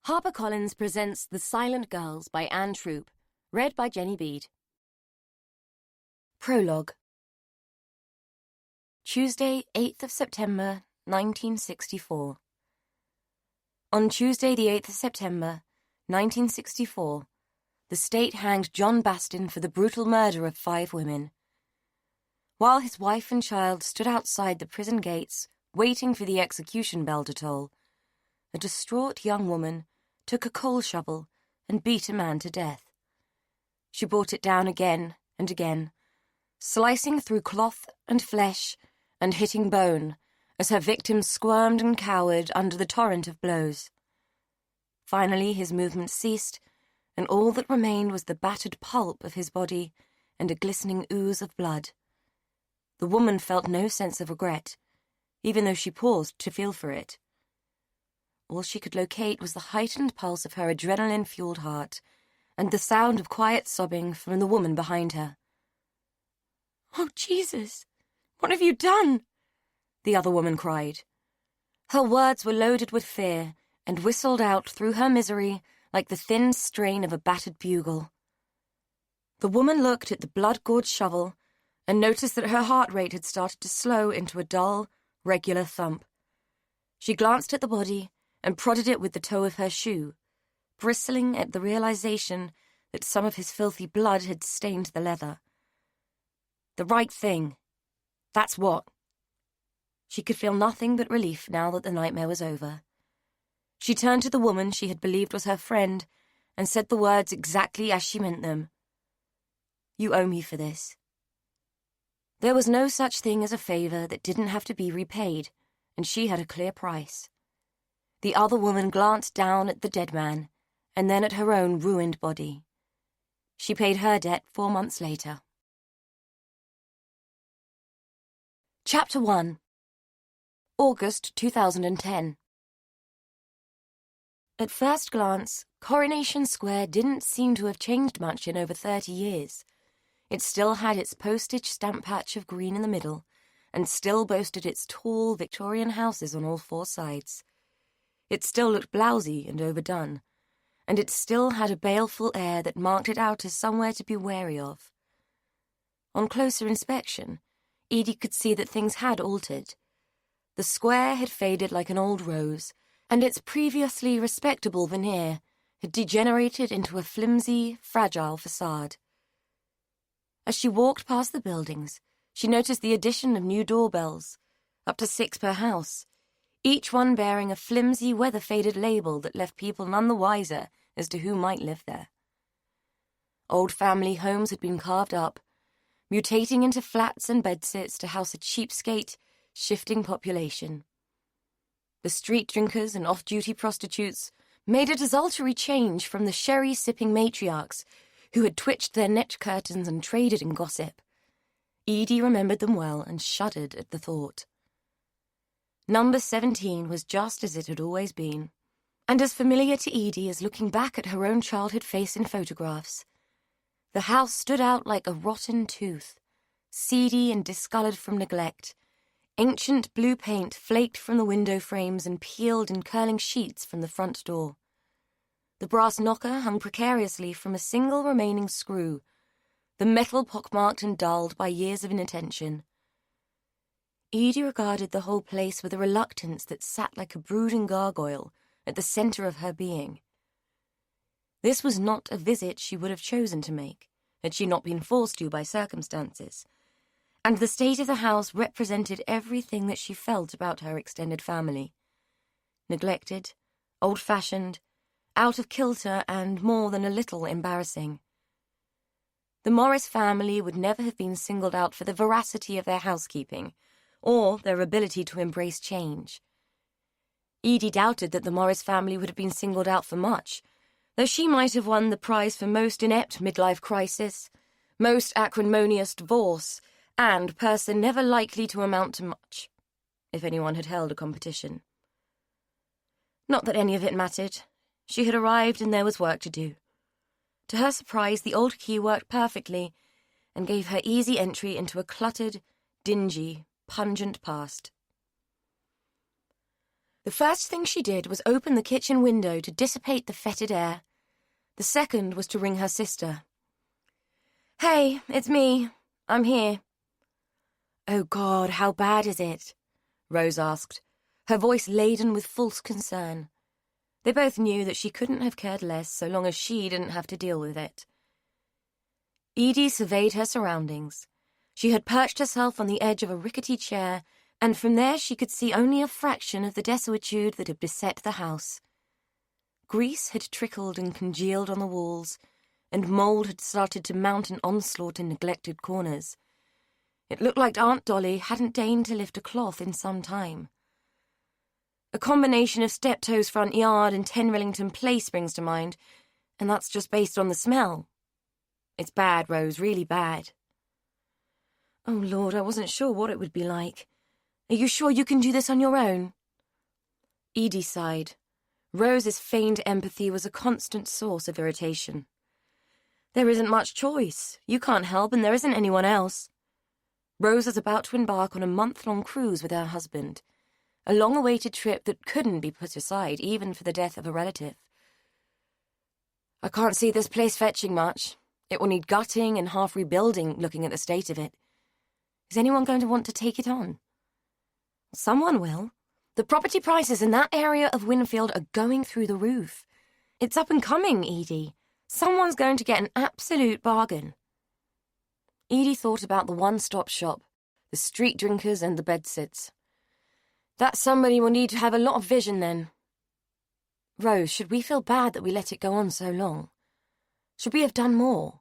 HarperCollins presents The Silent Girls by Anne Troup, read by Jenny Bede. Prologue. Tuesday, 8th of September, 1964. On Tuesday, the 8th of September, 1964, the state hanged John Bastin for the brutal murder of 5 women. While his wife and child stood outside the prison gates, waiting for the execution bell to toll, a distraught young woman took a coal shovel and beat a man to death. She brought it down again and again, slicing through cloth and flesh and hitting bone as her victim squirmed and cowered under the torrent of blows. Finally, his movement ceased, and all that remained was the battered pulp of his body and a glistening ooze of blood. The woman felt no sense of regret, even though she paused to feel for it. All she could locate was the heightened pulse of her adrenaline-fueled heart and the sound of quiet sobbing from the woman behind her. "Oh, Jesus, what have you done?" the other woman cried. Her words were loaded with fear and whistled out through her misery like the thin strain of a battered bugle. The woman looked at the blood-gorged shovel and noticed that her heart rate had started to slow into a dull, regular thump. She glanced at the body and prodded it with the toe of her shoe, bristling at the realization that some of his filthy blood had stained the leather. The right thing. That's what. She could feel nothing but relief now that the nightmare was over. She turned to the woman she had believed was her friend and said the words exactly as she meant them. "You owe me for this." There was no such thing as a favor that didn't have to be repaid, and she had a clear price. The other woman glanced down at the dead man, and then at her own ruined body. She paid her debt 4 months later. Chapter 1. August 2010. At first glance, Coronation Square didn't seem to have changed much in over 30 years. It still had its postage stamp patch of green in the middle, and still boasted its tall Victorian houses on all 4 sides. It still looked blousy and overdone, and it still had a baleful air that marked it out as somewhere to be wary of. On closer inspection, Edie could see that things had altered. The square had faded like an old rose, and its previously respectable veneer had degenerated into a flimsy, fragile facade. As she walked past the buildings, she noticed the addition of new doorbells, up to 6 per house, each one bearing a flimsy, weather-faded label that left people none the wiser as to who might live there. Old family homes had been carved up, mutating into flats and bedsits to house a cheapskate, shifting population. The street drinkers and off-duty prostitutes made a desultory change from the sherry-sipping matriarchs who had twitched their net curtains and traded in gossip. Edie remembered them well and shuddered at the thought. Number 17 was just as it had always been, and as familiar to Edie as looking back at her own childhood face in photographs. The house stood out like a rotten tooth, seedy and discolored from neglect. Ancient blue paint flaked from the window frames and peeled in curling sheets from the front door. The brass knocker hung precariously from a single remaining screw, the metal pockmarked and dulled by years of inattention. Edie regarded the whole place with a reluctance that sat like a brooding gargoyle at the center of her being. This was not a visit she would have chosen to make, had she not been forced to by circumstances, and the state of the house represented everything that she felt about her extended family. Neglected, old-fashioned, out of kilter, and more than a little embarrassing. The Morris family would never have been singled out for the veracity of their housekeeping, or their ability to embrace change. Edie doubted that the Morris family would have been singled out for much, though she might have won the prize for most inept midlife crisis, most acrimonious divorce, and person never likely to amount to much, if anyone had held a competition. Not that any of it mattered. She had arrived and there was work to do. To her surprise, the old key worked perfectly and gave her easy entry into a cluttered, dingy, pungent past. The first thing she did was open the kitchen window to dissipate the fetid air. The second was to ring her sister. "Hey, it's me. I'm here." "Oh, God, how bad is it?" Rose asked, her voice laden with false concern. They both knew that she couldn't have cared less so long as she didn't have to deal with it. Edie surveyed her surroundings. She had perched herself on the edge of a rickety chair, and from there she could see only a fraction of the desuetude that had beset the house. Grease had trickled and congealed on the walls, and mould had started to mount an onslaught in neglected corners. It looked like Aunt Dolly hadn't deigned to lift a cloth in some time. A combination of Steptoe's front yard and 10 Rillington Place springs to mind, and that's just based on the smell. It's bad, Rose, really bad. Oh, Lord, I wasn't sure what it would be like. Are you sure you can do this on your own? Edie sighed. Rose's feigned empathy was a constant source of irritation. There isn't much choice. You can't help, and there isn't anyone else. Rose was about to embark on a month-long cruise with her husband, a long-awaited trip that couldn't be put aside, even for the death of a relative. I can't see this place fetching much. It will need gutting and half rebuilding, looking at the state of it. Is anyone going to want to take it on? Someone will. The property prices in that area of Winfield are going through the roof. It's up and coming, Edie. Someone's going to get an absolute bargain. Edie thought about the one-stop shop, the street drinkers and the bedsits. That somebody will need to have a lot of vision then. Rose, should we feel bad that we let it go on so long? Should we have done more?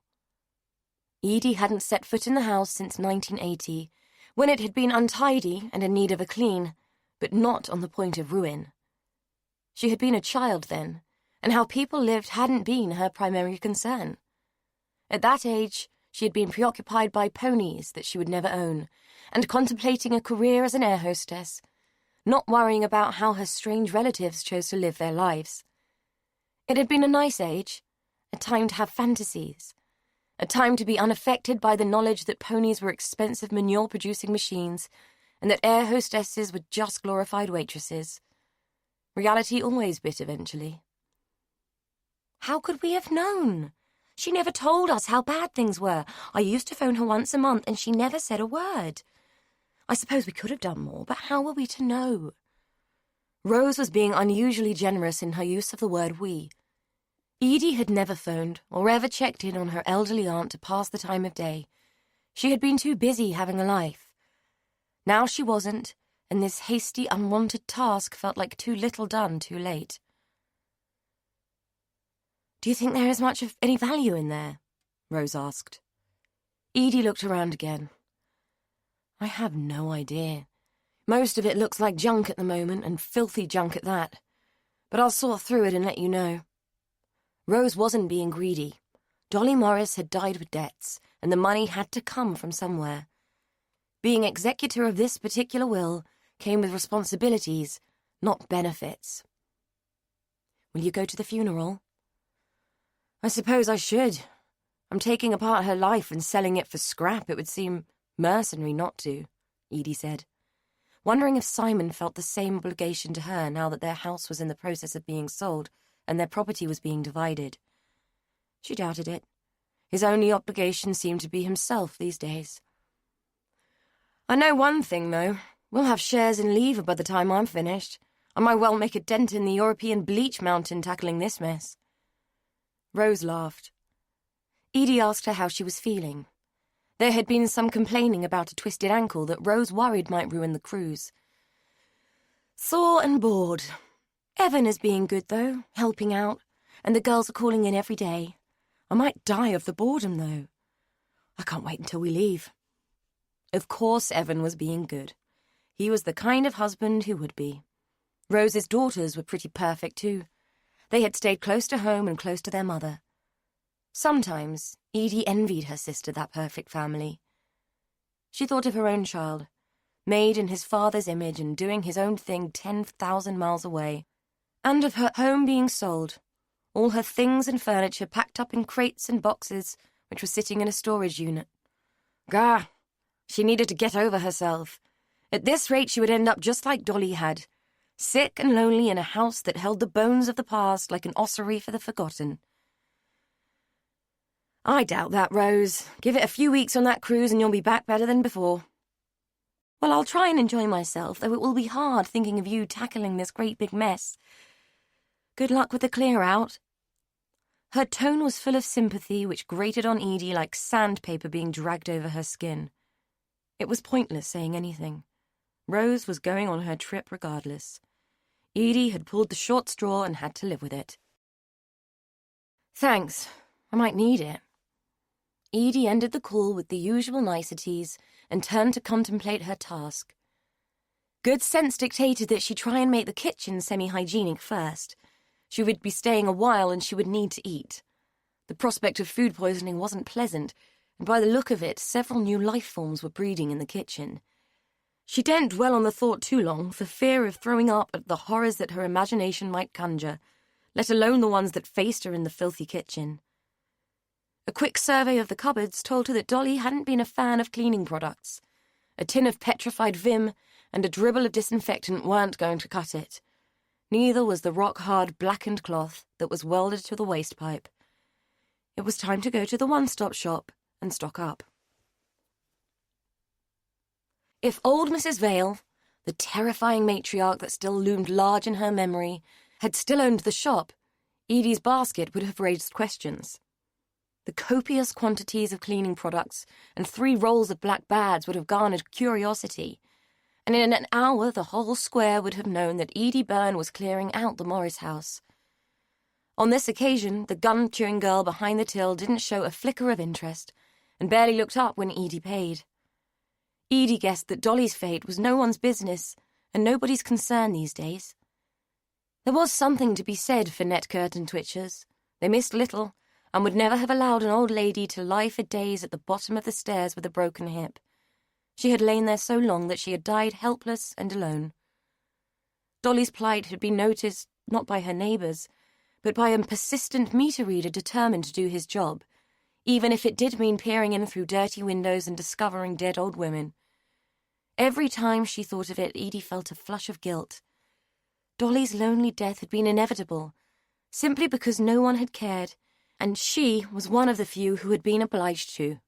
Edie hadn't set foot in the house since 1980, when it had been untidy and in need of a clean, but not on the point of ruin. She had been a child then, and how people lived hadn't been her primary concern. At that age, she had been preoccupied by ponies that she would never own, and contemplating a career as an air hostess, not worrying about how her strange relatives chose to live their lives. It had been a nice age, a time to have fantasies, a time to be unaffected by the knowledge that ponies were expensive manure-producing machines and that air hostesses were just glorified waitresses. Reality always bit eventually. How could we have known? She never told us how bad things were. I used to phone her once a month and she never said a word. I suppose we could have done more, but how were we to know? Rose was being unusually generous in her use of the word we. Edie had never phoned or ever checked in on her elderly aunt to pass the time of day. She had been too busy having a life. Now she wasn't, and this hasty, unwanted task felt like too little done too late. Do you think there is much of any value in there? Rose asked. Edie looked around again. I have no idea. Most of it looks like junk at the moment, and filthy junk at that. But I'll sort through it and let you know. Rose wasn't being greedy. Dolly Morris had died with debts, and the money had to come from somewhere. Being executor of this particular will came with responsibilities, not benefits. Will you go to the funeral? I suppose I should. I'm taking apart her life and selling it for scrap. It would seem mercenary not to, Edie said, wondering if Simon felt the same obligation to her now that their house was in the process of being sold and their property was being divided. She doubted it. His only obligation seemed to be himself these days. I know one thing, though. We'll have shares in Lever by the time I'm finished. I might well make a dent in the European bleach mountain tackling this mess. Rose laughed. Edie asked her how she was feeling. There had been some complaining about a twisted ankle that Rose worried might ruin the cruise. Sore and bored. Evan is being good, though, helping out, and the girls are calling in every day. I might die of the boredom, though. I can't wait until we leave. Of course Evan was being good. He was the kind of husband who would be. Rose's daughters were pretty perfect, too. They had stayed close to home and close to their mother. Sometimes Edie envied her sister that perfect family. She thought of her own child, made in his father's image and doing his own thing 10,000 miles away, and of her home being sold, all her things and furniture packed up in crates and boxes, which were sitting in a storage unit. Gah! She needed to get over herself. At this rate, she would end up just like Dolly had, sick and lonely in a house that held the bones of the past like an ossuary for the forgotten. I doubt that, Rose. Give it a few weeks on that cruise and you'll be back better than before. Well, I'll try and enjoy myself, though it will be hard thinking of you tackling this great big mess. Good luck with the clear-out. Her tone was full of sympathy, which grated on Edie like sandpaper being dragged over her skin. It was pointless saying anything. Rose was going on her trip regardless. Edie had pulled the short straw and had to live with it. Thanks. I might need it. Edie ended the call with the usual niceties and turned to contemplate her task. Good sense dictated that she try and make the kitchen semi-hygienic first. She would be staying a while and she would need to eat. The prospect of food poisoning wasn't pleasant, and by the look of it, several new life forms were breeding in the kitchen. She didn't dwell on the thought too long, for fear of throwing up at the horrors that her imagination might conjure, let alone the ones that faced her in the filthy kitchen. A quick survey of the cupboards told her that Dolly hadn't been a fan of cleaning products. A tin of petrified vim and a dribble of disinfectant weren't going to cut it. Neither was the rock-hard blackened cloth that was welded to the waste pipe. It was time to go to the one-stop shop and stock up. If old Mrs. Vale, the terrifying matriarch that still loomed large in her memory, had still owned the shop, Edie's basket would have raised questions. The copious quantities of cleaning products and 3 rolls of black bags would have garnered curiosity, and in an hour the whole square would have known that Edie Byrne was clearing out the Morris house. On this occasion, the gun-chewing girl behind the till didn't show a flicker of interest, and barely looked up when Edie paid. Edie guessed that Dolly's fate was no one's business, and nobody's concern these days. There was something to be said for net curtain twitchers. They missed little, and would never have allowed an old lady to lie for days at the bottom of the stairs with a broken hip. She had lain there so long that she had died helpless and alone. Dolly's plight had been noticed not by her neighbours, but by a persistent meter reader determined to do his job, even if it did mean peering in through dirty windows and discovering dead old women. Every time she thought of it, Edie felt a flush of guilt. Dolly's lonely death had been inevitable, simply because no one had cared, and she was one of the few who had been obliged to.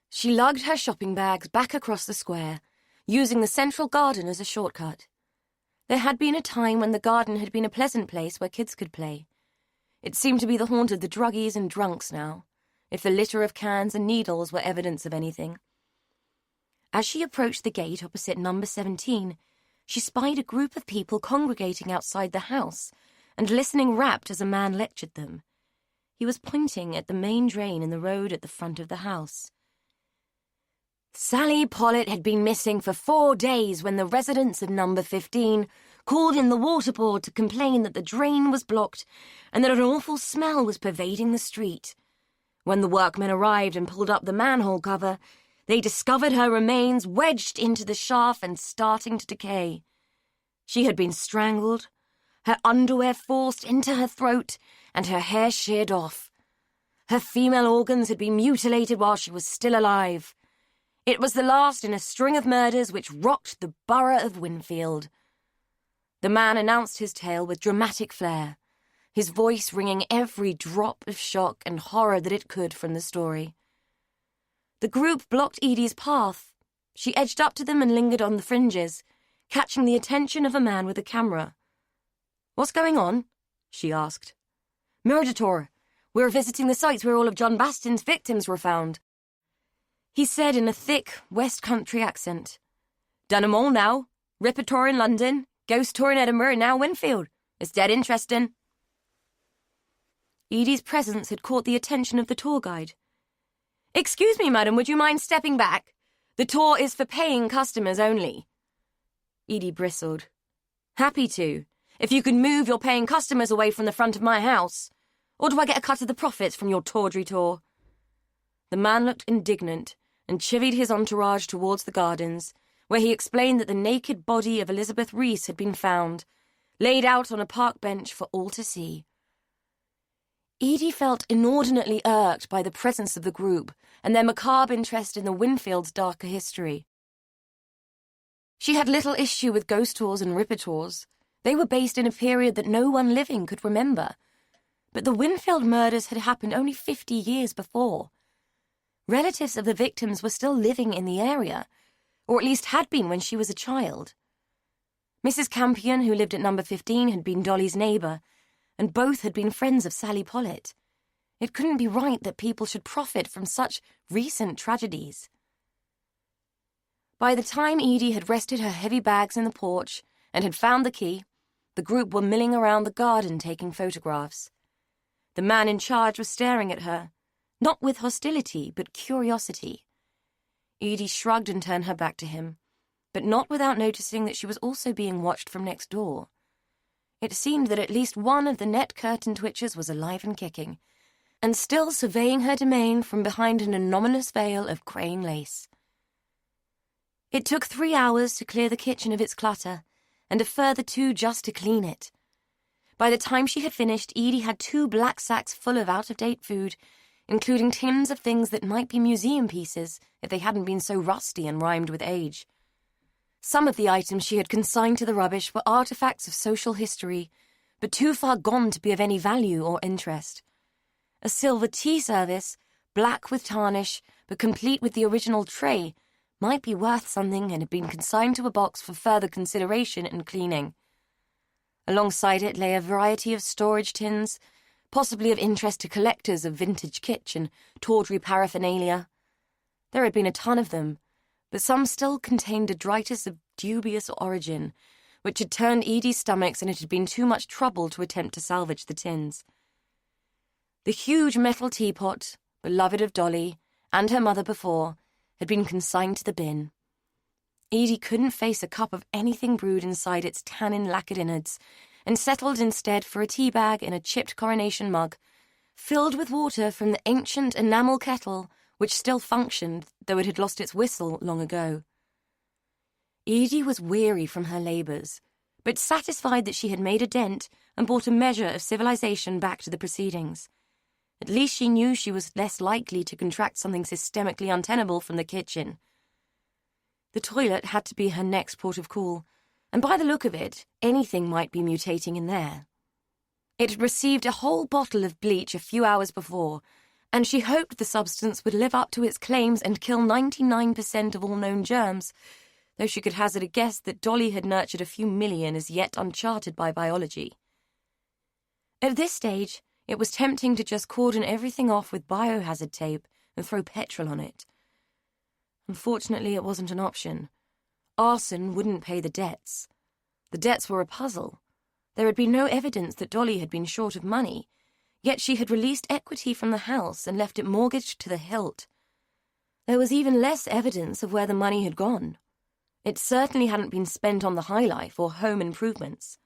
She lugged her shopping bags back across the square, using the central garden as a shortcut. There had been a time when the garden had been a pleasant place where kids could play. It seemed to be the haunt of the druggies and drunks now, if the litter of cans and needles were evidence of anything. As she approached the gate opposite number 17, she spied a group of people congregating outside the house and listening rapt as a man lectured them. He was pointing at the main drain in the road at the front of the house. Sally Pollitt had been missing for 4 days when the residents of number 15 called in the water board to complain that the drain was blocked and that an awful smell was pervading the street. When the workmen arrived and pulled up the manhole cover, they discovered her remains wedged into the shaft and starting to decay. She had been strangled, her underwear forced into her throat, and her hair sheared off. Her female organs had been mutilated while she was still alive. It was the last in a string of murders which rocked the borough of Winfield. The man announced his tale with dramatic flair, his voice wringing every drop of shock and horror that it could from the story. The group blocked Edie's path. She edged up to them and lingered on the fringes, catching the attention of a man with a camera. "What's going on?" she asked. "Murder tour. We're visiting the sites where all of John Baston's victims were found," he said in a thick West Country accent. "Done 'em all now. Ripper tour in London, ghost tour in Edinburgh, and now Winfield. It's dead interesting." Edie's presence had caught the attention of the tour guide. "Excuse me, madam, would you mind stepping back? The tour is for paying customers only." Edie bristled. "Happy to, if you can move your paying customers away from the front of my house. Or do I get a cut of the profits from your tawdry tour?" The man looked indignant and chivied his entourage towards the gardens, where he explained that the naked body of Elizabeth Reese had been found, laid out on a park bench for all to see. Edie felt inordinately irked by the presence of the group and their macabre interest in the Winfield's darker history. She had little issue with ghost tours and ripper tours. They were based in a period that no one living could remember. But the Winfield murders had happened only 50 years before. Relatives of the victims were still living in the area, or at least had been when she was a child. Mrs. Campion, who lived at number 15, had been Dolly's neighbour, and both had been friends of Sally Pollitt. It couldn't be right that people should profit from such recent tragedies. By the time Edie had rested her heavy bags in the porch and had found the key, the group were milling around the garden taking photographs. The man in charge was staring at her, not with hostility, but curiosity. Edie shrugged and turned her back to him, but not without noticing that she was also being watched from next door. It seemed that at least one of the net curtain twitchers was alive and kicking, and still surveying her domain from behind an anomalous veil of greying lace. It took 3 hours to clear the kitchen of its clutter, and a further 2 just to clean it. By the time she had finished, Edie had 2 black sacks full of out-of-date food, including tins of things that might be museum pieces if they hadn't been so rusty and rimed with age. Some of the items she had consigned to the rubbish were artifacts of social history, but too far gone to be of any value or interest. A silver tea service, black with tarnish, but complete with the original tray, might be worth something and had been consigned to a box for further consideration and cleaning. Alongside it lay a variety of storage tins, possibly of interest to collectors of vintage kitsch and tawdry paraphernalia. There had been a ton of them, but some still contained detritus of dubious origin, which had turned Edie's stomachs, and it had been too much trouble to attempt to salvage the tins. The huge metal teapot, beloved of Dolly and her mother before, had been consigned to the bin. Edie couldn't face a cup of anything brewed inside its tannin-lacquered innards, and settled instead for a tea bag in a chipped coronation mug, filled with water from the ancient enamel kettle which still functioned, though it had lost its whistle long ago. Edie was weary from her labours, but satisfied that she had made a dent and brought a measure of civilization back to the proceedings. At least she knew she was less likely to contract something systemically untenable from the kitchen. The toilet had to be her next port of call, and by the look of it, anything might be mutating in there. It had received a whole bottle of bleach a few hours before, and she hoped the substance would live up to its claims and kill 99% of all known germs, though she could hazard a guess that Dolly had nurtured a few million as yet uncharted by biology. At this stage, it was tempting to just cordon everything off with biohazard tape and throw petrol on it. Unfortunately, it wasn't an option. Arson wouldn't pay the debts. The debts were a puzzle. There had been no evidence that Dolly had been short of money, yet she had released equity from the house and left it mortgaged to the hilt. There was even less evidence of where the money had gone. It certainly hadn't been spent on the high life or home improvements.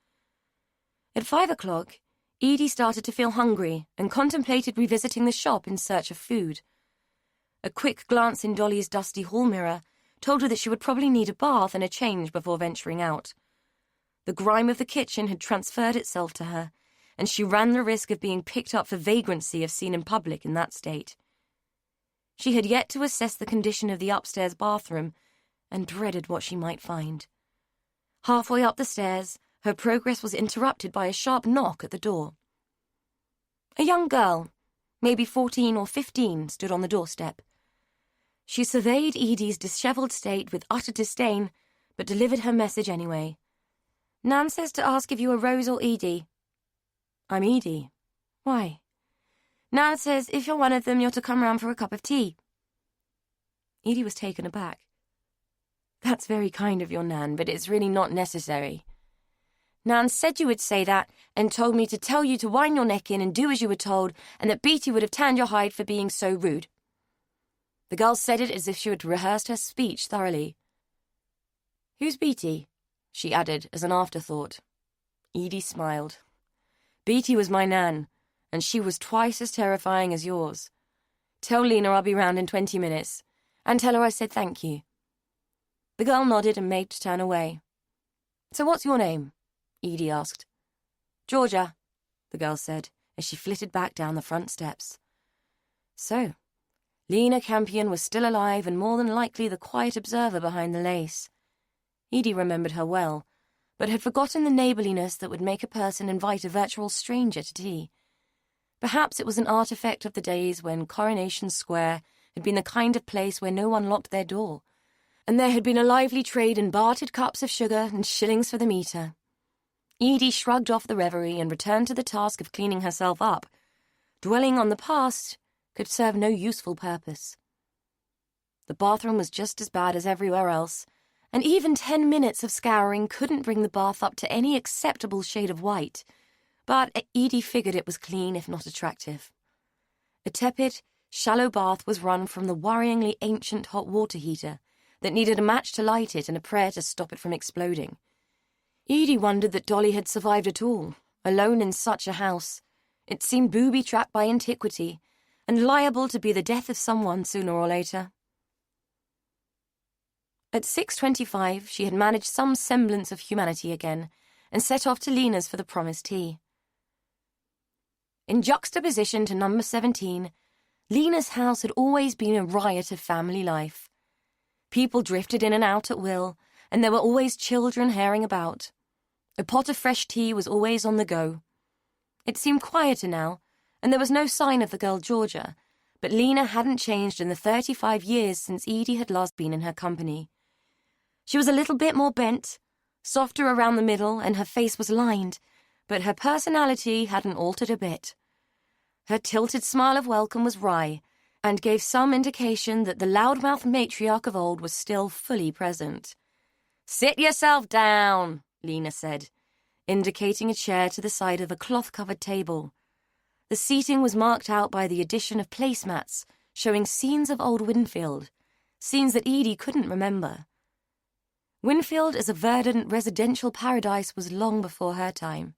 At 5 o'clock, Edie started to feel hungry and contemplated revisiting the shop in search of food. A quick glance in Dolly's dusty hall mirror told her that she would probably need a bath and a change before venturing out. The grime of the kitchen had transferred itself to her, and she ran the risk of being picked up for vagrancy if seen in public in that state. She had yet to assess the condition of the upstairs bathroom and dreaded what she might find. Halfway up the stairs, her progress was interrupted by a sharp knock at the door. A young girl, maybe 14 or 15, stood on the doorstep. She surveyed Edie's dishevelled state with utter disdain, but delivered her message anyway. "Nan says to ask if you are Rose or Edie." "I'm Edie. Why?" "Nan says if you're one of them, you're to come round for a cup of tea." Edie was taken aback. "That's very kind of your Nan, but it's really not necessary." "Nan said you would say that, and told me to tell you to wind your neck in and do as you were told, and that Beatty would have tanned your hide for being so rude." The girl said it as if she had rehearsed her speech thoroughly. "Who's Beatty?" she added as an afterthought. Edie smiled. "Beatty was my Nan, and she was twice as terrifying as yours. Tell Lena I'll be round in 20 minutes, and tell her I said thank you." The girl nodded and made to turn away. "So what's your name?" Edie asked. "Georgia," the girl said, as she flitted back down the front steps. So, Lena Campion was still alive and more than likely the quiet observer behind the lace. Edie remembered her well, but had forgotten the neighbourliness that would make a person invite a virtual stranger to tea. Perhaps it was an artifact of the days when Coronation Square had been the kind of place where no one locked their door, and there had been a lively trade in bartered cups of sugar and shillings for the meter. Edie shrugged off the reverie and returned to the task of cleaning herself up. Dwelling on the past could serve no useful purpose. The bathroom was just as bad as everywhere else, and even 10 minutes of scouring couldn't bring the bath up to any acceptable shade of white, but Edie figured it was clean if not attractive. A tepid, shallow bath was run from the worryingly ancient hot water heater that needed a match to light it and a prayer to stop it from exploding. Edie wondered that Dolly had survived at all, alone in such a house. It seemed booby-trapped by antiquity and liable to be the death of someone sooner or later. At 6:25, she had managed some semblance of humanity again and set off to Lena's for the promised tea. In juxtaposition to number 17, Lena's house had always been a riot of family life. People drifted in and out at will, and there were always children herring about. A pot of fresh tea was always on the go. It seemed quieter now, and there was no sign of the girl Georgia, but Lena hadn't changed in the 35 years since Edie had last been in her company. She was a little bit more bent, softer around the middle, and her face was lined, but her personality hadn't altered a bit. Her tilted smile of welcome was wry, and gave some indication that the loudmouth matriarch of old was still fully present. "Sit yourself down," Lena said, indicating a chair to the side of a cloth-covered table. The seating was marked out by the addition of placemats, showing scenes of old Winfield, scenes that Edie couldn't remember. Winfield as a verdant residential paradise was long before her time.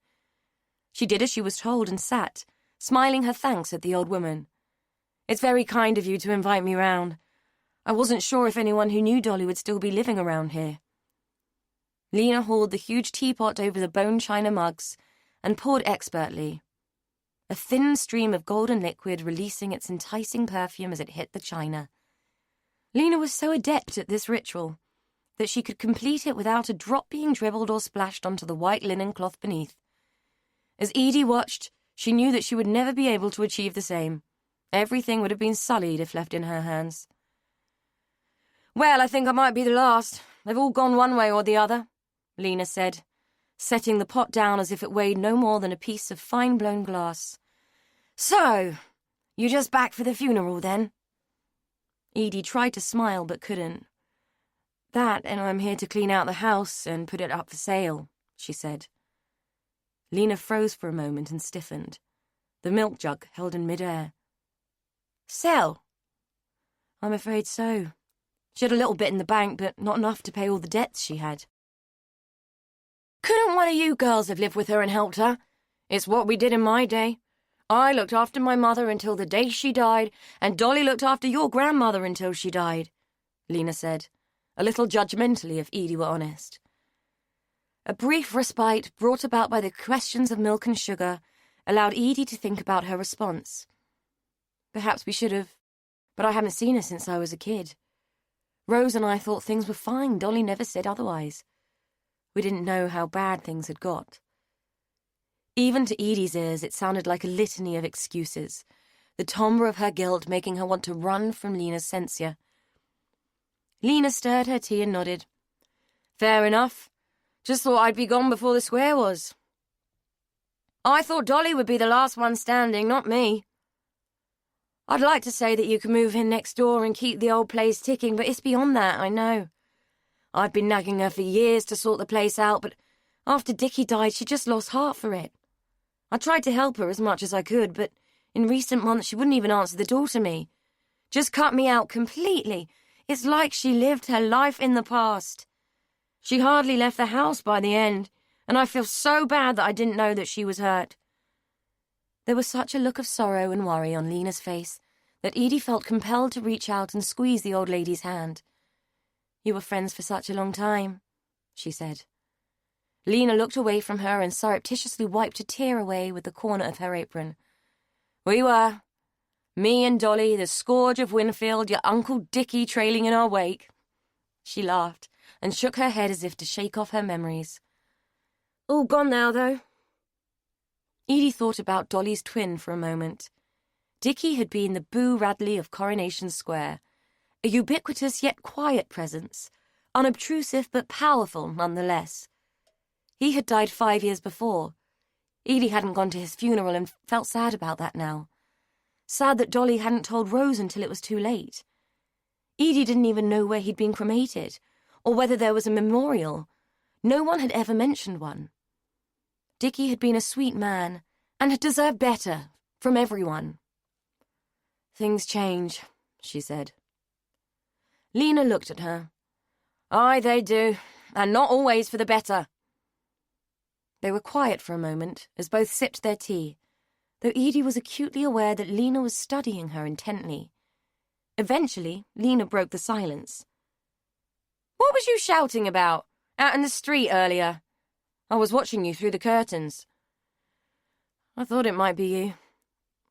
She did as she was told and sat, smiling her thanks at the old woman. "It's very kind of you to invite me round. I wasn't sure if anyone who knew Dolly would still be living around here." Lena hauled the huge teapot over the bone china mugs and poured expertly, a thin stream of golden liquid releasing its enticing perfume as it hit the china. Lena was so adept at this ritual that she could complete it without a drop being dribbled or splashed onto the white linen cloth beneath. As Edie watched, she knew that she would never be able to achieve the same. Everything would have been sullied if left in her hands. "Well, I think I might be the last. They've all gone one way or the other," Lena said, setting the pot down as if it weighed no more than a piece of fine-blown glass. "So, you just back for the funeral, then?" Edie tried to smile but couldn't. "That, and I'm here to clean out the house and put it up for sale," she said. Lena froze for a moment and stiffened, the milk jug held in mid-air. "Sell?" "I'm afraid so. She had a little bit in the bank, but not enough to pay all the debts she had." "Couldn't one of you girls have lived with her and helped her? It's what we did in my day. I looked after my mother until the day she died, and Dolly looked after your grandmother until she died," Lena said, a little judgmentally if Edie were honest. A brief respite brought about by the questions of milk and sugar allowed Edie to think about her response. "Perhaps we should have, but I haven't seen her since I was a kid. Rose and I thought things were fine. Dolly never said otherwise. We didn't know how bad things had got." Even to Edie's ears, it sounded like a litany of excuses, the timbre of her guilt making her want to run from Lena's censure. Lena stirred her tea and nodded. "Fair enough. Just thought I'd be gone before the square was. I thought Dolly would be the last one standing, not me. I'd like to say that you can move in next door and keep the old place ticking, but it's beyond that, I know. I've been nagging her for years to sort the place out, but after Dickie died, she just lost heart for it. I tried to help her as much as I could, but in recent months she wouldn't even answer the door to me. Just cut me out completely. It's like she lived her life in the past. She hardly left the house by the end, and I feel so bad that I didn't know that she was hurt." There was such a look of sorrow and worry on Lena's face that Edie felt compelled to reach out and squeeze the old lady's hand. "You were friends for such a long time," she said. Lena looked away from her and surreptitiously wiped a tear away with the corner of her apron. "We were. Me and Dolly, the scourge of Winfield, your Uncle Dickie trailing in our wake." She laughed. and shook her head as if to shake off her memories. All gone now, though. Edie thought about Dolly's twin for a moment. Dickie had been the Boo Radley of Coronation Square, a ubiquitous yet quiet presence, unobtrusive but powerful nonetheless. He had died 5 years before. Edie hadn't gone to his funeral and felt sad about that now. Sad that Dolly hadn't told Rose until it was too late. Edie didn't even know where he'd been cremated, or whether there was a memorial. No one had ever mentioned one. Dickie had been a sweet man, and had deserved better from everyone. Things change, she said. Lena looked at her. Aye, they do, and not always for the better. They were quiet for a moment, as both sipped their tea, though Edie was acutely aware that Lena was studying her intently. Eventually, Lena broke the silence. What was you shouting about, out in the street earlier? I was watching you through the curtains. I thought it might be you.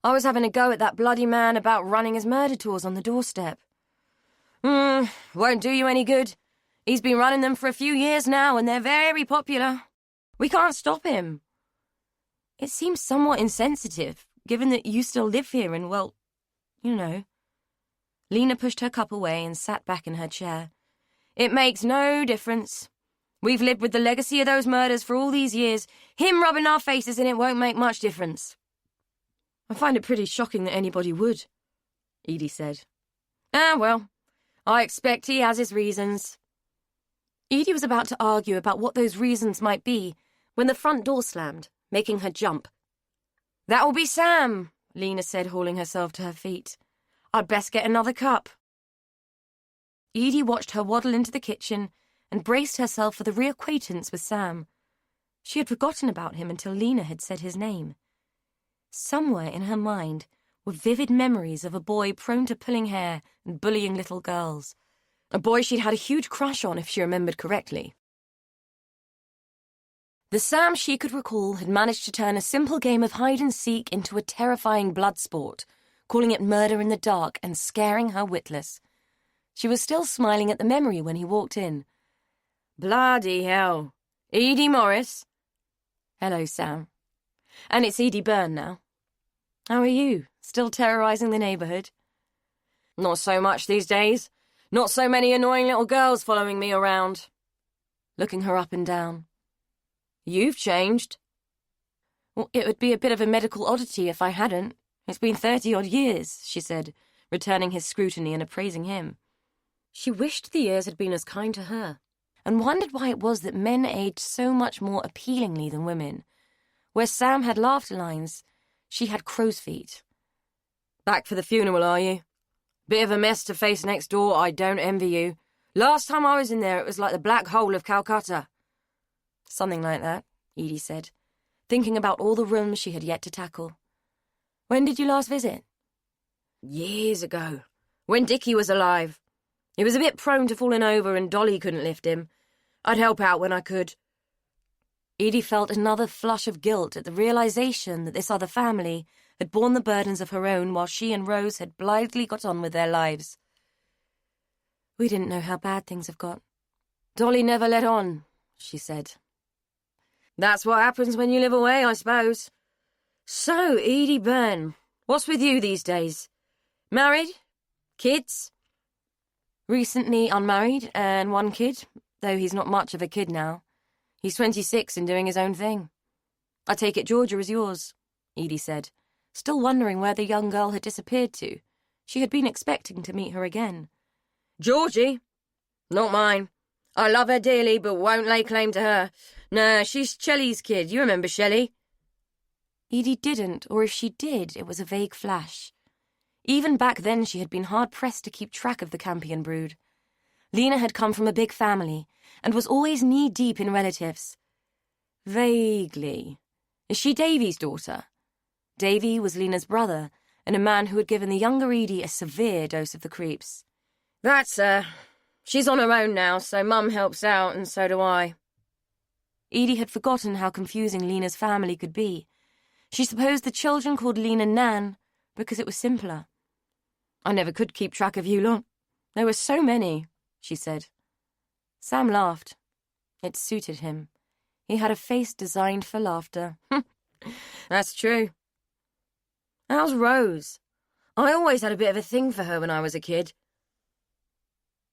I was having a go at that bloody man about running his murder tours on the doorstep. Won't do you any good. He's been running them for a few years now, and they're very popular. We can't stop him. It seems somewhat insensitive, given that you still live here and, well, you know. Lena pushed her cup away and sat back in her chair. It makes no difference. We've lived with the legacy of those murders for all these years. Him rubbing our faces in it won't make much difference. I find it pretty shocking that anybody would, Edie said. Well, I expect he has his reasons. Edie was about to argue about what those reasons might be when the front door slammed, making her jump. That'll be Sam, Lena said, hauling herself to her feet. I'd best get another cup. Edie watched her waddle into the kitchen and braced herself for the reacquaintance with Sam. She had forgotten about him until Lena had said his name. Somewhere in her mind were vivid memories of a boy prone to pulling hair and bullying little girls. A boy she'd had a huge crush on, if she remembered correctly. The Sam she could recall had managed to turn a simple game of hide-and-seek into a terrifying blood sport, calling it murder in the dark and scaring her witless. She was still smiling at the memory when he walked in. Bloody hell. Edie Morris? Hello, Sam. And it's Edie Byrne now. How are you? Still terrorising the neighbourhood? Not so much these days. Not so many annoying little girls following me around. Looking her up and down. You've changed. Well, it would be a bit of a medical oddity if I hadn't. It's been 30-odd years, she said, returning his scrutiny and appraising him. She wished the years had been as kind to her, and wondered why it was that men aged so much more appealingly than women. Where Sam had laughter lines, she had crow's feet. Back for the funeral, are you? Bit of a mess to face next door, I don't envy you. Last time I was in there, it was like the black hole of Calcutta. Something like that, Edie said, thinking about all the rooms she had yet to tackle. When did you last visit? Years ago, when Dickie was alive. He was a bit prone to falling over and Dolly couldn't lift him. I'd help out when I could. Edie felt another flush of guilt at the realization that this other family had borne the burdens of her own while she and Rose had blithely got on with their lives. We didn't know how bad things have got. Dolly never let on, she said. That's what happens when you live away, I suppose. So, Edie Byrne, what's with you these days? Married? Kids? Recently unmarried and one kid, though he's not much of a kid now. He's 26 and doing his own thing. I take it Georgia is yours, Edie said, still wondering where the young girl had disappeared to. She had been expecting to meet her again. Georgie? Not mine. I love her dearly, but won't lay claim to her. Nah, she's Shelley's kid. You remember Shelley? Edie didn't, or if she did, it was a vague flash. Even back then she had been hard-pressed to keep track of the Campion brood. Lena had come from a big family, and was always knee-deep in relatives. Vaguely. Is she Davy's daughter? Davy was Lena's brother, and a man who had given the younger Edie a severe dose of the creeps. That's her. She's on her own now, so Mum helps out, and so do I. Edie had forgotten how confusing Lena's family could be. She supposed the children called Lena Nan because it was simpler. I never could keep track of you lot. There were so many, she said. Sam laughed. It suited him. He had a face designed for laughter. That's true. How's Rose? I always had a bit of a thing for her when I was a kid.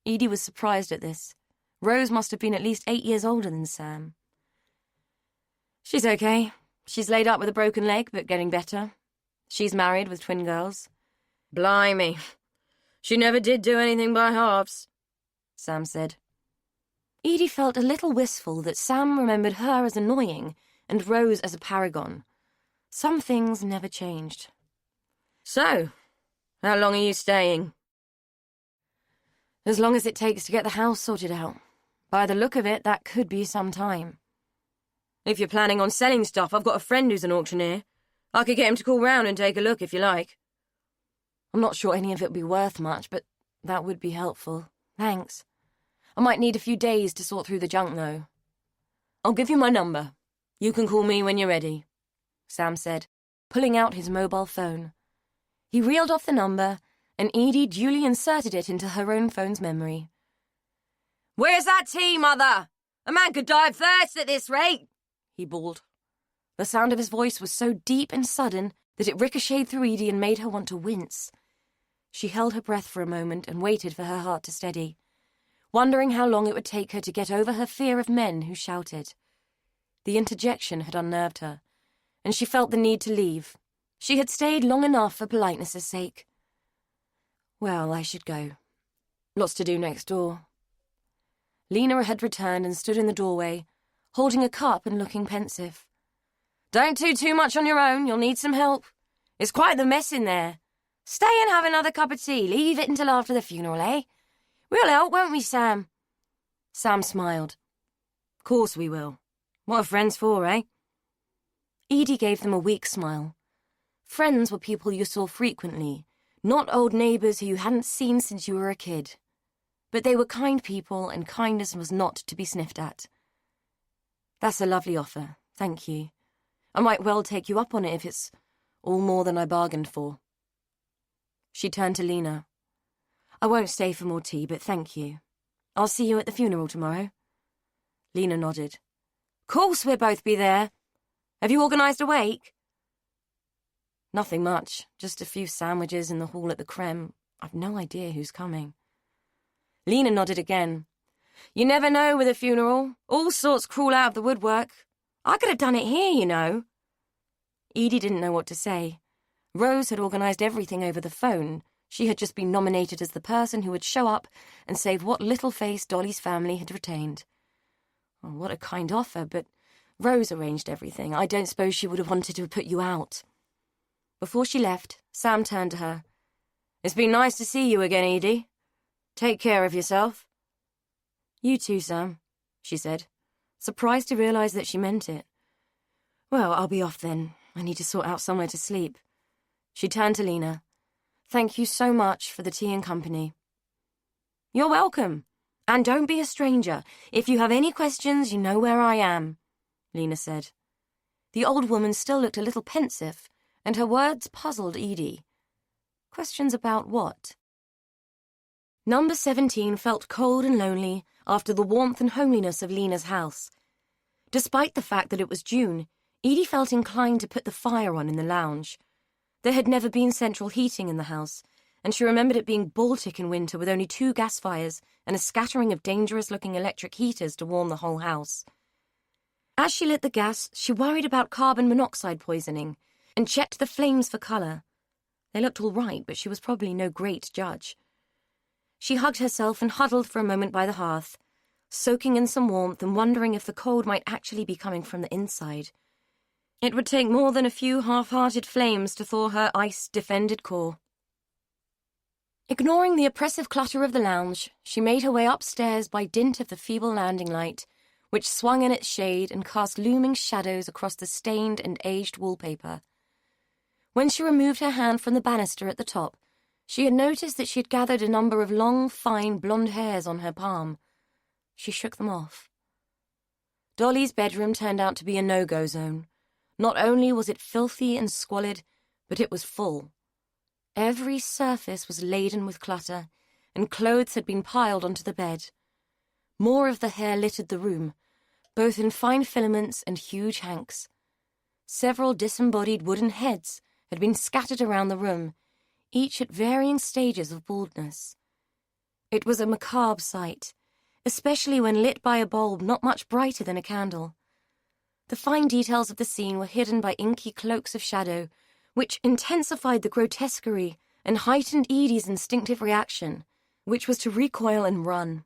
Edie was surprised at this. Rose must have been at least 8 years older than Sam. She's okay. She's laid up with a broken leg, but getting better. She's married with twin girls. Blimey. She never did do anything by halves, Sam said. Edie felt a little wistful that Sam remembered her as annoying and Rose as a paragon. Some things never changed. So, how long are you staying? As long as it takes to get the house sorted out. By the look of it, that could be some time. If you're planning on selling stuff, I've got a friend who's an auctioneer. I could get him to call round and take a look if you like. I'm not sure any of it would be worth much, but that would be helpful. Thanks. I might need a few days to sort through the junk, though. I'll give you my number. You can call me when you're ready, Sam said, pulling out his mobile phone. He reeled off the number, and Edie duly inserted it into her own phone's memory. Where's that tea, Mother? A man could die of thirst at this rate, he bawled. The sound of his voice was so deep and sudden that it ricocheted through Edie and made her want to wince. She held her breath for a moment and waited for her heart to steady, wondering how long it would take her to get over her fear of men who shouted. The interjection had unnerved her, and she felt the need to leave. She had stayed long enough for politeness' sake. Well, I should go. Lots to do next door. Lena had returned and stood in the doorway, holding a cup and looking pensive. Don't do too much on your own, you'll need some help. It's quite the mess in there. Stay and have another cup of tea, leave it until after the funeral, eh? We'll help, won't we, Sam? Sam smiled. Of course we will. What are friends for, eh? Edie gave them a weak smile. Friends were people you saw frequently, not old neighbours who you hadn't seen since you were a kid. But they were kind people, and kindness was not to be sniffed at. That's a lovely offer, thank you. I might well take you up on it if it's all more than I bargained for. She turned to Lena. I won't stay for more tea, but thank you. I'll see you at the funeral tomorrow. Lena nodded. Course we'll both be there. Have you organised a wake? Nothing much, just a few sandwiches in the hall at the Creme. I've no idea who's coming. Lena nodded again. You never know with a funeral. All sorts crawl out of the woodwork. I could have done it here, you know. Edie didn't know what to say. Rose had organised everything over the phone. She had just been nominated as the person who would show up and save what little face Dolly's family had retained. Oh, what a kind offer, but Rose arranged everything. I don't suppose she would have wanted to put you out. Before she left, Sam turned to her. It's been nice to see you again, Edie. Take care of yourself. You too, Sam, she said, surprised to realise that she meant it. Well, I'll be off then. I need to sort out somewhere to sleep. She turned to Lena. Thank you so much for the tea and company. You're welcome. And don't be a stranger. If you have any questions, you know where I am, Lena said. The old woman still looked a little pensive, and her words puzzled Edie. Questions about what? Number 17 felt cold and lonely after the warmth and homeliness of Lena's house. Despite the fact that it was June, Edie felt inclined to put the fire on in the lounge. There had never been central heating in the house, and she remembered it being Baltic in winter with only 2 gas fires and a scattering of dangerous-looking electric heaters to warm the whole house. As she lit the gas, she worried about carbon monoxide poisoning and checked the flames for colour. They looked all right, but she was probably no great judge. She hugged herself and huddled for a moment by the hearth, soaking in some warmth and wondering if the cold might actually be coming from the inside. It would take more than a few half-hearted flames to thaw her ice-defended core. Ignoring the oppressive clutter of the lounge, she made her way upstairs by dint of the feeble landing light, which swung in its shade and cast looming shadows across the stained and aged wallpaper. When she removed her hand from the banister at the top, she had noticed that she had gathered a number of long, fine, blonde hairs on her palm. She shook them off. Dolly's bedroom turned out to be a no-go zone. Not only was it filthy and squalid, but it was full. Every surface was laden with clutter, and clothes had been piled onto the bed. more of the hair littered the room, both in fine filaments and huge hanks. Several disembodied wooden heads had been scattered around the room, each at varying stages of baldness. It was a macabre sight, especially when lit by a bulb not much brighter than a candle. The fine details of the scene were hidden by inky cloaks of shadow, which intensified the grotesquerie and heightened Edie's instinctive reaction, which was to recoil and run.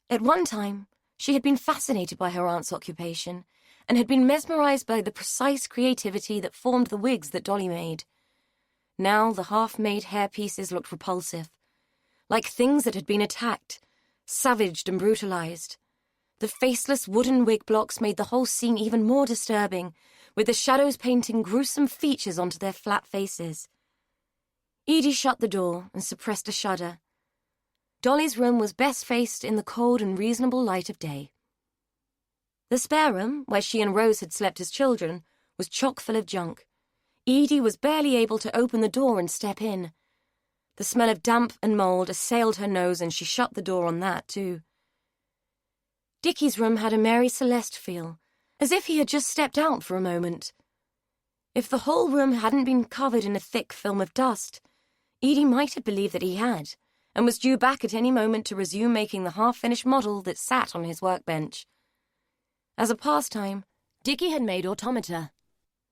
At one time, she had been fascinated by her aunt's occupation and had been mesmerized by the precise creativity that formed the wigs that Dolly made. Now the half-made hairpieces looked repulsive, like things that had been attacked, savaged and brutalized. The faceless wooden wig blocks made the whole scene even more disturbing, with the shadows painting gruesome features onto their flat faces. Edie shut the door and suppressed a shudder. Dolly's room was best faced in the cold and reasonable light of day. The spare room, where she and Rose had slept as children, was chock full of junk. Edie was barely able to open the door and step in. The smell of damp and mold assailed her nose, and she shut the door on that, too. Dickie's room had a Mary Celeste feel, as if he had just stepped out for a moment. If the whole room hadn't been covered in a thick film of dust, Edie might have believed that he had, and was due back at any moment to resume making the half-finished model that sat on his workbench. As a pastime, Dickie had made automata,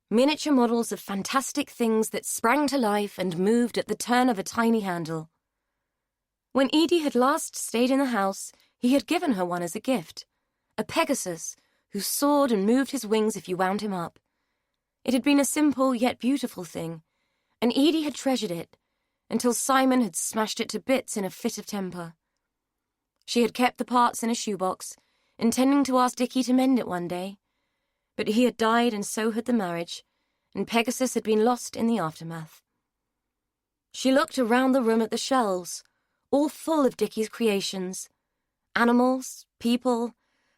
miniature models of fantastic things that sprang to life and moved at the turn of a tiny handle. When Edie had last stayed in the house, he had given her one as a gift, a Pegasus who soared and moved his wings if you wound him up. It had been a simple yet beautiful thing, and Edie had treasured it, until Simon had smashed it to bits in a fit of temper. She had kept the parts in a shoebox, intending to ask Dickie to mend it one day, but he had died and so had the marriage, and Pegasus had been lost in the aftermath. She looked around the room at the shelves, all full of Dickie's creations. Animals, people,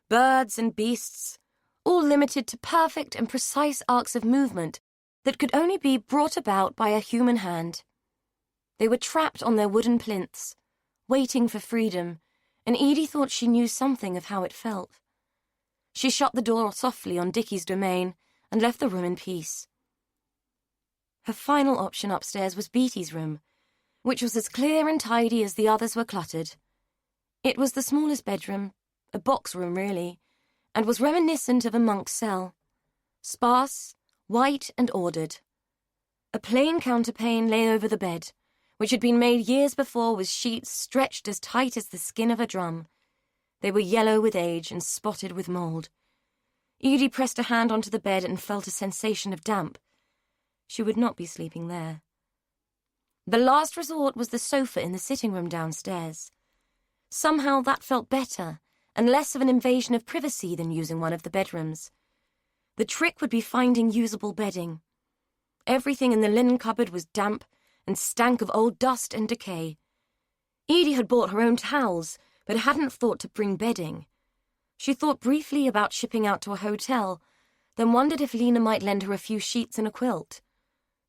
birds and beasts, all limited to perfect and precise arcs of movement that could only be brought about by a human hand. They were trapped on their wooden plinths, waiting for freedom, and Edie thought she knew something of how it felt. She shut the door softly on Dickie's domain and left the room in peace. Her final option upstairs was Beatty's room, which was as clear and tidy as the others were cluttered. It was the smallest bedroom, a box room really, and was reminiscent of a monk's cell. Sparse, white and ordered. A plain counterpane lay over the bed, which had been made years before with sheets stretched as tight as the skin of a drum. They were yellow with age and spotted with mould. Edie pressed a hand onto the bed and felt a sensation of damp. She would not be sleeping there. The last resort was the sofa in the sitting room downstairs. Somehow that felt better and less of an invasion of privacy than using one of the bedrooms. The trick would be finding usable bedding. Everything in the linen cupboard was damp and stank of old dust and decay. Edie had bought her own towels, but hadn't thought to bring bedding. She thought briefly about shipping out to a hotel, then wondered if Lena might lend her a few sheets and a quilt.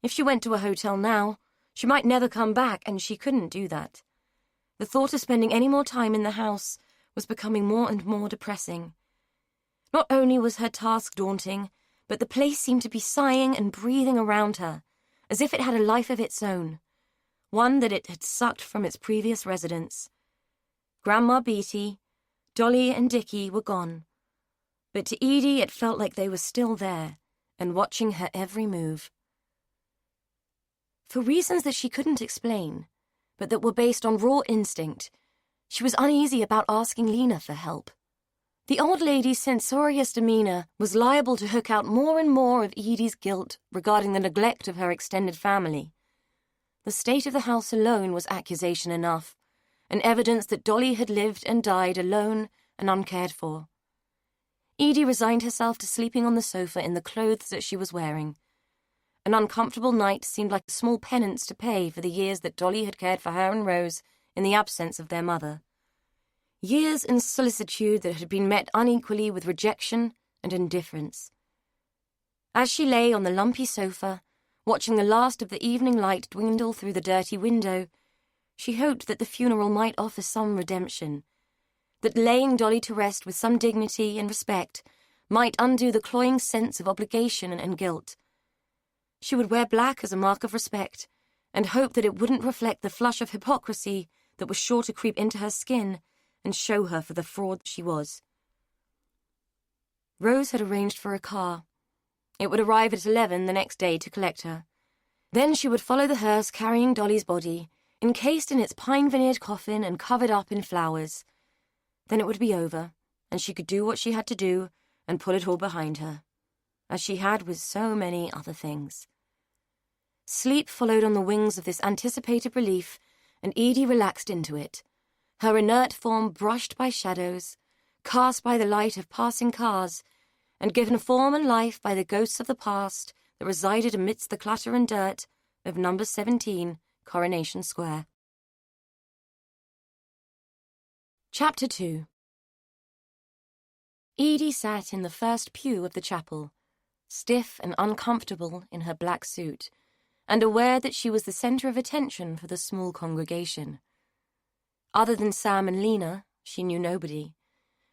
If she went to a hotel now, she might never come back, and she couldn't do that. The thought of spending any more time in the house was becoming more and more depressing. Not only was her task daunting, but the place seemed to be sighing and breathing around her, as if it had a life of its own, one that it had sucked from its previous residents. Grandma Beatty, Dolly and Dickie were gone, but to Edie it felt like they were still there and watching her every move. For reasons that she couldn't explain, but that were based on raw instinct, she was uneasy about asking Lena for help. The old lady's censorious demeanour was liable to hook out more and more of Edie's guilt regarding the neglect of her extended family. The state of the house alone was accusation enough, and evidence that Dolly had lived and died alone and uncared for. Edie resigned herself to sleeping on the sofa in the clothes that she was wearing. An uncomfortable night seemed like a small penance to pay for the years that Dolly had cared for her and Rose in the absence of their mother. Years in solicitude that had been met unequally with rejection and indifference. As she lay on the lumpy sofa, watching the last of the evening light dwindle through the dirty window, she hoped that the funeral might offer some redemption, that laying Dolly to rest with some dignity and respect might undo the cloying sense of obligation and guilt. She would wear black as a mark of respect, and hope that it wouldn't reflect the flush of hypocrisy that was sure to creep into her skin and show her for the fraud she was. Rose had arranged for a car. It would arrive at 11 the next day to collect her. Then she would follow the hearse carrying Dolly's body, encased in its pine veneered coffin and covered up in flowers. Then it would be over, and she could do what she had to do and put it all behind her, as she had with so many other things. Sleep followed on the wings of this anticipated relief, and Edie relaxed into it, her inert form brushed by shadows, cast by the light of passing cars, and given form and life by the ghosts of the past that resided amidst the clutter and dirt of number 17, Coronation Square. Chapter 2. Edie sat in the first pew of the chapel, stiff and uncomfortable in her black suit, and aware that she was the centre of attention for the small congregation. Other than Sam and Lena, she knew nobody,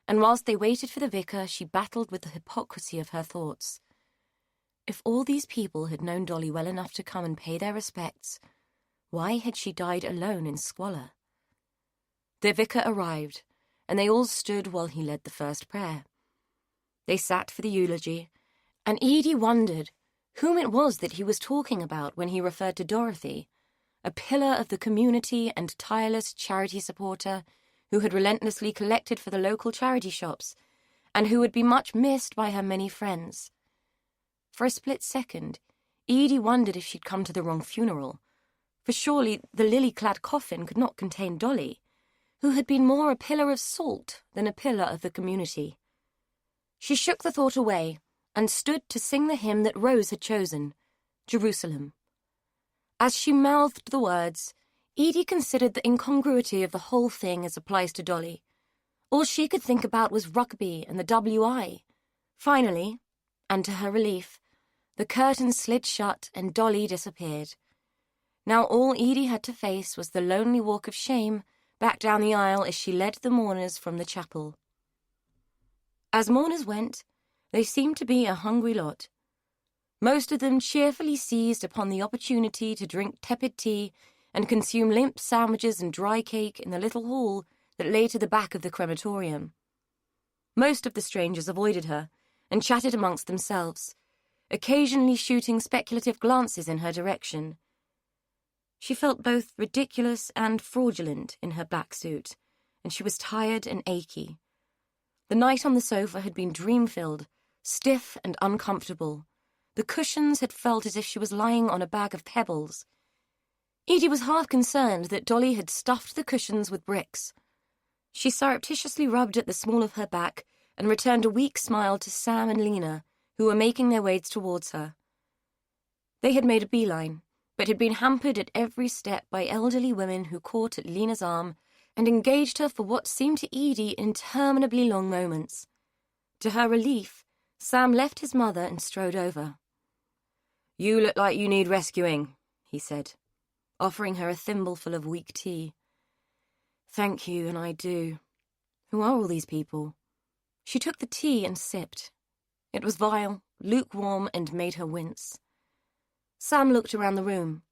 and whilst they waited for the vicar, she battled with the hypocrisy of her thoughts. If all these people had known Dolly well enough to come and pay their respects, why had she died alone in squalor? The vicar arrived, and they all stood while he led the first prayer. They sat for the eulogy, and Edie wondered whom it was that he was talking about when he referred to Dorothy, a pillar of the community and tireless charity supporter who had relentlessly collected for the local charity shops and who would be much missed by her many friends. For a split second, Edie wondered if she'd come to the wrong funeral, for surely the lily-clad coffin could not contain Dolly, who had been more a pillar of salt than a pillar of the community. She shook the thought away and stood to sing the hymn that Rose had chosen, Jerusalem. As she mouthed the words, Edie considered the incongruity of the whole thing as applies to Dolly. All she could think about was rugby and the WI. Finally, and to her relief, the curtain slid shut and Dolly disappeared. Now all Edie had to face was the lonely walk of shame back down the aisle as she led the mourners from the chapel. As mourners went, they seemed to be a hungry lot. Most of them cheerfully seized upon the opportunity to drink tepid tea and consume limp sandwiches and dry cake in the little hall that lay to the back of the crematorium. Most of the strangers avoided her and chatted amongst themselves, occasionally shooting speculative glances in her direction. She felt both ridiculous and fraudulent in her black suit, and she was tired and achy. The night on the sofa had been dream-filled, stiff and uncomfortable. The cushions had felt as if she was lying on a bag of pebbles. Edie was half concerned that Dolly had stuffed the cushions with bricks. She surreptitiously rubbed at the small of her back and returned a weak smile to Sam and Lena, who were making their way towards her. They had made a beeline, but had been hampered at every step by elderly women who caught at Lena's arm and engaged her for what seemed to Edie interminably long moments. To her relief, Sam left his mother and strode over. "You look like you need rescuing," he said, offering her a thimbleful of weak tea. "Thank you, and I do. Who are all these people?" She took the tea and sipped. It was vile, lukewarm, and made her wince. Sam looked around the room.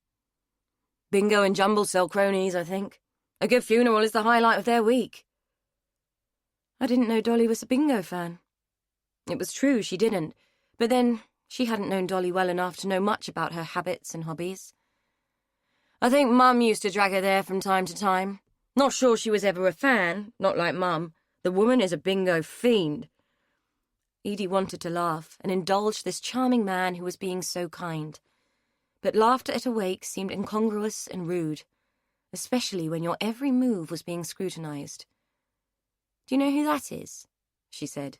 "Bingo and jumble cell cronies, I think. A good funeral is the highlight of their week." I didn't know Dolly was a bingo fan. It was true, she didn't, but then she hadn't known Dolly well enough to know much about her habits and hobbies. "I think Mum used to drag her there from time to time. Not sure she was ever a fan, not like Mum. The woman is a bingo fiend." Edie wanted to laugh and indulge this charming man who was being so kind, but laughter at a wake seemed incongruous and rude, especially when your every move was being scrutinized. "Do you know who that is?" she said,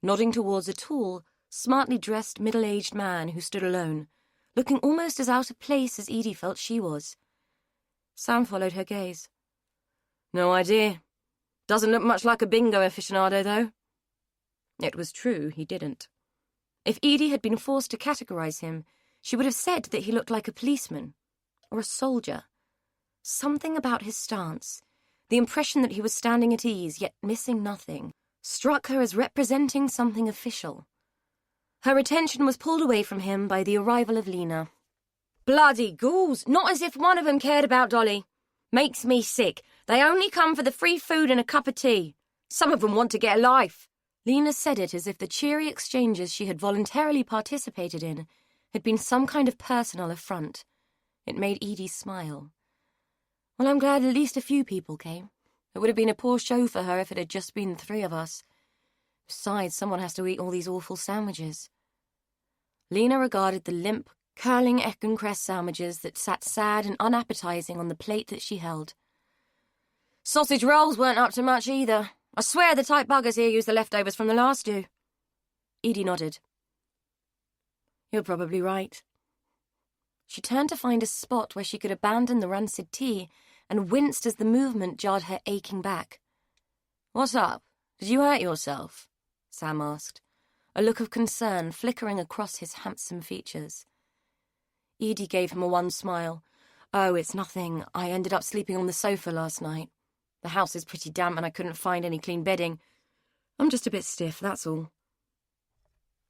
nodding towards a tall, smartly dressed middle-aged man who stood alone, looking almost as out of place as Edie felt she was. Sam followed her gaze. "No idea. Doesn't look much like a bingo aficionado, though." It was true, he didn't. If Edie had been forced to categorize him, she would have said that he looked like a policeman or a soldier. Something about his stance, The impression that he was standing at ease, yet missing nothing, struck her as representing something official. Her attention was pulled away from him by the arrival of Lena. "Bloody ghouls! Not as if one of them cared about Dolly. Makes me sick. They only come for the free food and a cup of tea. Some of them want to get a life." Lena said it as if the cheery exchanges she had voluntarily participated in had been some kind of personal affront. It made Edie smile. "Well, I'm glad at least a few people came. It would have been a poor show for her if it had just been the three of us. Besides, someone has to eat all these awful sandwiches." Lena regarded the limp, curling Eckencrest sandwiches that sat sad and unappetizing on the plate that she held. "Sausage rolls weren't up to much either. I swear the tight buggers here used the leftovers from the last stew." Edie nodded. "You're probably right." She turned to find a spot where she could abandon the rancid tea and winced as the movement jarred her aching back. "What's up? Did you hurt yourself?" Sam asked, a look of concern flickering across his handsome features. Edie gave him a wan smile. "Oh, it's nothing. I ended up sleeping on the sofa last night. The house is pretty damp and I couldn't find any clean bedding. I'm just a bit stiff, that's all."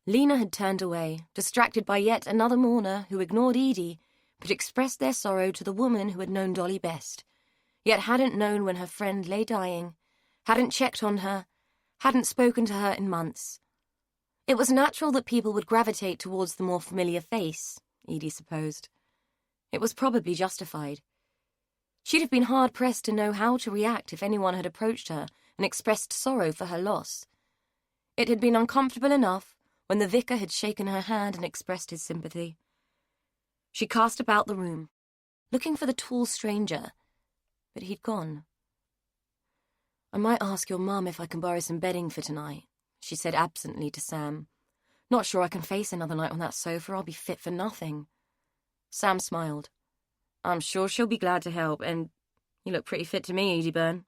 Lena had turned away, distracted by yet another mourner who ignored Edie, but expressed their sorrow to the woman who had known Dolly best, yet hadn't known when her friend lay dying, hadn't checked on her, hadn't spoken to her in months. It was natural that people would gravitate towards the more familiar face, Edie supposed. It was probably justified. She'd have been hard-pressed to know how to react if anyone had approached her and expressed sorrow for her loss. It had been uncomfortable enough when the vicar had shaken her hand and expressed his sympathy. She cast about the room, looking for the tall stranger, but he'd gone. "I might ask your mum if I can borrow some bedding for tonight," she said absently to Sam. "Not sure I can face another night on that sofa. I'll be fit for nothing." Sam smiled. "I'm sure she'll be glad to help, and you look pretty fit to me, Edie Byrne."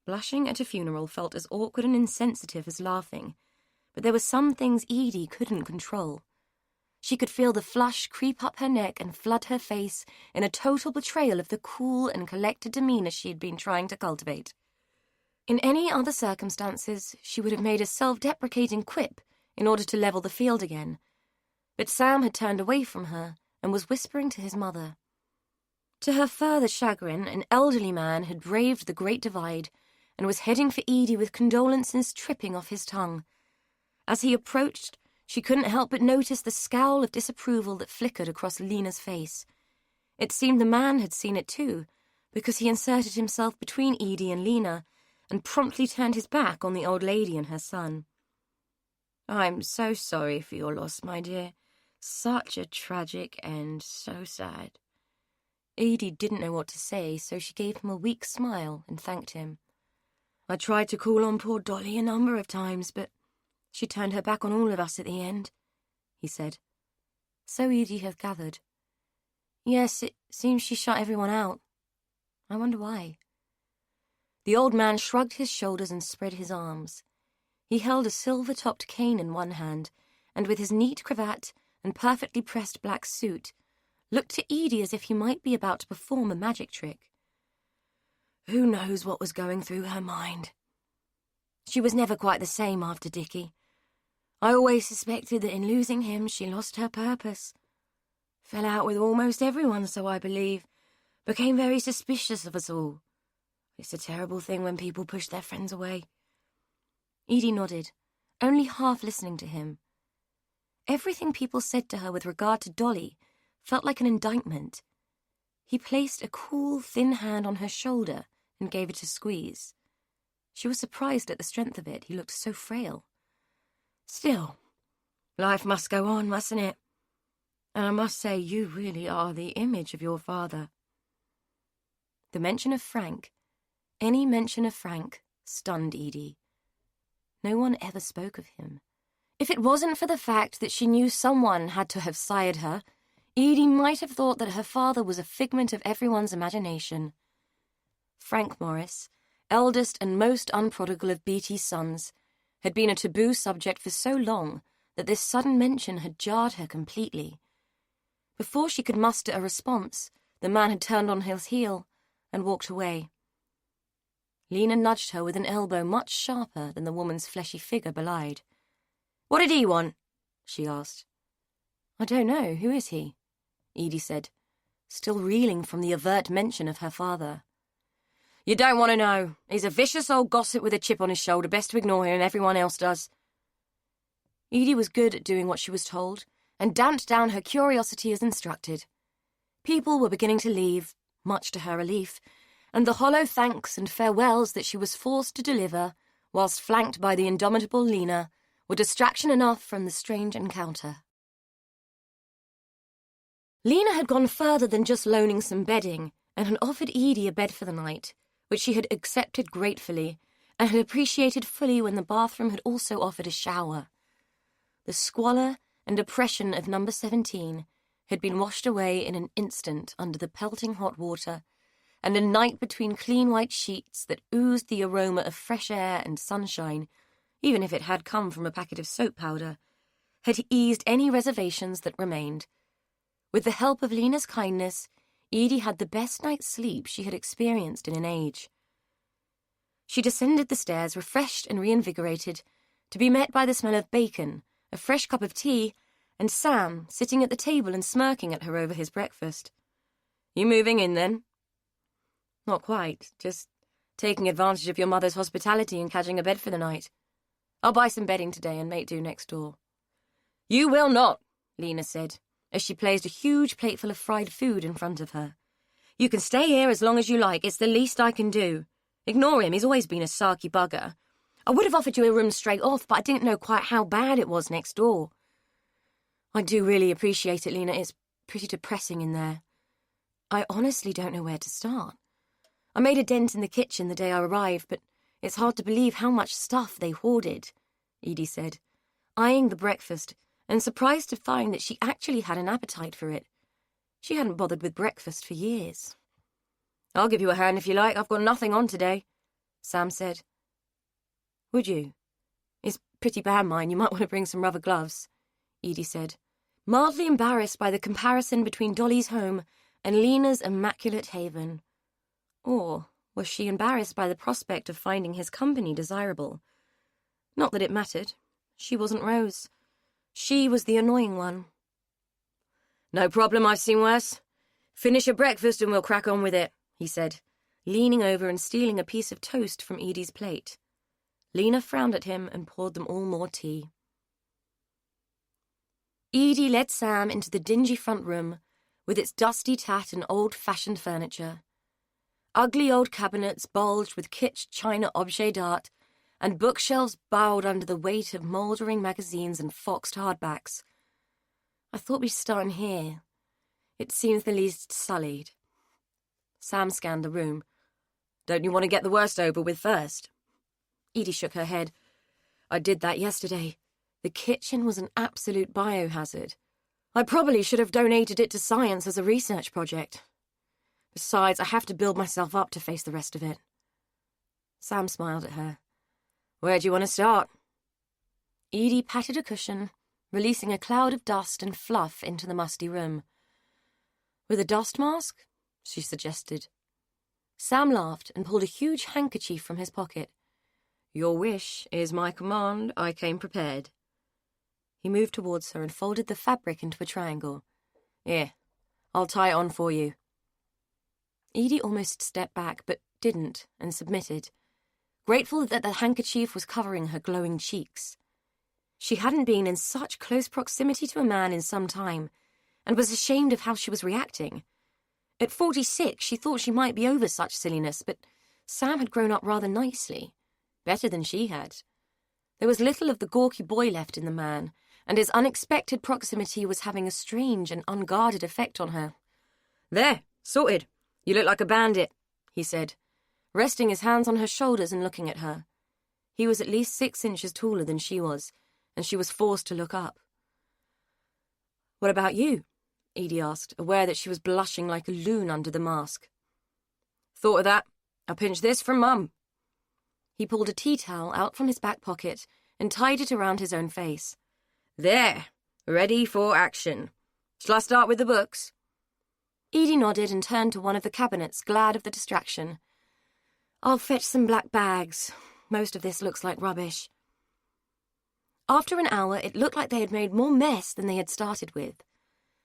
Blushing at a funeral felt as awkward and insensitive as laughing, but there were some things Edie couldn't control. She could feel the flush creep up her neck and flood her face in a total betrayal of the cool and collected demeanour she had been trying to cultivate. In any other circumstances, she would have made a self-deprecating quip in order to level the field again, but Sam had turned away from her and was whispering to his mother. To her further chagrin, an elderly man had braved the Great Divide and was heading for Edie with condolences tripping off his tongue. As he approached, she couldn't help but notice the scowl of disapproval that flickered across Lena's face. It seemed the man had seen it too, because he inserted himself between Edie and Lena and promptly turned his back on the old lady and her son. "I'm so sorry for your loss, my dear. Such a tragic end, so sad." Edie didn't know what to say, so she gave him a weak smile and thanked him. "I tried to call on poor Dolly a number of times, but she turned her back on all of us at the end," he said. "So Edie had gathered. Yes, it seems she shut everyone out. I wonder why." The old man shrugged his shoulders and spread his arms. He held a silver-topped cane in one hand, and with his neat cravat and perfectly pressed black suit, looked to Edie as if he might be about to perform a magic trick. Who knows what was going through her mind? She was never quite the same after Dickie. I always suspected that in losing him she lost her purpose. Fell out with almost everyone, so I believe. Became very suspicious of us all. It's a terrible thing when people push their friends away. Edie nodded, only half listening to him. Everything people said to her with regard to Dolly felt like an indictment. He placed a cool, thin hand on her shoulder and gave it a squeeze. She was surprised at the strength of it. He looked so frail. "Still, life must go on, mustn't it? And I must say you really are the image of your father." The mention of Frank, any mention of Frank, stunned Edie. No one ever spoke of him. If it wasn't for the fact that she knew someone had to have sired her, Edie might have thought that her father was a figment of everyone's imagination. Frank Morris, eldest and most unprodigal of Beattie's sons, had been a taboo subject for so long that this sudden mention had jarred her completely. Before she could muster a response, the man had turned on his heel and walked away. Lena nudged her with an elbow much sharper than the woman's fleshy figure belied. "What did he want?" she asked. "I don't know. Who is he?" Edie said, still reeling from the overt mention of her father. "You don't want to know. He's a vicious old gossip with a chip on his shoulder. Best to ignore him, everyone else does." Edie was good at doing what she was told, and damped down her curiosity as instructed. People were beginning to leave, much to her relief, and the hollow thanks and farewells that she was forced to deliver, whilst flanked by the indomitable Lena, were distraction enough from the strange encounter. Lena had gone further than just loaning some bedding, and had offered Edie a bed for the night, which she had accepted gratefully, and had appreciated fully when the bathroom had also offered a shower. The squalor and oppression of number 17 had been washed away in an instant under the pelting hot water, and a night between clean white sheets that oozed the aroma of fresh air and sunshine, even if it had come from a packet of soap powder, had eased any reservations that remained. With the help of Lena's kindness, Edie had the best night's sleep she had experienced in an age. She descended the stairs, refreshed and reinvigorated, to be met by the smell of bacon, a fresh cup of tea, and Sam sitting at the table and smirking at her over his breakfast. "You moving in, then?" "Not quite, just taking advantage of your mother's hospitality and catching a bed for the night. I'll buy some bedding today and make do next door." "You will not," Lena said, as she placed a huge plateful of fried food in front of her. "You can stay here as long as you like. It's the least I can do. Ignore him, he's always been a sarky bugger. I would have offered you a room straight off, but I didn't know quite how bad it was next door." "I do really appreciate it, Lena. It's pretty depressing in there. I honestly don't know where to start. I made a dent in the kitchen the day I arrived, but it's hard to believe how much stuff they hoarded," Edie said, eyeing the breakfast, and surprised to find that she actually had an appetite for it. She hadn't bothered with breakfast for years. "I'll give you a hand if you like. I've got nothing on today," Sam said. "Would you? It's pretty bad, mine. You might want to bring some rubber gloves," Edie said, mildly embarrassed by the comparison between Dolly's home and Lena's immaculate haven. Or was she embarrassed by the prospect of finding his company desirable? Not that it mattered. She wasn't Rose. She was the annoying one. "No problem, I've seen worse. Finish your breakfast and we'll crack on with it," he said, leaning over and stealing a piece of toast from Edie's plate. Lena frowned at him and poured them all more tea. Edie led Sam into the dingy front room, with its dusty tat and old-fashioned furniture. Ugly old cabinets bulged with kitsch china objet d'art, and bookshelves bowed under the weight of mouldering magazines and foxed hardbacks. "I thought we'd start in here. It seems the least sullied." Sam scanned the room. "Don't you want to get the worst over with first?" Edie shook her head. "I did that yesterday. The kitchen was an absolute biohazard. I probably should have donated it to science as a research project. Besides, I have to build myself up to face the rest of it." Sam smiled at her. "Where do you want to start?" Edie patted a cushion, releasing a cloud of dust and fluff into the musty room. "With a dust mask?" she suggested. Sam laughed and pulled a huge handkerchief from his pocket. "Your wish is my command. I came prepared." He moved towards her and folded the fabric into a triangle. "Here, I'll tie it on for you." Edie almost stepped back, but didn't, and submitted, grateful that the handkerchief was covering her glowing cheeks. She hadn't been in such close proximity to a man in some time, and was ashamed of how she was reacting. At 46, she thought she might be over such silliness, but Sam had grown up rather nicely, better than she had. There was little of the gawky boy left in the man, and his unexpected proximity was having a strange and unguarded effect on her. "There, sorted. You look like a bandit," he said, resting his hands on her shoulders and looking at her. He was at least 6 inches taller than she was, and she was forced to look up. "What about you?" Edie asked, aware that she was blushing like a loon under the mask. "Thought of that. I pinched this from Mum." He pulled a tea towel out from his back pocket and tied it around his own face. "There, ready for action. Shall I start with the books?" Edie nodded and turned to one of the cabinets, glad of the distraction. I'll fetch some black bags. Most of this looks like rubbish. After an hour, it looked like they had made more mess than they had started with.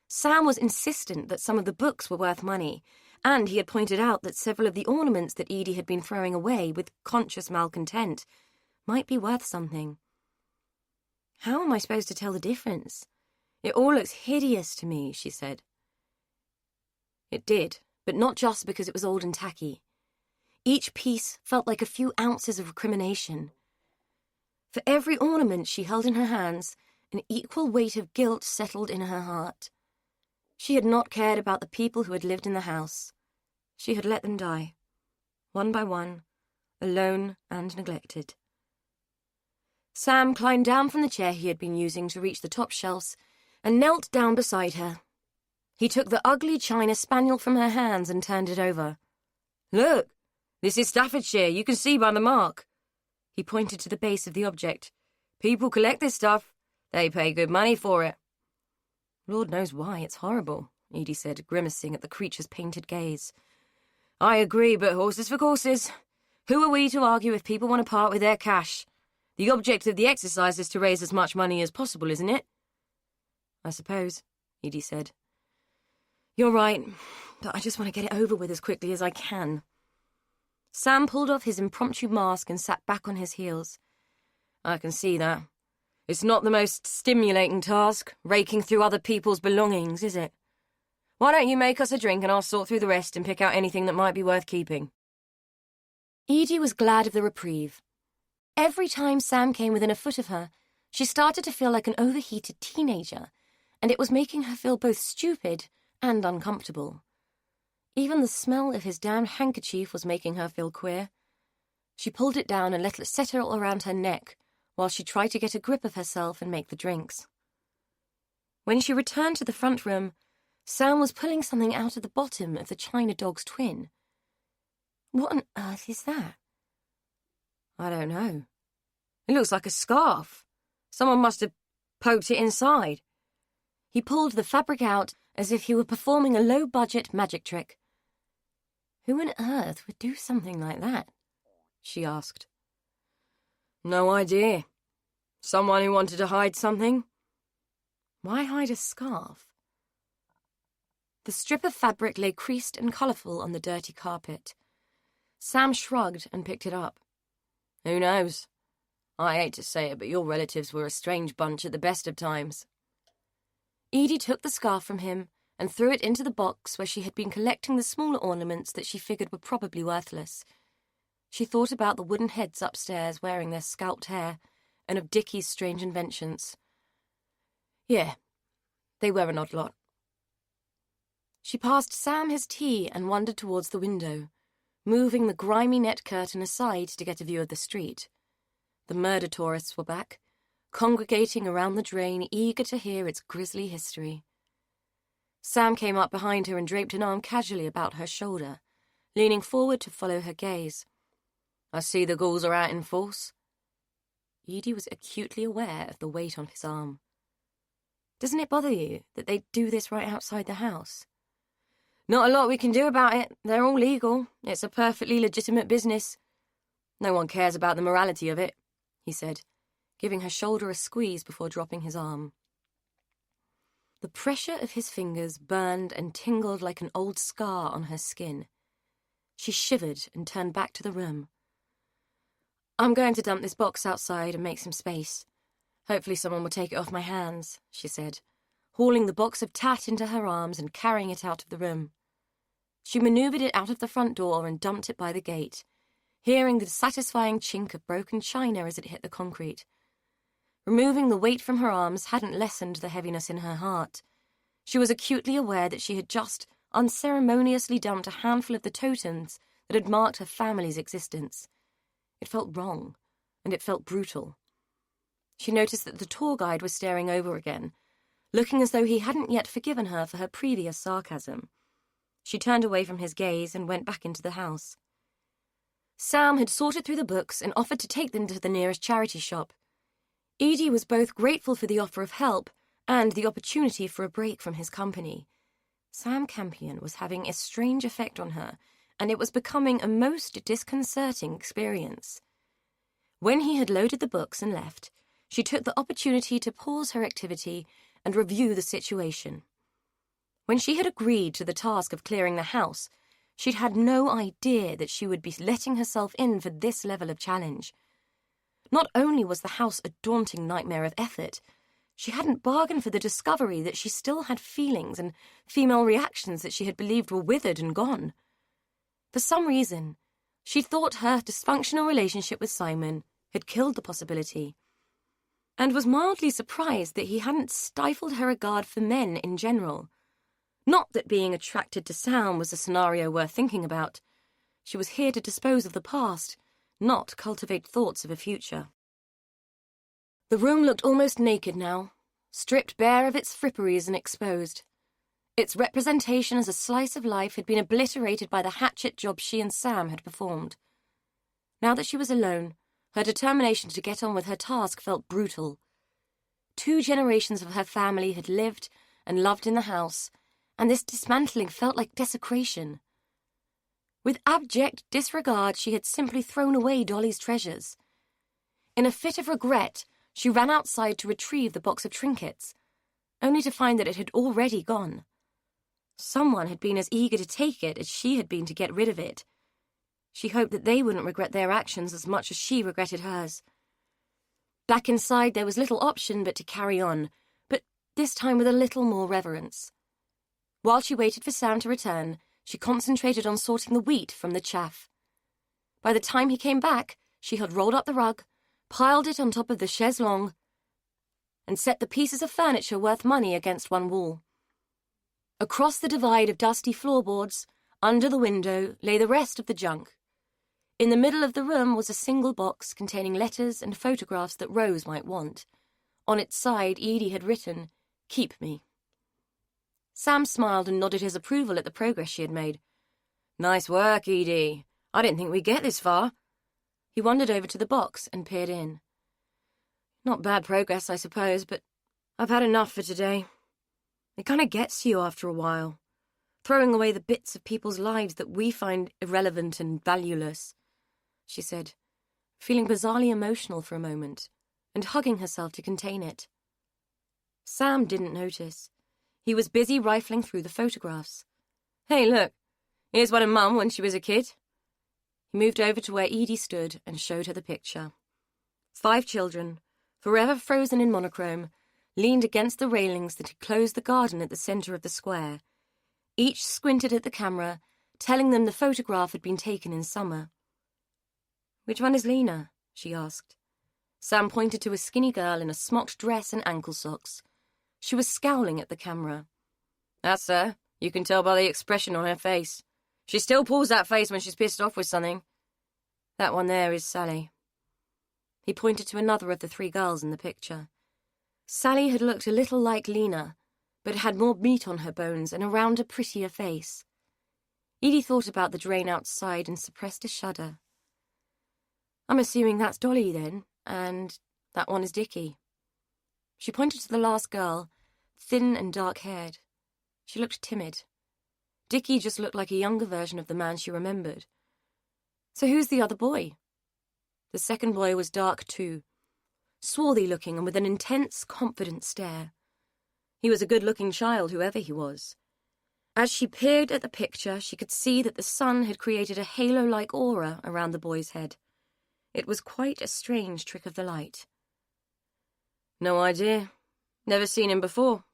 Sam was insistent that some of the books were worth money, and he had pointed out that several of the ornaments that Edie had been throwing away with conscious malcontent might be worth something. How am I supposed to tell the difference? It all looks hideous to me, she said. It did, but not just because it was old and tacky. Each piece felt like a few ounces of recrimination. For every ornament she held in her hands, an equal weight of guilt settled in her heart. She had not cared about the people who had lived in the house. She had let them die, one by one, alone and neglected. Sam climbed down from the chair he had been using to reach the top shelves and knelt down beside her. He took the ugly china spaniel from her hands and turned it over. "Look, this is Staffordshire, you can see by the mark." He pointed to the base of the object. "People collect this stuff. They pay good money for it." "Lord knows why, it's horrible," Edie said, grimacing at the creature's painted gaze. "I agree, but horses for courses. Who are we to argue if people want to part with their cash? The object of the exercise is to raise as much money as possible, isn't it?" "I suppose," Edie said. "You're right, but I just want to get it over with as quickly as I can." Sam pulled off his impromptu mask and sat back on his heels. "I can see that. It's not the most stimulating task, raking through other people's belongings, is it? Why don't you make us a drink and I'll sort through the rest and pick out anything that might be worth keeping?" Edie was glad of the reprieve. Every time Sam came within a foot of her, she started to feel like an overheated teenager, and it was making her feel both stupid and uncomfortable. Even the smell of his damned handkerchief was making her feel queer. She pulled it down and let it settle around her neck while she tried to get a grip of herself and make the drinks. When she returned to the front room, Sam was pulling something out of the bottom of the china dog's twin. "What on earth is that?" "I don't know. It looks like a scarf. Someone must have poked it inside." He pulled the fabric out as if he were performing a low-budget magic trick. "Who on earth would do something like that?" she asked. "No idea. Someone who wanted to hide something." "Why hide a scarf?" The strip of fabric lay creased and colourful on the dirty carpet. Sam shrugged and picked it up. "Who knows? I hate to say it, but your relatives were a strange bunch at the best of times." Edie took the scarf from him and threw it into the box where she had been collecting the smaller ornaments that she figured were probably worthless. She thought about the wooden heads upstairs wearing their scalped hair and of Dickie's strange inventions. Yeah, they were an odd lot. She passed Sam his tea and wandered towards the window, moving the grimy net curtain aside to get a view of the street. The murder tourists were back, congregating around the drain, eager to hear its grisly history. Sam came up behind her and draped an arm casually about her shoulder, leaning forward to follow her gaze. "I see the ghouls are out in force." Edie was acutely aware of the weight on his arm. "Doesn't it bother you that they do this right outside the house?" "Not a lot we can do about it. They're all legal. It's a perfectly legitimate business. No one cares about the morality of it," he said, giving her shoulder a squeeze before dropping his arm. The pressure of his fingers burned and tingled like an old scar on her skin. She shivered and turned back to the room. "I'm going to dump this box outside and make some space. Hopefully someone will take it off my hands," she said, hauling the box of tat into her arms and carrying it out of the room. She manoeuvred it out of the front door and dumped it by the gate, hearing the satisfying chink of broken china as it hit the concrete. Removing the weight from her arms hadn't lessened the heaviness in her heart. She was acutely aware that she had just unceremoniously dumped a handful of the totems that had marked her family's existence. It felt wrong, and it felt brutal. She noticed that the tour guide was staring over again, looking as though he hadn't yet forgiven her for her previous sarcasm. She turned away from his gaze and went back into the house. Sam had sorted through the books and offered to take them to the nearest charity shop. Edie was both grateful for the offer of help and the opportunity for a break from his company. Sam Campion was having a strange effect on her, and it was becoming a most disconcerting experience. When he had loaded the books and left, she took the opportunity to pause her activity and review the situation. When she had agreed to the task of clearing the house, she'd had no idea that she would be letting herself in for this level of challenge. Not only was the house a daunting nightmare of effort, she hadn't bargained for the discovery that she still had feelings and female reactions that she had believed were withered and gone. For some reason, she thought her dysfunctional relationship with Simon had killed the possibility, and was mildly surprised that he hadn't stifled her regard for men in general. Not that being attracted to Sam was a scenario worth thinking about. She was here to dispose of the past, not cultivate thoughts of a future. The room looked almost naked now, stripped bare of its fripperies and exposed. Its representation as a slice of life had been obliterated by the hatchet job she and Sam had performed. Now that she was alone, her determination to get on with her task felt brutal. 2 generations of her family had lived and loved in the house, and this dismantling felt like desecration. With abject disregard, she had simply thrown away Dolly's treasures. In a fit of regret, she ran outside to retrieve the box of trinkets, only to find that it had already gone. Someone had been as eager to take it as she had been to get rid of it. She hoped that they wouldn't regret their actions as much as she regretted hers. Back inside, there was little option but to carry on, but this time with a little more reverence. While she waited for Sam to return, she concentrated on sorting the wheat from the chaff. By the time he came back, she had rolled up the rug, piled it on top of the chaise longue, and set the pieces of furniture worth money against one wall. Across the divide of dusty floorboards, under the window, lay the rest of the junk. In the middle of the room was a single box containing letters and photographs that Rose might want. On its side, Edie had written, "Keep me." Sam smiled and nodded his approval at the progress she had made. "Nice work, Edie. I didn't think we'd get this far." He wandered over to the box and peered in. "Not bad progress, I suppose, but I've had enough for today. It kind of gets to you after a while, throwing away the bits of people's lives that we find irrelevant and valueless," she said, feeling bizarrely emotional for a moment, and hugging herself to contain it. Sam didn't notice. He was busy rifling through the photographs. "Hey, look, here's one of Mum when she was a kid." He moved over to where Edie stood and showed her the picture. 5 children, forever frozen in monochrome, leaned against the railings that enclosed the garden at the centre of the square. Each squinted at the camera, telling them the photograph had been taken in summer. "Which one is Lena?" she asked. Sam pointed to a skinny girl in a smocked dress and ankle socks. She was scowling at the camera. "That's her. You can tell by the expression on her face. She still pulls that face when she's pissed off with something. That one there is Sally." He pointed to another of the 3 girls in the picture. Sally had looked a little like Lena, but had more meat on her bones and a rounder, prettier face. Edie thought about the drain outside and suppressed a shudder. "I'm assuming that's Dolly, then, and that one is Dickie." She pointed to the last girl, thin and dark-haired. She looked timid. Dickie just looked like a younger version of the man she remembered. "So who's the other boy?" The second boy was dark too, swarthy-looking and with an intense, confident stare. He was a good-looking child, whoever he was. As she peered at the picture, she could see that the sun had created a halo-like aura around the boy's head. It was quite a strange trick of the light. "No idea. Never seen him before.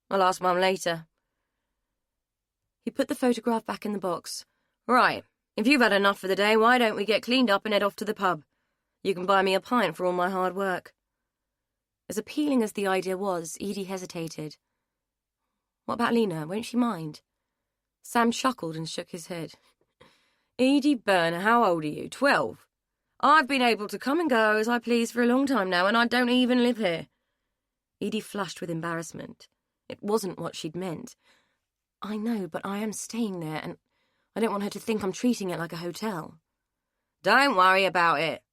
I'll ask Mum later." He put the photograph back in the box. "Right, if you've had enough for the day, why don't we get cleaned up and head off to the pub? You can buy me a pint for all my hard work." As appealing as the idea was, Edie hesitated. "What about Lena? Won't she mind?" Sam chuckled and shook his head. "Edie Burner, how old are you? 12? I've been able to come and go as I please for a long time now, and I don't even live here." Edie flushed with embarrassment. It wasn't what she'd meant. "I know, but I am staying there, and I don't want her to think I'm treating it like a hotel." "Don't worry about it.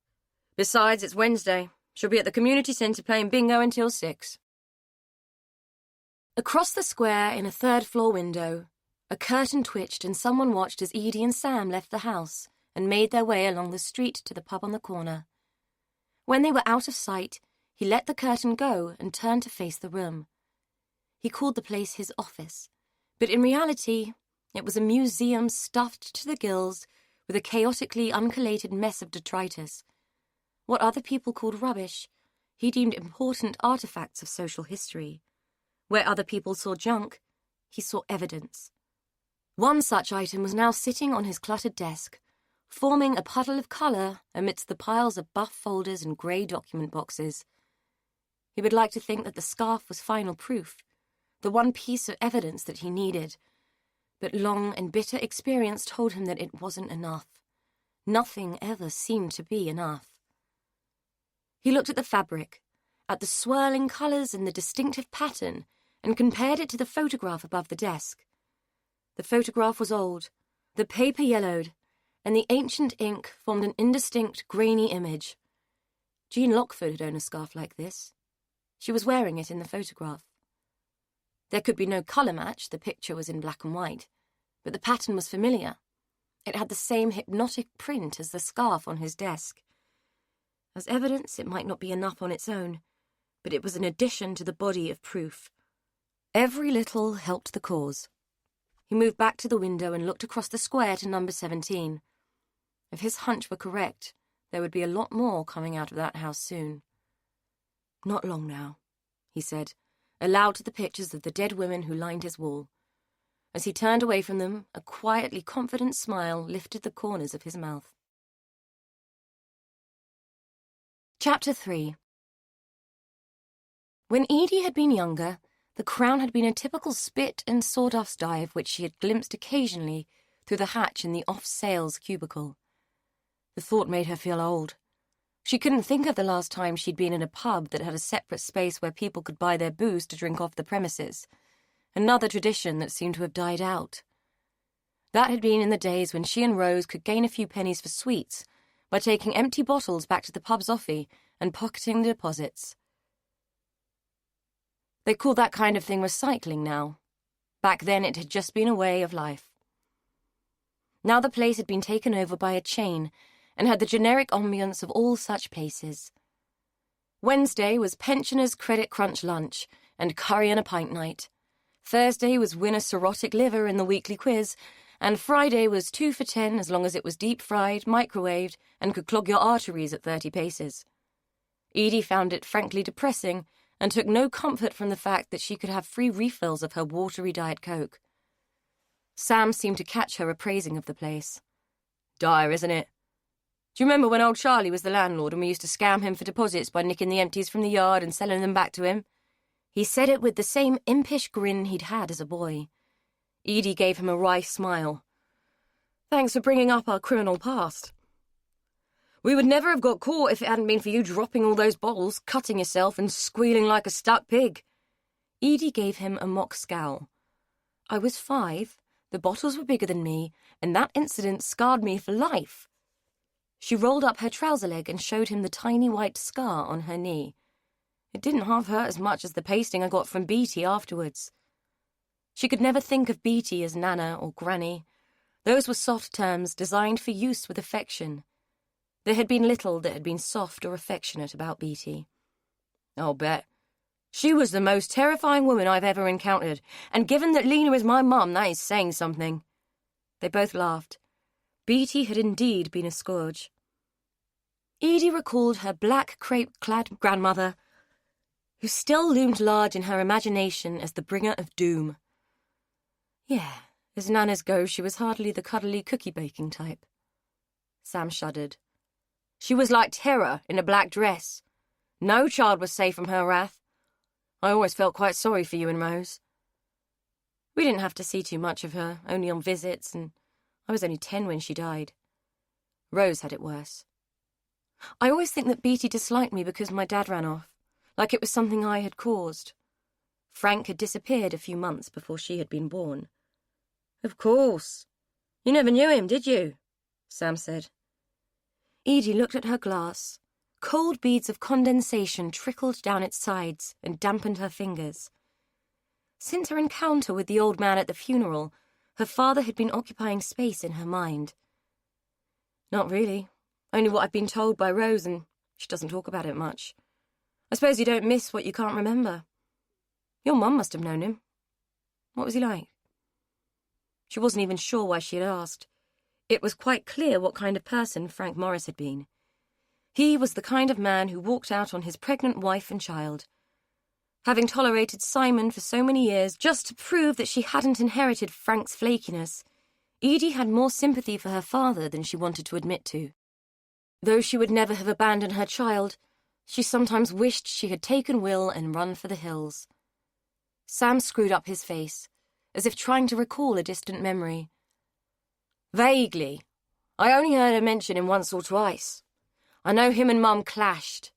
Besides, it's Wednesday. She'll be at the community centre playing bingo until 6. Across the square, in a 3rd-floor window, A curtain twitched and someone watched as Edie and Sam left the house and made their way along the street to the pub on the corner. When they were out of sight, he let the curtain go and turned to face the room. He called the place his office, but in reality, it was a museum stuffed to the gills with a chaotically uncollated mess of detritus. What other people called rubbish, he deemed important artifacts of social history. Where other people saw junk, he saw evidence. One such item was now sitting on his cluttered desk, forming a puddle of colour amidst the piles of buff folders and grey document boxes. He would like to think that the scarf was final proof, the one piece of evidence that he needed, but long and bitter experience told him that it wasn't enough. Nothing ever seemed to be enough. He looked at the fabric, at the swirling colours and the distinctive pattern, and compared it to the photograph above the desk. The photograph was old, the paper yellowed, and the ancient ink formed an indistinct, grainy image. Jean Lockford had owned a scarf like this. She was wearing it in the photograph. There could be no colour match, the picture was in black and white, but the pattern was familiar. It had the same hypnotic print as the scarf on his desk. As evidence, it might not be enough on its own, but it was an addition to the body of proof. Every little helped the cause. He moved back to the window and looked across the square to number 17. If his hunch were correct, there would be a lot more coming out of that house soon. Not long now, he said, aloud to the pictures of the dead women who lined his wall. As he turned away from them, a quietly confident smile lifted the corners of his mouth. Chapter 3. When Edie had been younger, the Crown had been a typical spit and sawdust dive which she had glimpsed occasionally through the hatch in the off-sales cubicle. The thought made her feel old. She couldn't think of the last time she'd been in a pub that had a separate space where people could buy their booze to drink off the premises, another tradition that seemed to have died out. That had been in the days when she and Rose could gain a few pennies for sweets by taking empty bottles back to the pub's offie and pocketing the deposits. They called that kind of thing recycling now. Back then it had just been a way of life. Now the place had been taken over by a chain and had the generic ambience of all such places. Wednesday was pensioners' credit crunch lunch and curry and a pint night. Thursday was win a cirrhotic liver in the weekly quiz, and Friday was 2 for 10 as long as it was deep-fried, microwaved, and could clog your arteries at 30 paces. Edie found it frankly depressing and took no comfort from the fact that she could have free refills of her watery Diet Coke. Sam seemed to catch her appraising of the place. Dire, isn't it? Do you remember when old Charlie was the landlord and we used to scam him for deposits by nicking the empties from the yard and selling them back to him? He said it with the same impish grin he'd had as a boy. Edie gave him a wry smile. Thanks for bringing up our criminal past. We would never have got caught if it hadn't been for you dropping all those bottles, cutting yourself and squealing like a stuck pig. Edie gave him a mock scowl. I was 5, the bottles were bigger than me, and that incident scarred me for life. She rolled up her trouser leg and showed him the tiny white scar on her knee. It didn't half hurt as much as the pasting I got from Beatty afterwards. She could never think of Beatty as Nana or Granny. Those were soft terms designed for use with affection. There had been little that had been soft or affectionate about Beatty. I'll bet. She was the most terrifying woman I've ever encountered, and given that Lena is my mum, that is saying something. They both laughed. Beatty had indeed been a scourge. Edie recalled her black crepe-clad grandmother, who still loomed large in her imagination as the bringer of doom. Yeah, as Nanas go, she was hardly the cuddly cookie-baking type. Sam shuddered. She was like terror in a black dress. No child was safe from her wrath. I always felt quite sorry for you and Rose. We didn't have to see too much of her, only on visits, and I was only 10 when she died. Rose had it worse. I always think that Beatty disliked me because my dad ran off, like it was something I had caused. Frank had disappeared a few months before she had been born. Of course. You never knew him, did you? Sam said. Edie looked at her glass. Cold beads of condensation trickled down its sides and dampened her fingers. Since her encounter with the old man at the funeral, Her father had been occupying space in her mind. Not really. Only what I've been told by Rose, and she doesn't talk about it much. I suppose you don't miss what you can't remember. Your mum must have known him. What was he like? She wasn't even sure why she had asked. It was quite clear what kind of person Frank Morris had been. He was the kind of man who walked out on his pregnant wife and child. Having tolerated Simon for so many years just to prove that she hadn't inherited Frank's flakiness, Edie had more sympathy for her father than she wanted to admit to. Though she would never have abandoned her child, she sometimes wished she had taken Will and run for the hills. Sam screwed up his face, as if trying to recall a distant memory. Vaguely. I only heard her mention him once or twice. I know him and Mum clashed.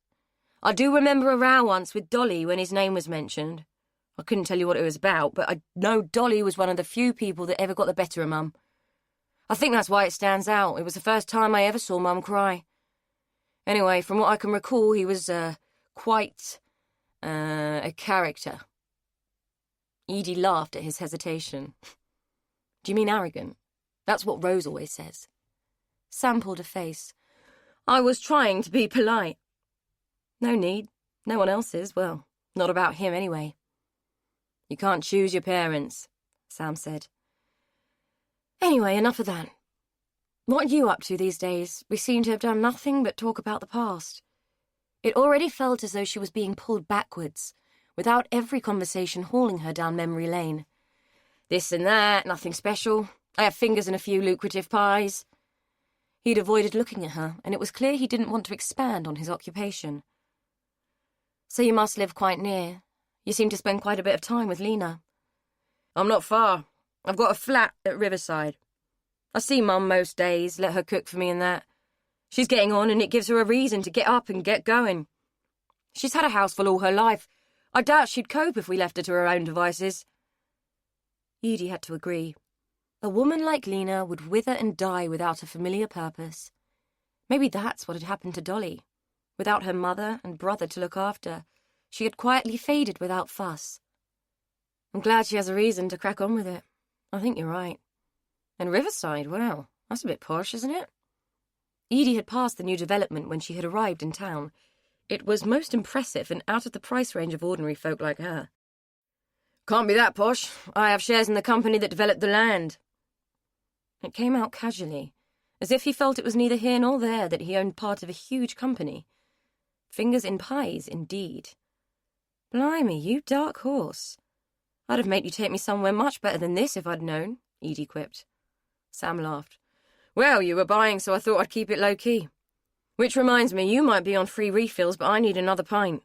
I do remember a row once with Dolly when his name was mentioned. I couldn't tell you what it was about, but I know Dolly was one of the few people that ever got the better of Mum. I think that's why it stands out. It was the first time I ever saw Mum cry. Anyway, from what I can recall, he was, quite, a character. Edie laughed at his hesitation. Do you mean arrogant? That's what Rose always says. Sam pulled a face. I was trying to be polite. No need. No one else is. Well, not about him anyway. You can't choose your parents, Sam said. Anyway, enough of that. What are you up to these days? We seem to have done nothing but talk about the past. It already felt as though she was being pulled backwards, without every conversation hauling her down memory lane. This and that, nothing special. I have fingers in a few lucrative pies. He'd avoided looking at her, and it was clear he didn't want to expand on his occupation. So you must live quite near. You seem to spend quite a bit of time with Lena. I'm not far. I've got a flat at Riverside. I see Mum most days, let her cook for me and that. She's getting on, and it gives her a reason to get up and get going. She's had a house full all her life. I doubt she'd cope if we left her to her own devices. Edie had to agree. A woman like Lena would wither and die without a familiar purpose. Maybe that's what had happened to Dolly. Without her mother and brother to look after, she had quietly faded without fuss. I'm glad she has a reason to crack on with it. I think you're right. And Riverside, well, that's a bit posh, isn't it? Edie had passed the new development when she had arrived in town. It was most impressive and out of the price range of ordinary folk like her. Can't be that posh. I have shares in the company that developed the land. It came out casually, as if he felt it was neither here nor there that he owned part of a huge company. Fingers in pies, indeed. Blimey, you dark horse. I'd have made you take me somewhere much better than this if I'd known, Edie quipped. Sam laughed. Well, you were buying, so I thought I'd keep it low-key. Which reminds me, you might be on free refills, but I need another pint.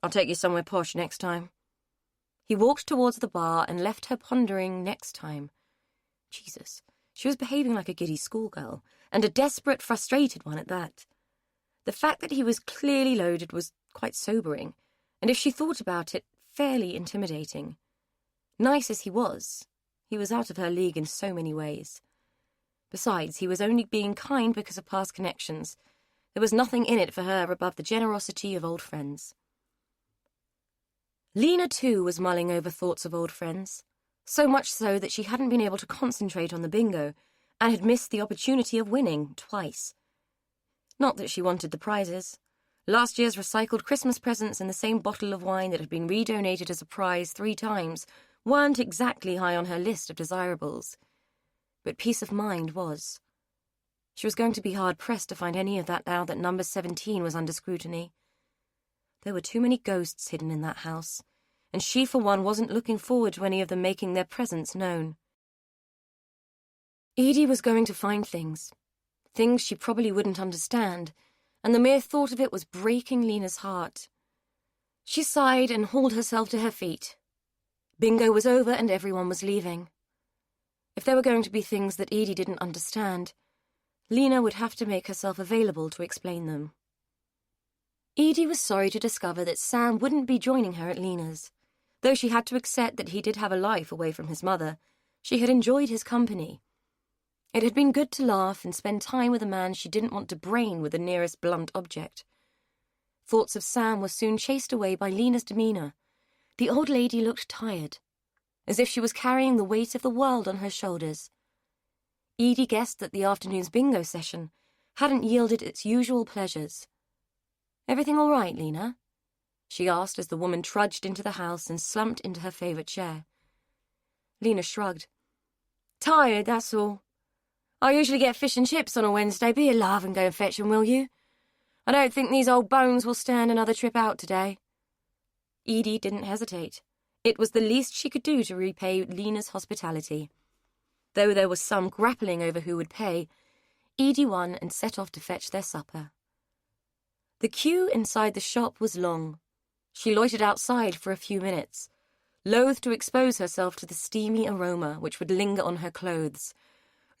I'll take you somewhere posh next time. He walked towards the bar and left her pondering next time. Jesus, she was behaving like a giddy schoolgirl, and a desperate, frustrated one at that. The fact that he was clearly loaded was quite sobering, and if she thought about it, fairly intimidating. Nice as he was out of her league in so many ways. Besides, he was only being kind because of past connections. There was nothing in it for her above the generosity of old friends. Lena, too, was mulling over thoughts of old friends, so much so that she hadn't been able to concentrate on the bingo and had missed the opportunity of winning twice. Not that she wanted the prizes. Last year's recycled Christmas presents and the same bottle of wine that had been redonated as a prize 3 times weren't exactly high on her list of desirables. But peace of mind was. She was going to be hard-pressed to find any of that now that number 17 was under scrutiny. There were too many ghosts hidden in that house, and she, for one, wasn't looking forward to any of them making their presence known. Edie was going to find things she probably wouldn't understand, and the mere thought of it was breaking Lena's heart. She sighed and hauled herself to her feet. Bingo was over and everyone was leaving. If there were going to be things that Edie didn't understand, Lena would have to make herself available to explain them. Edie was sorry to discover that Sam wouldn't be joining her at Lena's. Though she had to accept that he did have a life away from his mother, she had enjoyed his company. It had been good to laugh and spend time with a man she didn't want to brain with the nearest blunt object. Thoughts of Sam were soon chased away by Lena's demeanour. The old lady looked tired. as if she was carrying the weight of the world on her shoulders. Edie guessed that the afternoon's bingo session hadn't yielded its usual pleasures. "Everything all right, Lena?" she asked as the woman trudged into the house and slumped into her favourite chair. Lena shrugged. "Tired, that's all. I usually get fish and chips on a Wednesday. Be a love and go and fetch 'em, will you? I don't think these old bones will stand another trip out today." Edie didn't hesitate. It was the least she could do to repay Lena's hospitality. Though there was some grappling over who would pay, Edie won and set off to fetch their supper. The queue inside the shop was long. She loitered outside for a few minutes, loath to expose herself to the steamy aroma which would linger on her clothes.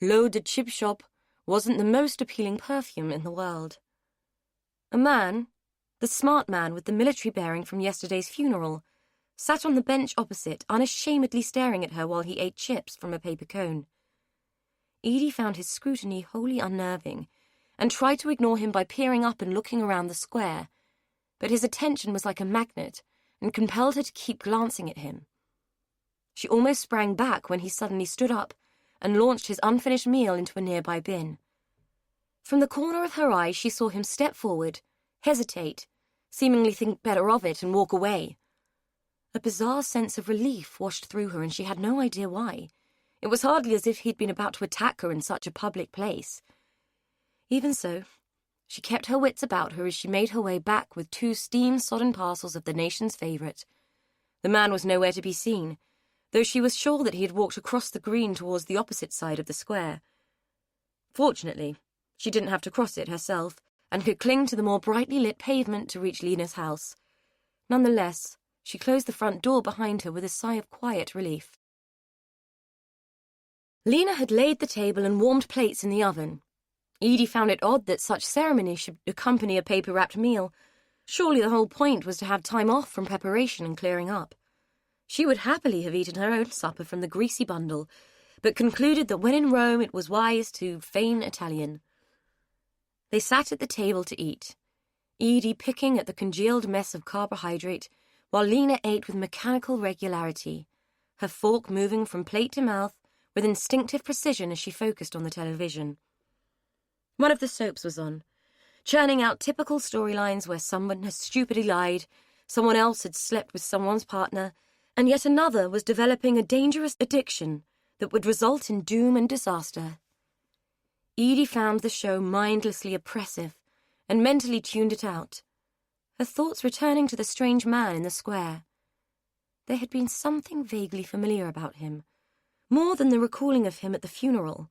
L'eau de chip shop wasn't the most appealing perfume in the world. A man, the smart man with the military bearing from yesterday's funeral, sat on the bench opposite, unashamedly staring at her while he ate chips from a paper cone. Edie found his scrutiny wholly unnerving, and tried to ignore him by peering up and looking around the square, but his attention was like a magnet and compelled her to keep glancing at him. She almost sprang back when he suddenly stood up and launched his unfinished meal into a nearby bin. From the corner of her eye, she saw him step forward, hesitate, seemingly think better of it and walk away. A bizarre sense of relief washed through her, and she had no idea why. It was hardly as if he'd been about to attack her in such a public place. Even so, she kept her wits about her as she made her way back with 2 steam-sodden parcels of the nation's favourite. The man was nowhere to be seen, though she was sure that he had walked across the green towards the opposite side of the square. Fortunately, she didn't have to cross it herself, and could cling to the more brightly lit pavement to reach Lena's house. Nonetheless, she closed the front door behind her with a sigh of quiet relief. Lena had laid the table and warmed plates in the oven. Edie found it odd that such ceremony should accompany a paper-wrapped meal. Surely the whole point was to have time off from preparation and clearing up. She would happily have eaten her own supper from the greasy bundle, but concluded that when in Rome it was wise to feign Italian. They sat at the table to eat, Edie picking at the congealed mess of carbohydrate, while Lena ate with mechanical regularity, her fork moving from plate to mouth with instinctive precision as she focused on the television. One of the soaps was on, churning out typical storylines where someone had stupidly lied, someone else had slept with someone's partner, and yet another was developing a dangerous addiction that would result in doom and disaster. Edie found the show mindlessly oppressive and mentally tuned it out, her thoughts returning to the strange man in the square. There had been something vaguely familiar about him, more than the recalling of him at the funeral.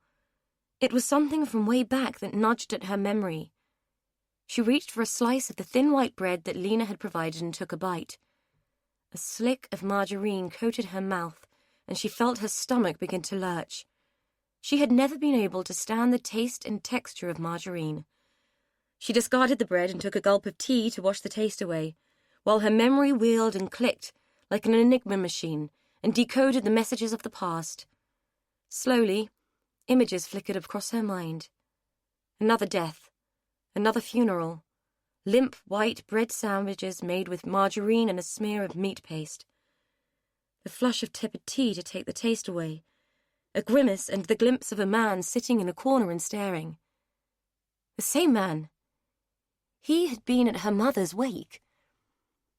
It was something from way back that nudged at her memory. She reached for a slice of the thin white bread that Lena had provided and took a bite. A slick of margarine coated her mouth, and she felt her stomach begin to lurch. She had never been able to stand the taste and texture of margarine. She discarded the bread and took a gulp of tea to wash the taste away, while her memory wheeled and clicked like an enigma machine and decoded the messages of the past. Slowly, images flickered across her mind. Another death, another funeral, limp white bread sandwiches made with margarine and a smear of meat paste. The flush of tepid tea to take the taste away, a grimace and the glimpse of a man sitting in a corner and staring. The same man. He had been at her mother's wake.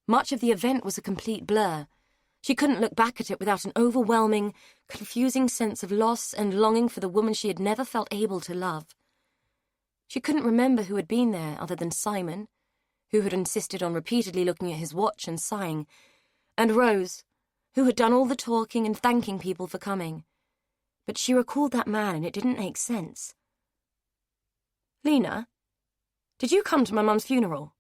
Much of the event was a complete blur. She couldn't look back at it without an overwhelming, confusing sense of loss and longing for the woman she had never felt able to love. She couldn't remember who had been there other than Simon, who had insisted on repeatedly looking at his watch and sighing, and Rose, who had done all the talking and thanking people for coming. But she recalled that man and it didn't make sense. "Lena, did you come to my mum's funeral?"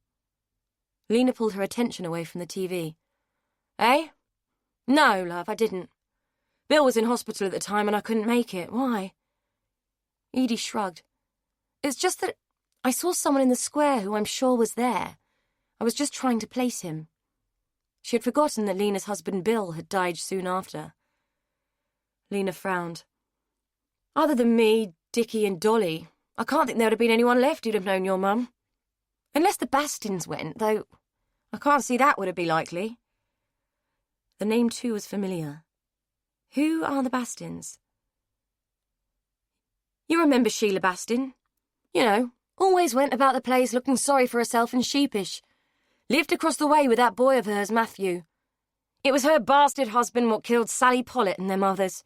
Lena pulled her attention away from the TV. "Eh? No, love, I didn't. Bill was in hospital at the time and I couldn't make it. Why?" Edie shrugged. "It's just that I saw someone in the square who I'm sure was there. I was just trying to place him." She had forgotten that Lena's husband Bill had died soon after. Lena frowned. "Other than me, Dickie and Dolly, I can't think there would have been anyone left who'd have known your mum. Unless the Bastins went, though I can't see that would have been likely." The name, too, was familiar. Who are the Bastins? You remember Sheila Bastin? You know, always went about the place looking sorry for herself and sheepish. Lived across the way with that boy of hers, Matthew. It was her bastard husband what killed Sally Pollitt and them others.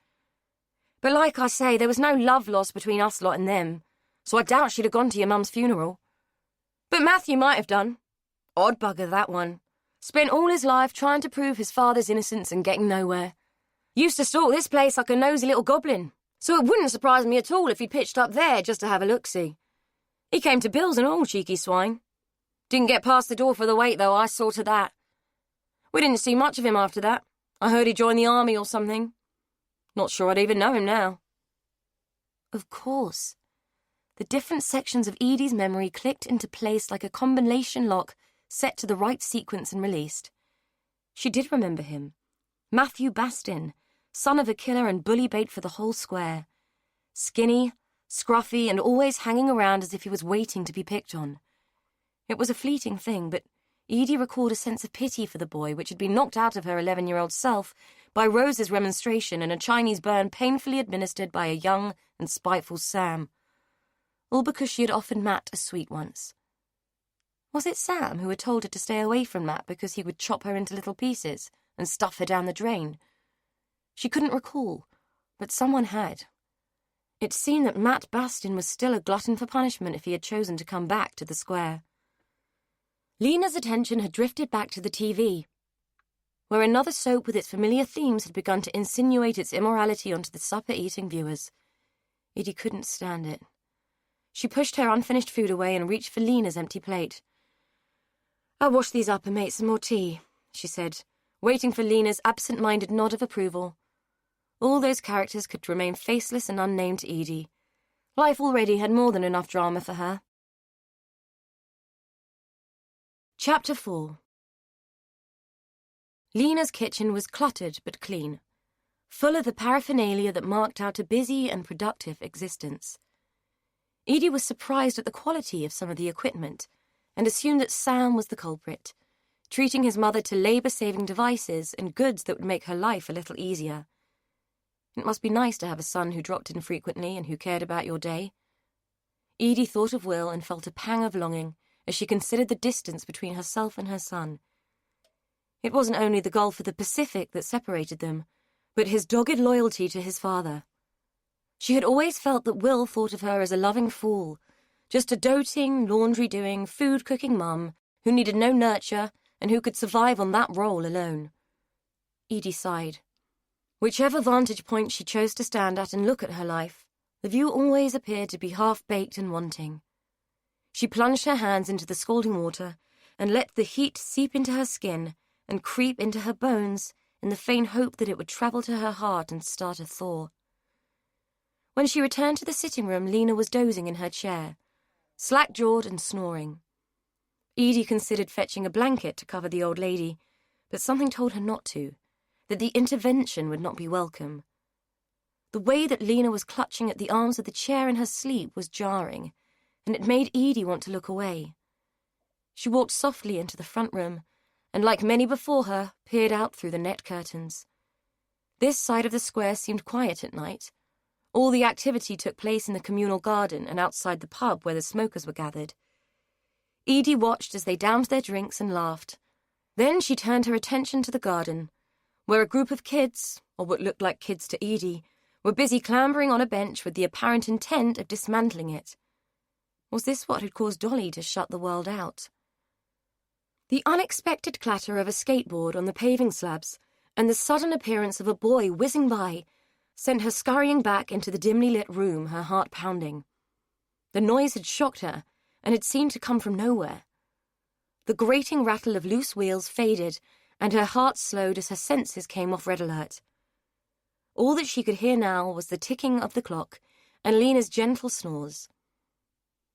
But like I say, there was no love lost between us lot and them, so I doubt she'd have gone to your mum's funeral. But Matthew might have done. Odd bugger, that one. Spent all his life trying to prove his father's innocence and getting nowhere. Used to stalk this place like a nosy little goblin, so it wouldn't surprise me at all if he pitched up there just to have a look-see. He came to Bill's, an old cheeky swine. Didn't get past the door for the wait, though, I saw to that. We didn't see much of him after that. I heard he joined the army or something. Not sure I'd even know him now. Of course. The different sections of Edie's memory clicked into place like a combination lock set to the right sequence and released. She did remember him. Matthew Bastin, son of a killer and bully bait for the whole square. Skinny, scruffy, and always hanging around as if he was waiting to be picked on. It was a fleeting thing, but Edie recalled a sense of pity for the boy which had been knocked out of her 11-year-old self by Rose's remonstration and a Chinese burn painfully administered by a young and spiteful Sam. All because she had offered Matt a sweet once. Was it Sam who had told her to stay away from Matt because he would chop her into little pieces and stuff her down the drain? She couldn't recall, but someone had. It seemed that Matt Bastin was still a glutton for punishment if he had chosen to come back to the square. Lena's attention had drifted back to the TV, where another soap with its familiar themes had begun to insinuate its immorality onto the supper-eating viewers. Edie couldn't stand it. She pushed her unfinished food away and reached for Lena's empty plate. "I'll wash these up and make some more tea," she said, waiting for Lena's absent-minded nod of approval. All those characters could remain faceless and unnamed to Edie. Life already had more than enough drama for her. Chapter 4. Lena's kitchen was cluttered but clean, full of the paraphernalia that marked out a busy and productive existence. Edie was surprised at the quality of some of the equipment and assumed that Sam was the culprit, treating his mother to labour-saving devices and goods that would make her life a little easier. It must be nice to have a son who dropped in frequently and who cared about your day. Edie thought of Will and felt a pang of longing as she considered the distance between herself and her son. It wasn't only the gulf of the Pacific that separated them, but his dogged loyalty to his father. She had always felt that Will thought of her as a loving fool, just a doting, laundry-doing, food-cooking mum who needed no nurture and who could survive on that role alone. Edie sighed. Whichever vantage point she chose to stand at and look at her life, the view always appeared to be half-baked and wanting. She plunged her hands into the scalding water and let the heat seep into her skin and creep into her bones in the faint hope that it would travel to her heart and start a thaw. When she returned to the sitting room, Lena was dozing in her chair, slack-jawed and snoring. Edie considered fetching a blanket to cover the old lady, but something told her not to, that the intervention would not be welcome. The way that Lena was clutching at the arms of the chair in her sleep was jarring, and it made Edie want to look away. She walked softly into the front room, and like many before her, peered out through the net curtains. This side of the square seemed quiet at night. All the activity took place in the communal garden and outside the pub where the smokers were gathered. Edie watched as they downed their drinks and laughed. Then she turned her attention to the garden, where a group of kids, or what looked like kids to Edie, were busy clambering on a bench with the apparent intent of dismantling it. Was this what had caused Dolly to shut the world out? The unexpected clatter of a skateboard on the paving slabs and the sudden appearance of a boy whizzing by sent her scurrying back into the dimly lit room, her heart pounding. The noise had shocked her, and had seemed to come from nowhere. The grating rattle of loose wheels faded, and her heart slowed as her senses came off red alert. All that she could hear now was the ticking of the clock and Lena's gentle snores.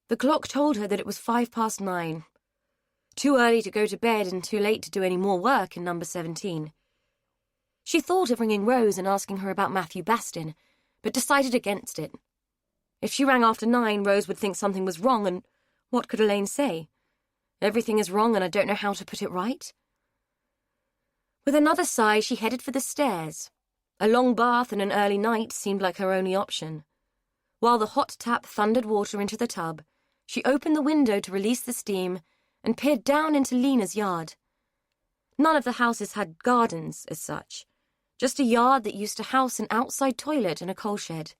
The clock told her that it was 9:05. Too early to go to bed and too late to do any more work in number 17. She thought of ringing Rose and asking her about Matthew Bastin, but decided against it. If she rang after 9, Rose would think something was wrong, and what could Elaine say? Everything is wrong and I don't know how to put it right? With another sigh, she headed for the stairs, A long bath and an early night seemed like her only option. While the hot tap thundered water into the tub, she opened the window to release the steam and peered down into Lena's yard. None of the houses had gardens as such, just a yard that used to house an outside toilet and a coal shed.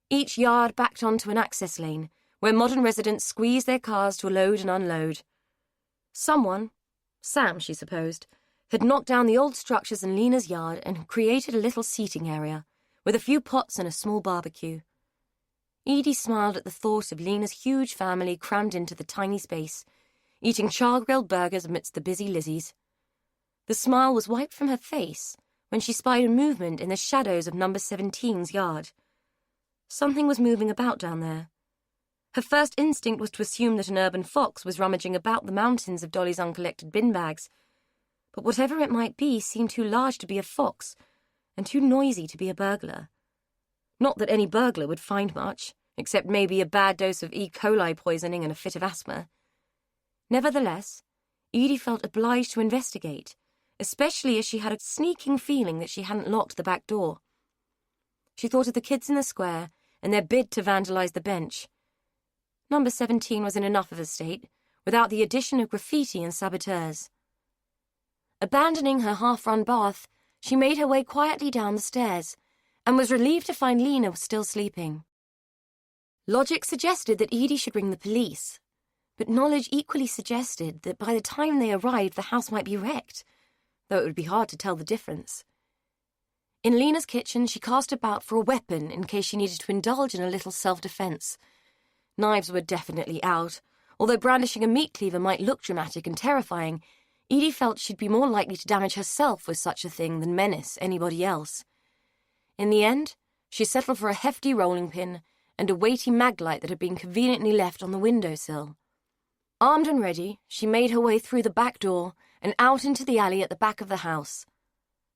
Each yard backed onto an access lane, where modern residents squeezed their cars to load and unload. Someone, Sam she supposed, had knocked down the old structures in Lena's yard and created a little seating area, with a few pots and a small barbecue. Edie smiled at the thought of Lena's huge family crammed into the tiny space, eating char-grilled burgers amidst the busy Lizzies. The smile was wiped from her face when she spied a movement in the shadows of number 17's yard. Something was moving about down there. Her first instinct was to assume that an urban fox was rummaging about the mountains of Dolly's uncollected bin bags, but whatever it might be seemed too large to be a fox and too noisy to be a burglar. Not that any burglar would find much, except maybe a bad dose of E. coli poisoning and a fit of asthma. Nevertheless, Edie felt obliged to investigate, especially as she had a sneaking feeling that she hadn't locked the back door. She thought of the kids in the square and their bid to vandalize the bench. Number 17 was in enough of a state, without the addition of graffiti and saboteurs. Abandoning her half-run bath, she made her way quietly down the stairs, and was relieved to find Lena still sleeping. Logic suggested that Edie should ring the police, but knowledge equally suggested that by the time they arrived the house might be wrecked, though it would be hard to tell the difference. In Lena's kitchen, she cast about for a weapon in case she needed to indulge in a little self-defense. Knives were definitely out. Although brandishing a meat cleaver might look dramatic and terrifying, Edie felt she'd be more likely to damage herself with such a thing than menace anybody else. In the end, she settled for a hefty rolling pin and a weighty maglite that had been conveniently left on the windowsill. Armed and ready, she made her way through the back door and out into the alley at the back of the house.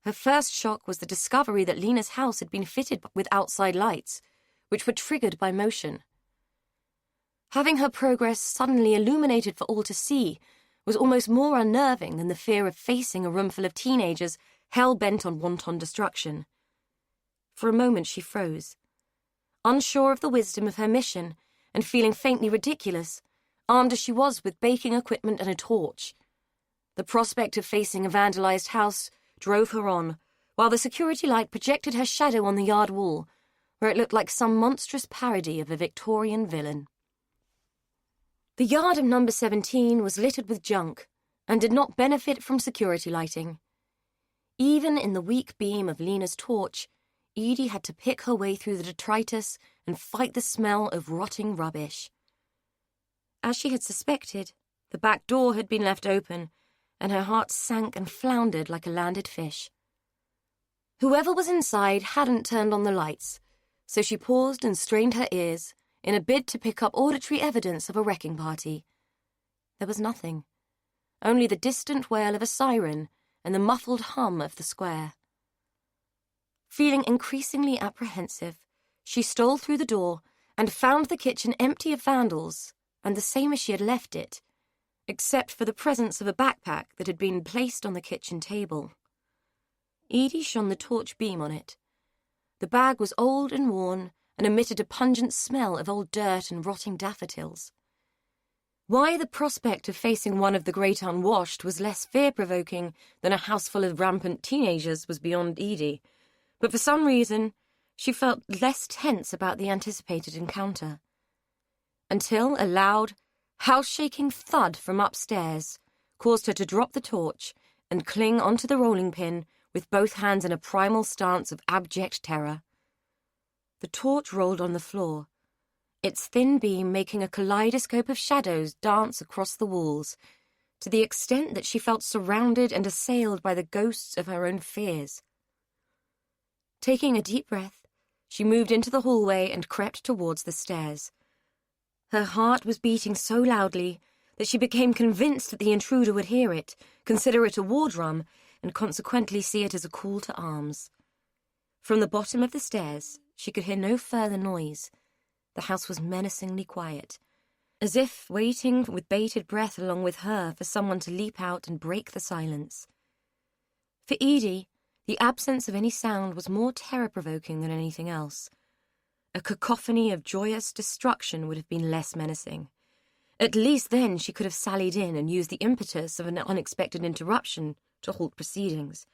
Her first shock was the discovery that Lena's house had been fitted with outside lights, which were triggered by motion. Having her progress suddenly illuminated for all to see was almost more unnerving than the fear of facing a roomful of teenagers hell-bent on wanton destruction. For a moment she froze. Unsure of the wisdom of her mission and feeling faintly ridiculous, armed as she was with baking equipment and a torch. The prospect of facing a vandalized house drove her on, while the security light projected her shadow on the yard wall, where it looked like some monstrous parody of a Victorian villain. The yard of number 17 was littered with junk and did not benefit from security lighting. Even in the weak beam of Lena's torch, Edie had to pick her way through the detritus and fight the smell of rotting rubbish. As she had suspected, the back door had been left open, and her heart sank and floundered like a landed fish. Whoever was inside hadn't turned on the lights, so she paused and strained her ears in a bid to pick up auditory evidence of a wrecking party. There was nothing, only the distant wail of a siren and the muffled hum of the square. Feeling increasingly apprehensive, she stole through the door and found the kitchen empty of vandals and the same as she had left it, except for the presence of a backpack that had been placed on the kitchen table. Edie shone the torch beam on it. The bag was old and worn and emitted a pungent smell of old dirt and rotting daffodils. Why the prospect of facing one of the great unwashed was less fear-provoking than a house full of rampant teenagers was beyond Edie, but for some reason she felt less tense about the anticipated encounter. Until a loud, house-shaking thud from upstairs caused her to drop the torch and cling onto the rolling pin with both hands in a primal stance of abject terror. The torch rolled on the floor, its thin beam making a kaleidoscope of shadows dance across the walls, to the extent that she felt surrounded and assailed by the ghosts of her own fears. Taking a deep breath, she moved into the hallway and crept towards the stairs. Her heart was beating so loudly that she became convinced that the intruder would hear it, consider it a war drum, and consequently see it as a call to arms. From the bottom of the stairs, she could hear no further noise. The house was menacingly quiet, as if waiting with bated breath along with her for someone to leap out and break the silence. For Edie, The absence of any sound was more terror-provoking than anything else. A cacophony of joyous destruction would have been less menacing. At least then she could have sallied in and used the impetus of an unexpected interruption to halt proceedings.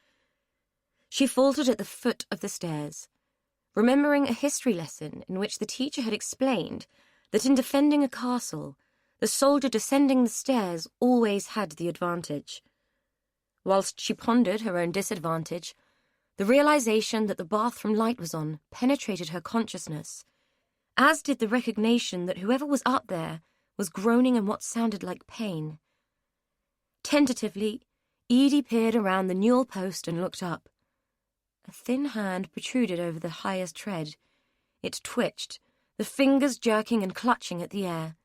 She faltered at the foot of the stairs, remembering a history lesson in which the teacher had explained that in defending a castle, the soldier descending the stairs always had the advantage. Whilst she pondered her own disadvantage, the realization that the bathroom light was on penetrated her consciousness, as did the recognition that whoever was up there was groaning in what sounded like pain. Tentatively, Edie peered around the newel post and looked up. A thin hand protruded over the highest tread. It twitched, the fingers jerking and clutching at the air.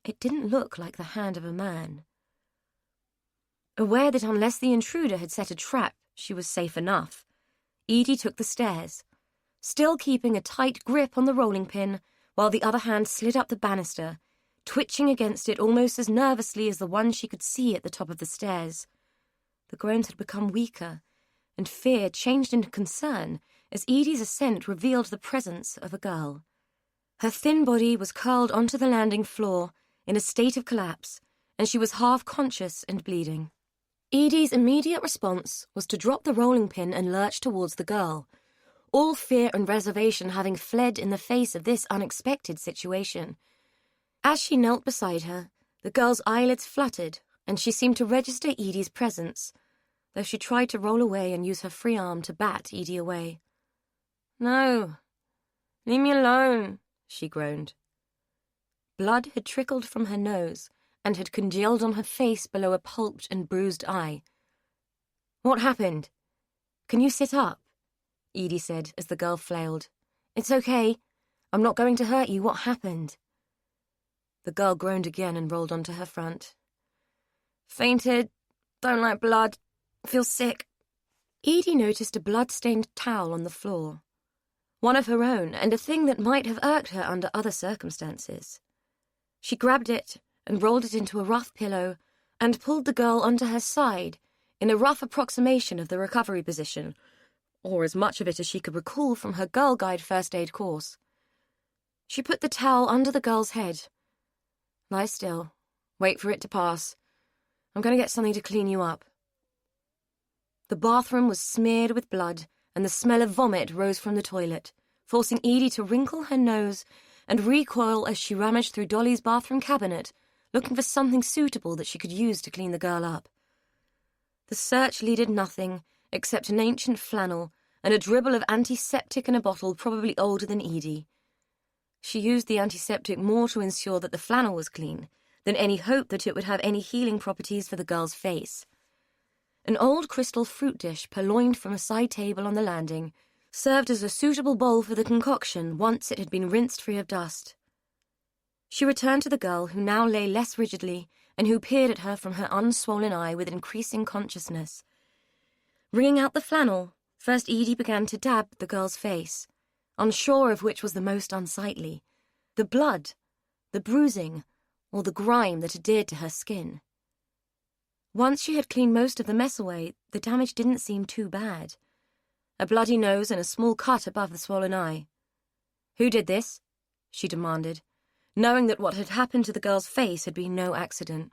It didn't look like the hand of a man. Aware that unless the intruder had set a trap, she was safe enough, Edie took the stairs, still keeping a tight grip on the rolling pin, while the other hand slid up the banister, twitching against it almost as nervously as the one she could see at the top of the stairs. The groans had become weaker, and fear changed into concern as Edie's ascent revealed the presence of a girl. Her thin body was curled onto the landing floor in a state of collapse, and she was half conscious and bleeding. Edie's immediate response was to drop the rolling pin and lurch towards the girl, all fear and reservation having fled in the face of this unexpected situation. As she knelt beside her, the girl's eyelids fluttered, and she seemed to register Edie's presence, though she tried to roll away and use her free arm to bat Edie away. "No, leave me alone," she groaned. Blood had trickled from her nose and had congealed on her face below a pulped and bruised eye. "What happened? Can you sit up?" Edie said as the girl flailed. "It's okay. I'm not going to hurt you. What happened?" The girl groaned again and rolled onto her front. "Fainted. Don't like blood. Feel sick." Edie noticed a blood-stained towel on the floor. One of her own, and a thing that might have irked her under other circumstances. She grabbed it and rolled it into a rough pillow and pulled the girl onto her side in a rough approximation of the recovery position, or as much of it as she could recall from her Girl Guide first aid course. She put the towel under the girl's head. "Lie still. Wait for it to pass. I'm going to get something to clean you up." The bathroom was smeared with blood, and the smell of vomit rose from the toilet, forcing Edie to wrinkle her nose and recoil as she rummaged through Dolly's bathroom cabinet, looking for something suitable that she could use to clean the girl up. The search yielded nothing except an ancient flannel and a dribble of antiseptic in a bottle probably older than Edie. She used the antiseptic more to ensure that the flannel was clean than any hope that it would have any healing properties for the girl's face. An old crystal fruit dish purloined from a side table on the landing served as a suitable bowl for the concoction once it had been rinsed free of dust. She returned to the girl, who now lay less rigidly and who peered at her from her unswollen eye with increasing consciousness. Wringing out the flannel, first Edie began to dab the girl's face, unsure of which was the most unsightly, the blood, the bruising, or the grime that adhered to her skin. Once she had cleaned most of the mess away, the damage didn't seem too bad. A bloody nose and a small cut above the swollen eye. "Who did this?" she demanded, knowing that what had happened to the girl's face had been no accident.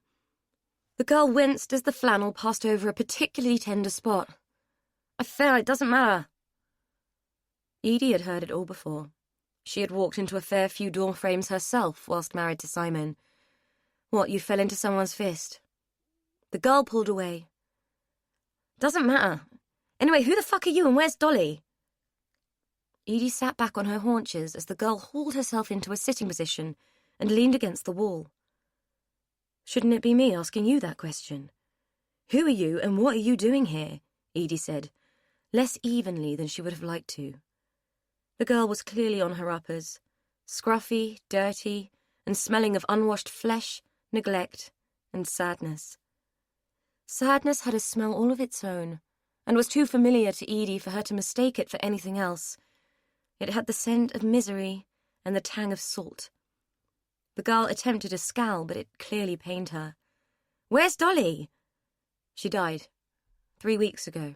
The girl winced as the flannel passed over a particularly tender spot. "I fell, it doesn't matter." Edie had heard it all before. She had walked into a fair few door frames herself whilst married to Simon. "What, you fell into someone's fist?" The girl pulled away. "Doesn't matter. Anyway, who the fuck are you and where's Dolly?" Edie sat back on her haunches as the girl hauled herself into a sitting position and leaned against the wall. "Shouldn't it be me asking you that question? Who are you and what are you doing here?" Edie said, less evenly than she would have liked to. The girl was clearly on her uppers, scruffy, dirty, and smelling of unwashed flesh, neglect, and sadness. Sadness had a smell all of its own, and was too familiar to Edie for her to mistake it for anything else. It had the scent of misery and the tang of salt. The girl attempted a scowl, but it clearly pained her. "Where's Dolly?" "She died 3 weeks ago."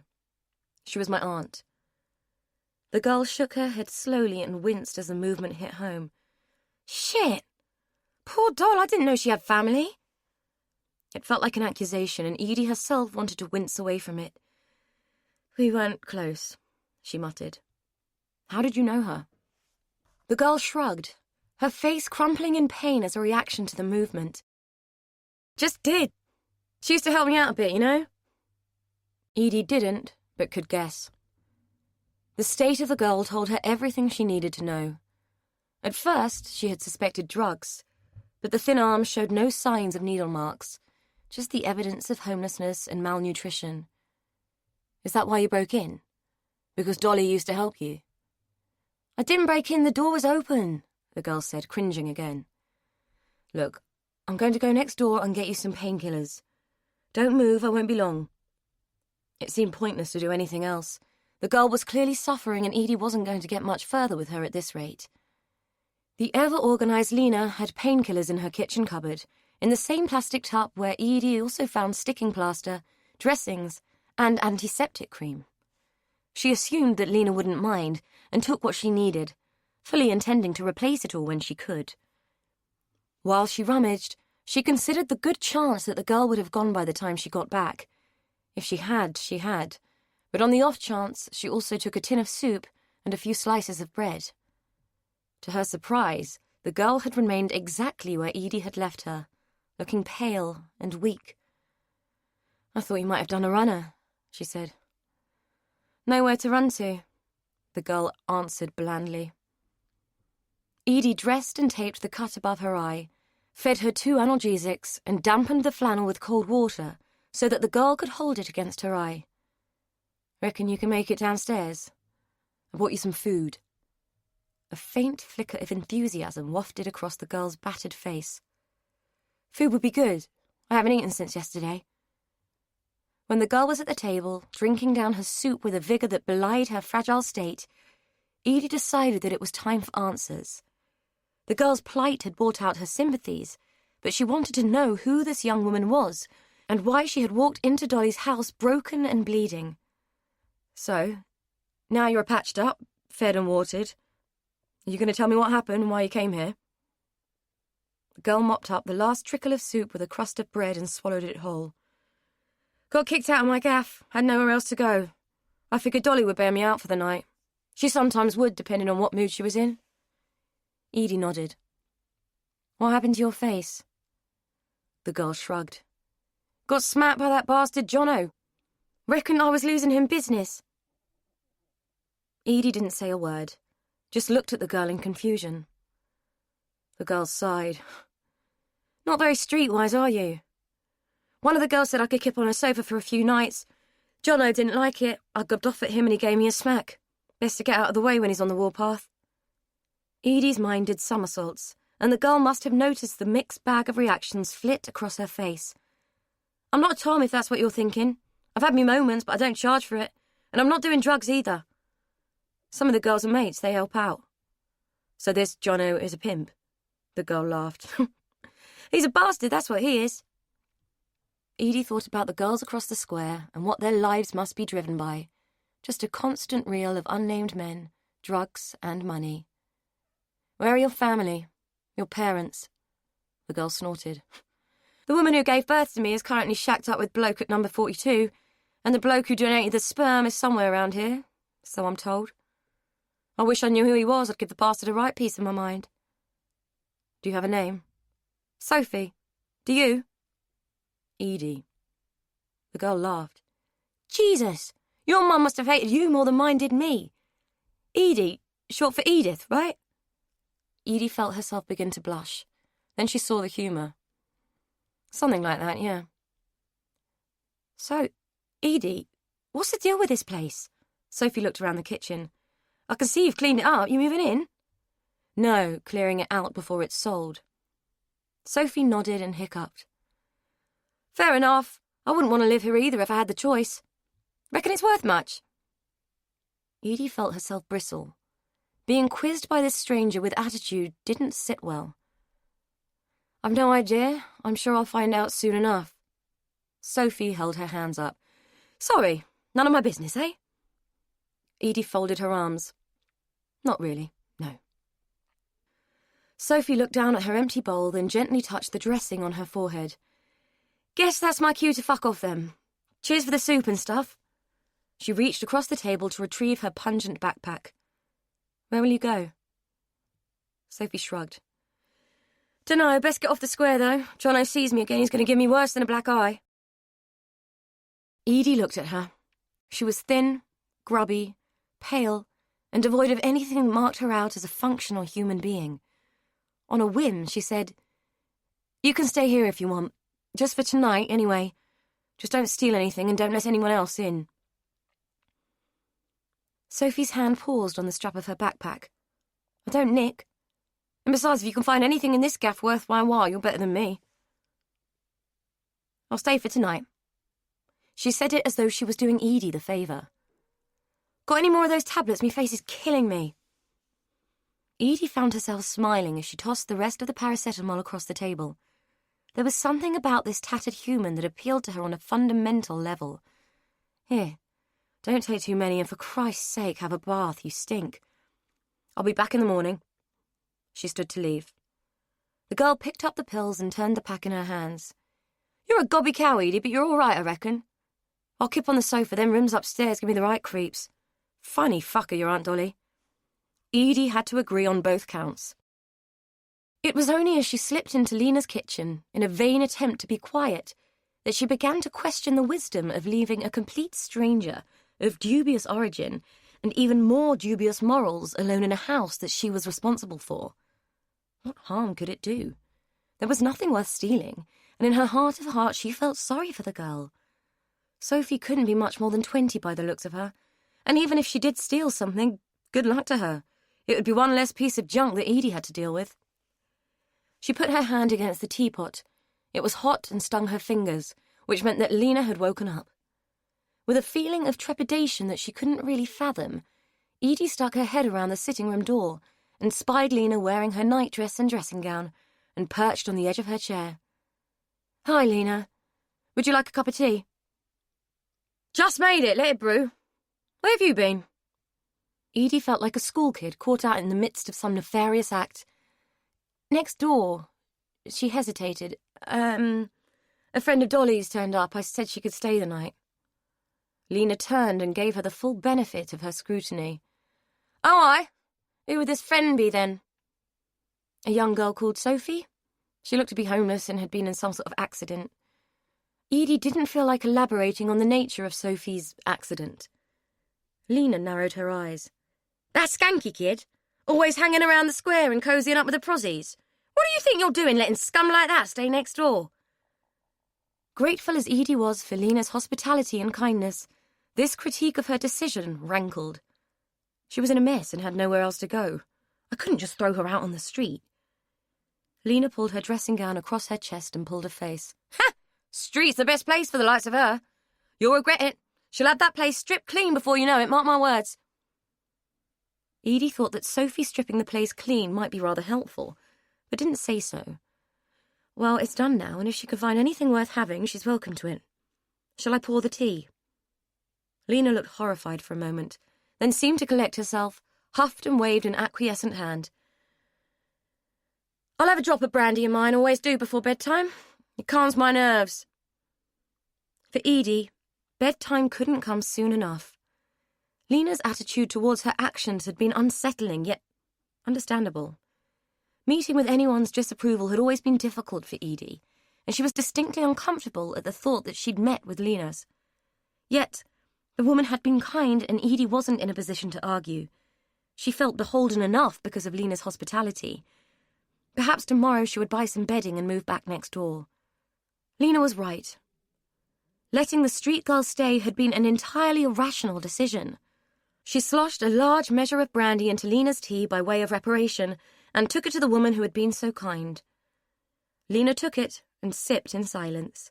She was my aunt. The girl shook her head slowly and winced as the movement hit home. Shit! Poor doll, I didn't know she had family. It felt like an accusation, and Edie herself wanted to wince away from it. We weren't close, she muttered. How did you know her? The girl shrugged, her face crumpling in pain as a reaction to the movement. Just did. She used to help me out a bit, you know? Edie didn't, but could guess. The state of the girl told her everything she needed to know. At first, she had suspected drugs, but the thin arm showed no signs of needle marks, just the evidence of homelessness and malnutrition. Is that why you broke in? Because Dolly used to help you? I didn't break in, the door was open, the girl said, cringing again. Look, I'm going to go next door and get you some painkillers. Don't move, I won't be long. It seemed pointless to do anything else. The girl was clearly suffering, and Edie wasn't going to get much further with her at this rate. The ever-organised Lena had painkillers in her kitchen cupboard, in the same plastic tub where Edie also found sticking plaster, dressings, and antiseptic cream. She assumed that Lena wouldn't mind, and took what she needed, fully intending to replace it all when she could. While she rummaged, she considered the good chance that the girl would have gone by the time she got back. If she had, she had. But on the off chance, she also took a tin of soup and a few slices of bread. To her surprise, the girl had remained exactly where Edie had left her, looking pale and weak. I thought you might have done a runner, she said. Nowhere to run to, the girl answered blandly. Edie dressed and taped the cut above her eye, fed her 2 analgesics, and dampened the flannel with cold water so that the girl could hold it against her eye. Reckon you can make it downstairs? I bought you some food. A faint flicker of enthusiasm wafted across the girl's battered face. Food would be good. I haven't eaten since yesterday. When the girl was at the table, drinking down her soup with a vigour that belied her fragile state, Edie decided that it was time for answers. The girl's plight had brought out her sympathies, but she wanted to know who this young woman was and why she had walked into Dolly's house broken and bleeding. So, now you're patched up, fed and watered. Are you going to tell me what happened and why you came here? The girl mopped up the last trickle of soup with a crust of bread and swallowed it whole. Got kicked out of my gaff, had nowhere else to go. I figured Dolly would bail me out for the night. She sometimes would, depending on what mood she was in. Edie nodded. What happened to your face? The girl shrugged. Got smacked by that bastard Jono. Reckon I was losing him business. Edie didn't say a word, just looked at the girl in confusion. The girl sighed. Not very streetwise, are you? One of the girls said I could keep on a sofa for a few nights. Jono didn't like it. I gubbed off at him and he gave me a smack. Best to get out of the way when he's on the warpath. Edie's mind did somersaults, and the girl must have noticed the mixed bag of reactions flit across her face. I'm not a Tom, if that's what you're thinking. I've had me moments, but I don't charge for it. And I'm not doing drugs either. Some of the girls are mates, they help out. So this Jono is a pimp? The girl laughed. He's a bastard, that's what he is. Edie thought about the girls across the square and what their lives must be driven by. Just a constant reel of unnamed men, drugs, and money. Where are your family? Your parents? The girl snorted. The woman who gave birth to me is currently shacked up with bloke at number 42, and the bloke who donated the sperm is somewhere around here, so I'm told. I wish I knew who he was. I'd give the bastard a right piece of my mind. Do you have a name? Sophie. Do you? Edie. The girl laughed. Jesus! Your mum must have hated you more than mine did me. Edie, short for Edith, right? Edie felt herself begin to blush. Then she saw the humour. Something like that, yeah. So, Edie, what's the deal with this place? Sophie looked around the kitchen. I can see you've cleaned it up. You moving in? No, clearing it out before it's sold. Sophie nodded and hiccuped. Fair enough. I wouldn't want to live here either if I had the choice. Reckon it's worth much? Edie felt herself bristle. Being quizzed by this stranger with attitude didn't sit well. I've no idea. I'm sure I'll find out soon enough. Sophie held her hands up. Sorry, none of my business, eh? Edie folded her arms. Not really, no. Sophie looked down at her empty bowl, then gently touched the dressing on her forehead. Guess that's my cue to fuck off then. Cheers for the soup and stuff. She reached across the table to retrieve her pungent backpack. Where will you go? Sophie shrugged. Dunno, best get off the square, though. Jono sees me again, he's going to give me worse than a black eye. Edie looked at her. She was thin, grubby, pale, and devoid of anything that marked her out as a functional human being. On a whim, she said, You can stay here if you want. Just for tonight, anyway. Just don't steal anything and don't let anyone else in. Sophie's hand paused on the strap of her backpack. I don't nick. And besides, if you can find anything in this gaff worth my while, you're better than me. I'll stay for tonight. She said it as though she was doing Edie the favour. Got any more of those tablets? Me face is killing me. Edie found herself smiling as she tossed the rest of the paracetamol across the table. There was something about this tattered human that appealed to her on a fundamental level. Here, don't take too many, and for Christ's sake, have a bath, you stink. I'll be back in the morning. She stood to leave. The girl picked up the pills and turned the pack in her hands. You're a gobby cow, Edie, but you're all right, I reckon. I'll keep on the sofa, them rooms upstairs give me the right creeps. Funny fucker, your Aunt Dolly. Edie had to agree on both counts. It was only as she slipped into Lena's kitchen, in a vain attempt to be quiet, that she began to question the wisdom of leaving a complete stranger of dubious origin and even more dubious morals alone in a house that she was responsible for. What harm could it do? There was nothing worth stealing, and in her heart of hearts she felt sorry for the girl. Sophie couldn't be much more than 20 by the looks of her, and even if she did steal something, good luck to her. It would be one less piece of junk that Edie had to deal with. She put her hand against the teapot. It was hot and stung her fingers, which meant that Lena had woken up. With a feeling of trepidation that she couldn't really fathom, Edie stuck her head around the sitting-room door and spied Lena wearing her nightdress and dressing gown and perched on the edge of her chair. Hi, Lena. Would you like a cup of tea? Just made it. Let it brew. Where have you been? Edie felt like a school kid caught out in the midst of some nefarious act. Next door. She hesitated. A friend of Dolly's turned up. I said she could stay the night. Lena turned and gave her the full benefit of her scrutiny. Oh, aye? Who would this friend be, then? A young girl called Sophie? She looked to be homeless and had been in some sort of accident. Edie didn't feel like elaborating on the nature of Sophie's accident. Lena narrowed her eyes. That skanky kid? Always hanging around the square and cozying up with the prozzies? What do you think you're doing letting scum like that stay next door? Grateful as Edie was for Lena's hospitality and kindness, this critique of her decision rankled. She was in a mess and had nowhere else to go. I couldn't just throw her out on the street. Lena pulled her dressing gown across her chest and pulled her face. Ha! Street's the best place for the likes of her. You'll regret it. She'll have that place stripped clean before you know it, mark my words. Edie thought that Sophie stripping the place clean might be rather helpful, but didn't say so. Well, it's done now, and if she can find anything worth having, she's welcome to it. Shall I pour the tea? Lena looked horrified for a moment, then seemed to collect herself, huffed and waved an acquiescent hand. I'll have a drop of brandy in mine, always do before bedtime. It calms my nerves. For Edie, bedtime couldn't come soon enough. Lena's attitude towards her actions had been unsettling, yet understandable. Meeting with anyone's disapproval had always been difficult for Edie, and she was distinctly uncomfortable at the thought that she'd met with Lena's. Yet, the woman had been kind, and Edie wasn't in a position to argue. She felt beholden enough because of Lena's hospitality. Perhaps tomorrow she would buy some bedding and move back next door. Lena was right. Letting the street girl stay had been an entirely irrational decision. She sloshed a large measure of brandy into Lena's tea by way of reparation and took it to the woman who had been so kind. Lena took it and sipped in silence.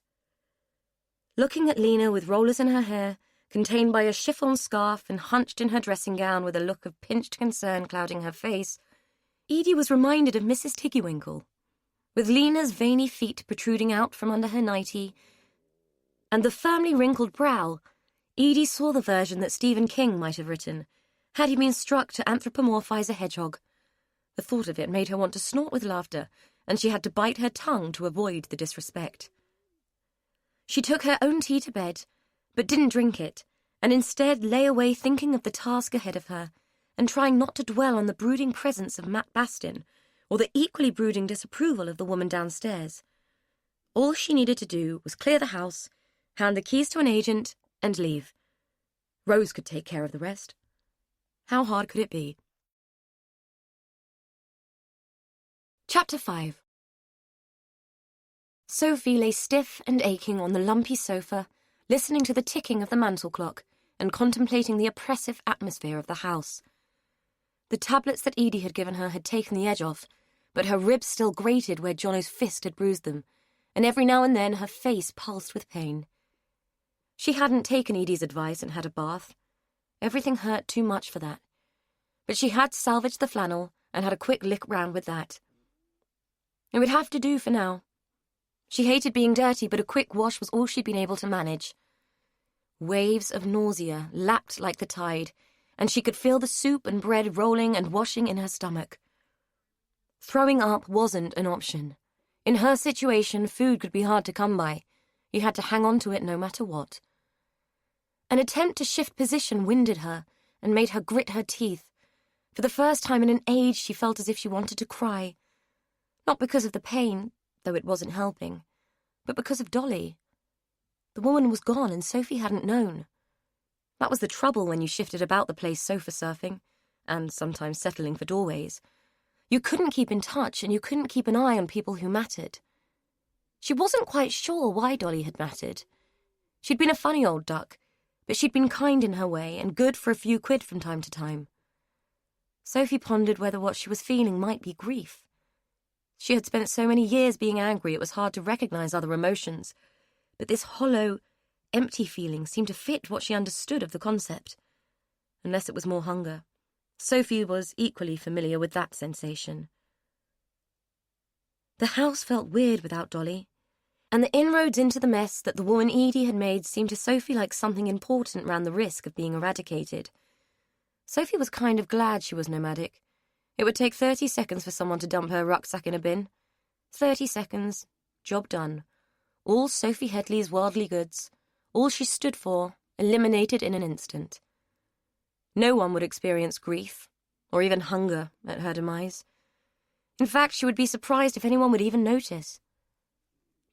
Looking at Lena with rollers in her hair, contained by a chiffon scarf and hunched in her dressing gown with a look of pinched concern clouding her face, Edie was reminded of Mrs. Tiggywinkle, with Lena's veiny feet protruding out from under her nightie, and the firmly wrinkled brow. Edie saw the version that Stephen King might have written, Had he been struck to anthropomorphize a hedgehog? The thought of it made her want to snort with laughter, and she had to bite her tongue to avoid the disrespect. She took her own tea to bed, but didn't drink it, and instead lay away thinking of the task ahead of her, and trying not to dwell on the brooding presence of Matt Bastin, or the equally brooding disapproval of the woman downstairs. All she needed to do was clear the house, hand the keys to an agent, and leave. Rose could take care of the rest. How hard could it be? Chapter 5. Sophie lay stiff and aching on the lumpy sofa, listening to the ticking of the mantel clock and contemplating the oppressive atmosphere of the house. The tablets that Edie had given her had taken the edge off, but her ribs still grated where Jono's fist had bruised them, and every now and then her face pulsed with pain. She hadn't taken Edie's advice and had a bath. Everything hurt too much for that. But she had salvaged the flannel and had a quick lick round with that. It would have to do for now. She hated being dirty, but a quick wash was all she'd been able to manage. Waves of nausea lapped like the tide, and she could feel the soup and bread rolling and washing in her stomach. Throwing up wasn't an option. In her situation, food could be hard to come by. You had to hang on to it no matter what. An attempt to shift position winded her and made her grit her teeth. For the first time in an age, she felt as if she wanted to cry. Not because of the pain, though it wasn't helping, but because of Dolly. The woman was gone and Sophie hadn't known. That was the trouble when you shifted about the place sofa surfing, and sometimes settling for doorways. You couldn't keep in touch and you couldn't keep an eye on people who mattered. She wasn't quite sure why Dolly had mattered. She'd been a funny old duck, but she'd been kind in her way and good for a few quid from time to time. Sophie pondered whether what she was feeling might be grief. She had spent so many years being angry it was hard to recognize other emotions, but this hollow, empty feeling seemed to fit what she understood of the concept. Unless it was more hunger. Sophie was equally familiar with that sensation. The house felt weird without Dolly, and the inroads into the mess that the woman Edie had made seemed to Sophie like something important ran the risk of being eradicated. Sophie was kind of glad she was nomadic. It would take 30 seconds for someone to dump her rucksack in a bin. 30 seconds, job done. All Sophie Headley's worldly goods, all she stood for, eliminated in an instant. No one would experience grief, or even hunger, at her demise. In fact, she would be surprised if anyone would even notice.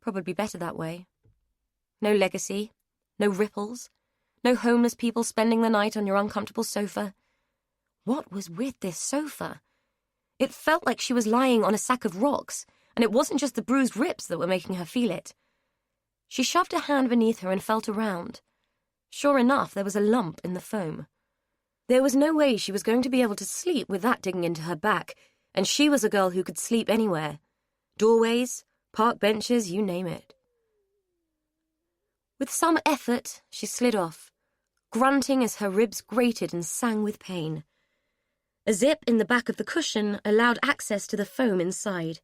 Probably better that way. No legacy, no ripples, no homeless people spending the night on your uncomfortable sofa. What was with this sofa? It felt like she was lying on a sack of rocks, and it wasn't just the bruised ribs that were making her feel it. She shoved a hand beneath her and felt around. Sure enough, there was a lump in the foam. There was no way she was going to be able to sleep with that digging into her back, and she was a girl who could sleep anywhere. Doorways, park benches, you name it. With some effort, she slid off, grunting as her ribs grated and sang with pain. A zip in the back of the cushion allowed access to the foam inside.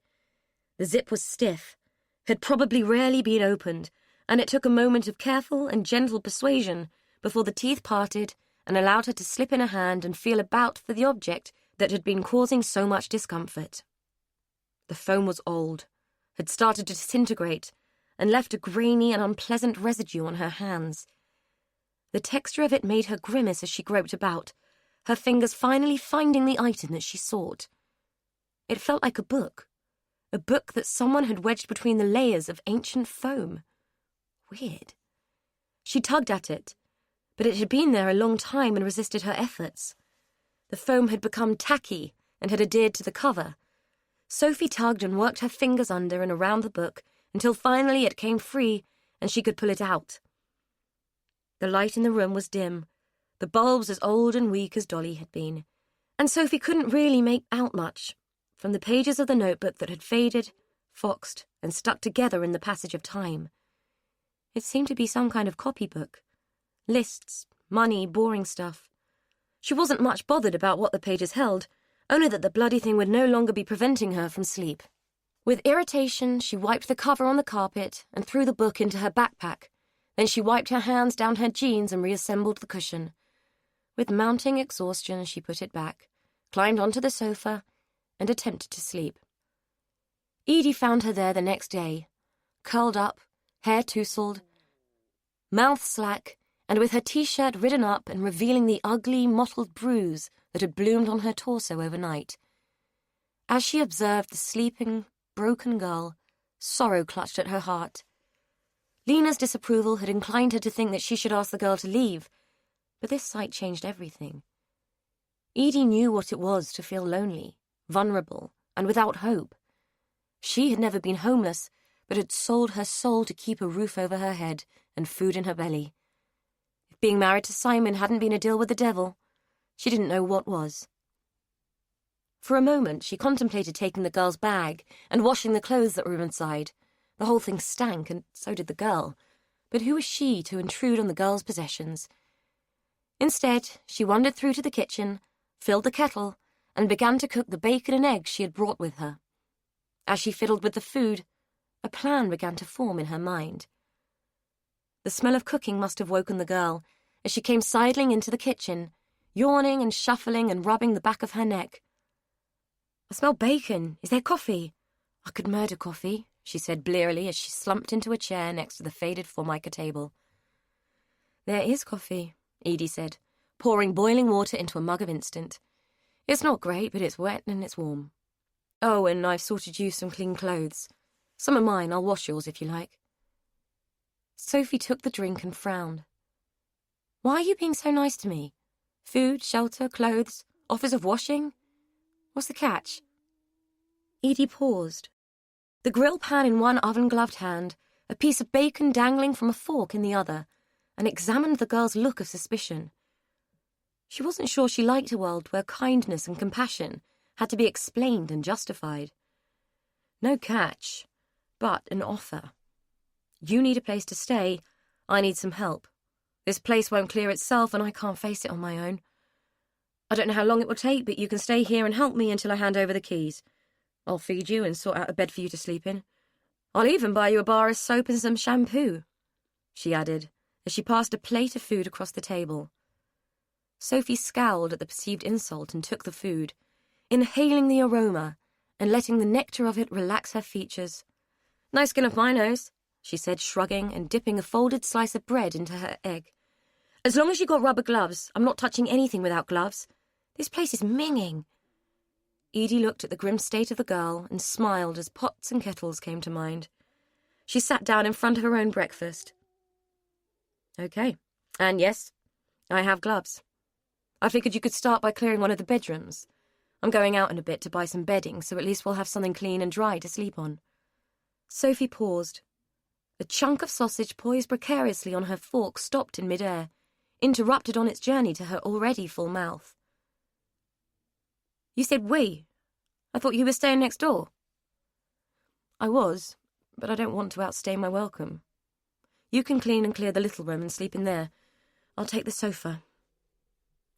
The zip was stiff, had probably rarely been opened, and it took a moment of careful and gentle persuasion before the teeth parted and allowed her to slip in a hand and feel about for the object that had been causing so much discomfort. The foam was old, had started to disintegrate, and left a grainy and unpleasant residue on her hands. The texture of it made her grimace as she groped about, her fingers finally finding the item that she sought. It felt like a book that someone had wedged between the layers of ancient foam. Weird. She tugged at it, but it had been there a long time and resisted her efforts. The foam had become tacky and had adhered to the cover. Sophie tugged and worked her fingers under and around the book until finally it came free and she could pull it out. The light in the room was dim, the bulbs as old and weak as Dolly had been, and Sophie couldn't really make out much from the pages of the notebook that had faded, foxed, and stuck together in the passage of time. It seemed to be some kind of copybook. Lists, money, boring stuff. She wasn't much bothered about what the pages held, only that the bloody thing would no longer be preventing her from sleep. With irritation, she wiped the cover on the carpet and threw the book into her backpack. Then she wiped her hands down her jeans and reassembled the cushion. With mounting exhaustion, she put it back, climbed onto the sofa, and attempted to sleep. Edie found her there the next day, curled up, hair tousled, mouth slack, and with her t-shirt ridden up and revealing the ugly, mottled bruise that had bloomed on her torso overnight. As she observed the sleeping, broken girl, sorrow clutched at her heart. Lena's disapproval had inclined her to think that she should ask the girl to leave, but this sight changed everything. Edie knew what it was to feel lonely, vulnerable, and without hope. She had never been homeless, but had sold her soul to keep a roof over her head and food in her belly. If being married to Simon hadn't been a deal with the devil, she didn't know what was. For a moment, she contemplated taking the girl's bag and washing the clothes that were inside. The whole thing stank, and so did the girl. But who was she to intrude on the girl's possessions? Instead, she wandered through to the kitchen, filled the kettle, and began to cook the bacon and eggs she had brought with her. As she fiddled with the food, a plan began to form in her mind. The smell of cooking must have woken the girl as she came sidling into the kitchen, yawning and shuffling and rubbing the back of her neck. "I smell bacon. Is there coffee?" "I could murder coffee," she said blearily as she slumped into a chair next to the faded formica table. "There is coffee," Edie said, pouring boiling water into a mug of instant. "It's not great, but it's wet and it's warm. Oh, and I've sorted you some clean clothes. Some are mine. I'll wash yours if you like." Sophie took the drink and frowned. "Why are you being so nice to me? Food, shelter, clothes, offers of washing? What's the catch?" Edie paused. The grill pan in one oven-gloved hand, a piece of bacon dangling from a fork in the other, and examined the girl's look of suspicion. She wasn't sure she liked a world where kindness and compassion had to be explained and justified. No catch, but an offer. You need a place to stay, I need some help. This place won't clear itself and I can't face it on my own. I don't know how long it will take, but you can stay here and help me until I hand over the keys. I'll feed you and sort out a bed for you to sleep in. I'll even buy you a bar of soap and some shampoo," she added, as she passed a plate of food across the table. Sophie scowled at the perceived insult and took the food, inhaling the aroma and letting the nectar of it relax her features. "Nice skin of my nose," she said, shrugging and dipping a folded slice of bread into her egg. "As long as you got rubber gloves, I'm not touching anything without gloves. This place is minging." Edie looked at the grim state of the girl and smiled as pots and kettles came to mind. She sat down in front of her own breakfast. "Okay, and yes, I have gloves. I figured you could start by clearing one of the bedrooms. I'm going out in a bit to buy some bedding, so at least we'll have something clean and dry to sleep on." Sophie paused. A chunk of sausage poised precariously on her fork stopped in midair, interrupted on its journey to her already full mouth. "You said we. I thought you were staying next door." "I was, but I don't want to outstay my welcome. You can clean and clear the little room and sleep in there. I'll take the sofa."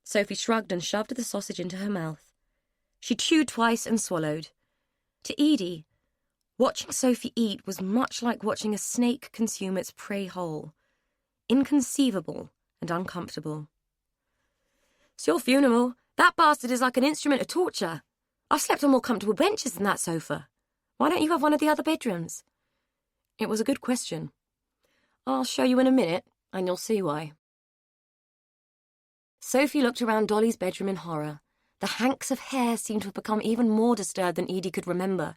Sophie shrugged and shoved the sausage into her mouth. She chewed twice and swallowed. To Edie, watching Sophie eat was much like watching a snake consume its prey whole. Inconceivable and uncomfortable. "It's your funeral. That bastard is like an instrument of torture. I've slept on more comfortable benches than that sofa. Why don't you have one of the other bedrooms?" It was a good question. "I'll show you in a minute, and you'll see why." Sophie looked around Dolly's bedroom in horror. The hanks of hair seemed to have become even more disturbed than Edie could remember.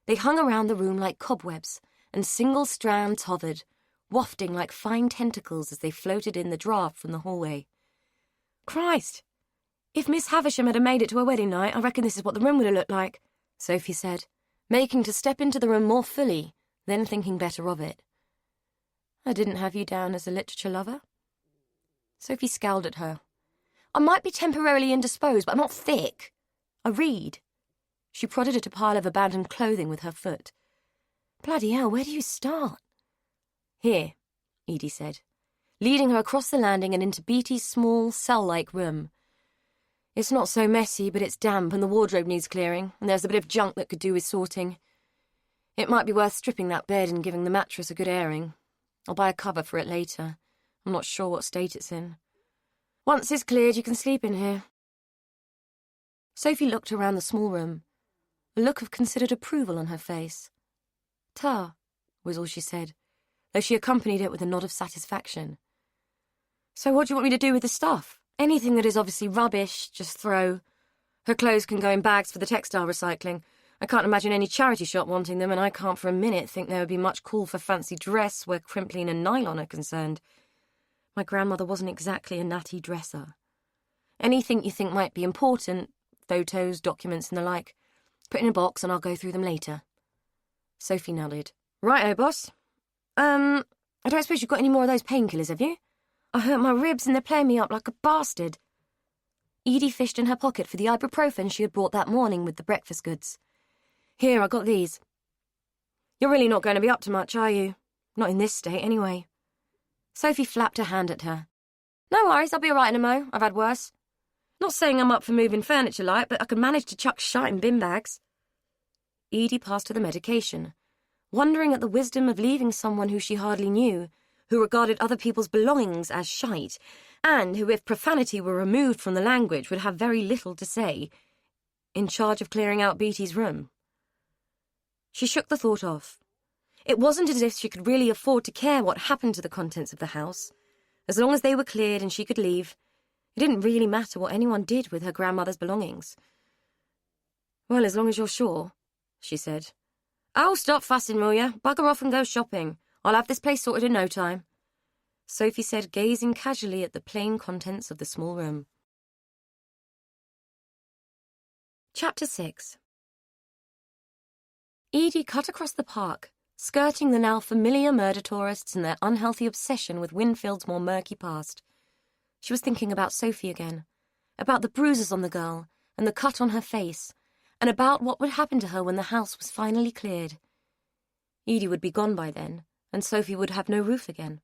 They hung around the room like cobwebs, and single strands hovered, wafting like fine tentacles as they floated in the draught from the hallway. "Christ! If Miss Havisham had made it to her wedding night, I reckon this is what the room would have looked like," Sophie said, making to step into the room more fully, then thinking better of it. "I didn't have you down as a literature lover." Sophie scowled at her. "I might be temporarily indisposed, but I'm not thick. I read." She prodded at a pile of abandoned clothing with her foot. "Bloody hell, where do you start?" "Here," Edie said, leading her across the landing and into Beatty's small, cell-like room. "It's not so messy, but it's damp and the wardrobe needs clearing, and there's a bit of junk that could do with sorting. It might be worth stripping that bed and giving the mattress a good airing. I'll buy a cover for it later. I'm not sure what state it's in. Once it's cleared, you can sleep in here. Sophie looked around the small room, a look of considered approval on her face. Ta, was all she said, though she accompanied it with a nod of satisfaction. So what do you want me to do with the stuff? Anything that is obviously rubbish, just throw. Her clothes can go in bags for the textile recycling. I can't imagine any charity shop wanting them, and I can't for a minute think there would be much call for fancy dress where crimpling and nylon are concerned. My grandmother wasn't exactly a natty dresser. Anything you think might be important, photos, documents and the like, put in a box and I'll go through them later. Sophie nodded. Righto, boss. I don't suppose you've got any more of those painkillers, have you? I hurt my ribs and they're playing me up like a bastard. Edie fished in her pocket for the ibuprofen she had brought that morning with the breakfast goods. Here, I got these. You're really not going to be up to much, are you? Not in this state, anyway. Sophie flapped her hand at her. No worries, I'll be all right in a mo. I've had worse. Not saying I'm up for moving furniture like, but I can manage to chuck shite in bin bags. Edie passed her the medication, wondering at the wisdom of leaving someone who she hardly knew, who regarded other people's belongings as shite, and who, if profanity were removed from the language, would have very little to say, in charge of clearing out Beatty's room. She shook the thought off. It wasn't as if she could really afford to care what happened to the contents of the house. As long as they were cleared and she could leave, it didn't really matter what anyone did with her grandmother's belongings. Well, as long as you're sure, she said. Oh, stop fussing, will ya? Bugger off and go shopping. I'll have this place sorted in no time, Sophie said, gazing casually at the plain contents of the small room. Chapter 6. Edie cut across the park, skirting the now familiar murder tourists and their unhealthy obsession with Winfield's more murky past. She was thinking about Sophie again, about the bruises on the girl and the cut on her face, and about what would happen to her when the house was finally cleared. Edie would be gone by then, and Sophie would have no roof again.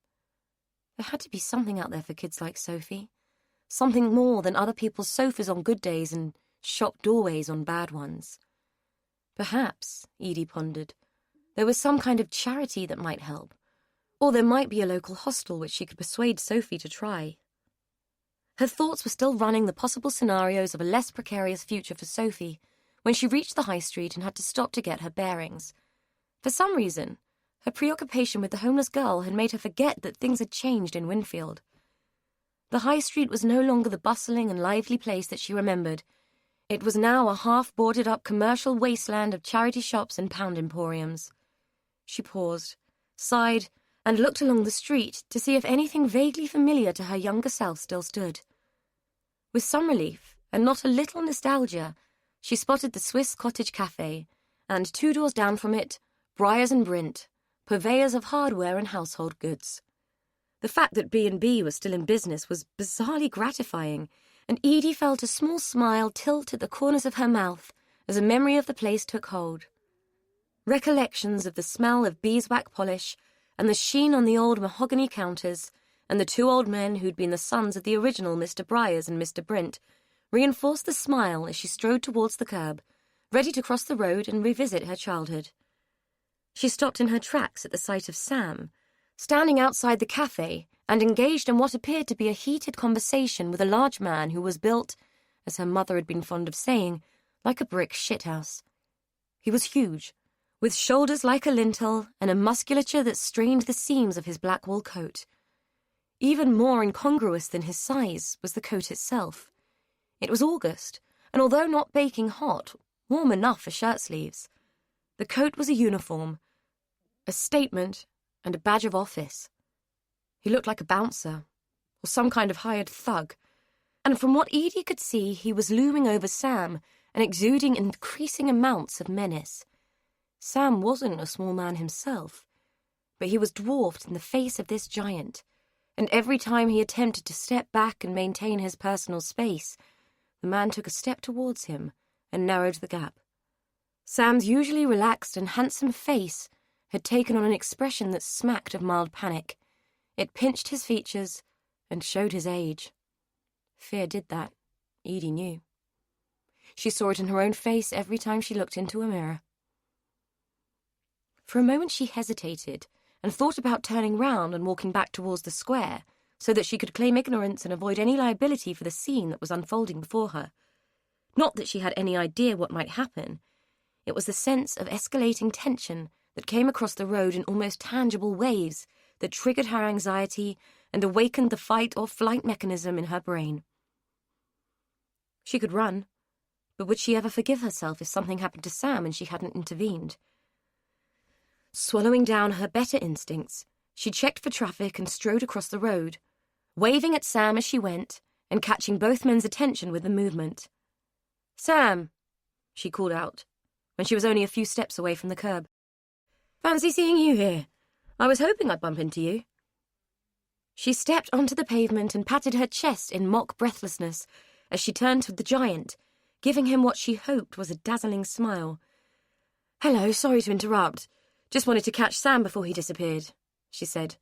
There had to be something out there for kids like Sophie, something more than other people's sofas on good days and shop doorways on bad ones. Perhaps, Edie pondered, there was some kind of charity that might help, or there might be a local hostel which she could persuade Sophie to try. Her thoughts were still running the possible scenarios of a less precarious future for Sophie when she reached the high street and had to stop to get her bearings. For some reason, her preoccupation with the homeless girl had made her forget that things had changed in Winfield. The high street was no longer the bustling and lively place that she remembered. It was now a half-boarded-up commercial wasteland of charity shops and pound emporiums. She paused, sighed, and looked along the street to see if anything vaguely familiar to her younger self still stood. With some relief, and not a little nostalgia, she spotted the Swiss Cottage Cafe, and 2 doors down from it, Briars and Brint, purveyors of hardware and household goods. The fact that B&B was still in business was bizarrely gratifying, and Edie felt a small smile tilt at the corners of her mouth as a memory of the place took hold. Recollections of the smell of beeswax polish and the sheen on the old mahogany counters and the 2 old men who'd been the sons of the original Mr. Briars and Mr. Brint reinforced the smile as she strode towards the curb, ready to cross the road and revisit her childhood. She stopped in her tracks at the sight of Sam, standing outside the cafe and engaged in what appeared to be a heated conversation with a large man who was built, as her mother had been fond of saying, like a brick shithouse. He was huge, with shoulders like a lintel and a musculature that strained the seams of his black wool coat. Even more incongruous than his size was the coat itself. It was August, and although not baking hot, warm enough for shirt sleeves. The coat was a uniform, a statement, and a badge of office. He looked like a bouncer, or some kind of hired thug, and from what Edie could see, he was looming over Sam and exuding increasing amounts of menace. Sam wasn't a small man himself, but he was dwarfed in the face of this giant, and every time he attempted to step back and maintain his personal space, the man took a step towards him and narrowed the gap. Sam's usually relaxed and handsome face had taken on an expression that smacked of mild panic. It pinched his features and showed his age. Fear did that, Edie knew. She saw it in her own face every time she looked into a mirror. For a moment she hesitated and thought about turning round and walking back towards the square, so that she could claim ignorance and avoid any liability for the scene that was unfolding before her. Not that she had any idea what might happen. It was the sense of escalating tension that came across the road in almost tangible waves that triggered her anxiety and awakened the fight or flight mechanism in her brain. She could run, but would she ever forgive herself if something happened to Sam and she hadn't intervened? Swallowing down her better instincts, she checked for traffic and strode across the road, waving at Sam as she went and catching both men's attention with the movement. "Sam," she called out, when she was only a few steps away from the curb. "Fancy seeing you here. I was hoping I'd bump into you." She stepped onto the pavement and patted her chest in mock breathlessness as she turned to the giant, giving him what she hoped was a dazzling smile. "Hello, sorry to interrupt. Just wanted to catch Sam before he disappeared," she said,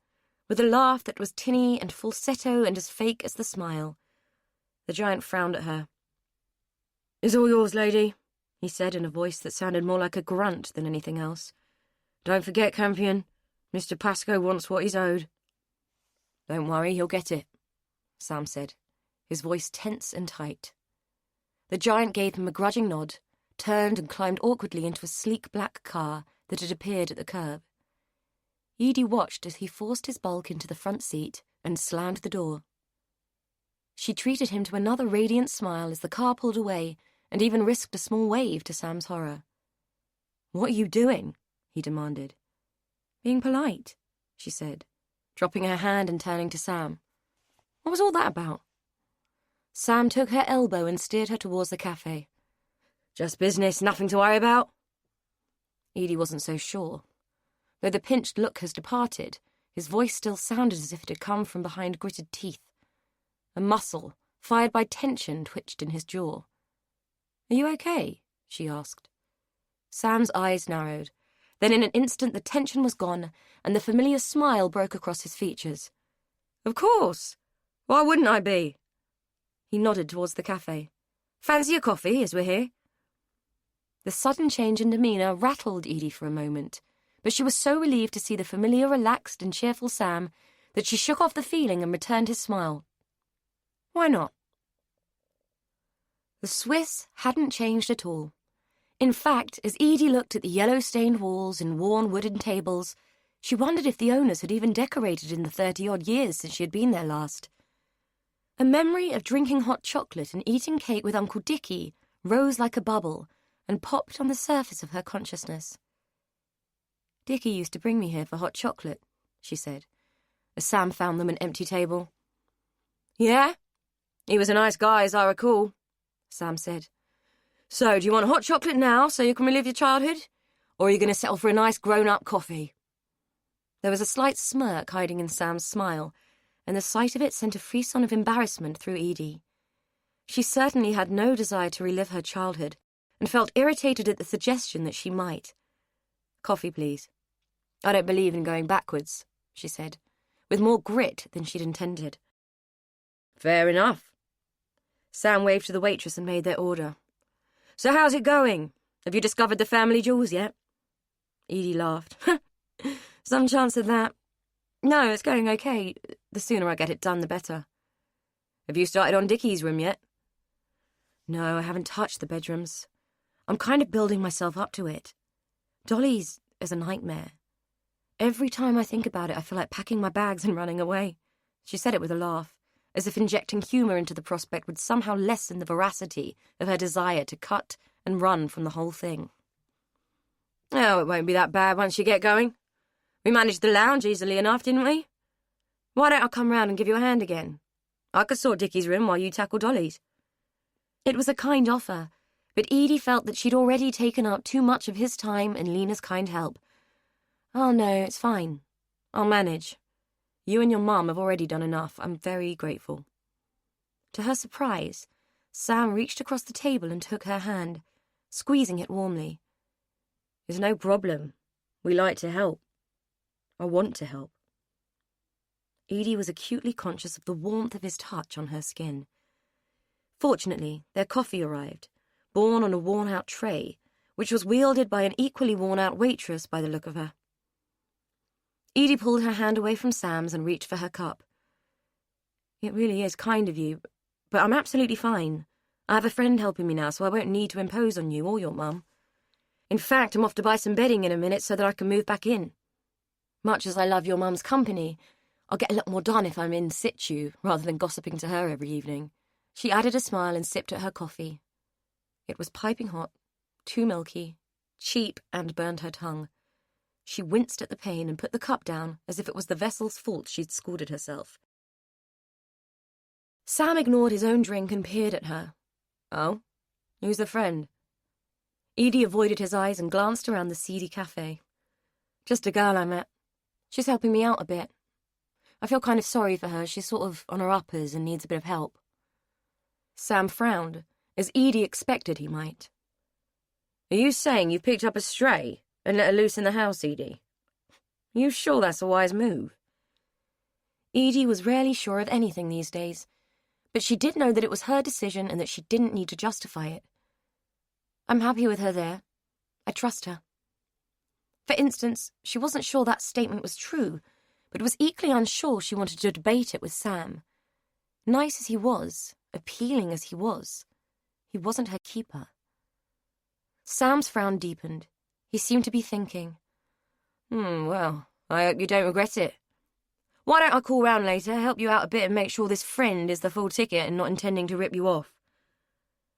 with a laugh that was tinny and falsetto and as fake as the smile. The giant frowned at her. "It's all yours, lady," he said in a voice that sounded more like a grunt than anything else. "Don't forget, Campion, Mr. Pascoe wants what he's owed." "Don't worry, he'll get it," Sam said, his voice tense and tight. The giant gave him a grudging nod, turned and climbed awkwardly into a sleek black car that had appeared at the curb. Edie watched as he forced his bulk into the front seat and slammed the door. She treated him to another radiant smile as the car pulled away and even risked a small wave to Sam's horror. "What are you doing?" he demanded. "Being polite," she said, dropping her hand and turning to Sam. "What was all that about?" Sam took her elbow and steered her towards the cafe. "Just business, nothing to worry about." Edie wasn't so sure. Though the pinched look has departed, his voice still sounded as if it had come from behind gritted teeth. A muscle, fired by tension, twitched in his jaw. "Are you okay?" she asked. Sam's eyes narrowed. Then in an instant the tension was gone, and the familiar smile broke across his features. "Of course. Why wouldn't I be?" He nodded towards the cafe. "Fancy a coffee, as we're here?" The sudden change in demeanour rattled Edie for a moment, but she was so relieved to see the familiar, relaxed and cheerful Sam that she shook off the feeling and returned his smile. "Why not?" The Swiss hadn't changed at all. In fact, as Edie looked at the yellow-stained walls and worn wooden tables, she wondered if the owners had even decorated in the 30-odd years since she had been there last. A memory of drinking hot chocolate and eating cake with Uncle Dickie rose like a bubble and popped on the surface of her consciousness. "Dickie used to bring me here for hot chocolate," she said, as Sam found them an empty table. "Yeah? He was a nice guy, as I recall," Sam said. "So, do you want hot chocolate now so you can relive your childhood? Or are you going to settle for a nice grown-up coffee?" There was a slight smirk hiding in Sam's smile, and the sight of it sent a frisson of embarrassment through Edie. She certainly had no desire to relive her childhood, and felt irritated at the suggestion that she might. "Coffee, please. I don't believe in going backwards," she said, with more grit than she'd intended. "Fair enough." Sam waved to the waitress and made their order. "So how's it going? Have you discovered the family jewels yet?" Edie laughed. "Some chance of that. No, it's going okay. The sooner I get it done, the better." "Have you started on Dickie's room yet?" "No, I haven't touched the bedrooms. I'm kind of building myself up to it. Dolly's is a nightmare. Every time I think about it, I feel like packing my bags and running away." She said it with a laugh, as if injecting humour into the prospect would somehow lessen the veracity of her desire to cut and run from the whole thing. "Oh, it won't be that bad once you get going. We managed the lounge easily enough, didn't we? Why don't I come round and give you a hand again? I could sort Dickie's room while you tackle Dolly's." It was a kind offer, but Edie felt that she'd already taken up too much of his time and Lena's kind help. "Oh, no, it's fine. I'll manage. You and your mum have already done enough. I'm very grateful." To her surprise, Sam reached across the table and took her hand, squeezing it warmly. "It's no problem. We like to help. I want to help." Edie was acutely conscious of the warmth of his touch on her skin. Fortunately, their coffee arrived, borne on a worn-out tray, which was wielded by an equally worn-out waitress by the look of her. Edie pulled her hand away from Sam's and reached for her cup. It really is kind of you, but I'm absolutely fine. I have a friend helping me now, so I won't need to impose on you or your mum. In fact, I'm off to buy some bedding in a minute so that I can move back in. Much as I love your mum's company, I'll get a lot more done if I'm in situ, rather than gossiping to her every evening. She added a smile and sipped at her coffee. It was piping hot, too milky, cheap, and burned her tongue. She winced at the pain and put the cup down as if it was the vessel's fault she'd scalded herself. Sam ignored his own drink and peered at her. Oh? Who's the friend? Edie avoided his eyes and glanced around the seedy cafe. Just a girl I met. She's helping me out a bit. I feel kind of sorry for her. She's sort of on her uppers and needs a bit of help. Sam frowned, as Edie expected he might. Are you saying you picked up a stray and let her loose in the house, Edie? Are you sure that's a wise move? Edie was rarely sure of anything these days, but she did know that it was her decision and that she didn't need to justify it. I'm happy with her there. I trust her. For instance, she wasn't sure that statement was true, but was equally unsure she wanted to debate it with Sam. Nice as he was, appealing as he wasn't her keeper. Sam's frown deepened. He seemed to be thinking. Well, I hope you don't regret it. Why don't I call round later, help you out a bit and make sure this friend is the full ticket and not intending to rip you off?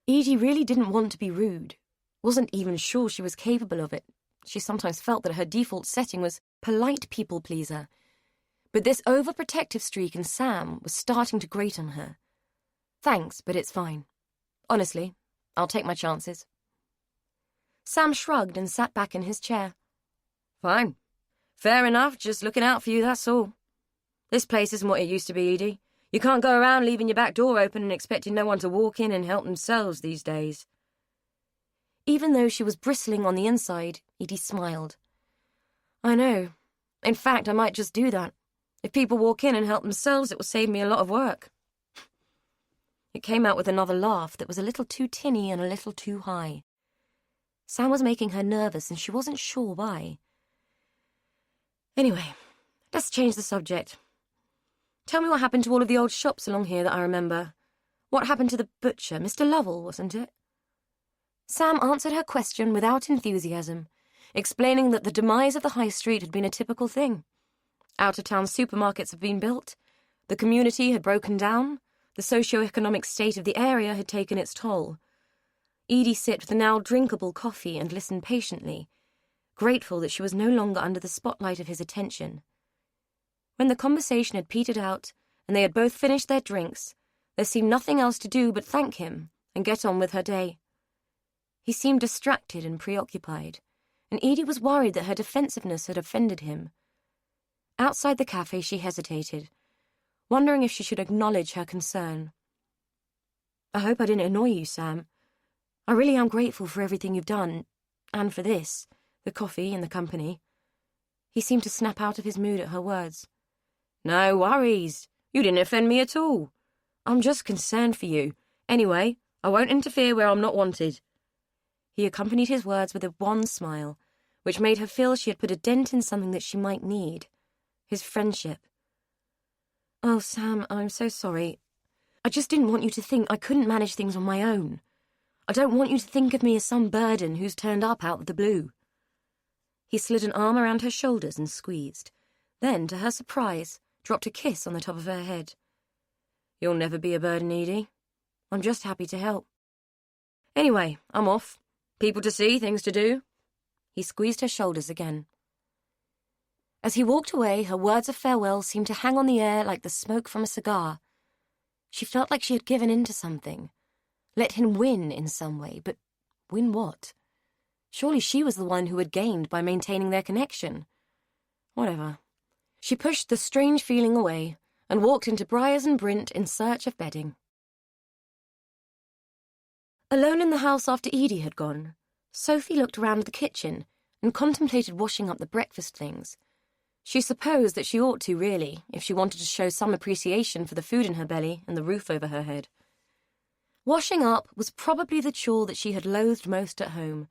Edie really didn't want to be rude. Wasn't even sure she was capable of it. She sometimes felt that her default setting was polite people-pleaser. But this overprotective streak in Sam was starting to grate on her. Thanks, but it's fine. Honestly, I'll take my chances. Sam shrugged and sat back in his chair. Fine. Fair enough, just looking out for you, that's all. This place isn't what it used to be, Edie. You can't go around leaving your back door open and expecting no one to walk in and help themselves these days. Even though she was bristling on the inside, Edie smiled. I know. In fact, I might just do that. If people walk in and help themselves, it will save me a lot of work. It came out with another laugh that was a little too tinny and a little too high. Sam was making her nervous, and she wasn't sure why. Anyway, let's change the subject. Tell me what happened to all of the old shops along here that I remember. What happened to the butcher, Mr. Lovell, wasn't it? Sam answered her question without enthusiasm, explaining that the demise of the high street had been a typical thing. Out-of-town supermarkets had been built, the community had broken down, the socio-economic state of the area had taken its toll. Edie sipped the now drinkable coffee and listened patiently, grateful that she was no longer under the spotlight of his attention. When the conversation had petered out and they had both finished their drinks, there seemed nothing else to do but thank him and get on with her day. He seemed distracted and preoccupied, and Edie was worried that her defensiveness had offended him. Outside the cafe she hesitated, wondering if she should acknowledge her concern. I hope I didn't annoy you, Sam. I really am grateful for everything you've done, and for this, the coffee and the company. He seemed to snap out of his mood at her words. No worries. You didn't offend me at all. I'm just concerned for you. Anyway, I won't interfere where I'm not wanted. He accompanied his words with a wan smile, which made her feel she had put a dent in something that she might need. His friendship. Oh, Sam, I'm so sorry. I just didn't want you to think I couldn't manage things on my own. I don't want you to think of me as some burden who's turned up out of the blue. He slid an arm around her shoulders and squeezed. Then, to her surprise, dropped a kiss on the top of her head. You'll never be a burden, Edie. I'm just happy to help. Anyway, I'm off. People to see, things to do. He squeezed her shoulders again. As he walked away, her words of farewell seemed to hang on the air like the smoke from a cigar. She felt like she had given in to something. Let him win in some way, but win what? Surely she was the one who had gained by maintaining their connection. Whatever. She pushed the strange feeling away and walked into Briars and Brint in search of bedding. Alone in the house after Edie had gone, Sophie looked around the kitchen and contemplated washing up the breakfast things. She supposed that she ought to, really, if she wanted to show some appreciation for the food in her belly and the roof over her head. Washing up was probably the chore that she had loathed most at home,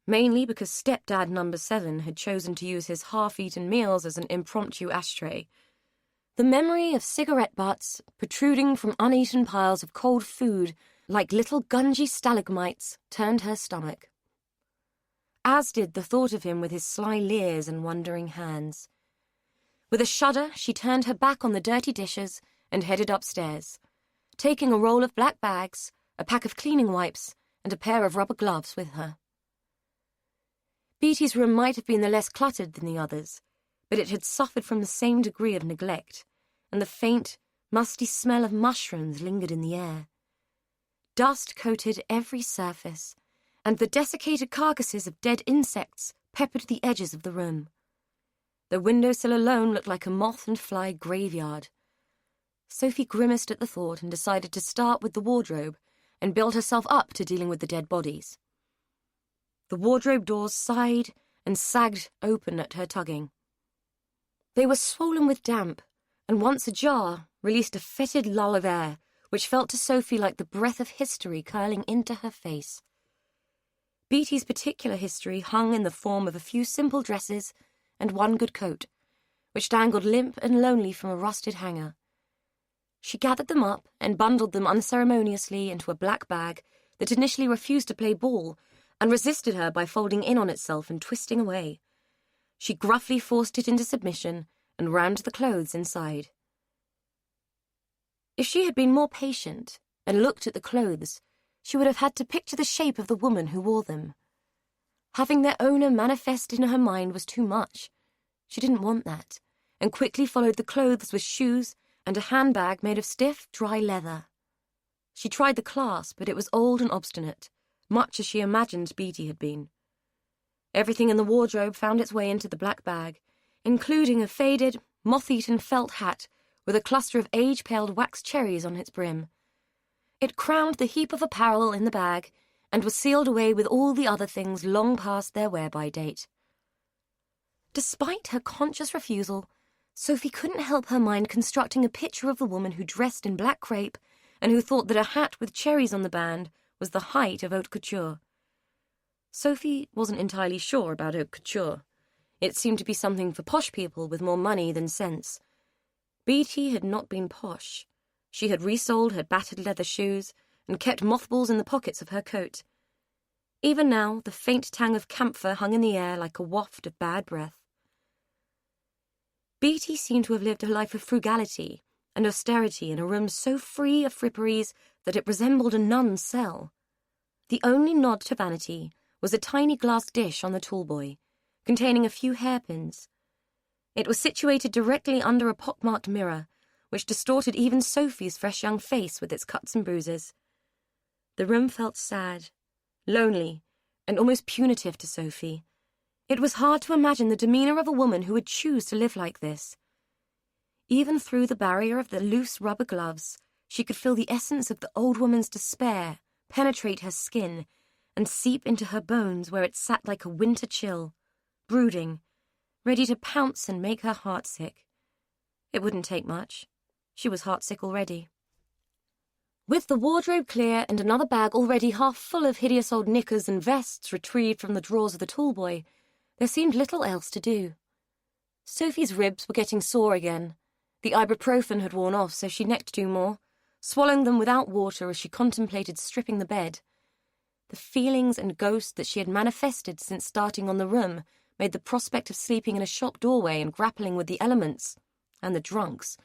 mainly because stepdad number 7 had chosen to use his half-eaten meals as an impromptu ashtray. The memory of cigarette butts protruding from uneaten piles of cold food like little gungy stalagmites turned her stomach. As did the thought of him with his sly leers and wandering hands. With a shudder, she turned her back on the dirty dishes and headed upstairs, taking a roll of black bags, a pack of cleaning wipes, and a pair of rubber gloves with her. Beatty's room might have been the less cluttered than the others, but it had suffered from the same degree of neglect, and the faint, musty smell of mushrooms lingered in the air. Dust coated every surface, and the desiccated carcasses of dead insects peppered the edges of the room. The windowsill alone looked like a moth and fly graveyard. Sophie grimaced at the thought and decided to start with the wardrobe and build herself up to dealing with the dead bodies. The wardrobe doors sighed and sagged open at her tugging. They were swollen with damp, and once ajar, released a fetid lull of air, which felt to Sophie like the breath of history curling into her face. Beatty's particular history hung in the form of a few simple dresses and one good coat, which dangled limp and lonely from a rusted hanger. She gathered them up and bundled them unceremoniously into a black bag that initially refused to play ball and resisted her by folding in on itself and twisting away. She gruffly forced it into submission and ran to the clothes inside. If she had been more patient and looked at the clothes, she would have had to picture the shape of the woman who wore them. Having their owner manifest in her mind was too much. She didn't want that, and quickly followed the clothes with shoes and a handbag made of stiff, dry leather. She tried the clasp, but it was old and obstinate, much as she imagined Beatty had been. Everything in the wardrobe found its way into the black bag, including a faded, moth-eaten felt hat with a cluster of age-paled wax cherries on its brim. It crowned the heap of apparel in the bag and was sealed away with all the other things long past their wear-by date. Despite her conscious refusal, Sophie couldn't help her mind constructing a picture of the woman who dressed in black crepe and who thought that a hat with cherries on the band was the height of haute couture. Sophie wasn't entirely sure about haute couture. It seemed to be something for posh people with more money than sense. Beatty had not been posh. She had resoled her battered leather shoes and kept mothballs in the pockets of her coat. Even now, the faint tang of camphor hung in the air like a waft of bad breath. Beatty seemed to have lived a life of frugality and austerity in a room so free of fripperies that it resembled a nun's cell. The only nod to vanity was a tiny glass dish on the toolboy, containing a few hairpins. It was situated directly under a pockmarked mirror, which distorted even Sophie's fresh young face with its cuts and bruises. The room felt sad, lonely, and almost punitive to Sophie. It was hard to imagine the demeanour of a woman who would choose to live like this. Even through the barrier of the loose rubber gloves, she could feel the essence of the old woman's despair penetrate her skin and seep into her bones where it sat like a winter chill, brooding, ready to pounce and make her heart sick. It wouldn't take much. She was heartsick already. With the wardrobe clear and another bag already half full of hideous old knickers and vests retrieved from the drawers of the toolboy, there seemed little else to do. Sophie's ribs were getting sore again. The ibuprofen had worn off, so she necked 2 more, swallowing them without water as she contemplated stripping the bed. The feelings and ghosts that she had manifested since starting on the room made the prospect of sleeping in a shop doorway and grappling with the elements, and the drunks,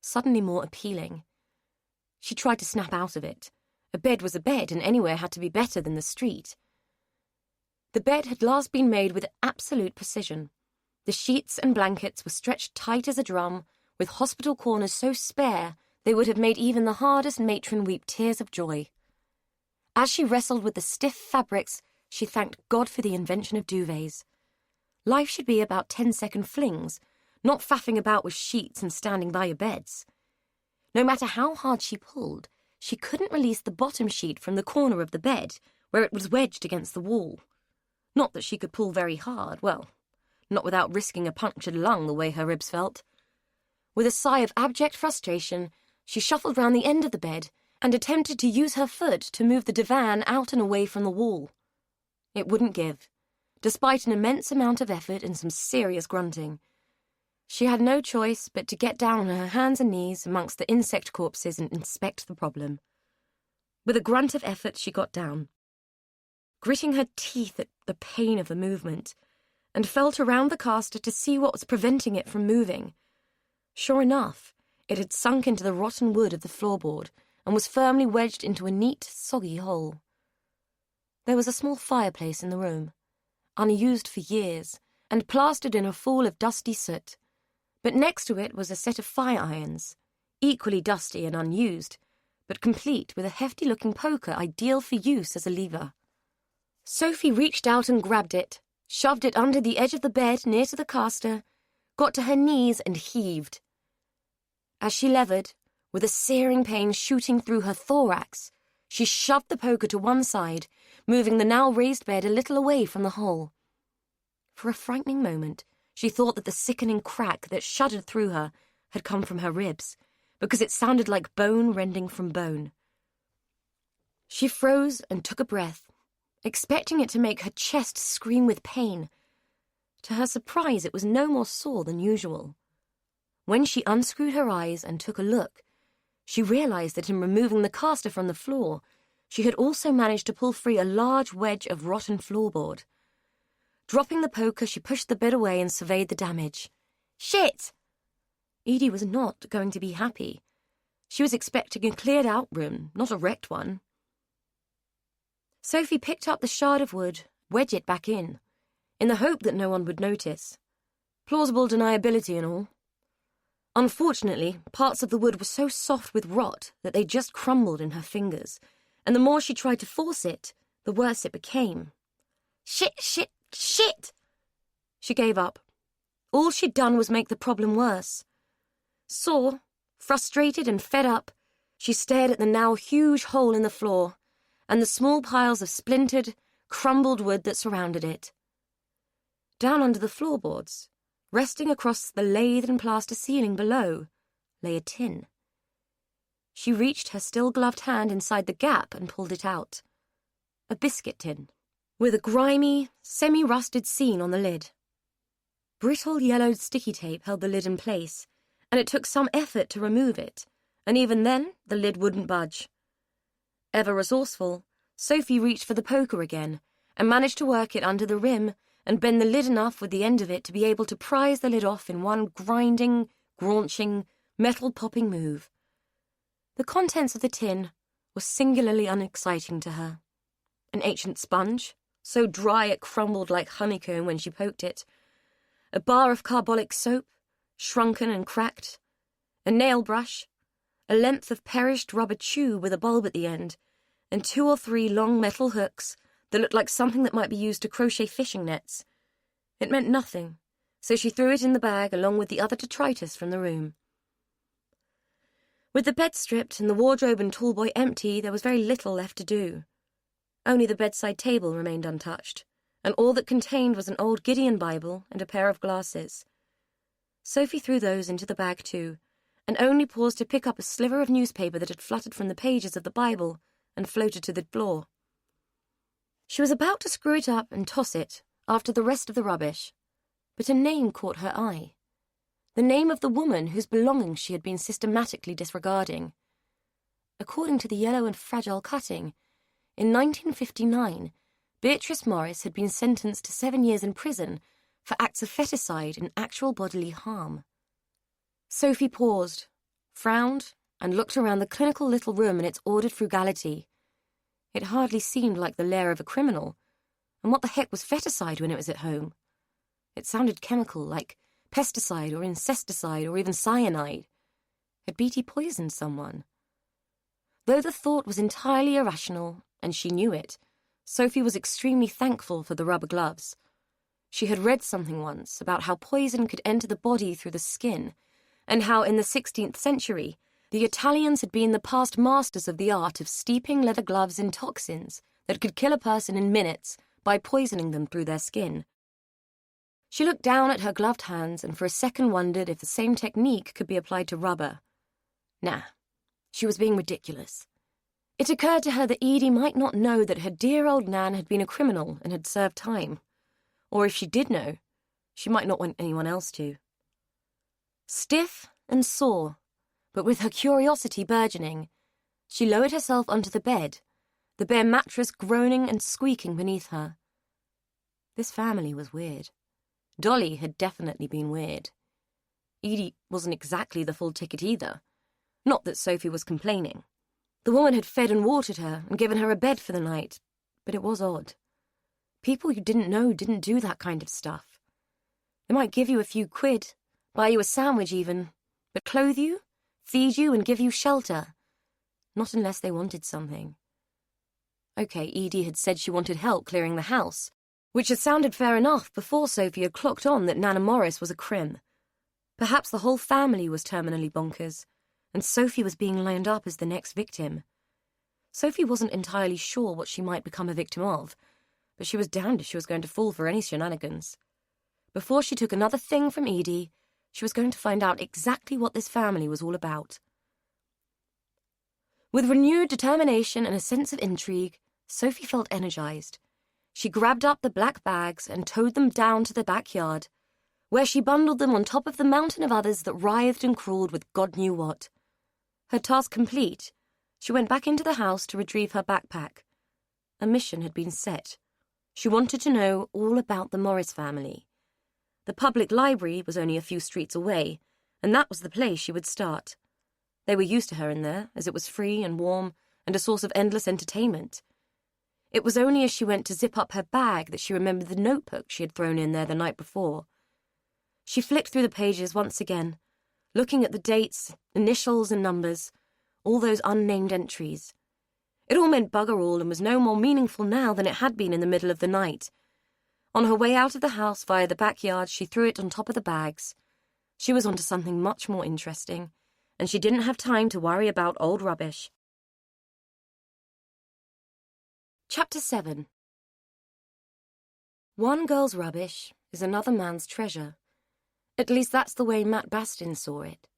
suddenly more appealing. She tried to snap out of it. A bed was a bed, and anywhere had to be better than the street. The bed had last been made with absolute precision. The sheets and blankets were stretched tight as a drum, with hospital corners so spare they would have made even the hardest matron weep tears of joy. As she wrestled with the stiff fabrics, she thanked God for the invention of duvets. Life should be about 10-second flings, not faffing about with sheets and standing by your beds. No matter how hard she pulled, she couldn't release the bottom sheet from the corner of the bed, where it was wedged against the wall. Not that she could pull very hard, well, not without risking a punctured lung the way her ribs felt. With a sigh of abject frustration, she shuffled round the end of the bed and attempted to use her foot to move the divan out and away from the wall. It wouldn't give, despite an immense amount of effort and some serious grunting. She had no choice but to get down on her hands and knees amongst the insect corpses and inspect the problem. With a grunt of effort, she got down, gritting her teeth at the pain of the movement, and felt around the caster to see what was preventing it from moving. Sure enough, it had sunk into the rotten wood of the floorboard and was firmly wedged into a neat, soggy hole. There was a small fireplace in the room, unused for years, and plastered in a fall of dusty soot, but next to it was a set of fire irons, equally dusty and unused, but complete with a hefty-looking poker ideal for use as a lever. Sophie reached out and grabbed it, shoved it under the edge of the bed near to the caster, got to her knees and heaved. As she levered, with a searing pain shooting through her thorax, she shoved the poker to one side, moving the now raised bed a little away from the hole. For a frightening moment, she thought that the sickening crack that shuddered through her had come from her ribs, because it sounded like bone rending from bone. She froze and took a breath, expecting it to make her chest scream with pain. To her surprise, it was no more sore than usual. When she unscrewed her eyes and took a look, she realized that in removing the caster from the floor, she had also managed to pull free a large wedge of rotten floorboard. Dropping the poker, she pushed the bed away and surveyed the damage. Shit! Edie was not going to be happy. She was expecting a cleared-out room, not a wrecked one. Sophie picked up the shard of wood, wedged it back in the hope that no one would notice. Plausible deniability and all. Unfortunately, parts of the wood were so soft with rot that they just crumbled in her fingers, and the more she tried to force it, the worse it became. Shit! She gave up. All she'd done was make the problem worse. Sore, frustrated and fed up, she stared at the now huge hole in the floor and the small piles of splintered, crumbled wood that surrounded it. Down under the floorboards, resting across the lathe and plaster ceiling below, lay a tin. She reached her still-gloved hand inside the gap and pulled it out. A biscuit tin, with a grimy, semi-rusted seam on the lid. Brittle yellowed sticky tape held the lid in place, and it took some effort to remove it, and even then the lid wouldn't budge. Ever resourceful, Sophie reached for the poker again, and managed to work it under the rim and bend the lid enough with the end of it to be able to prise the lid off in one grinding, graunching, metal-popping move. The contents of the tin were singularly unexciting to her. An ancient sponge, so dry it crumbled like honeycomb when she poked it, a bar of carbolic soap, shrunken and cracked, a nail brush, a length of perished rubber tube with a bulb at the end, and 2 or 3 long metal hooks that looked like something that might be used to crochet fishing nets. It meant nothing, so she threw it in the bag along with the other detritus from the room. With the bed stripped and the wardrobe and toolboy empty, there was very little left to do. Only the bedside table remained untouched, and all that contained was an old Gideon Bible and a pair of glasses. Sophie threw those into the bag too, and only paused to pick up a sliver of newspaper that had fluttered from the pages of the Bible and floated to the floor. She was about to screw it up and toss it after the rest of the rubbish, but a name caught her eye. The name of the woman whose belongings she had been systematically disregarding. According to the yellow and fragile cutting, in 1959, Beatrice Morris had been sentenced to 7 years in prison for acts of feticide and actual bodily harm. Sophie paused, frowned, and looked around the clinical little room in its ordered frugality. It hardly seemed like the lair of a criminal, and what the heck was feticide when it was at home? It sounded chemical, like pesticide or incesticide or even cyanide. Had Beatty poisoned someone? Though the thought was entirely irrational, and she knew it, Sophie was extremely thankful for the rubber gloves. She had read something once about how poison could enter the body through the skin, and how in the 16th century, the Italians had been the past masters of the art of steeping leather gloves in toxins that could kill a person in minutes by poisoning them through their skin. She looked down at her gloved hands and for a second wondered if the same technique could be applied to rubber. Nah, she was being ridiculous. It occurred to her that Edie might not know that her dear old Nan had been a criminal and had served time. Or if she did know, she might not want anyone else to. Stiff and sore, but with her curiosity burgeoning, she lowered herself onto the bed, the bare mattress groaning and squeaking beneath her. This family was weird. Dolly had definitely been weird. Edie wasn't exactly the full ticket either. Not that Sophie was complaining. The woman had fed and watered her and given her a bed for the night, but it was odd. People you didn't know didn't do that kind of stuff. They might give you a few quid, buy you a sandwich even, but clothe you, feed you, and give you shelter. Not unless they wanted something. Okay, Edie had said she wanted help clearing the house, which had sounded fair enough before Sophie had clocked on that Nana Morris was a crim. Perhaps the whole family was terminally bonkers, and Sophie was being lined up as the next victim. Sophie wasn't entirely sure what she might become a victim of, but she was damned if she was going to fall for any shenanigans. Before she took another thing from Edie, she was going to find out exactly what this family was all about. With renewed determination and a sense of intrigue, Sophie felt energized. She grabbed up the black bags and towed them down to the backyard, where she bundled them on top of the mountain of others that writhed and crawled with God knew what. Her task complete, she went back into the house to retrieve her backpack. A mission had been set. She wanted to know all about the Morris family. The public library was only a few streets away, and that was the place she would start. They were used to her in there, as it was free and warm and a source of endless entertainment. It was only as she went to zip up her bag that she remembered the notebook she had thrown in there the night before. She flicked through the pages once again, looking at the dates, initials and numbers, all those unnamed entries. It all meant bugger all and was no more meaningful now than it had been in the middle of the night. On her way out of the house via the backyard, she threw it on top of the bags. She was onto something much more interesting, and she didn't have time to worry about old rubbish. Chapter 7. One girl's rubbish is another man's treasure. At least that's the way Matt Bastin saw it.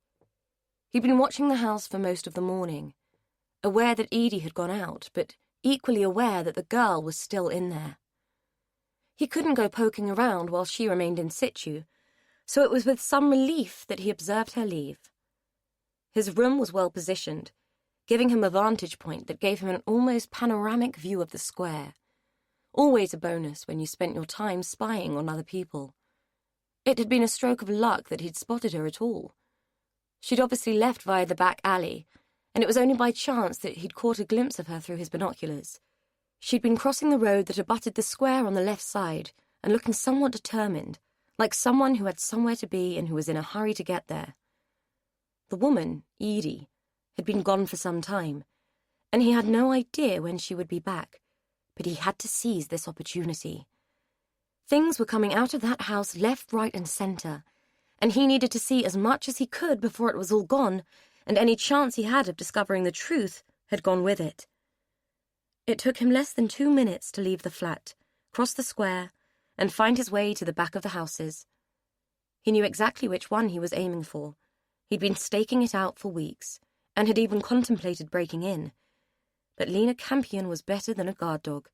He'd been watching the house for most of the morning, aware that Edie had gone out, but equally aware that the girl was still in there. He couldn't go poking around while she remained in situ, so it was with some relief that he observed her leave. His room was well positioned, giving him a vantage point that gave him an almost panoramic view of the square. Always a bonus when you spent your time spying on other people. It had been a stroke of luck that he'd spotted her at all. She'd obviously left via the back alley, and it was only by chance that he'd caught a glimpse of her through his binoculars. She'd been crossing the road that abutted the square on the left side, and looking somewhat determined, like someone who had somewhere to be and who was in a hurry to get there. The woman, Edie, had been gone for some time, and he had no idea when she would be back, but he had to seize this opportunity. Things were coming out of that house left, right, and centre, and he needed to see as much as he could before it was all gone, and any chance he had of discovering the truth had gone with it. It took him less than 2 minutes to leave the flat, cross the square, and find his way to the back of the houses. He knew exactly which one he was aiming for. He'd been staking it out for weeks, and had even contemplated breaking in. But Lena Campion was better than a guard dog,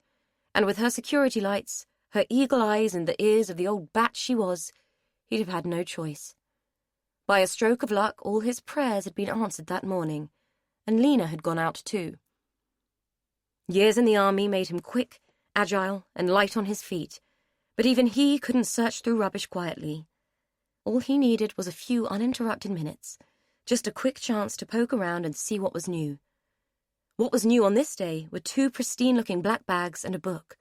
and with her security lights, her eagle eyes and the ears of the old bat she was, he'd have had no choice. By a stroke of luck, all his prayers had been answered that morning, and Lena had gone out too. Years in the army made him quick, agile, and light on his feet, but even he couldn't search through rubbish quietly. All he needed was a few uninterrupted minutes, just a quick chance to poke around and see what was new. What was new on this day were 2 pristine-looking black bags and a book.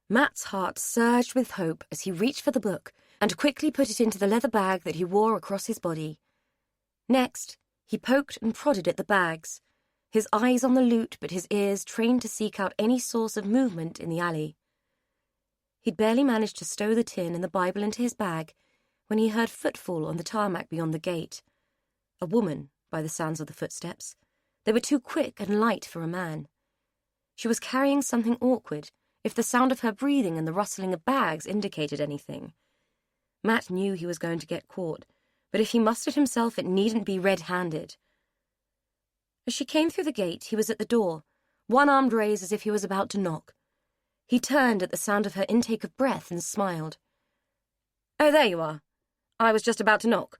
Matt's heart surged with hope as he reached for the book and quickly put it into the leather bag that he wore across his body. Next, he poked and prodded at the bags, his eyes on the loot but his ears trained to seek out any source of movement in the alley. He'd barely managed to stow the tin and the Bible into his bag when he heard footfall on the tarmac beyond the gate. A woman, by the sounds of the footsteps. They were too quick and light for a man. She was carrying something awkward, if the sound of her breathing and the rustling of bags indicated anything. Matt knew he was going to get caught, but if he mustered himself, it needn't be red-handed. As she came through the gate, he was at the door, one-armed raised as if he was about to knock. He turned at the sound of her intake of breath and smiled. "Oh, there you are. I was just about to knock."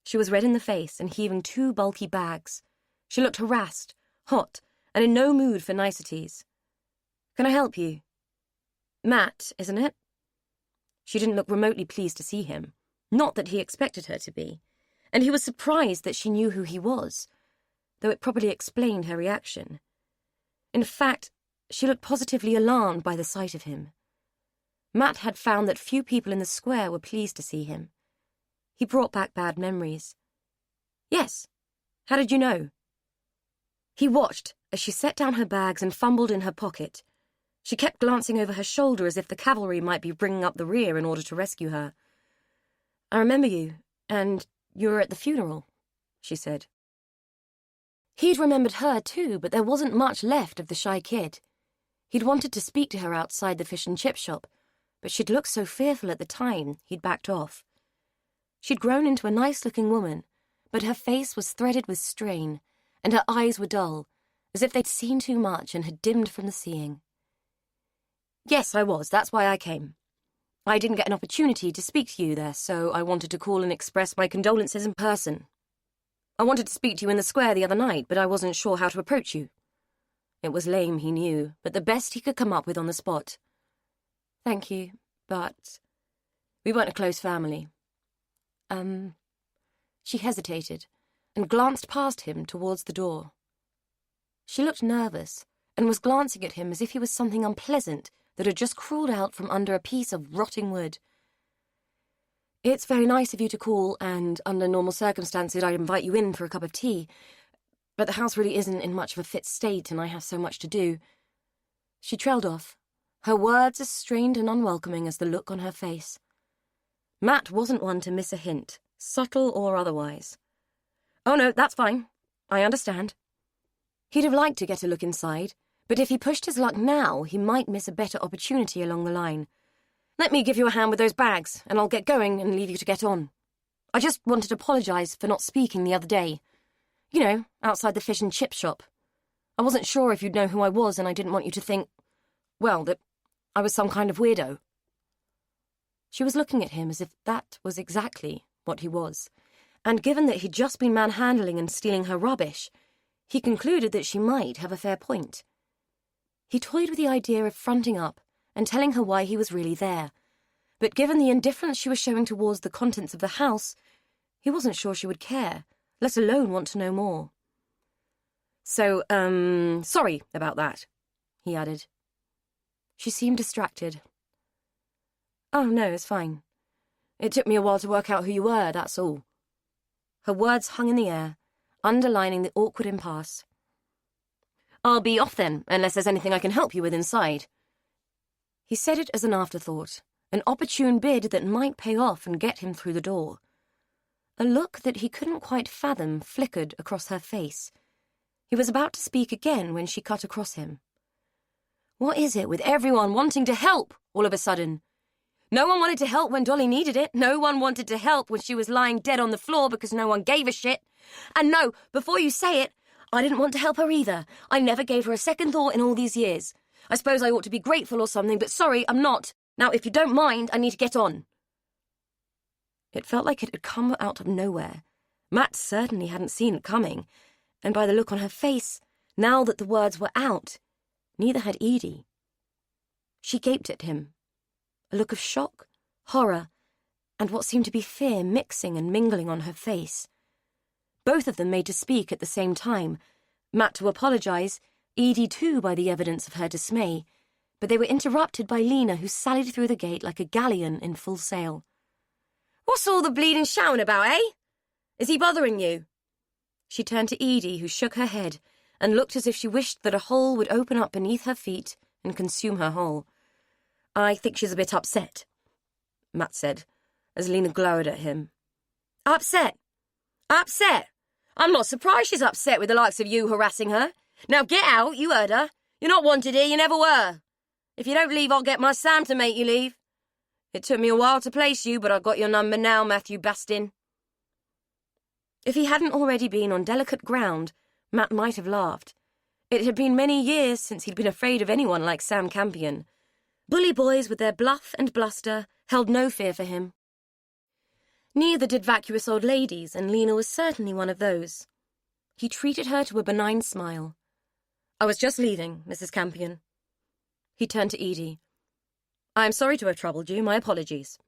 She was red in the face and heaving 2 bulky bags. She looked harassed, hot, and in no mood for niceties. "Can I help you?" "Matt, isn't it?" She didn't look remotely pleased to see him. Not that he expected her to be. And he was surprised that she knew who he was, though it probably explained her reaction. In fact, she looked positively alarmed by the sight of him. Matt had found that few people in the square were pleased to see him. He brought back bad memories. "Yes. How did you know?" He watched as she set down her bags and fumbled in her pocket. She kept glancing over her shoulder as if the cavalry might be bringing up the rear in order to rescue her. "I remember you, and you were at the funeral," she said. He'd remembered her too, but there wasn't much left of the shy kid. He'd wanted to speak to her outside the fish and chip shop, but she'd looked so fearful at the time, he'd backed off. She'd grown into a nice-looking woman, but her face was threaded with strain, and her eyes were dull, as if they'd seen too much and had dimmed from the seeing. "Yes, I was. That's why I came. I didn't get an opportunity to speak to you there, so I wanted to call and express my condolences in person. I wanted to speak to you in the square the other night, but I wasn't sure how to approach you." It was lame, he knew, but the best he could come up with on the spot. "Thank you, but we weren't a close family." She hesitated and glanced past him towards the door. She looked nervous and was glancing at him as if he was something unpleasant that had just crawled out from under a piece of rotting wood. "It's very nice of you to call, and under normal circumstances I'd invite you in for a cup of tea, but the house really isn't in much of a fit state and I have so much to do." She trailed off, her words as strained and unwelcoming as the look on her face. Matt wasn't one to miss a hint, subtle or otherwise. "Oh no, that's fine. I understand." He'd have liked to get a look inside, but if he pushed his luck now, he might miss a better opportunity along the line. "Let me give you a hand with those bags, and I'll get going and leave you to get on. I just wanted to apologise for not speaking the other day. You know, outside the fish and chip shop. I wasn't sure if you'd know who I was, and I didn't want you to think, well, that I was some kind of weirdo." She was looking at him as if that was exactly what he was, and given that he'd just been manhandling and stealing her rubbish, he concluded that she might have a fair point. He toyed with the idea of fronting up and telling her why he was really there, but given the indifference she was showing towards the contents of the house, he wasn't sure she would care, let alone want to know more. "So, sorry about that," he added. She seemed distracted. "Oh, no, it's fine. It took me a while to work out who you were, that's all." Her words hung in the air, underlining the awkward impasse. "I'll be off then, unless there's anything I can help you with inside." He said it as an afterthought, an opportune bid that might pay off and get him through the door. A look that he couldn't quite fathom flickered across her face. He was about to speak again when she cut across him. "What is it with everyone wanting to help all of a sudden? No one wanted to help when Dolly needed it. No one wanted to help when she was lying dead on the floor because no one gave a shit. And no, before you say it, I didn't want to help her either. I never gave her a second thought in all these years. I suppose I ought to be grateful or something, but sorry, I'm not. Now, if you don't mind, I need to get on." It felt like it had come out of nowhere. Matt certainly hadn't seen it coming, and by the look on her face, now that the words were out, neither had Edie. She gaped at him, a look of shock, horror, and what seemed to be fear mixing and mingling on her face. Both of them made to speak at the same time, Matt to apologise, Edie too by the evidence of her dismay, but they were interrupted by Lena, who sallied through the gate like a galleon in full sail. "What's all the bleeding shouting about, eh? Is he bothering you?" She turned to Edie, who shook her head and looked as if she wished that a hole would open up beneath her feet and consume her whole. "I think she's a bit upset," Matt said, as Lena glowered at him. "Upset? Upset? I'm not surprised she's upset with the likes of you harassing her. Now get out, you heard her. You're not wanted here, you never were. If you don't leave, I'll get my Sam to make you leave. It took me a while to place you, but I've got your number now, Matthew Bastin." If he hadn't already been on delicate ground, Matt might have laughed. It had been many years since he'd been afraid of anyone like Sam Campion. Bully boys with their bluff and bluster held no fear for him. Neither did vacuous old ladies, and Lena was certainly one of those. He treated her to a benign smile. "I was just leaving, Mrs. Campion." He turned to Edie. "I am sorry to have troubled you. My apologies."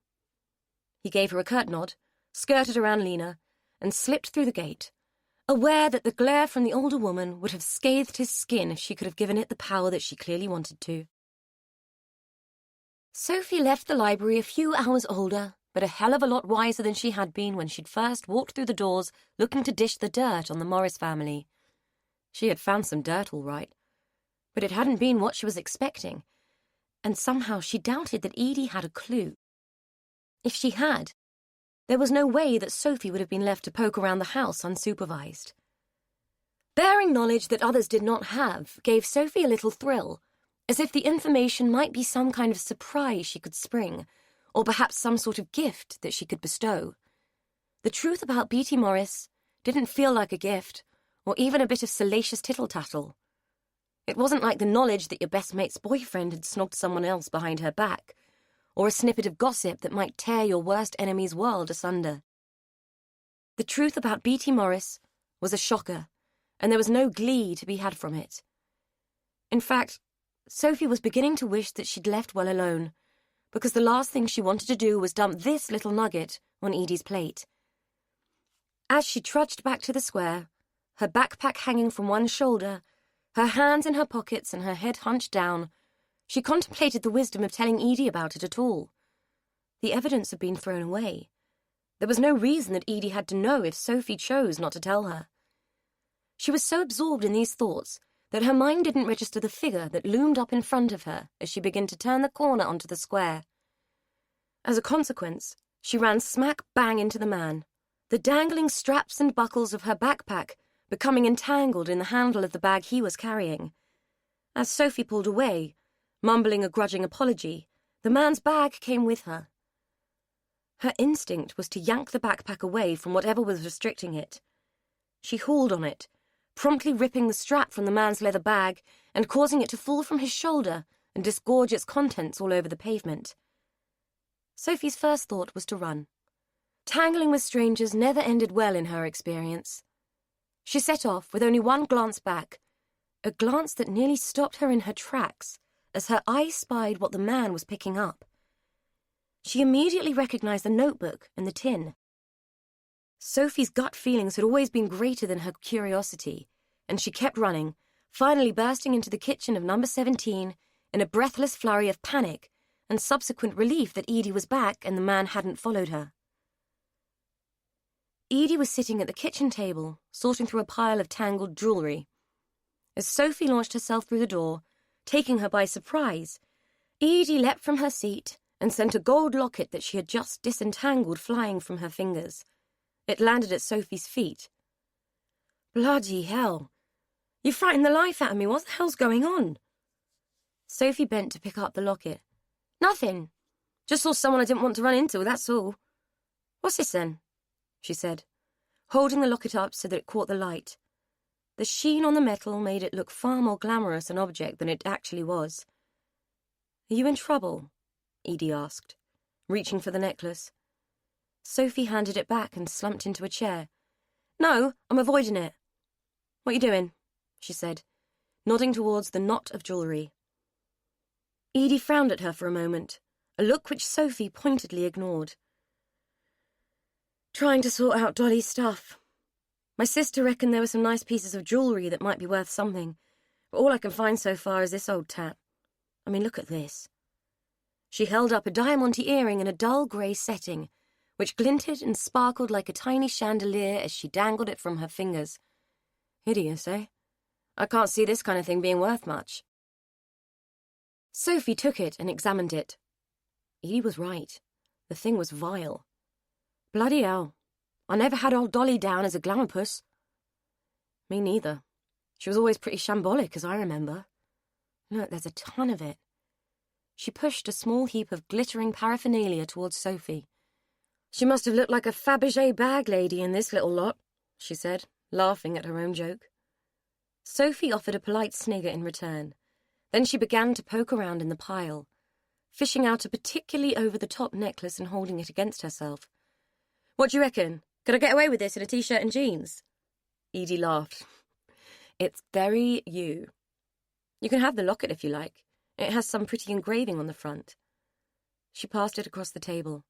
He gave her a curt nod, skirted around Lena, and slipped through the gate, aware that the glare from the older woman would have scathed his skin if she could have given it the power that she clearly wanted to. Sophie left the library a few hours older, but a hell of a lot wiser than she had been when she'd first walked through the doors looking to dish the dirt on the Morris family. She had found some dirt, all right, but it hadn't been what she was expecting, and somehow she doubted that Edie had a clue. If she had, there was no way that Sophie would have been left to poke around the house unsupervised. Bearing knowledge that others did not have gave Sophie a little thrill, as if the information might be some kind of surprise she could spring, or perhaps some sort of gift that she could bestow. The truth about Beatty Morris didn't feel like a gift, or even a bit of salacious tittle-tattle. It wasn't like the knowledge that your best mate's boyfriend had snogged someone else behind her back, or a snippet of gossip that might tear your worst enemy's world asunder. The truth about Beatty Morris was a shocker, and there was no glee to be had from it. In fact, Sophie was beginning to wish that she'd left well alone, because the last thing she wanted to do was dump this little nugget on Edie's plate. As she trudged back to the square, her backpack hanging from one shoulder, her hands in her pockets and her head hunched down, she contemplated the wisdom of telling Edie about it at all. The evidence had been thrown away. There was no reason that Edie had to know if Sophie chose not to tell her. She was so absorbed in these thoughts that her mind didn't register the figure that loomed up in front of her as she began to turn the corner onto the square. As a consequence, she ran smack bang into the man, the dangling straps and buckles of her backpack becoming entangled in the handle of the bag he was carrying. As Sophie pulled away, mumbling a grudging apology, the man's bag came with her. Her instinct was to yank the backpack away from whatever was restricting it. She hauled on it, promptly ripping the strap from the man's leather bag and causing it to fall from his shoulder and disgorge its contents all over the pavement. Sophie's first thought was to run. Tangling with strangers never ended well in her experience. She set off with only one glance back, a glance that nearly stopped her in her tracks as her eyes spied what the man was picking up. She immediately recognized the notebook and the tin. Sophie's gut feelings had always been greater than her curiosity, and she kept running, finally bursting into the kitchen of number 17 in a breathless flurry of panic and subsequent relief that Edie was back and the man hadn't followed her. Edie was sitting at the kitchen table, sorting through a pile of tangled jewellery. As Sophie launched herself through the door, taking her by surprise, Edie leapt from her seat and sent a gold locket that she had just disentangled flying from her fingers. It landed at Sophie's feet. "Bloody hell! You frightened the life out of me. What the hell's going on?" Sophie bent to pick up the locket. "Nothing. Just saw someone I didn't want to run into, that's all." "What's this then?" she said, holding the locket up so that it caught the light. The sheen on the metal made it look far more glamorous an object than it actually was. "Are you in trouble?" Edie asked, reaching for the necklace. Sophie handed it back and slumped into a chair. "No, I'm avoiding it." "What you doing?" she said, nodding towards the knot of jewellery. Edie frowned at her for a moment, a look which Sophie pointedly ignored. "Trying to sort out Dolly's stuff. My sister reckoned there were some nice pieces of jewellery that might be worth something, but all I can find so far is this old tat. I mean, look at this." She held up a diamante earring in a dull grey setting, which glinted and sparkled like a tiny chandelier as she dangled it from her fingers. "Hideous, eh? I can't see this kind of thing being worth much." Sophie took it and examined it. Edie was right. The thing was vile. "Bloody hell. I never had old Dolly down as a glamour puss." "Me neither. She was always pretty shambolic, as I remember. Look, there's a ton of it." She pushed a small heap of glittering paraphernalia towards Sophie. "She must have looked like a Fabergé bag lady in this little lot," she said, laughing at her own joke. Sophie offered a polite snigger in return. Then she began to poke around in the pile, fishing out a particularly over-the-top necklace and holding it against herself. What do you reckon? Could I get away with this in a t-shirt and jeans? Edie laughed. It's very you. You can have the locket if you like. It has some pretty engraving on the front. She passed it across the table.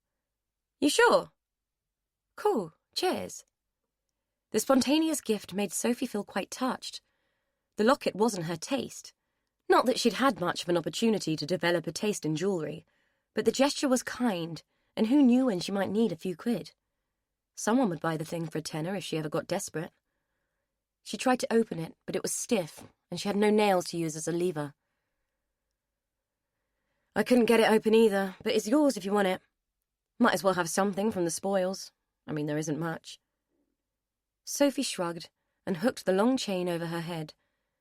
You sure? Cool. Cheers. The spontaneous gift made Sophie feel quite touched. The locket wasn't her taste. Not that she'd had much of an opportunity to develop a taste in jewellery, but the gesture was kind, and who knew when she might need a few quid. Someone would buy the thing for a tenner if she ever got desperate. She tried to open it, but it was stiff, and she had no nails to use as a lever. I couldn't get it open either, but it's yours if you want it. Might as well have something from the spoils. I mean, there isn't much. Sophie shrugged and hooked the long chain over her head,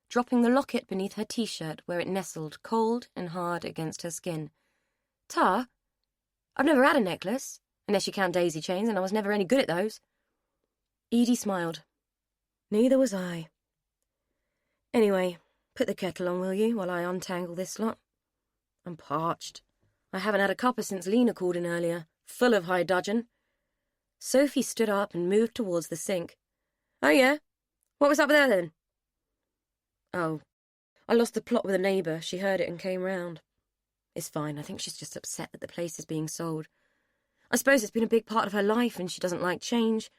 dropping the locket beneath her t-shirt where it nestled cold and hard against her skin. Tar? I've never had a necklace, unless you count daisy chains, and I was never any good at those. Edie smiled. Neither was I. Anyway, put the kettle on, will you, while I untangle this lot? I'm parched. I haven't had a cuppa since Lena called in earlier, full of high dudgeon. Sophie stood up and moved towards the sink. Oh, yeah? What was up there, then? Oh, I lost the plot with a neighbour. She heard it and came round. It's fine. I think she's just upset that the place is being sold. I suppose it's been a big part of her life and she doesn't like change,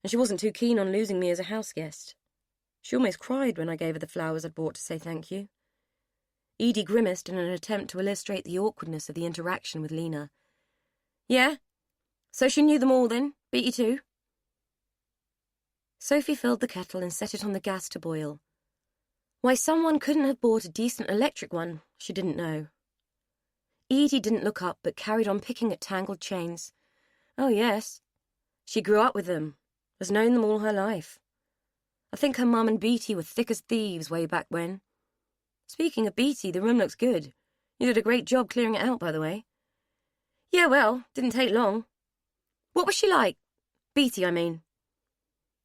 and she wasn't too keen on losing me as a house guest. She almost cried when I gave her the flowers I'd bought to say thank you. Edie grimaced in an attempt to illustrate the awkwardness of the interaction with Lena. Yeah? So she knew them all then? Beat you too? Sophie filled the kettle and set it on the gas to boil. Why someone couldn't have bought a decent electric one, she didn't know. Edie didn't look up but carried on picking at tangled chains. Oh, yes. She grew up with them, has known them all her life. I think her mum and Beatty were thick as thieves way back when. Speaking of Beatty, the room looks good. You did a great job clearing it out, by the way. Yeah, well, didn't take long. What was she like? Beatty, I mean.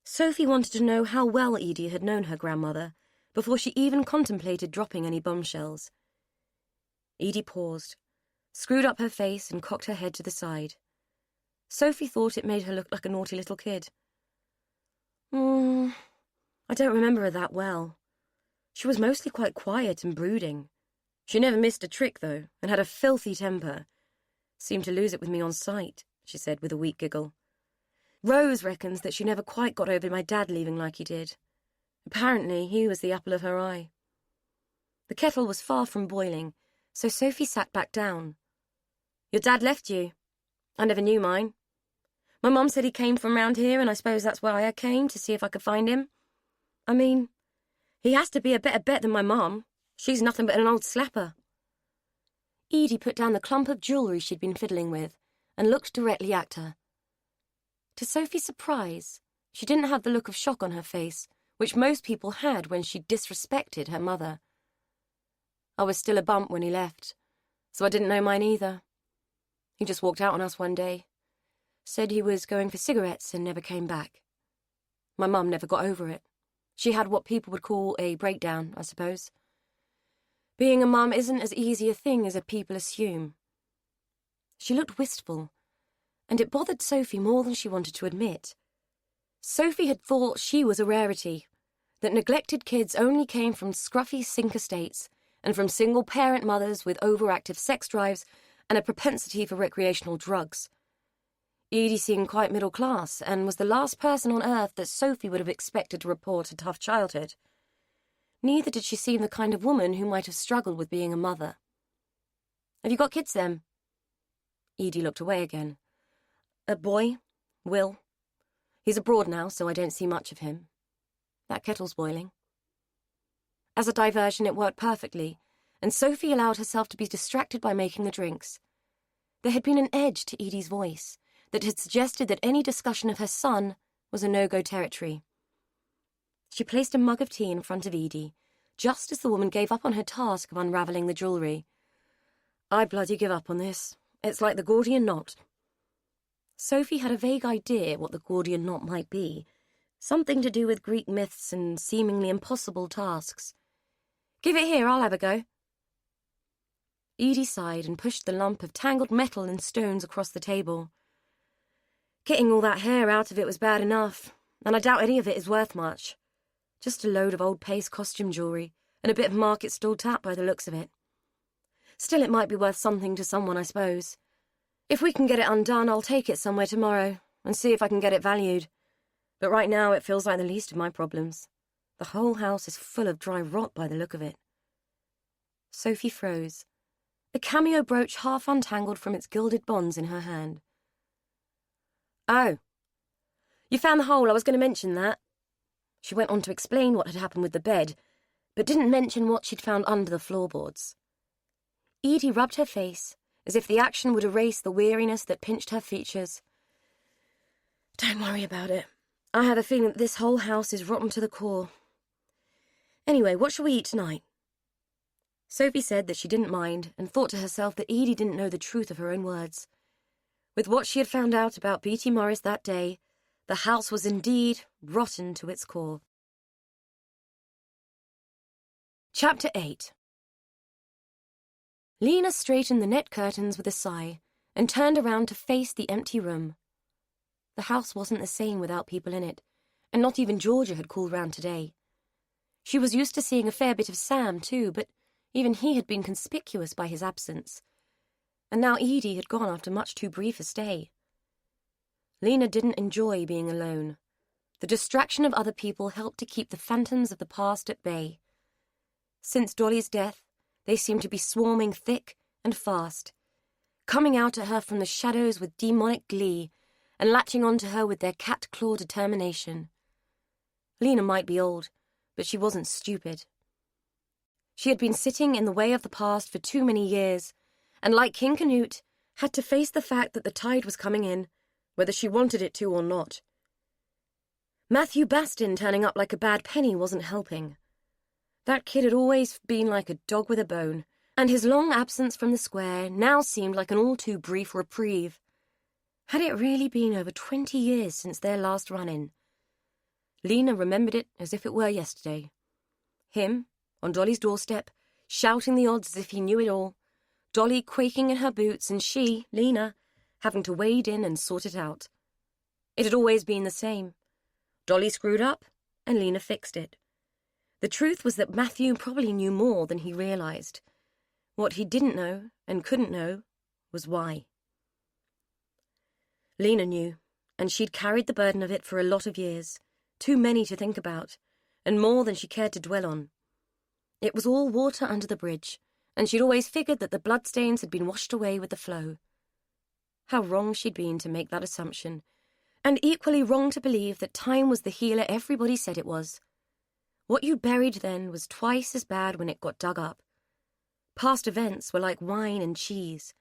Sophie wanted to know how well Edie had known her grandmother before she even contemplated dropping any bombshells. Edie paused, screwed up her face and cocked her head to the side. Sophie thought it made her look like a naughty little kid. I don't remember her that well. She was mostly quite quiet and brooding. She never missed a trick, though, and had a filthy temper. Seemed to lose it with me on sight, she said with a weak giggle. Rose reckons that she never quite got over my dad leaving like he did. Apparently, he was the apple of her eye. The kettle was far from boiling, so Sophie sat back down. Your dad left you? I never knew mine. My mum said he came from round here, and I suppose that's why I came, to see if I could find him. I mean, he has to be a better bet than my mum. She's nothing but an old slapper. Edie put down the clump of jewellery she'd been fiddling with and looked directly at her. To Sophie's surprise, she didn't have the look of shock on her face, which most people had when she disrespected her mother. I was still a bump when he left, so I didn't know mine either. He just walked out on us one day, said he was going for cigarettes and never came back. My mum never got over it. She had what people would call a breakdown, I suppose. Being a mum isn't as easy a thing as people assume. She looked wistful, and it bothered Sophie more than she wanted to admit. Sophie had thought she was a rarity, that neglected kids only came from scruffy sink estates and from single-parent mothers with overactive sex drives and a propensity for recreational drugs. Edie seemed quite middle class and was the last person on earth that Sophie would have expected to report a tough childhood. Neither did she seem the kind of woman who might have struggled with being a mother. Have you got kids, then? Edie looked away again. A boy, Will. He's abroad now, so I don't see much of him. That kettle's boiling. As a diversion, it worked perfectly, and Sophie allowed herself to be distracted by making the drinks. There had been an edge to Edie's voice that had suggested that any discussion of her son was a no-go territory. She placed a mug of tea in front of Edie, just as the woman gave up on her task of unravelling the jewellery. I bloody give up on this. It's like the Gordian knot. Sophie had a vague idea what the Gordian knot might be, something to do with Greek myths and seemingly impossible tasks. Give it here, I'll have a go. Edie sighed and pushed the lump of tangled metal and stones across the table. Getting all that hair out of it was bad enough, and I doubt any of it is worth much. Just a load of old paste costume jewellery and a bit of market stall tap by the looks of it. Still, it might be worth something to someone, I suppose. If we can get it undone, I'll take it somewhere tomorrow and see if I can get it valued. But right now it feels like the least of my problems. The whole house is full of dry rot by the look of it. Sophie froze, a cameo brooch half untangled from its gilded bonds in her hand. Oh, you found the hole. I was going to mention that. She went on to explain what had happened with the bed, but didn't mention what she'd found under the floorboards. Edie rubbed her face, as if the action would erase the weariness that pinched her features. Don't worry about it. I have a feeling that this whole house is rotten to the core. Anyway, what shall we eat tonight? Sophie said that she didn't mind, and thought to herself that Edie didn't know the truth of her own words. With what she had found out about Beatty Morris that day, the house was indeed rotten to its core. Chapter 8. Lena straightened the net curtains with a sigh and turned around to face the empty room. The house wasn't the same without people in it, and not even Georgia had called round today. She was used to seeing a fair bit of Sam, too, but even he had been conspicuous by his absence. And now Edie had gone after much too brief a stay. Lena didn't enjoy being alone. The distraction of other people helped to keep the phantoms of the past at bay. Since Dolly's death, they seemed to be swarming thick and fast, coming out at her from the shadows with demonic glee and latching onto her with their cat-claw determination. Lena might be old, but she wasn't stupid. She had been sitting in the way of the past for too many years, and like King Canute, had to face the fact that the tide was coming in, whether she wanted it to or not. Matthew Bastin turning up like a bad penny wasn't helping. That kid had always been like a dog with a bone, and his long absence from the square now seemed like an all-too-brief reprieve. Had it really been over 20 years since their last run-in? Lena remembered it as if it were yesterday. Him, on Dolly's doorstep, shouting the odds as if he knew it all, Dolly quaking in her boots, and she, Lena, having to wade in and sort it out. It had always been the same. Dolly screwed up, and Lena fixed it. The truth was that Matthew probably knew more than he realized. What he didn't know, and couldn't know, was why. Lena knew, and she'd carried the burden of it for a lot of years, too many to think about, and more than she cared to dwell on. It was all water under the bridge, and she'd always figured that the bloodstains had been washed away with the flow. How wrong she'd been to make that assumption, and equally wrong to believe that time was the healer everybody said it was. What you buried then was twice as bad when it got dug up. Past events were like wine and cheese.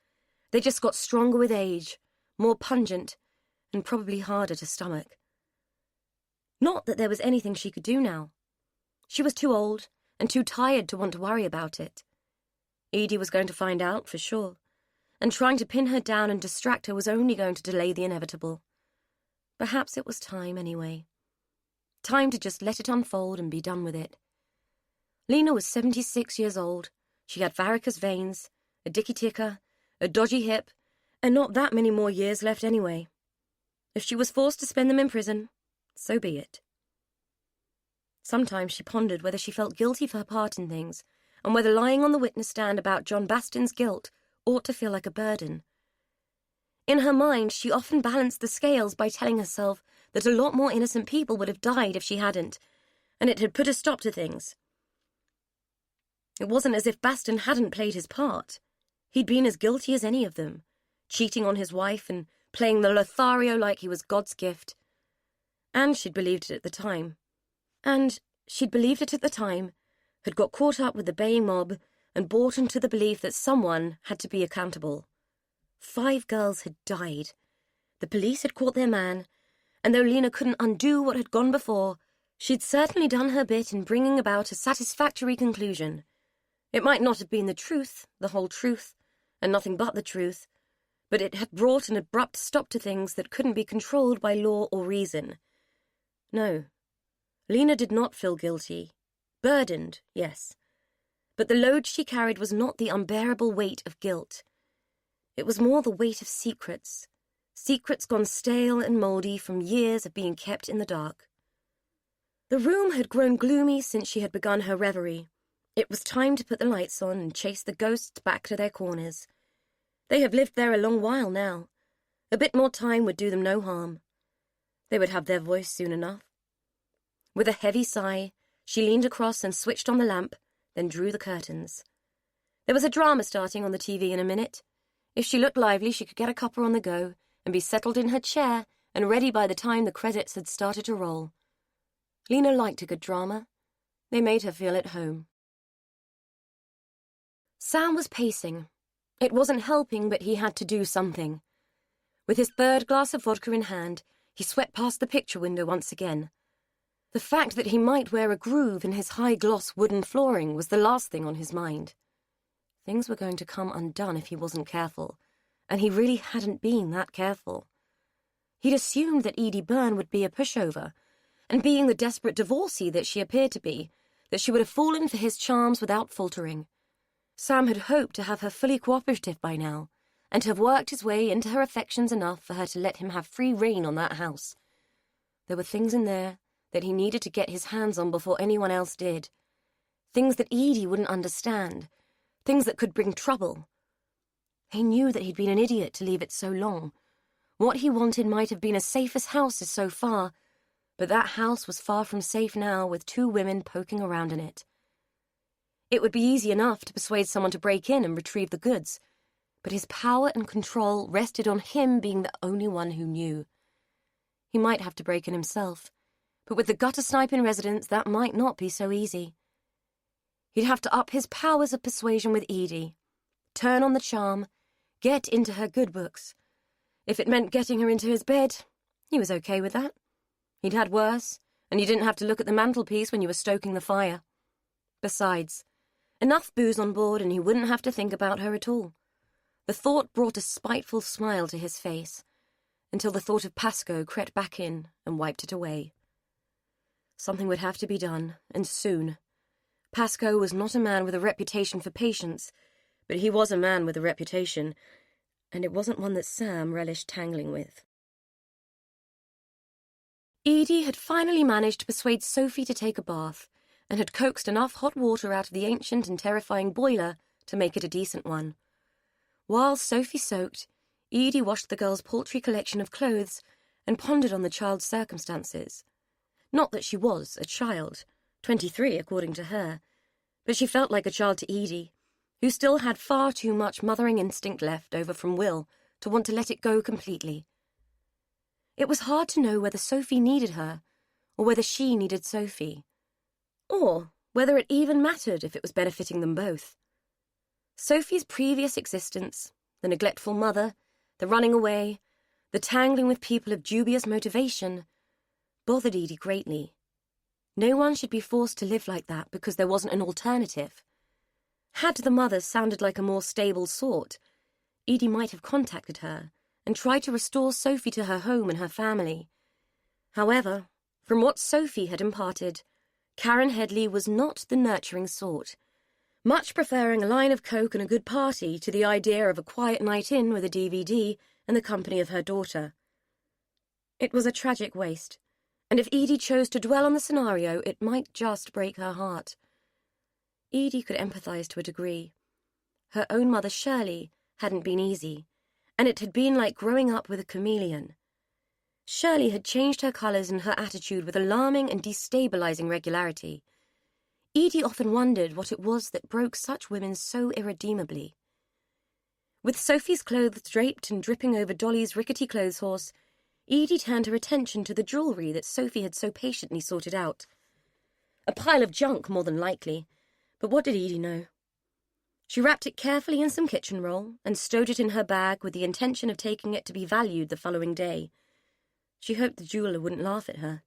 They just got stronger with age, more pungent, and probably harder to stomach. Not that there was anything she could do now. She was too old and too tired to want to worry about it. Edie was going to find out, for sure, and trying to pin her down and distract her was only going to delay the inevitable. Perhaps it was time, anyway. Time to just let it unfold and be done with it. Lena was 76 years old. She had varicose veins, a dicky ticker, a dodgy hip, and not that many more years left anyway. If she was forced to spend them in prison, so be it. Sometimes she pondered whether she felt guilty for her part in things, and whether lying on the witness stand about John Bastin's guilt ought to feel like a burden. In her mind, she often balanced the scales by telling herself that a lot more innocent people would have died if she hadn't, and it had put a stop to things. It wasn't as if Bastin hadn't played his part. He'd been as guilty as any of them, cheating on his wife and playing the Lothario like he was God's gift. And she'd believed it at the time. Had got caught up with the baying mob and bought into the belief that someone had to be accountable. 5 girls had died. The police had caught their man, and though Lena couldn't undo what had gone before, she'd certainly done her bit in bringing about a satisfactory conclusion. It might not have been the truth, the whole truth, and nothing but the truth, but it had brought an abrupt stop to things that couldn't be controlled by law or reason. No, Lena did not feel guilty. Burdened, yes. But the load she carried was not the unbearable weight of guilt. It was more the weight of secrets, secrets gone stale and mouldy from years of being kept in the dark. The room had grown gloomy since she had begun her reverie. It was time to put the lights on and chase the ghosts back to their corners. They had lived there a long while now. A bit more time would do them no harm. They would have their voice soon enough. With a heavy sigh, she leaned across and switched on the lamp, then drew the curtains. There was a drama starting on the TV in a minute. If she looked lively, she could get a cuppa on the go and be settled in her chair and ready by the time the credits had started to roll. Lena liked a good drama. They made her feel at home. Sam was pacing. It wasn't helping, but he had to do something. With his third glass of vodka in hand, he swept past the picture window once again. The fact that he might wear a groove in his high-gloss wooden flooring was the last thing on his mind. Things were going to come undone if he wasn't careful, and he really hadn't been that careful. He'd assumed that Edie Byrne would be a pushover, and being the desperate divorcee that she appeared to be, that she would have fallen for his charms without faltering. Sam had hoped to have her fully cooperative by now, and to have worked his way into her affections enough for her to let him have free rein on that house. There were things in there that he needed to get his hands on before anyone else did. Things that Edie wouldn't understand. Things that could bring trouble. He knew that he'd been an idiot to leave it so long. What he wanted might have been as safe as houses so far, but that house was far from safe now with two women poking around in it. It would be easy enough to persuade someone to break in and retrieve the goods, but his power and control rested on him being the only one who knew. He might have to break in himself, but with the gutter snipe in residence, that might not be so easy. He'd have to up his powers of persuasion with Edie, turn on the charm, get into her good books. If it meant getting her into his bed, he was okay with that. He'd had worse, and you didn't have to look at the mantelpiece when you were stoking the fire. Besides, enough booze on board and he wouldn't have to think about her at all. The thought brought a spiteful smile to his face, until the thought of Pascoe crept back in and wiped it away. Something would have to be done, and soon. Pascoe was not a man with a reputation for patience, but he was a man with a reputation, and it wasn't one that Sam relished tangling with. Edie had finally managed to persuade Sophie to take a bath, and had coaxed enough hot water out of the ancient and terrifying boiler to make it a decent one. While Sophie soaked, Edie washed the girl's paltry collection of clothes and pondered on the child's circumstances. Not that she was a child, 23 according to her, but she felt like a child to Edie, who still had far too much mothering instinct left over from Will to want to let it go completely. It was hard to know whether Sophie needed her, or whether she needed Sophie, or whether it even mattered if it was benefiting them both. Sophie's previous existence, the neglectful mother, the running away, the tangling with people of dubious motivation, bothered Edie greatly. No one should be forced to live like that because there wasn't an alternative. Had the mother sounded like a more stable sort, Edie might have contacted her and tried to restore Sophie to her home and her family. However, from what Sophie had imparted, Karen Headley was not the nurturing sort, much preferring a line of coke and a good party to the idea of a quiet night in with a DVD and the company of her daughter. It was a tragic waste, and if Edie chose to dwell on the scenario, it might just break her heart. Edie could empathize to a degree. Her own mother, Shirley, hadn't been easy, and it had been like growing up with a chameleon. Shirley had changed her colours and her attitude with alarming and destabilizing regularity. Edie often wondered what it was that broke such women so irredeemably. With Sophie's clothes draped and dripping over Dolly's rickety clothes horse, Edie turned her attention to the jewellery that Sophie had so patiently sorted out. A pile of junk, more than likely, but what did Edie know? She wrapped it carefully in some kitchen roll and stowed it in her bag with the intention of taking it to be valued the following day. She hoped the jeweller wouldn't laugh at her.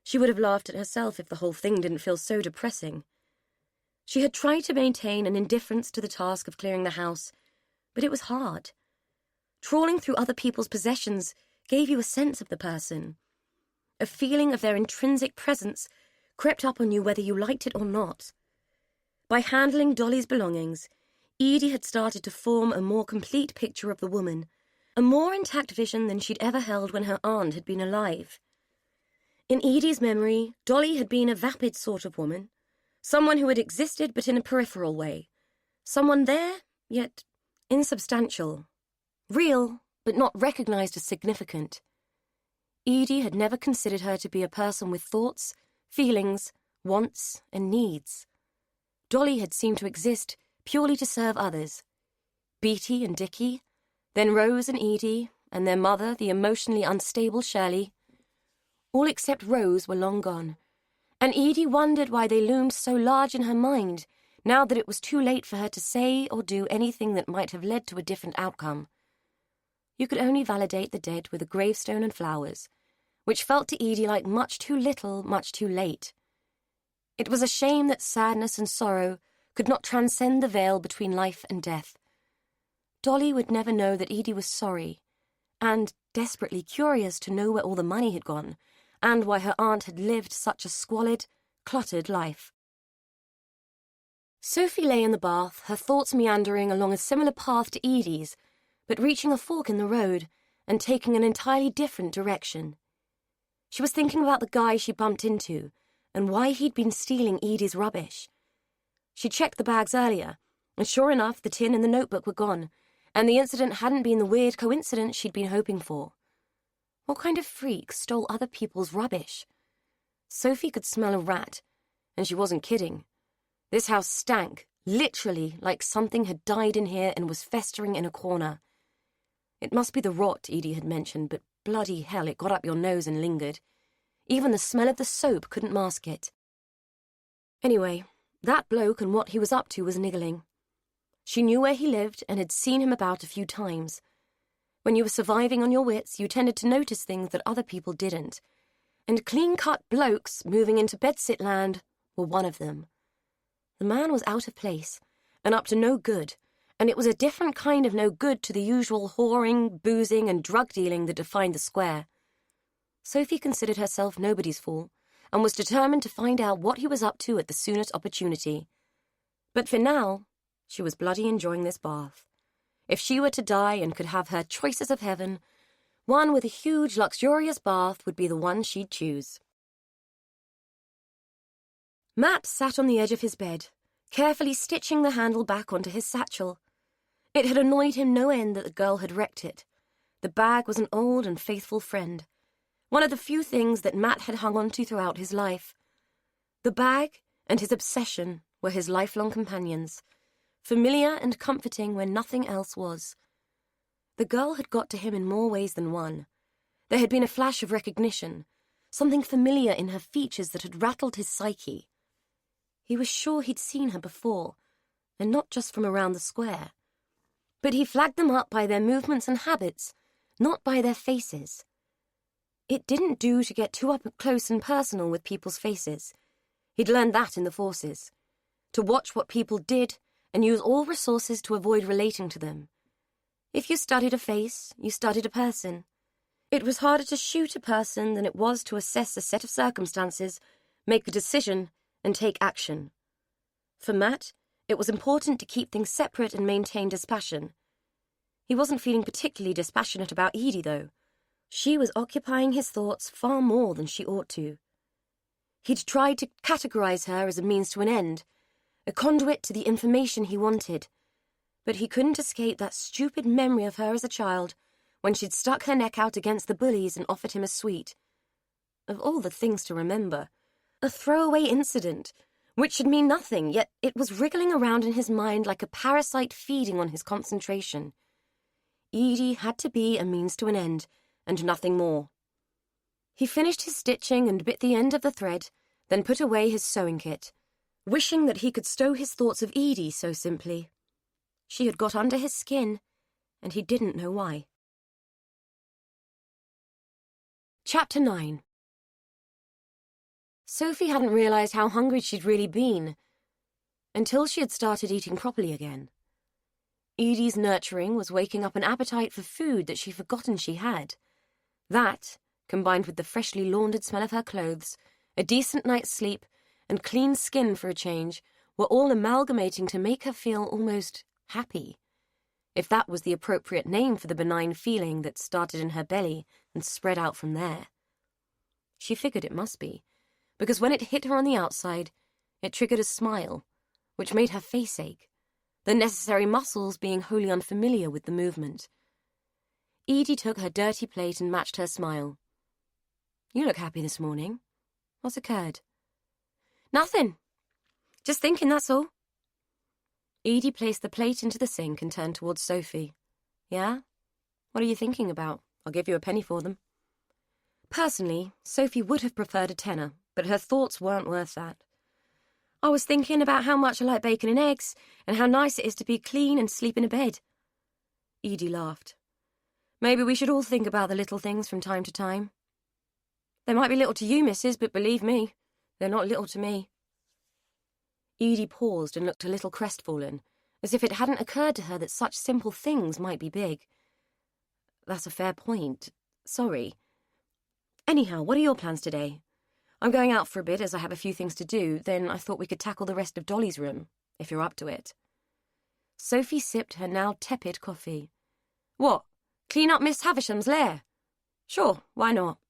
She would have laughed at herself if the whole thing didn't feel so depressing. She had tried to maintain an indifference to the task of clearing the house, but it was hard. Trawling through other people's possessions gave you a sense of the person. A feeling of their intrinsic presence crept up on you whether you liked it or not. By handling Dolly's belongings, Edie had started to form a more complete picture of the woman, a more intact vision than she'd ever held when her aunt had been alive. In Edie's memory, Dolly had been a vapid sort of woman, someone who had existed but in a peripheral way, someone there, yet insubstantial, real, but not recognized as significant. Edie had never considered her to be a person with thoughts, feelings, wants, and needs. Dolly had seemed to exist purely to serve others. Beatty and Dickie, then Rose and Edie, and their mother, the emotionally unstable Shirley. All except Rose were long gone, and Edie wondered why they loomed so large in her mind, now that it was too late for her to say or do anything that might have led to a different outcome. You could only validate the dead with a gravestone and flowers, which felt to Edie like much too little, much too late. It was a shame that sadness and sorrow could not transcend the veil between life and death. Dolly would never know that Edie was sorry, and desperately curious to know where all the money had gone, and why her aunt had lived such a squalid, cluttered life. Sophie lay in the bath, her thoughts meandering along a similar path to Edie's, but reaching a fork in the road and taking an entirely different direction. She was thinking about the guy she bumped into and why he'd been stealing Edie's rubbish. She checked the bags earlier, and sure enough, the tin and the notebook were gone, and the incident hadn't been the weird coincidence she'd been hoping for. What kind of freak stole other people's rubbish? Sophie could smell a rat, and she wasn't kidding. This house stank, literally like something had died in here and was festering in a corner. It must be the rot Edie had mentioned, but bloody hell, it got up your nose and lingered. Even the smell of the soap couldn't mask it. Anyway, that bloke and what he was up to was niggling. She knew where he lived and had seen him about a few times. When you were surviving on your wits, you tended to notice things that other people didn't, and clean-cut blokes moving into bedsit land were one of them. The man was out of place and up to no good, and it was a different kind of no good to the usual whoring, boozing, and drug dealing that defined the square. Sophie considered herself nobody's fool and was determined to find out what he was up to at the soonest opportunity. But for now, she was bloody enjoying this bath. If she were to die and could have her choices of heaven, one with a huge, luxurious bath would be the one she'd choose. Matt sat on the edge of his bed, carefully stitching the handle back onto his satchel. It had annoyed him no end that the girl had wrecked it. The bag was an old and faithful friend, one of the few things that Matt had hung on to throughout his life. The bag and his obsession were his lifelong companions, familiar and comforting when nothing else was. The girl had got to him in more ways than one. There had been a flash of recognition, something familiar in her features that had rattled his psyche. He was sure he'd seen her before, and not just from around the square. But he flagged them up by their movements and habits, not by their faces. It didn't do to get too up close and personal with people's faces. He'd learned that in the forces. To watch what people did and use all resources to avoid relating to them. If you studied a face, you studied a person. It was harder to shoot a person than it was to assess a set of circumstances, make a decision, and take action. For Matt, it was important to keep things separate and maintain dispassion. He wasn't feeling particularly dispassionate about Edie, though. She was occupying his thoughts far more than she ought to. He'd tried to categorize her as a means to an end, a conduit to the information he wanted, but he couldn't escape that stupid memory of her as a child, when she'd stuck her neck out against the bullies and offered him a sweet. Of all the things to remember, a throwaway incident, which should mean nothing, yet it was wriggling around in his mind like a parasite feeding on his concentration. Edie had to be a means to an end, and nothing more. He finished his stitching and bit the end of the thread, then put away his sewing kit, wishing that he could stow his thoughts of Edie so simply. She had got under his skin, and he didn't know why. Chapter 9. Sophie hadn't realized how hungry she'd really been until she had started eating properly again. Edie's nurturing was waking up an appetite for food that she'd forgotten she had. That, combined with the freshly laundered smell of her clothes, a decent night's sleep, and clean skin for a change, were all amalgamating to make her feel almost happy. if that was the appropriate name for the benign feeling that started in her belly and spread out from there. She figured it must be, because when it hit her on the outside, it triggered a smile, which made her face ache, the necessary muscles being wholly unfamiliar with the movement. Edie took her dirty plate and matched her smile. "You look happy this morning. What's occurred?" "Nothing. Just thinking, that's all." Edie placed the plate into the sink and turned towards Sophie. "Yeah? What are you thinking about? I'll give you a penny for them." Personally, Sophie would have preferred a tenner, but her thoughts weren't worth that. "I was thinking about how much I like bacon and eggs, and how nice it is to be clean and sleep in a bed." Edie laughed. "Maybe we should all think about the little things from time to time." "They might be little to you, missus, but believe me, they're not little to me." Edie paused and looked a little crestfallen, as if it hadn't occurred to her that such simple things might be big. "That's a fair point. Sorry. Anyhow, what are your plans today? I'm going out for a bit as I have a few things to do, then I thought we could tackle the rest of Dolly's room, if you're up to it." Sophie sipped her now tepid coffee. "What, clean up Miss Havisham's lair?" "Sure, why not?"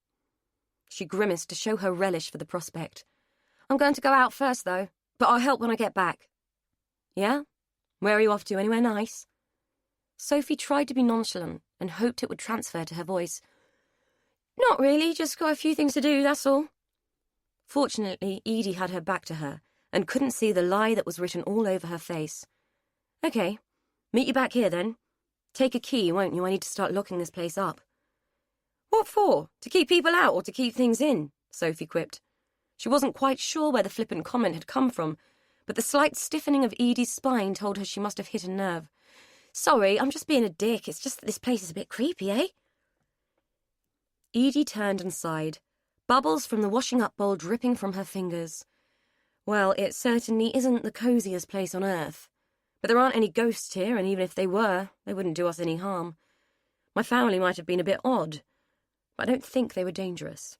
She grimaced to show her relish for the prospect. "I'm going to go out first, though, but I'll help when I get back." "Yeah? Where are you off to, anywhere nice?" Sophie tried to be nonchalant and hoped it would transfer to her voice. "Not really, just got a few things to do, that's all." Fortunately, Edie had her back to her and couldn't see the lie that was written all over her face. "Okay, meet you back here then. Take a key, won't you? I need to start locking this place up." "What for? To keep people out or to keep things in?" Sophie quipped. She wasn't quite sure where the flippant comment had come from, but the slight stiffening of Edie's spine told her she must have hit a nerve. "Sorry, I'm just being a dick. It's just that this place is a bit creepy, eh?" Edie turned and sighed, bubbles from the washing-up bowl dripping from her fingers. "Well, it certainly isn't the coziest place on earth. But there aren't any ghosts here, and even if they were, they wouldn't do us any harm. My family might have been a bit odd, but I don't think they were dangerous."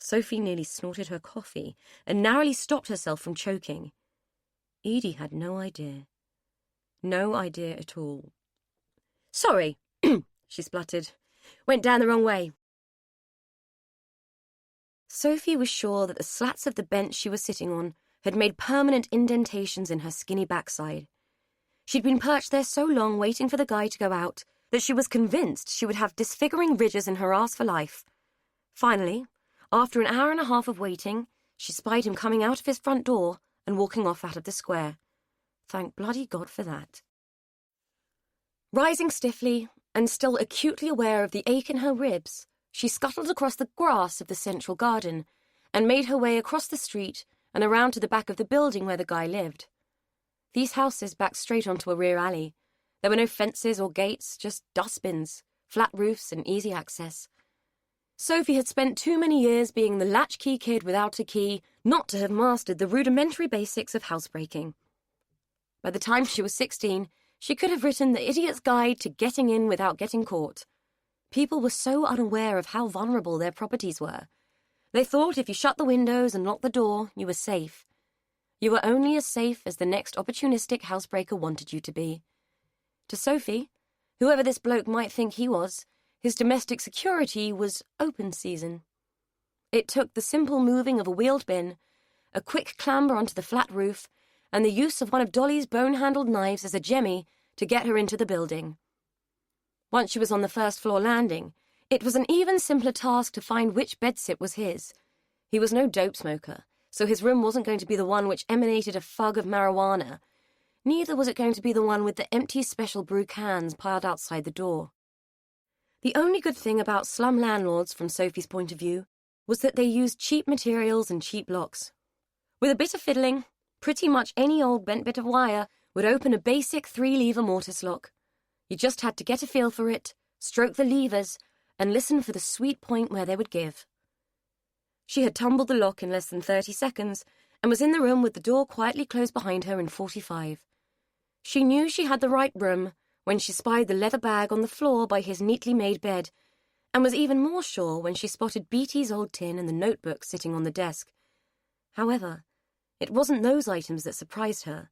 Sophie nearly snorted her coffee and narrowly stopped herself from choking. Edie had no idea. No idea at all. "Sorry," she spluttered. "Went down the wrong way." Sophie was sure that the slats of the bench she was sitting on had made permanent indentations in her skinny backside. She'd been perched there so long waiting for the guy to go out that she was convinced she would have disfiguring ridges in her ass for life. Finally, after an hour and a half of waiting, she spied him coming out of his front door and walking off out of the square. Thank bloody God for that. Rising stiffly, and still acutely aware of the ache in her ribs, she scuttled across the grass of the central garden and made her way across the street and around to the back of the building where the guy lived. These houses backed straight onto a rear alley. There were no fences or gates, just dustbins, flat roofs, and easy access. Sophie had spent too many years being the latchkey kid without a key not to have mastered the rudimentary basics of housebreaking. By the time she was 16, she could have written the idiot's guide to getting in without getting caught. People were so unaware of how vulnerable their properties were. They thought if you shut the windows and locked the door, you were safe. You were only as safe as the next opportunistic housebreaker wanted you to be. To Sophie, whoever this bloke might think he was, his domestic security was open season. It took the simple moving of a wheeled bin, a quick clamber onto the flat roof, and the use of one of Dolly's bone-handled knives as a jemmy to get her into the building. Once she was on the first-floor landing, it was an even simpler task to find which bedsit was his. He was no dope smoker, so his room wasn't going to be the one which emanated a fug of marijuana. Neither was it going to be the one with the empty special brew cans piled outside the door. The only good thing about slum landlords, from Sophie's point of view, was that they used cheap materials and cheap locks. With a bit of fiddling, pretty much any old bent bit of wire would open a basic 3-lever mortise lock. You just had to get a feel for it, stroke the levers, and listen for the sweet point where they would give. She had tumbled the lock in less than 30 seconds and was in the room with the door quietly closed behind her in 45. She knew she had the right room when she spied the leather bag on the floor by his neatly made bed, and was even more sure when she spotted Beatty's old tin and the notebook sitting on the desk. However, it wasn't those items that surprised her.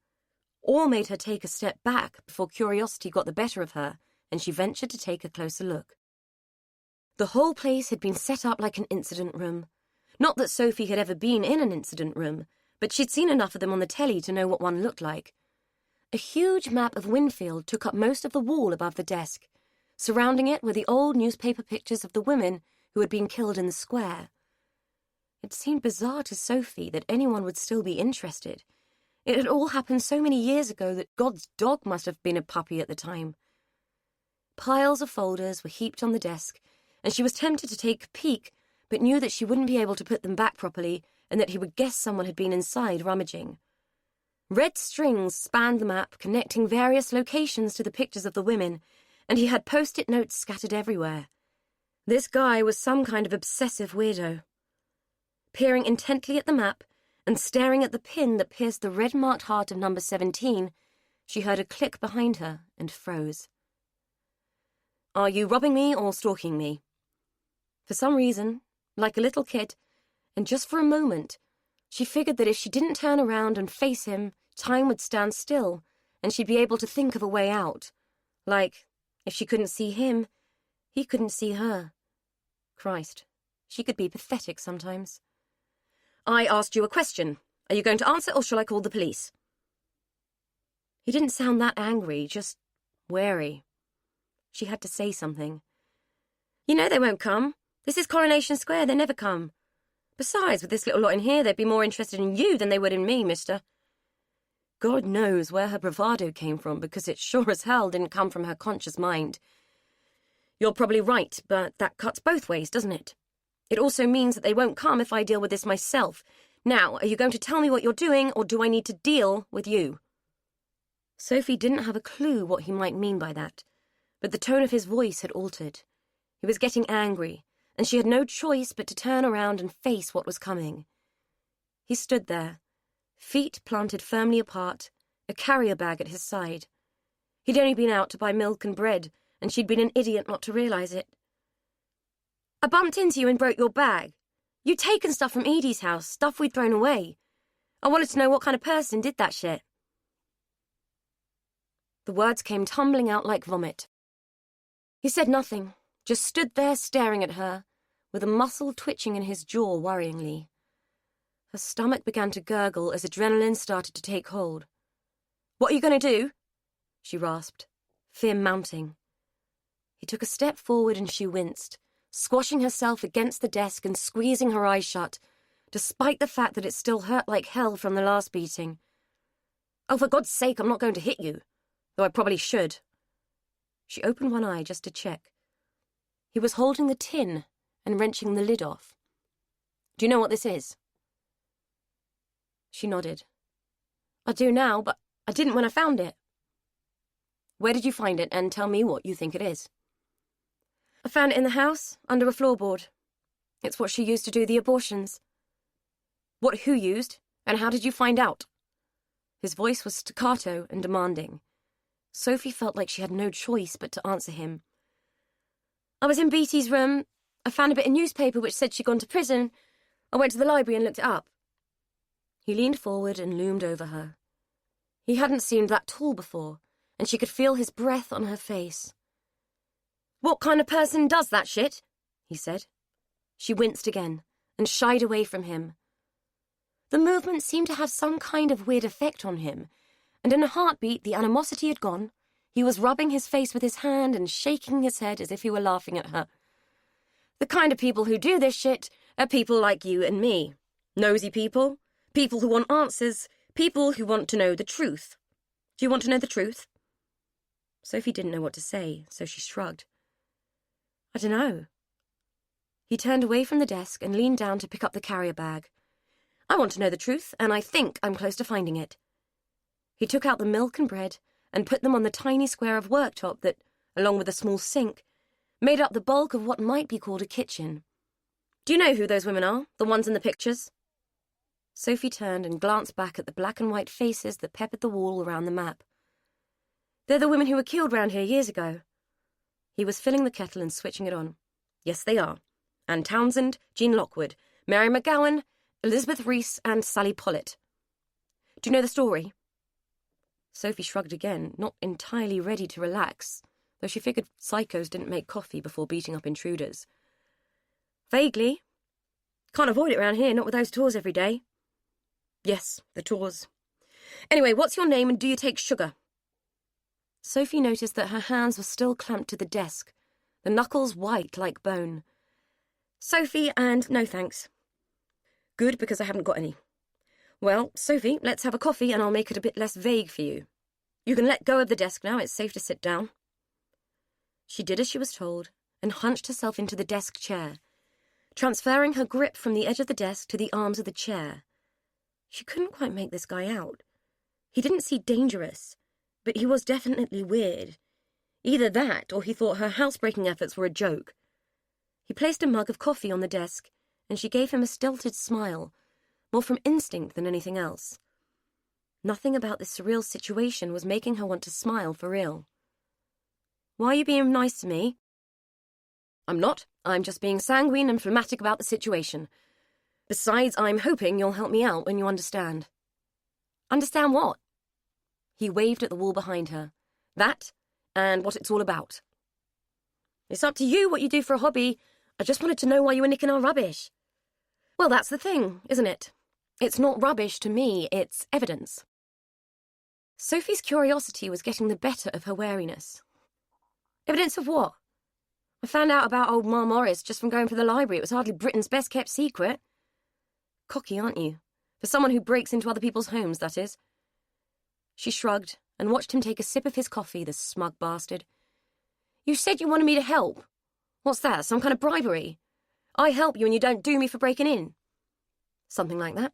All made her take a step back before curiosity got the better of her, and she ventured to take a closer look. The whole place had been set up like an incident room. Not that Sophie had ever been in an incident room, but she'd seen enough of them on the telly to know what one looked like. A huge map of Winfield took up most of the wall above the desk. Surrounding it were the old newspaper pictures of the women who had been killed in the square. It seemed bizarre to Sophie that anyone would still be interested. It had all happened so many years ago that God's dog must have been a puppy at the time. Piles of folders were heaped on the desk, and she was tempted to take a peek, but knew that she wouldn't be able to put them back properly and that he would guess someone had been inside rummaging. Red strings spanned the map, connecting various locations to the pictures of the women, and he had post-it notes scattered everywhere. This guy was some kind of obsessive weirdo. Peering intently at the map and staring at the pin that pierced the red-marked heart of number 17, she heard a click behind her and froze. "Are you robbing me or stalking me?" For some reason, like a little kid, and just for a moment, she figured that if she didn't turn around and face him, time would stand still, and she'd be able to think of a way out. Like, if she couldn't see him, he couldn't see her. Christ, she could be pathetic sometimes. "I asked you a question. Are you going to answer, or shall I call the police?" He didn't sound that angry, just wary. She had to say something. "You know they won't come. This is Coronation Square, they never come. Besides, with this little lot in here, they'd be more interested in you than they would in me, mister." God knows where her bravado came from, because it sure as hell didn't come from her conscious mind. "You're probably right, but that cuts both ways, doesn't it? It also means that they won't come if I deal with this myself. Now, are you going to tell me what you're doing, or do I need to deal with you?" Sophie didn't have a clue what he might mean by that, but the tone of his voice had altered. He was getting angry, and she had no choice but to turn around and face what was coming. He stood there, feet planted firmly apart, a carrier bag at his side. He'd only been out to buy milk and bread, and she'd been an idiot not to realize it. "I bumped into you and broke your bag. You'd taken stuff from Edie's house, stuff we'd thrown away. I wanted to know what kind of person did that shit." The words came tumbling out like vomit. He said nothing, just stood there staring at her, with a muscle twitching in his jaw worryingly. Her stomach began to gurgle as adrenaline started to take hold. "What are you going to do?" she rasped, fear mounting. He took a step forward and she winced, squashing herself against the desk and squeezing her eyes shut, despite the fact that it still hurt like hell from the last beating. "Oh, for God's sake, I'm not going to hit you, though I probably should." She opened one eye just to check. He was holding the tin and wrenching the lid off. "Do you know what this is?" She nodded. "I do now, but I didn't when I found it." "Where did you find it, and tell me what you think it is?" "I found it in the house, under a floorboard. It's what she used to do the abortions." "What who used, and how did you find out?" His voice was staccato and demanding. Sophie felt like she had no choice but to answer him. "I was in Beatty's room. I found a bit of newspaper which said she'd gone to prison. I went to the library and looked it up." He leaned forward and loomed over her. He hadn't seemed that tall before, and she could feel his breath on her face. "What kind of person does that shit?" he said. She winced again and shied away from him. The movement seemed to have some kind of weird effect on him, and in a heartbeat the animosity had gone. He was rubbing his face with his hand and shaking his head as if he were laughing at her. "The kind of people who do this shit are people like you and me. Nosy people, people who want answers, people who want to know the truth. Do you want to know the truth?" Sophie didn't know what to say, so she shrugged. "I don't know." He turned away from the desk and leaned down to pick up the carrier bag. "I want to know the truth, and I think I'm close to finding it." He took out the milk and bread and put them on the tiny square of worktop that, along with a small sink, made up the bulk of what might be called a kitchen. "Do you know who those women are, the ones in the pictures?" Sophie turned and glanced back at the black and white faces that peppered the wall around the map. "They're the women who were killed round here years ago." He was filling the kettle and switching it on. "Yes, they are. Anne Townsend, Jean Lockwood, Mary McGowan, Elizabeth Reese, and Sally Pollitt. Do you know the story?" Sophie shrugged again, not entirely ready to relax, though she figured psychos didn't make coffee before beating up intruders. Vaguely. Can't avoid it around here, not with those tours every day. Yes, the tours. Anyway, what's your name and do you take sugar? Sophie noticed that her hands were still clamped to the desk, the knuckles white like bone. Sophie, and no thanks. Good, because I haven't got any. Well, Sophie, let's have a coffee and I'll make it a bit less vague for you. You can let go of the desk now, it's safe to sit down. She did as she was told and hunched herself into the desk chair, transferring her grip from the edge of the desk to the arms of the chair. She couldn't quite make this guy out. He didn't seem dangerous, but he was definitely weird. Either that, or he thought her housebreaking efforts were a joke. He placed a mug of coffee on the desk, and she gave him a stilted smile, more from instinct than anything else. Nothing about this surreal situation was making her want to smile for real. Why are you being nice to me? I'm not. I'm just being sanguine and phlegmatic about the situation. Besides, I'm hoping you'll help me out when you understand. Understand what? He waved at the wall behind her. That, and what it's all about. It's up to you what you do for a hobby. I just wanted to know why you were nicking our rubbish. Well, that's the thing, isn't it? It's not rubbish to me, it's evidence. Sophie's curiosity was getting the better of her wariness. Evidence of what? I found out about old Ma Morris just from going to the library. It was hardly Britain's best-kept secret. Cocky, aren't you? For someone who breaks into other people's homes, that is. She shrugged and watched him take a sip of his coffee, the smug bastard. You said you wanted me to help. What's that, some kind of bribery? I help you and you don't do me for breaking in. Something like that.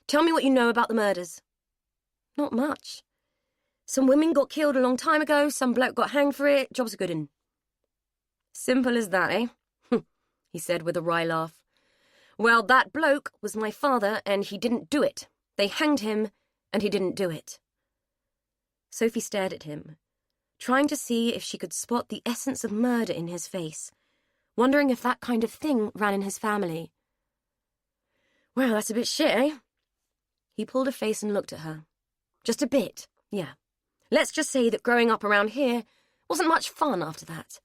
Tell me what you know about the murders. Not much. Some women got killed a long time ago, some bloke got hanged for it, job's a good un. Simple as that, eh? He said with a wry laugh. Well, that bloke was my father and he didn't do it. They hanged him and he didn't do it. Sophie stared at him, trying to see if she could spot the essence of murder in his face, wondering if that kind of thing ran in his family. Well, that's a bit shit, eh? He pulled a face and looked at her. Just a bit, yeah. Let's just say that growing up around here wasn't much fun after that.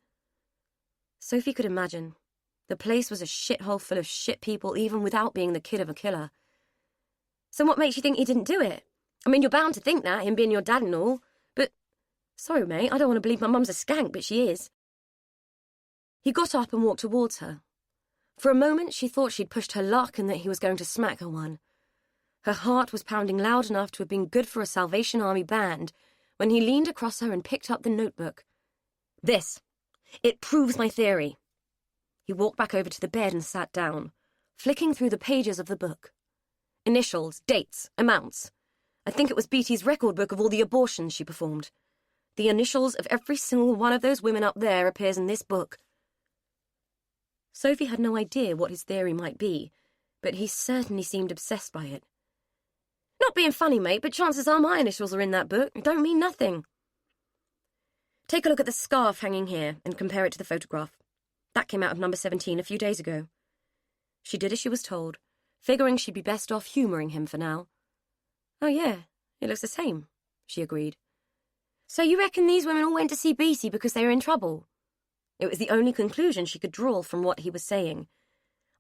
Sophie could imagine. The place was a shithole full of shit people even without being the kid of a killer. So what makes you think he didn't do it? I mean, you're bound to think that, him being your dad and all, but... Sorry, mate, I don't want to believe my mum's a skank, but she is. He got up and walked towards her. For a moment, she thought she'd pushed her luck and that he was going to smack her one. Her heart was pounding loud enough to have been good for a Salvation Army band when he leaned across her and picked up the notebook. This. It proves my theory. He walked back over to the bed and sat down, flicking through the pages of the book. Initials, dates, amounts. I think it was Beatty's record book of all the abortions she performed. The initials of every single one of those women up there appears in this book. Sophie had no idea what his theory might be, but he certainly seemed obsessed by it. Not being funny, mate, but chances are my initials are in that book. It don't mean nothing. Take a look at the scarf hanging here and compare it to the photograph. That came out of number 17 a few days ago. She did as she was told, figuring she'd be best off humouring him for now. Oh, yeah, it looks the same, she agreed. So you reckon these women all went to see Beatty because they were in trouble? It was the only conclusion she could draw from what he was saying.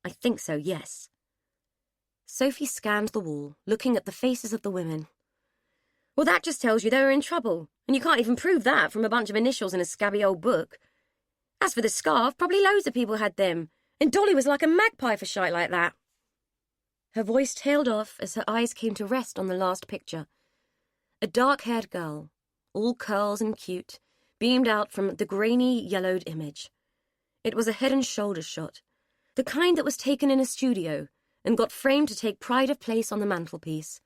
I think so, yes. Sophie scanned the wall, looking at the faces of the women. Well, that just tells you they were in trouble, and you can't even prove that from a bunch of initials in a scabby old book. As for the scarf, probably loads of people had them, and Dolly was like a magpie for shite like that. Her voice tailed off as her eyes came to rest on the last picture. A dark-haired girl, all curls and cute, beamed out from the grainy, yellowed image. It was a head and shoulders shot, the kind that was taken in a studio and got framed to take pride of place on the mantelpiece.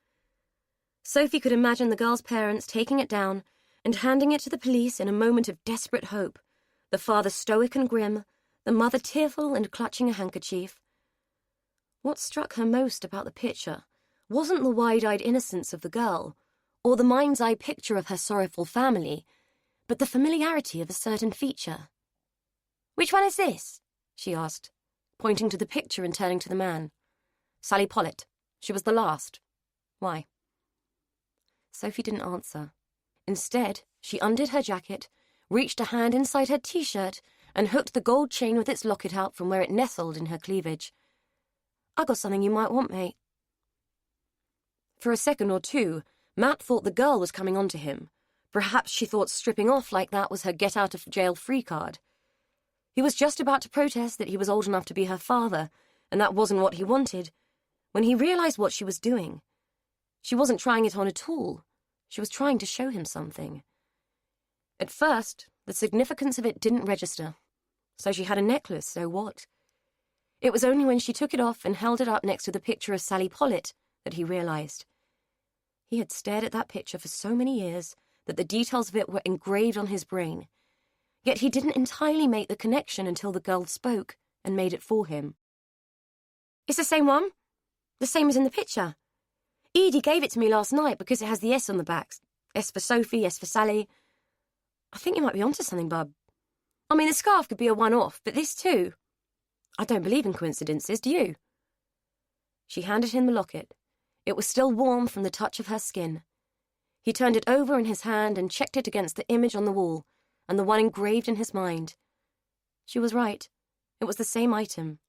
Sophie could imagine the girl's parents taking it down and handing it to the police in a moment of desperate hope, the father stoic and grim, the mother tearful and clutching a handkerchief. What struck her most about the picture wasn't the wide-eyed innocence of the girl, or the mind's-eye picture of her sorrowful family, but the familiarity of a certain feature. "Which one is this?" she asked, pointing to the picture and turning to the man. "Sally Pollitt. She was the last. Why?" Sophie didn't answer, Instead, she undid her jacket, reached a hand inside her t-shirt, and hooked the gold chain with its locket out from where it nestled in her cleavage. "I got something you might want, mate." For a second or two, Matt thought the girl was coming on to him. Perhaps she thought stripping off like that was her get-out-of-jail-free card. He was just about to protest that he was old enough to be her father, and that wasn't what he wanted, when he realized what she was doing. She wasn't trying it on at all. She was trying to show him something. At first, the significance of it didn't register. So she had a necklace, so what? It was only when she took it off and held it up next to the picture of Sally Pollitt that he realized. He had stared at that picture for so many years that the details of it were engraved on his brain. Yet he didn't entirely make the connection until the girl spoke and made it for him. "It's the same one. The same as in the picture. Edie gave it to me last night because it has the S on the back. S for Sophie, S for Sally. I think you might be onto something, bub. I mean, the scarf could be a one-off, but this too. I don't believe in coincidences, do you?" She handed him the locket. It was still warm from the touch of her skin. He turned it over in his hand and checked it against the image on the wall and the one engraved in his mind. She was right. It was the same item.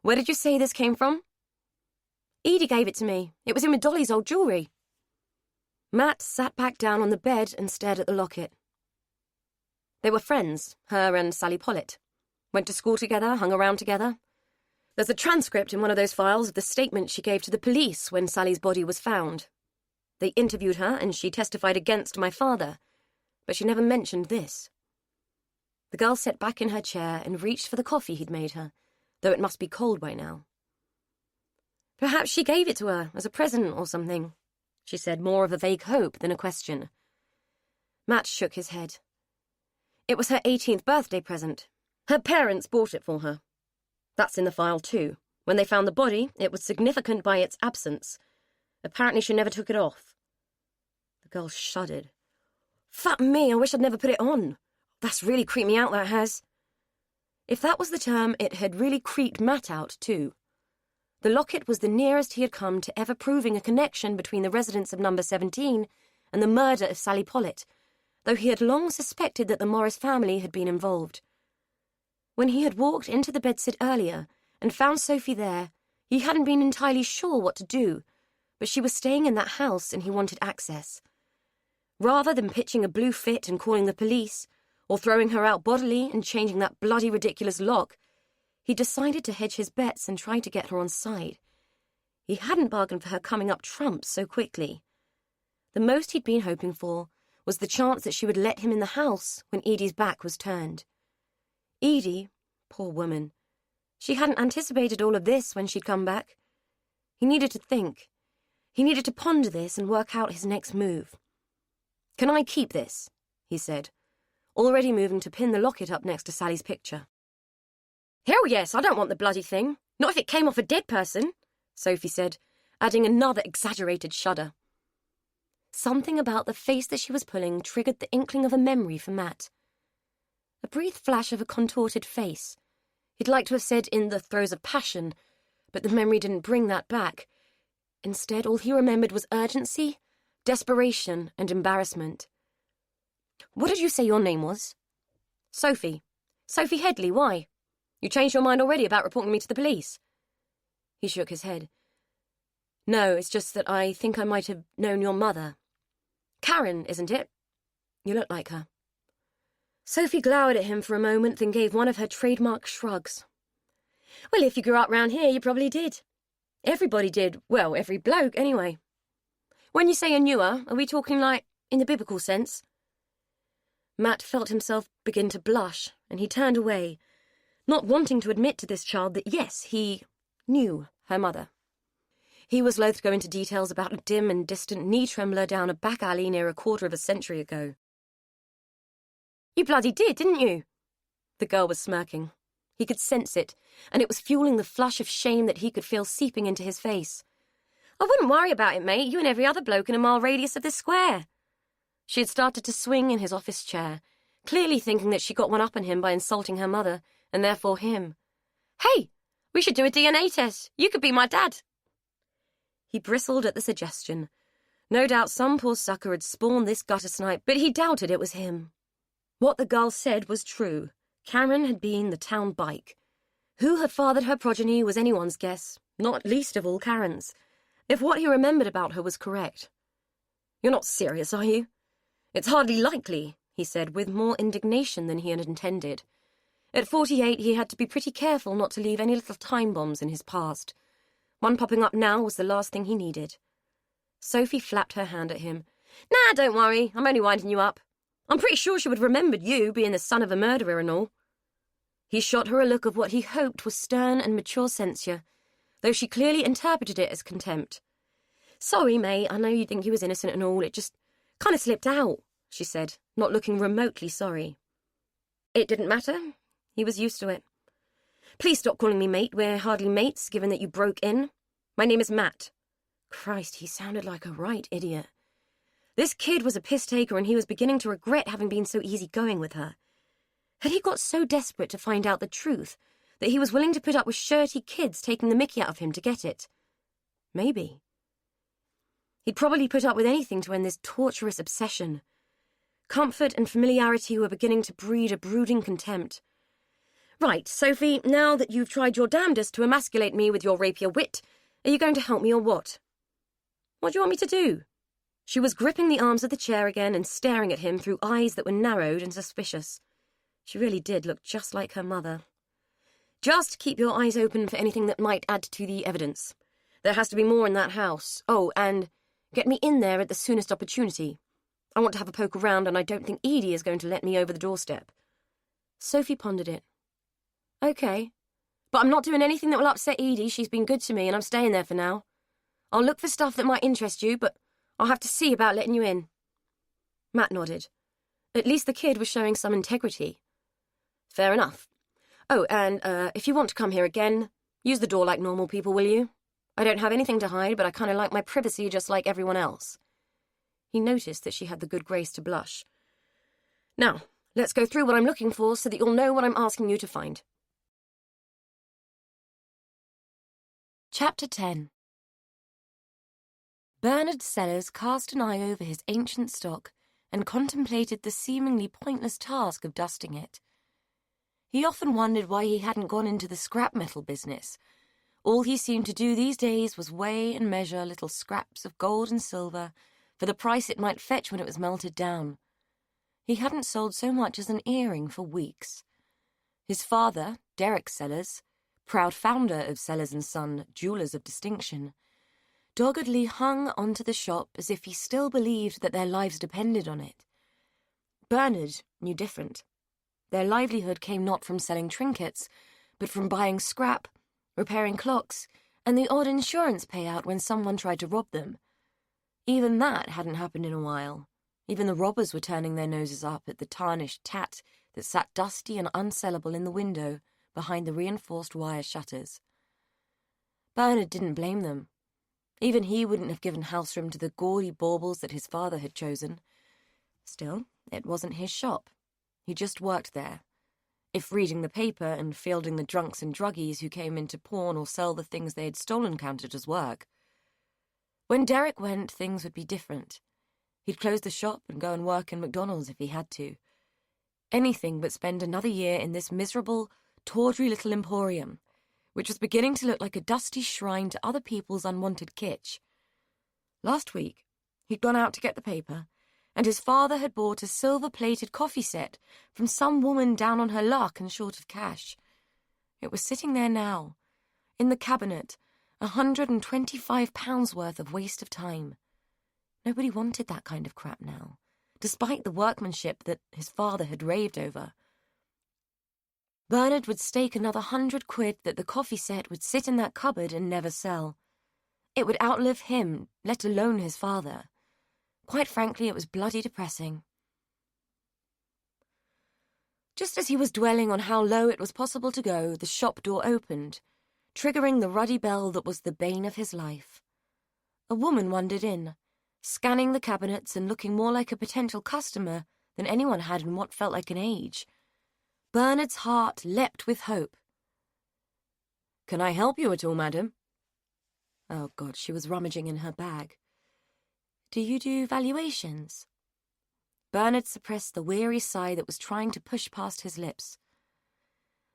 "Where did you say this came from?" "Edie gave it to me. It was in with Dolly's old jewellery." Matt sat back down on the bed and stared at the locket. They were friends, her and Sally Pollitt. Went to school together, hung around together. There's a transcript in one of those files of the statement she gave to the police when Sally's body was found. They interviewed her and she testified against my father, but she never mentioned this. The girl sat back in her chair and reached for the coffee he'd made her, though it must be cold by now. "Perhaps she gave it to her as a present or something," she said, more of a vague hope than a question. Matt shook his head. "It was her 18th birthday present. Her parents bought it for her. That's in the file too. When they found the body, it was significant by its absence. Apparently she never took it off." The girl shuddered. "Fuck me, I wish I'd never put it on. That's really creeped me out, that has." If that was the term, it had really creeped Matt out too. The locket was the nearest he had come to ever proving a connection between the residents of number 17 and the murder of Sally Pollitt, though he had long suspected that the Morris family had been involved. When he had walked into the bedsit earlier and found Sophie there, he hadn't been entirely sure what to do, but she was staying in that house and he wanted access. Rather than pitching a blue fit and calling the police, or throwing her out bodily and changing that bloody ridiculous lock, he decided to hedge his bets and try to get her on side. He hadn't bargained for her coming up trumps so quickly. The most he'd been hoping for was the chance that she would let him in the house when Edie's back was turned. Edie, poor woman, she hadn't anticipated all of this when she'd come back. He needed to think. He needed to ponder this and work out his next move. "Can I keep this?" he said, already moving to pin the locket up next to Sally's picture. "Hell yes, I don't want the bloody thing. Not if it came off a dead person," Sophie said, adding another exaggerated shudder. Something about the face that she was pulling triggered the inkling of a memory for Matt. A brief flash of a contorted face. He'd like to have said in the throes of passion, but the memory didn't bring that back. Instead, all he remembered was urgency, desperation, and embarrassment. "What did you say your name was?" "Sophie. Sophie Headley, why? You changed your mind already about reporting me to the police?" He shook his head. "No, it's just that I think I might have known your mother. Karen, isn't it? You look like her." Sophie glowered at him for a moment, then gave one of her trademark shrugs. "Well, if you grew up round here, you probably did. Everybody did. Well, every bloke, anyway. When you say a newer, are we talking like in the biblical sense?" Matt felt himself begin to blush, and he turned away, not wanting to admit to this child that, yes, he knew her mother. He was loath to go into details about a dim and distant knee-trembler down a back alley near a quarter of a century ago. "You bloody did, didn't you?" The girl was smirking. He could sense it, and it was fueling the flush of shame that he could feel seeping into his face. "I wouldn't worry about it, mate. You and every other bloke in a mile radius of this square." She had started to swing in his office chair, clearly thinking that she got one up on him by insulting her mother, and therefore him. "Hey, we should do a DNA test. You could be my dad." He bristled at the suggestion. No doubt some poor sucker had spawned this gutter snipe, but he doubted it was him. What the girl said was true. Karen had been the town bike. Who had fathered her progeny was anyone's guess, not least of all Karen's, if what he remembered about her was correct. "You're not serious, are you?" "It's hardly likely," he said, with more indignation than he had intended. At 48, he had to be pretty careful not to leave any little time bombs in his past. One popping up now was the last thing he needed. Sophie flapped her hand at him. "Nah, don't worry, I'm only winding you up. I'm pretty sure she would have remembered you, being the son of a murderer and all." He shot her a look of what he hoped was stern and mature censure, though she clearly interpreted it as contempt. "Sorry, mate, I know you think he was innocent and all, it just kind of slipped out," she said, not looking remotely sorry. It didn't matter. He was used to it. "Please stop calling me mate. We're hardly mates, given that you broke in. My name is Matt." Christ, he sounded like a right idiot. This kid was a piss-taker, and he was beginning to regret having been so easygoing with her. Had he got so desperate to find out the truth that he was willing to put up with shirty kids taking the mickey out of him to get it? Maybe. He'd probably put up with anything to end this torturous obsession. Comfort and familiarity were beginning to breed a brooding contempt. "Right, Sophie, now that you've tried your damnedest to emasculate me with your rapier wit, are you going to help me or what?" "What do you want me to do?" She was gripping the arms of the chair again and staring at him through eyes that were narrowed and suspicious. She really did look just like her mother. "Just keep your eyes open for anything that might add to the evidence. There has to be more in that house. Oh, and get me in there at the soonest opportunity. I want to have a poke around, and I don't think Edie is going to let me over the doorstep." Sophie pondered it. "Okay. But I'm not doing anything that will upset Edie. She's been good to me, and I'm staying there for now. I'll look for stuff that might interest you, but I'll have to see about letting you in." Matt nodded. At least the kid was showing some integrity. "Fair enough. Oh, and if you want to come here again, use the door like normal people, will you? I don't have anything to hide, but I kind of like my privacy just like everyone else." He noticed that she had the good grace to blush. "Now, let's go through what I'm looking for so that you'll know what I'm asking you to find." Chapter 10. Bernard Sellers cast an eye over his ancient stock and contemplated the seemingly pointless task of dusting it. He often wondered why he hadn't gone into the scrap metal business. All he seemed to do these days was weigh and measure little scraps of gold and silver for the price it might fetch when it was melted down. He hadn't sold so much as an earring for weeks. His father, Derek Sellers, proud founder of Sellers & Son, jewelers of distinction, doggedly hung onto the shop as if he still believed that their lives depended on it. Bernard knew different. Their livelihood came not from selling trinkets, but from buying scrap, repairing clocks, and the odd insurance payout when someone tried to rob them. Even that hadn't happened in a while. Even the robbers were turning their noses up at the tarnished tat that sat dusty and unsellable in the window behind the reinforced wire shutters. Bernard didn't blame them. Even he wouldn't have given house room to the gaudy baubles that his father had chosen. Still, it wasn't his shop. He just worked there. If reading the paper and fielding the drunks and druggies who came in to pawn or sell the things they had stolen counted as work. When Derek went, things would be different. He'd close the shop and go and work in McDonald's if he had to. Anything but spend another year in this miserable, tawdry little emporium, which was beginning to look like a dusty shrine to other people's unwanted kitsch. Last week, he'd gone out to get the paper, and his father had bought a silver-plated coffee set from some woman down on her luck and short of cash. It was sitting there now, in the cabinet, £125 worth of waste of time. Nobody wanted that kind of crap now, despite the workmanship that his father had raved over. Bernard would stake another £100 that the coffee set would sit in that cupboard and never sell. It would outlive him, let alone his father. Quite frankly, it was bloody depressing. Just as he was dwelling on how low it was possible to go, the shop door opened, triggering the ruddy bell that was the bane of his life. A woman wandered in, scanning the cabinets and looking more like a potential customer than anyone had in what felt like an age. Bernard's heart leapt with hope. "Can I help you at all, madam?" Oh, God, she was rummaging in her bag. Do you do valuations? Bernard suppressed the weary sigh that was trying to push past his lips.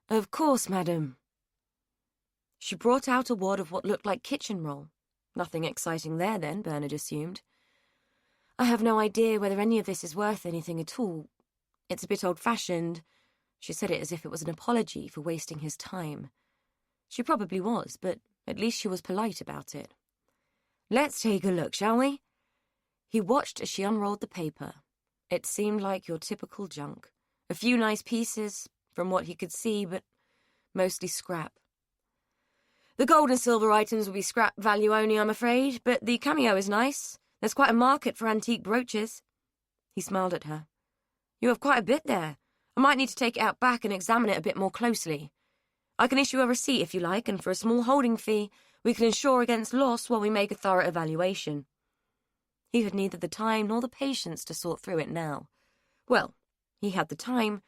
Of course, madam. She brought out a wad of what looked like kitchen roll. Nothing exciting there, then, Bernard assumed. I have no idea whether any of this is worth anything at all. It's a bit old-fashioned. She said it as if it was an apology for wasting his time. She probably was, but at least she was polite about it. Let's take a look, shall we? He watched as she unrolled the paper. It seemed like your typical junk. A few nice pieces, from what he could see, but mostly scrap. The gold and silver items will be scrap value only, I'm afraid, but the cameo is nice. There's quite a market for antique brooches. He smiled at her. You have quite a bit there. I might need to take it out back and examine it a bit more closely. I can issue a receipt if you like, and for a small holding fee, we can insure against loss while we make a thorough evaluation. He had neither the time nor the patience to sort through it now. Well, he had the time,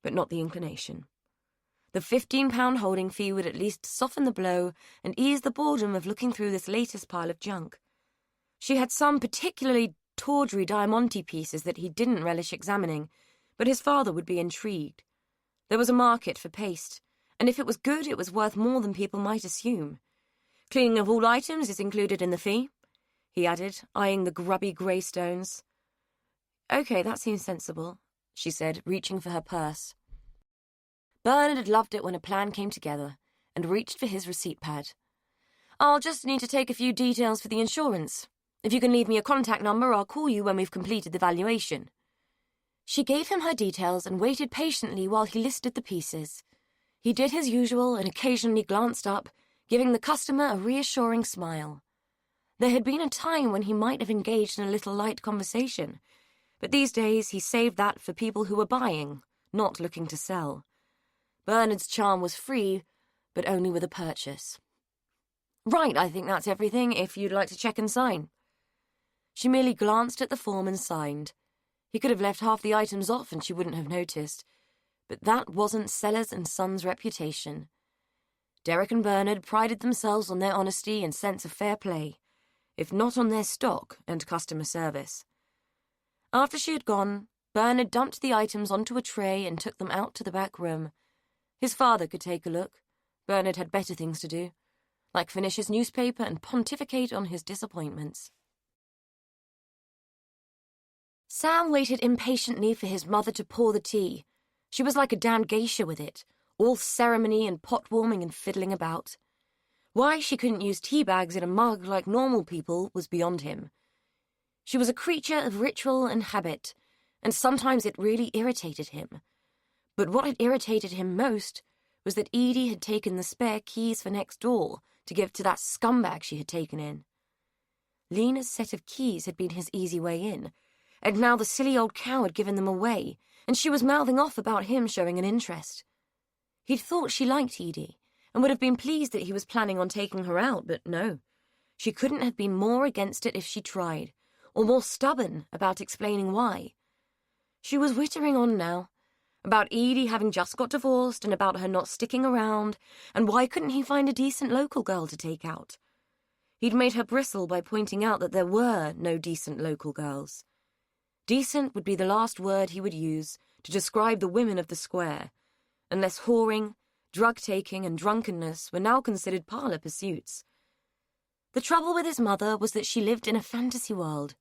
but not the inclination. The £15 holding fee would at least soften the blow and ease the boredom of looking through this latest pile of junk. She had some particularly tawdry diamante pieces that he didn't relish examining, but his father would be intrigued. There was a market for paste, and if it was good, it was worth more than people might assume. Cleaning of all items is included in the fee, he added, eyeing the grubby grey stones. Okay, that seems sensible, she said, reaching for her purse. Bernard had loved it when a plan came together, and reached for his receipt pad. I'll just need to take a few details for the insurance. If you can leave me a contact number, I'll call you when we've completed the valuation. She gave him her details and waited patiently while he listed the pieces. He did his usual and occasionally glanced up, giving the customer a reassuring smile. There had been a time when he might have engaged in a little light conversation, but these days he saved that for people who were buying, not looking to sell. Bernard's charm was free, but only with a purchase. Right, I think that's everything, if you'd like to check and sign. She merely glanced at the form and signed. He could have left half the items off and she wouldn't have noticed. But that wasn't Sellers and Sons' reputation. Derek and Bernard prided themselves on their honesty and sense of fair play, if not on their stock and customer service. After she had gone, Bernard dumped the items onto a tray and took them out to the back room. His father could take a look. Bernard had better things to do, like finish his newspaper and pontificate on his disappointments. Sam waited impatiently for his mother to pour the tea. She was like a damned geisha with it, all ceremony and pot-warming and fiddling about. Why she couldn't use tea bags in a mug like normal people was beyond him. She was a creature of ritual and habit, and sometimes it really irritated him. But what had irritated him most was that Edie had taken the spare keys for next door to give to that scumbag she had taken in. Lena's set of keys had been his easy way in, and now the silly old cow had given them away, and she was mouthing off about him showing an interest. He'd thought she liked Edie, and would have been pleased that he was planning on taking her out, but no. She couldn't have been more against it if she tried, or more stubborn about explaining why. She was wittering on now, about Edie having just got divorced and about her not sticking around, and why couldn't he find a decent local girl to take out? He'd made her bristle by pointing out that there were no decent local girls. Decent would be the last word he would use to describe the women of the square, unless whoring, drug-taking, and drunkenness were now considered parlour pursuits. The trouble with his mother was that she lived in a fantasy world.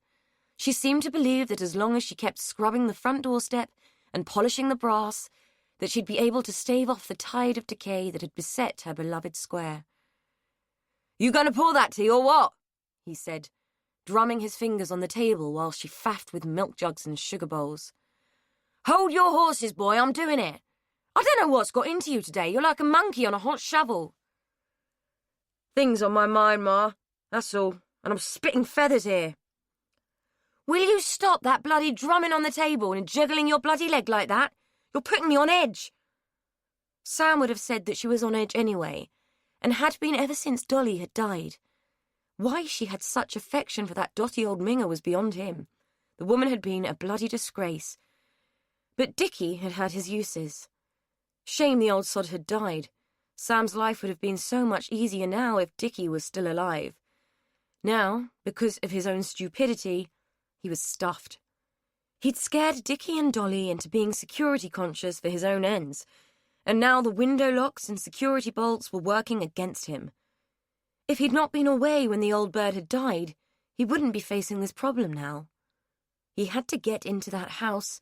She seemed to believe that as long as she kept scrubbing the front doorstep and polishing the brass, that she'd be able to stave off the tide of decay that had beset her beloved square. "You going to pour that tea, or what?" he said, drumming his fingers on the table while she faffed with milk jugs and sugar bowls. "Hold your horses, boy, I'm doing it. I don't know what's got into you today. You're like a monkey on a hot shovel." "Things on my mind, Ma, that's all, and I'm spitting feathers here." "Will you stop that bloody drumming on the table and juggling your bloody leg like that? You're putting me on edge." Sam would have said that she was on edge anyway, and had been ever since Dolly had died. Why she had such affection for that dotty old minger was beyond him. The woman had been a bloody disgrace. But Dickie had had his uses. Shame the old sod had died. Sam's life would have been so much easier now if Dickie was still alive. Now, because of his own stupidity, he was stuffed. He'd scared Dickie and Dolly into being security conscious for his own ends, and now the window locks and security bolts were working against him. If he'd not been away when the old bird had died, he wouldn't be facing this problem now. He had to get into that house,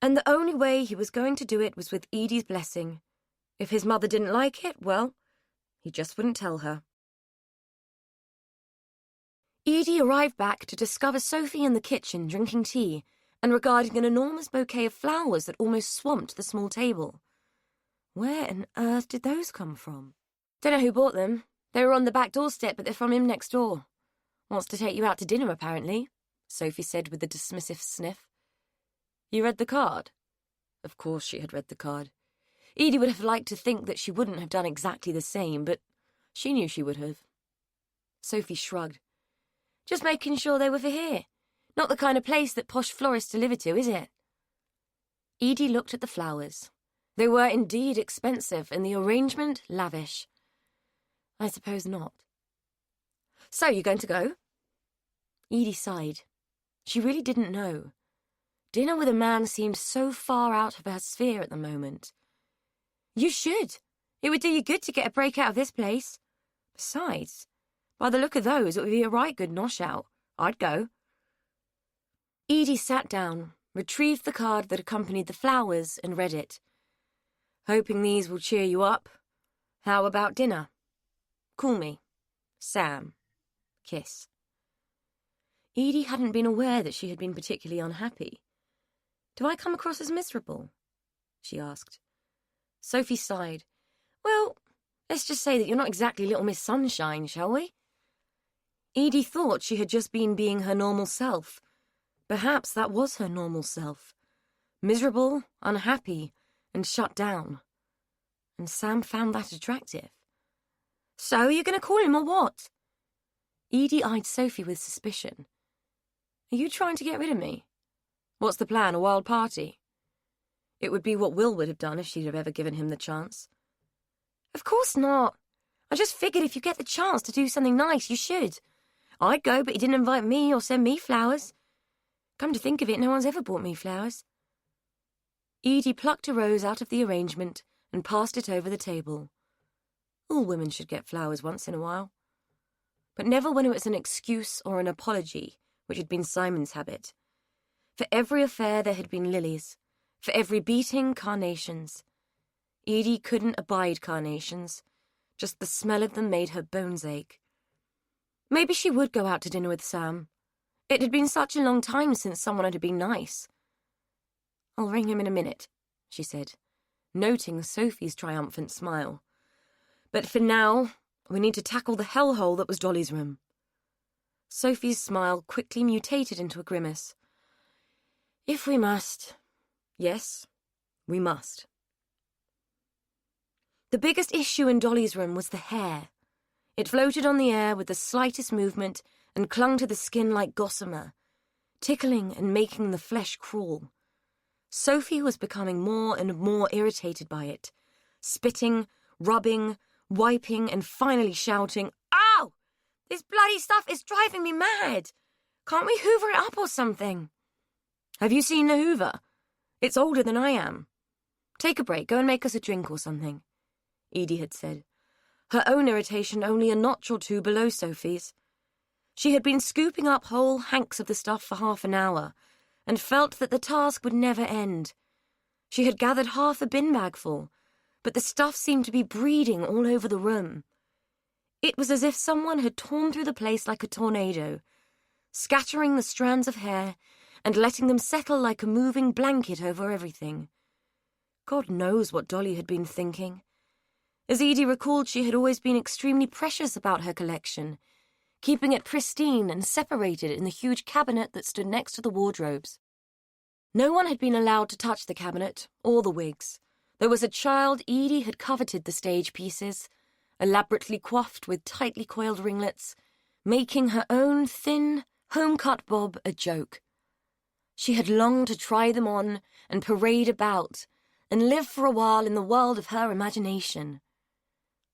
and the only way he was going to do it was with Edie's blessing. If his mother didn't like it, well, he just wouldn't tell her. Edie arrived back to discover Sophie in the kitchen drinking tea and regarding an enormous bouquet of flowers that almost swamped the small table. Where on earth did those come from? Don't know who bought them. They were on the back doorstep, but they're from him next door. Wants to take you out to dinner, apparently, Sophie said with a dismissive sniff. You read the card? Of course she had read the card. Edie would have liked to think that she wouldn't have done exactly the same, but she knew she would have. Sophie shrugged. Just making sure they were for here. Not the kind of place that posh florists deliver to, is it? Edie looked at the flowers. They were indeed expensive, and the arrangement lavish. I suppose not. So, you going to go? Edie sighed. She really didn't know. Dinner with a man seemed so far out of her sphere at the moment. You should. It would do you good to get a break out of this place. Besides, by the look of those, it would be a right good nosh-out. I'd go. Edie sat down, retrieved the card that accompanied the flowers, and read it. Hoping these will cheer you up. How about dinner? Call me. Sam. Kiss. Edie hadn't been aware that she had been particularly unhappy. Do I come across as miserable? She asked. Sophie sighed. Well, let's just say that you're not exactly Little Miss Sunshine, shall we? Edie thought she had just been being her normal self. Perhaps that was her normal self. Miserable, unhappy, and shut down. And Sam found that attractive. So, you're going to call him or what? Edie eyed Sophie with suspicion. Are you trying to get rid of me? What's the plan, a wild party? It would be what Will would have done if she'd have ever given him the chance. Of course not. I just figured if you get the chance to do something nice, you should. I'd go, but he didn't invite me or send me flowers. Come to think of it, no one's ever bought me flowers. Edie plucked a rose out of the arrangement and passed it over the table. All women should get flowers once in a while. But never when it was an excuse or an apology, which had been Simon's habit. For every affair there had been lilies. For every beating, carnations. Edie couldn't abide carnations. Just the smell of them made her bones ache. Maybe she would go out to dinner with Sam. It had been such a long time since someone had been nice. I'll ring him in a minute, she said, noting Sophie's triumphant smile. But for now, we need to tackle the hellhole that was Dolly's room. Sophie's smile quickly mutated into a grimace. If we must. Yes, we must. The biggest issue in Dolly's room was the hair. It floated on the air with the slightest movement and clung to the skin like gossamer, tickling and making the flesh crawl. Sophie was becoming more and more irritated by it, spitting, rubbing, wiping, and finally shouting, Ow! This bloody stuff is driving me mad! Can't we hoover it up or something? Have you seen the hoover? It's older than I am. Take a break, go and make us a drink or something, Edie had said, her own irritation only a notch or two below Sophie's. She had been scooping up whole hanks of the stuff for half an hour, and felt that the task would never end. She had gathered half a bin bag full, but the stuff seemed to be breeding all over the room. It was as if someone had torn through the place like a tornado, scattering the strands of hair and letting them settle like a moving blanket over everything. God knows what Dolly had been thinking. As Edie recalled, she had always been extremely precious about her collection, keeping it pristine and separated in the huge cabinet that stood next to the wardrobes. No one had been allowed to touch the cabinet or the wigs. There was a child Edie had coveted the stage pieces, elaborately coiffed with tightly coiled ringlets, making her own thin, home-cut bob a joke. She had longed to try them on and parade about and live for a while in the world of her imagination.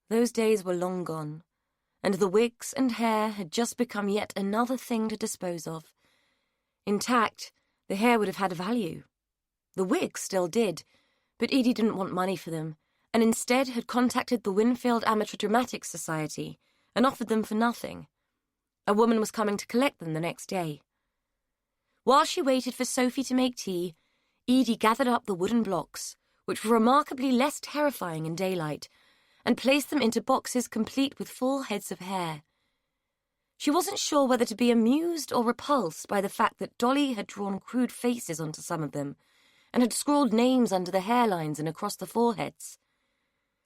Those days were long gone, and the wigs and hair had just become yet another thing to dispose of. Intact, the hair would have had value. The wigs still did, but Edie didn't want money for them, and instead had contacted the Winfield Amateur Dramatic Society and offered them for nothing. A woman was coming to collect them the next day. While she waited for Sophie to make tea, Edie gathered up the wooden blocks, which were remarkably less terrifying in daylight, and placed them into boxes complete with full heads of hair. She wasn't sure whether to be amused or repulsed by the fact that Dolly had drawn crude faces onto some of them, and had scrawled names under the hairlines and across the foreheads.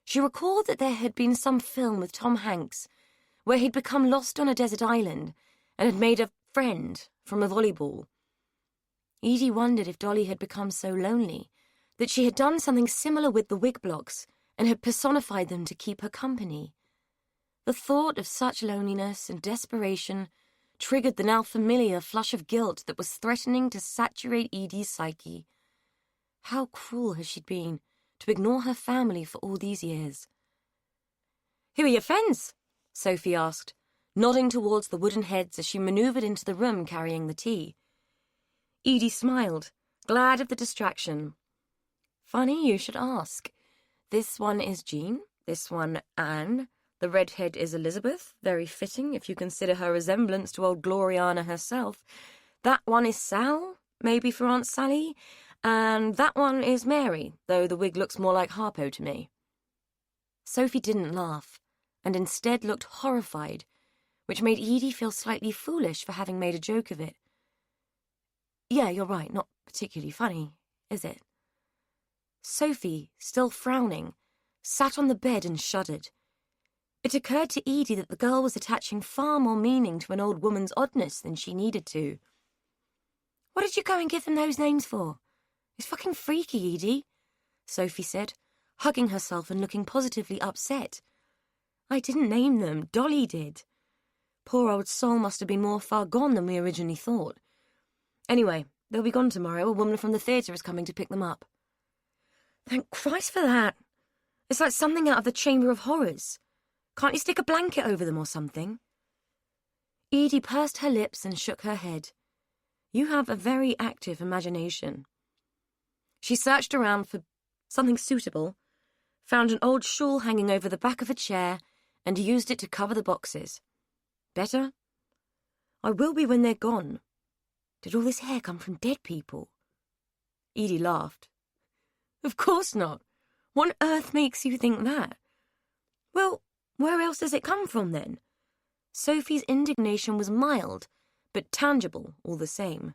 She recalled that there had been some film with Tom Hanks where he'd become lost on a desert island and had made a friend from a volleyball. Edie wondered if Dolly had become so lonely that she had done something similar with the wig blocks and had personified them to keep her company. The thought of such loneliness and desperation triggered the now familiar flush of guilt that was threatening to saturate Edie's psyche. How cruel had she been to ignore her family for all these years? "Who are your friends?" Sophie asked, nodding towards the wooden heads as she manoeuvred into the room carrying the tea. Edie smiled, glad of the distraction. "Funny you should ask. This one is Jean, this one Anne. The redhead is Elizabeth, very fitting if you consider her resemblance to old Gloriana herself. That one is Sal, maybe for Aunt Sally, and that one is Mary, though the wig looks more like Harpo to me." Sophie didn't laugh, and instead looked horrified, which made Edie feel slightly foolish for having made a joke of it. "Yeah, you're right, not particularly funny, is it?" Sophie, still frowning, sat on the bed and shuddered. It occurred to Edie that the girl was attaching far more meaning to an old woman's oddness than she needed to. "What did you go and give them those names for? It's fucking freaky, Edie," Sophie said, hugging herself and looking positively upset. "I didn't name them, Dolly did. Poor old soul must have been more far gone than we originally thought. Anyway, they'll be gone tomorrow. A woman from the theatre is coming to pick them up." "Thank Christ for that. It's like something out of the Chamber of Horrors. Can't you stick a blanket over them or something?" Edie pursed her lips and shook her head. "You have a very active imagination." She searched around for something suitable, found an old shawl hanging over the back of a chair, and used it to cover the boxes. "Better?" "I will be when they're gone. Did all this hair come from dead people?" Edie laughed. "Of course not. What on earth makes you think that?" "Well, where else does it come from, then?" Sophie's indignation was mild, but tangible all the same.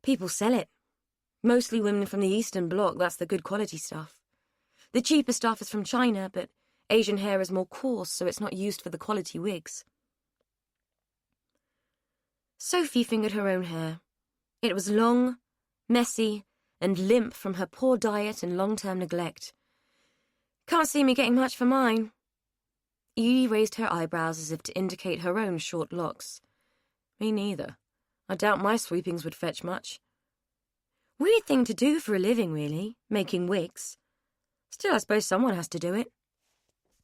"People sell it. Mostly women from the Eastern Bloc, that's the good quality stuff. The cheaper stuff is from China, but Asian hair is more coarse, so it's not used for the quality wigs." Sophie fingered her own hair. It was long, messy, and limp from her poor diet and long-term neglect. "Can't see me getting much for mine." Edie raised her eyebrows as if to indicate her own short locks. "Me neither. I doubt my sweepings would fetch much." "Weird thing to do for a living, really, making wigs. Still, I suppose someone has to do it."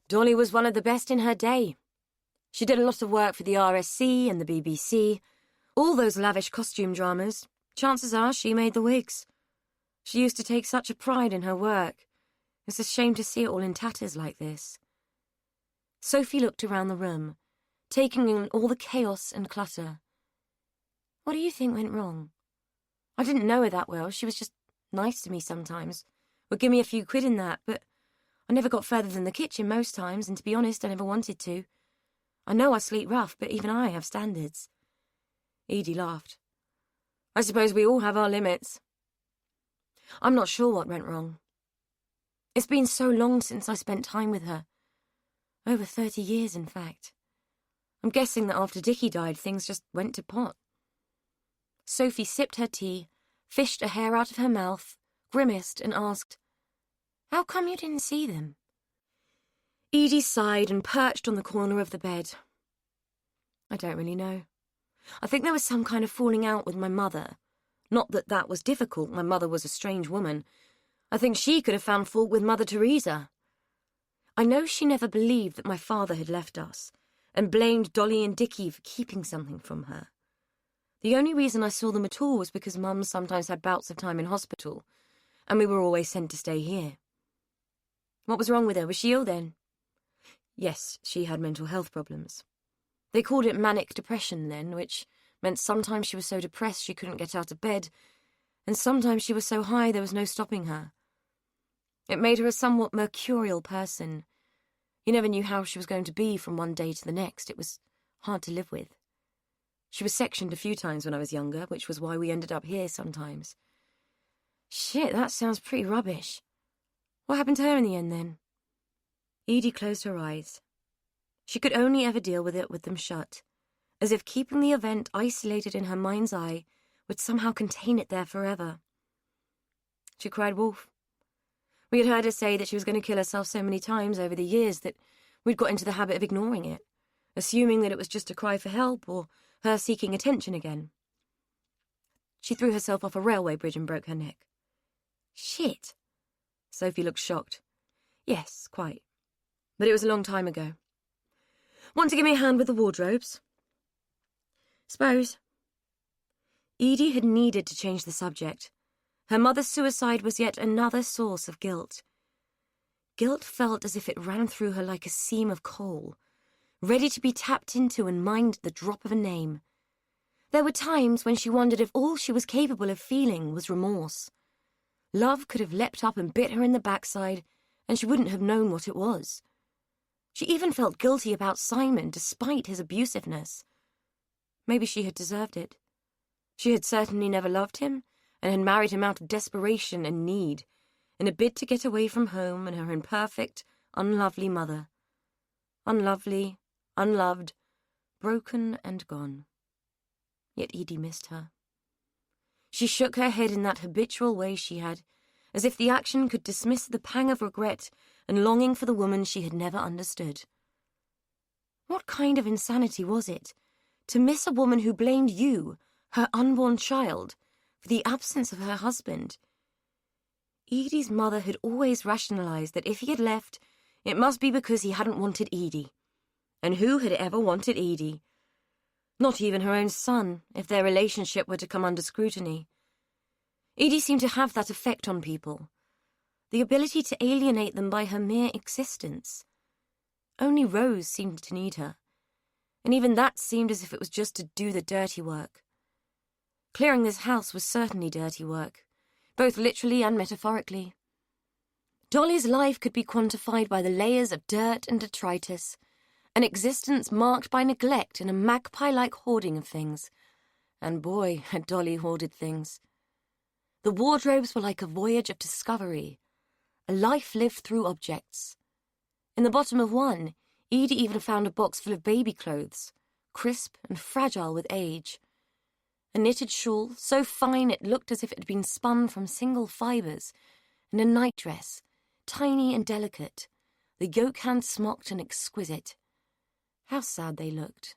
"Dolly was one of the best in her day. She did a lot of work for the RSC and the BBC, all those lavish costume dramas. Chances are she made the wigs. She used to take such a pride in her work. It's a shame to see it all in tatters like this." Sophie looked around the room, taking in all the chaos and clutter. "What do you think went wrong? I didn't know her that well. She was just nice to me sometimes. Would give me a few quid in that, but I never got further than the kitchen most times, and to be honest, I never wanted to. I know I sleep rough, but even I have standards." Edie laughed. "I suppose we all have our limits." "I'm not sure what went wrong. It's been so long since I spent time with her. Over 30 years, in fact. I'm guessing that after Dickie died, things just went to pot." Sophie sipped her tea, fished a hair out of her mouth, grimaced, and asked, "How come you didn't see them?" Edie sighed and perched on the corner of the bed. "I don't really know. I think there was some kind of falling out with my mother. Not that that was difficult. My mother was a strange woman. I think she could have found fault with Mother Teresa. I know she never believed that my father had left us, and blamed Dolly and Dickie for keeping something from her. The only reason I saw them at all was because Mum sometimes had bouts of time in hospital, and we were always sent to stay here. What was wrong with her? Was she ill then? Yes, she had mental health problems. They called it manic depression then, which meant sometimes she was so depressed she couldn't get out of bed, and sometimes she was so high there was no stopping her. It made her a somewhat mercurial person. You never knew how she was going to be from one day to the next. It was hard to live with. She was sectioned a few times when I was younger, which was why we ended up here sometimes. Shit, that sounds pretty rubbish. What happened to her in the end, then? Edie closed her eyes. She could only ever deal with it with them shut, as if keeping the event isolated in her mind's eye would somehow contain it there forever. She cried wolf. We had heard her say that she was going to kill herself so many times over the years that we'd got into the habit of ignoring it, assuming that it was just a cry for help or her seeking attention again. She threw herself off a railway bridge and broke her neck. Shit. Sophie looked shocked. Yes, quite. But it was a long time ago. Want to give me a hand with the wardrobes? Suppose. Edie had needed to change the subject. Her mother's suicide was yet another source of guilt. Guilt felt as if it ran through her like a seam of coal, ready to be tapped into and mined at the drop of a name. There were times when she wondered if all she was capable of feeling was remorse. Love could have leapt up and bit her in the backside, and she wouldn't have known what it was. She even felt guilty about Simon, despite his abusiveness. Maybe she had deserved it. She had certainly never loved him, and had married him out of desperation and need, in a bid to get away from home and her imperfect, unlovely mother. Unlovely, unloved, broken and gone. Yet Edie missed her. She shook her head in that habitual way she had, as if the action could dismiss the pang of regret and longing for the woman she had never understood. What kind of insanity was it, to miss a woman who blamed you, her unborn child, for the absence of her husband? Edie's mother had always rationalized that if he had left, it must be because he hadn't wanted Edie. And who had ever wanted Edie? Not even her own son, if their relationship were to come under scrutiny. Edie seemed to have that effect on people, the ability to alienate them by her mere existence. Only Rose seemed to need her, and even that seemed as if it was just to do the dirty work. Clearing this house was certainly dirty work, both literally and metaphorically. Dolly's life could be quantified by the layers of dirt and detritus, an existence marked by neglect and a magpie-like hoarding of things. And boy, had Dolly hoarded things. The wardrobes were like a voyage of discovery, a life lived through objects. In the bottom of one, Edie even found a box full of baby clothes, crisp and fragile with age. A knitted shawl, so fine it looked as if it had been spun from single fibres, and a nightdress, tiny and delicate, the yoke-hand smocked and exquisite. How sad they looked,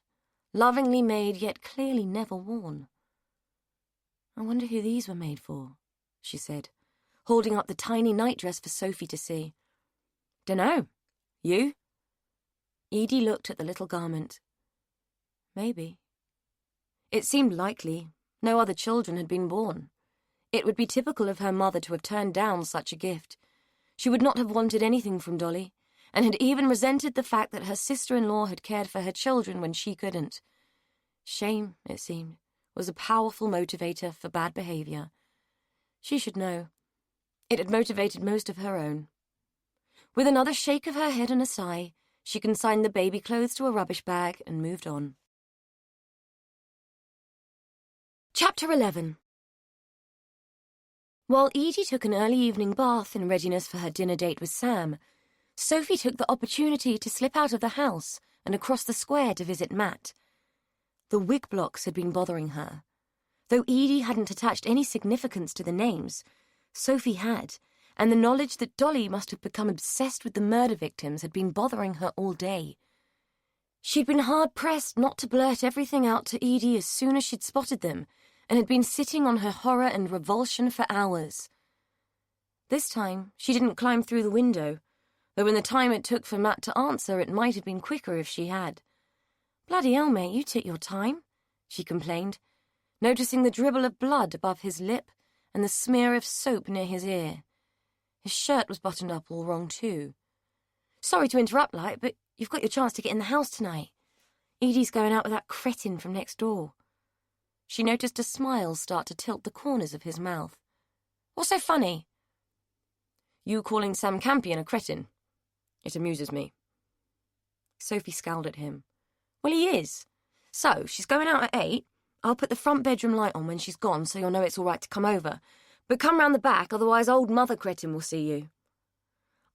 lovingly made yet clearly never worn. I wonder who these were made for, she said, holding up the tiny nightdress for Sophie to see. Dunno. You? Edie looked at the little garment. Maybe. It seemed likely. No other children had been born. It would be typical of her mother to have turned down such a gift. She would not have wanted anything from Dolly, and had even resented the fact that her sister-in-law had cared for her children when she couldn't. Shame, it seemed, was a powerful motivator for bad behaviour. She should know. It had motivated most of her own. With another shake of her head and a sigh, she consigned the baby clothes to a rubbish bag and moved on. Chapter 11. While Edie took an early evening bath in readiness for her dinner date with Sam, Sophie took the opportunity to slip out of the house and across the square to visit Matt. The wig blocks had been bothering her. Though Edie hadn't attached any significance to the names, Sophie had, and the knowledge that Dolly must have become obsessed with the murder victims had been bothering her all day. She'd been hard-pressed not to blurt everything out to Edie as soon as she'd spotted them, and had been sitting on her horror and revulsion for hours. This time, she didn't climb through the window, though in the time it took for Matt to answer, it might have been quicker if she had. "Bloody hell, mate, you took your time," she complained, noticing the dribble of blood above his lip and the smear of soap near his ear. His shirt was buttoned up all wrong too. "Sorry to interrupt, like, but you've got your chance to get in the house tonight. Edie's going out with that cretin from next door." She noticed a smile start to tilt the corners of his mouth. "What's so funny?" "You calling Sam Campion a cretin. It amuses me." Sophie scowled at him. "Well, he is. So, she's going out at 8. I'll put the front bedroom light on when she's gone so you'll know it's all right to come over. But come round the back, otherwise old Mother Cretin will see you.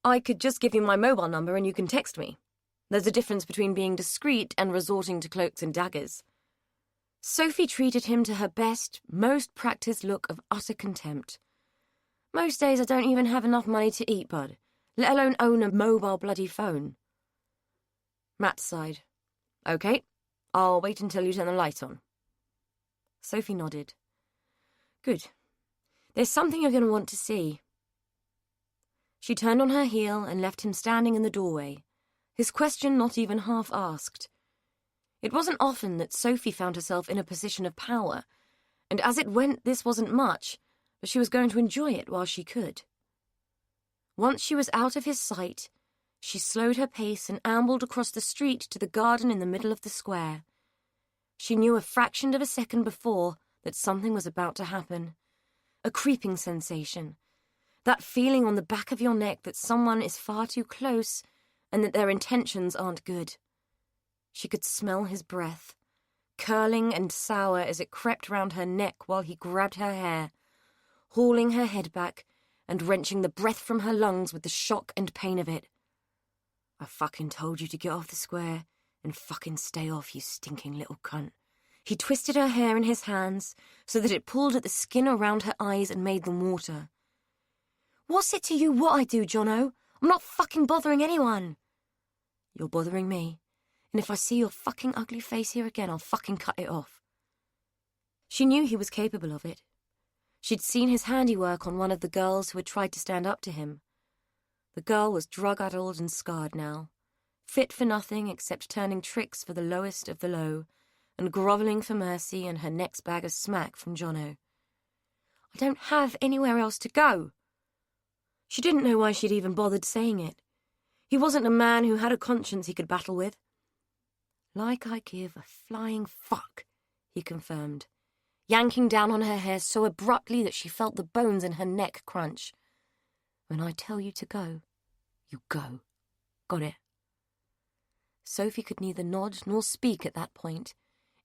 I could just give you my mobile number and you can text me. There's a difference between being discreet and resorting to cloaks and daggers." Sophie treated him to her best, most practiced look of utter contempt. "Most days I don't even have enough money to eat, bud, let alone own a mobile bloody phone." Matt sighed. "Okay, I'll wait until you turn the light on." Sophie nodded. "Good. There's something you're going to want to see." She turned on her heel and left him standing in the doorway, his question not even half asked. It wasn't often that Sophie found herself in a position of power, and as it went, this wasn't much, but she was going to enjoy it while she could. Once she was out of his sight, she slowed her pace and ambled across the street to the garden in the middle of the square. She knew a fraction of a second before that something was about to happen. A creeping sensation. That feeling on the back of your neck that someone is far too close and that their intentions aren't good. She could smell his breath, curling and sour as it crept round her neck while he grabbed her hair, hauling her head back and wrenching the breath from her lungs with the shock and pain of it. "I fucking told you to get off the square and fucking stay off, you stinking little cunt." He twisted her hair in his hands so that it pulled at the skin around her eyes and made them water. "What's it to you what I do, Jono? I'm not fucking bothering anyone." "You're bothering me, and if I see your fucking ugly face here again, I'll fucking cut it off." She knew he was capable of it. She'd seen his handiwork on one of the girls who had tried to stand up to him. The girl was drug-addled and scarred now, fit for nothing except turning tricks for the lowest of the low, and grovelling for mercy and her next bag of smack from Jono. "I don't have anywhere else to go." She didn't know why she'd even bothered saying it. He wasn't a man who had a conscience he could battle with. "Like I give a flying fuck," he confirmed, yanking down on her hair so abruptly that she felt the bones in her neck crunch. "When I tell you to go, you go. Got it?" Sophie could neither nod nor speak at that point.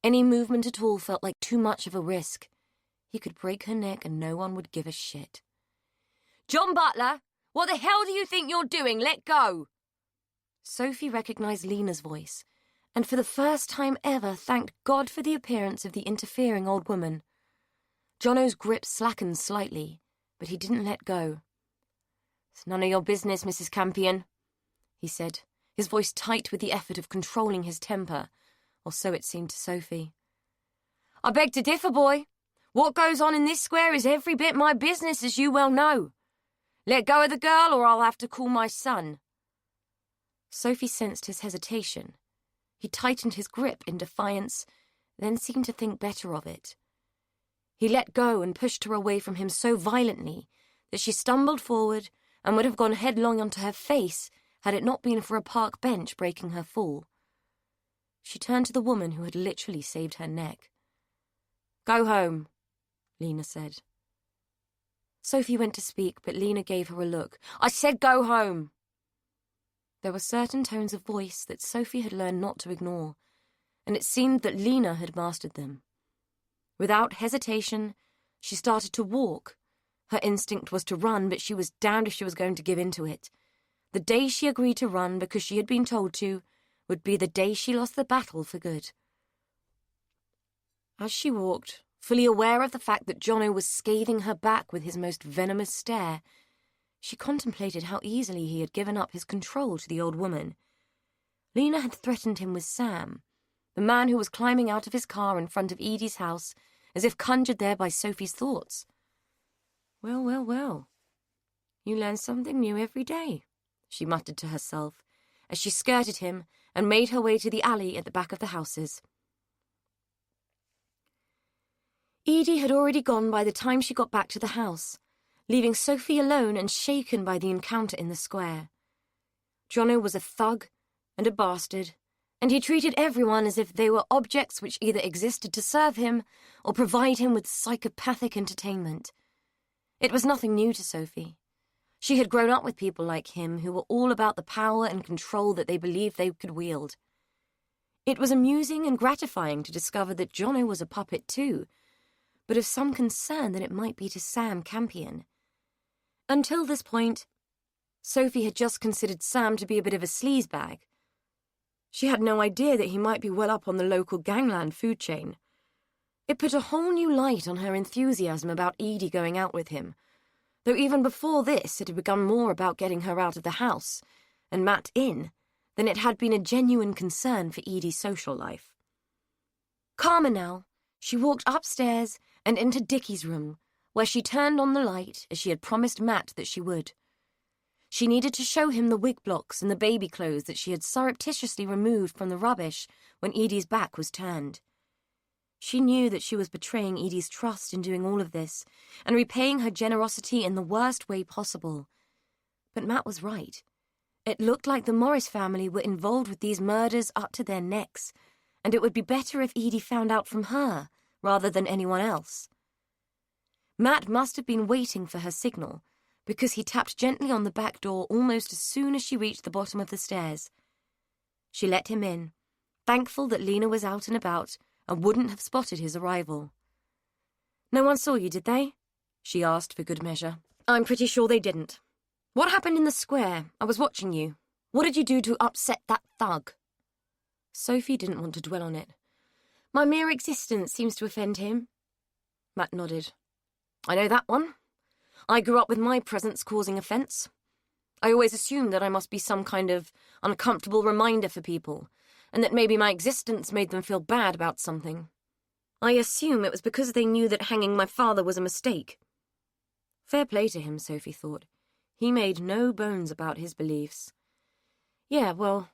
Any movement at all felt like too much of a risk. He could break her neck and no one would give a shit. "John Butler, what the hell do you think you're doing? Let go!" Sophie recognized Lena's voice, and for the first time ever thanked God for the appearance of the interfering old woman. Jono's grip slackened slightly, but he didn't let go. "It's none of your business, Mrs. Campion," he said, his voice tight with the effort of controlling his temper, or so it seemed to Sophie. "I beg to differ, boy. What goes on in this square is every bit my business, as you well know. Let go of the girl, or I'll have to call my son." Sophie sensed his hesitation. He tightened his grip in defiance, then seemed to think better of it. He let go and pushed her away from him so violently that she stumbled forward and would have gone headlong onto her face had it not been for a park bench breaking her fall. She turned to the woman who had literally saved her neck. "Go home," Lena said. Sophie went to speak, but Lena gave her a look. "I said go home." There were certain tones of voice that Sophie had learned not to ignore, and it seemed that Lena had mastered them. Without hesitation, she started to walk. Her instinct was to run, but she was damned if she was going to give in to it. The day she agreed to run because she had been told to would be the day she lost the battle for good. As she walked, fully aware of the fact that Jono was scathing her back with his most venomous stare, she contemplated how easily he had given up his control to the old woman. Lena had threatened him with Sam, the man who was climbing out of his car in front of Edie's house, as if conjured there by Sophie's thoughts. "Well, well, well. You learn something new every day," she muttered to herself, as she skirted him and made her way to the alley at the back of the houses. Edie had already gone by the time she got back to the house, leaving Sophie alone and shaken by the encounter in the square. Jono was a thug and a bastard, and he treated everyone as if they were objects which either existed to serve him or provide him with psychopathic entertainment. It was nothing new to Sophie. She had grown up with people like him who were all about the power and control that they believed they could wield. It was amusing and gratifying to discover that Jono was a puppet too, but of some concern that it might be to Sam Campion. Until this point, Sophie had just considered Sam to be a bit of a sleazebag. She had no idea that he might be well up on the local gangland food chain. It put a whole new light on her enthusiasm about Edie going out with him, though even before this it had become more about getting her out of the house and Matt in than it had been a genuine concern for Edie's social life. Calmer now, she walked upstairs and into Dickie's room, where she turned on the light as she had promised Matt that she would. She needed to show him the wig blocks and the baby clothes that she had surreptitiously removed from the rubbish when Edie's back was turned. She knew that she was betraying Edie's trust in doing all of this and repaying her generosity in the worst way possible. But Matt was right. It looked like the Morris family were involved with these murders up to their necks, and it would be better if Edie found out from her rather than anyone else. Matt must have been waiting for her signal, because he tapped gently on the back door almost as soon as she reached the bottom of the stairs. She let him in, thankful that Lena was out and about and wouldn't have spotted his arrival. "No one saw you, did they?" she asked for good measure. "I'm pretty sure they didn't. What happened in the square? I was watching you. What did you do to upset that thug?" Sophie didn't want to dwell on it. "My mere existence seems to offend him." Matt nodded. "I know that one. I grew up with my presence causing offence. I always assumed that I must be some kind of uncomfortable reminder for people, and that maybe my existence made them feel bad about something. I assume it was because they knew that hanging my father was a mistake." Fair play to him, Sophie thought. He made no bones about his beliefs. "Yeah, well,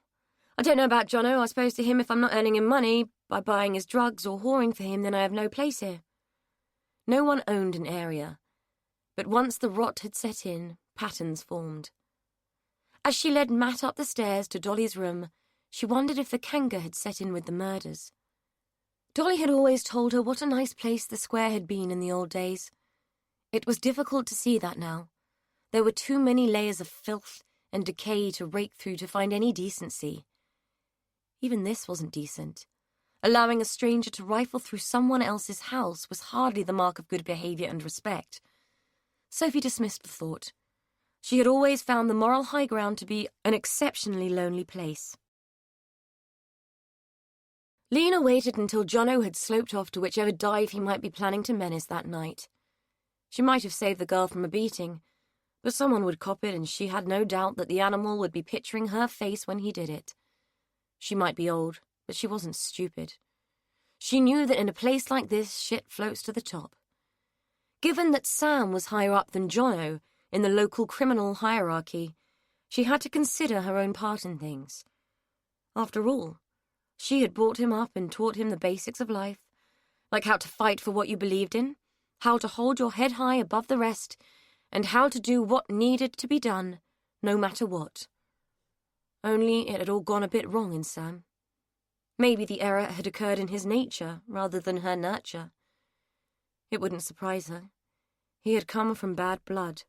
I don't know about Jono. I suppose to him if I'm not earning him money by buying his drugs or whoring for him, then I have no place here." No one owned an area, but once the rot had set in, patterns formed. As she led Matt up the stairs to Dolly's room, she wondered if the canker had set in with the murders. Dolly had always told her what a nice place the square had been in the old days. It was difficult to see that now. There were too many layers of filth and decay to rake through to find any decency. Even this wasn't decent. Allowing a stranger to rifle through someone else's house was hardly the mark of good behaviour and respect. Sophie dismissed the thought. She had always found the moral high ground to be an exceptionally lonely place. Lena waited until Jono had sloped off to whichever dive he might be planning to menace that night. She might have saved the girl from a beating, but someone would cop it, and she had no doubt that the animal would be picturing her face when he did it. She might be old, but she wasn't stupid. She knew that in a place like this, shit floats to the top. Given that Sam was higher up than Jono in the local criminal hierarchy, she had to consider her own part in things. After all, she had brought him up and taught him the basics of life, like how to fight for what you believed in, how to hold your head high above the rest, and how to do what needed to be done, no matter what. Only it had all gone a bit wrong in Sam. Maybe the error had occurred in his nature rather than her nurture. It wouldn't surprise her. He had come from bad blood.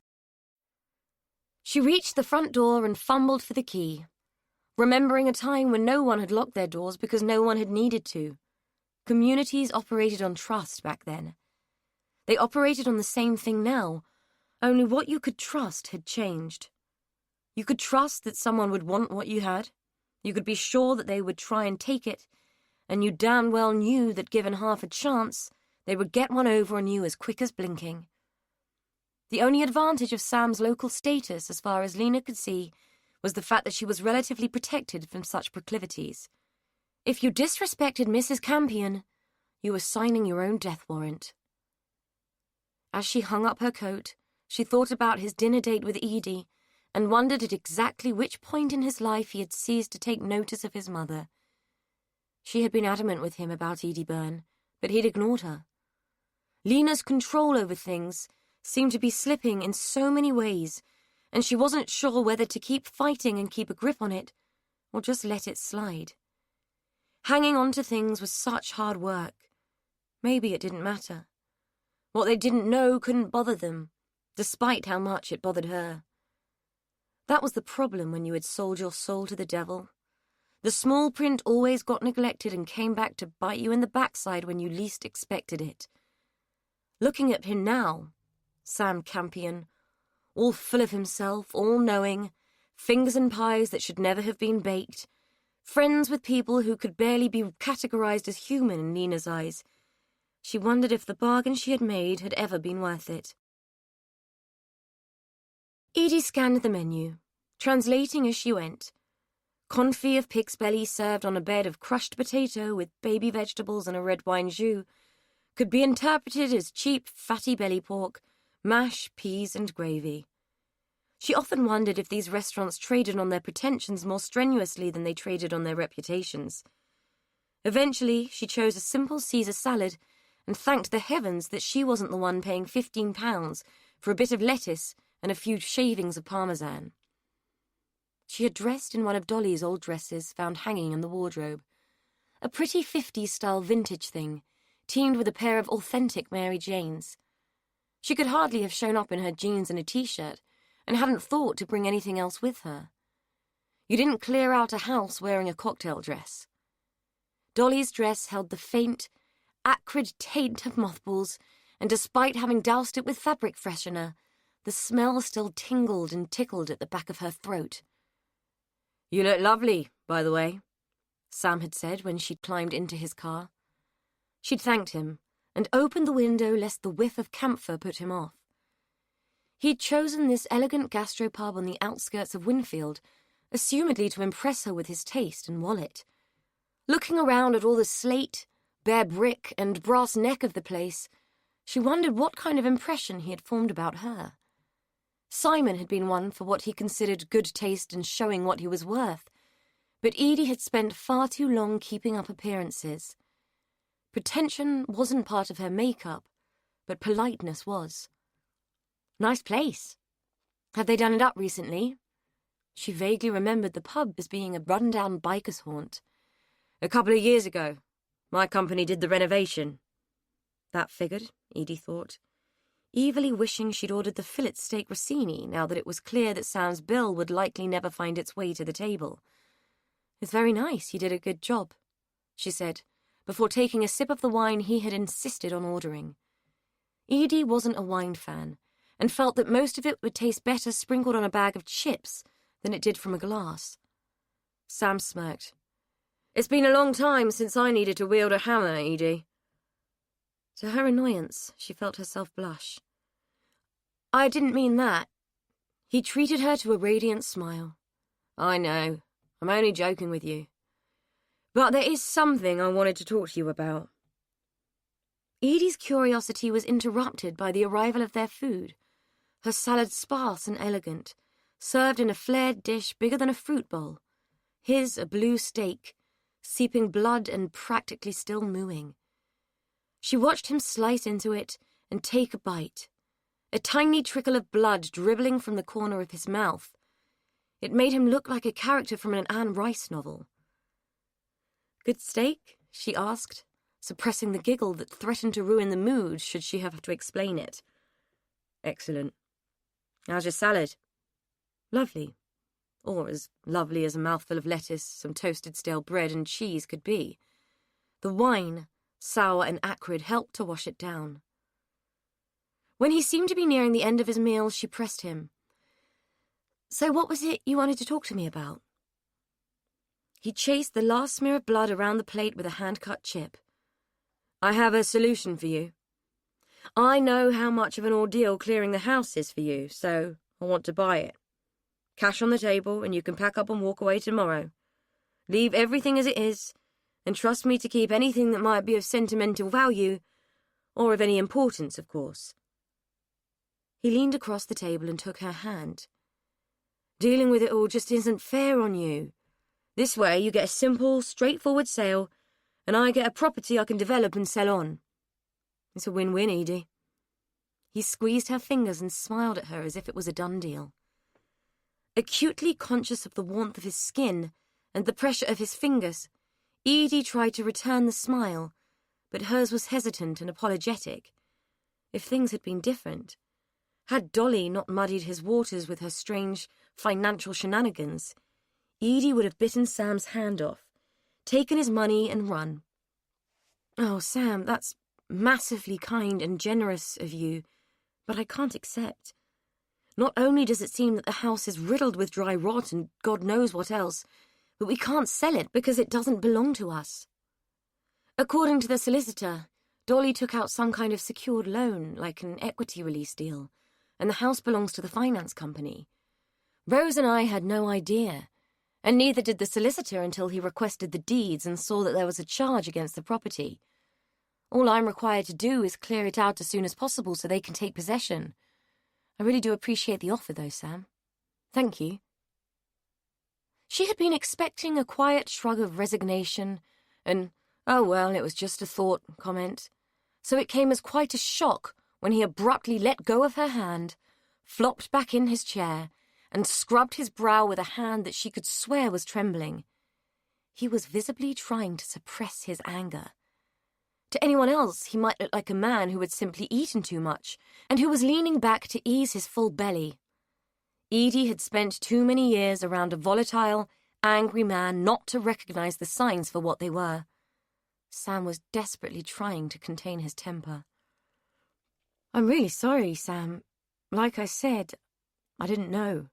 She reached the front door and fumbled for the key, remembering a time when no one had locked their doors because no one had needed to. Communities operated on trust back then. They operated on the same thing now, only what you could trust had changed. You could trust that someone would want what you had. You could be sure that they would try and take it, and you damn well knew that given half a chance, they would get one over on you as quick as blinking. The only advantage of Sam's local status, as far as Lena could see, was the fact that she was relatively protected from such proclivities. If you disrespected Mrs. Campion, you were signing your own death warrant. As she hung up her coat, she thought about his dinner date with Edie and wondered at exactly which point in his life he had ceased to take notice of his mother. She had been adamant with him about Edie Byrne, but he'd ignored her. Lena's control over things seemed to be slipping in so many ways, and she wasn't sure whether to keep fighting and keep a grip on it, or just let it slide. Hanging on to things was such hard work. Maybe it didn't matter. What they didn't know couldn't bother them, despite how much it bothered her. That was the problem when you had sold your soul to the devil. The small print always got neglected and came back to bite you in the backside when you least expected it. Looking at him now, Sam Campion, all full of himself, all-knowing, fingers in pies that should never have been baked, friends with people who could barely be categorized as human in Nina's eyes, she wondered if the bargain she had made had ever been worth it. Edie scanned the menu, translating as she went. Confit of pig's belly served on a bed of crushed potato with baby vegetables and a red wine jus could be interpreted as cheap, fatty belly pork, mash, peas, and gravy. She often wondered if these restaurants traded on their pretensions more strenuously than they traded on their reputations. Eventually, she chose a simple Caesar salad and thanked the heavens that she wasn't the one paying £15 for a bit of lettuce and a few shavings of parmesan. She had dressed in one of Dolly's old dresses found hanging in the wardrobe, a pretty 50s-style vintage thing, teamed with a pair of authentic Mary Janes. She could hardly have shown up in her jeans and a t-shirt, and hadn't thought to bring anything else with her. You didn't clear out a house wearing a cocktail dress. Dolly's dress held the faint, acrid taint of mothballs, and despite having doused it with fabric freshener, the smell still tingled and tickled at the back of her throat. "You look lovely, by the way," Sam had said when she'd climbed into his car. She'd thanked him and opened the window lest the whiff of camphor put him off. He'd chosen this elegant gastropub on the outskirts of Winfield, assumedly to impress her with his taste and wallet. Looking around at all the slate, bare brick, and brass neck of the place, she wondered what kind of impression he had formed about her. Simon had been one for what he considered good taste and showing what he was worth, but Edie had spent far too long keeping up appearances. Pretension wasn't part of her makeup, but politeness was. "Nice place. Have they done it up recently?" She vaguely remembered the pub as being a run-down biker's haunt. "A couple of years ago. My company did the renovation." That figured, Edie thought, evilly wishing she'd ordered the fillet steak Rossini now that it was clear that Sam's bill would likely never find its way to the table. "It's very nice, you did a good job," she said, before taking a sip of the wine he had insisted on ordering. Edie wasn't a wine fan, and felt that most of it would taste better sprinkled on a bag of chips than it did from a glass. Sam smirked. "It's been a long time since I needed to wield a hammer, Edie." To her annoyance, she felt herself blush. "I didn't mean that." He treated her to a radiant smile. "I know. I'm only joking with you. But there is something I wanted to talk to you about." Edie's curiosity was interrupted by the arrival of their food, her salad sparse and elegant, served in a flared dish bigger than a fruit bowl, his a blue steak, seeping blood and practically still mooing. She watched him slice into it and take a bite, a tiny trickle of blood dribbling from the corner of his mouth. It made him look like a character from an Anne Rice novel. "Good steak?" she asked, suppressing the giggle that threatened to ruin the mood should she have to explain it. "Excellent. How's your salad?" "Lovely. Or as lovely as a mouthful of lettuce, some toasted stale bread and cheese could be. The wine, sour and acrid, helped to wash it down." When he seemed to be nearing the end of his meal, she pressed him. "So what was it you wanted to talk to me about?" He chased the last smear of blood around the plate with a hand-cut chip. "I have a solution for you. I know how much of an ordeal clearing the house is for you, so I want to buy it. Cash on the table, and you can pack up and walk away tomorrow. Leave everything as it is, and trust me to keep anything that might be of sentimental value, or of any importance, of course." He leaned across the table and took her hand. Dealing with it all just isn't fair on you. This way you get a simple, straightforward sale, and I get a property I can develop and sell on. It's a win-win, Edie." He squeezed her fingers and smiled at her as if it was a done deal. Acutely conscious of the warmth of his skin and the pressure of his fingers, Edie tried to return the smile, but hers was hesitant and apologetic. If things had been different, had Dolly not muddied his waters with her strange financial shenanigans, Edie would have bitten Sam's hand off, taken his money and run. "Oh, Sam, that's massively kind and generous of you, but I can't accept. Not only does it seem that the house is riddled with dry rot and God knows what else, but we can't sell it because it doesn't belong to us. According to the solicitor, Dolly took out some kind of secured loan, like an equity release deal, and the house belongs to the finance company. Rose and I had no idea, and neither did the solicitor until he requested the deeds and saw that there was a charge against the property. All I'm required to do is clear it out as soon as possible so they can take possession. I really do appreciate the offer, though, Sam. Thank you." She had been expecting a quiet shrug of resignation, an "oh well, it was just a thought" comment, so it came as quite a shock when he abruptly let go of her hand, flopped back in his chair, and scrubbed his brow with a hand that she could swear was trembling. He was visibly trying to suppress his anger. To anyone else, he might look like a man who had simply eaten too much, and who was leaning back to ease his full belly. Edie had spent too many years around a volatile, angry man not to recognize the signs for what they were. Sam was desperately trying to contain his temper. "I'm really sorry, Sam. Like I said, I didn't know."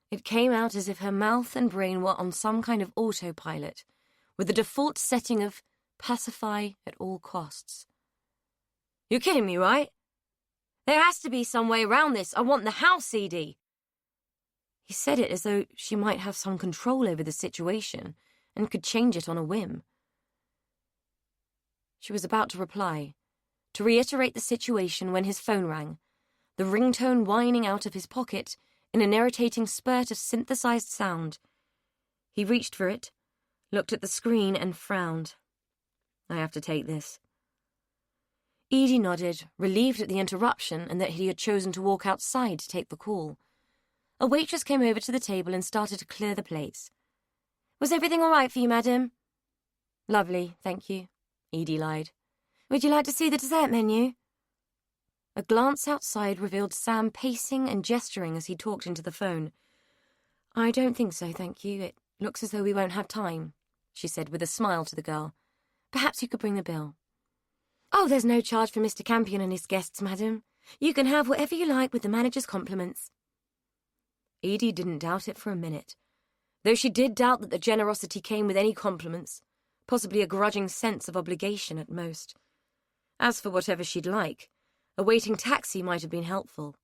It came out as if her mouth and brain were on some kind of autopilot, with the default setting of pacify at all costs. "You're kidding me, right? There has to be some way around this. I want the house, Edie." He said it as though she might have some control over the situation and could change it on a whim. She was about to reply, to reiterate the situation when his phone rang, the ringtone whining out of his pocket in an irritating spurt of synthesized sound. He reached for it, looked at the screen and frowned. "I have to take this." Edie nodded, relieved at the interruption and that he had chosen to walk outside to take the call. A waitress came over to the table and started to clear the plates. "Was everything all right for you, madam?" "Lovely, thank you," Edie lied. "Would you like to see the dessert menu?" A glance outside revealed Sam pacing and gesturing as he talked into the phone. "I don't think so, thank you. It looks as though we won't have time," she said with a smile to the girl. "Perhaps you could bring the bill." "Oh, there's no charge for Mr. Campion and his guests, madam. You can have whatever you like with the manager's compliments." Edie didn't doubt it for a minute, though she did doubt that the generosity came with any compliments, possibly a grudging sense of obligation at most. As for whatever she'd like, a waiting taxi might have been helpful.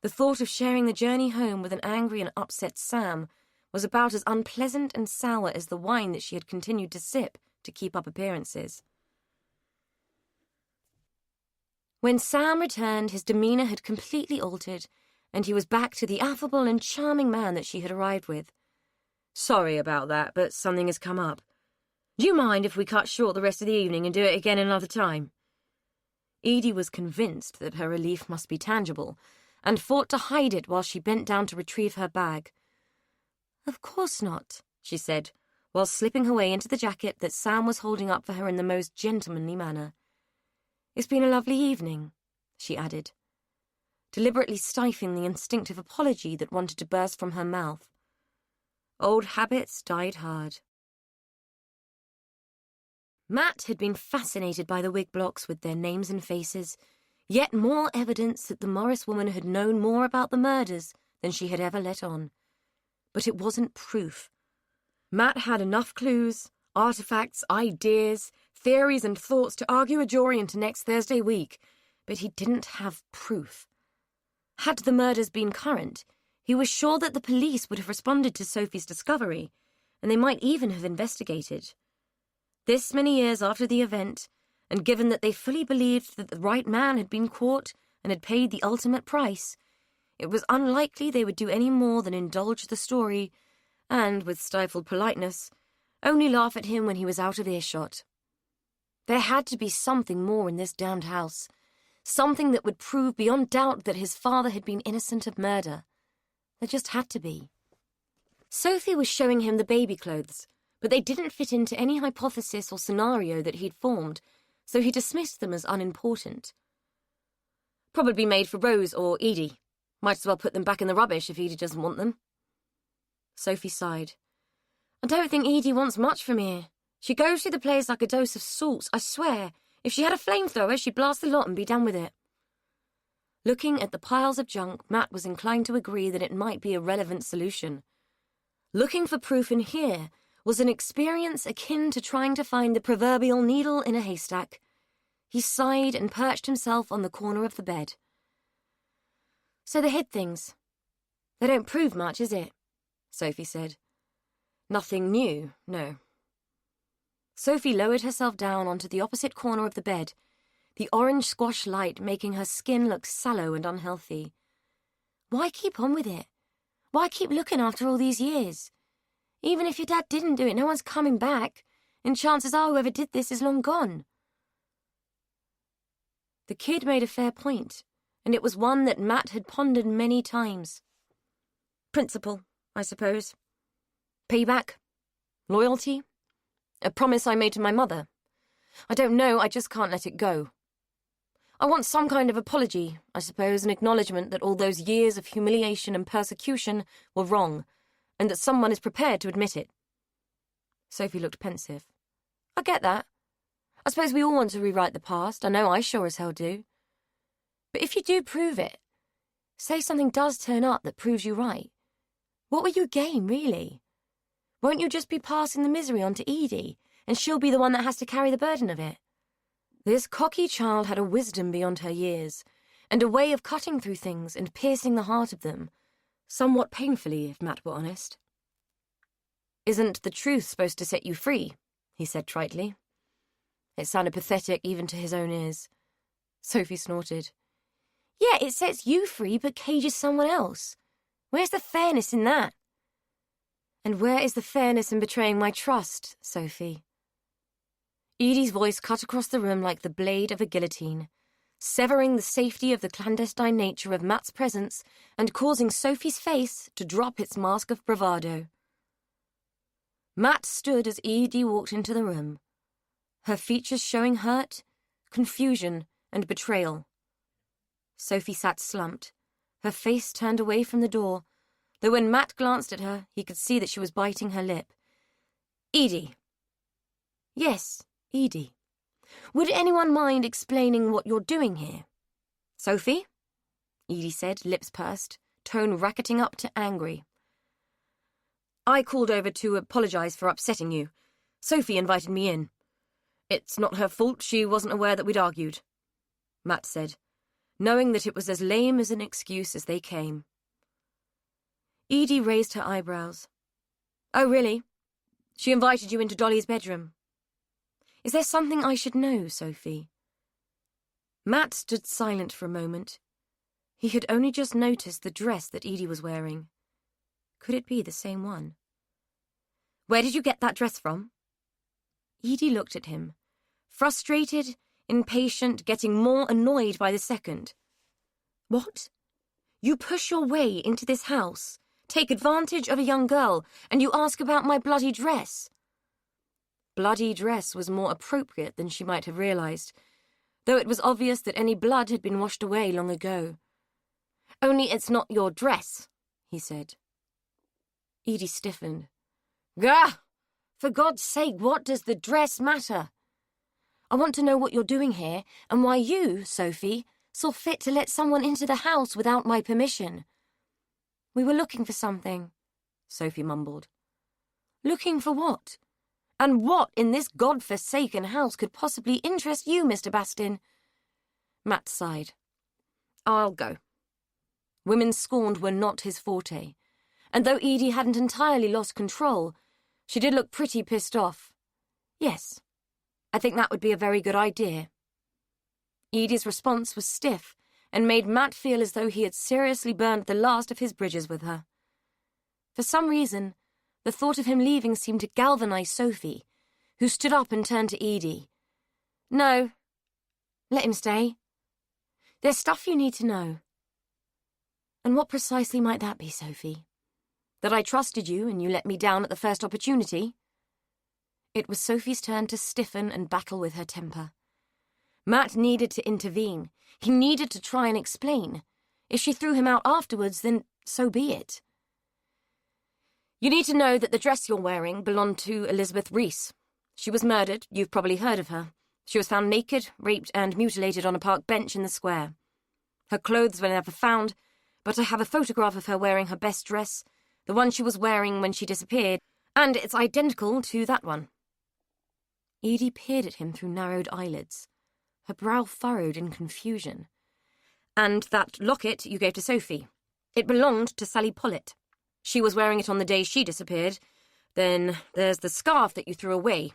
The thought of sharing the journey home with an angry and upset Sam was about as unpleasant and sour as the wine that she had continued to sip to keep up appearances. When Sam returned, his demeanour had completely altered, and he was back to the affable and charming man that she had arrived with. "Sorry about that, but something has come up. Do you mind if we cut short the rest of the evening and do it again another time?" Edie was convinced that her relief must be tangible, and fought to hide it while she bent down to retrieve her bag. "Of course not," she said, while slipping her way into the jacket that Sam was holding up for her in the most gentlemanly manner. "It's been a lovely evening," she added, deliberately stifling the instinctive apology that wanted to burst from her mouth. Old habits died hard. Matt had been fascinated by the wig blocks with their names and faces, yet more evidence that the Morris woman had known more about the murders than she had ever let on. But it wasn't proof. Matt had enough clues, artifacts, ideas, theories and thoughts to argue a jury into next Thursday week, but he didn't have proof. Had the murders been current, he was sure that the police would have responded to Sophie's discovery, and they might even have investigated. This many years after the event, and given that they fully believed that the right man had been caught and had paid the ultimate price, It was unlikely they would do any more than indulge the story and, with stifled politeness, only laugh at him when he was out of earshot. There had to be something more in this damned house, something that would prove beyond doubt that his father had been innocent of murder. There just had to be. Sophie was showing him the baby clothes, but they didn't fit into any hypothesis or scenario that he'd formed, so he dismissed them as unimportant. Probably made for Rose or Edie. Might as well put them back in the rubbish if Edie doesn't want them. Sophie sighed. I don't think Edie wants much from here. She goes through the place like a dose of salts, I swear. If she had a flamethrower, she'd blast the lot and be done with it. Looking at the piles of junk, Matt was inclined to agree that it might be a relevant solution. Looking for proof in here was an experience akin to trying to find the proverbial needle in a haystack. He sighed and perched himself on the corner of the bed. So they hid things. They don't prove much, is it? Sophie said. Nothing new, no. Sophie lowered herself down onto the opposite corner of the bed, the orange squash light making her skin look sallow and unhealthy. Why keep on with it? Why keep looking after all these years? Even if your dad didn't do it, no one's coming back, and chances are whoever did this is long gone. The kid made a fair point, and it was one that Matt had pondered many times. Principle, I suppose. Payback. Loyalty. A promise I made to my mother. I don't know, I just can't let it go. I want some kind of apology, I suppose, an acknowledgement that all those years of humiliation and persecution were wrong, and that someone is prepared to admit it. Sophie looked pensive. I get that. I suppose we all want to rewrite the past. I know I sure as hell do. But if you do prove it, say something does turn up that proves you right, what will you gain, really? Won't you just be passing the misery on to Edie, and she'll be the one that has to carry the burden of it? This cocky child had a wisdom beyond her years, and a way of cutting through things and piercing the heart of them, somewhat painfully, if Matt were honest. Isn't the truth supposed to set you free? He said tritely. It sounded pathetic even to his own ears. Sophie snorted. Yeah, it sets you free, but cages someone else. Where's the fairness in that? And where is the fairness in betraying my trust, Sophie? Edie's voice cut across the room like the blade of a guillotine, severing the safety of the clandestine nature of Matt's presence and causing Sophie's face to drop its mask of bravado. Matt stood as Edie walked into the room, her features showing hurt, confusion, and betrayal. Sophie sat slumped, her face turned away from the door, though when Matt glanced at her, he could see that she was biting her lip. Edie. Yes, Edie. Would anyone mind explaining what you're doing here? Sophie? Edie said, lips pursed, tone racketing up to angry. I called over to apologize for upsetting you. Sophie invited me in. It's not her fault, she wasn't aware that we'd argued, Matt said, knowing that it was as lame as an excuse as they came. Edie raised her eyebrows. Oh, really? She invited you into Dolly's bedroom. Is there something I should know, Sophie? Matt stood silent for a moment. He had only just noticed the dress that Edie was wearing. Could it be the same one? Where did you get that dress from? Edie looked at him, frustrated, impatient, getting more annoyed by the second. What? You push your way into this house, take advantage of a young girl, and you ask about my bloody dress? Bloody dress was more appropriate than she might have realized, though it was obvious that any blood had been washed away long ago. Only it's not your dress, he said. Edie stiffened. Gah! For God's sake, what does the dress matter? I want to know what you're doing here, and why you, Sophie, saw fit to let someone into the house without my permission. We were looking for something, Sophie mumbled. Looking for what? And what in this God-forsaken house could possibly interest you, Mr. Bastin? Matt sighed. I'll go. Women scorned were not his forte, and though Edie hadn't entirely lost control, she did look pretty pissed off. Yes, I think that would be a very good idea. Edie's response was stiff, and made Matt feel as though he had seriously burned the last of his bridges with her. For some reason, the thought of him leaving seemed to galvanize Sophie, who stood up and turned to Edie. "No. Let him stay. There's stuff you need to know." "And what precisely might that be, Sophie? That I trusted you and you let me down at the first opportunity?" It was Sophie's turn to stiffen and battle with her temper. Matt needed to intervene. He needed to try and explain. If she threw him out afterwards, then so be it. "You need to know that the dress you're wearing belonged to Elizabeth Reese. She was murdered. You've probably heard of her. She was found naked, raped, and mutilated on a park bench in the square. Her clothes were never found, but I have a photograph of her wearing her best dress, the one she was wearing when she disappeared, and it's identical to that one." Edie peered at him through narrowed eyelids, her brow furrowed in confusion. "And that locket you gave to Sophie, it belonged to Sally Pollitt. She was wearing it on the day she disappeared. Then there's the scarf that you threw away.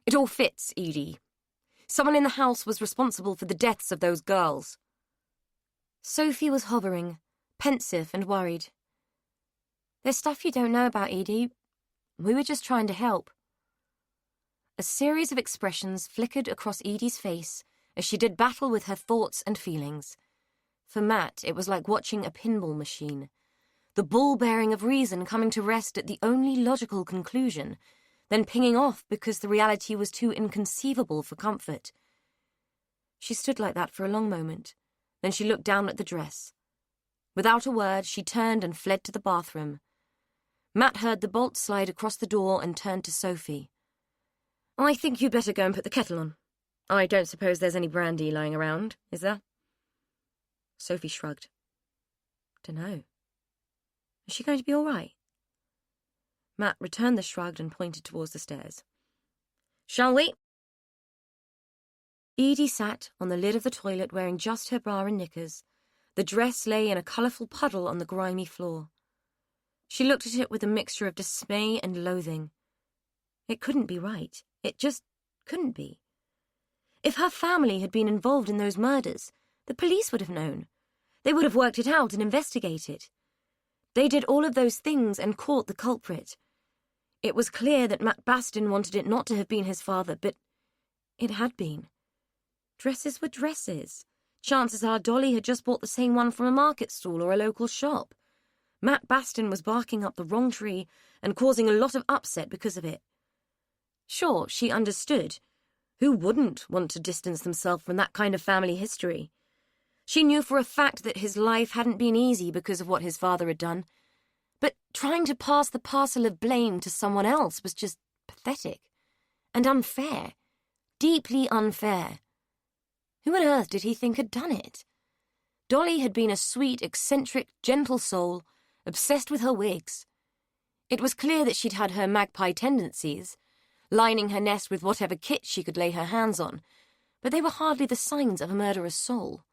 It all fits, Edie. Someone in the house was responsible for the deaths of those girls." Sophie was hovering, pensive and worried. "There's stuff you don't know about, Edie. We were just trying to help." A series of expressions flickered across Edie's face as she did battle with her thoughts and feelings. For Matt, it was like watching a pinball machine, the ball bearing of reason coming to rest at the only logical conclusion, then pinging off because the reality was too inconceivable for comfort. She stood like that for a long moment, then she looked down at the dress. Without a word, she turned and fled to the bathroom. Matt heard the bolt slide across the door and turned to Sophie. "I think you'd better go and put the kettle on. I don't suppose there's any brandy lying around, is there?" Sophie shrugged. "Dunno. Is she going to be all right?" Matt returned the shrug and pointed towards the stairs. "Shall we?" Edie sat on the lid of the toilet wearing just her bra and knickers. The dress lay in a colourful puddle on the grimy floor. She looked at it with a mixture of dismay and loathing. It couldn't be right. It just couldn't be. If her family had been involved in those murders, the police would have known. They would have worked it out and investigated. They did all of those things and caught the culprit. It was clear that Matt Bastin wanted it not to have been his father, but it had been. Dresses were dresses. Chances are Dolly had just bought the same one from a market stall or a local shop. Matt Bastin was barking up the wrong tree and causing a lot of upset because of it. Sure, she understood. Who wouldn't want to distance themselves from that kind of family history? She knew for a fact that his life hadn't been easy because of what his father had done. But trying to pass the parcel of blame to someone else was just pathetic and unfair. Deeply unfair. Who on earth did he think had done it? Dolly had been a sweet, eccentric, gentle soul, obsessed with her wigs. It was clear that she'd had her magpie tendencies, lining her nest with whatever kit she could lay her hands on, but they were hardly the signs of a murderous soul.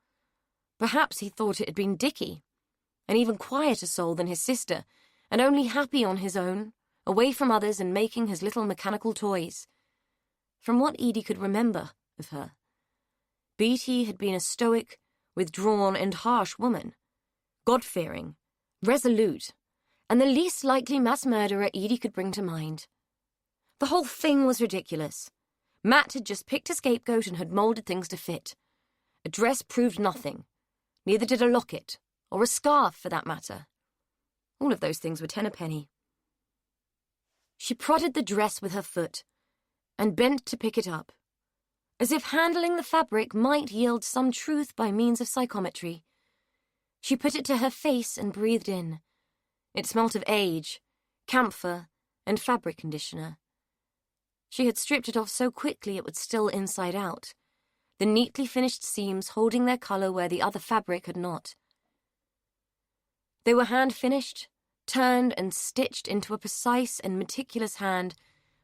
Perhaps he thought it had been Dickie, an even quieter soul than his sister, and only happy on his own, away from others and making his little mechanical toys. From what Edie could remember of her, Beatty had been a stoic, withdrawn and harsh woman, God-fearing, resolute, and the least likely mass murderer Edie could bring to mind. The whole thing was ridiculous. Matt had just picked a scapegoat and had moulded things to fit. A dress proved nothing. Neither did a locket, or a scarf for that matter. All of those things were 10 a penny. She prodded the dress with her foot and bent to pick it up, as if handling the fabric might yield some truth by means of psychometry. She put it to her face and breathed in. It smelt of age, camphor, and fabric conditioner. She had stripped it off so quickly it was still inside out, the neatly finished seams holding their colour where the other fabric had not. They were hand-finished, turned and stitched into a precise and meticulous hand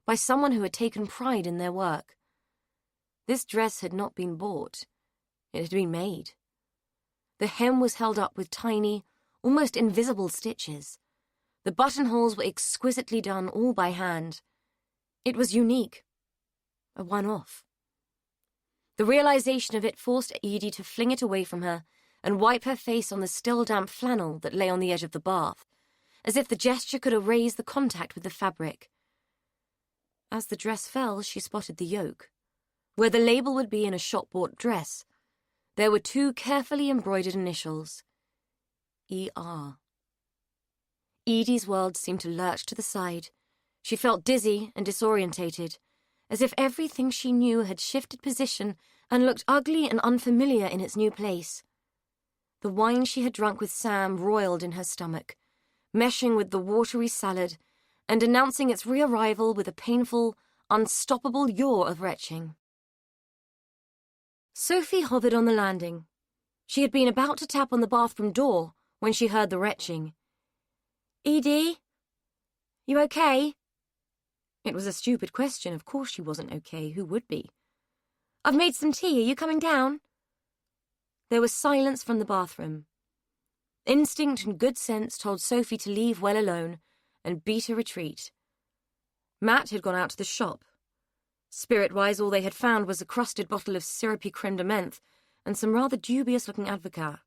by someone who had taken pride in their work. This dress had not been bought. It had been made. The hem was held up with tiny, almost invisible stitches. The buttonholes were exquisitely done all by hand. It was unique. A one-off. The realization of it forced Edie to fling it away from her and wipe her face on the still damp flannel that lay on the edge of the bath, as if the gesture could erase the contact with the fabric. As the dress fell, she spotted the yoke. Where the label would be in a shop-bought dress, there were 2 carefully embroidered initials. E.R. Edie's world seemed to lurch to the side. She felt dizzy and disorientated, as if everything she knew had shifted position and looked ugly and unfamiliar in its new place. The wine she had drunk with Sam roiled in her stomach, meshing with the watery salad and announcing its re-arrival with a painful, unstoppable yaw of retching. Sophie hovered on the landing. She had been about to tap on the bathroom door when she heard the retching. "Edie? You okay?" It was a stupid question. Of course she wasn't okay. Who would be? "I've made some tea. Are you coming down?" There was silence from the bathroom. Instinct and good sense told Sophie to leave well alone and beat a retreat. Matt had gone out to the shop. Spirit-wise, all they had found was a crusted bottle of syrupy creme de menthe and some rather dubious-looking advocat.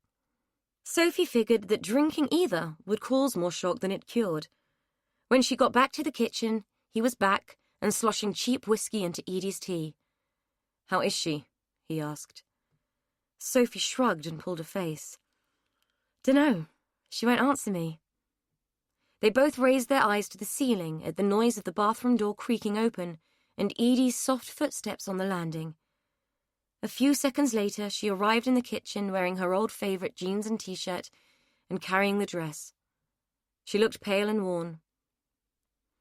Sophie figured that drinking either would cause more shock than it cured. When she got back to the kitchen, he was back and sloshing cheap whiskey into Edie's tea. "How is she?" he asked. Sophie shrugged and pulled a face. "Dunno. She won't answer me." They both raised their eyes to the ceiling at the noise of the bathroom door creaking open and Edie's soft footsteps on the landing. A few seconds later, she arrived in the kitchen wearing her old favourite jeans and t-shirt and carrying the dress. She looked pale and worn.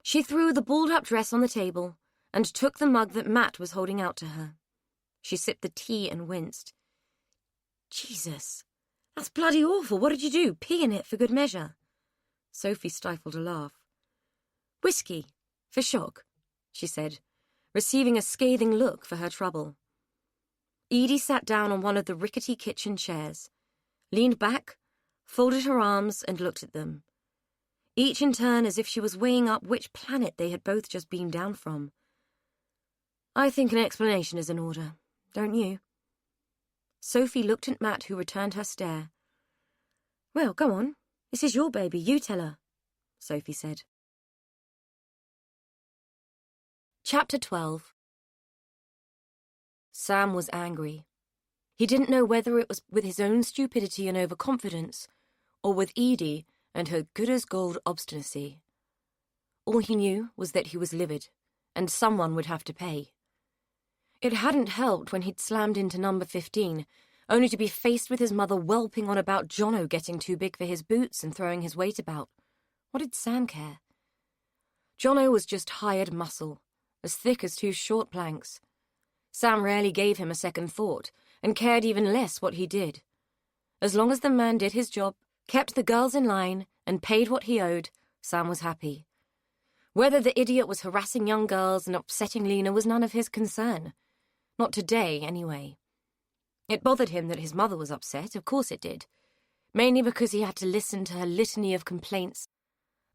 She threw the balled-up dress on the table and took the mug that Matt was holding out to her. She sipped the tea and winced. "Jesus, that's bloody awful. What did you do? Pee in it for good measure?" Sophie stifled a laugh. "Whiskey, for shock," she said, receiving a scathing look for her trouble. Edie sat down on one of the rickety kitchen chairs, leaned back, folded her arms and looked at them, each in turn as if she was weighing up which planet they had both just beamed down from. "I think an explanation is in order, don't you?" Sophie looked at Matt, who returned her stare. "Well, go on. This is your baby. You tell her," Sophie said. Chapter 12. Sam was angry. He didn't know whether it was with his own stupidity and overconfidence, or with Edie and her good-as-gold obstinacy. All he knew was that he was livid, and someone would have to pay. It hadn't helped when he'd slammed into number 15, only to be faced with his mother whelping on about Jono getting too big for his boots and throwing his weight about. What did Sam care? Jono was just hired muscle, as thick as 2 short planks. Sam rarely gave him a second thought, and cared even less what he did. As long as the man did his job, kept the girls in line, and paid what he owed, Sam was happy. Whether the idiot was harassing young girls and upsetting Lena was none of his concern. Not today, anyway. It bothered him that his mother was upset, of course it did. Mainly because he had to listen to her litany of complaints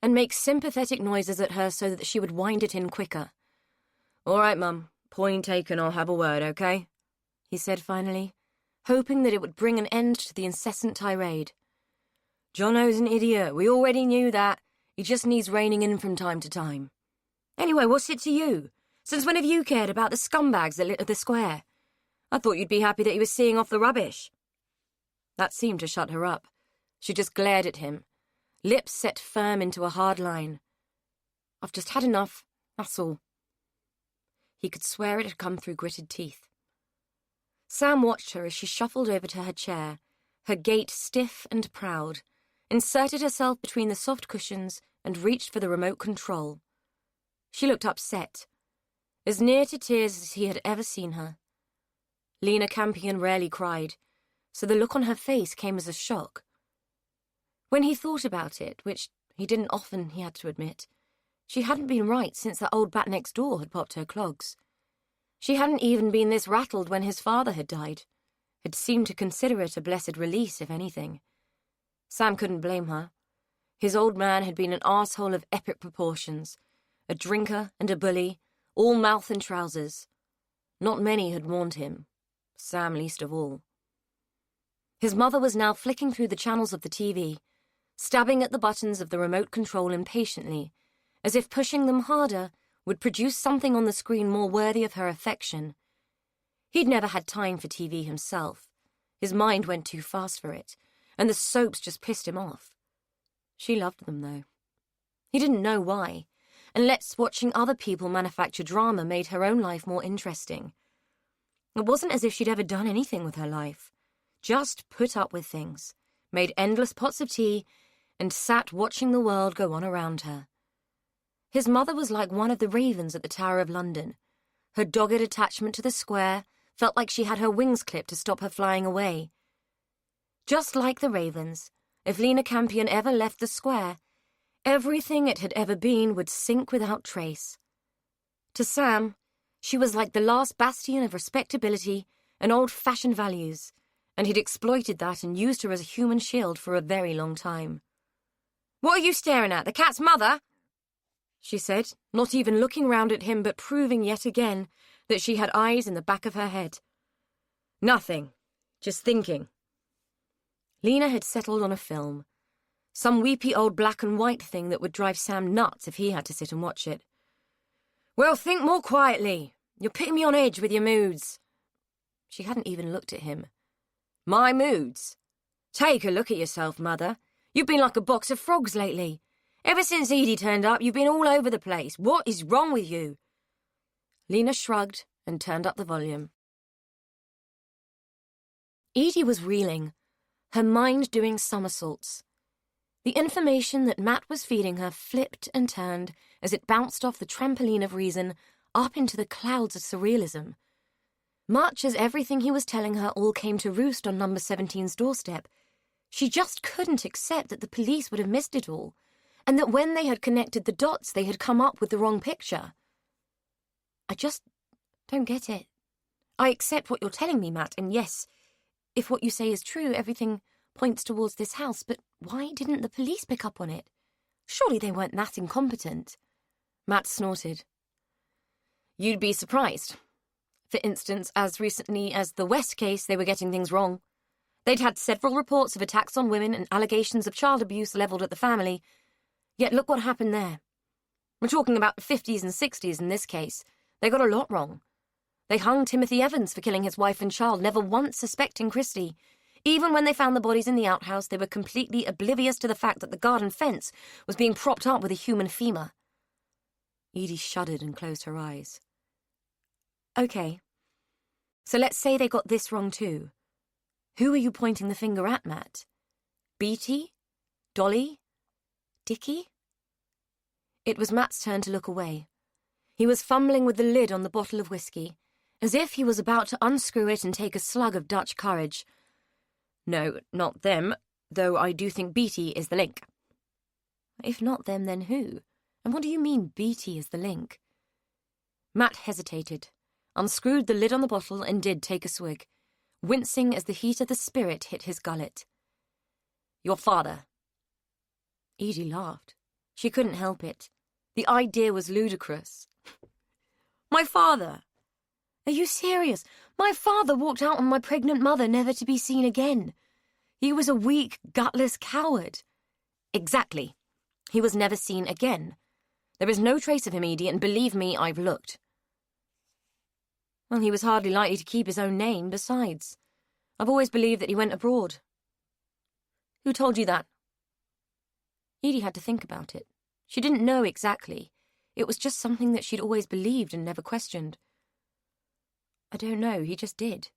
and make sympathetic noises at her so that she would wind it in quicker. "All right, Mum. Point taken, I'll have a word, okay?" he said finally, hoping that it would bring an end to the incessant tirade. "Jono's an idiot. We already knew that. He just needs reining in from time to time. Anyway, what's it to you? Since when have you cared about the scumbags that littered the square? I thought you'd be happy that he was seeing off the rubbish." That seemed to shut her up. She just glared at him, lips set firm into a hard line. "I've just had enough, that's all." He could swear it had come through gritted teeth. Sam watched her as she shuffled over to her chair, her gait stiff and proud, inserted herself between the soft cushions and reached for the remote control. She looked upset, as near to tears as he had ever seen her. Lena Campion rarely cried, so the look on her face came as a shock. When he thought about it, which he didn't often, he had to admit, she hadn't been right since that old bat next door had popped her clogs. She hadn't even been this rattled when his father had died, had seemed to consider it a blessed release, if anything. Sam couldn't blame her. His old man had been an arsehole of epic proportions, a drinker and a bully, all mouth and trousers. Not many had warned him. Sam least of all. His mother was now flicking through the channels of the TV, stabbing at the buttons of the remote control impatiently, as if pushing them harder would produce something on the screen more worthy of her affection. He'd never had time for TV himself. His mind went too fast for it, and the soaps just pissed him off. She loved them, though. He didn't know why, unless watching other people manufacture drama made her own life more interesting. It wasn't as if she'd ever done anything with her life. Just put up with things, made endless pots of tea, and sat watching the world go on around her. His mother was like one of the ravens at the Tower of London. Her dogged attachment to the square felt like she had her wings clipped to stop her flying away. Just like the ravens, if Lena Campion ever left the square, everything it had ever been would sink without trace. To Sam, she was like the last bastion of respectability and old-fashioned values, and he'd exploited that and used her as a human shield for a very long time. "What are you staring at, the cat's mother?" she said, not even looking round at him but proving yet again that she had eyes in the back of her head. "Nothing. Just thinking." Lena had settled on a film, some weepy old black and white thing that would drive Sam nuts if he had to sit and watch it. "Well, think more quietly. You're putting me on edge with your moods." She hadn't even looked at him. "My moods? Take a look at yourself, Mother. You've been like a box of frogs lately. Ever since Edie turned up, you've been all over the place. What is wrong with you?" Lena shrugged and turned up the volume. Edie was reeling, her mind doing somersaults. The information that Matt was feeding her flipped and turned as it bounced off the trampoline of reason up into the clouds of surrealism. Much as everything he was telling her all came to roost on number 17's doorstep, she just couldn't accept that the police would have missed it all, and that when they had connected the dots, they had come up with the wrong picture. "I just don't get it. I accept what you're telling me, Matt, and yes, if what you say is true, everything points towards this house, but why didn't the police pick up on it? Surely they weren't that incompetent." Matt snorted. "You'd be surprised. For instance, as recently as the West case, they were getting things wrong. They'd had several reports of attacks on women and allegations of child abuse levelled at the family. Yet look what happened there. We're talking about the 50s and 60s in this case. They got a lot wrong. They hung Timothy Evans for killing his wife and child, never once suspecting Christie. Even when they found the bodies in the outhouse, they were completely oblivious to the fact that the garden fence was being propped up with a human femur." Edie shuddered and closed her eyes. "Okay. So let's say they got this wrong too. Who are you pointing the finger at, Matt? Beatty? Dolly? Dickie?" It was Matt's turn to look away. He was fumbling with the lid on the bottle of whiskey, as if he was about to unscrew it and take a slug of Dutch courage. "No, not them, though I do think Beatty is the link." "If not them, then who? And what do you mean Beatty is the link?" Matt hesitated, unscrewed the lid on the bottle and did take a swig, wincing as the heat of the spirit hit his gullet. "Your father." Edie laughed. She couldn't help it. The idea was ludicrous. "My father? Are you serious? My father walked out on my pregnant mother, never to be seen again. He was a weak, gutless coward." "Exactly. He was never seen again. There is no trace of him, Edie, and believe me, I've looked." "Well, he was hardly likely to keep his own name. Besides, I've always believed that he went abroad." "Who told you that?" Edie had to think about it. She didn't know exactly. It was just something that she'd always believed and never questioned. "I don't know, he just did."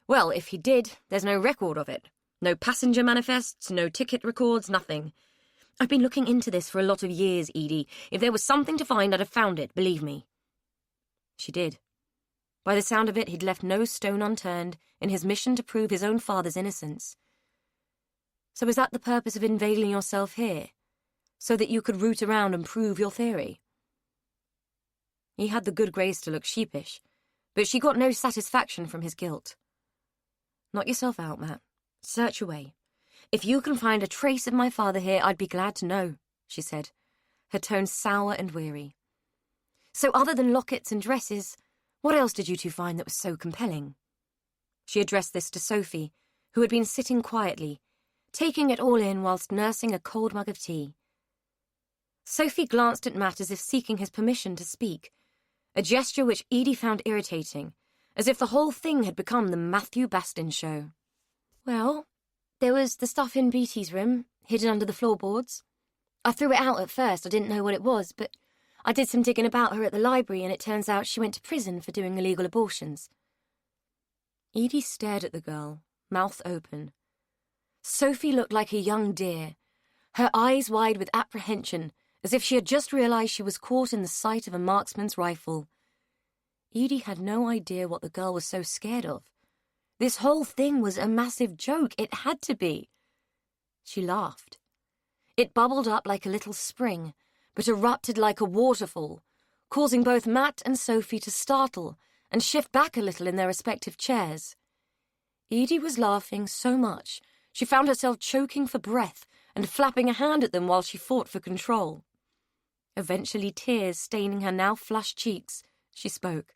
"Well, if he did, there's no record of it. No passenger manifests, no ticket records, nothing. I've been looking into this for a lot of years, Edie. If there was something to find, I'd have found it, believe me." She did. By the sound of it, he'd left no stone unturned in his mission to prove his own father's innocence. "So is that the purpose of inveigling yourself here? So that you could root around and prove your theory?" He had the good grace to look sheepish, but she got no satisfaction from his guilt. "Knock yourself out, Matt. Search away. If you can find a trace of my father here, I'd be glad to know," she said, her tone sour and weary. "So other than lockets and dresses, what else did you two find that was so compelling?" She addressed this to Sophie, who had been sitting quietly, taking it all in whilst nursing a cold mug of tea. Sophie glanced at Matt as if seeking his permission to speak, a gesture which Edie found irritating, as if the whole thing had become the Matthew Bastin show. Well, there was the stuff in Beatty's room, hidden under the floorboards. I threw it out at first, I didn't know what it was, but I did some digging about her at the library and it turns out she went to prison for doing illegal abortions. Edie stared at the girl, mouth open. Sophie looked like a young deer, her eyes wide with apprehension, as if she had just realised she was caught in the sight of a marksman's rifle. Edie had no idea what the girl was so scared of. This whole thing was a massive joke. It had to be. She laughed. It bubbled up like a little spring, but erupted like a waterfall, causing both Matt and Sophie to startle and shift back a little in their respective chairs. Edie was laughing so much she found herself choking for breath and flapping a hand at them while she fought for control. Eventually, tears staining her now flushed cheeks, she spoke.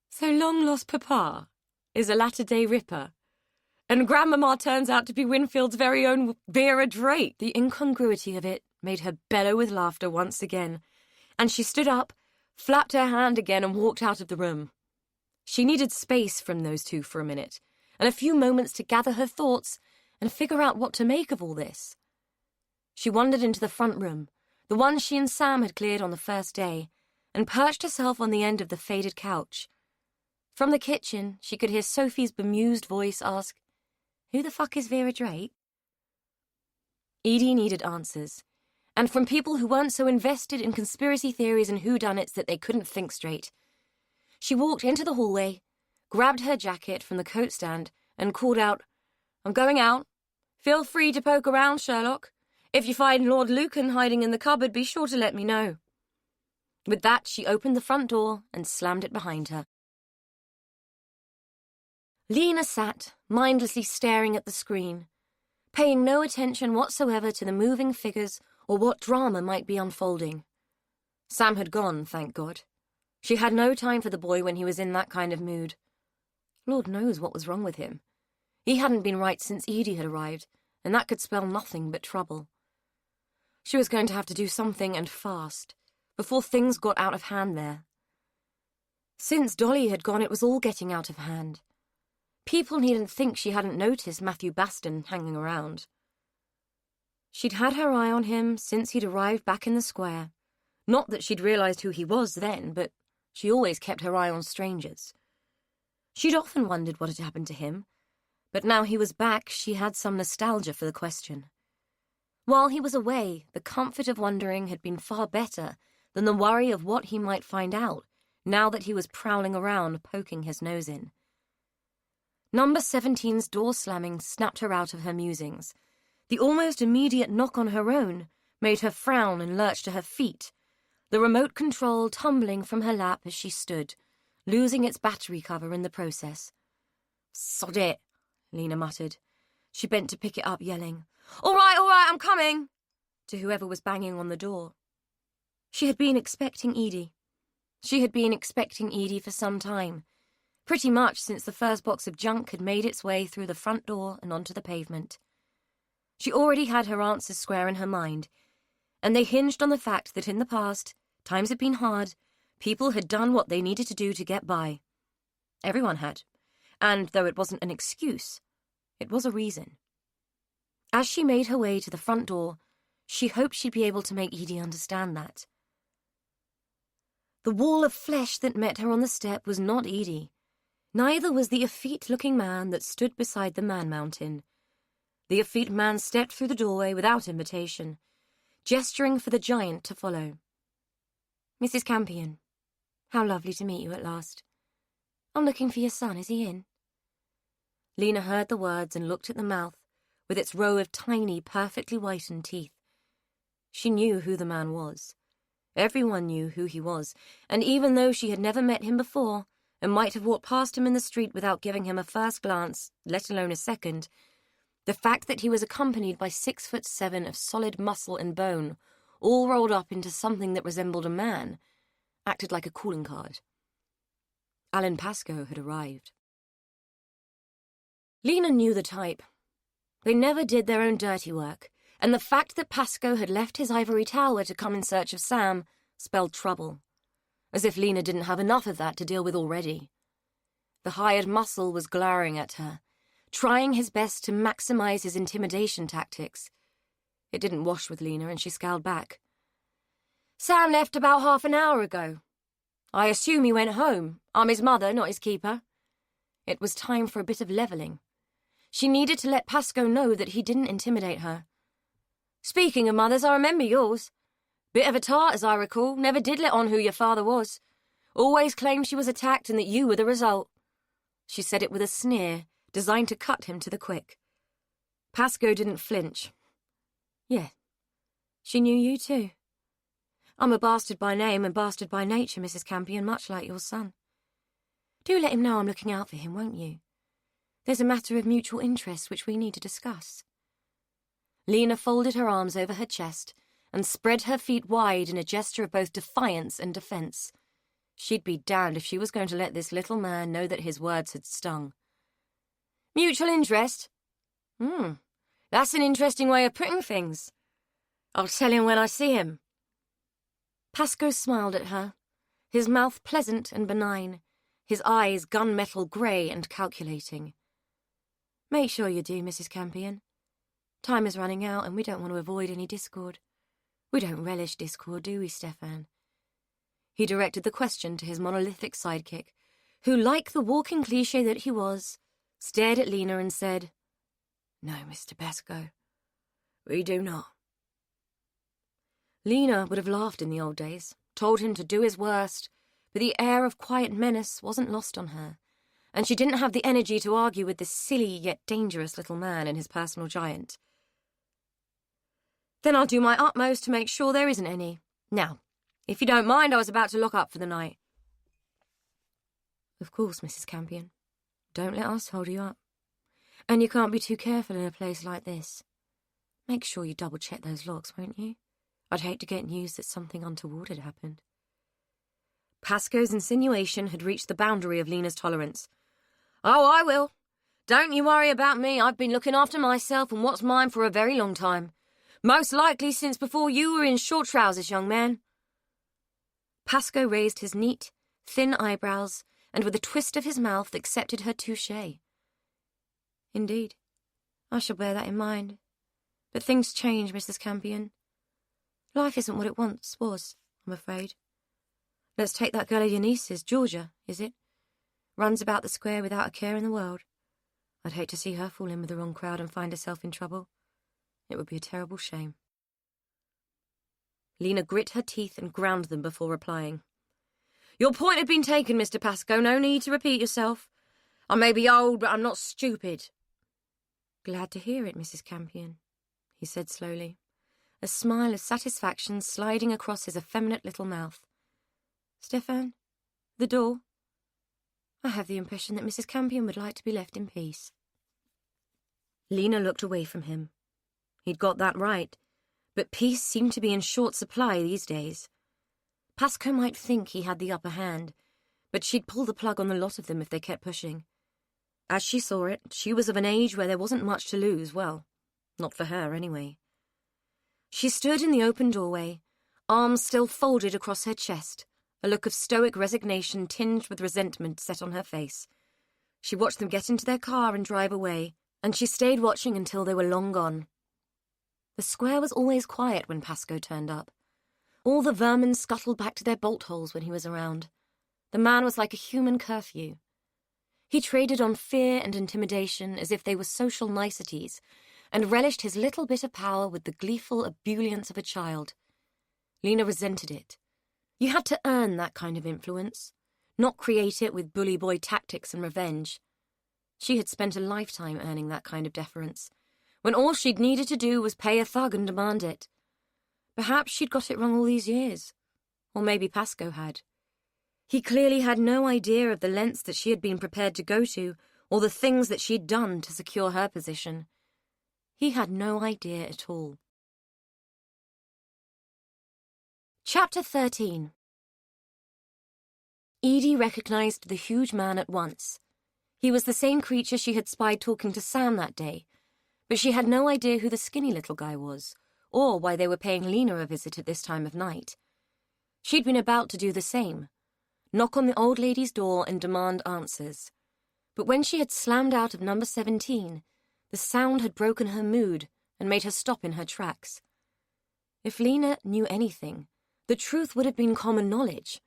So long-lost Papa is a latter-day Ripper, and Grandmama turns out to be Winfield's very own Vera Drake. The incongruity of it made her bellow with laughter once again, and she stood up, flapped her hand again and walked out of the room. She needed space from those two for a minute, and a few moments to gather her thoughts and figure out what to make of all this. She wandered into the front room, the one she and Sam had cleared on the first day, and perched herself on the end of the faded couch. From the kitchen, she could hear Sophie's bemused voice ask, "Who the fuck is Vera Drake?" Edie needed answers, and from people who weren't so invested in conspiracy theories and whodunits that they couldn't think straight. She walked into the hallway, grabbed her jacket from the coat stand, and called out, "I'm going out. Feel free to poke around, Sherlock. If you find Lord Lucan hiding in the cupboard, be sure to let me know." With that, she opened the front door and slammed it behind her. Lena sat, mindlessly staring at the screen, paying no attention whatsoever to the moving figures or what drama might be unfolding. Sam had gone, thank God. She had no time for the boy when he was in that kind of mood. Lord knows what was wrong with him. He hadn't been right since Edie had arrived, and that could spell nothing but trouble. She was going to have to do something, and fast, before things got out of hand there. Since Dolly had gone, it was all getting out of hand. People needn't think she hadn't noticed Matthew Bastin hanging around. She'd had her eye on him since he'd arrived back in the square. Not that she'd realised who he was then, but she always kept her eye on strangers. She'd often wondered what had happened to him, but now he was back, she had some nostalgia for the question. While he was away, the comfort of wondering had been far better than the worry of what he might find out now that he was prowling around, poking his nose in. Number 17's door slamming snapped her out of her musings. The almost immediate knock on her own made her frown and lurch to her feet, the remote control tumbling from her lap as she stood, losing its battery cover in the process. "Sod it," Lena muttered. She bent to pick it up, yelling, all right, I'm coming," to whoever was banging on the door. She had been expecting Edie. She had been expecting Edie for some time, pretty much since the first box of junk had made its way through the front door and onto the pavement. She already had her answers square in her mind, and they hinged on the fact that in the past, times had been hard, people had done what they needed to do to get by. Everyone had, and though it wasn't an excuse, it was a reason. As she made her way to the front door, she hoped she'd be able to make Edie understand that. The wall of flesh that met her on the step was not Edie. Neither was the effete-looking man that stood beside the man-mountain. The effete man stepped through the doorway without invitation, gesturing for the giant to follow. "Mrs. Campion, how lovely to meet you at last. I'm looking for your son, is he in?" Lena heard the words and looked at the mouth, with its row of tiny, perfectly whitened teeth. She knew who the man was. Everyone knew who he was, and even though she had never met him before, and might have walked past him in the street without giving him a first glance, let alone a second, the fact that he was accompanied by 6'7" of solid muscle and bone, all rolled up into something that resembled a man, acted like a calling card. Alan Pascoe had arrived. Lena knew the type. They never did their own dirty work, and the fact that Pascoe had left his ivory tower to come in search of Sam spelled trouble. As if Lena didn't have enough of that to deal with already. The hired muscle was glowering at her, trying his best to maximize his intimidation tactics. It didn't wash with Lena, and she scowled back. Sam left about half an hour ago. I assume he went home. I'm his mother, not his keeper. It was time for a bit of levelling. She needed to let Pascoe know that he didn't intimidate her. Speaking of mothers, I remember yours. Bit of a tart, as I recall, never did let on who your father was. Always claimed she was attacked and that you were the result. She said it with a sneer, designed to cut him to the quick. Pascoe didn't flinch. Yeah, she knew you too. I'm a bastard by name and bastard by nature, Mrs. Campion, much like your son. Do let him know I'm looking out for him, won't you? There's a matter of mutual interest which we need to discuss. Lena folded her arms over her chest and spread her feet wide in a gesture of both defiance and defence. She'd be damned if she was going to let this little man know that his words had stung. Mutual interest? That's an interesting way of putting things. I'll tell him when I see him. Pascoe smiled at her, his mouth pleasant and benign, his eyes gunmetal grey and calculating. Make sure you do, Mrs. Campion. Time is running out and we don't want to avoid any discord. We don't relish discord, do we, Stefan? He directed the question to his monolithic sidekick, who, like the walking cliché that he was, stared at Lena and said, No, Mr. Pascoe, we do not. Lena would have laughed in the old days, told him to do his worst, but the air of quiet menace wasn't lost on her, and she didn't have the energy to argue with this silly yet dangerous little man and his personal giant. Then I'll do my utmost to make sure there isn't any. Now, if you don't mind, I was about to lock up for the night. Of course, Mrs. Campion. Don't let us hold you up. And you can't be too careful in a place like this. Make sure you double-check those locks, won't you? I'd hate to get news that something untoward had happened. Pascoe's insinuation had reached the boundary of Lena's tolerance. Oh, I will. Don't you worry about me. I've been looking after myself and what's mine for a very long time. Most likely since before you were in short trousers, young man. Pascoe raised his neat, thin eyebrows and with a twist of his mouth accepted her touche. Indeed, I shall bear that in mind. But things change, Mrs. Campion. Life isn't what it once was, I'm afraid. Let's take that girl of your niece's, Georgia, is it? Runs about the square without a care in the world. I'd hate to see her fall in with the wrong crowd and find herself in trouble. It would be a terrible shame. Lena grit her teeth and ground them before replying. Your point had been taken, Mr. Pascoe. No need to repeat yourself. I may be old, but I'm not stupid. Glad to hear it, Mrs. Campion, he said slowly, a smile of satisfaction sliding across his effeminate little mouth. Stefan, the door. I have the impression that Mrs. Campion would like to be left in peace. Lena looked away from him. He'd got that right, but peace seemed to be in short supply these days. Pascoe might think he had the upper hand, but she'd pull the plug on the lot of them if they kept pushing. As she saw it, she was of an age where there wasn't much to lose, well, not for her anyway. She stood in the open doorway, arms still folded across her chest, a look of stoic resignation tinged with resentment set on her face. She watched them get into their car and drive away, and she stayed watching until they were long gone. The square was always quiet when Pascoe turned up. All the vermin scuttled back to their bolt holes when he was around. The man was like a human curfew. He traded on fear and intimidation as if they were social niceties, and relished his little bit of power with the gleeful ebullience of a child. Lena resented it. You had to earn that kind of influence, not create it with bully boy tactics and revenge. She had spent a lifetime earning that kind of deference, when all she'd needed to do was pay a thug and demand it. Perhaps she'd got it wrong all these years. Or maybe Pascoe had. He clearly had no idea of the lengths that she had been prepared to go to, or the things that she'd done to secure her position. He had no idea at all. Chapter 13. Edie recognized the huge man at once. He was the same creature she had spied talking to Sam that day, but she had no idea who the skinny little guy was, or why they were paying Lena a visit at this time of night. She'd been about to do the same, knock on the old lady's door and demand answers. But when she had slammed out of number 17, the sound had broken her mood and made her stop in her tracks. If Lena knew anything, the truth would have been common knowledge.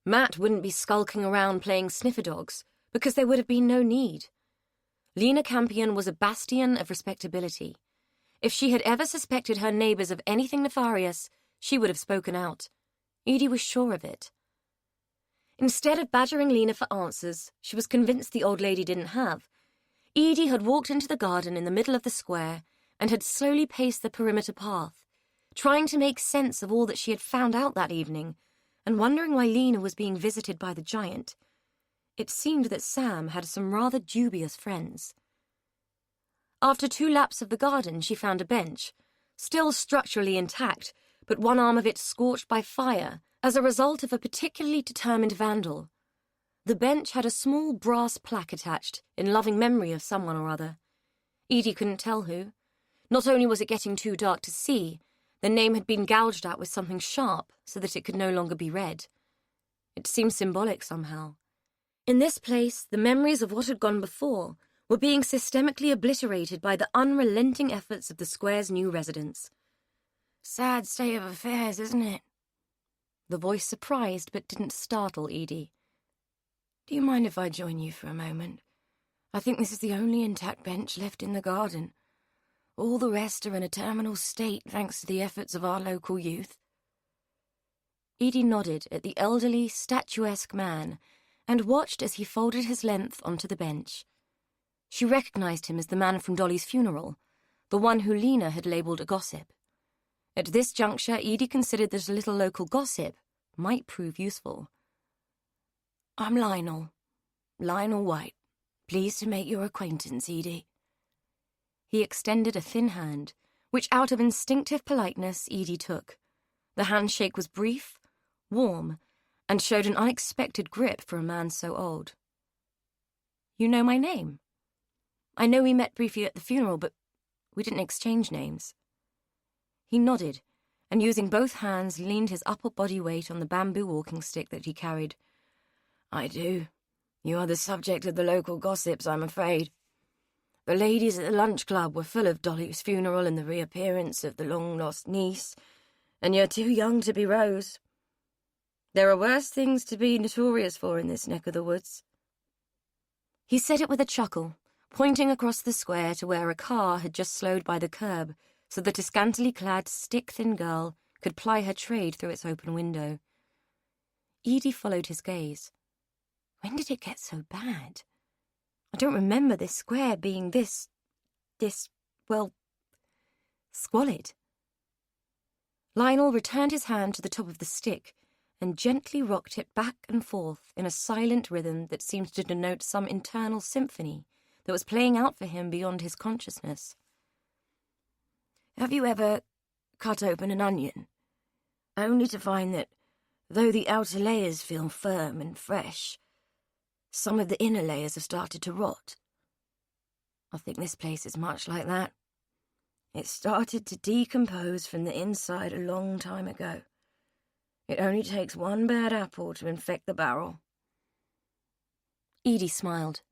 Matt wouldn't be skulking around playing sniffer dogs, because there would have been no need. Lena Campion was a bastion of respectability. If she had ever suspected her neighbours of anything nefarious, she would have spoken out. Edie was sure of it. Instead of badgering Lena for answers she was convinced the old lady didn't have, Edie had walked into the garden in the middle of the square and had slowly paced the perimeter path, trying to make sense of all that she had found out that evening and wondering why Lena was being visited by the giant. It seemed that Sam had some rather dubious friends. After 2 laps of the garden, she found a bench, still structurally intact, but one arm of it scorched by fire as a result of a particularly determined vandal. The bench had a small brass plaque attached in loving memory of someone or other. Edie couldn't tell who. Not only was it getting too dark to see, the name had been gouged out with something sharp so that it could no longer be read. It seemed symbolic somehow. In this place, the memories of what had gone before were being systemically obliterated by the unrelenting efforts of the square's new residents. "Sad state of affairs, isn't it?" The voice surprised but didn't startle Edie. "Do you mind if I join you for a moment? I think this is the only intact bench left in the garden. All the rest are in a terminal state thanks to the efforts of our local youth." Edie nodded at the elderly, statuesque man and watched as he folded his length onto the bench. She recognized him as the man from Dolly's funeral, the one who Lena had labelled a gossip. At this juncture, Edie considered that a little local gossip might prove useful. "I'm Lionel White. Pleased to make your acquaintance, Edie." He extended a thin hand, which out of instinctive politeness Edie took. The handshake was brief, warm, and showed an unexpected grip for a man so old. "You know my name? I know we met briefly at the funeral, but we didn't exchange names." He nodded, and using both hands leaned his upper body weight on the bamboo walking stick that he carried. "I do. You are the subject of the local gossips, I'm afraid. The ladies at the lunch club were full of Dolly's funeral and the reappearance of the long-lost niece, and you're too young to be Rose. There are worse things to be notorious for in this neck of the woods." He said it with a chuckle, pointing across the square to where a car had just slowed by the curb so that a scantily clad, stick-thin girl could ply her trade through its open window. Edie followed his gaze. When did it get so bad? I don't remember this square being this, squalid. Lionel returned his hand to the top of the stick and gently rocked it back and forth in a silent rhythm that seemed to denote some internal symphony that was playing out for him beyond his consciousness. "Have you ever cut open an onion, only to find that, though the outer layers feel firm and fresh, some of the inner layers have started to rot? I think this place is much like that. It started to decompose from the inside a long time ago. It only takes one bad apple to infect the barrel." Edie smiled.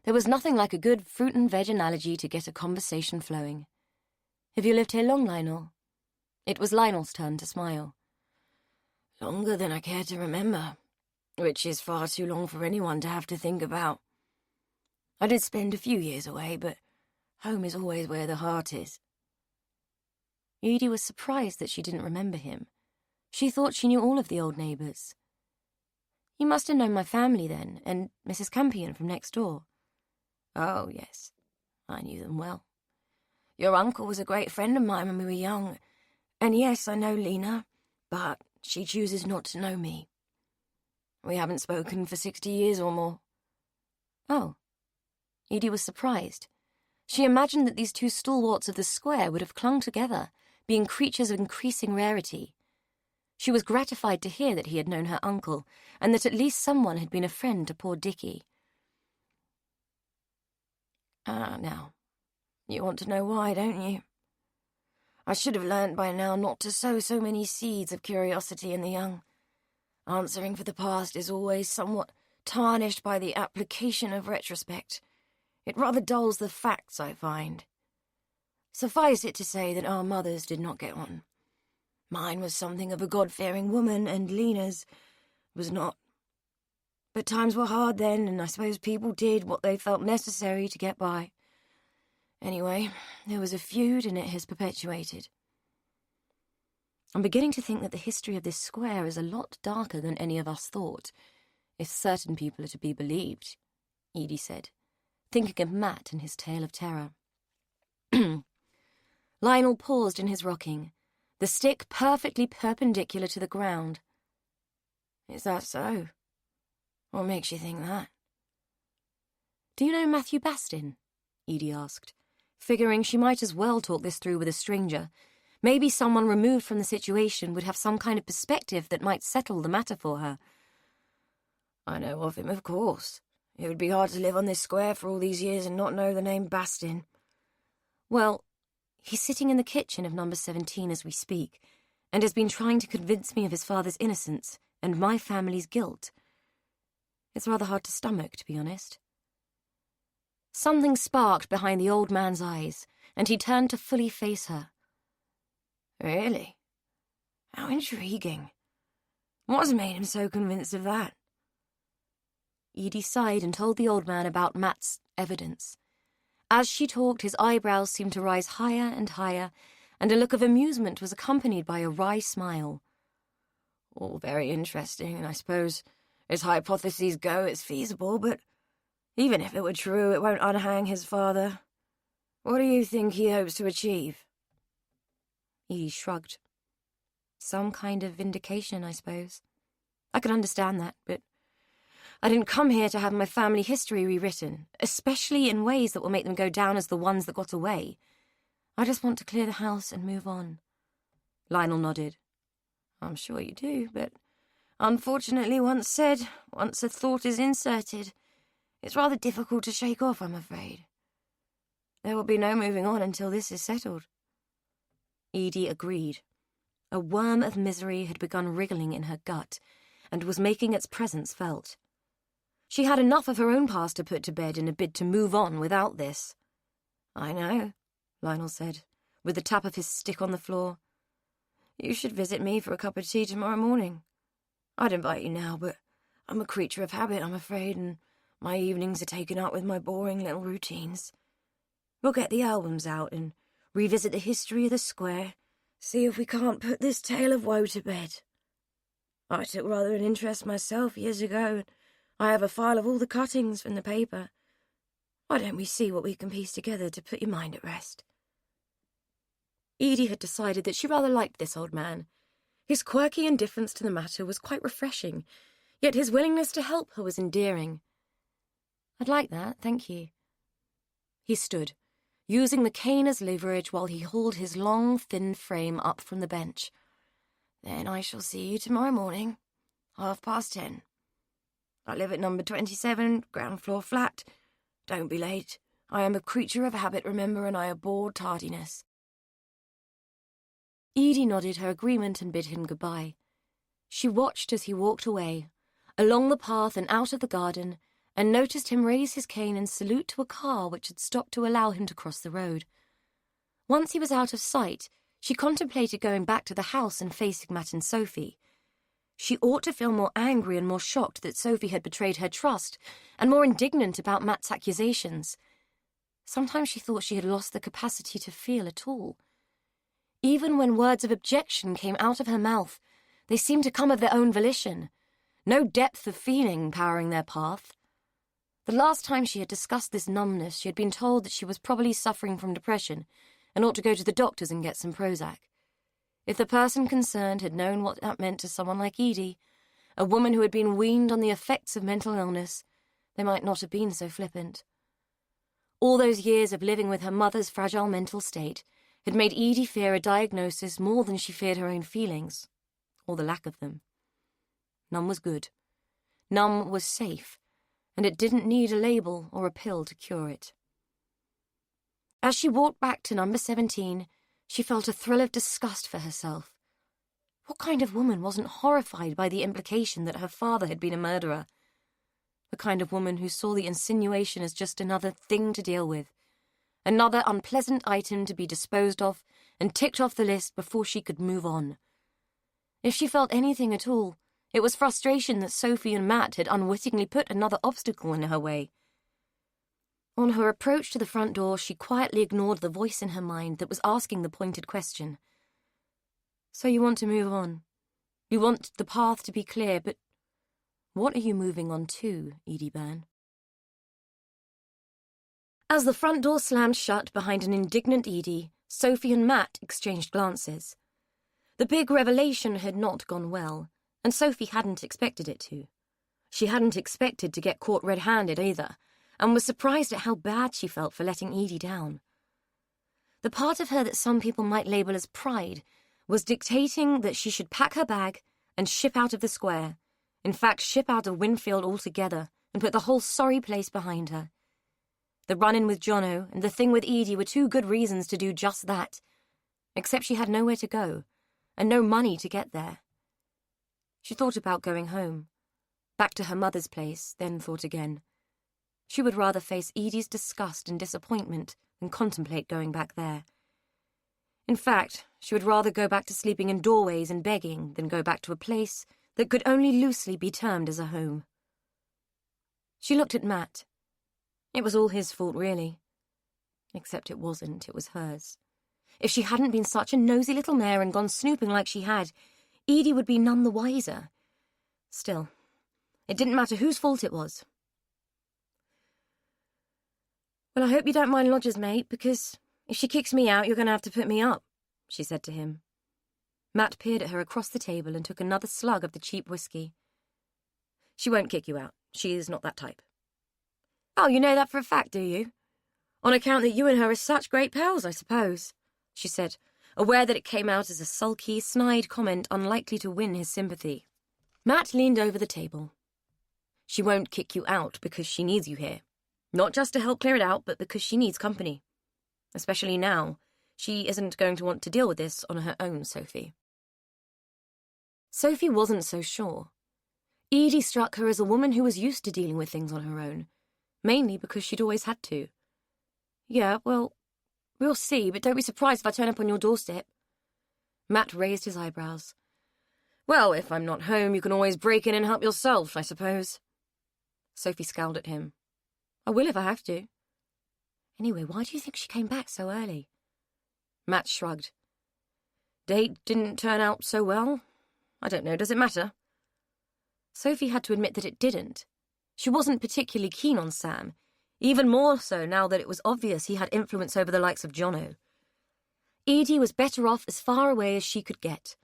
There was nothing like a good fruit and veg analogy to get a conversation flowing. "Have you lived here long, Lionel?" It was Lionel's turn to smile. "Longer than I care to remember, which is far too long for anyone to have to think about. I did spend a few years away, but home is always where the heart is." Edie was surprised that she didn't remember him. She thought she knew all of the old neighbours. "You must have known my family then, and Mrs. Campion from next door." "Oh, yes, I knew them well. Your uncle was a great friend of mine when we were young, and yes, I know Lena, but she chooses not to know me. We haven't spoken for 60 years or more." "Oh." Edie was surprised. She imagined that these two stalwarts of the square would have clung together, being creatures of increasing rarity. She was gratified to hear that he had known her uncle, and that at least someone had been a friend to poor Dickie. Now, you want to know why, don't you? I should have learnt by now not to sow so many seeds of curiosity in the young. Answering for the past is always somewhat tarnished by the application of retrospect. It rather dulls the facts, I find. Suffice it to say that our mothers did not get on. Mine was something of a God-fearing woman, and Lena's was not. But times were hard then, and I suppose people did what they felt necessary to get by. Anyway, there was a feud, and it has perpetuated. I'm beginning to think that the history of this square is a lot darker than any of us thought, if certain people are to be believed, Edie said, thinking of Matt and his tale of terror. Lionel paused in his rocking, the stick perfectly perpendicular to the ground. Is that so? What makes you think that? Do you know Matthew Bastin? Edie asked, figuring she might as well talk this through with a stranger. Maybe someone removed from the situation would have some kind of perspective that might settle the matter for her. I know of him, of course. It would be hard to live on this square for all these years and not know the name Bastin. Well, he's sitting in the kitchen of number 17 as we speak, and has been trying to convince me of his father's innocence and my family's guilt. It's rather hard to stomach, to be honest. Something sparked behind the old man's eyes, and he turned to fully face her. Really? How intriguing. What's made him so convinced of that? Edie sighed and told the old man about Matt's evidence. As she talked, his eyebrows seemed to rise higher and higher, and a look of amusement was accompanied by a wry smile. All very interesting, and I suppose, as hypotheses go, it's feasible, but even if it were true, it won't unhang his father. What do you think he hopes to achieve? Edie shrugged. Some kind of vindication, I suppose. I can understand that, but I didn't come here to have my family history rewritten, especially in ways that will make them go down as the ones that got away. I just want to clear the house and move on. Lionel nodded. I'm sure you do, but unfortunately once said, once a thought is inserted, it's rather difficult to shake off, I'm afraid. There will be no moving on until this is settled. Edie agreed. A worm of misery had begun wriggling in her gut and was making its presence felt. She had enough of her own past to put to bed in a bid to move on without this. I know, Lionel said, with a tap of his stick on the floor. You should visit me for a cup of tea tomorrow morning. I'd invite you now, but I'm a creature of habit, I'm afraid, and my evenings are taken up with my boring little routines. We'll get the albums out and revisit the history of the square, see if we can't put this tale of woe to bed. I took rather an interest myself years ago, and I have a file of all the cuttings from the paper. Why don't we see what we can piece together to put your mind at rest? Edie had decided that she rather liked this old man. His quirky indifference to the matter was quite refreshing, yet his willingness to help her was endearing. I'd like that, thank you. He stood, using the cane as leverage while he hauled his long, thin frame up from the bench. Then I shall see you tomorrow morning, 10:30. I live at number 27, ground floor flat. Don't be late. I am a creature of habit, remember, and I abhor tardiness. Edie nodded her agreement and bid him goodbye. She watched as he walked away, along the path and out of the garden, and noticed him raise his cane and salute to a car which had stopped to allow him to cross the road. Once he was out of sight, she contemplated going back to the house and facing Matt and Sophie. She ought to feel more angry and more shocked that Sophie had betrayed her trust, and more indignant about Matt's accusations. Sometimes she thought she had lost the capacity to feel at all. Even when words of objection came out of her mouth, they seemed to come of their own volition, no depth of feeling powering their path. The last time she had discussed this numbness, she had been told that she was probably suffering from depression and ought to go to the doctors and get some Prozac. If the person concerned had known what that meant to someone like Edie, a woman who had been weaned on the effects of mental illness, they might not have been so flippant. All those years of living with her mother's fragile mental state had made Edie fear a diagnosis more than she feared her own feelings, or the lack of them. None was good. None was safe, and it didn't need a label or a pill to cure it. As she walked back to number 17, she felt a thrill of disgust for herself. What kind of woman wasn't horrified by the implication that her father had been a murderer? The kind of woman who saw the insinuation as just another thing to deal with, another unpleasant item to be disposed of and ticked off the list before she could move on. If she felt anything at all, it was frustration that Sophie and Matt had unwittingly put another obstacle in her way. On her approach to the front door, she quietly ignored the voice in her mind that was asking the pointed question. So you want to move on. You want the path to be clear, but what are you moving on to, Edie Byrne? As the front door slammed shut behind an indignant Edie, Sophie and Matt exchanged glances. The big revelation had not gone well, and Sophie hadn't expected it to. She hadn't expected to get caught red-handed either, and was surprised at how bad she felt for letting Edie down. The part of her that some people might label as pride was dictating that she should pack her bag and ship out of the square, in fact ship out of Winfield altogether and put the whole sorry place behind her. The run-in with Jono and the thing with Edie were two good reasons to do just that, except she had nowhere to go, and no money to get there. She thought about going home, back to her mother's place, then thought again. She would rather face Edie's disgust and disappointment than contemplate going back there. In fact, she would rather go back to sleeping in doorways and begging than go back to a place that could only loosely be termed as a home. She looked at Matt. It was all his fault, really. Except it wasn't, it was hers. If she hadn't been such a nosy little mare and gone snooping like she had, Edie would be none the wiser. Still, it didn't matter whose fault it was. Well, I hope you don't mind Lodger's, mate, because if she kicks me out, you're going to have to put me up, she said to him. Matt peered at her across the table and took another slug of the cheap whiskey. She won't kick you out. She is not that type. Oh, you know that for a fact, do you? On account that you and her are such great pals, I suppose, she said, aware that it came out as a sulky, snide comment unlikely to win his sympathy. Matt leaned over the table. She won't kick you out because she needs you here. Not just to help clear it out, but because she needs company. Especially now. She isn't going to want to deal with this on her own, Sophie. Sophie wasn't so sure. Edie struck her as a woman who was used to dealing with things on her own, mainly because she'd always had to. Yeah, well, we'll see, but don't be surprised if I turn up on your doorstep. Matt raised his eyebrows. Well, if I'm not home, you can always break in and help yourself, I suppose. Sophie scowled at him. I will if I have to. Anyway, why do you think she came back so early? Matt shrugged. Date didn't turn out so well. I don't know, does it matter? Sophie had to admit that it didn't. She wasn't particularly keen on Sam, even more so now that it was obvious he had influence over the likes of Jono. Edie was better off as far away as she could get.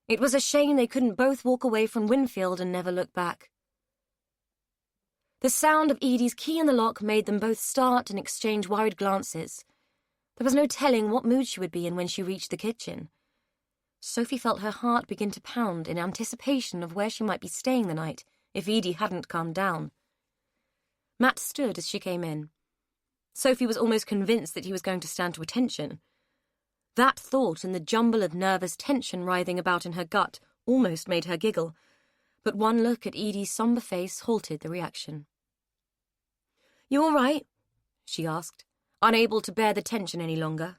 It was a shame they couldn't both walk away from Winfield and never look back. The sound of Edie's key in the lock made them both start and exchange worried glances. There was no telling what mood she would be in when she reached the kitchen. Sophie felt her heart begin to pound in anticipation of where she might be staying the night if Edie hadn't calmed down. Matt stood as she came in. Sophie was almost convinced that he was going to stand to attention. That thought and the jumble of nervous tension writhing about in her gut almost made her giggle, but one look at Edie's somber face halted the reaction. You all right? She asked, unable to bear the tension any longer.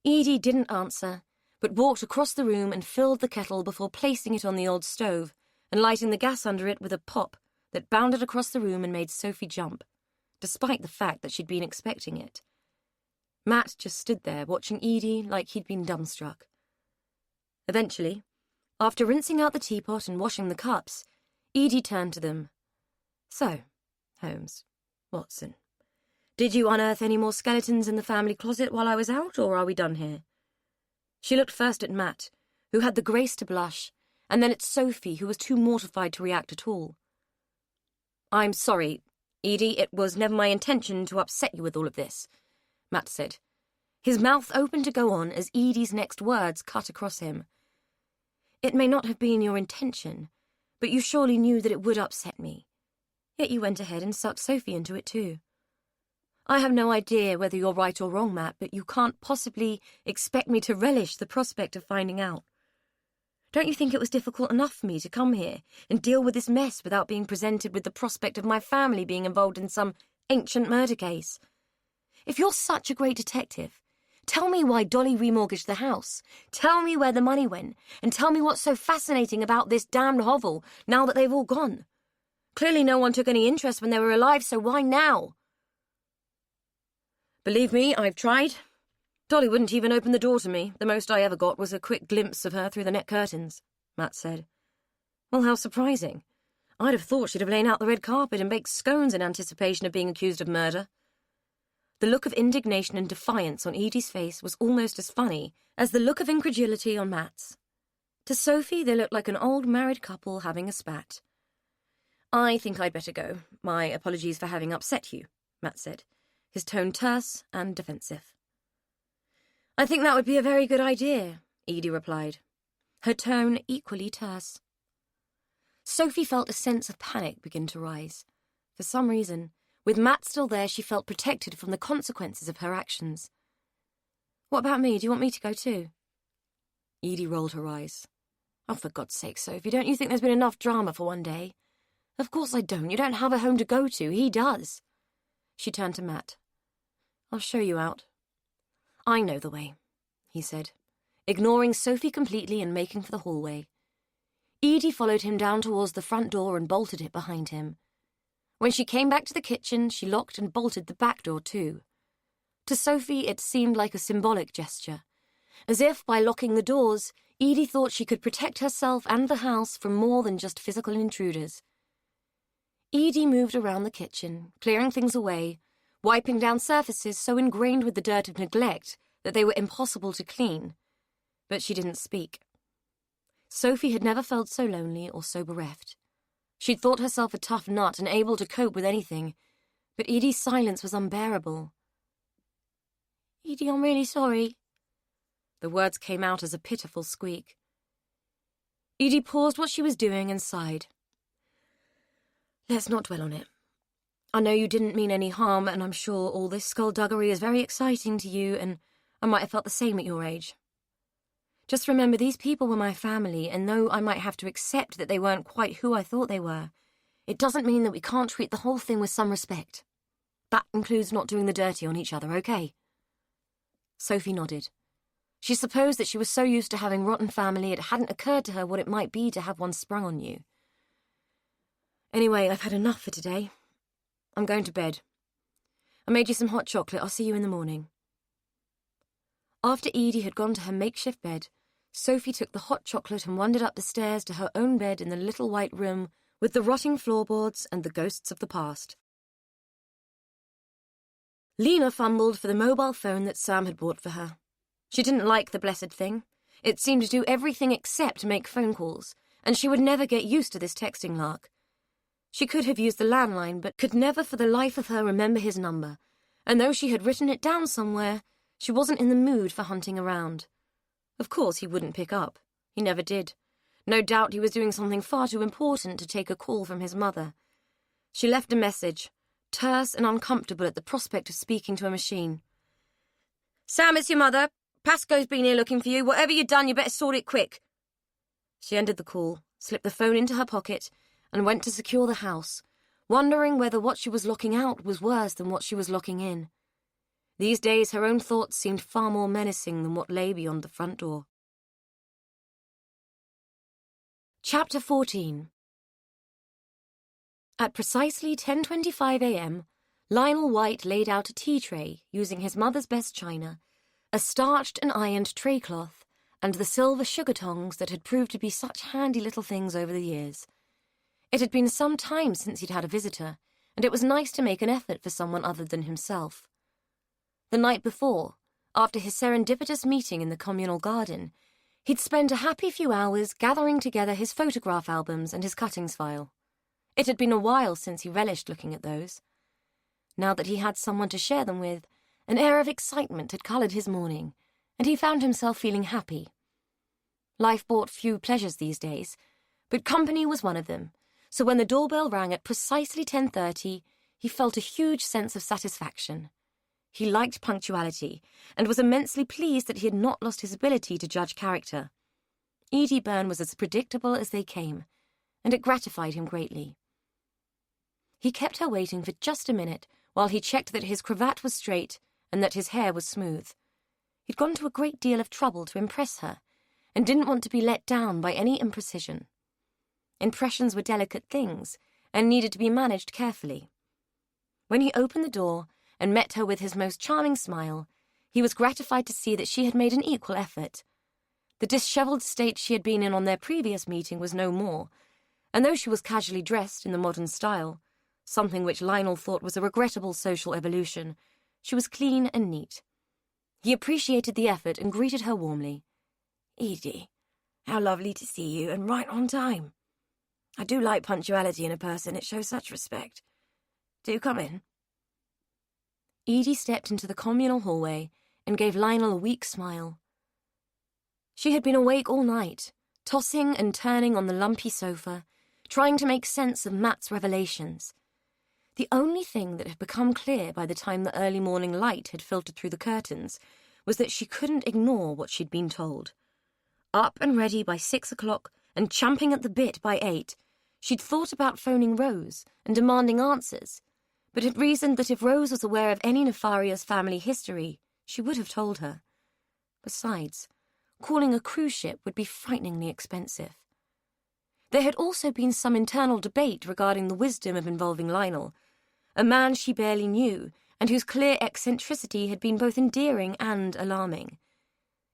Edie didn't answer, but walked across the room and filled the kettle before placing it on the old stove and lighting the gas under it with a pop that bounded across the room and made Sophie jump, despite the fact that she'd been expecting it. Matt just stood there, watching Edie like he'd been dumbstruck. Eventually, after rinsing out the teapot and washing the cups, Edie turned to them. So, Holmes, Watson, did you unearth any more skeletons in the family closet while I was out, or are we done here? She looked first at Matt, who had the grace to blush, and then at Sophie, who was too mortified to react at all. I'm sorry, Edie, it was never my intention to upset you with all of this, Matt said. His mouth opened to go on as Edie's next words cut across him. It may not have been your intention, but you surely knew that it would upset me. Yet you went ahead and sucked Sophie into it too. I have no idea whether you're right or wrong, Matt, but you can't possibly expect me to relish the prospect of finding out. Don't you think it was difficult enough for me to come here and deal with this mess without being presented with the prospect of my family being involved in some ancient murder case? If you're such a great detective, tell me why Dolly remortgaged the house. Tell me where the money went, and tell me what's so fascinating about this damned hovel now that they've all gone. Clearly no one took any interest when they were alive, so why now? Believe me, I've tried. Dolly wouldn't even open the door to me. The most I ever got was a quick glimpse of her through the net curtains, Matt said. Well, how surprising. I'd have thought she'd have lain out the red carpet and baked scones in anticipation of being accused of murder. The look of indignation and defiance on Edie's face was almost as funny as the look of incredulity on Matt's. To Sophie, they looked like an old married couple having a spat. I think I'd better go. My apologies for having upset you, Matt said, his tone terse and defensive. I think that would be a very good idea, Edie replied, her tone equally terse. Sophie felt a sense of panic begin to rise. For some reason, with Matt still there, she felt protected from the consequences of her actions. What about me? Do you want me to go too? Edie rolled her eyes. Oh, for God's sake, Sophie, don't you think there's been enough drama for one day? Of course I don't. You don't have a home to go to. He does. She turned to Matt. I'll show you out. I know the way, he said, ignoring Sophie completely and making for the hallway. Edie followed him down towards the front door and bolted it behind him. When she came back to the kitchen, she locked and bolted the back door too. To Sophie, it seemed like a symbolic gesture, as if by locking the doors, Edie thought she could protect herself and the house from more than just physical intruders. Edie moved around the kitchen, clearing things away, wiping down surfaces so ingrained with the dirt of neglect that they were impossible to clean. But she didn't speak. Sophie had never felt so lonely or so bereft. She'd thought herself a tough nut and able to cope with anything, but Edie's silence was unbearable. Edie, I'm really sorry. The words came out as a pitiful squeak. Edie paused what she was doing and sighed. Let's not dwell on it. I know you didn't mean any harm, and I'm sure all this skullduggery is very exciting to you, and I might have felt the same at your age. Just remember, these people were my family, and though I might have to accept that they weren't quite who I thought they were, it doesn't mean that we can't treat the whole thing with some respect. That includes not doing the dirty on each other, okay? Sophie nodded. She supposed that she was so used to having rotten family it hadn't occurred to her what it might be to have one sprung on you. Anyway, I've had enough for today. I'm going to bed. I made you some hot chocolate. I'll see you in the morning. After Edie had gone to her makeshift bed, Sophie took the hot chocolate and wandered up the stairs to her own bed in the little white room with the rotting floorboards and the ghosts of the past. Lena fumbled for the mobile phone that Sam had bought for her. She didn't like the blessed thing. It seemed to do everything except make phone calls, and she would never get used to this texting lark. She could have used the landline, but could never for the life of her remember his number, and though she had written it down somewhere, she wasn't in the mood for hunting around. Of course he wouldn't pick up. He never did. No doubt he was doing something far too important to take a call from his mother. She left a message, terse and uncomfortable at the prospect of speaking to a machine. Sam, it's your mother. Pasco's been here looking for you. Whatever you've done, you better sort it quick. She ended the call, slipped the phone into her pocket, and went to secure the house, wondering whether what she was locking out was worse than what she was locking in. These days her own thoughts seemed far more menacing than what lay beyond the front door. Chapter 14. At precisely 10:25 a.m., Lionel White laid out a tea tray using his mother's best china, a starched and ironed tray cloth, and the silver sugar tongs that had proved to be such handy little things over the years. It had been some time since he'd had a visitor, and it was nice to make an effort for someone other than himself. The night before, after his serendipitous meeting in the communal garden, he'd spent a happy few hours gathering together his photograph albums and his cuttings file. It had been a while since he relished looking at those. Now that he had someone to share them with, an air of excitement had coloured his morning, and he found himself feeling happy. Life brought few pleasures these days, but company was one of them, so when the doorbell rang at precisely 10:30, he felt a huge sense of satisfaction. He liked punctuality and was immensely pleased that he had not lost his ability to judge character. Edie Byrne was as predictable as they came, and it gratified him greatly. He kept her waiting for just a minute while he checked that his cravat was straight and that his hair was smooth. He'd gone to a great deal of trouble to impress her, and didn't want to be let down by any imprecision. Impressions were delicate things, and needed to be managed carefully. When he opened the door and met her with his most charming smile, he was gratified to see that she had made an equal effort. The dishevelled state she had been in on their previous meeting was no more, and though she was casually dressed in the modern style, something which Lionel thought was a regrettable social evolution, she was clean and neat. He appreciated the effort and greeted her warmly. "Edie, how lovely to see you, and right on time. I do like punctuality in a person, it shows such respect. Do come in." Edie stepped into the communal hallway and gave Lionel a weak smile. She had been awake all night, tossing and turning on the lumpy sofa, trying to make sense of Matt's revelations. The only thing that had become clear by the time the early morning light had filtered through the curtains was that she couldn't ignore what she'd been told. Up and ready by 6 o'clock and champing at the bit by 8, she'd thought about phoning Rose and demanding answers, but had reasoned that if Rose was aware of any nefarious family history, she would have told her. Besides, calling a cruise ship would be frighteningly expensive. There had also been some internal debate regarding the wisdom of involving Lionel, a man she barely knew and whose clear eccentricity had been both endearing and alarming.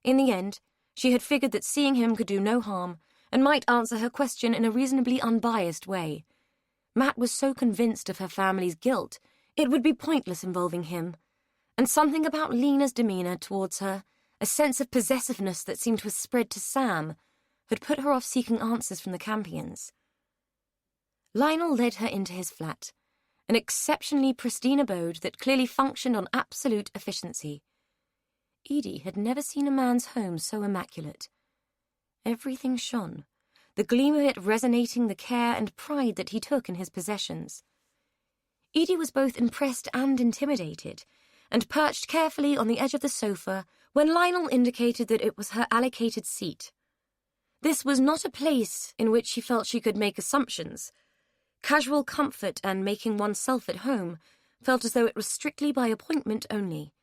In the end, she had figured that seeing him could do no harm and might answer her question in a reasonably unbiased way. Matt was so convinced of her family's guilt, it would be pointless involving him, and something about Lena's demeanour towards her, a sense of possessiveness that seemed to have spread to Sam, had put her off seeking answers from the Campions. Lionel led her into his flat, an exceptionally pristine abode that clearly functioned on absolute efficiency. Edie had never seen a man's home so immaculate. Everything shone, the gleam of it resonating the care and pride that he took in his possessions. Edie was both impressed and intimidated, and perched carefully on the edge of the sofa when Lionel indicated that it was her allocated seat. This was not a place in which she felt she could make assumptions. Casual comfort and making oneself at home felt as though it was strictly by appointment only.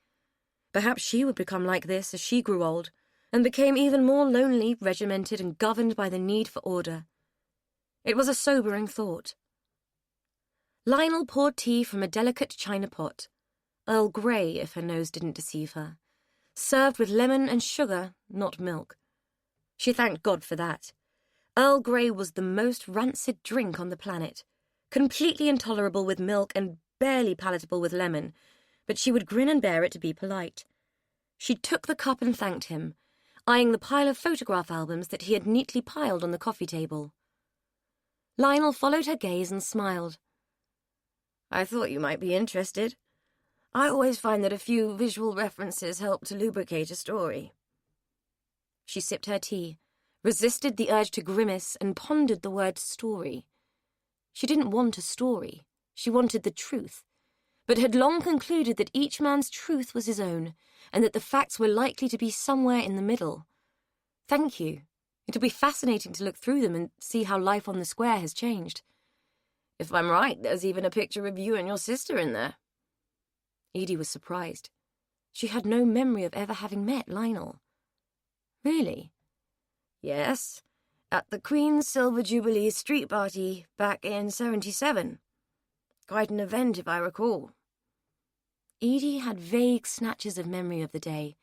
Perhaps she would become like this as she grew old, and became even more lonely, regimented, and governed by the need for order. It was a sobering thought. Lionel poured tea from a delicate china pot, Earl Grey if her nose didn't deceive her, served with lemon and sugar, not milk. She thanked God for that. Earl Grey was the most rancid drink on the planet, completely intolerable with milk and barely palatable with lemon, but she would grin and bear it to be polite. She took the cup and thanked him, eyeing the pile of photograph albums that he had neatly piled on the coffee table. Lionel followed her gaze and smiled. "I thought you might be interested. I always find that a few visual references help to lubricate a story." She sipped her tea, resisted the urge to grimace, and pondered the word story. She didn't want a story. She wanted the truth, but had long concluded that each man's truth was his own, and that the facts were likely to be somewhere in the middle. Thank you. It'll be fascinating to look through them and see how life on the square has changed. If I'm right, there's even a picture of you and your sister in there. Edie was surprised. She had no memory of ever having met Lionel. Really? Yes, at the Queen's Silver Jubilee street party back in 77. Quite an event, if I recall. Edie had vague snatches of memory of the day,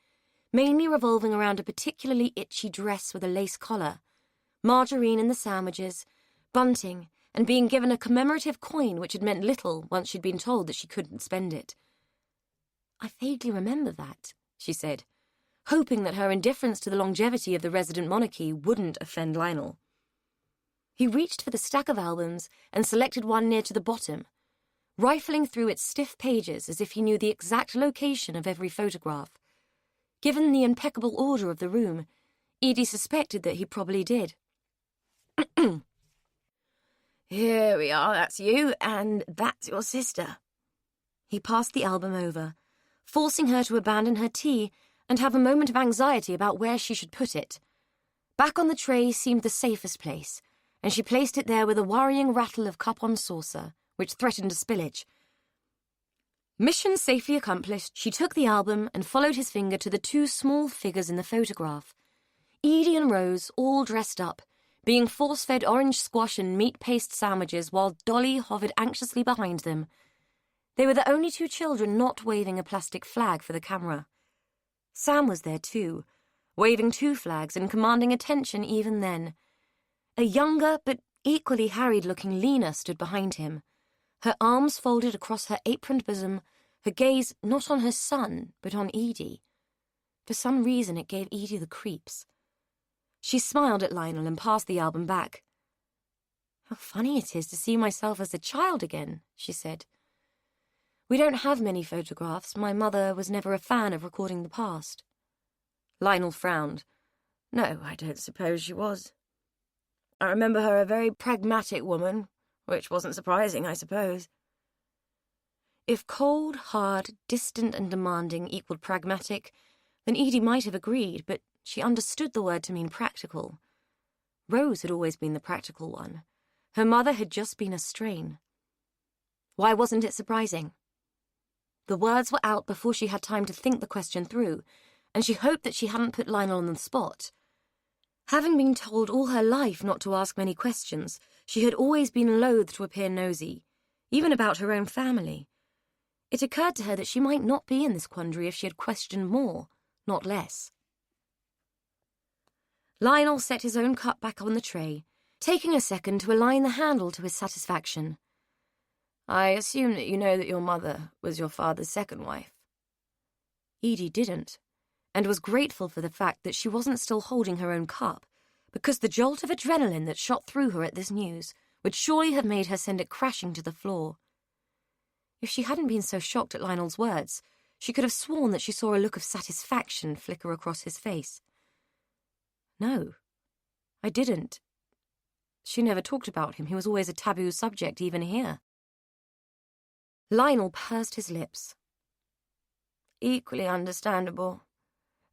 mainly revolving around a particularly itchy dress with a lace collar, margarine in the sandwiches, bunting, and being given a commemorative coin which had meant little once she'd been told that she couldn't spend it. "I vaguely remember that," she said, hoping that her indifference to the longevity of the resident monarchy wouldn't offend Lionel. He reached for the stack of albums and selected one near to the bottom, rifling through its stiff pages as if he knew the exact location of every photograph. Given the impeccable order of the room, Edie suspected that he probably did. "Here we are, that's you, and that's your sister." He passed the album over, forcing her to abandon her tea and have a moment of anxiety about where she should put it. Back on the tray seemed the safest place, and she placed it there with a worrying rattle of cup on saucer, which threatened a spillage. Mission safely accomplished, she took the album and followed his finger to the two small figures in the photograph. Edie and Rose, all dressed up, being force-fed orange squash and meat paste sandwiches while Dolly hovered anxiously behind them. They were the only two children not waving a plastic flag for the camera. Sam was there too, waving two flags and commanding attention even then. A younger but equally harried-looking Lena stood behind him, her arms folded across her aproned bosom, her gaze not on her son, but on Edie. For some reason it gave Edie the creeps. She smiled at Lionel and passed the album back. "How funny it is to see myself as a child again," she said. "We don't have many photographs. My mother was never a fan of recording the past." Lionel frowned. "No, I don't suppose she was. I remember her a very pragmatic woman, which wasn't surprising, I suppose." If cold, hard, distant and demanding equaled pragmatic, then Edie might have agreed, but she understood the word to mean practical. Rose had always been the practical one. Her mother had just been a strain. Why wasn't it surprising? The words were out before she had time to think the question through, and she hoped that she hadn't put Lionel on the spot. Having been told all her life not to ask many questions, she had always been loath to appear nosy, even about her own family. It occurred to her that she might not be in this quandary if she had questioned more, not less. Lionel set his own cup back on the tray, taking a second to align the handle to his satisfaction. "I assume that you know that your mother was your father's second wife." Edie didn't, and was grateful for the fact that she wasn't still holding her own cup, because the jolt of adrenaline that shot through her at this news would surely have made her send it crashing to the floor. If she hadn't been so shocked at Lionel's words, she could have sworn that she saw a look of satisfaction flicker across his face. "No, I didn't." She never talked about him. He was always a taboo subject, even here. Lionel pursed his lips. "Equally understandable.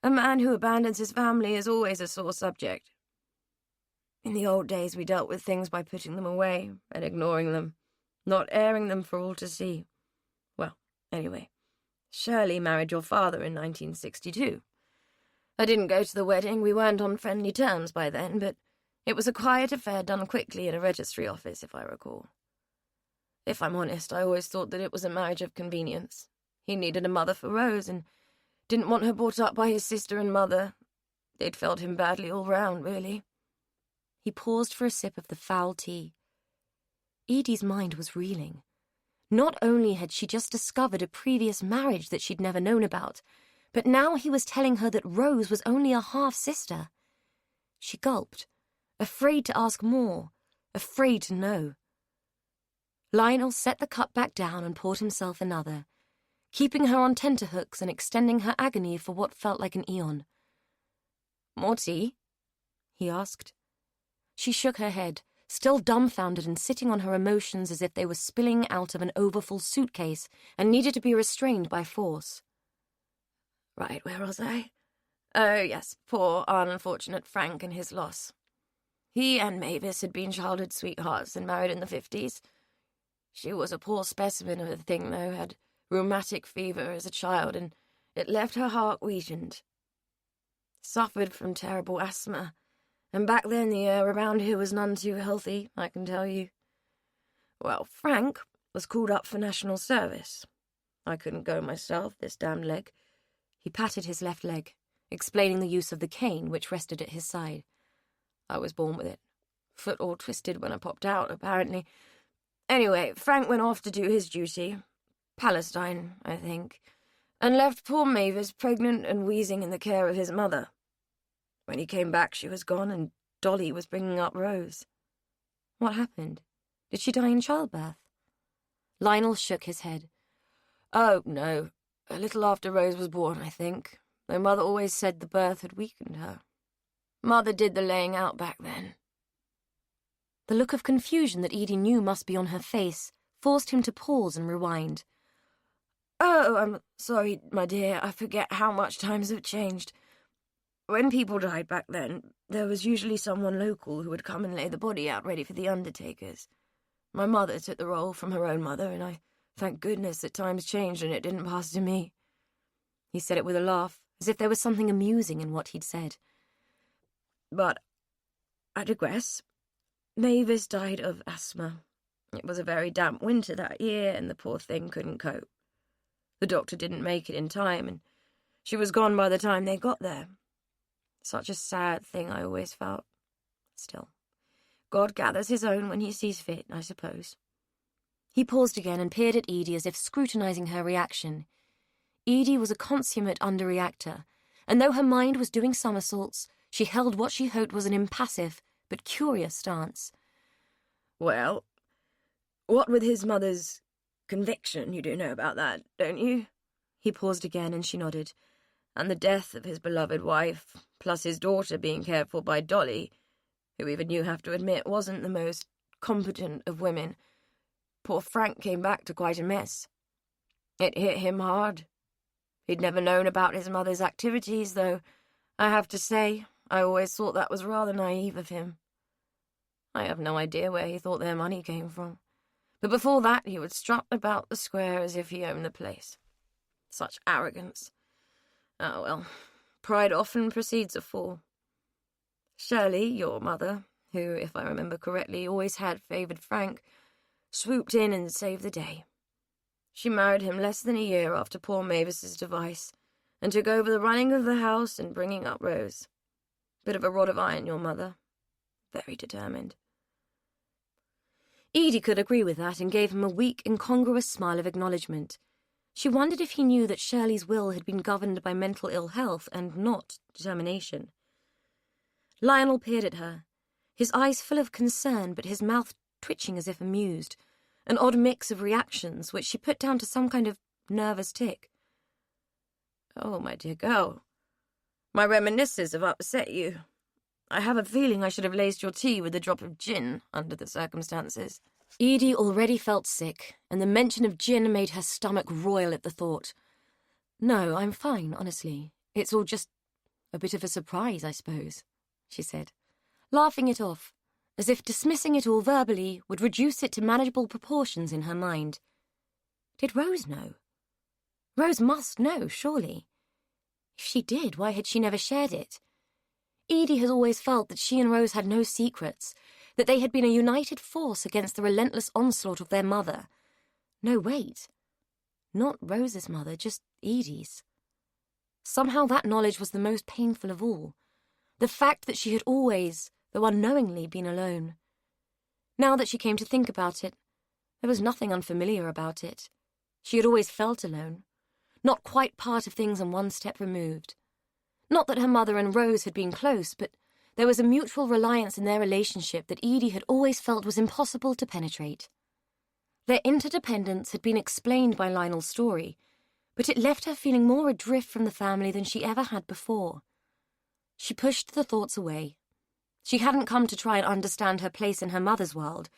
A man who abandons his family is always a sore subject. In the old days, we dealt with things by putting them away and ignoring them, not airing them for all to see. Well, anyway, Shirley married your father in 1962. I didn't go to the wedding. We weren't on friendly terms by then, but it was a quiet affair done quickly in a registry office, if I recall. If I'm honest, I always thought that it was a marriage of convenience. He needed a mother for Rose and didn't want her brought up by his sister and mother. They'd felt him badly all round, really." He paused for a sip of the foul tea. Edie's mind was reeling. Not only had she just discovered a previous marriage that she'd never known about, but now he was telling her that Rose was only a half-sister. She gulped, afraid to ask more, afraid to know. Lionel set the cup back down and poured himself another, keeping her on tenterhooks and extending her agony for what felt like an eon. "More tea?" he asked. She shook her head, still dumbfounded and sitting on her emotions as if they were spilling out of an overfull suitcase and needed to be restrained by force. "Right, where was I? Oh, yes, poor, unfortunate Frank and his loss. He and Mavis had been childhood sweethearts and married in the 50s. She was a poor specimen of a thing, though, had rheumatic fever as a child, and it left her heart weakened. Suffered from terrible asthma, and back then the air around here was none too healthy, I can tell you. Well, Frank was called up for national service. I couldn't go myself, this damned leg." He patted his left leg, explaining the use of the cane which rested at his side. "I was born with it. Foot all twisted when I popped out, apparently. Anyway, Frank went off to do his duty. Palestine, I think, and left poor Mavis pregnant and wheezing in the care of his mother. When he came back, she was gone, and Dolly was bringing up Rose." "What happened? Did she die in childbirth?" Lionel shook his head. "Oh, no. A little after Rose was born, I think, though Mother always said the birth had weakened her. Mother did the laying out back then." The look of confusion that Edie knew must be on her face forced him to pause and rewind. Oh, I'm sorry, my dear. I forget how much times have changed. When people died back then, there was usually someone local who would come and lay the body out ready for the undertakers. My mother took the role from her own mother, and I thank goodness that times changed and it didn't pass to me. He said it with a laugh, as if there was something amusing in what he'd said. But I digress. Mavis died of asthma. It was a very damp winter that year, and the poor thing couldn't cope. The doctor didn't make it in time, and she was gone by the time they got there. Such a sad thing, I always felt. Still, God gathers his own when he sees fit, I suppose. He paused again and peered at Edie as if scrutinizing her reaction. Edie was a consummate underreactor, and though her mind was doing somersaults, she held what she hoped was an impassive but curious stance. Well, what with his mother's conviction, you do know about that, don't you? He paused again, and she nodded. And the death of his beloved wife, plus his daughter being cared for by Dolly, who even you have to admit wasn't the most competent of women. Poor Frank came back to quite a mess. It hit him hard. He'd never known about his mother's activities, though I have to say I always thought that was rather naive of him. I have no idea where he thought their money came from, but before that he would strut about the square as if he owned the place. Such arrogance. Oh, well, pride often precedes a fall. Shirley, your mother, who, if I remember correctly, always had favoured Frank, swooped in and saved the day. She married him less than a year after poor Mavis's device, and took over the running of the house and bringing up Rose. Bit of a rod of iron, your mother. Very determined. Edie could agree with that and gave him a weak, incongruous smile of acknowledgement. She wondered if he knew that Shirley's will had been governed by mental ill health and not determination. Lionel peered at her, his eyes full of concern but his mouth twitching as if amused, an odd mix of reactions which she put down to some kind of nervous tic. Oh, my dear girl, my reminiscences have upset you. I have a feeling I should have laced your tea with a drop of gin under the circumstances. Edie already felt sick, and the mention of gin made her stomach roil at the thought. No, I'm fine, honestly. It's all just a bit of a surprise, I suppose, she said, laughing it off, as if dismissing it all verbally would reduce it to manageable proportions in her mind. Did Rose know? Rose must know, surely. If she did, why had she never shared it? Edie had always felt that she and Rose had no secrets, that they had been a united force against the relentless onslaught of their mother. No, wait. Not Rose's mother, just Edie's. Somehow that knowledge was the most painful of all. The fact that she had always, though unknowingly, been alone. Now that she came to think about it, there was nothing unfamiliar about it. She had always felt alone, not quite part of things and one step removed. Not that her mother and Rose had been close, but there was a mutual reliance in their relationship that Edie had always felt was impossible to penetrate. Their interdependence had been explained by Lionel's story, but it left her feeling more adrift from the family than she ever had before. She pushed the thoughts away. She hadn't come to try and understand her place in her mother's world.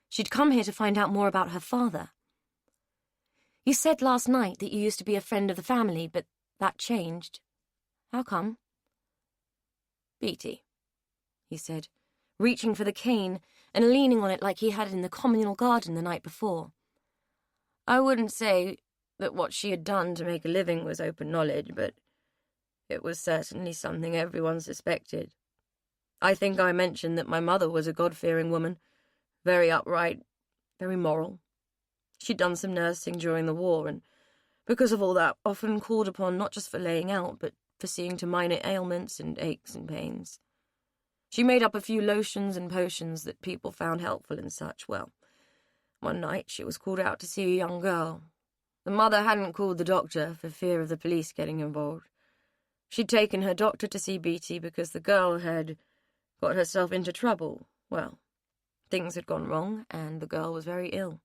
She'd come here to find out more about her father. You said last night that you used to be a friend of the family, but that changed. How come? Beatty, he said, reaching for the cane and leaning on it like he had in the communal garden the night before. I wouldn't say that what she had done to make a living was open knowledge, but it was certainly something everyone suspected. I think I mentioned that my mother was a God-fearing woman, very upright, very moral. She'd done some nursing during the war, and because of all that, often called upon not just for laying out, but for seeing to minor ailments and aches and pains. She made up a few lotions and potions that people found helpful and such. Well, one night she was called out to see a young girl. The mother hadn't called the doctor for fear of the police getting involved. She'd taken her doctor to see Beatty because the girl had got herself into trouble. Well, things had gone wrong, and the girl was very ill.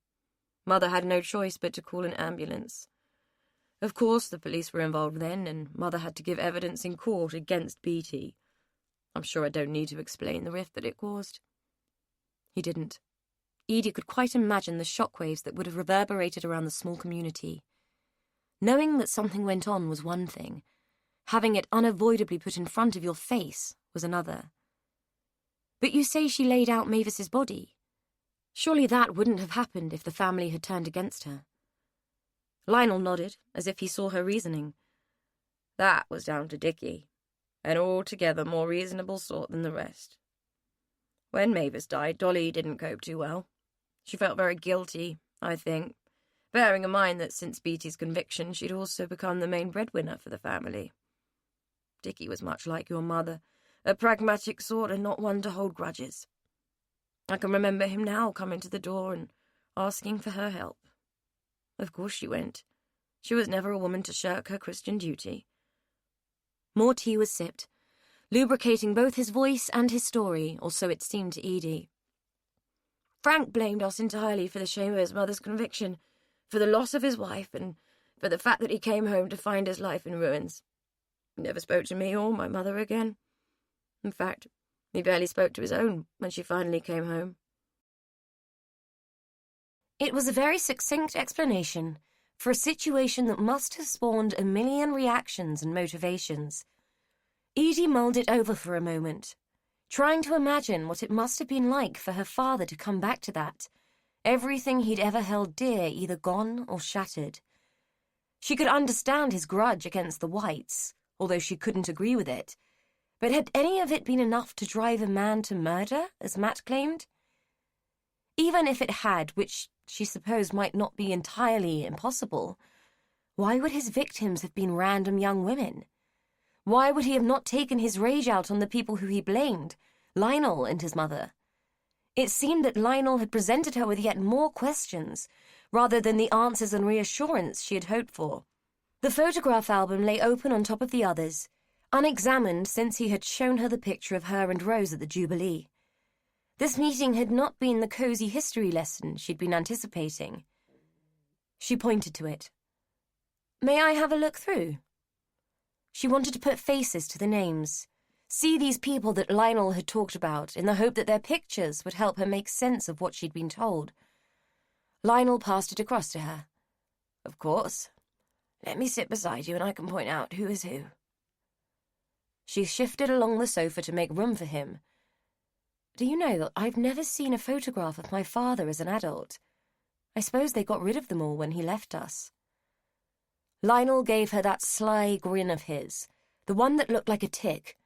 Mother had no choice but to call an ambulance. Of course, the police were involved then, and Mother had to give evidence in court against Beatty. I'm sure I don't need to explain the rift that it caused. He didn't. Edie could quite imagine the shockwaves that would have reverberated around the small community. Knowing that something went on was one thing. Having it unavoidably put in front of your face was another. But you say she laid out Mavis's body. Surely that wouldn't have happened if the family had turned against her. Lionel nodded, as if he saw her reasoning. That was down to Dickie, an altogether more reasonable sort than the rest. When Mavis died, Dolly didn't cope too well. She felt very guilty, I think, bearing in mind that since Beattie's conviction she'd also become the main breadwinner for the family. Dickie was much like your mother, a pragmatic sort and not one to hold grudges. I can remember him now coming to the door and asking for her help. Of course she went. She was never a woman to shirk her Christian duty. More tea was sipped, lubricating both his voice and his story, or so it seemed to Edie. Frank blamed us entirely for the shame of his mother's conviction, for the loss of his wife, and for the fact that he came home to find his life in ruins. He never spoke to me or my mother again. In fact, he barely spoke to his own when she finally came home. It was a very succinct explanation for a situation that must have spawned a million reactions and motivations. Edie mulled it over for a moment, trying to imagine what it must have been like for her father to come back to that, everything he'd ever held dear either gone or shattered. She could understand his grudge against the Whites, although she couldn't agree with it, but had any of it been enough to drive a man to murder, as Matt claimed? Even if it had, which she supposed might not be entirely impossible, why would his victims have been random young women? Why would he have not taken his rage out on the people who he blamed, Lionel and his mother? It seemed that Lionel had presented her with yet more questions, rather than the answers and reassurance she had hoped for. The photograph album lay open on top of the others, unexamined since he had shown her the picture of her and Rose at the Jubilee. This meeting had not been the cosy history lesson she'd been anticipating. She pointed to it. May I have a look through? She wanted to put faces to the names, see these people that Lionel had talked about in the hope that their pictures would help her make sense of what she'd been told. Lionel passed it across to her. Of course. Let me sit beside you and I can point out who is who. She shifted along the sofa to make room for him. Do you know that I've never seen a photograph of my father as an adult? I suppose they got rid of them all when he left us. Lionel gave her that sly grin of his, the one that looked like a tick.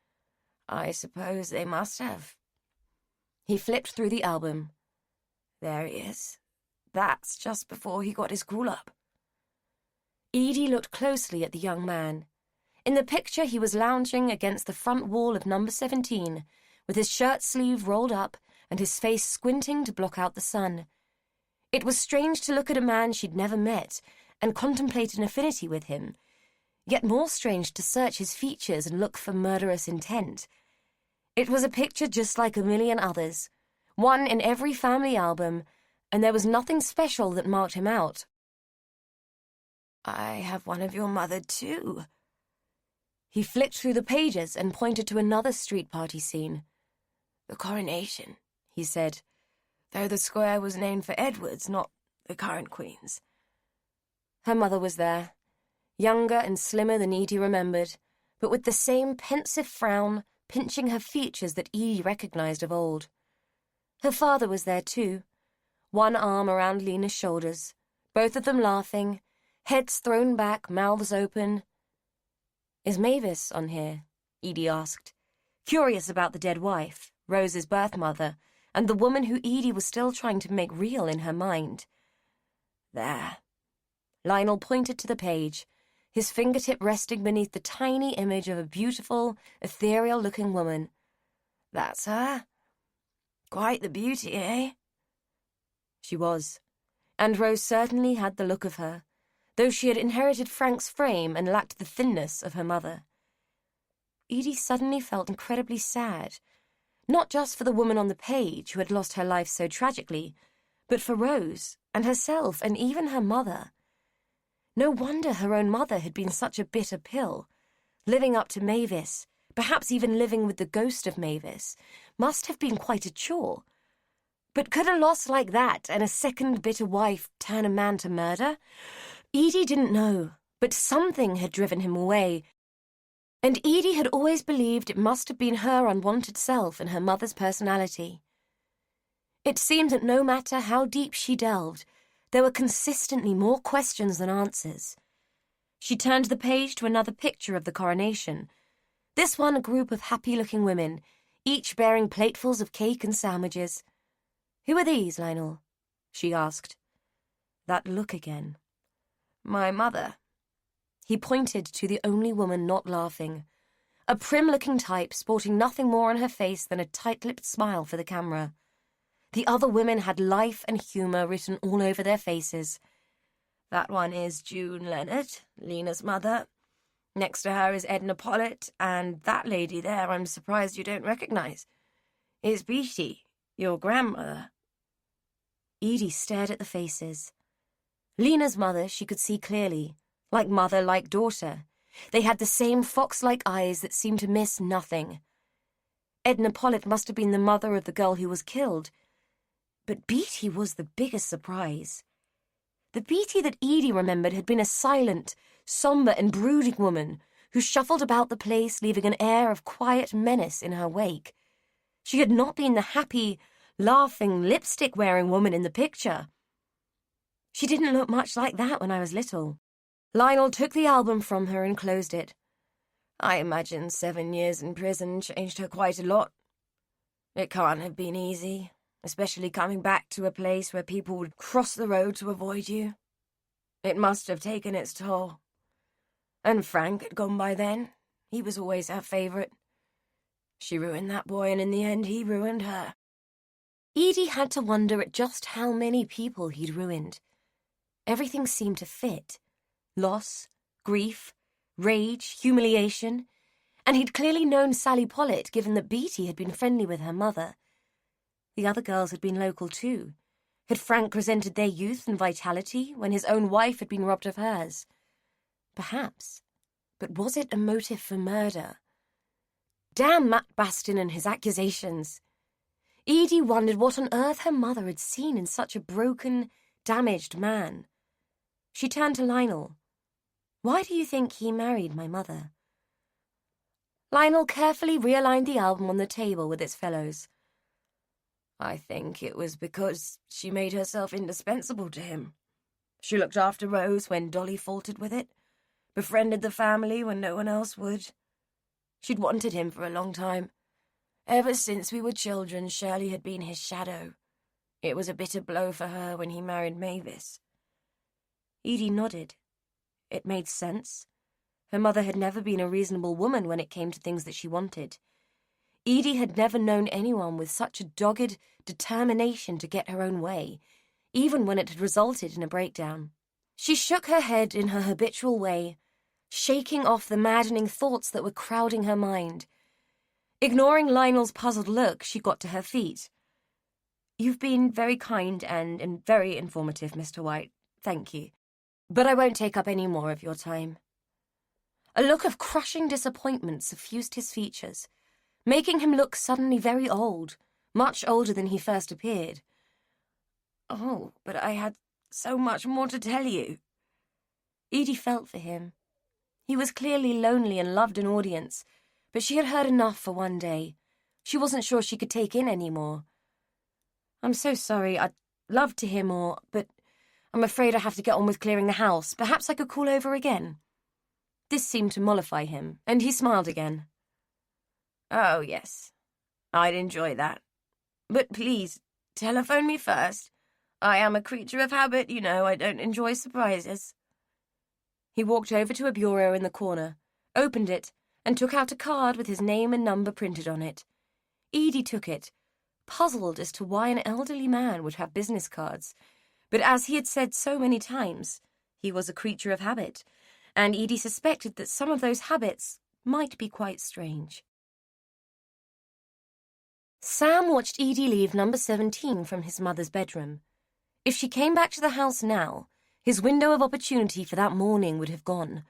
I suppose they must have. He flipped through the album. There he is. That's just before he got his call up. Edie looked closely at the young man. In the picture, he was lounging against the front wall of number 17, with his shirt sleeve rolled up and his face squinting to block out the sun. It was strange to look at a man she'd never met and contemplate an affinity with him, yet more strange to search his features and look for murderous intent. It was a picture just like a million others, one in every family album, and there was nothing special that marked him out. I have one of your mother, too. He flicked through the pages and pointed to another street party scene. The coronation, he said, though the square was named for Edwards, not the current Queen's. Her mother was there, younger and slimmer than Edie remembered, but with the same pensive frown pinching her features that Edie recognized of old. Her father was there too, one arm around Lena's shoulders, both of them laughing, heads thrown back, mouths open. Is Mavis on here? Edie asked, curious about the dead wife, Rose's birth mother, and the woman who Edie was still trying to make real in her mind. There. Lionel pointed to the page, his fingertip resting beneath the tiny image of a beautiful, ethereal-looking woman. That's her. Quite the beauty, eh? She was, and Rose certainly had the look of her, though she had inherited Frank's frame and lacked the thinness of her mother. Edie suddenly felt incredibly sad, not just for the woman on the page who had lost her life so tragically, but for Rose and herself and even her mother. No wonder her own mother had been such a bitter pill. Living up to Mavis, perhaps even living with the ghost of Mavis, must have been quite a chore. But could a loss like that and a second bitter wife turn a man to murder? Edie didn't know, But something had driven him away, and Edie had always believed it must have been her unwanted self and her mother's personality. It seemed that no matter how deep she delved, there were consistently more questions than answers. She turned the page to another picture of the coronation. This one a group of happy-looking women, each bearing platefuls of cake and sandwiches. "Who are these, Lionel?" she asked. That look again. "My mother." He pointed to the only woman not laughing, a prim-looking type sporting nothing more on her face than a tight-lipped smile for the camera. The other women had life and humour written all over their faces. "That one is June Leonard, Lena's mother. Next to her is Edna Pollitt, and that lady there I'm surprised you don't recognise. Is Beatty, your grandmother." Edie stared at the faces. Lena's mother she could see clearly, like mother, like daughter. They had the same fox-like eyes that seemed to miss nothing. Edna Pollitt must have been the mother of the girl who was killed. But Beatty was the biggest surprise. The Beatty that Edie remembered had been a silent, sombre and brooding woman who shuffled about the place, leaving an air of quiet menace in her wake. She had not been the happy, laughing, lipstick-wearing woman in the picture. "She didn't look much like that when I was little." Lionel took the album from her and closed it. "I imagine 7 years in prison changed her quite a lot. It can't have been easy, especially coming back to a place where people would cross the road to avoid you. It must have taken its toll. And Frank had gone by then. He was always her favourite. She ruined that boy, and in the end he ruined her." Edie had to wonder at just how many people he'd ruined. Everything seemed to fit. Loss, grief, rage, humiliation. And he'd clearly known Sally Pollitt, given that Beatty had been friendly with her mother. The other girls had been local too. Had Frank resented their youth and vitality when his own wife had been robbed of hers? Perhaps. But was it a motive for murder? Damn Matt Bastin and his accusations. Edie wondered what on earth her mother had seen in such a broken, damaged man. She turned to Lionel. "Why do you think he married my mother?" Lionel carefully realigned the album on the table with its fellows. "I think it was because she made herself indispensable to him. She looked after Rose when Dolly faltered with it, befriended the family when no one else would. She'd wanted him for a long time. Ever since we were children, Shirley had been his shadow. It was a bitter blow for her when he married Mavis." Edie nodded. It made sense. Her mother had never been a reasonable woman when it came to things that she wanted. Edie had never known anyone with such a dogged determination to get her own way, even when it had resulted in a breakdown. She shook her head in her habitual way, shaking off the maddening thoughts that were crowding her mind. Ignoring Lionel's puzzled look, she got to her feet. "You've been very kind and very informative, Mr. White. Thank you. But I won't take up any more of your time." A look of crushing disappointment suffused his features, making him look suddenly very old, much older than he first appeared. "Oh, but I had so much more to tell you." Edie felt for him. He was clearly lonely and loved an audience, but she had heard enough for one day. She wasn't sure she could take in any more. "I'm so sorry. I'd love to hear more, but I'm afraid I have to get on with clearing the house. Perhaps I could call over again." This seemed to mollify him, and he smiled again. "Oh, yes. I'd enjoy that. But please, telephone me first. I am a creature of habit, you know. I don't enjoy surprises." He walked over to a bureau in the corner, opened it, and took out a card with his name and number printed on it. Edie took it, puzzled as to why an elderly man would have business cards. But as he had said so many times, he was a creature of habit, and Edie suspected that some of those habits might be quite strange. Sam watched Edie leave number 17 from his mother's bedroom. If she came back to the house now, his window of opportunity for that morning would have gone.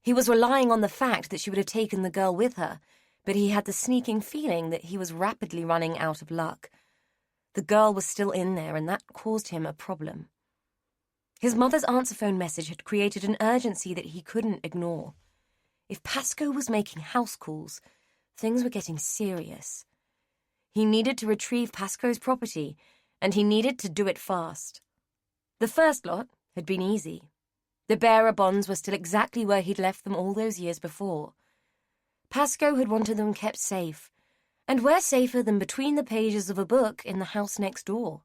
He was relying on the fact that she would have taken the girl with her, but he had the sneaking feeling that he was rapidly running out of luck. The girl was still in there, and that caused him a problem. His mother's answer phone message had created an urgency that he couldn't ignore. If Pascoe was making house calls, things were getting serious. He needed to retrieve Pascoe's property, and he needed to do it fast. The first lot had been easy. The bearer bonds were still exactly where he'd left them all those years before. Pascoe had wanted them kept safe, and where safer than between the pages of a book in the house next door?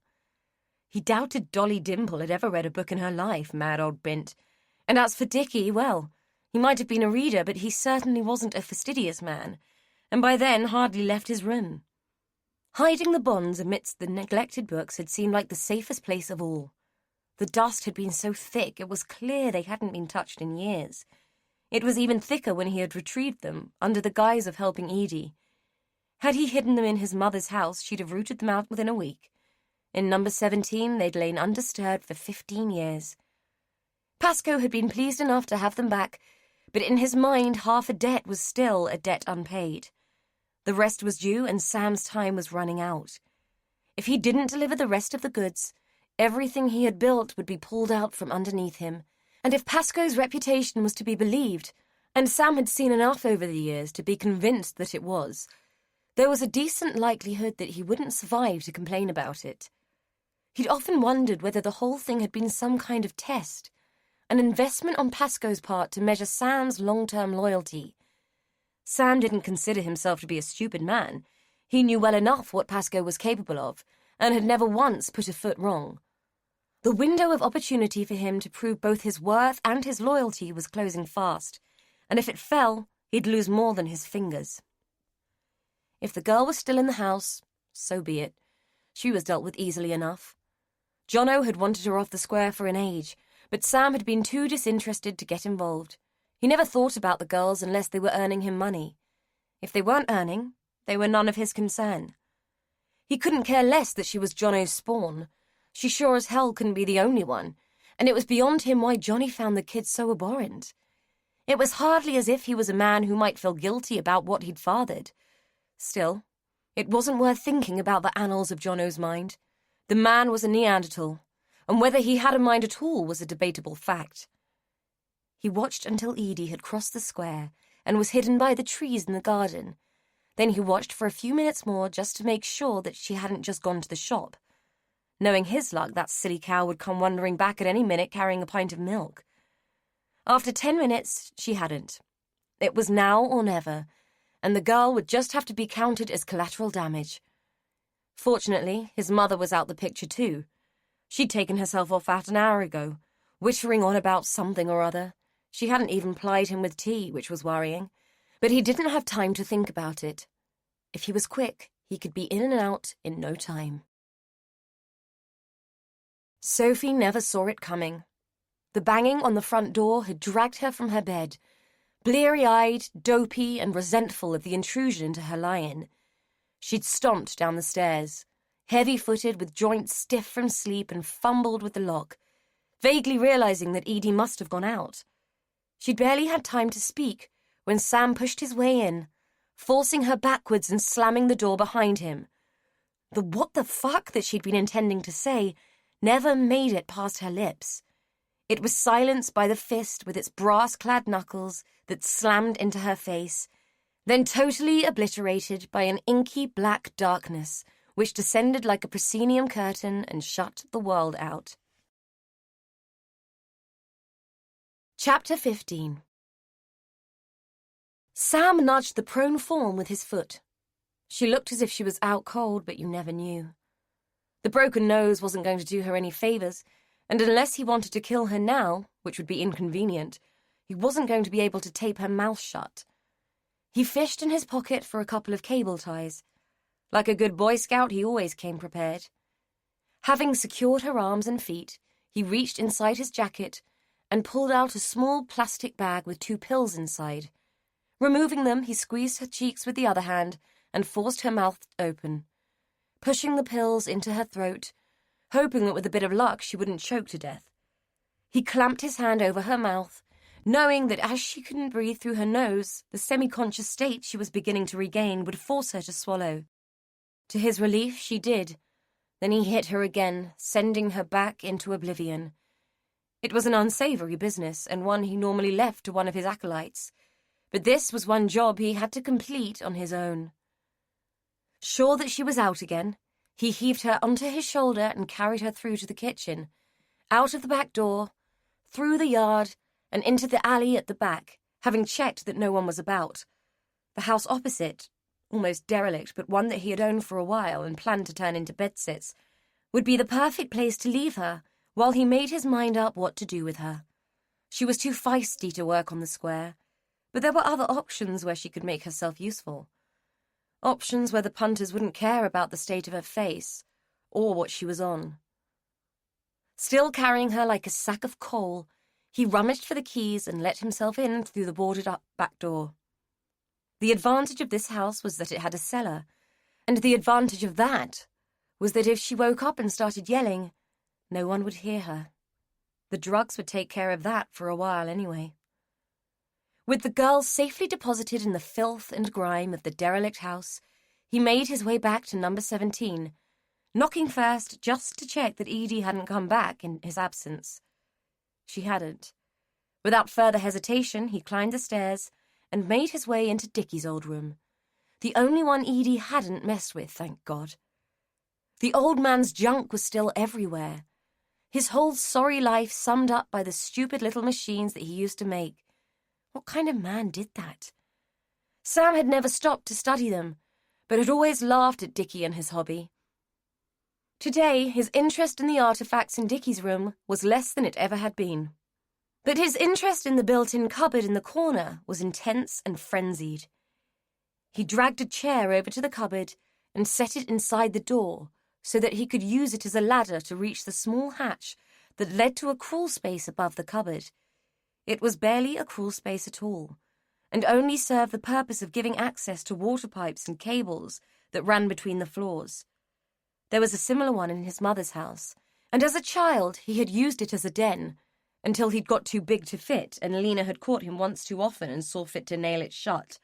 He doubted Dolly Dimple had ever read a book in her life, mad old bint. And as for Dickie, well, he might have been a reader, but he certainly wasn't a fastidious man, and by then hardly left his room. Hiding the bonds amidst the neglected books had seemed like the safest place of all. The dust had been so thick it was clear they hadn't been touched in years. It was even thicker when he had retrieved them, under the guise of helping Edie. Had he hidden them in his mother's house, she'd have rooted them out within a week. In number 17, they'd lain undisturbed for 15 years. Pascoe had been pleased enough to have them back, but in his mind half a debt was still a debt unpaid. The rest was due, and Sam's time was running out. If he didn't deliver the rest of the goods, everything he had built would be pulled out from underneath him, and if Pascoe's reputation was to be believed, and Sam had seen enough over the years to be convinced that it was, there was a decent likelihood that he wouldn't survive to complain about it. He'd often wondered whether the whole thing had been some kind of test, an investment on Pascoe's part to measure Sam's long-term loyalty. Sam didn't consider himself to be a stupid man. He knew well enough what Pascoe was capable of, and had never once put a foot wrong. The window of opportunity for him to prove both his worth and his loyalty was closing fast, and if it fell, he'd lose more than his fingers. If the girl was still in the house, so be it. She was dealt with easily enough. Jono had wanted her off the square for an age, but Sam had been too disinterested to get involved. He never thought about the girls unless they were earning him money. If they weren't earning, they were none of his concern. He couldn't care less that she was Jono's spawn. She sure as hell couldn't be the only one, and it was beyond him why Johnny found the kid so abhorrent. It was hardly as if he was a man who might feel guilty about what he'd fathered. Still, it wasn't worth thinking about the annals of Jono's mind. The man was a Neanderthal, and whether he had a mind at all was a debatable fact. He watched until Edie had crossed the square and was hidden by the trees in the garden. Then he watched for a few minutes more just to make sure that she hadn't just gone to the shop. Knowing his luck, that silly cow would come wandering back at any minute carrying a pint of milk. After 10 minutes, she hadn't. It was now or never, and the girl would just have to be counted as collateral damage. Fortunately, his mother was out the picture too. She'd taken herself off out an hour ago, whittering on about something or other. She hadn't even plied him with tea, which was worrying, but he didn't have time to think about it. If he was quick, he could be in and out in no time. Sophie never saw it coming. The banging on the front door had dragged her from her bed, bleary-eyed, dopey, and resentful of the intrusion into her lie-in. She'd stomped down the stairs, heavy-footed with joints stiff from sleep, and fumbled with the lock, vaguely realizing that Edie must have gone out. She'd barely had time to speak when Sam pushed his way in, forcing her backwards and slamming the door behind him. The what the fuck that she'd been intending to say never made it past her lips. It was silenced by the fist with its brass-clad knuckles that slammed into her face, then totally obliterated by an inky black darkness which descended like a proscenium curtain and shut the world out. Chapter 15. Sam nudged the prone form with his foot. She looked as if she was out cold, but you never knew. The broken nose wasn't going to do her any favors, and unless he wanted to kill her now, which would be inconvenient, he wasn't going to be able to tape her mouth shut. He fished in his pocket for a couple of cable ties. Like a good Boy Scout, he always came prepared. Having secured her arms and feet, he reached inside his jacket and pulled out a small plastic bag with 2 pills inside. Removing them, he squeezed her cheeks with the other hand and forced her mouth open, pushing the pills into her throat, hoping that with a bit of luck she wouldn't choke to death. He clamped his hand over her mouth, knowing that as she couldn't breathe through her nose, the semi-conscious state she was beginning to regain would force her to swallow. To his relief, she did. Then he hit her again, sending her back into oblivion. It was an unsavory business, and one he normally left to one of his acolytes, but this was one job he had to complete on his own. Sure that she was out again, he heaved her onto his shoulder and carried her through to the kitchen, out of the back door, through the yard, and into the alley at the back, having checked that no one was about. The house opposite, almost derelict, but one that he had owned for a while and planned to turn into bedsits, would be the perfect place to leave her while he made his mind up what to do with her. She was too feisty to work on the square, but there were other options where she could make herself useful. Options where the punters wouldn't care about the state of her face or what she was on. Still carrying her like a sack of coal, he rummaged for the keys and let himself in through the boarded-up back door. The advantage of this house was that it had a cellar, and the advantage of that was that if she woke up and started yelling, no one would hear her. The drugs would take care of that for a while anyway. With the girl safely deposited in the filth and grime of the derelict house, he made his way back to number 17, knocking first just to check that Edie hadn't come back in his absence. She hadn't. Without further hesitation, he climbed the stairs and made his way into Dickie's old room, the only one Edie hadn't messed with, thank God. The old man's junk was still everywhere, his whole sorry life summed up by the stupid little machines that he used to make. What kind of man did that? Sam had never stopped to study them, but had always laughed at Dickie and his hobby. Today, his interest in the artifacts in Dickie's room was less than it ever had been. But his interest in the built-in cupboard in the corner was intense and frenzied. He dragged a chair over to the cupboard and set it inside the door so that he could use it as a ladder to reach the small hatch that led to a crawl space above the cupboard. It was barely a crawl space at all, and only served the purpose of giving access to water pipes and cables that ran between the floors. There was a similar one in his mother's house, and as a child he had used it as a den, until he'd got too big to fit and Lena had caught him once too often and saw fit to nail it shut.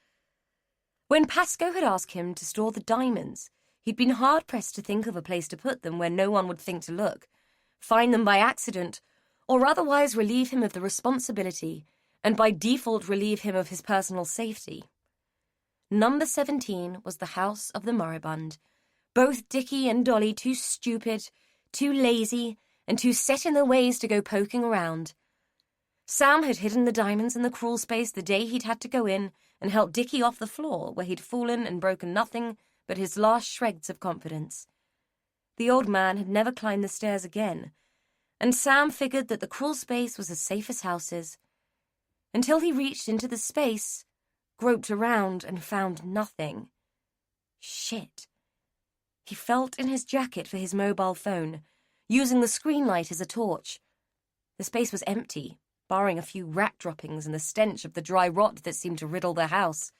When Pasco had asked him to store the diamonds, he'd been hard-pressed to think of a place to put them where no one would think to look, find them by accident, or otherwise relieve him of the responsibility, and by default relieve him of his personal safety. Number 17 was the house of the moribund, both Dickie and Dolly too stupid, too lazy, and too set in their ways to go poking around. Sam had hidden the diamonds in the crawl space the day he'd had to go in and help Dickie off the floor, where he'd fallen and broken nothing but his last shreds of confidence. The old man had never climbed the stairs again, and Sam figured that the crawl space was as safe as houses, until he reached into the space, groped around, and found nothing. Shit. He felt in his jacket for his mobile phone, using the screen light as a torch. The space was empty, barring a few rat droppings and the stench of the dry rot that seemed to riddle the house.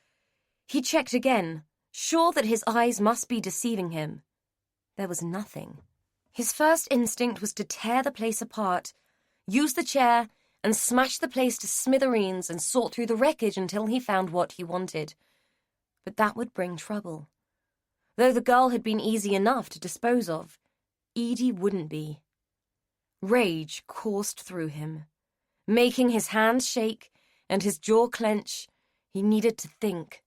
He checked again, sure that his eyes must be deceiving him. There was nothing. His first instinct was to tear the place apart, use the chair, and smash the place to smithereens and sort through the wreckage until he found what he wanted. But that would bring trouble. Though the girl had been easy enough to dispose of, Edie wouldn't be. Rage coursed through him. Making his hands shake and his jaw clench, he needed to think.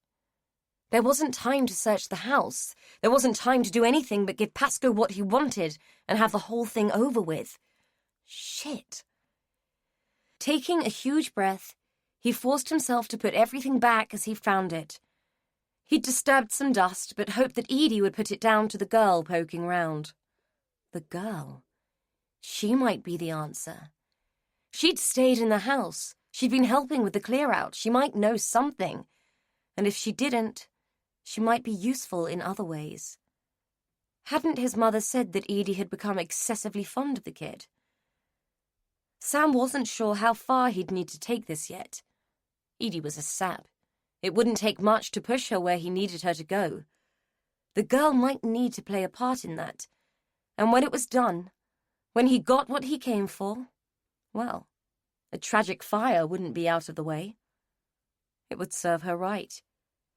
There wasn't time to search the house. There wasn't time to do anything but give Pasco what he wanted and have the whole thing over with. Shit. Taking a huge breath, he forced himself to put everything back as he found it. He'd disturbed some dust, but hoped that Edie would put it down to the girl poking round. The girl. She might be the answer. She'd stayed in the house. She'd been helping with the clear-out. She might know something. And if she didn't, she might be useful in other ways. Hadn't his mother said that Edie had become excessively fond of the kid? Sam wasn't sure how far he'd need to take this yet. Edie was a sap. It wouldn't take much to push her where he needed her to go. The girl might need to play a part in that. And when it was done, when he got what he came for, well, a tragic fire wouldn't be out of the way. It would serve her right.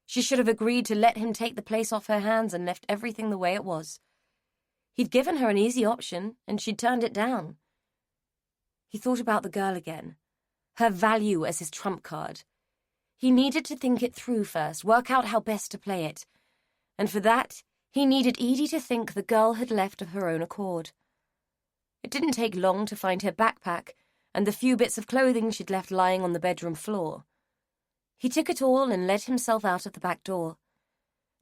She should have agreed to let him take the place off her hands and left everything the way it was. He'd given her an easy option, and she'd turned it down. He thought about the girl again, her value as his trump card. He needed to think it through first, work out how best to play it. And for that, he needed Edie to think the girl had left of her own accord. It didn't take long to find her backpack and the few bits of clothing she'd left lying on the bedroom floor. He took it all and let himself out of the back door.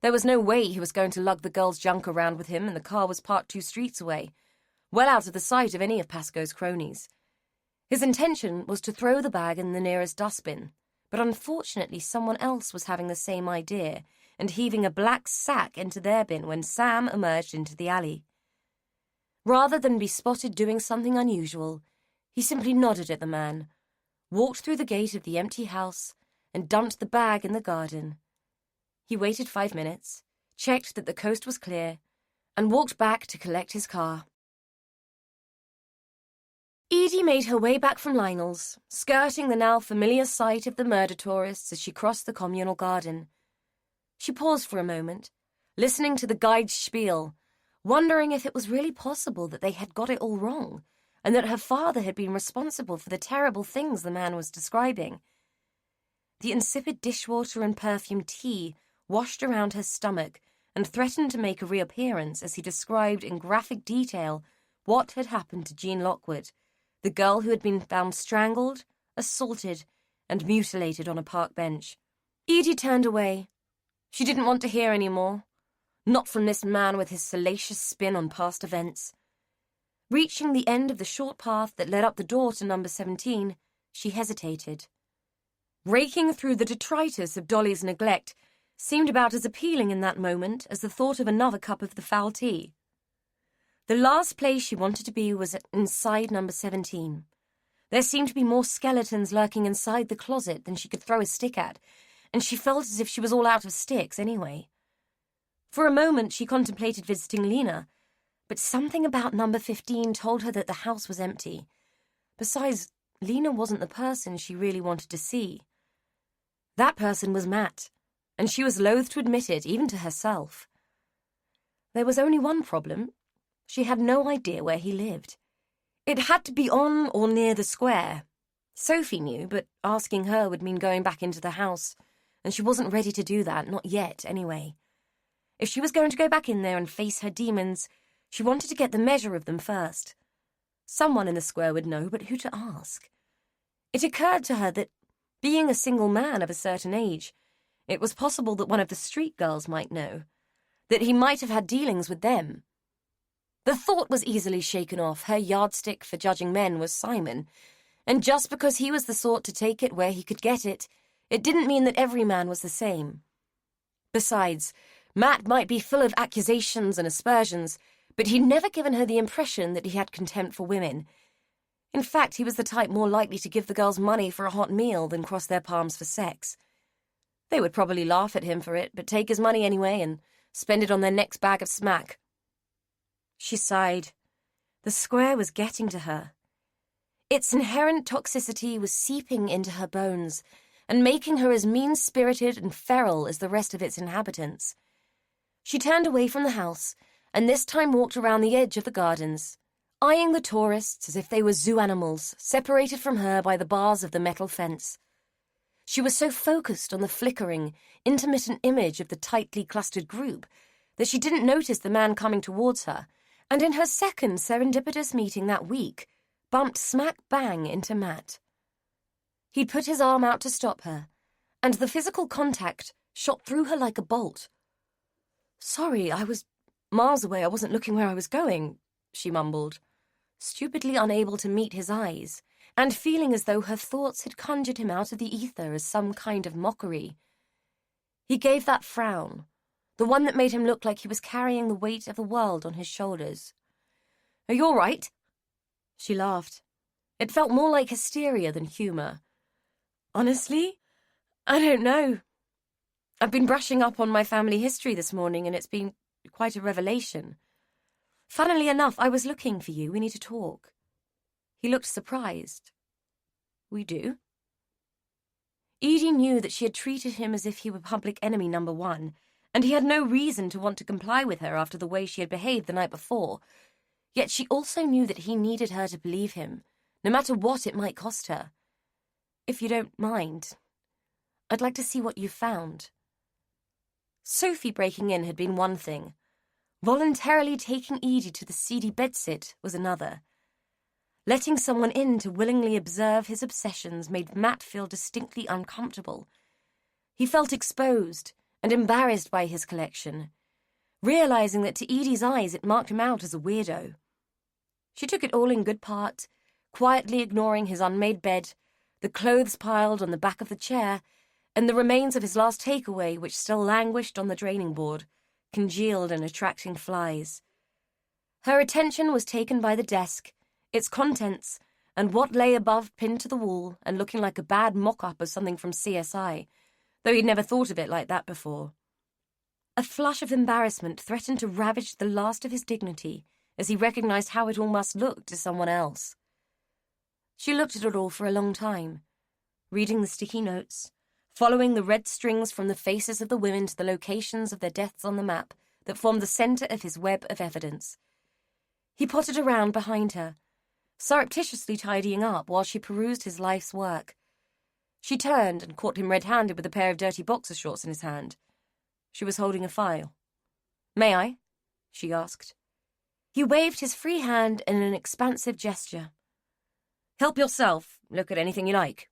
There was no way he was going to lug the girl's junk around with him, and the car was parked 2 streets away, well out of the sight of any of Pascoe's cronies. His intention was to throw the bag in the nearest dustbin, but unfortunately someone else was having the same idea and heaving a black sack into their bin when Sam emerged into the alley. Rather than be spotted doing something unusual, he simply nodded at the man, walked through the gate of the empty house, and dumped the bag in the garden. He waited 5 minutes, checked that the coast was clear, and walked back to collect his car. Edie made her way back from Lionel's, skirting the now familiar sight of the murder tourists as she crossed the communal garden. She paused for a moment, listening to the guide's spiel, wondering if it was really possible that they had got it all wrong, and that her father had been responsible for the terrible things the man was describing. The insipid dishwater and perfumed tea washed around her stomach and threatened to make a reappearance as he described in graphic detail what had happened to Jean Lockwood, the girl who had been found strangled, assaulted, and mutilated on a park bench. Edie turned away. She didn't want to hear any more. Not from this man with his salacious spin on past events. Reaching the end of the short path that led up the door to number 17, she hesitated. Raking through the detritus of Dolly's neglect seemed about as appealing in that moment as the thought of another cup of the foul tea. The last place she wanted to be was inside number 17. There seemed to be more skeletons lurking inside the closet than she could throw a stick at, and she felt as if she was all out of sticks anyway. For a moment she contemplated visiting Lena, but something about number 15 told her that the house was empty. Besides, Lena wasn't the person she really wanted to see. That person was Matt, and she was loath to admit it, even to herself. There was only one problem. She had no idea where he lived. It had to be on or near the square. Sophie knew, but asking her would mean going back into the house, and she wasn't ready to do that, not yet, anyway. If she was going to go back in there and face her demons, she wanted to get the measure of them first. Someone in the square would know, but who to ask? It occurred to her that, being a single man of a certain age, it was possible that one of the street girls might know, that he might have had dealings with them. The thought was easily shaken off. Her yardstick for judging men was Simon, and just because he was the sort to take it where he could get it, it didn't mean that every man was the same. Besides, Matt might be full of accusations and aspersions, but he'd never given her the impression that he had contempt for women. In fact, he was the type more likely to give the girls money for a hot meal than cross their palms for sex. They would probably laugh at him for it, but take his money anyway and spend it on their next bag of smack. She sighed. The square was getting to her. Its inherent toxicity was seeping into her bones and making her as mean-spirited and feral as the rest of its inhabitants. She turned away from the house and this time walked around the edge of the gardens, eyeing the tourists as if they were zoo animals, separated from her by the bars of the metal fence. She was so focused on the flickering, intermittent image of the tightly clustered group that she didn't notice the man coming towards her, and in her second serendipitous meeting that week, bumped smack bang into Matt. He'd put his arm out to stop her, and the physical contact shot through her like a bolt. "Sorry, I was miles away. I wasn't looking where I was going," she mumbled, stupidly unable to meet his eyes, and feeling as though her thoughts had conjured him out of the ether as some kind of mockery. He gave that frown, the one that made him look like he was carrying the weight of the world on his shoulders. "Are you all right?" She laughed. It felt more like hysteria than humour. "Honestly, I don't know. I've been brushing up on my family history this morning, and it's been quite a revelation. Funnily enough, I was looking for you. We need to talk." He looked surprised. "We do?" Edie knew that she had treated him as if he were public enemy number 1, and he had no reason to want to comply with her after the way she had behaved the night before. Yet she also knew that he needed her to believe him, no matter what it might cost her. If you don't mind, I'd like to see what you found. Sophie breaking in had been one thing. Voluntarily taking Edie to the seedy bedsit was another. Letting someone in to willingly observe his obsessions made Matt feel distinctly uncomfortable. He felt exposed and embarrassed by his collection, realizing that to Edie's eyes it marked him out as a weirdo. She took it all in good part, quietly ignoring his unmade bed, the clothes piled on the back of the chair, and the remains of his last takeaway which still languished on the draining board, congealed and attracting flies. Her attention was taken by the desk, its contents, and what lay above pinned to the wall and looking like a bad mock-up of something from CSI, though he'd never thought of it like that before. A flush of embarrassment threatened to ravage the last of his dignity as he recognized how it all must look to someone else. She looked at it all for a long time, reading the sticky notes, following the red strings from the faces of the women to the locations of their deaths on the map that formed the center of his web of evidence. He pottered around behind her, surreptitiously tidying up while she perused his life's work. She turned and caught him red-handed with a pair of dirty boxer shorts in his hand. She was holding a file. "May I?" she asked. He waved his free hand in an expansive gesture. "Help yourself. Look at anything you like."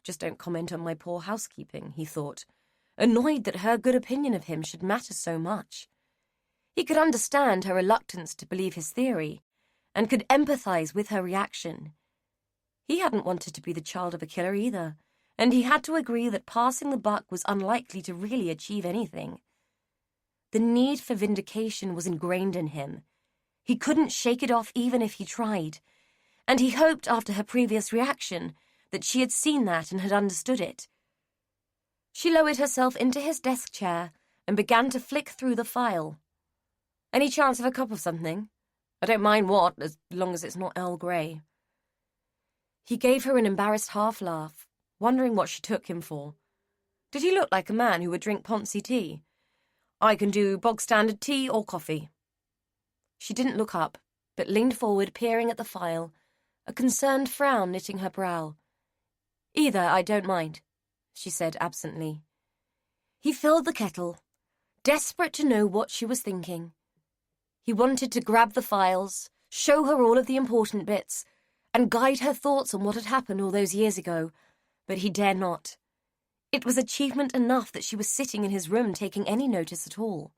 Just don't comment on my poor housekeeping, he thought, annoyed that her good opinion of him should matter so much. He could understand her reluctance to believe his theory, and could empathize with her reaction. He hadn't wanted to be the child of a killer either, and he had to agree that passing the buck was unlikely to really achieve anything. The need for vindication was ingrained in him. He couldn't shake it off even if he tried, and he hoped after her previous reaction that she had seen that and had understood it. She lowered herself into his desk chair and began to flick through the file. "Any chance of a cup of something? I don't mind what, as long as it's not Earl Grey." He gave her an embarrassed half-laugh, wondering what she took him for. Did he look like a man who would drink Ponzi tea? "I can do bog-standard tea or coffee." She didn't look up, but leaned forward, peering at the file, a concerned frown knitting her brow. "Either, I don't mind," she said absently. He filled the kettle, desperate to know what she was thinking. He wanted to grab the files, show her all of the important bits, and guide her thoughts on what had happened all those years ago, but he dare not. It was achievement enough that she was sitting in his room taking any notice at all.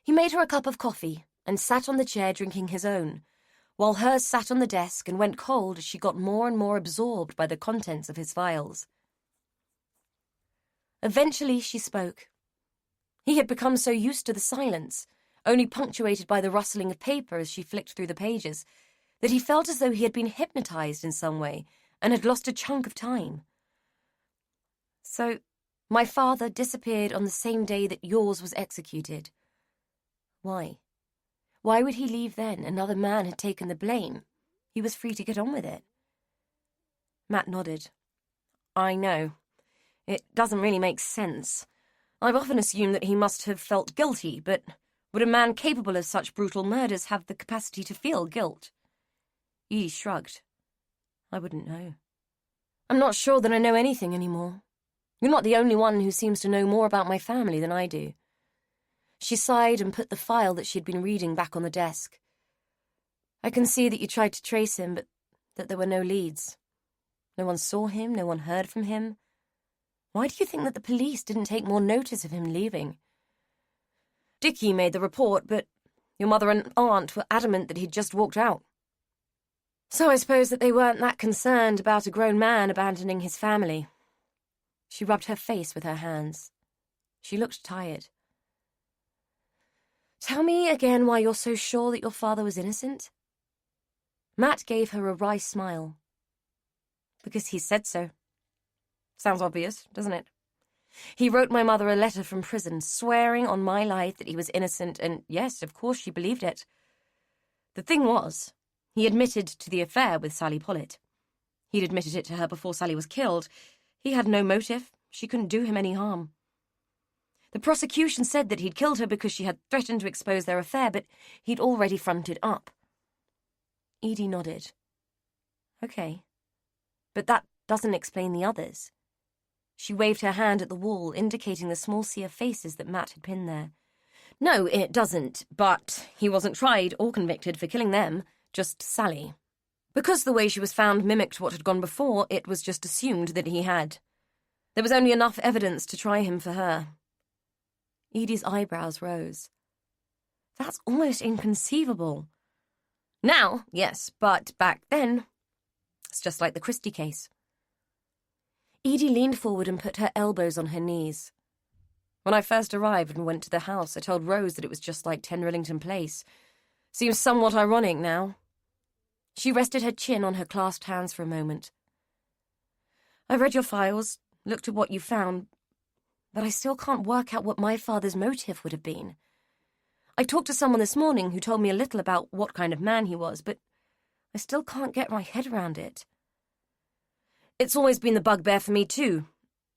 He made her a cup of coffee and sat on the chair drinking his own, while hers sat on the desk and went cold as she got more and more absorbed by the contents of his files. Eventually she spoke. He had become so used to the silence, only punctuated by the rustling of paper as she flicked through the pages, that he felt as though he had been hypnotized in some way and had lost a chunk of time. "So, my father disappeared on the same day that yours was executed. Why? Why would he leave then? Another man had taken the blame. He was free to get on with it." Matt nodded. "I know. It doesn't really make sense. I've often assumed that he must have felt guilty, but would a man capable of such brutal murders have the capacity to feel guilt?" Edie shrugged. "I wouldn't know. I'm not sure that I know anything anymore. You're not the only one who seems to know more about my family than I do." She sighed and put the file that she'd been reading back on the desk. "I can see that you tried to trace him, but that there were no leads. No one saw him, no one heard from him. Why do you think that the police didn't take more notice of him leaving? Dickie made the report, but your mother and aunt were adamant that he'd just walked out. So I suppose that they weren't that concerned about a grown man abandoning his family." She rubbed her face with her hands. She looked tired. "Tell me again why you're so sure that your father was innocent?" Matt gave her a wry smile. "Because he said so. Sounds obvious, doesn't it? He wrote my mother a letter from prison, swearing on my life that he was innocent, and yes, of course she believed it. The thing was, he admitted to the affair with Sally Pollitt. He'd admitted it to her before Sally was killed. He had no motive. She couldn't do him any harm. The prosecution said that he'd killed her because she had threatened to expose their affair, but he'd already fronted up." Edie nodded. Okay. But that doesn't explain the others. She waved her hand at the wall, indicating the small sea of faces that Matt had pinned there. No, it doesn't, but he wasn't tried or convicted for killing them, just Sally. Because the way she was found mimicked what had gone before, it was just assumed that he had. There was only enough evidence to try him for her. Edie's eyebrows rose. That's almost inconceivable. Now, yes, but back then, it's just like the Christie case. Edie leaned forward and put her elbows on her knees. When I first arrived and went to the house, I told Rose that it was just like 10 Rillington Place. Seems somewhat ironic now. She rested her chin on her clasped hands for a moment. I've read your files, looked at what you found, but I still can't work out what my father's motive would have been. I talked to someone this morning who told me a little about what kind of man he was, but I still can't get my head around it. It's always been the bugbear for me too,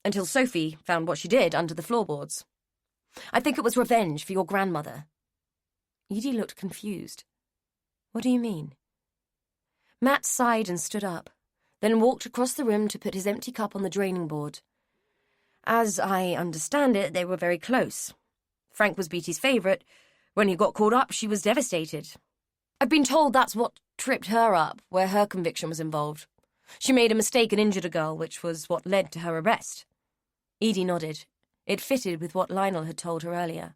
until Sophie found what she did under the floorboards. I think it was revenge for your grandmother. Edie looked confused. What do you mean? Matt sighed and stood up, then walked across the room to put his empty cup on the draining board. As I understand it, they were very close. Frank was Beatty's favourite. When he got called up, she was devastated. I've been told that's what tripped her up, where her conviction was involved. She made a mistake and injured a girl, which was what led to her arrest. Edie nodded. It fitted with what Lionel had told her earlier.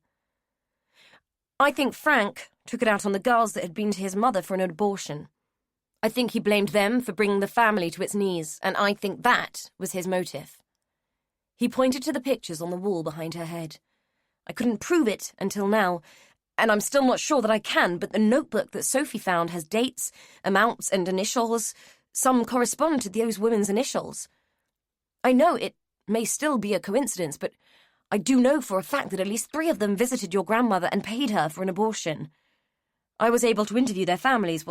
I think Frank took it out on the girls that had been to his mother for an abortion. I think he blamed them for bringing the family to its knees, and I think that was his motive. He pointed to the pictures on the wall behind her head. I couldn't prove it until now, and I'm still not sure that I can, but the notebook that Sophie found has dates, amounts, and initials. Some correspond to those women's initials. I know it may still be a coincidence, but I do know for a fact that at least 3 of them visited your grandmother and paid her for an abortion. I was able to interview their families,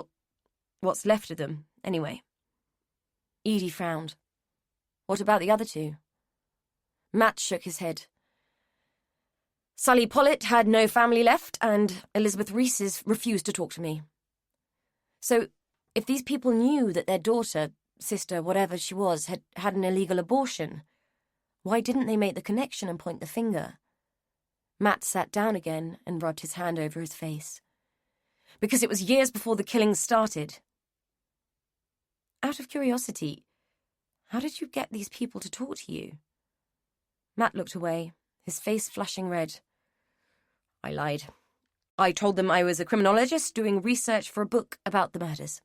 what's left of them, anyway. Edie frowned. What about the other 2? Matt shook his head. Sally Pollitt had no family left, and Elizabeth Reeses refused to talk to me. So, if these people knew that their daughter, sister, whatever she was, had had an illegal abortion, why didn't they make the connection and point the finger? Matt sat down again and rubbed his hand over his face. Because it was years before the killings started. Out of curiosity, how did you get these people to talk to you? Matt looked away, his face flushing red. I lied. I told them I was a criminologist doing research for a book about the murders.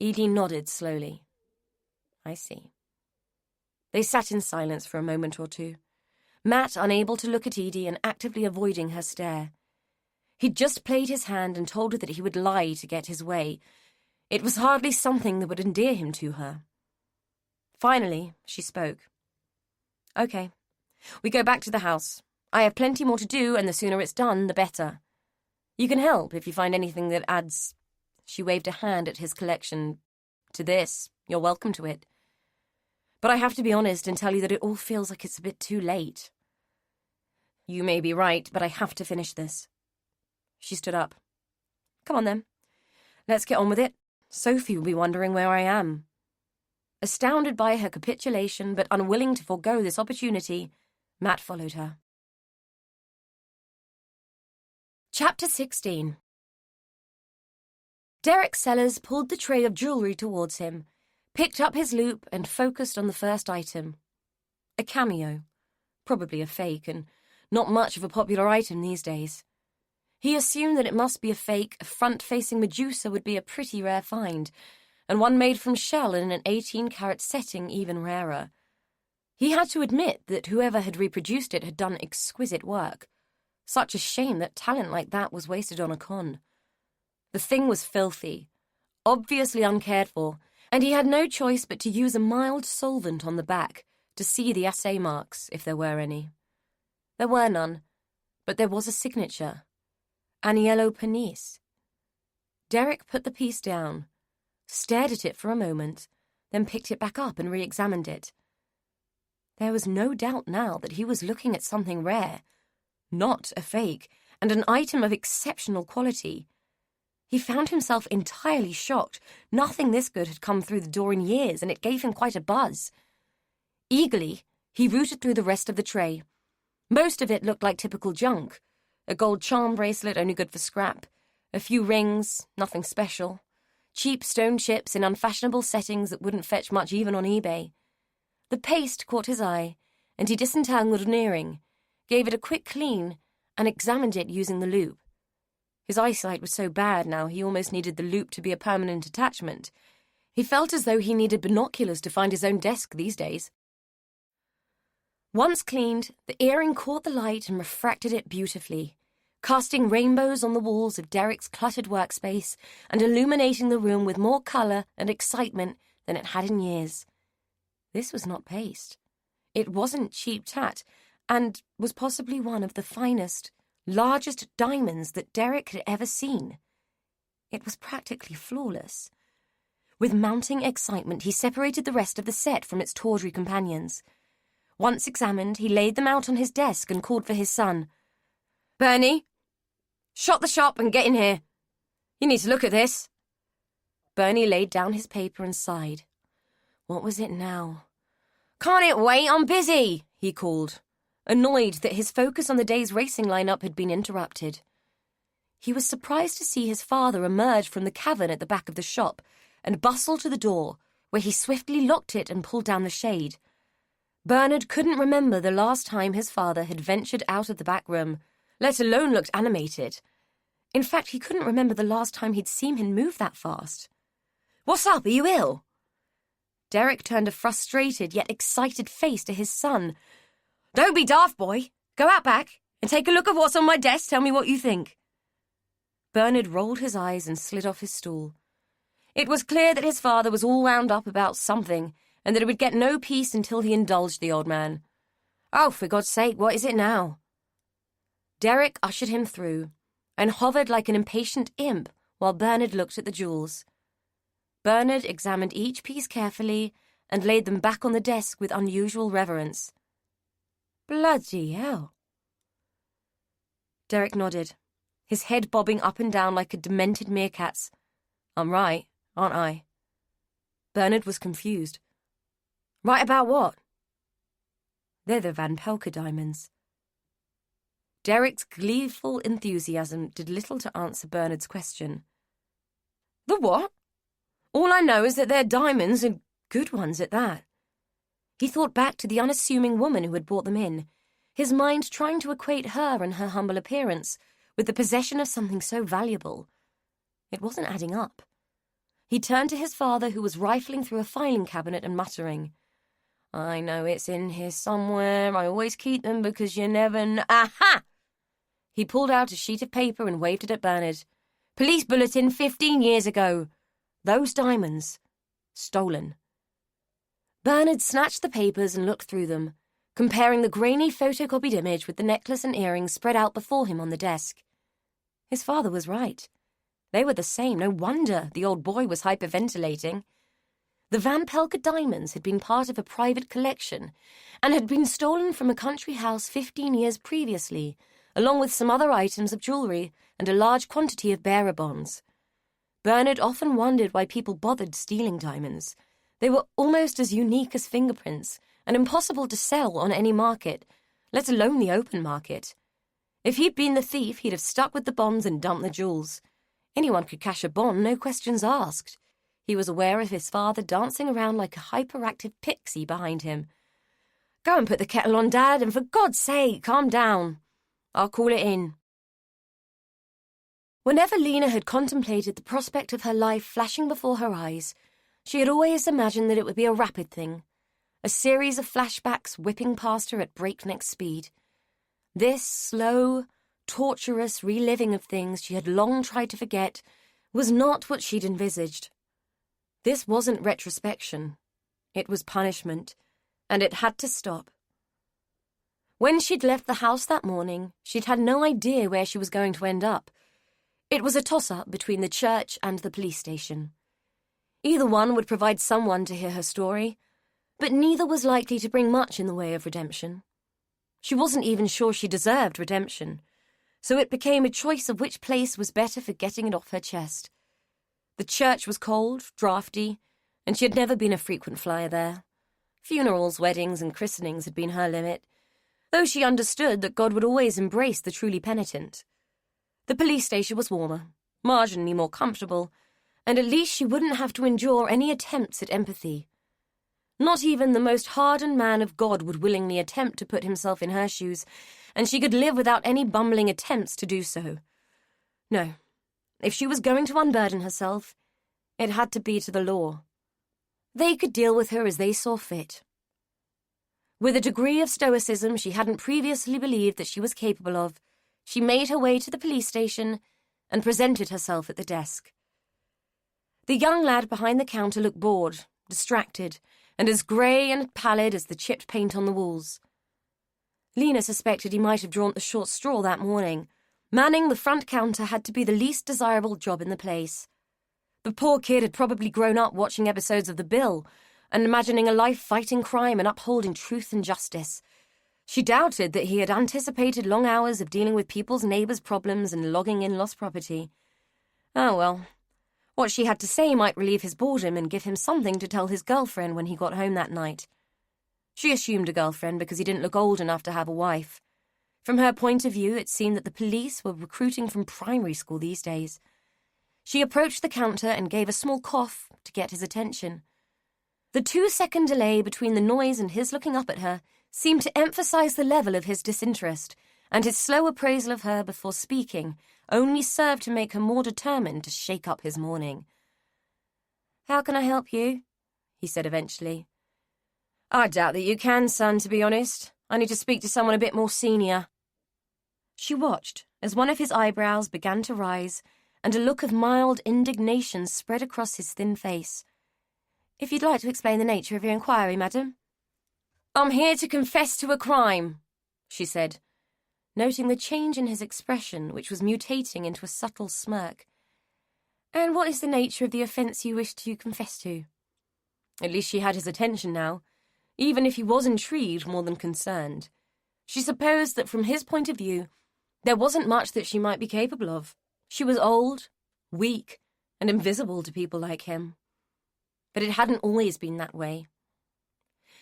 Edie nodded slowly. I see. They sat in silence for a moment or two, Matt unable to look at Edie and actively avoiding her stare. He'd just played his hand and told her that he would lie to get his way. It was hardly something that would endear him to her. Finally, she spoke. Okay, we go back to the house. I have plenty more to do, and the sooner it's done, the better. You can help if you find anything that adds... She waved a hand at his collection. To this, you're welcome to it. But I have to be honest and tell you that it all feels like it's a bit too late. You may be right, but I have to finish this. She stood up. Come on, then. Let's get on with it. Sophie will be wondering where I am. Astounded by her capitulation, but unwilling to forego this opportunity, Matt followed her. Chapter 16. Derek Sellers pulled the tray of jewellery towards him, picked up his loupe and focused on the first item. A cameo. Probably a fake, and not much of a popular item these days. He assumed that it must be a fake. A front-facing Medusa would be a pretty rare find, and one made from shell in an 18-carat setting even rarer. He had to admit that whoever had reproduced it had done exquisite work. Such a shame that talent like that was wasted on a con. The thing was filthy, obviously uncared for, and he had no choice but to use a mild solvent on the back to see the assay marks, if there were any. There were none, but there was a signature. Aniello Panisse. Derek put the piece down, stared at it for a moment, then picked it back up and re-examined it. There was no doubt now that he was looking at something rare, not a fake, and an item of exceptional quality. He found himself entirely shocked. Nothing this good had come through the door in years, and it gave him quite a buzz. Eagerly, he rooted through the rest of the tray. Most of it looked like typical junk. A gold charm bracelet only good for scrap. A few rings, nothing special. Cheap stone chips in unfashionable settings that wouldn't fetch much even on eBay. The paste caught his eye, and he disentangled an earring, gave it a quick clean, and examined it using the loupe. His eyesight was so bad now he almost needed the loupe to be a permanent attachment. He felt as though he needed binoculars to find his own desk these days. Once cleaned, the earring caught the light and refracted it beautifully, casting rainbows on the walls of Derek's cluttered workspace and illuminating the room with more colour and excitement than it had in years. This was not paste. It wasn't cheap tat, and was possibly one of the finest, largest diamonds that Derek had ever seen. It was practically flawless. With mounting excitement, he separated the rest of the set from its tawdry companions. Once examined, he laid them out on his desk and called for his son. "Bernie, shut the shop and get in here. You need to look at this." Bernie laid down his paper and sighed. What was it now? "Can't it wait? I'm busy," he called, annoyed that his focus on the day's racing lineup had been interrupted. He was surprised to see his father emerge from the cavern at the back of the shop and bustle to the door, where he swiftly locked it and pulled down the shade. Bernard couldn't remember the last time his father had ventured out of the back room, let alone looked animated. In fact, he couldn't remember the last time he'd seen him move that fast. "What's up? Are you ill?" Derek turned a frustrated yet excited face to his son. "Don't be daft, boy. Go out back and take a look at what's on my desk. Tell me what you think." Bernard rolled his eyes and slid off his stool. It was clear that his father was all wound up about something, and that he would get no peace until he indulged the old man. "Oh, for God's sake, what is it now?" Derek ushered him through, and hovered like an impatient imp while Bernard looked at the jewels. Bernard examined each piece carefully and laid them back on the desk with unusual reverence. "Bloody hell." Derek nodded, his head bobbing up and down like a demented meerkat's. "I'm right, aren't I?" Bernard was confused. "Right about what?" "They're the Van Pelke diamonds." Derek's gleeful enthusiasm did little to answer Bernard's question. "The what? All I know is that they're diamonds, and good ones at that." He thought back to the unassuming woman who had brought them in, his mind trying to equate her and her humble appearance with the possession of something so valuable. It wasn't adding up. He turned to his father, who was rifling through a filing cabinet and muttering, "I know it's in here somewhere. I always keep them because you never know." Aha! He pulled out a sheet of paper and waved it at Bernard. "Police bulletin 15 years ago. Those diamonds. Stolen." Bernard snatched the papers and looked through them, comparing the grainy photocopied image with the necklace and earrings spread out before him on the desk. His father was right. They were the same. No wonder the old boy was hyperventilating. The Van Pelke diamonds had been part of a private collection and had been stolen from a country house 15 years previously, along with some other items of jewellery and a large quantity of bearer bonds. Bernard often wondered why people bothered stealing diamonds. They were almost as unique as fingerprints and impossible to sell on any market, let alone the open market. If he'd been the thief, he'd have stuck with the bonds and dumped the jewels. Anyone could cash a bond, no questions asked. He was aware of his father dancing around like a hyperactive pixie behind him. "Go and put the kettle on, Dad, and for God's sake, calm down. I'll call it in." Whenever Lena had contemplated the prospect of her life flashing before her eyes, she had always imagined that it would be a rapid thing, a series of flashbacks whipping past her at breakneck speed. This slow, torturous reliving of things she had long tried to forget was not what she'd envisaged. This wasn't retrospection. It was punishment, and it had to stop. When she'd left the house that morning, she'd had no idea where she was going to end up. It was a toss-up between the church and the police station. Either one would provide someone to hear her story, but neither was likely to bring much in the way of redemption. She wasn't even sure she deserved redemption. so it became a choice of which place was better for getting it off her chest. The church was cold, draughty, and she had never been a frequent flyer there. Funerals, weddings, and christenings had been her limit, though she understood that God would always embrace the truly penitent. The police station was warmer, marginally more comfortable, and at least she wouldn't have to endure any attempts at empathy. Not even the most hardened man of God would willingly attempt to put himself in her shoes, and she could live without any bumbling attempts to do so. No, if she was going to unburden herself, it had to be to the law. They could deal with her as they saw fit. With a degree of stoicism she hadn't previously believed that she was capable of, she made her way to the police station and presented herself at the desk. The young lad behind the counter looked bored, distracted, and as grey and pallid as the chipped paint on the walls. Lena suspected he might have drawn the short straw that morning. Manning the front counter had to be the least desirable job in the place. The poor kid had probably grown up watching episodes of The Bill and imagining a life fighting crime and upholding truth and justice. She doubted that he had anticipated long hours of dealing with people's neighbours' problems and logging in lost property. Oh well, what she had to say might relieve his boredom and give him something to tell his girlfriend when he got home that night. She assumed a girlfriend because he didn't look old enough to have a wife. From her point of view, it seemed that the police were recruiting from primary school these days. She approached the counter and gave a small cough to get his attention. The 2-second delay between the noise and his looking up at her seemed to emphasize the level of his disinterest, and his slow appraisal of her before speaking only served to make her more determined to shake up his morning. "How can I help you?" he said eventually. "I doubt that you can, son, to be honest. I need to speak to someone a bit more senior." She watched as one of his eyebrows began to rise and a look of mild indignation spread across his thin face. "If you'd like to explain the nature of your inquiry, madam." "I'm here to confess to a crime," she said, noting the change in his expression, which was mutating into a subtle smirk. "And what is the nature of the offence you wish to confess to?" At least she had his attention now, even if he was intrigued more than concerned. She supposed that from his point of view, there wasn't much that she might be capable of. She was old, weak, and invisible to people like him. But it hadn't always been that way.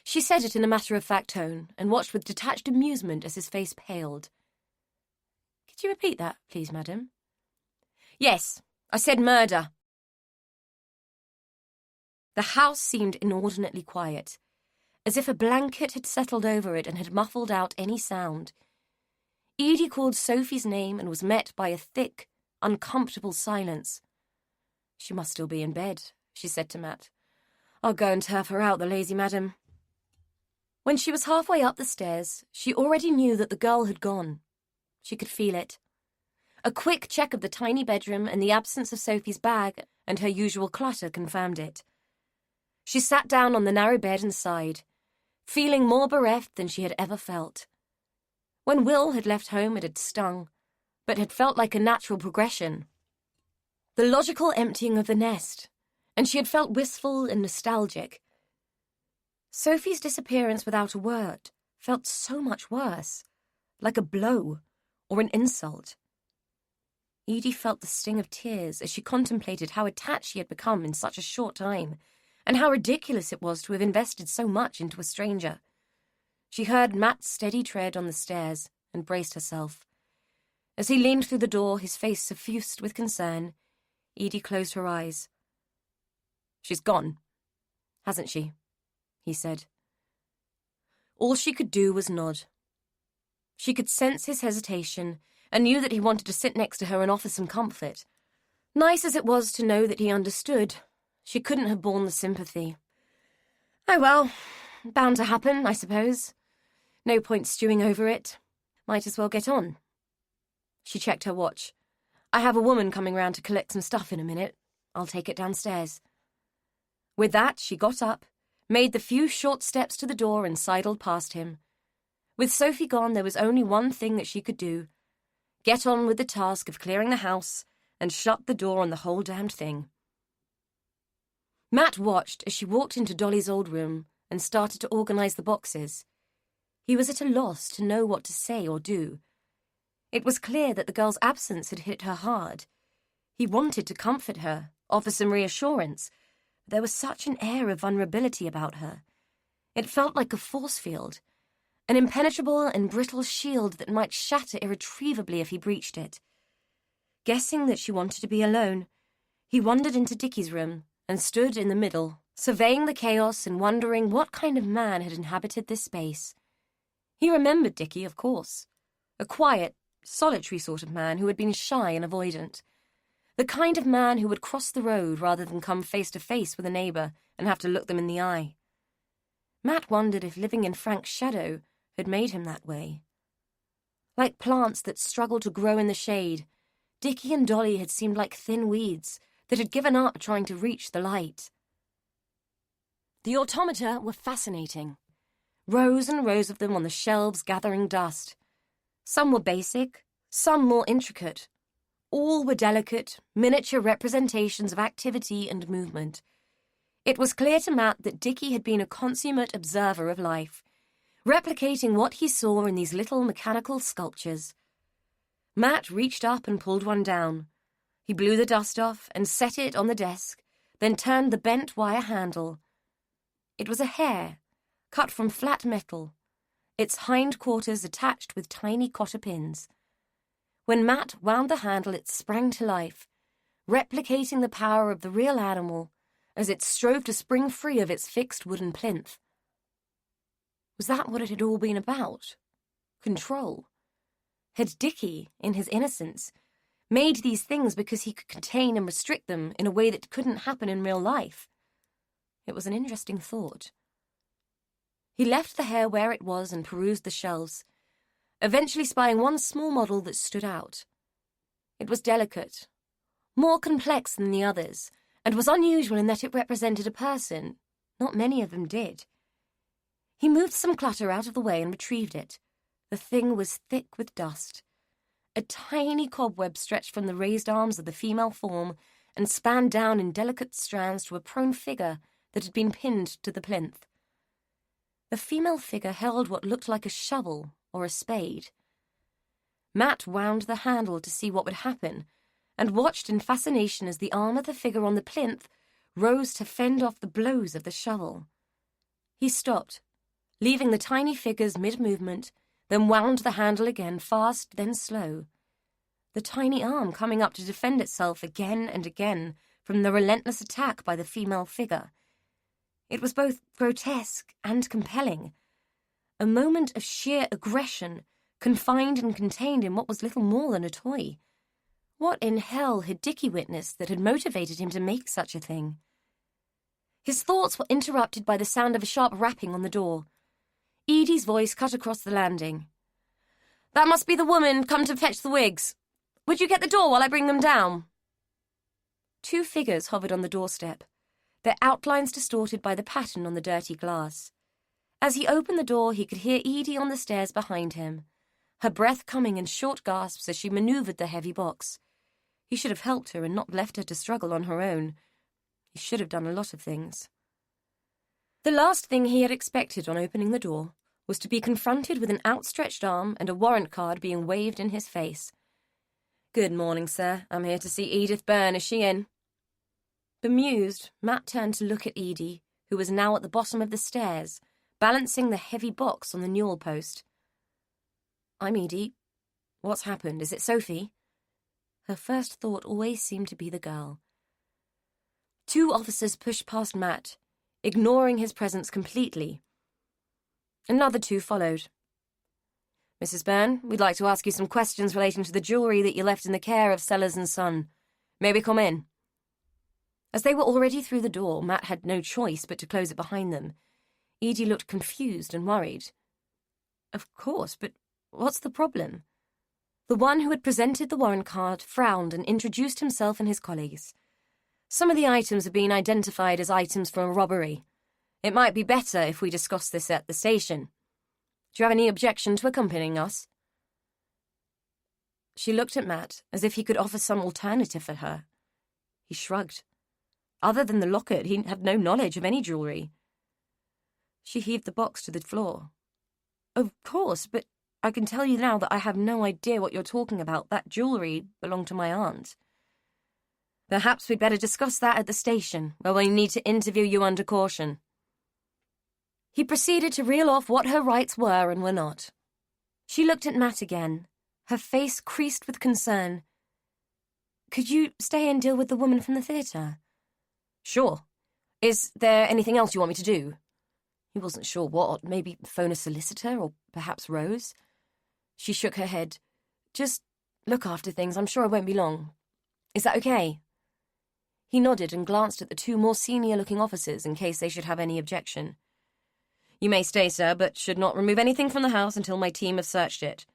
She said it in a matter-of-fact tone and watched with detached amusement as his face paled. "Could you repeat that, please, madam?" "Yes, I said murder." The house seemed inordinately quiet, as if a blanket had settled over it and had muffled out any sound. Edie called Sophie's name and was met by a thick, uncomfortable silence. "She must still be in bed," she said to Matt. "I'll go and turf her out, the lazy madam." When she was halfway up the stairs, she already knew that the girl had gone. She could feel it. A quick check of the tiny bedroom and the absence of Sophie's bag and her usual clutter confirmed it. She sat down on the narrow bed and sighed, feeling more bereft than she had ever felt. When Will had left home, it had stung, but had felt like a natural progression. The logical emptying of the nest, and she had felt wistful and nostalgic. Sophie's disappearance without a word felt so much worse, like a blow or an insult. Edie felt the sting of tears as she contemplated how attached she had become in such a short time, and how ridiculous it was to have invested so much into a stranger. She heard Matt's steady tread on the stairs and braced herself. As he leaned through the door, his face suffused with concern, Edie closed her eyes. "She's gone, hasn't she?" he said. All she could do was nod. She could sense his hesitation and knew that he wanted to sit next to her and offer some comfort. Nice as it was to know that he understood, she couldn't have borne the sympathy. "Oh well, bound to happen, I suppose. No point stewing over it. Might as well get on." She checked her watch. "I have a woman coming round to collect some stuff in a minute. I'll take it downstairs." With that, she got up, made the few short steps to the door and sidled past him. With Sophie gone, there was only one thing that she could do. Get on with the task of clearing the house and shut the door on the whole damned thing. Matt watched as she walked into Dolly's old room and started to organize the boxes. He was at a loss to know what to say or do. It was clear that the girl's absence had hit her hard. He wanted to comfort her, offer some reassurance. There was such an air of vulnerability about her. It felt like a force field, an impenetrable and brittle shield that might shatter irretrievably if he breached it. Guessing that she wanted to be alone, he wandered into Dickie's room and stood in the middle, surveying the chaos and wondering what kind of man had inhabited this space. He remembered Dickie, of course. A quiet, solitary sort of man who had been shy and avoidant. The kind of man who would cross the road rather than come face to face with a neighbour and have to look them in the eye. Matt wondered if living in Frank's shadow had made him that way. Like plants that struggle to grow in the shade, Dickie and Dolly had seemed like thin weeds that had given up trying to reach the light. The automata were fascinating. Rows and rows of them on the shelves gathering dust. Some were basic, some more intricate. All were delicate, miniature representations of activity and movement. It was clear to Matt that Dickie had been a consummate observer of life, replicating what he saw in these little mechanical sculptures. Matt reached up and pulled one down. He blew the dust off and set it on the desk, then turned the bent wire handle. It was a hare, cut from flat metal, its hindquarters attached with tiny cotter pins. When Matt wound the handle, it sprang to life, replicating the power of the real animal as it strove to spring free of its fixed wooden plinth. Was that what it had all been about? Control? Had Dickie, in his innocence, made these things because he could contain and restrict them in a way that couldn't happen in real life? It was an interesting thought. He left the hare where it was and perused the shelves, eventually spying one small model that stood out. It was delicate, more complex than the others, and was unusual in that it represented a person. Not many of them did. He moved some clutter out of the way and retrieved it. The thing was thick with dust. A tiny cobweb stretched from the raised arms of the female form and spanned down in delicate strands to a prone figure that had been pinned to the plinth. The female figure held what looked like a shovel or a spade. Matt wound the handle to see what would happen and watched in fascination as the arm of the figure on the plinth rose to fend off the blows of the shovel. He stopped, leaving the tiny figures mid-movement, then wound the handle again, fast, then slow. The tiny arm coming up to defend itself again and again from the relentless attack by the female figure. It was both grotesque and compelling. A moment of sheer aggression, confined and contained in what was little more than a toy. What in hell had Dickie witnessed that had motivated him to make such a thing? His thoughts were interrupted by the sound of a sharp rapping on the door. Edie's voice cut across the landing. "That must be the woman come to fetch the wigs. Would you get the door while I bring them down?" Two figures hovered on the doorstep, their outlines distorted by the pattern on the dirty glass. As he opened the door, he could hear Edie on the stairs behind him, her breath coming in short gasps as she manoeuvred the heavy box. He should have helped her and not left her to struggle on her own. He should have done a lot of things. The last thing he had expected on opening the door was to be confronted with an outstretched arm and a warrant card being waved in his face. "Good morning, sir. I'm here to see Edith Byrne. Is she in?" Bemused, Matt turned to look at Edie, who was now at the bottom of the stairs, balancing the heavy box on the newel post. "I'm Edie. What's happened? Is it Sophie?" Her first thought always seemed to be the girl. Two officers pushed past Matt, ignoring his presence completely. Another two followed. "Mrs. Byrne, we'd like to ask you some questions relating to the jewellery that you left in the care of Sellers and Son. May we come in?" As they were already through the door, Matt had no choice but to close it behind them. Edie looked confused and worried. "Of course, but what's the problem?" The one who had presented the warrant card frowned and introduced himself and his colleagues. "Some of the items have been identified as items from a robbery. It might be better if we discuss this at the station. Do you have any objection to accompanying us?" She looked at Matt as if he could offer some alternative for her. He shrugged. Other than the locket, he had no knowledge of any jewellery. She heaved the box to the floor. "Of course, but I can tell you now that I have no idea what you're talking about. That jewellery belonged to my aunt. Perhaps we'd better discuss that at the station, where we need to interview you under caution. He proceeded to reel off what her rights were and were not. She looked at Matt again, her face creased with concern. Could you stay and deal with the woman from the theatre? Sure. Is there anything else you want me to do? He wasn't sure what. Maybe phone a solicitor, or perhaps Rose? She shook her head. Just look after things. I'm sure I won't be long. Is that okay? He nodded and glanced at the two more senior-looking officers in case they should have any objection. You may stay, sir, but should not remove anything from the house until my team have searched it.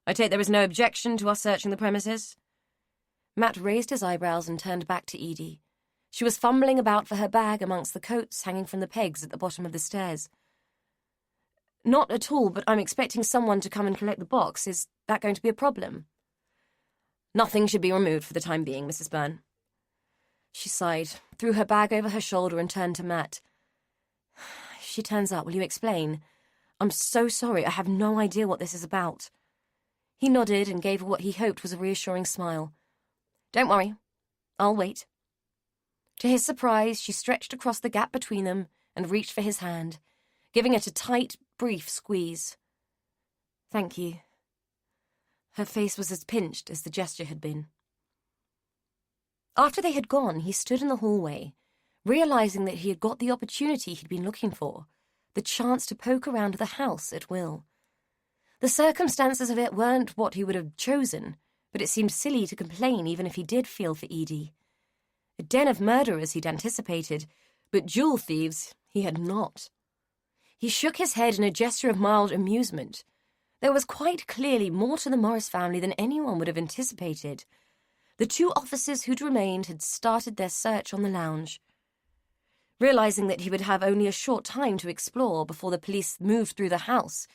I take there is no objection to us searching the premises? Matt raised his eyebrows and turned back to Edie. She was fumbling about for her bag amongst the coats hanging from the pegs at the bottom of the stairs. Not at all, but I'm expecting someone to come and collect the box. Is that going to be a problem? Nothing should be removed for the time being, Mrs. Byrne. She sighed, threw her bag over her shoulder and turned to Matt. If she turns up, will you explain? I'm so sorry, I have no idea what this is about. He nodded and gave her what he hoped was a reassuring smile. Don't worry, I'll wait. To his surprise, she stretched across the gap between them and reached for his hand, giving it a tight, brief squeeze. Thank you. Her face was as pinched as the gesture had been. After they had gone, he stood in the hallway, realizing that he had got the opportunity he'd been looking for, the chance to poke around the house at will. The circumstances of it weren't what he would have chosen, but it seemed silly to complain even if he did feel for Edie. A den of murderers he'd anticipated, but jewel thieves he had not. He shook his head in a gesture of mild amusement. There was quite clearly more to the Morris family than anyone would have anticipated. The two officers who'd remained had started their search on the lounge. Realizing that he would have only a short time to explore before the police moved through the house,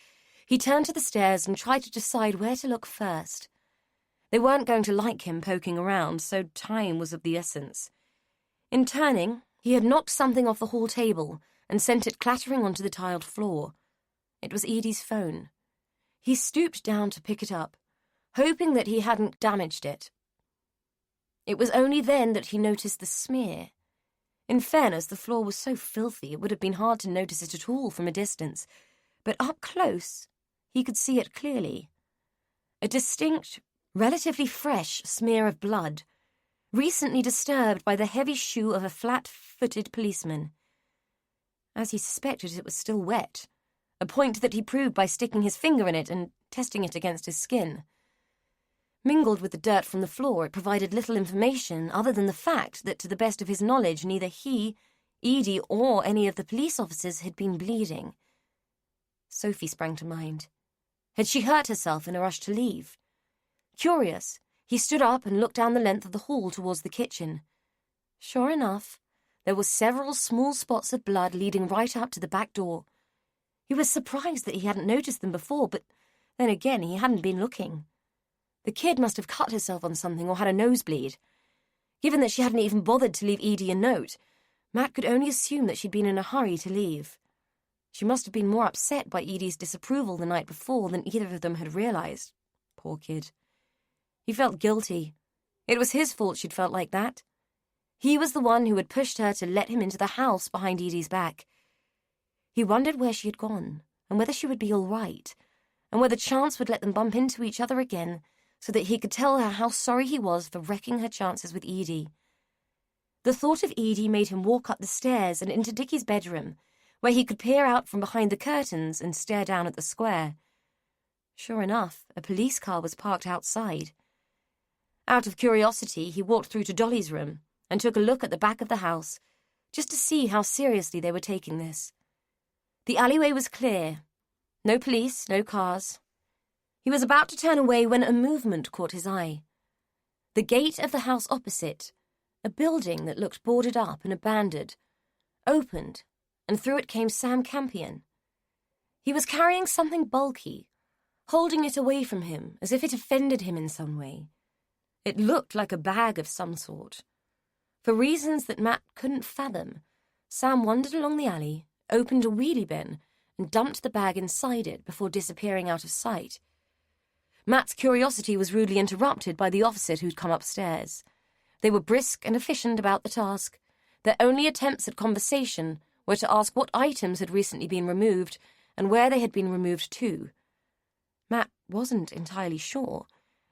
he turned to the stairs and tried to decide where to look first. They weren't going to like him poking around, so time was of the essence. In turning, he had knocked something off the hall table and sent it clattering onto the tiled floor. It was Edie's phone. He stooped down to pick it up, hoping that he hadn't damaged it. It was only then that he noticed the smear. In fairness, the floor was so filthy it would have been hard to notice it at all from a distance, but up close he could see it clearly. A distinct, relatively fresh smear of blood, recently disturbed by the heavy shoe of a flat-footed policeman. As he suspected, it was still wet, a point that he proved by sticking his finger in it and testing it against his skin. Mingled with the dirt from the floor, it provided little information other than the fact that, to the best of his knowledge, neither he, Edie, or any of the police officers had been bleeding. Sophie sprang to mind. Had she hurt herself in a rush to leave? Curious, he stood up and looked down the length of the hall towards the kitchen. Sure enough, there were several small spots of blood leading right up to the back door. He was surprised that he hadn't noticed them before, but then again he hadn't been looking. The kid must have cut herself on something or had a nosebleed. Given that she hadn't even bothered to leave Edie a note, Matt could only assume that she'd been in a hurry to leave. She must have been more upset by Edie's disapproval the night before than either of them had realized. Poor kid. He felt guilty. It was his fault she'd felt like that. He was the one who had pushed her to let him into the house behind Edie's back. He wondered where she had gone, and whether she would be all right, and whether chance would let them bump into each other again, so that he could tell her how sorry he was for wrecking her chances with Edie. The thought of Edie made him walk up the stairs and into Dickie's bedroom, where he could peer out from behind the curtains and stare down at the square. Sure enough, a police car was parked outside. Out of curiosity, he walked through to Dolly's room and took a look at the back of the house, just to see how seriously they were taking this. The alleyway was clear. No police, no cars. He was about to turn away when a movement caught his eye. The gate of the house opposite, a building that looked boarded up and abandoned, opened, and through it came Sam Campion. He was carrying something bulky, holding it away from him as if it offended him in some way. It looked like a bag of some sort. For reasons that Matt couldn't fathom, Sam wandered along the alley, opened a wheelie bin, and dumped the bag inside it before disappearing out of sight. Matt's curiosity was rudely interrupted by the officer who'd come upstairs. They were brisk and efficient about the task. Their only attempts at conversation were to ask what items had recently been removed and where they had been removed to. Matt wasn't entirely sure,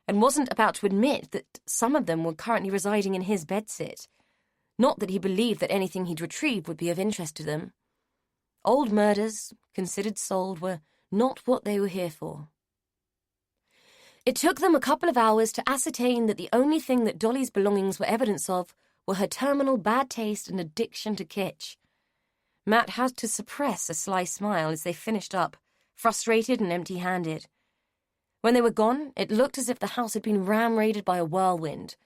and wasn't about to admit that some of them were currently residing in his bedsit. Not that he believed that anything he'd retrieved would be of interest to them. Old murders, considered sold, were not what they were here for. It took them a couple of hours to ascertain that the only thing that Dolly's belongings were evidence of were her terminal bad taste and addiction to kitsch. Matt had to suppress a sly smile as they finished up, frustrated and empty-handed. When they were gone, it looked as if the house had been ram-raided by a whirlwind.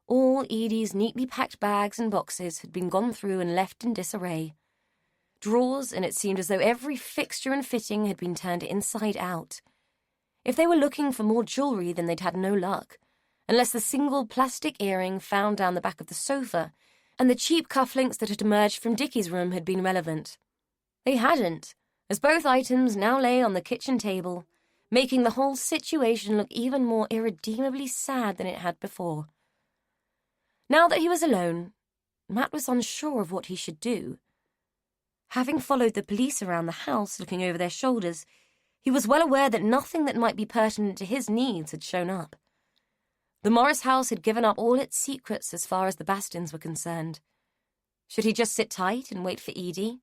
All Edie's neatly packed bags and boxes had been gone through and left in disarray. Drawers, and it seemed as though every fixture and fitting had been turned inside out. If they were looking for more jewellery, then they'd had no luck, unless the single plastic earring found down the back of the sofa and the cheap cufflinks that had emerged from Dickie's room had been relevant. They hadn't, as both items now lay on the kitchen table, making the whole situation look even more irredeemably sad than it had before. Now that he was alone, Matt was unsure of what he should do. Having followed the police around the house, looking over their shoulders, he was well aware that nothing that might be pertinent to his needs had shown up. The Morris house had given up all its secrets as far as the Bastons were concerned. Should he just sit tight and wait for Edie?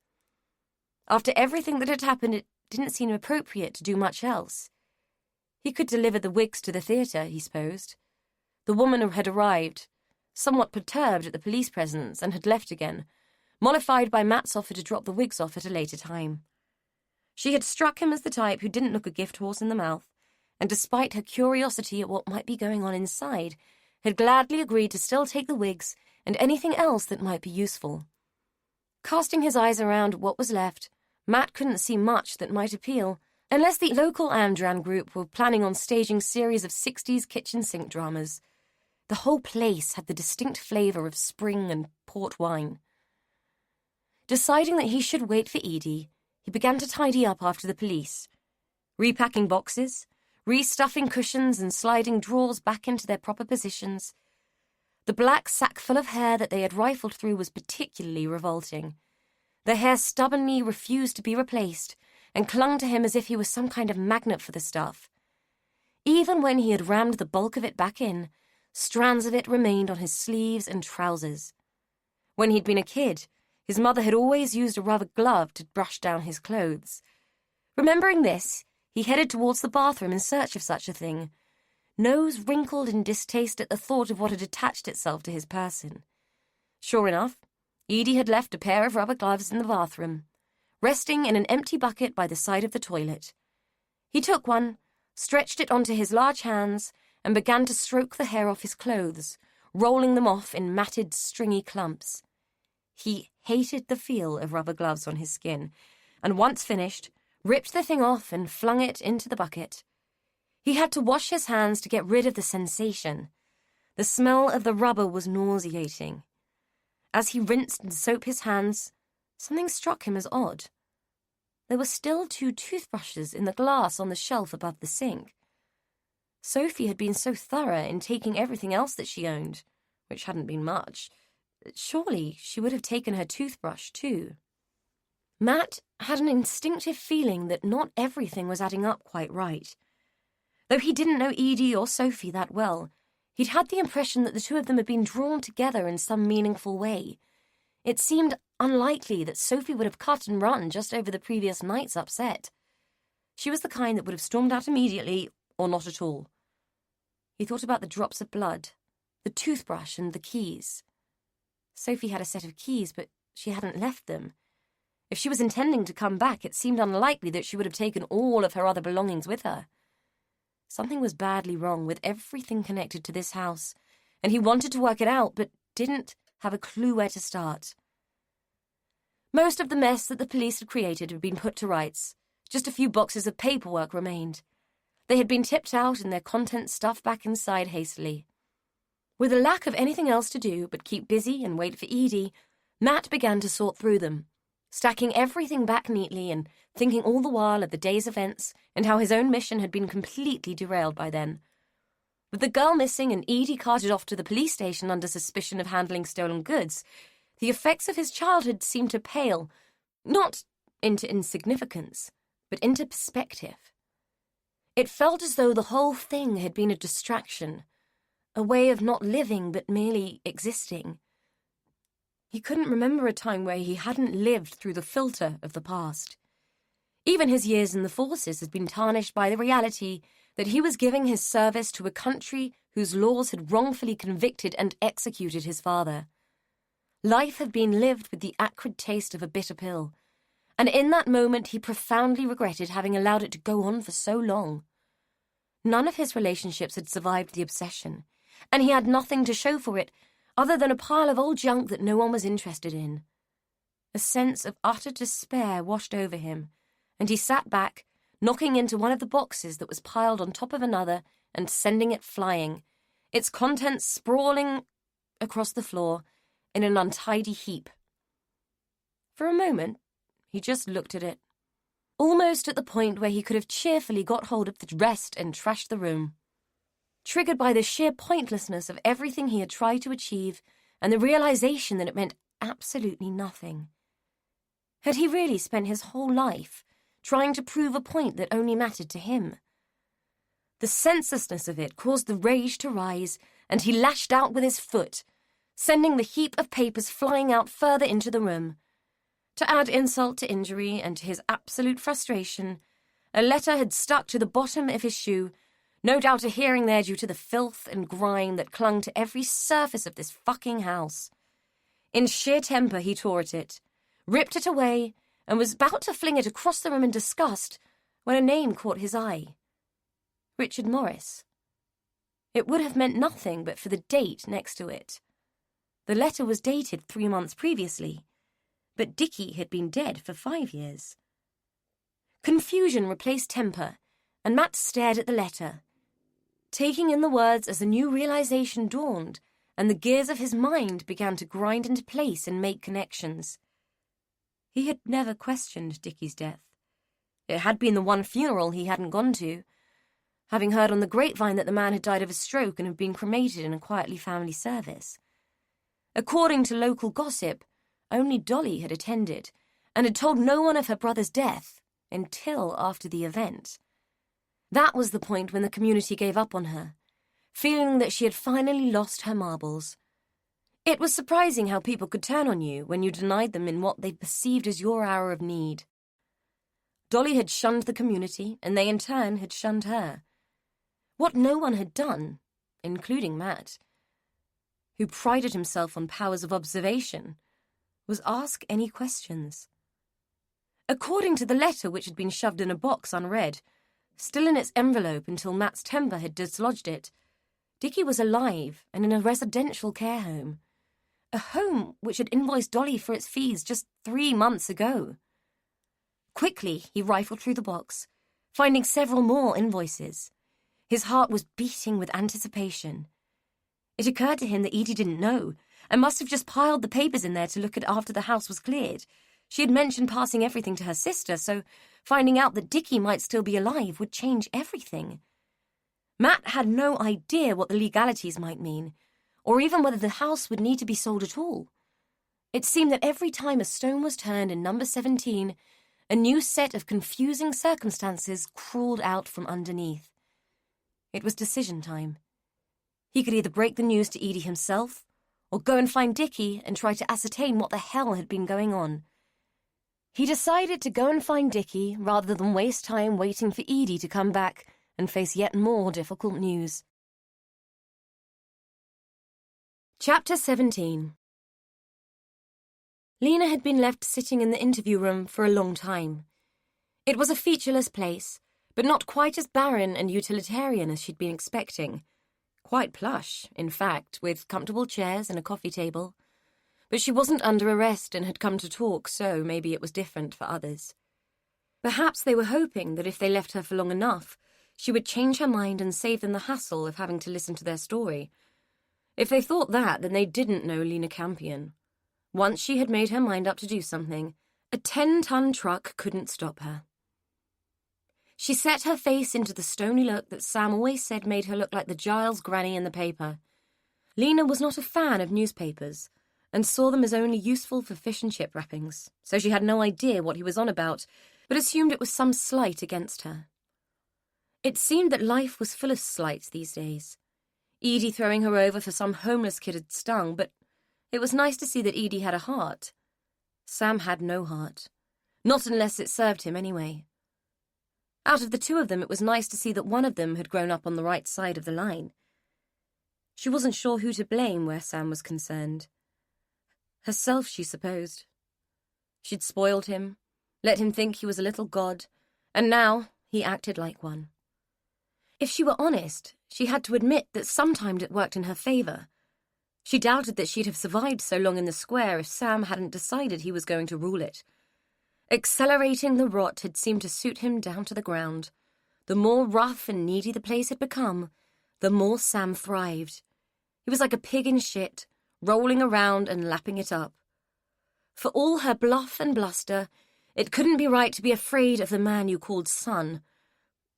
After everything that had happened, it didn't seem appropriate to do much else. He could deliver the wigs to the theatre, he supposed. The woman had arrived, somewhat perturbed at the police presence, and had left again, mollified by Matt's offer to drop the wigs off at a later time. She had struck him as the type who didn't look a gift horse in the mouth, and despite her curiosity at what might be going on inside, had gladly agreed to still take the wigs and anything else that might be useful. Casting his eyes around what was left, Matt couldn't see much that might appeal, unless the local Amdran group were planning on staging series of 60s kitchen sink dramas. The whole place had the distinct flavour of spring and port wine. Deciding that he should wait for Edie, he began to tidy up after the police, repacking boxes, restuffing cushions and sliding drawers back into their proper positions. The black sackful of hair that they had rifled through was particularly revolting. The hair stubbornly refused to be replaced and clung to him as if he was some kind of magnet for the stuff. Even when he had rammed the bulk of it back in, strands of it remained on his sleeves and trousers. When he'd been a kid, his mother had always used a rubber glove to brush down his clothes. Remembering this, he headed towards the bathroom in search of such a thing, nose wrinkled in distaste at the thought of what had attached itself to his person. Sure enough, Edie had left a pair of rubber gloves in the bathroom, resting in an empty bucket by the side of the toilet. He took one, stretched it onto his large hands, and began to stroke the hair off his clothes, rolling them off in matted, stringy clumps. He hated the feel of rubber gloves on his skin, and once finished, ripped the thing off and flung it into the bucket. He had to wash his hands to get rid of the sensation. The smell of the rubber was nauseating. As he rinsed and soaped his hands, something struck him as odd. There were still 2 toothbrushes in the glass on the shelf above the sink. Sophie had been so thorough in taking everything else that she owned, which hadn't been much. Surely she would have taken her toothbrush too. Matt had an instinctive feeling that not everything was adding up quite right. Though he didn't know Edie or Sophie that well, he'd had the impression that the two of them had been drawn together in some meaningful way. It seemed unlikely that Sophie would have cut and run just over the previous night's upset. She was the kind that would have stormed out immediately, or not at all. He thought about the drops of blood, the toothbrush and the keys. Sophie had a set of keys, but she hadn't left them. If she was intending to come back, it seemed unlikely that she would have taken all of her other belongings with her. Something was badly wrong with everything connected to this house, and he wanted to work it out, but didn't have a clue where to start. Most of the mess that the police had created had been put to rights. Just a few boxes of paperwork remained. They had been tipped out and their contents stuffed back inside hastily. With a lack of anything else to do but keep busy and wait for Edie, Matt began to sort through them, stacking everything back neatly and thinking all the while of the day's events and how his own mission had been completely derailed by then. With the girl missing and Edie carted off to the police station under suspicion of handling stolen goods, the effects of his childhood seemed to pale, not into insignificance, but into perspective. It felt as though the whole thing had been a distraction, a way of not living but merely existing. He couldn't remember a time where he hadn't lived through the filter of the past. Even his years in the forces had been tarnished by the reality that he was giving his service to a country whose laws had wrongfully convicted and executed his father. Life had been lived with the acrid taste of a bitter pill, and in that moment he profoundly regretted having allowed it to go on for so long. None of his relationships had survived the obsession, and he had nothing to show for it other than a pile of old junk that no one was interested in. A sense of utter despair washed over him, and he sat back, knocking into one of the boxes that was piled on top of another and sending it flying, its contents sprawling across the floor in an untidy heap. For a moment, he just looked at it, almost at the point where he could have cheerfully got hold of the rest and trashed the room, triggered by the sheer pointlessness of everything he had tried to achieve and the realization that it meant absolutely nothing. Had he really spent his whole life trying to prove a point that only mattered to him? The senselessness of it caused the rage to rise, and he lashed out with his foot, sending the heap of papers flying out further into the room. To add insult to injury and to his absolute frustration, a letter had stuck to the bottom of his shoe, no doubt adhering there due to the filth and grime that clung to every surface of this fucking house. In sheer temper, he tore at it, ripped it away, and was about to fling it across the room in disgust when a name caught his eye. Richard Morris. It would have meant nothing but for the date next to it. The letter was dated 3 months previously, but Dickie had been dead for 5 years. Confusion replaced temper, and Matt stared at the letter, taking in the words as a new realization dawned and the gears of his mind began to grind into place and make connections. He had never questioned Dickie's death. It had been the one funeral he hadn't gone to, having heard on the grapevine that the man had died of a stroke and had been cremated in a quietly family service. According to local gossip, only Dolly had attended and had told no one of her brother's death until after the event. That was the point when the community gave up on her, feeling that she had finally lost her marbles. It was surprising how people could turn on you when you denied them in what they perceived as your hour of need. Dolly had shunned the community, and they in turn had shunned her. What no one had done, including Matt, who prided himself on powers of observation, was ask any questions. According to the letter, which had been shoved in a box unread, still in its envelope until Matt's temper had dislodged it, Dickie was alive and in a residential care home, a home which had invoiced Dolly for its fees just 3 months ago. Quickly, he rifled through the box, finding several more invoices. His heart was beating with anticipation. It occurred to him that Edie didn't know, and must have just piled the papers in there to look at after the house was cleared. She had mentioned passing everything to her sister, so finding out that Dickie might still be alive would change everything. Matt had no idea what the legalities might mean, or even whether the house would need to be sold at all. It seemed that every time a stone was turned in number 17, a new set of confusing circumstances crawled out from underneath. It was decision time. He could either break the news to Edie himself, or go and find Dickie and try to ascertain what the hell had been going on. He decided to go and find Dickie rather than waste time waiting for Edie to come back and face yet more difficult news. Chapter 17. Lena had been left sitting in the interview room for a long time. It was a featureless place, but not quite as barren and utilitarian as she'd been expecting. Quite plush, in fact, with comfortable chairs and a coffee table. But she wasn't under arrest and had come to talk, so maybe it was different for others. Perhaps they were hoping that if they left her for long enough, she would change her mind and save them the hassle of having to listen to their story. If they thought that, then they didn't know Lena Campion. Once she had made her mind up to do something, A 10-ton truck couldn't stop her. She set her face into the stony look that Sam always said made her look like the Giles granny in the paper. Lena was not a fan of newspapers and saw them as only useful for fish and chip wrappings, so she had no idea what he was on about, but assumed it was some slight against her. It seemed that life was full of slights these days. Edie throwing her over for some homeless kid had stung, but it was nice to see that Edie had a heart. Sam had no heart. Not unless it served him anyway. Out of the two of them, it was nice to see that one of them had grown up on the right side of the line. She wasn't sure who to blame where Sam was concerned. Herself, she supposed. She'd spoiled him, let him think he was a little god, and now he acted like one. If she were honest, she had to admit that sometimes it worked in her favour. She doubted that she'd have survived so long in the square if Sam hadn't decided he was going to rule it. Accelerating the rot had seemed to suit him down to the ground. The more rough and needy the place had become, the more Sam thrived. He was like a pig in shit, rolling around and lapping it up. For all her bluff and bluster, it couldn't be right to be afraid of the man you called son.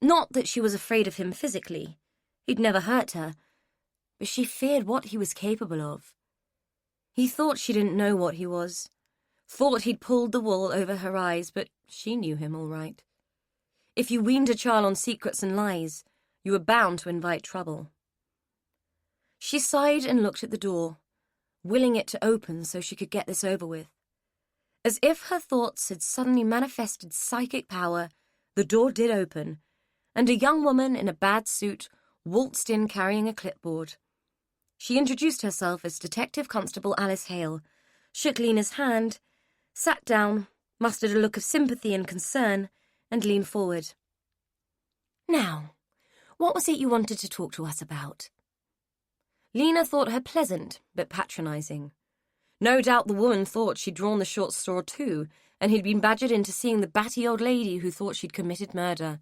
Not that she was afraid of him physically. He'd never hurt her. But she feared what he was capable of. He thought she didn't know what he was. Thought he'd pulled the wool over her eyes, but she knew him all right. If you weaned a child on secrets and lies, you were bound to invite trouble. She sighed and looked at the door, willing it to open so she could get this over with. As if her thoughts had suddenly manifested psychic power, the door did open, and a young woman in a bad suit waltzed in carrying a clipboard. She introduced herself as Detective Constable Alice Hale, shook Lena's hand, sat down, mustered a look of sympathy and concern, and leaned forward. "Now, what was it you wanted to talk to us about?" Lena thought her pleasant, but patronising. No doubt the woman thought she'd drawn the short straw too, and he'd been badgered into seeing the batty old lady who thought she'd committed murder.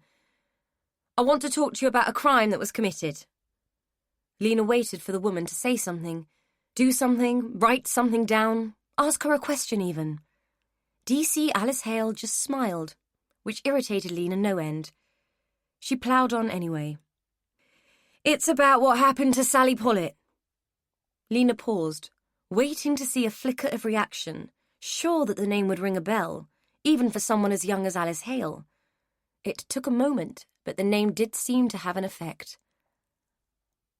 "I want to talk to you about a crime that was committed." Lena waited for the woman to say something, do something, write something down, ask her a question even. DC Alice Hale just smiled, which irritated Lena no end. She ploughed on anyway. "It's about what happened to Sally Pollitt." Lena paused, waiting to see a flicker of reaction, sure that the name would ring a bell, even for someone as young as Alice Hale. It took a moment, but the name did seem to have an effect.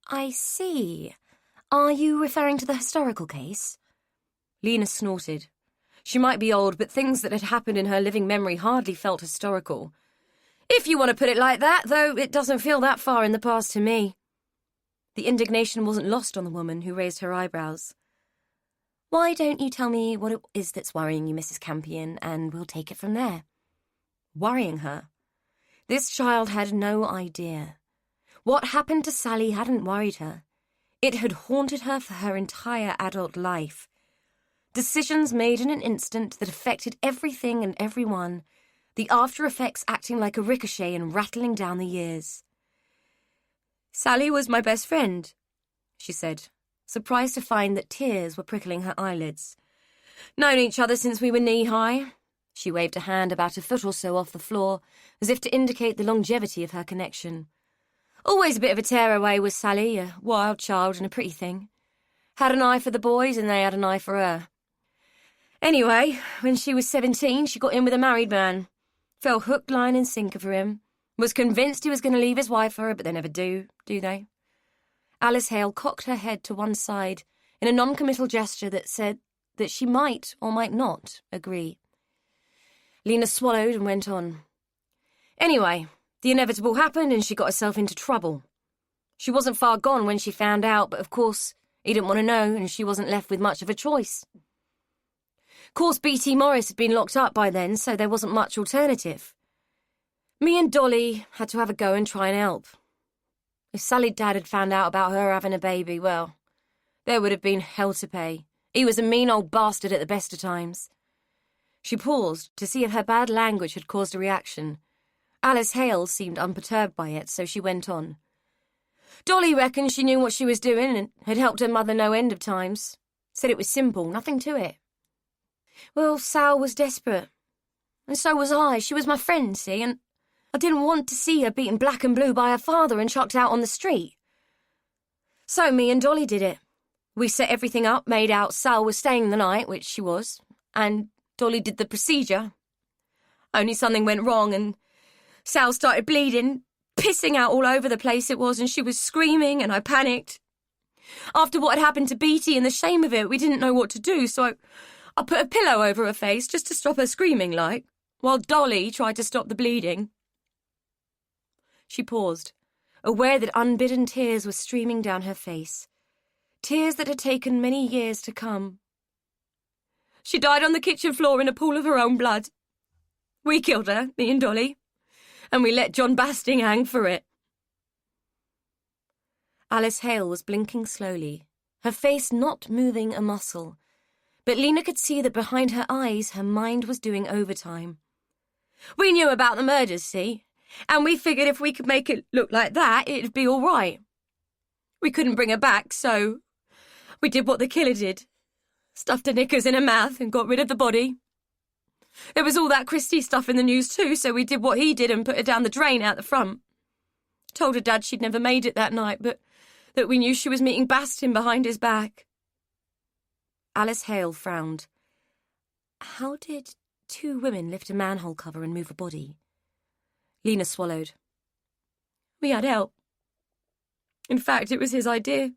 "I see. Are you referring to the historical case?" Lena snorted. She might be old, but things that had happened in her living memory hardly felt historical. "If you want to put it like that, though, it doesn't feel that far in the past to me." The indignation wasn't lost on the woman, who raised her eyebrows. "Why don't you tell me what it is that's worrying you, Mrs. Campion, and we'll take it from there." Worrying her? This child had no idea. What happened to Sally hadn't worried her. It had haunted her for her entire adult life. Decisions made in an instant that affected everything and everyone, the after-effects acting like a ricochet and rattling down the years. "Sally was my best friend," she said, surprised to find that tears were prickling her eyelids. "Known each other since we were knee-high." She waved a hand about a foot or so off the floor, as if to indicate the longevity of her connection. "Always a bit of a tearaway was Sally, a wild child and a pretty thing. Had an eye for the boys and they had an eye for her. Anyway, when she was 17, she got in with a married man. Fell hook, line and sinker for him. Was convinced he was going to leave his wife for her, but they never do they?" Alice Hale cocked her head to one side in a non-committal gesture that said that she might or might not agree. Lena swallowed and went on. "Anyway, the inevitable happened and she got herself into trouble. She wasn't far gone when she found out, but of course he didn't want to know and she wasn't left with much of a choice. Of course, B.T. Morris had been locked up by then, so there wasn't much alternative. Me and Dolly had to have a go and try and help. If Sally's dad had found out about her having a baby, well, there would have been hell to pay. He was a mean old bastard at the best of times." She paused to see if her bad language had caused a reaction. Alice Hale seemed unperturbed by it, so she went on. "Dolly reckoned she knew what she was doing and had helped her mother no end of times. Said it was simple, nothing to it. Well, Sal was desperate. And so was I. She was my friend, see, and I didn't want to see her beaten black and blue by her father and chucked out on the street. So me and Dolly did it. We set everything up, made out Sal was staying the night, which she was, and Dolly did the procedure. Only something went wrong and Sal started bleeding, pissing out all over the place it was, and she was screaming and I panicked. After what had happened to Beatty and the shame of it, we didn't know what to do, so I put a pillow over her face just to stop her screaming like, while Dolly tried to stop the bleeding. She paused, aware that unbidden tears were streaming down her face. Tears that had taken many years to come. She died on the kitchen floor in a pool of her own blood. We killed her, me and Dolly, and we let John Basting hang for it. Alice Hale was blinking slowly, her face not moving a muscle, but Lena could see that behind her eyes her mind was doing overtime. We knew about the murders, see, and we figured if we could make it look like that, it'd be all right. We couldn't bring her back, so we did what the killer did. Stuffed her knickers in her mouth and got rid of the body. There was all that Christie stuff in the news too, so we did what he did and put her down the drain out the front. Told her dad she'd never made it that night, but that we knew she was meeting Bastin behind his back. Alice Hale frowned. How did 2 women lift a manhole cover and move a body? Lena swallowed. We had help. In fact, it was his idea.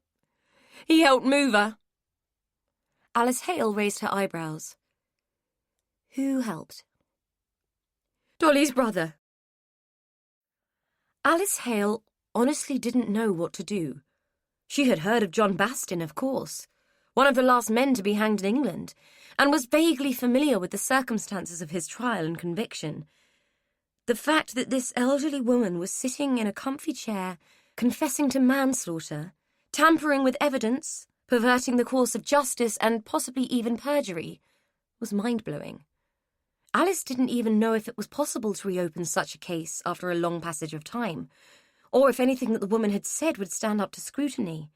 He helped move her. Alice Hale raised her eyebrows. Who helped? Dolly's brother. Alice Hale honestly didn't know what to do. She had heard of John Bastin, of course, one of the last men to be hanged in England, and was vaguely familiar with the circumstances of his trial and conviction. The fact that this elderly woman was sitting in a comfy chair, confessing to manslaughter, tampering with evidence, perverting the course of justice, and possibly even perjury, was mind-blowing. Alice didn't even know if it was possible to reopen such a case after a long passage of time, or if anything that the woman had said would stand up to scrutiny.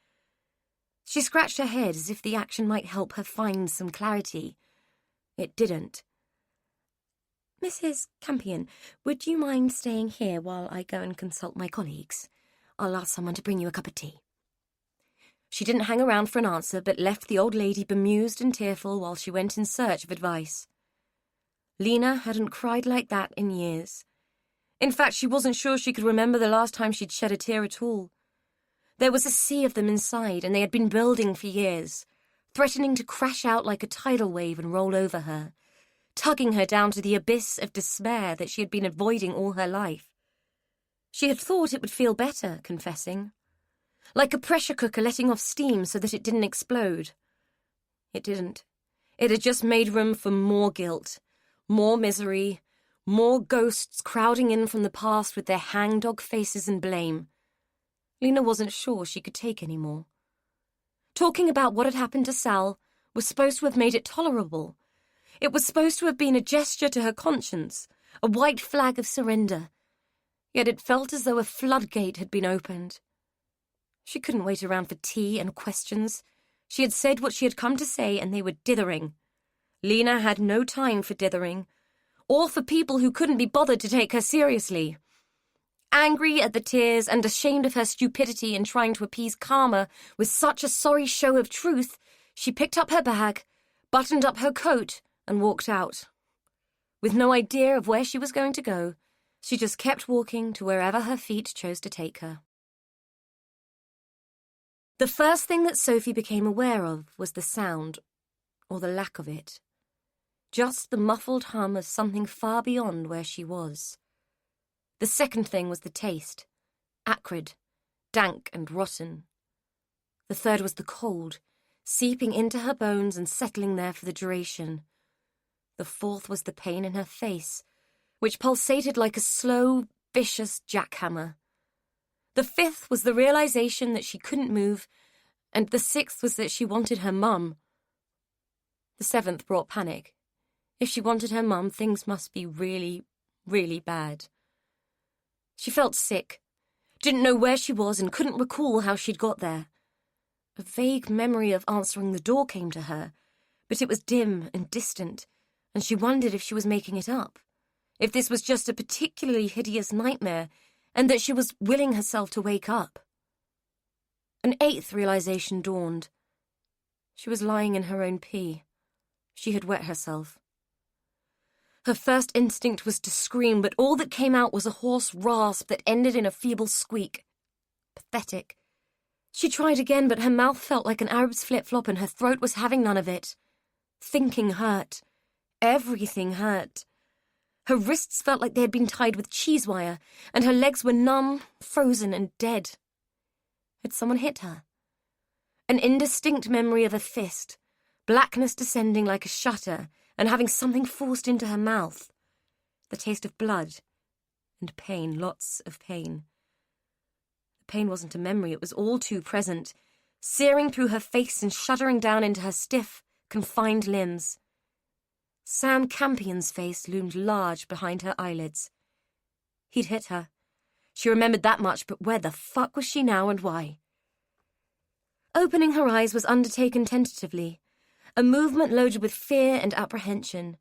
She scratched her head as if the action might help her find some clarity. It didn't. Mrs. Campion, would you mind staying here while I go and consult my colleagues? I'll ask someone to bring you a cup of tea. She didn't hang around for an answer, but left the old lady bemused and tearful while she went in search of advice. Lena hadn't cried like that in years. In fact, she wasn't sure she could remember the last time she'd shed a tear at all. There was a sea of them inside, and they had been building for years, threatening to crash out like a tidal wave and roll over her, tugging her down to the abyss of despair that she had been avoiding all her life. She had thought it would feel better, confessing. Like a pressure cooker letting off steam so that it didn't explode. It didn't. It had just made room for more guilt, more misery, more ghosts crowding in from the past with their hangdog faces and blame. Lena wasn't sure she could take any more. Talking about what had happened to Sal was supposed to have made it tolerable. It was supposed to have been a gesture to her conscience, a white flag of surrender. Yet it felt as though a floodgate had been opened. She couldn't wait around for tea and questions. She had said what she had come to say, and they were dithering. Lena had no time for dithering, or for people who couldn't be bothered to take her seriously. Angry at the tears and ashamed of her stupidity in trying to appease karma with such a sorry show of truth, she picked up her bag, buttoned up her coat, and walked out. With no idea of where she was going to go, she just kept walking to wherever her feet chose to take her. The first thing that Sophie became aware of was the sound, or the lack of it. Just the muffled hum of something far beyond where she was. The second thing was the taste, acrid, dank and rotten. The third was the cold, seeping into her bones and settling there for the duration. The fourth was the pain in her face, which pulsated like a slow, vicious jackhammer. The fifth was the realization that she couldn't move, and the sixth was that she wanted her mum. The seventh brought panic. If she wanted her mum, things must be really, really bad. She felt sick, didn't know where she was, and couldn't recall how she'd got there. A vague memory of answering the door came to her, but it was dim and distant, and she wondered if she was making it up. if this was just a particularly hideous nightmare, and that she was willing herself to wake up. An eighth realization dawned. She was lying in her own pee. She had wet herself. Her first instinct was to scream, but all that came out was a hoarse rasp that ended in a feeble squeak. Pathetic. She tried again, but her mouth felt like an Arab's flip-flop and her throat was having none of it. Thinking hurt. Everything hurt. Her wrists felt like they had been tied with cheese wire, and her legs were numb, frozen, and dead. Had someone hit her? An indistinct memory of a fist, blackness descending like a shutter, and having something forced into her mouth. The taste of blood. And pain, lots of pain. The pain wasn't a memory, it was all too present, searing through her face and shuddering down into her stiff, confined limbs. Sam Campion's face loomed large behind her eyelids. He'd hit her. She remembered that much, but where the fuck was she now and why? Opening her eyes was undertaken tentatively, a movement loaded with fear and apprehension.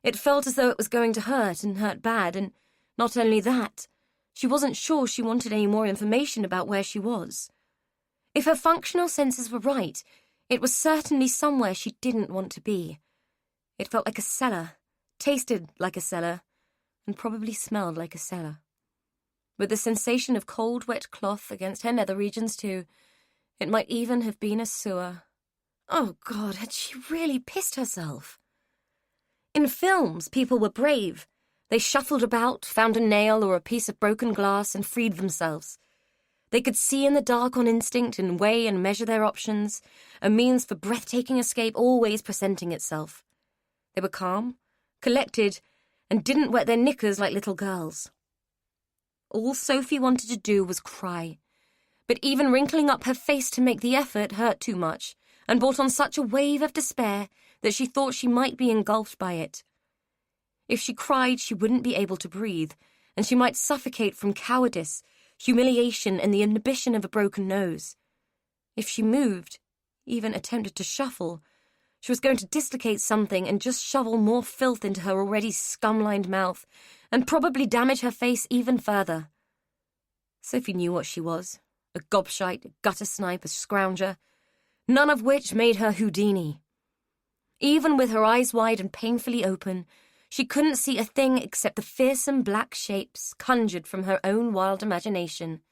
It felt as though it was going to hurt and hurt bad, and not only that, she wasn't sure she wanted any more information about where she was. If her functional senses were right, it was certainly somewhere she didn't want to be. It felt like a cellar, tasted like a cellar, and probably smelled like a cellar. With the sensation of cold, wet cloth against her nether regions, too, it might even have been a sewer. Oh, God, had she really pissed herself? In films, people were brave. They shuffled about, found a nail or a piece of broken glass, and freed themselves. They could see in the dark on instinct and weigh and measure their options, a means for breathtaking escape always presenting itself. They were calm, collected, and didn't wet their knickers like little girls. All Sophie wanted to do was cry, but even wrinkling up her face to make the effort hurt too much, and brought on such a wave of despair that she thought she might be engulfed by it. If she cried, she wouldn't be able to breathe, and she might suffocate from cowardice, humiliation, and the inhibition of a broken nose. If she moved, even attempted to shuffle, she was going to dislocate something and just shovel more filth into her already scum-lined mouth, and probably damage her face even further. Sophie knew what she was, a gobshite, a gutter snipe, a scrounger, none of which made her Houdini. Even with her eyes wide and painfully open, she couldn't see a thing except the fearsome black shapes conjured from her own wild imagination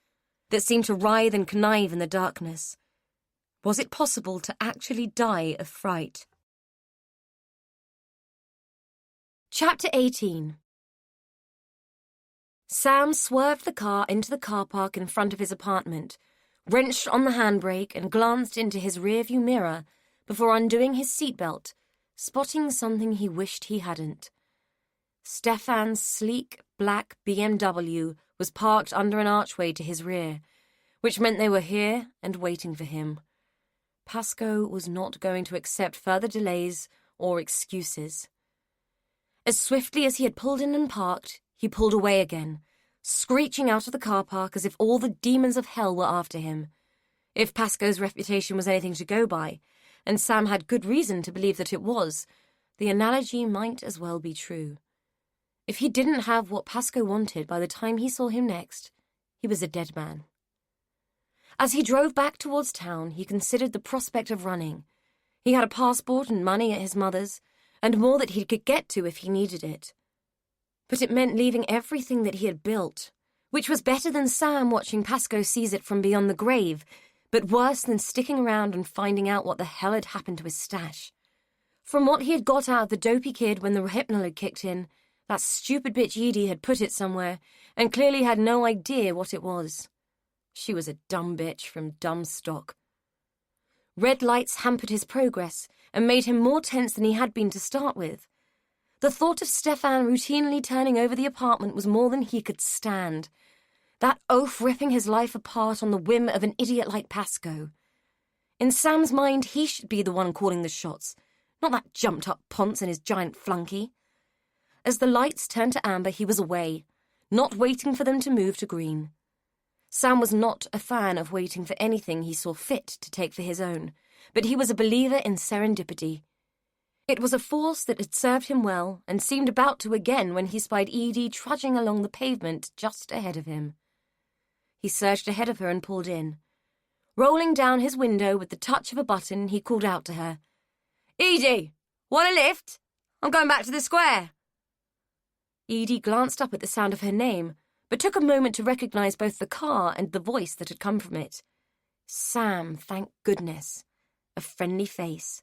that seemed to writhe and connive in the darkness. Was it possible to actually die of fright? Chapter 18. Sam swerved the car into the car park in front of his apartment, wrenched on the handbrake and glanced into his rearview mirror before undoing his seatbelt, spotting something he wished he hadn't. Stefan's sleek, black BMW was parked under an archway to his rear, which meant they were here and waiting for him. Pascoe was not going to accept further delays or excuses. As swiftly as he had pulled in and parked, he pulled away again, screeching out of the car park as if all the demons of hell were after him. If Pascoe's reputation was anything to go by, and Sam had good reason to believe that it was, the analogy might as well be true. If he didn't have what Pascoe wanted by the time he saw him next, he was a dead man. As he drove back towards town, he considered the prospect of running. He had a passport and money at his mother's, and more that he could get to if he needed it. But it meant leaving everything that he had built, which was better than Sam watching Pascoe seize it from beyond the grave, but worse than sticking around and finding out what the hell had happened to his stash. From what he had got out of the dopey kid when the hypnol had kicked in, that stupid bitch Edie had put it somewhere, and clearly had no idea what it was. She was a dumb bitch from dumb stock. Red lights hampered his progress and made him more tense than he had been to start with. The thought of Stefan routinely turning over the apartment was more than he could stand. That oaf ripping his life apart on the whim of an idiot like Pascoe. In Sam's mind, he should be the one calling the shots, not that jumped-up ponce and his giant flunky. As the lights turned to amber, he was away, not waiting for them to move to green. Sam was not a fan of waiting for anything he saw fit to take for his own, but he was a believer in serendipity. It was a force that had served him well and seemed about to again when he spied Edie trudging along the pavement just ahead of him. He surged ahead of her and pulled in. Rolling down his window with the touch of a button, he called out to her. "Edie, want a lift? I'm going back to the square." Edie glanced up at the sound of her name, but took a moment to recognise both the car and the voice that had come from it. Sam, thank goodness. A friendly face.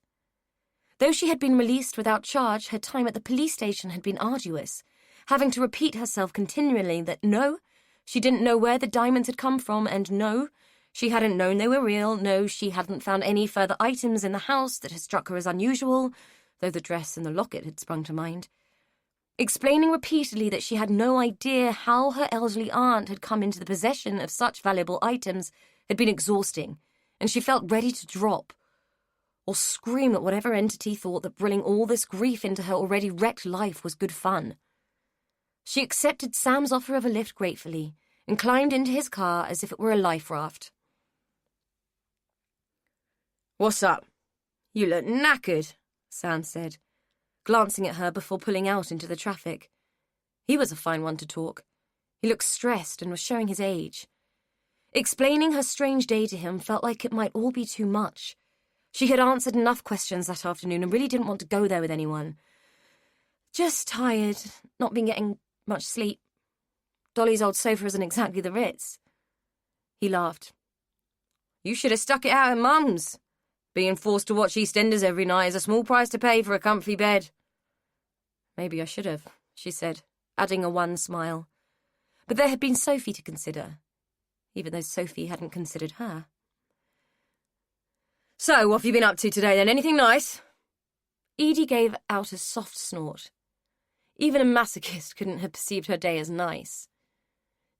Though she had been released without charge, her time at the police station had been arduous, having to repeat herself continually that no, she didn't know where the diamonds had come from, and no, she hadn't known they were real, no, she hadn't found any further items in the house that had struck her as unusual, though the dress and the locket had sprung to mind. Explaining repeatedly that she had no idea how her elderly aunt had come into the possession of such valuable items had been exhausting, and she felt ready to drop, or scream at whatever entity thought that bringing all this grief into her already wrecked life was good fun. She accepted Sam's offer of a lift gratefully and climbed into his car as if it were a life raft. "What's up? You look knackered," Sam said, glancing at her before pulling out into the traffic. He was a fine one to talk. He looked stressed and was showing his age. Explaining her strange day to him felt like it might all be too much. She had answered enough questions that afternoon and really didn't want to go there with anyone. Just tired, not been getting much sleep. Dolly's old sofa isn't exactly the Ritz. He laughed. "You should have stuck it out at Mum's. Being forced to watch EastEnders every night is a small price to pay for a comfy bed." "Maybe I should have," she said, adding a wan smile. But there had been Sophie to consider, even though Sophie hadn't considered her. "So, what have you been up to today, then? Anything nice?" Edie gave out a soft snort. Even a masochist couldn't have perceived her day as nice.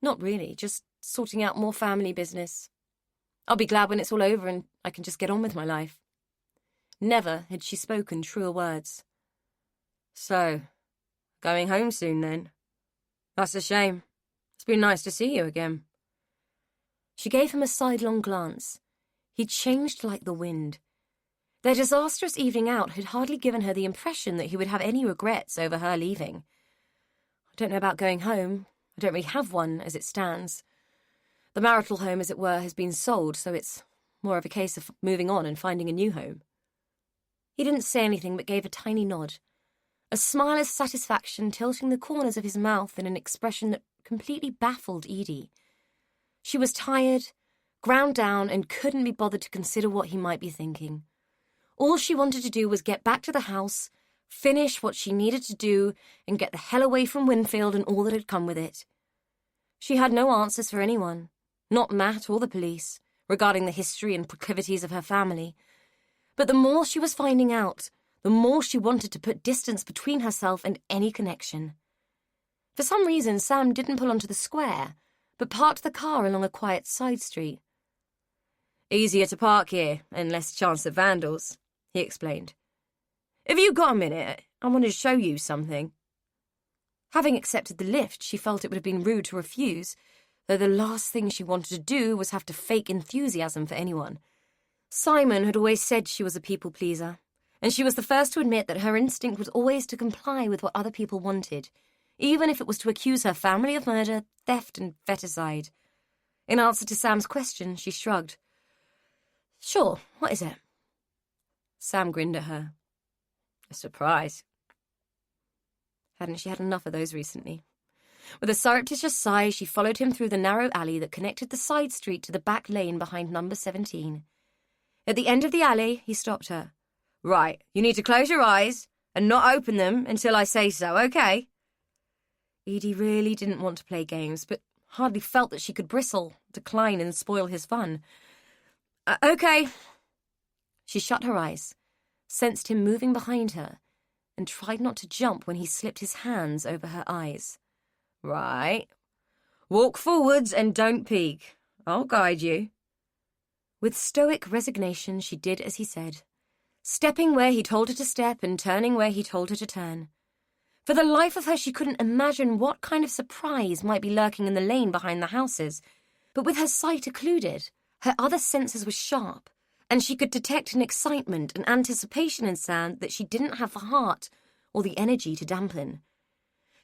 "Not really, just sorting out more family business. I'll be glad when it's all over and I can just get on with my life." Never had she spoken truer words. "So, going home soon, then? That's a shame. It's been nice to see you again." She gave him a sidelong glance. He'd changed like the wind. Their disastrous evening out had hardly given her the impression that he would have any regrets over her leaving. "I don't know about going home. I don't really have one, as it stands. The marital home, as it were, has been sold, so it's more of a case of moving on and finding a new home." He didn't say anything but gave a tiny nod, a smile of satisfaction tilting the corners of his mouth in an expression that completely baffled Edie. She was tired, ground down, and couldn't be bothered to consider what he might be thinking. All she wanted to do was get back to the house, finish what she needed to do, and get the hell away from Winfield and all that had come with it. She had no answers for anyone, not Matt or the police, regarding the history and proclivities of her family. But the more she was finding out, the more she wanted to put distance between herself and any connection. For some reason, Sam didn't pull onto the square, but parked the car along a quiet side street. "Easier to park here, and less chance of vandals," he explained. "Have you got a minute? I want to show you something." Having accepted the lift, she felt it would have been rude to refuse, though the last thing she wanted to do was have to fake enthusiasm for anyone. Simon had always said she was a people pleaser, and she was the first to admit that her instinct was always to comply with what other people wanted, even if it was to accuse her family of murder, theft, and feticide. In answer to Sam's question, she shrugged. "Sure, what is it?" Sam grinned at her. "A surprise." Hadn't she had enough of those recently? With a surreptitious sigh, she followed him through the narrow alley that connected the side street to the back lane behind number 17. At the end of the alley, he stopped her. "Right, you need to close your eyes and not open them until I say so, okay?" Edie really didn't want to play games, but hardly felt that she could bristle, decline, and spoil his fun. Okay." She shut her eyes, sensed him moving behind her, and tried not to jump when he slipped his hands over her eyes. "Right. Walk forwards and don't peek. I'll guide you." With stoic resignation, she did as he said, stepping where he told her to step and turning where he told her to turn. For the life of her, she couldn't imagine what kind of surprise might be lurking in the lane behind the houses, but with her sight occluded, her other senses were sharp, and she could detect an excitement and anticipation in Sam that she didn't have the heart or the energy to dampen.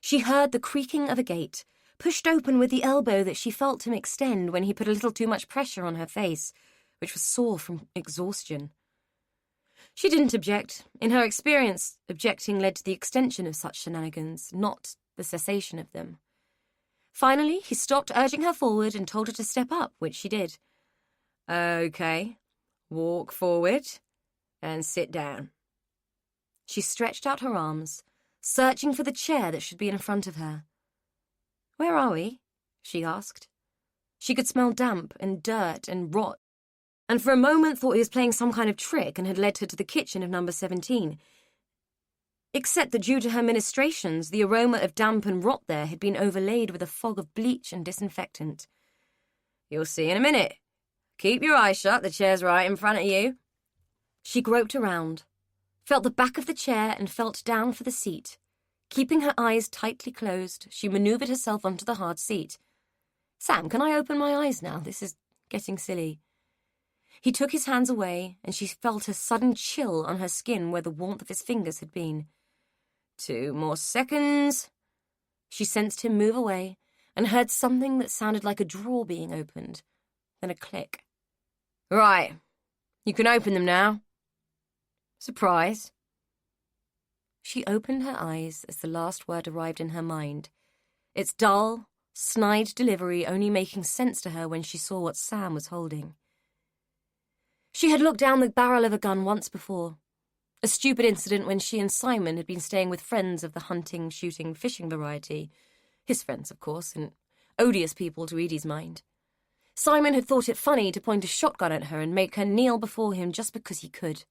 She heard the creaking of a gate, pushed open with the elbow that she felt him extend when he put a little too much pressure on her face, which was sore from exhaustion. She didn't object. In her experience, objecting led to the extension of such shenanigans, not the cessation of them. Finally, he stopped urging her forward and told her to step up, which she did. Okay, walk forward and sit down. She stretched out her arms, searching for the chair that should be in front of her. Where are we? She asked. She could smell damp and dirt and rot, and for a moment thought he was playing some kind of trick and had led her to the kitchen of number 17. Except that due to her ministrations, the aroma of damp and rot there had been overlaid with a fog of bleach and disinfectant. You'll see in a minute. Keep your eyes shut, the chair's right in front of you. She groped around, felt the back of the chair and felt down for the seat. Keeping her eyes tightly closed, she manoeuvred herself onto the hard seat. Sam, can I open my eyes now? This is getting silly. He took his hands away, and she felt a sudden chill on her skin where the warmth of his fingers had been. 2 more seconds. She sensed him move away and heard something that sounded like a drawer being opened, then a click. Right, you can open them now. Surprise. She opened her eyes as the last word arrived in her mind, its dull, snide delivery only making sense to her when she saw what Sam was holding. She had looked down the barrel of a gun once before, a stupid incident when she and Simon had been staying with friends of the hunting, shooting, fishing variety. His friends, of course, and odious people to Edie's mind. Simon had thought it funny to point a shotgun at her and make her kneel before him just because he could.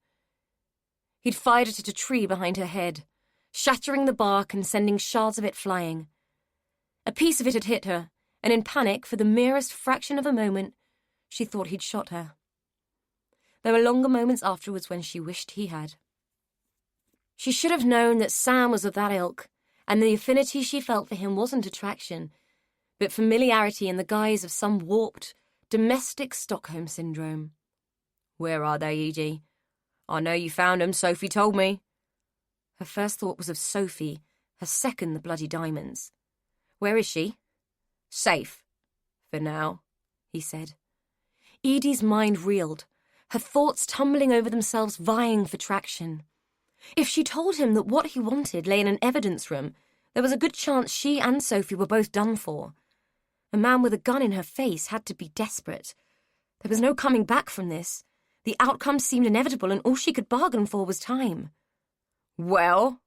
He'd fired it at a tree behind her head, shattering the bark and sending shards of it flying. A piece of it had hit her, and in panic, for the merest fraction of a moment, she thought he'd shot her. There were longer moments afterwards when she wished he had. She should have known that Sam was of that ilk, and the affinity she felt for him wasn't attraction, but familiarity in the guise of some warped, domestic Stockholm syndrome. Where are they, Edie? I know you found them, Sophie told me. Her first thought was of Sophie, her second the bloody diamonds. Where is she? Safe. For now, he said. Edie's mind reeled, her thoughts tumbling over themselves, vying for traction. If she told him that what he wanted lay in an evidence room, there was a good chance she and Sophie were both done for. A man with a gun in her face had to be desperate. There was no coming back from this. The outcome seemed inevitable, and all she could bargain for was time. Well?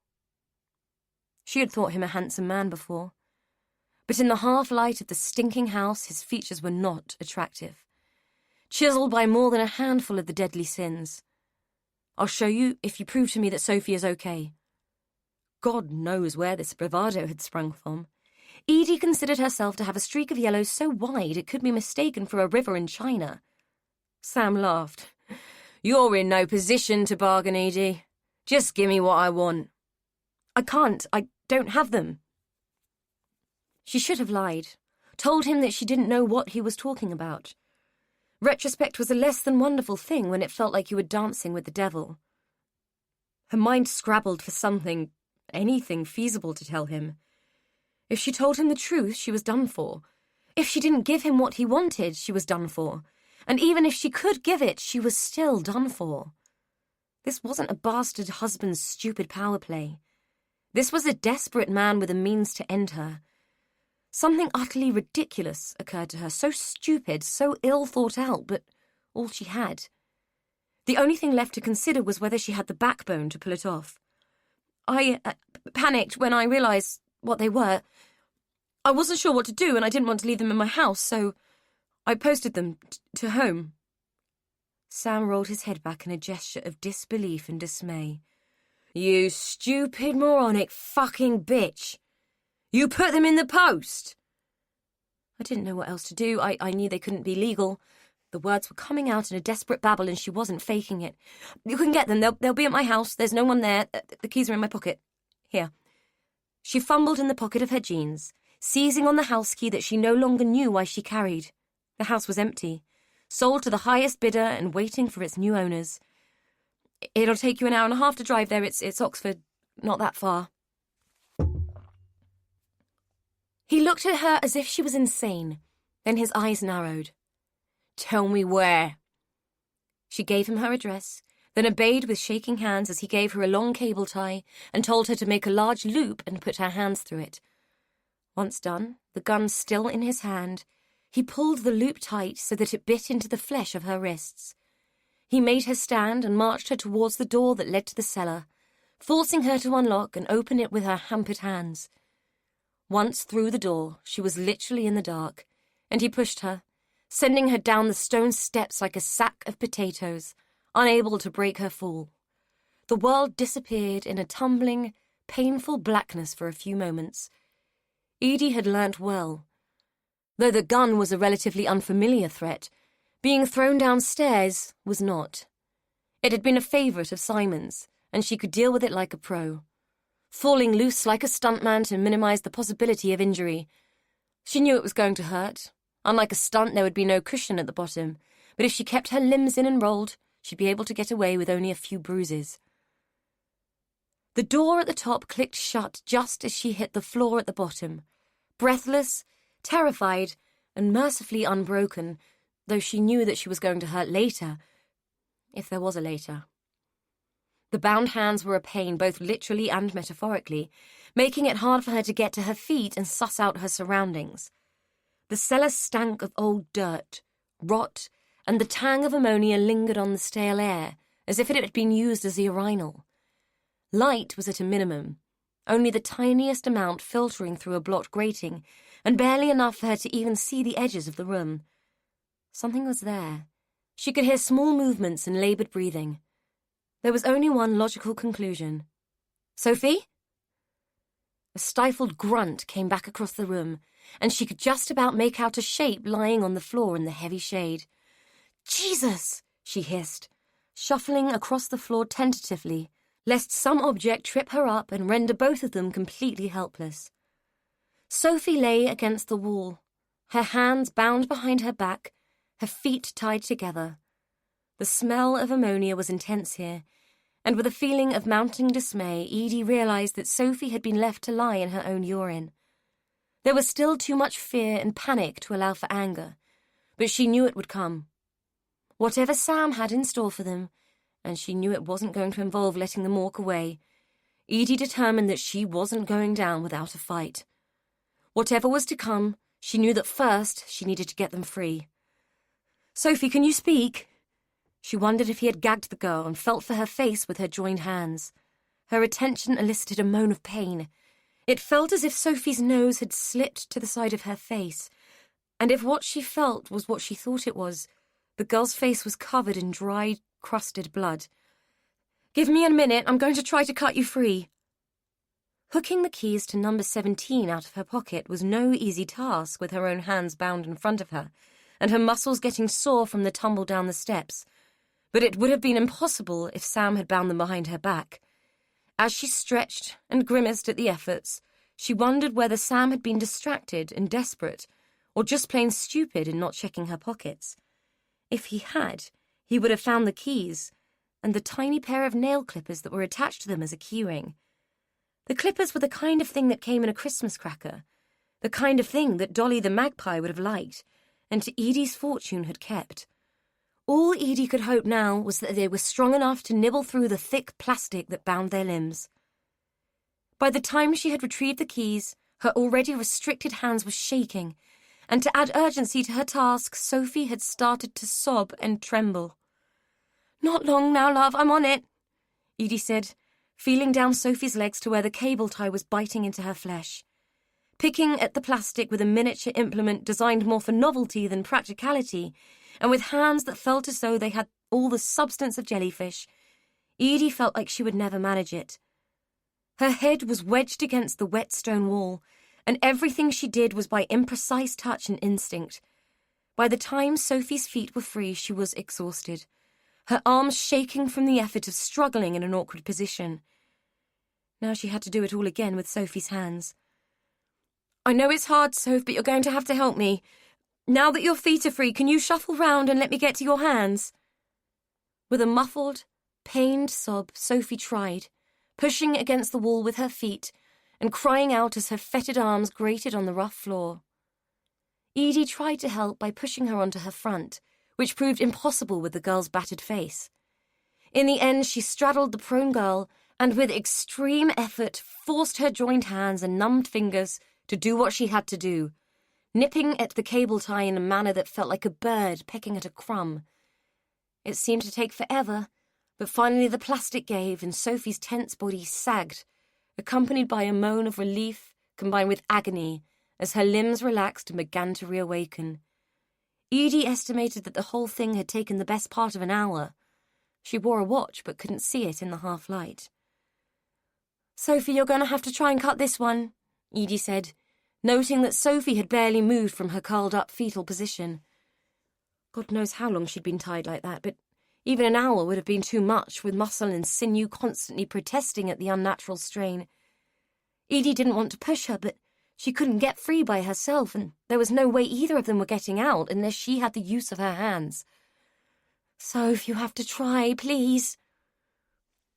She had thought him a handsome man before. But in the half-light of the stinking house, his features were not attractive. Chiselled by more than a handful of the deadly sins. I'll show you if you prove to me that Sophie is okay. God knows where this bravado had sprung from. Edie considered herself to have a streak of yellow so wide it could be mistaken for a river in China. Sam laughed. You're in no position to bargain, Edie. Just give me what I want. I can't. I don't have them. She should have lied, told him that she didn't know what he was talking about. Retrospect was a less than wonderful thing when it felt like you were dancing with the devil. Her mind scrabbled for something, anything feasible to tell him. If she told him the truth, she was done for. If she didn't give him what he wanted, she was done for. And even if she could give it, she was still done for. This wasn't a bastard husband's stupid power play. This was a desperate man with a means to end her. Something utterly ridiculous occurred to her, so stupid, so ill thought out, but all she had. The only thing left to consider was whether she had the backbone to pull it off. I panicked when I realised what they were. I wasn't sure what to do, and I didn't want to leave them in my house, so I posted them to home. Sam rolled his head back in a gesture of disbelief and dismay. You stupid, moronic fucking bitch! You put them in the post! I didn't know what else to do. I knew they couldn't be legal. The words were coming out in a desperate babble, and she wasn't faking it. You can get them. They'll be at my house. There's no one there. The keys are in my pocket. Here. She fumbled in the pocket of her jeans, seizing on the house key that she no longer knew why she carried. The house was empty. sold to the highest bidder and waiting for its new owners. It'll take you an hour and a half to drive there. It's Oxford, not that far. He looked at her as if she was insane. Then his eyes narrowed. Tell me where. She gave him her address, then obeyed with shaking hands as he gave her a long cable tie and told her to make a large loop and put her hands through it. Once done, the gun still in his hand, he pulled the loop tight so that it bit into the flesh of her wrists. He made her stand and marched her towards the door that led to the cellar, forcing her to unlock and open it with her hampered hands. Once through the door, she was literally in the dark, and he pushed her, sending her down the stone steps like a sack of potatoes, unable to break her fall. The world disappeared in a tumbling, painful blackness for a few moments. Edie had learnt well. Though the gun was a relatively unfamiliar threat, being thrown downstairs was not. It had been a favourite of Simon's, and she could deal with it like a pro, falling loose like a stuntman to minimise the possibility of injury. She knew it was going to hurt. Unlike a stunt, there would be no cushion at the bottom, but if she kept her limbs in and rolled, she'd be able to get away with only a few bruises. The door at the top clicked shut just as she hit the floor at the bottom, breathless, terrified, and mercifully unbroken, though she knew that she was going to hurt later, if there was a later. The bound hands were a pain, both literally and metaphorically, making it hard for her to get to her feet and suss out her surroundings. The cellar stank of old dirt, rot, and the tang of ammonia lingered on the stale air, as if it had been used as a urinal. Light was at a minimum, only the tiniest amount filtering through a blocked grating, and barely enough for her to even see the edges of the room. Something was there. She could hear small movements and laboured breathing. There was only one logical conclusion. Sophie? A stifled grunt came back across the room, and she could just about make out a shape lying on the floor in the heavy shade. Jesus! She hissed, shuffling across the floor tentatively, lest some object trip her up and render both of them completely helpless. Sophie lay against the wall, her hands bound behind her back, her feet tied together. The smell of ammonia was intense here, and with a feeling of mounting dismay, Edie realised that Sophie had been left to lie in her own urine. There was still too much fear and panic to allow for anger, but she knew it would come. Whatever Sam had in store for them, and she knew it wasn't going to involve letting them walk away, Edie determined that she wasn't going down without a fight. Whatever was to come, she knew that first she needed to get them free. "Sophie, can you speak?" She wondered if he had gagged the girl and felt for her face with her joined hands. Her attention elicited a moan of pain. It felt as if Sophie's nose had slipped to the side of her face, and if what she felt was what she thought it was, the girl's face was covered in dried, crusted blood. "Give me a minute, I'm going to try to cut you free." Hooking the keys to number 17 out of her pocket was no easy task with her own hands bound in front of her, and her muscles getting sore from the tumble down the steps. But it would have been impossible if Sam had bound them behind her back. As she stretched and grimaced at the efforts, she wondered whether Sam had been distracted and desperate, or just plain stupid in not checking her pockets. If he had, he would have found the keys, and the tiny pair of nail clippers that were attached to them as a keyring. The clippers were the kind of thing that came in a Christmas cracker, the kind of thing that Dolly the magpie would have liked, and to Edie's fortune had kept. All Edie could hope now was that they were strong enough to nibble through the thick plastic that bound their limbs. By the time she had retrieved the keys, her already restricted hands were shaking, and to add urgency to her task, Sophie had started to sob and tremble. "Not long now, love, I'm on it," Edie said, feeling down Sophie's legs to where the cable tie was biting into her flesh. Picking at the plastic with a miniature implement designed more for novelty than practicality, and with hands that felt as though they had all the substance of jellyfish, Edie felt like she would never manage it. Her head was wedged against the wet stone wall, and everything she did was by imprecise touch and instinct. By the time Sophie's feet were free, she was exhausted, her arms shaking from the effort of struggling in an awkward position. Now she had to do it all again with Sophie's hands. "I know it's hard, Soph, but you're going to have to help me. Now that your feet are free, can you shuffle round and let me get to your hands? With a muffled, pained sob, Sophie tried, pushing against the wall with her feet and crying out as her fetid arms grated on the rough floor. Edie tried to help by pushing her onto her front, which proved impossible with the girl's battered face. In the end, she straddled the prone girl and with extreme effort forced her joined hands and numbed fingers to do what she had to do, nipping at the cable tie in a manner that felt like a bird pecking at a crumb. It seemed to take forever, but finally the plastic gave and Sophie's tense body sagged, accompanied by a moan of relief combined with agony as her limbs relaxed and began to reawaken. Edie estimated that the whole thing had taken the best part of an hour. She wore a watch but couldn't see it in the half-light. "Sophie, you're going to have to try and cut this one," Edie said, noting that Sophie had barely moved from her curled-up fetal position. God knows how long she'd been tied like that, but even an hour would have been too much, with muscle and sinew constantly protesting at the unnatural strain. Edie didn't want to push her, but she couldn't get free by herself, and there was no way either of them were getting out unless she had the use of her hands. "Soph, you have to try, please."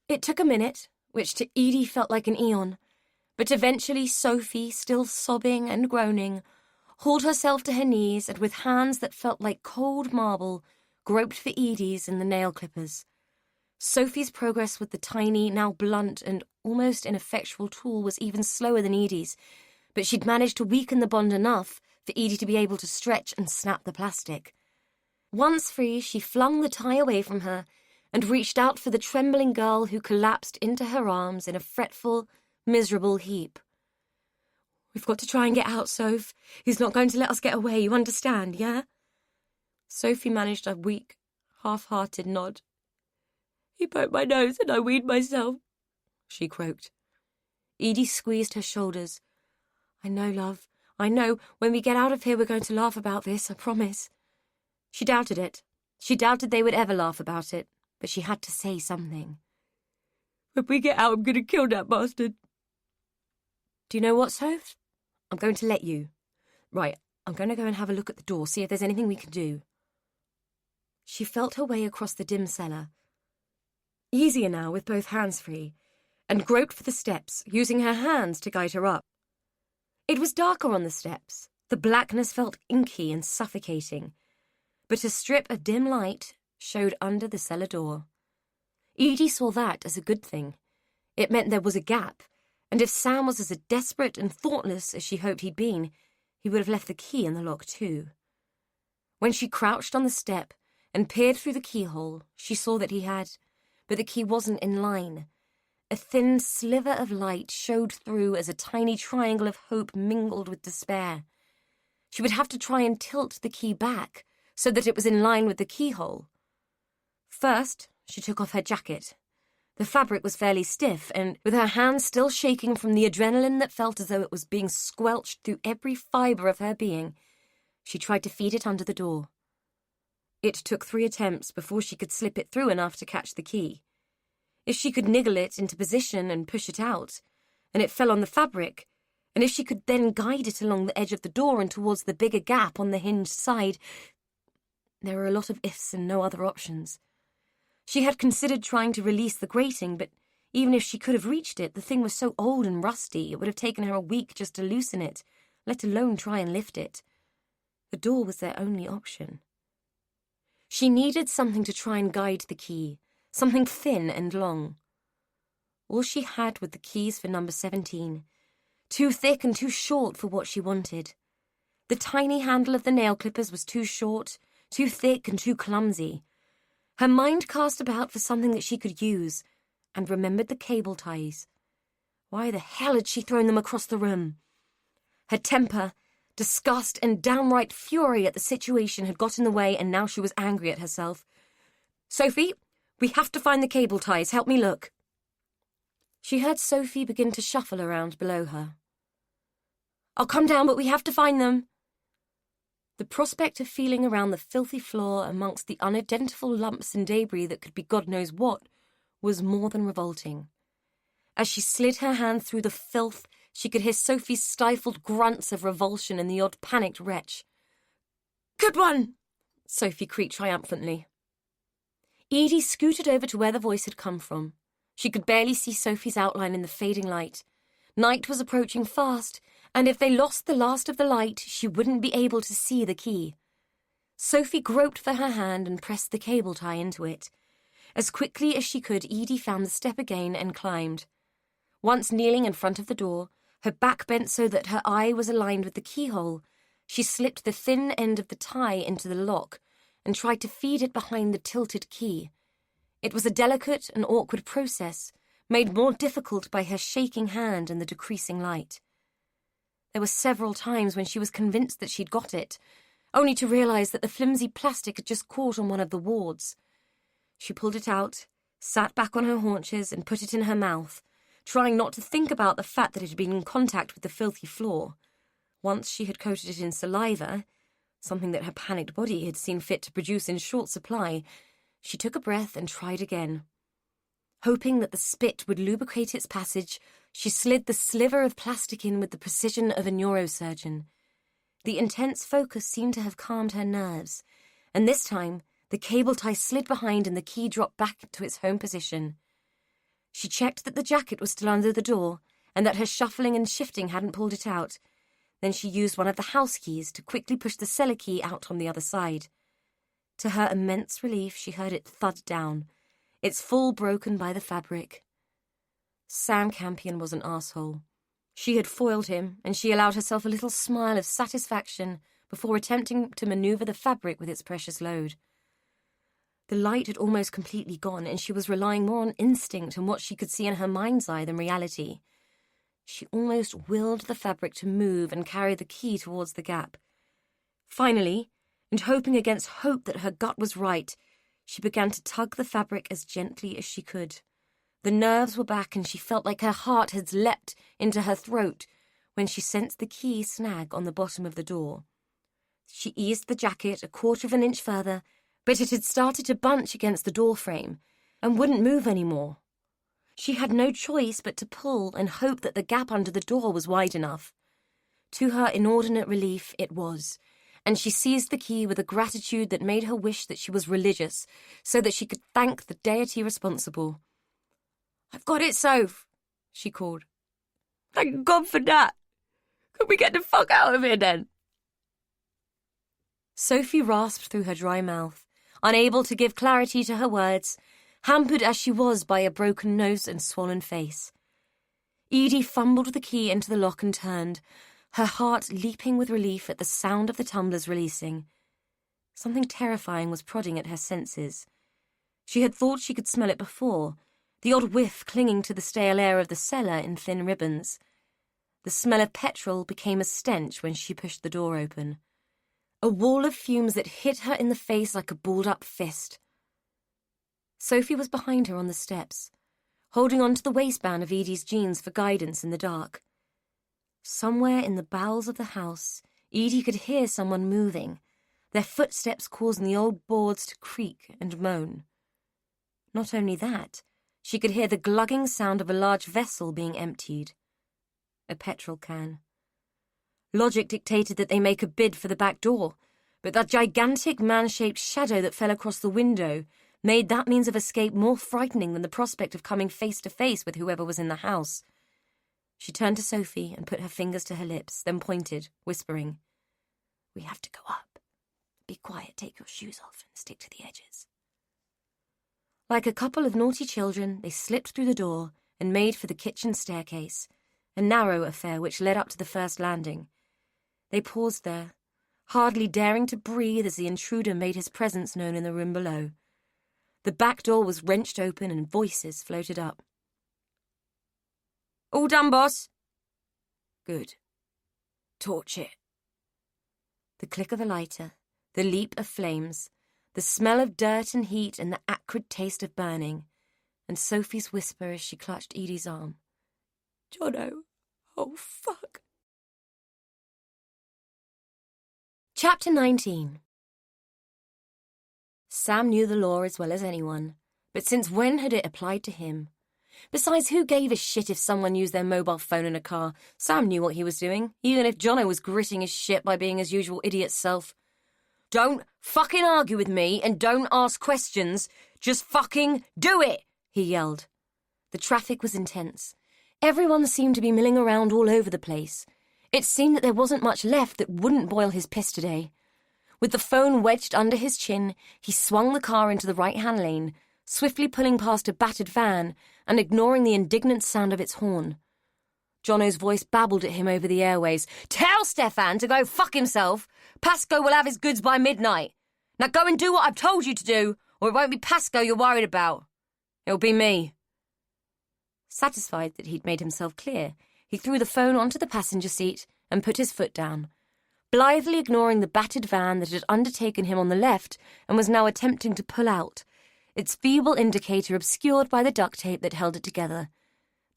It took a minute, which to Edie felt like an eon, but eventually Sophie, still sobbing and groaning, hauled herself to her knees and with hands that felt like cold marble, groped for Edie's and the nail clippers. Sophie's progress with the tiny, now blunt and almost ineffectual tool was even slower than Edie's, but she'd managed to weaken the bond enough for Edie to be able to stretch and snap the plastic. Once free, she flung the tie away from her and reached out for the trembling girl who collapsed into her arms in a fretful, miserable heap. "We've got to try and get out, Soph. He's not going to let us get away, you understand, yeah?" Sophie managed a weak, half-hearted nod. "He poked my nose and I weed myself," she croaked. Edie squeezed her shoulders. "I know, love. I know. When we get out of here, we're going to laugh about this, I promise." She doubted it. She doubted they would ever laugh about it, but she had to say something. "When we get out, I'm going to kill that bastard." "Do you know what, Soph? I'm going to let you. Right, I'm going to go and have a look at the door, see if there's anything we can do." She felt her way across the dim cellar, easier now with both hands free, and groped for the steps, using her hands to guide her up. It was darker on the steps. The blackness felt inky and suffocating, but a strip of dim light showed under the cellar door. Edie saw that as a good thing. It meant there was a gap, and if Sam was as desperate and thoughtless as she hoped he'd been, he would have left the key in the lock too. When she crouched on the step and peered through the keyhole, she saw that he had, but the key wasn't in line. A thin sliver of light showed through as a tiny triangle of hope mingled with despair. She would have to try and tilt the key back so that it was in line with the keyhole. First, she took off her jacket. The fabric was fairly stiff, and with her hands still shaking from the adrenaline that felt as though it was being squelched through every fibre of her being, she tried to feed it under the door. It took 3 attempts before she could slip it through enough to catch the key. If she could niggle it into position and push it out, and it fell on the fabric, and if she could then guide it along the edge of the door and towards the bigger gap on the hinged side, there were a lot of ifs and no other options. She had considered trying to release the grating, but even if she could have reached it, the thing was so old and rusty it would have taken her a week just to loosen it, let alone try and lift it. The door was their only option. She needed something to try and guide the key, something thin and long. All she had were the keys for number 17, too thick and too short for what she wanted. The tiny handle of the nail clippers was too short, too thick and too clumsy. Her mind cast about for something that she could use, and remembered the cable ties. Why the hell had she thrown them across the room? Her temper, disgust, and downright fury at the situation had got in the way, and now she was angry at herself. "Sophie, we have to find the cable ties. Help me look." She heard Sophie begin to shuffle around below her. "I'll come down, but we have to find them." The prospect of feeling around the filthy floor amongst the unidentifiable lumps and debris that could be God knows what was more than revolting. As she slid her hand through the filth, she could hear Sophie's stifled grunts of revulsion and the odd panicked retch. Good one, Sophie creaked triumphantly. Edie scooted over to where the voice had come from. She could barely see Sophie's outline in the fading light. Night was approaching fast, and if they lost the last of the light, she wouldn't be able to see the key. Sophie groped for her hand and pressed the cable tie into it. As quickly as she could, Edie found the step again and climbed. Once kneeling in front of the door, her back bent so that her eye was aligned with the keyhole, she slipped the thin end of the tie into the lock and tried to feed it behind the tilted key. It was a delicate and awkward process, made more difficult by her shaking hand and the decreasing light. There were several times when she was convinced that she'd got it, only to realize that the flimsy plastic had just caught on one of the wards. She pulled it out, sat back on her haunches, and put it in her mouth, trying not to think about the fact that it had been in contact with the filthy floor. Once she had coated it in saliva, something that her panicked body had seen fit to produce in short supply, she took a breath and tried again. Hoping that the spit would lubricate its passage, she slid the sliver of plastic in with the precision of a neurosurgeon. The intense focus seemed to have calmed her nerves, and this time the cable tie slid behind and the key dropped back to its home position. She checked that the jacket was still under the door and that her shuffling and shifting hadn't pulled it out. Then she used one of the house keys to quickly push the cellar key out on the other side. To her immense relief, she heard it thud down, its fall broken by the fabric. Sam Campion was an arsehole. She had foiled him, and she allowed herself a little smile of satisfaction before attempting to maneuver the fabric with its precious load. The light had almost completely gone, and she was relying more on instinct and what she could see in her mind's eye than reality. She almost willed the fabric to move and carry the key towards the gap. Finally, and hoping against hope that her gut was right, she began to tug the fabric as gently as she could. The nerves were back, and she felt like her heart had leapt into her throat when she sensed the key snag on the bottom of the door. She eased the jacket 1/4 inch further, but it had started to bunch against the door frame and wouldn't move anymore. She had no choice but to pull and hope that the gap under the door was wide enough. To her inordinate relief, it was, and she seized the key with a gratitude that made her wish that she was religious, so that she could thank the deity responsible. "I've got it, Soph," she called. "Thank God for that. Could we get the fuck out of here then?" Sophie rasped through her dry mouth, unable to give clarity to her words, hampered as she was by a broken nose and swollen face. Edie fumbled the key into the lock and turned, her heart leaping with relief at the sound of the tumblers releasing. Something terrifying was prodding at her senses. She had thought she could smell it before, the odd whiff clinging to the stale air of the cellar in thin ribbons. The smell of petrol became a stench when she pushed the door open. A wall of fumes that hit her in the face like a balled-up fist. Sophie was behind her on the steps, holding on to the waistband of Edie's jeans for guidance in the dark. Somewhere in the bowels of the house, Edie could hear someone moving, their footsteps causing the old boards to creak and moan. Not only that, she could hear the glugging sound of a large vessel being emptied. A petrol can. Logic dictated that they make a bid for the back door, but that gigantic man-shaped shadow that fell across the window made that means of escape more frightening than the prospect of coming face to face with whoever was in the house. She turned to Sophie and put her fingers to her lips, then pointed, whispering, "We have to go up. Be quiet, take your shoes off, and stick to the edges." Like a couple of naughty children, they slipped through the door and made for the kitchen staircase, a narrow affair which led up to the first landing. They paused there, hardly daring to breathe as the intruder made his presence known in the room below. The back door was wrenched open and voices floated up. "All done, boss?" "Good. Torch it." The click of a lighter, the leap of flames, the smell of dirt and heat and the acrid taste of burning, and Sophie's whisper as she clutched Edie's arm. "Jono, oh fuck." Chapter 19. Sam knew the law as well as anyone, but since when had it applied to him? Besides, who gave a shit if someone used their mobile phone in a car? Sam knew what he was doing, even if Jono was gritting his shit by being his usual idiot self. Don't fucking argue with me and don't ask questions. Just fucking do it, he yelled. The traffic was intense. Everyone seemed to be milling around all over the place. It seemed that there wasn't much left that wouldn't boil his piss today. With the phone wedged under his chin, he swung the car into the right-hand lane, swiftly pulling past a battered van and ignoring the indignant sound of its horn. Jono's voice babbled at him over the airways. Tell Stefan to go fuck himself. Pasco will have his goods by midnight. Now go and do what I've told you to do, or it won't be Pasco you're worried about. It'll be me. Satisfied that he'd made himself clear, he threw the phone onto the passenger seat and put his foot down, blithely ignoring the battered van that had undertaken him on the left and was now attempting to pull out, its feeble indicator obscured by the duct tape that held it together.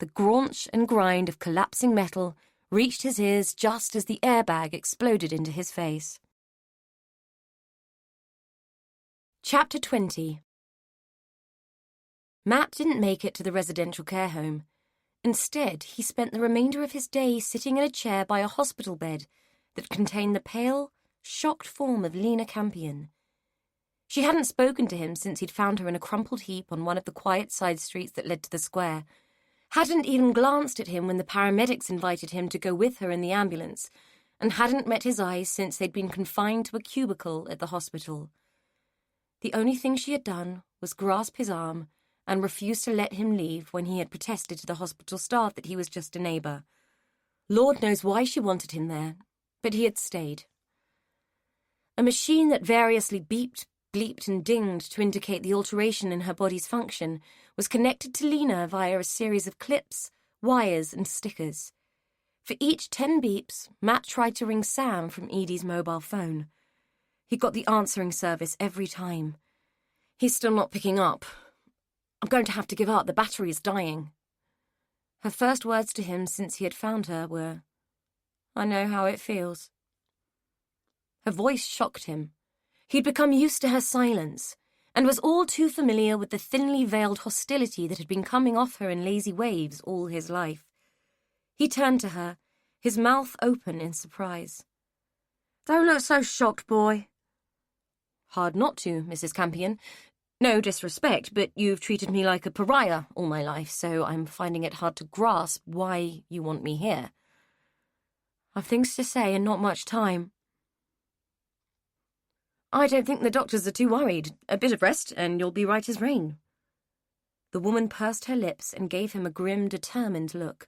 The graunch and grind of collapsing metal reached his ears just as the airbag exploded into his face. Chapter 20. Matt didn't make it to the residential care home. Instead, he spent the remainder of his day sitting in a chair by a hospital bed that contained the pale, shocked form of Lena Campion. She hadn't spoken to him since he'd found her in a crumpled heap on one of the quiet side streets that led to the square, hadn't even glanced at him when the paramedics invited him to go with her in the ambulance, and hadn't met his eyes since they'd been confined to a cubicle at the hospital. The only thing she had done was grasp his arm and refuse to let him leave when he had protested to the hospital staff that he was just a neighbour. Lord knows why she wanted him there, but he had stayed. A machine that variously beeped, bleeped and dinged to indicate the alteration in her body's function was connected to Lena via a series of clips, wires and stickers. For each 10 beeps, Matt tried to ring Sam from Edie's mobile phone. He got the answering service every time. He's still not picking up. I'm going to have to give up. The battery is dying. Her first words to him since he had found her were, I know how it feels. Her voice shocked him. He'd become used to her silence, and was all too familiar with the thinly veiled hostility that had been coming off her in lazy waves all his life. He turned to her, his mouth open in surprise. Don't look so shocked, boy. Hard not to, Mrs. Campion. No disrespect, but you've treated me like a pariah all my life, so I'm finding it hard to grasp why you want me here. I've things to say and not much time. I don't think the doctors are too worried. A bit of rest, and you'll be right as rain. The woman pursed her lips and gave him a grim, determined look.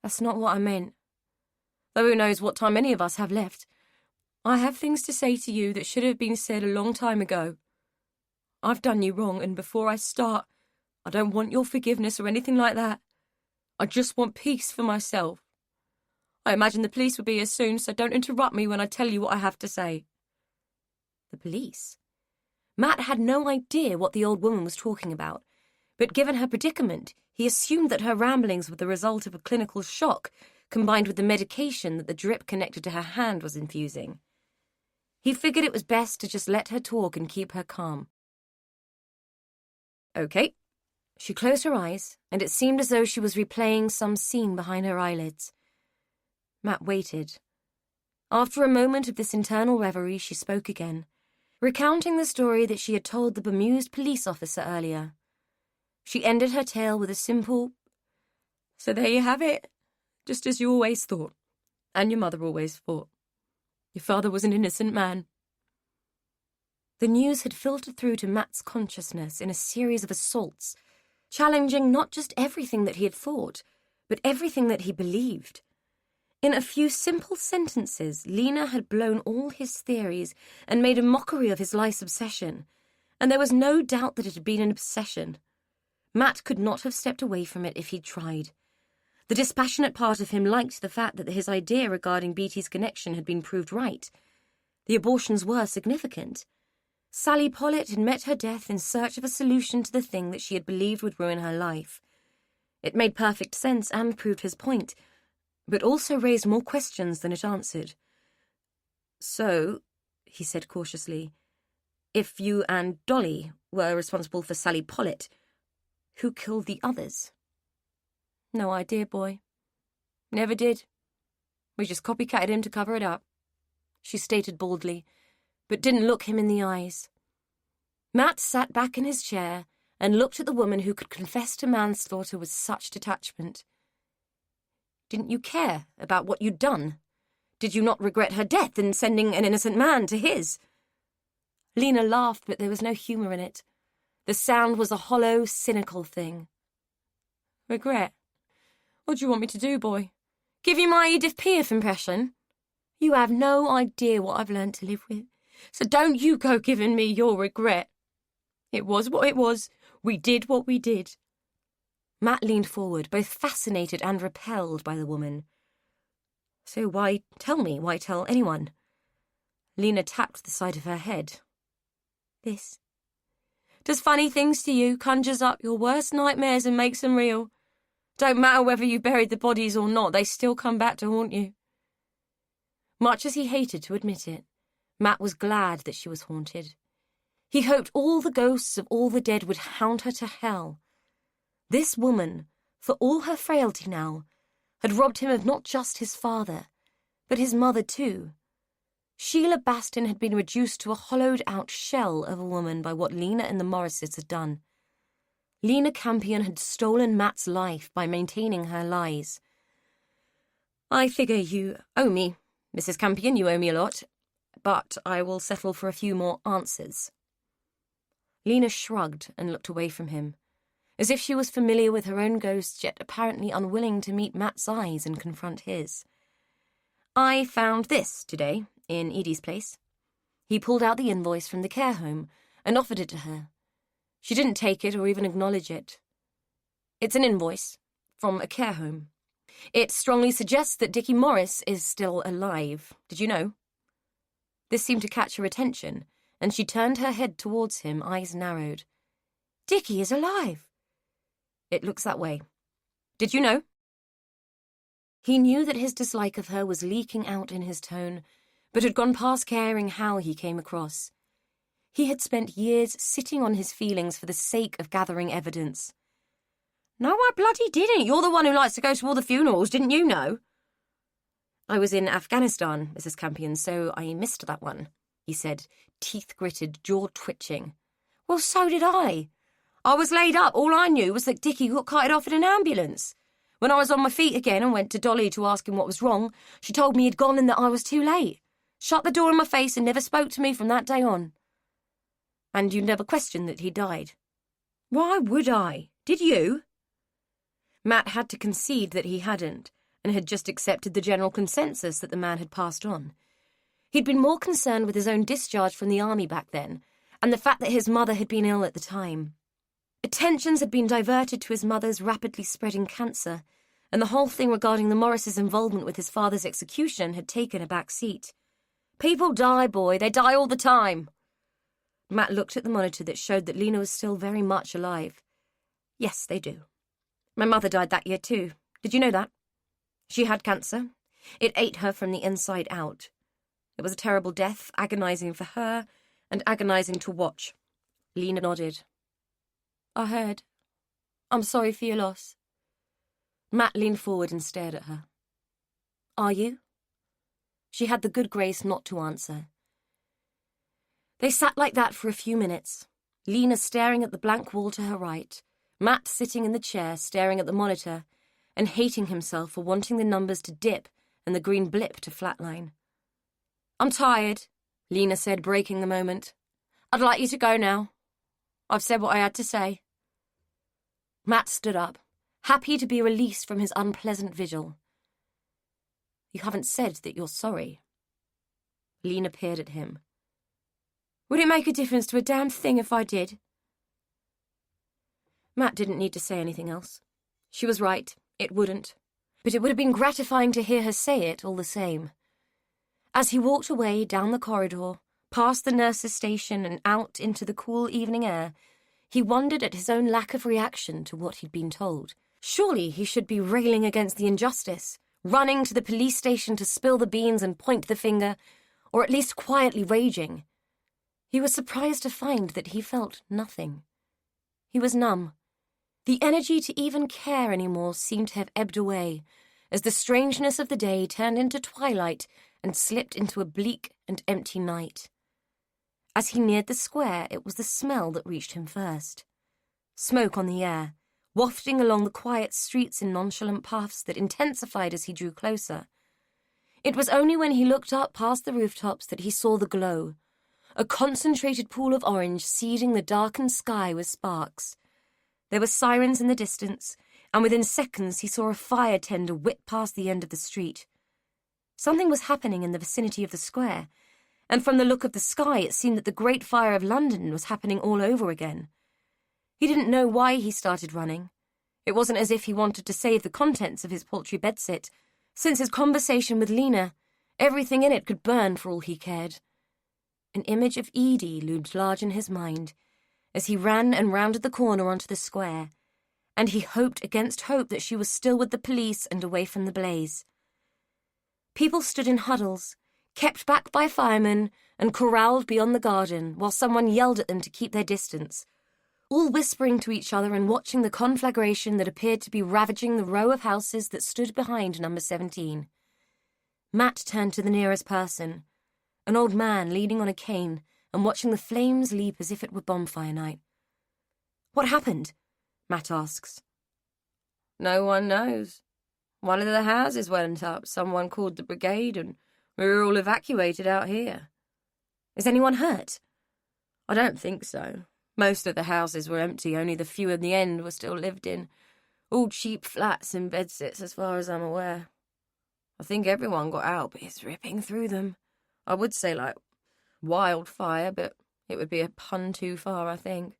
That's not what I meant. Though who knows what time any of us have left. I have things to say to you that should have been said a long time ago. I've done you wrong, and before I start, I don't want your forgiveness or anything like that. I just want peace for myself. I imagine the police will be here soon, so don't interrupt me when I tell you what I have to say. The police? Matt had no idea what the old woman was talking about, but given her predicament, he assumed that her ramblings were the result of a clinical shock combined with the medication that the drip connected to her hand was infusing. He figured it was best to just let her talk and keep her calm. Okay. She closed her eyes, and it seemed as though she was replaying some scene behind her eyelids. Matt waited. After a moment of this internal reverie, she spoke again, recounting the story that she had told the bemused police officer earlier. She ended her tale with a simple, "So there you have it, just as you always thought, and your mother always thought. Your father was an innocent man." The news had filtered through to Matt's consciousness in a series of assaults, challenging not just everything that he had thought, but everything that he believed. In a few simple sentences, Lena had blown all his theories and made a mockery of his life's obsession, and there was no doubt that it had been an obsession. Matt could not have stepped away from it if he'd tried. The dispassionate part of him liked the fact that his idea regarding Beatty's connection had been proved right. The abortions were significant. Sally Pollitt had met her death in search of a solution to the thing that she had believed would ruin her life. It made perfect sense and proved his point, but also raised more questions than it answered. "So," he said cautiously, "if you and Dolly were responsible for Sally Pollitt, who killed the others?" "No idea, boy. Never did. We just copycatted him to cover it up," she stated baldly, but didn't look him in the eyes. Matt sat back in his chair and looked at the woman who could confess to manslaughter with such detachment. Didn't you care about what you'd done? Did you not regret her death in sending an innocent man to his? Lena laughed, but there was no humour in it. The sound was a hollow, cynical thing. Regret? What do you want me to do, boy? Give you my Edith Piaf impression? You have no idea what I've learned to live with, so don't you go giving me your regret. It was what it was. We did what we did. Matt leaned forward, both fascinated and repelled by the woman. So why tell me? Why tell anyone? Lena tapped the side of her head. This. Does funny things to you, conjures up your worst nightmares and makes them real. Don't matter whether you buried the bodies or not, they still come back to haunt you. Much as he hated to admit it, Matt was glad that she was haunted. He hoped all the ghosts of all the dead would hound her to hell. This woman, for all her frailty now, had robbed him of not just his father, but his mother too. Sheila Bastin had been reduced to a hollowed-out shell of a woman by what Lena and the Morrises had done. Lena Campion had stolen Matt's life by maintaining her lies. I figure you owe me, Mrs. Campion, you owe me a lot, but I will settle for a few more answers. Lena shrugged and looked away from him, as if she was familiar with her own ghosts, yet apparently unwilling to meet Matt's eyes and confront his. I found this today, in Edie's place. He pulled out the invoice from the care home and offered it to her. She didn't take it or even acknowledge it. It's an invoice from a care home. It strongly suggests that Dickie Morris is still alive. Did you know? This seemed to catch her attention, and she turned her head towards him, eyes narrowed. Dickie is alive. It looks that way. Did you know? He knew that his dislike of her was leaking out in his tone, but had gone past caring how he came across. He had spent years sitting on his feelings for the sake of gathering evidence. No, I bloody didn't. You're the one who likes to go to all the funerals, didn't you know? I was in Afghanistan, Mrs. Campion, so I missed that one, he said, teeth gritted, jaw twitching. Well, so did I. I was laid up. All I knew was that Dickie got carted off in an ambulance. When I was on my feet again and went to Dolly to ask him what was wrong, she told me he'd gone and that I was too late. Shut the door in my face and never spoke to me from that day on. And you never questioned that he died? Why would I? Did you? Matt had to concede that he hadn't, and had just accepted the general consensus that the man had passed on. He'd been more concerned with his own discharge from the army back then, and the fact that his mother had been ill at the time. Attentions had been diverted to his mother's rapidly spreading cancer, and the whole thing regarding the Morrises' involvement with his father's execution had taken a back seat. People die, boy. They die all the time. Matt looked at the monitor that showed that Lena was still very much alive. Yes, they do. My mother died that year too. Did you know that? She had cancer. It ate her from the inside out. It was a terrible death, agonizing for her and agonizing to watch. Lena nodded. I heard. I'm sorry for your loss. Matt leaned forward and stared at her. Are you? She had the good grace not to answer. They sat like that for a few minutes, Lena staring at the blank wall to her right, Matt sitting in the chair staring at the monitor and hating himself for wanting the numbers to dip and the green blip to flatline. I'm tired, Lena said, breaking the moment. I'd like you to go now. I've said what I had to say. Matt stood up, happy to be released from his unpleasant vigil. You haven't said that you're sorry. Lena peered at him. Would it make a difference to a damn thing if I did? Matt didn't need to say anything else. She was right, it wouldn't. But it would have been gratifying to hear her say it all the same. As he walked away down the corridor, past the nurse's station and out into the cool evening air, he wondered at his own lack of reaction to what he'd been told. Surely he should be railing against the injustice, running to the police station to spill the beans and point the finger, or at least quietly raging. He was surprised to find that he felt nothing. He was numb. The energy to even care anymore seemed to have ebbed away, as the strangeness of the day turned into twilight and slipped into a bleak and empty night. As he neared the square, it was the smell that reached him first. Smoke on the air, wafting along the quiet streets in nonchalant puffs that intensified as he drew closer. It was only when he looked up past the rooftops that he saw the glow, a concentrated pool of orange seeding the darkened sky with sparks. There were sirens in the distance, and within seconds he saw a fire tender whip past the end of the street. Something was happening in the vicinity of the square, and from the look of the sky it seemed that the Great Fire of London was happening all over again. He didn't know why he started running. It wasn't as if he wanted to save the contents of his paltry bedsit. Since his conversation with Lena, everything in it could burn for all he cared. An image of Edie loomed large in his mind as he ran and rounded the corner onto the square, and he hoped against hope that she was still with the police and away from the blaze. People stood in huddles, kept back by firemen, and corralled beyond the garden while someone yelled at them to keep their distance, all whispering to each other and watching the conflagration that appeared to be ravaging the row of houses that stood behind number 17. Matt turned to the nearest person, an old man leaning on a cane and watching the flames leap as if it were bonfire night. "What happened?" Matt asks. "No one knows. One of the houses went up, someone called the brigade, and we were all evacuated out here." "Is anyone hurt?" "I don't think so. Most of the houses were empty, only the few in the end were still lived in. All cheap flats and bedsits as far as I'm aware. I think everyone got out, but it's ripping through them. I would say like wildfire, but it would be a pun too far, I think."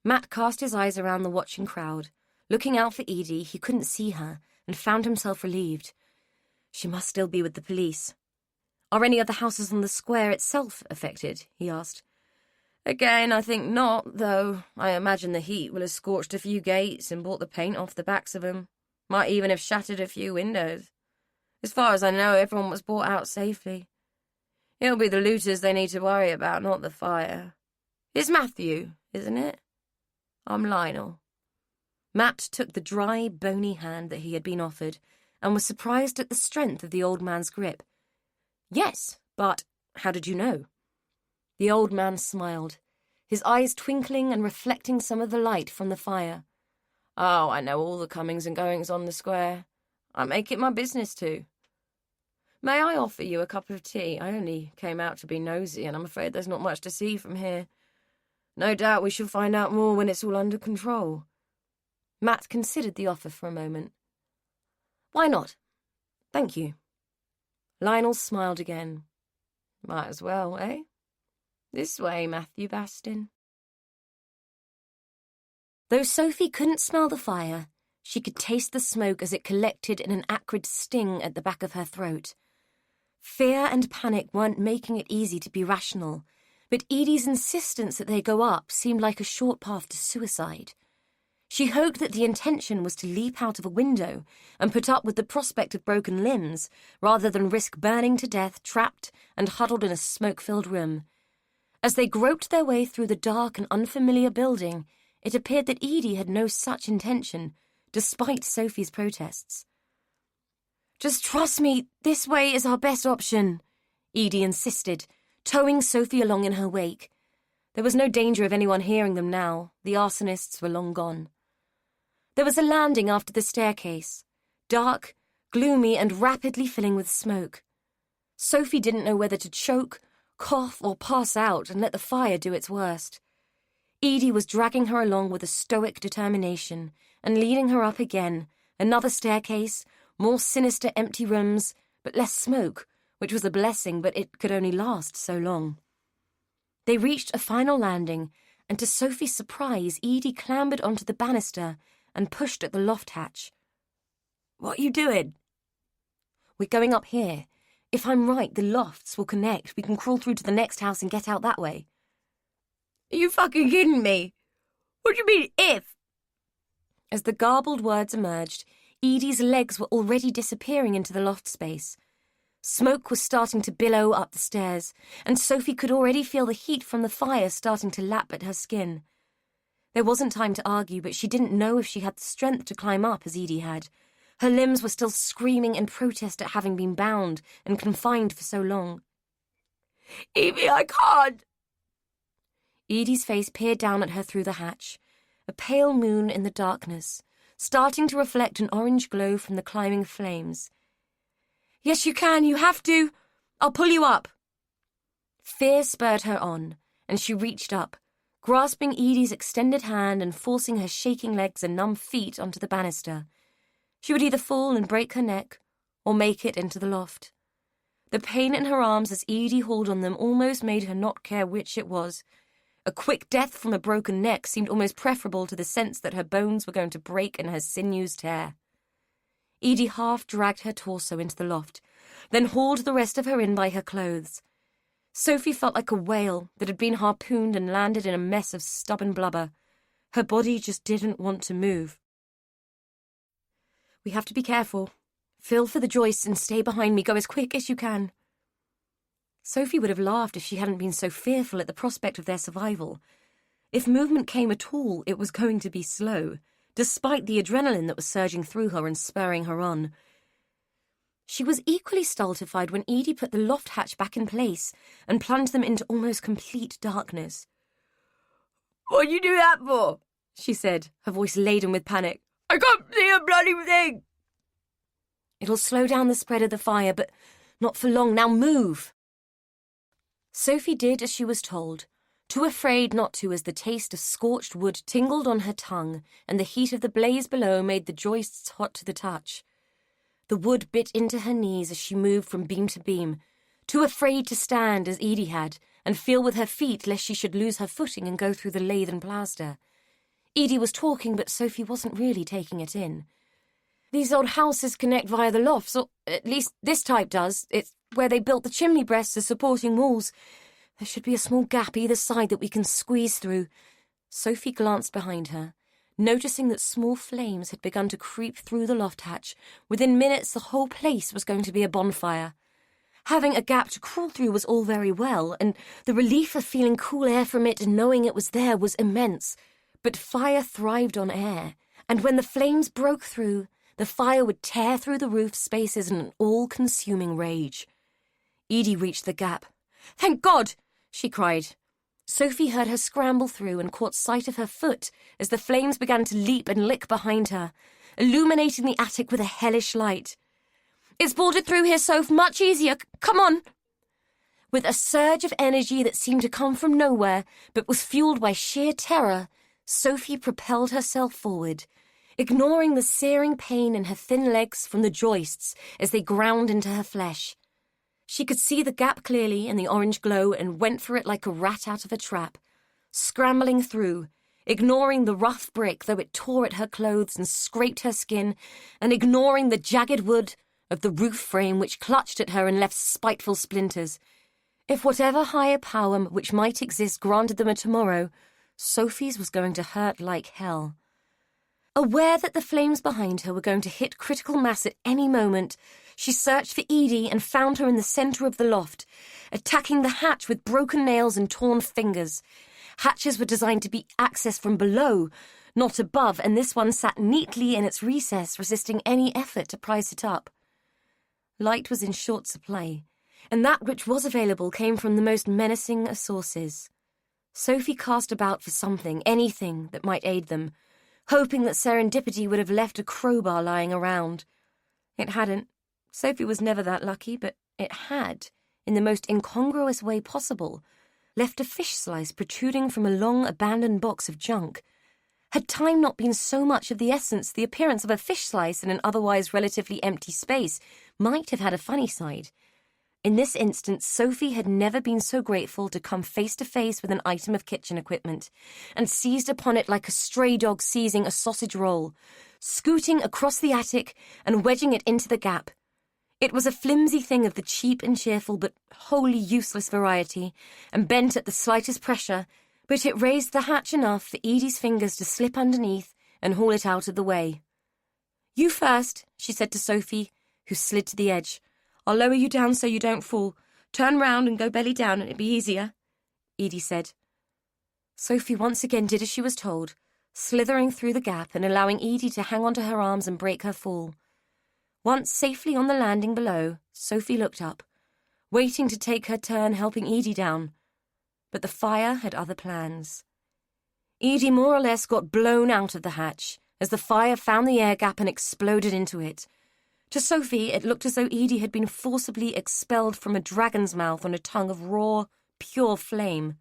Matt cast his eyes around the watching crowd. Looking out for Edie, he couldn't see her and found himself relieved. She must still be with the police. "Are any of the houses on the square itself affected?" he asked. "Again, I think not, though I imagine the heat will have scorched a few gates and brought the paint off the backs of them. Might even have shattered a few windows. As far as I know, everyone was brought out safely. It'll be the looters they need to worry about, not the fire. It's Matthew, isn't it? I'm Lionel." Matt took the dry, bony hand that he had been offered and was surprised at the strength of the old man's grip. "Yes, but how did you know?" The old man smiled, his eyes twinkling and reflecting some of the light from the fire. "Oh, I know all the comings and goings on the square. I make it my business to. May I offer you a cup of tea? I only came out to be nosy, and I'm afraid there's not much to see from here. No doubt we shall find out more when it's all under control." Matt considered the offer for a moment. "Why not? Thank you." Lionel smiled again. "Might as well, eh? This way, Matthew Bastin." Though Sophie couldn't smell the fire, she could taste the smoke as it collected in an acrid sting at the back of her throat. Fear and panic weren't making it easy to be rational, but Edie's insistence that they go up seemed like a short path to suicide. She hoped that the intention was to leap out of a window and put up with the prospect of broken limbs, rather than risk burning to death trapped and huddled in a smoke-filled room. As they groped their way through the dark and unfamiliar building, it appeared that Edie had no such intention, despite Sophie's protests. "Just trust me, this way is our best option," Edie insisted, towing Sophie along in her wake. There was no danger of anyone hearing them now. The arsonists were long gone. There was a landing after the staircase, dark, gloomy, and rapidly filling with smoke. Sophie didn't know whether to choke, cough, or pass out and let the fire do its worst. Edie was dragging her along with a stoic determination and leading her up again, another staircase, more sinister empty rooms, but less smoke, which was a blessing, but it could only last so long. They reached a final landing, and to Sophie's surprise, Edie clambered onto the banister and pushed at the loft hatch. "What are you doing?" "We're going up here. If I'm right, the lofts will connect. We can crawl through to the next house and get out that way." "Are you fucking kidding me? What do you mean, if?" As the garbled words emerged, Edie's legs were already disappearing into the loft space. Smoke was starting to billow up the stairs, and Sophie could already feel the heat from the fire starting to lap at her skin. There wasn't time to argue, but she didn't know if she had the strength to climb up as Edie had. Her limbs were still screaming in protest at having been bound and confined for so long. "Evie, I can't. Edie's face peered down at her through the hatch, a pale moon in the darkness, starting to reflect an orange glow from the climbing flames. "Yes, you can, you have to. I'll pull you up." Fear spurred her on, and she reached up, grasping Edie's extended hand and forcing her shaking legs and numb feet onto the banister. She would either fall and break her neck, or make it into the loft. The pain in her arms as Edie hauled on them almost made her not care which it was. A quick death from a broken neck seemed almost preferable to the sense that her bones were going to break and her sinews tear. Edie half dragged her torso into the loft, then hauled the rest of her in by her clothes. Sophie felt like a whale that had been harpooned and landed in a mess of stubborn blubber. Her body just didn't want to move. "We have to be careful. Feel for the joists and stay behind me. Go as quick as you can." Sophie would have laughed if she hadn't been so fearful at the prospect of their survival. If movement came at all, it was going to be slow, despite the adrenaline that was surging through her and spurring her on. She was equally stultified when Edie put the loft hatch back in place and plunged them into almost complete darkness. "What'd you do that for?" she said, her voice laden with panic. "I can't see a bloody thing." "It'll slow down the spread of the fire, but not for long. Now move." Sophie did as she was told, too afraid not to as the taste of scorched wood tingled on her tongue and the heat of the blaze below made the joists hot to the touch. The wood bit into her knees as she moved from beam to beam, too afraid to stand as Edie had and feel with her feet lest she should lose her footing and go through the lathe and plaster. Edie was talking, but Sophie wasn't really taking it in. "These old houses connect via the lofts, or at least this type does. It's where they built the chimney breasts as supporting walls. There should be a small gap either side that we can squeeze through." Sophie glanced behind her, noticing that small flames had begun to creep through the loft hatch. Within minutes, the whole place was going to be a bonfire. Having a gap to crawl through was all very well, and the relief of feeling cool air from it and knowing it was there was immense. But fire thrived on air, and when the flames broke through, the fire would tear through the roof spaces in an all-consuming rage. Edie reached the gap. "Thank God!" she cried. Sophie heard her scramble through and caught sight of her foot as the flames began to leap and lick behind her, illuminating the attic with a hellish light. "It's bolted through here, Soph, much easier. Come on!" With a surge of energy that seemed to come from nowhere, but was fueled by sheer terror, Sophie propelled herself forward, ignoring the searing pain in her thin legs from the joists as they ground into her flesh. She could see the gap clearly in the orange glow and went for it like a rat out of a trap, scrambling through, ignoring the rough brick though it tore at her clothes and scraped her skin, and ignoring the jagged wood of the roof frame which clutched at her and left spiteful splinters. If whatever higher power which might exist granted them a tomorrow, Sophie's was going to hurt like hell. Aware that the flames behind her were going to hit critical mass at any moment, she searched for Edie and found her in the centre of the loft, attacking the hatch with broken nails and torn fingers. Hatches were designed to be accessed from below, not above, and this one sat neatly in its recess, resisting any effort to prise it up. Light was in short supply, and that which was available came from the most menacing of sources. Sophie cast about for something, anything that might aid them, hoping that serendipity would have left a crowbar lying around. It hadn't. Sophie was never that lucky, but it had, in the most incongruous way possible, left a fish slice protruding from a long abandoned box of junk. Had time not been so much of the essence, the appearance of a fish slice in an otherwise relatively empty space might have had a funny side. In this instance, Sophie had never been so grateful to come face to face with an item of kitchen equipment, and seized upon it like a stray dog seizing a sausage roll, scooting across the attic and wedging it into the gap. It was a flimsy thing of the cheap and cheerful but wholly useless variety, and bent at the slightest pressure, but it raised the hatch enough for Edie's fingers to slip underneath and haul it out of the way. "You first," she said to Sophie, who slid to the edge. "I'll lower you down so you don't fall. Turn round and go belly down and it'll be easier," Edie said. Sophie once again did as she was told, slithering through the gap and allowing Edie to hang onto her arms and break her fall. Once safely on the landing below, Sophie looked up, waiting to take her turn helping Edie down. but the fire had other plans. Edie more or less got blown out of the hatch as the fire found the air gap and exploded into it. To Sophie, it looked as though Edie had been forcibly expelled from a dragon's mouth on a tongue of raw, pure flame.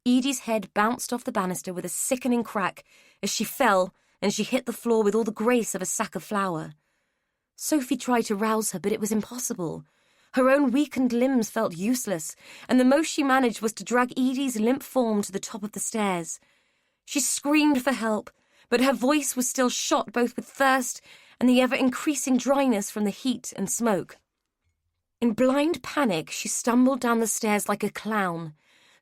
Edie's head bounced off the banister with a sickening crack as she fell, and she hit the floor with all the grace of a sack of flour. Sophie tried to rouse her, but it was impossible. Her own weakened limbs felt useless, and the most she managed was to drag Edie's limp form to the top of the stairs. She screamed for help, but her voice was still shot both with thirst and the ever-increasing dryness from the heat and smoke. In blind panic, she stumbled down the stairs like a clown,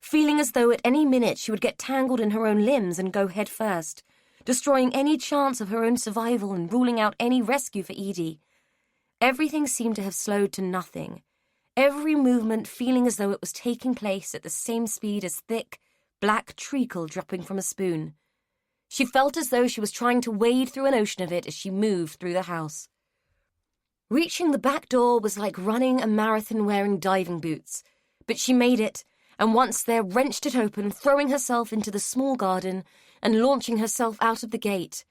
feeling as though at any minute she would get tangled in her own limbs and go head first, destroying any chance of her own survival and ruling out any rescue for Edie. Everything seemed to have slowed to nothing, every movement feeling as though it was taking place at the same speed as thick, black treacle dropping from a spoon. She felt as though she was trying to wade through an ocean of it as she moved through the house. Reaching the back door was like running a marathon wearing diving boots, but she made it, and once there wrenched it open, throwing herself into the small garden and launching herself out of the gate,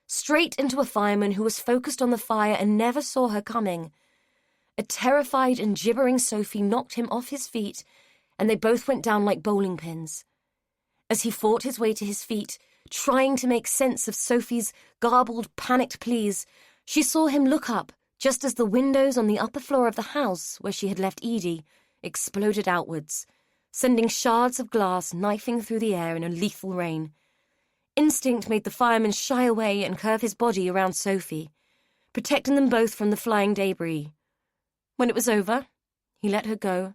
straight into a fireman who was focused on the fire and never saw her coming. A terrified and gibbering Sophie knocked him off his feet, and they both went down like bowling pins. As he fought his way to his feet, trying to make sense of Sophie's garbled, panicked pleas, she saw him look up just as the windows on the upper floor of the house, where she had left Edie, exploded outwards, sending shards of glass knifing through the air in a lethal rain. Instinct made the fireman shy away and curve his body around Sophie, protecting them both from the flying debris. When it was over, he let her go,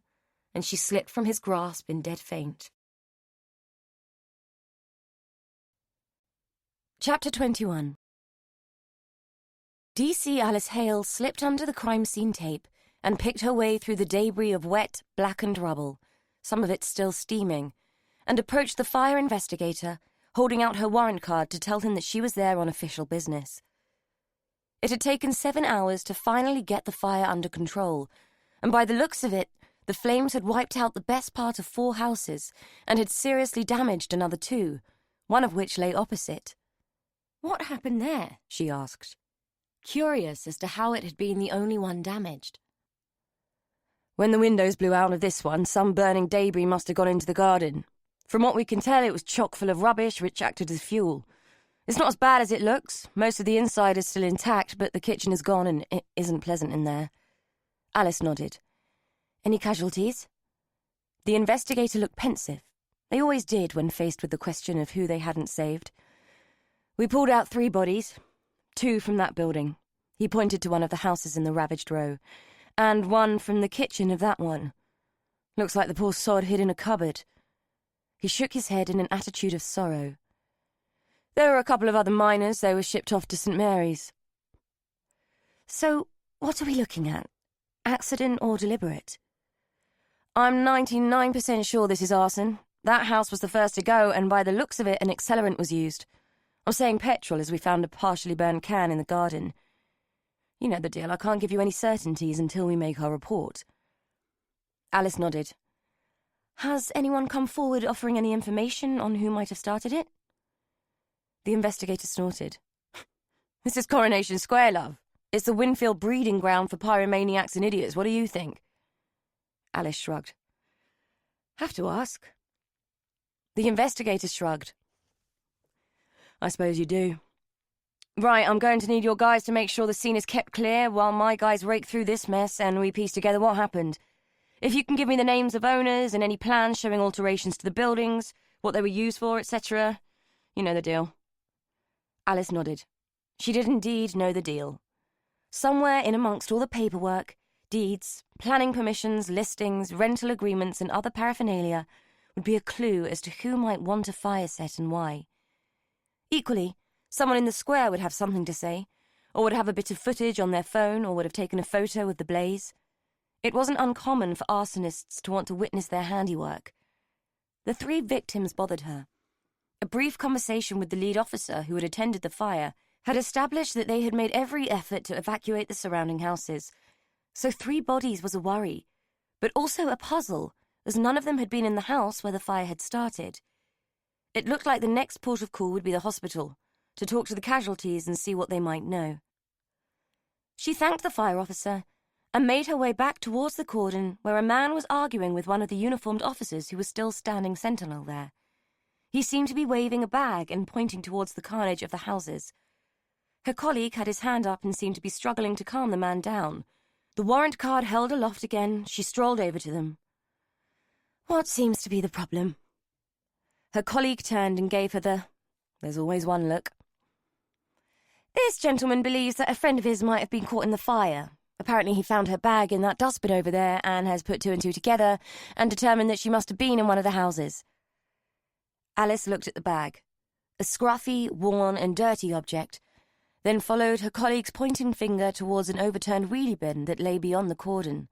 and she slipped from his grasp in dead faint. Chapter 21. DC Alice Hale slipped under the crime scene tape and picked her way through the debris of wet, blackened rubble, some of it still steaming, and approached the fire investigator, holding out her warrant card to tell him that she was there on official business. It had taken 7 hours to finally get the fire under control, and by the looks of it, the flames had wiped out the best part of 4 houses and had seriously damaged another 2, one of which lay opposite. "What happened there?" she asked, curious as to how it had been the only one damaged. "When the windows blew out of this one, some burning debris must have gone into the garden. From what we can tell, it was chock full of rubbish which acted as fuel. It's not as bad as it looks. Most of the inside is still intact, but the kitchen is gone and it isn't pleasant in there." Alice nodded. "Any casualties?" The investigator looked pensive. They always did when faced with the question of who they hadn't saved. "We pulled out 3 bodies, 2 from that building." He pointed to one of the houses in the ravaged row. "And 1 from the kitchen of that one. Looks like the poor sod hid in a cupboard." He shook his head in an attitude of sorrow. "There were a couple of other miners. They were shipped off to St. Mary's." "So, what are we looking at? Accident or deliberate?" "I'm 99% sure this is arson. That house was the first to go, and by the looks of it, an accelerant was used. I'm saying petrol, as we found a partially burned can in the garden. You know the deal. I can't give you any certainties until we make our report." Alice nodded. "Has anyone come forward offering any information on who might have started it?" The investigator snorted. "This is Coronation Square, love. It's the Winfield breeding ground for pyromaniacs and idiots. What do you think?" Alice shrugged. "Have to ask." The investigator shrugged. "I suppose you do. Right, I'm going to need your guys to make sure the scene is kept clear while my guys rake through this mess and we piece together what happened. If you can give me the names of owners and any plans showing alterations to the buildings, what they were used for, etc. You know the deal." Alice nodded. She did indeed know the deal. Somewhere in amongst all the paperwork, deeds, planning permissions, listings, rental agreements and other paraphernalia would be a clue as to who might want a fire set and why. Equally, someone in the square would have something to say, or would have a bit of footage on their phone, or would have taken a photo of the blaze. It wasn't uncommon for arsonists to want to witness their handiwork. The 3 victims bothered her. A brief conversation with the lead officer who had attended the fire had established that they had made every effort to evacuate the surrounding houses, so 3 bodies was a worry, but also a puzzle, as none of them had been in the house where the fire had started. It looked like the next port of call would be the hospital, to talk to the casualties and see what they might know. She thanked the fire officer and made her way back towards the cordon where a man was arguing with one of the uniformed officers who was still standing sentinel there. He seemed to be waving a bag and pointing towards the carnage of the houses. Her colleague had his hand up and seemed to be struggling to calm the man down. The warrant card held aloft again, she strolled over to them. "What seems to be the problem?" Her colleague turned and gave her there's always one look. "This gentleman believes that a friend of his might have been caught in the fire. Apparently he found her bag in that dustbin over there and has put two and two together and determined that she must have been in one of the houses." Alice looked at the bag, a scruffy, worn and dirty object, then followed her colleague's pointing finger towards an overturned wheelie bin that lay beyond the cordon.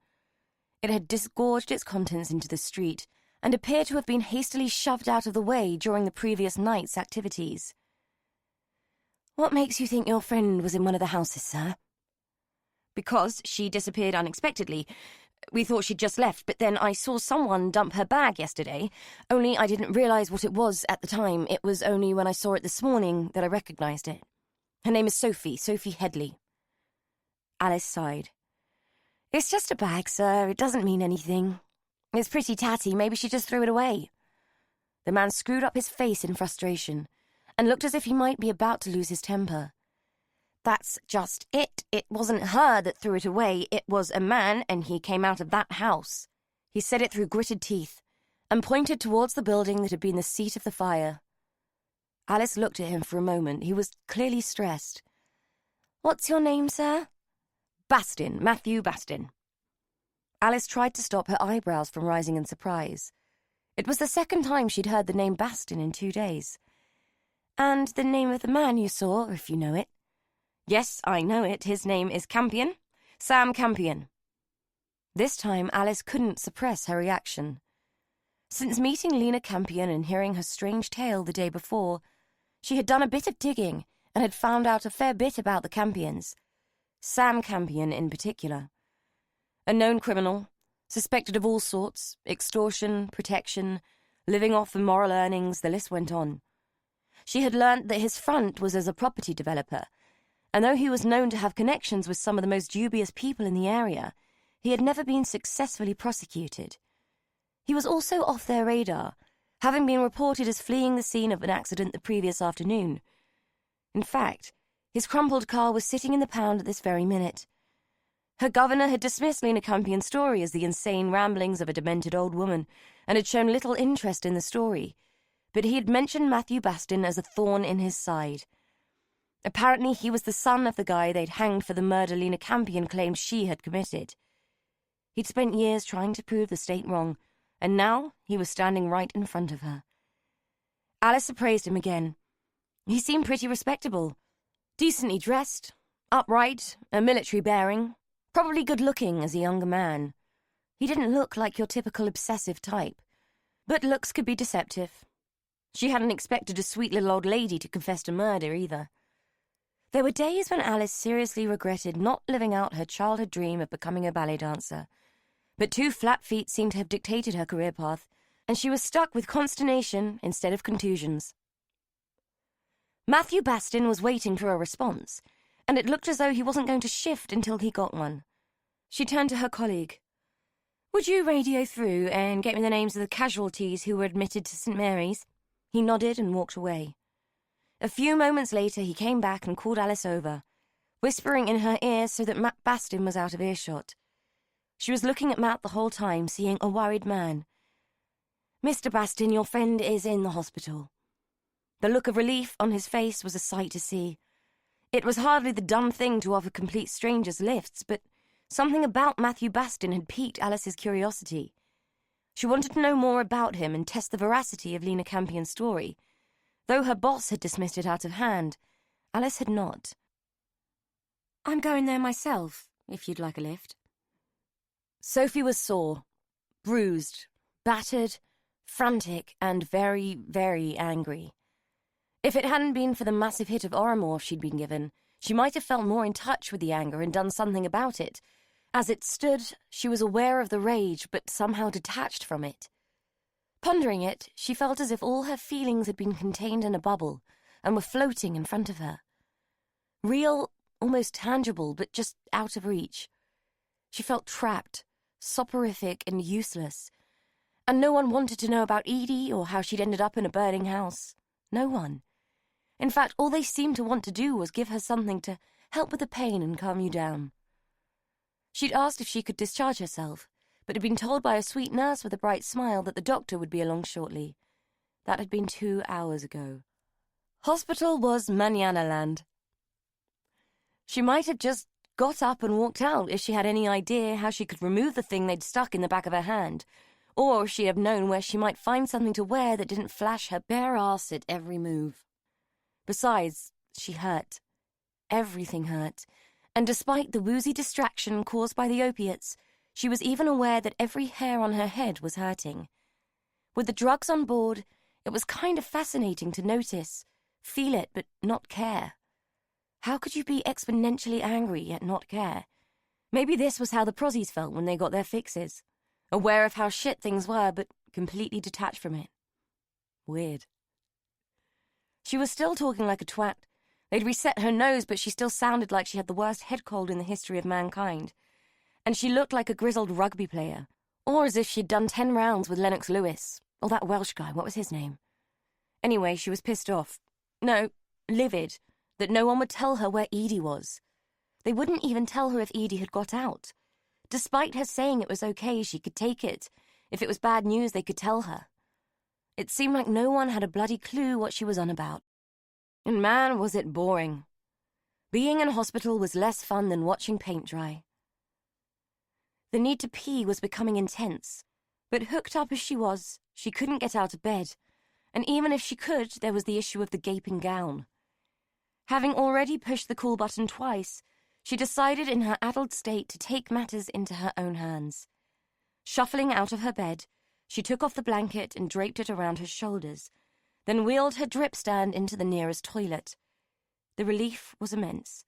It had disgorged its contents into the street and appeared to have been hastily shoved out of the way during the previous night's activities. "What makes you think your friend was in one of the houses, sir?" "Because she disappeared unexpectedly. We thought she'd just left, but then I saw someone dump her bag yesterday, only I didn't realise what it was at the time. It was only when I saw it this morning that I recognised it. Her name is Sophie Headley." Alice sighed. "It's just a bag, sir. It doesn't mean anything. It's pretty tatty. Maybe she just threw it away." The man screwed up his face in frustration and looked as if he might be about to lose his temper. "That's just it. It wasn't her that threw it away. It was a man, and he came out of that house." He said it through gritted teeth and pointed towards the building that had been the seat of the fire. Alice looked at him for a moment. He was clearly stressed. "What's your name, sir?" "Bastin, Matthew Bastin." Alice tried to stop her eyebrows from rising in surprise. It was the second time she'd heard the name Bastin in 2 days. "And the name of the man you saw, if you know it?" "Yes, I know it. His name is Campion. Sam Campion." This time Alice couldn't suppress her reaction. Since meeting Lena Campion and hearing her strange tale the day before, she had done a bit of digging and had found out a fair bit about the Campions. Sam Campion in particular. A known criminal, suspected of all sorts, extortion, protection, living off immoral earnings, the list went on. She had learnt that his front was as a property developer, and though he was known to have connections with some of the most dubious people in the area, he had never been successfully prosecuted. He was also off their radar, having been reported as fleeing the scene of an accident the previous afternoon. In fact, his crumpled car was sitting in the pound at this very minute. Her governor had dismissed Lena Campion's story as the insane ramblings of a demented old woman and had shown little interest in the story, but he had mentioned Matthew Bastin as a thorn in his side. Apparently he was the son of the guy they'd hanged for the murder Lena Campion claimed she had committed. He'd spent years trying to prove the state wrong, and now he was standing right in front of her. Alice appraised him again. He seemed pretty respectable, decently dressed, upright, a military bearing, probably good-looking as a younger man. He didn't look like your typical obsessive type, but looks could be deceptive. She hadn't expected a sweet little old lady to confess to murder either. There were days when Alice seriously regretted not living out her childhood dream of becoming a ballet dancer, but 2 flat feet seemed to have dictated her career path, and she was stuck with consternation instead of contusions. Matthew Bastin was waiting for a response, and it looked as though he wasn't going to shift until he got one. She turned to her colleague. "Would you radio through and get me the names of the casualties who were admitted to St. Mary's?" He nodded and walked away. A few moments later he came back and called Alice over, whispering in her ear so that Matt Bastin was out of earshot. She was looking at Matt the whole time, seeing a worried man. "Mr. Bastin, your friend is in the hospital." The look of relief on his face was a sight to see. It was hardly the dumb thing to offer complete strangers lifts, but something about Matthew Bastin had piqued Alice's curiosity. She wanted to know more about him and test the veracity of Lena Campion's story. Though her boss had dismissed it out of hand, Alice had not. "I'm going there myself, if you'd like a lift." Sophie was sore, bruised, battered, frantic, and very, very angry. If it hadn't been for the massive hit of oromorph she'd been given, she might have felt more in touch with the anger and done something about it, As it stood, she was aware of the rage, but somehow detached from it. Pondering it, she felt as if all her feelings had been contained in a bubble and were floating in front of her. Real, almost tangible, but just out of reach. She felt trapped, soporific and useless. And no one wanted to know about Edie or how she'd ended up in a burning house. No one. In fact, all they seemed to want to do was give her something to help with the pain and calm you down. She'd asked if she could discharge herself, but had been told by a sweet nurse with a bright smile that the doctor would be along shortly. That had been 2 hours ago. Hospital was Manana Land. She might have just got up and walked out if she had any idea how she could remove the thing they'd stuck in the back of her hand, or she'd have known where she might find something to wear that didn't flash her bare ass at every move. Besides, she hurt. Everything hurt, and despite the woozy distraction caused by the opiates, she was even aware that every hair on her head was hurting. With the drugs on board, it was kind of fascinating to notice, feel it, but not care. How could you be exponentially angry yet not care? Maybe this was how the prozzies felt when they got their fixes. Aware of how shit things were, but completely detached from it. Weird. She was still talking like a twat. They'd reset her nose, but she still sounded like she had the worst head cold in the history of mankind. And she looked like a grizzled rugby player, or as if she'd done 10 rounds with Lennox Lewis, or that Welsh guy, what was his name? Anyway, she was pissed off. No, livid, that no one would tell her where Edie was. They wouldn't even tell her if Edie had got out. Despite her saying it was okay, she could take it. If it was bad news, they could tell her. It seemed like no one had a bloody clue what she was on about. And man, was it boring. Being in hospital was less fun than watching paint dry. The need to pee was becoming intense, but hooked up as she was, she couldn't get out of bed, and even if she could, there was the issue of the gaping gown. Having already pushed the call button twice, she decided in her addled state to take matters into her own hands. Shuffling out of her bed, she took off the blanket and draped it around her shoulders, then wheeled her drip stand into the nearest toilet. The relief was immense.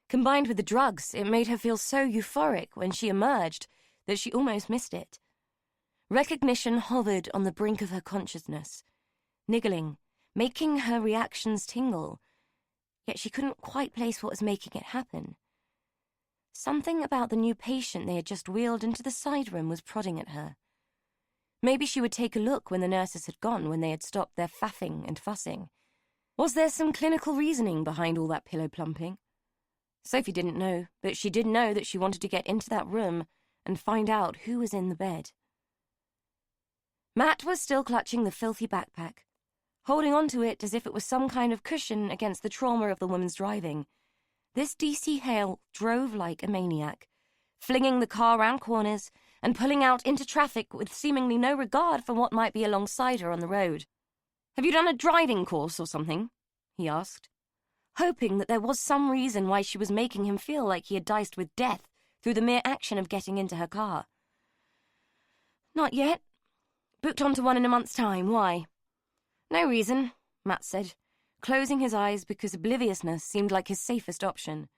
Combined with the drugs, it made her feel so euphoric when she emerged that she almost missed it. Recognition hovered on the brink of her consciousness, niggling, making her reactions tingle, yet she couldn't quite place what was making it happen. Something about the new patient they had just wheeled into the side room was prodding at her. Maybe she would take a look when the nurses had gone, when they had stopped their faffing and fussing. Was there some clinical reasoning behind all that pillow plumping? Sophie didn't know, but she did know that she wanted to get into that room and find out who was in the bed. Matt was still clutching the filthy backpack, holding onto it as if it was some kind of cushion against the trauma of the woman's driving. This DC Hale drove like a maniac, flinging the car round corners and pulling out into traffic with seemingly no regard for what might be alongside her on the road. "Have you done a driving course or something?" he asked, hoping that there was some reason why she was making him feel like he had diced with death through the mere action of getting into her car. "Not yet. Booked onto one in a month's time. Why?" "No reason," Matt said, closing his eyes because obliviousness seemed like his safest option.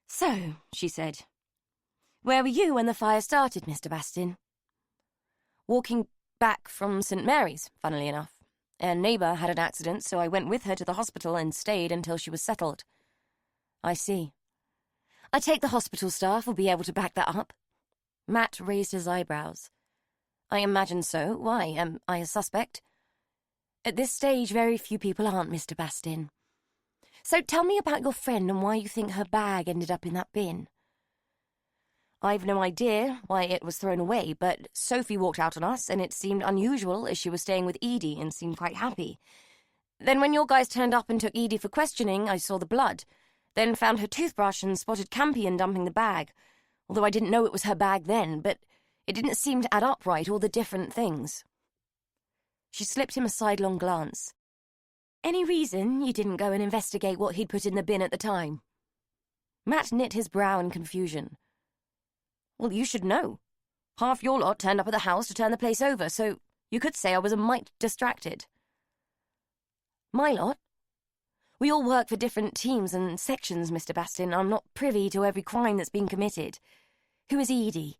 "So," she said, "where were you when the fire started, Mr. Bastin?" "Walking back from St. Mary's, funnily enough. A neighbour had an accident, so I went with her to the hospital and stayed until she was settled." "I see. I take the hospital staff will be able to back that up." Matt raised his eyebrows. "I imagine so. Why, am I a suspect?" "At this stage, very few people aren't, Mr. Bastin. So tell me about your friend and why you think her bag ended up in that bin." "I've no idea why it was thrown away, but Sophie walked out on us, and it seemed unusual as she was staying with Edie and seemed quite happy. Then when your guys turned up and took Edie for questioning, I saw the blood, then found her toothbrush and spotted Campion dumping the bag, although I didn't know it was her bag then, but it didn't seem to add up right, all the different things." She slipped him a sidelong glance. "Any reason you didn't go and investigate what he'd put in the bin at the time?" Matt knit his brow in confusion. "Well, you should know. Half your lot turned up at the house to turn the place over, so you could say I was a mite distracted." "My lot? We all work for different teams and sections, Mr. Bastin. I'm not privy to every crime that's been committed. Who is Edie?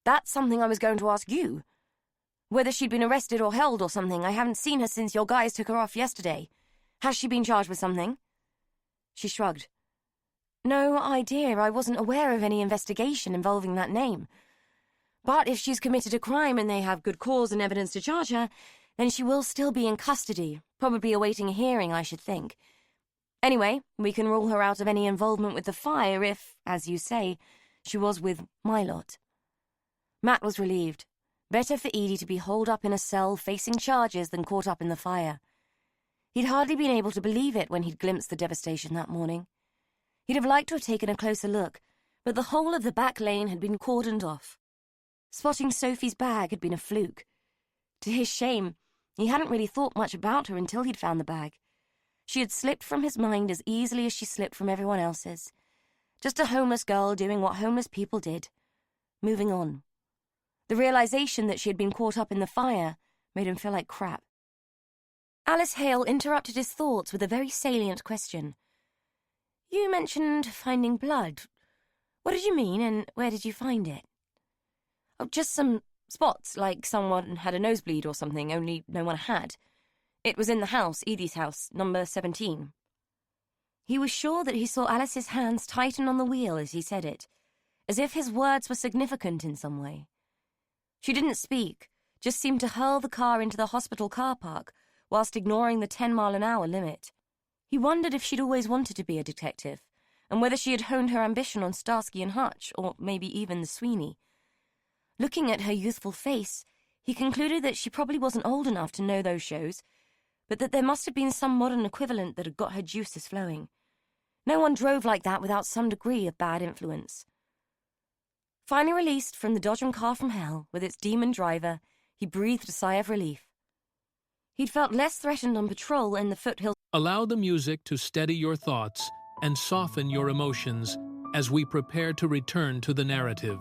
That's something I was going to ask you. Whether she'd been arrested or held or something. I haven't seen her since your guys took her off yesterday. Has she been charged with something? She shrugged. No idea. I wasn't aware of any investigation involving that name. But if she's committed a crime and they have good cause and evidence to charge her, then she will still be in custody, probably awaiting a hearing, I should think. Anyway, we can rule her out of any involvement with the fire if, as you say, she was with my lot. Matt was relieved. Better for Edie to be holed up in a cell facing charges than caught up in the fire. He'd hardly been able to believe it when he'd glimpsed the devastation that morning. He'd have liked to have taken a closer look, but the whole of the back lane had been cordoned off. Spotting Sophie's bag had been a fluke. To his shame, he hadn't really thought much about her until he'd found the bag. She had slipped from his mind as easily as she slipped from everyone else's. Just a homeless girl doing what homeless people did. Moving on. The realization that she had been caught up in the fire made him feel like crap. Alice Hale interrupted his thoughts with a very salient question. You mentioned finding blood. What did you mean, and where did you find it? Oh, just some spots, like someone had a nosebleed or something, only no one had. It was in the house, Edie's house, number 17. He was sure that he saw Alice's hands tighten on the wheel as he said it, as if his words were significant in some way. She didn't speak, just seemed to hurl the car into the hospital car park, whilst ignoring the 10-mile-an-hour limit. He wondered if she'd always wanted to be a detective, and whether she had honed her ambition on Starsky and Hutch, or maybe even the Sweeney. Looking at her youthful face, he concluded that she probably wasn't old enough to know those shows, but that there must have been some modern equivalent that had got her juices flowing. No one drove like that without some degree of bad influence. Finally released from the Dodgem car from hell with its demon driver, he breathed a sigh of relief. He'd felt less threatened on patrol in the foothills. Allow the music to steady your thoughts and soften your emotions as we prepare to return to the narrative.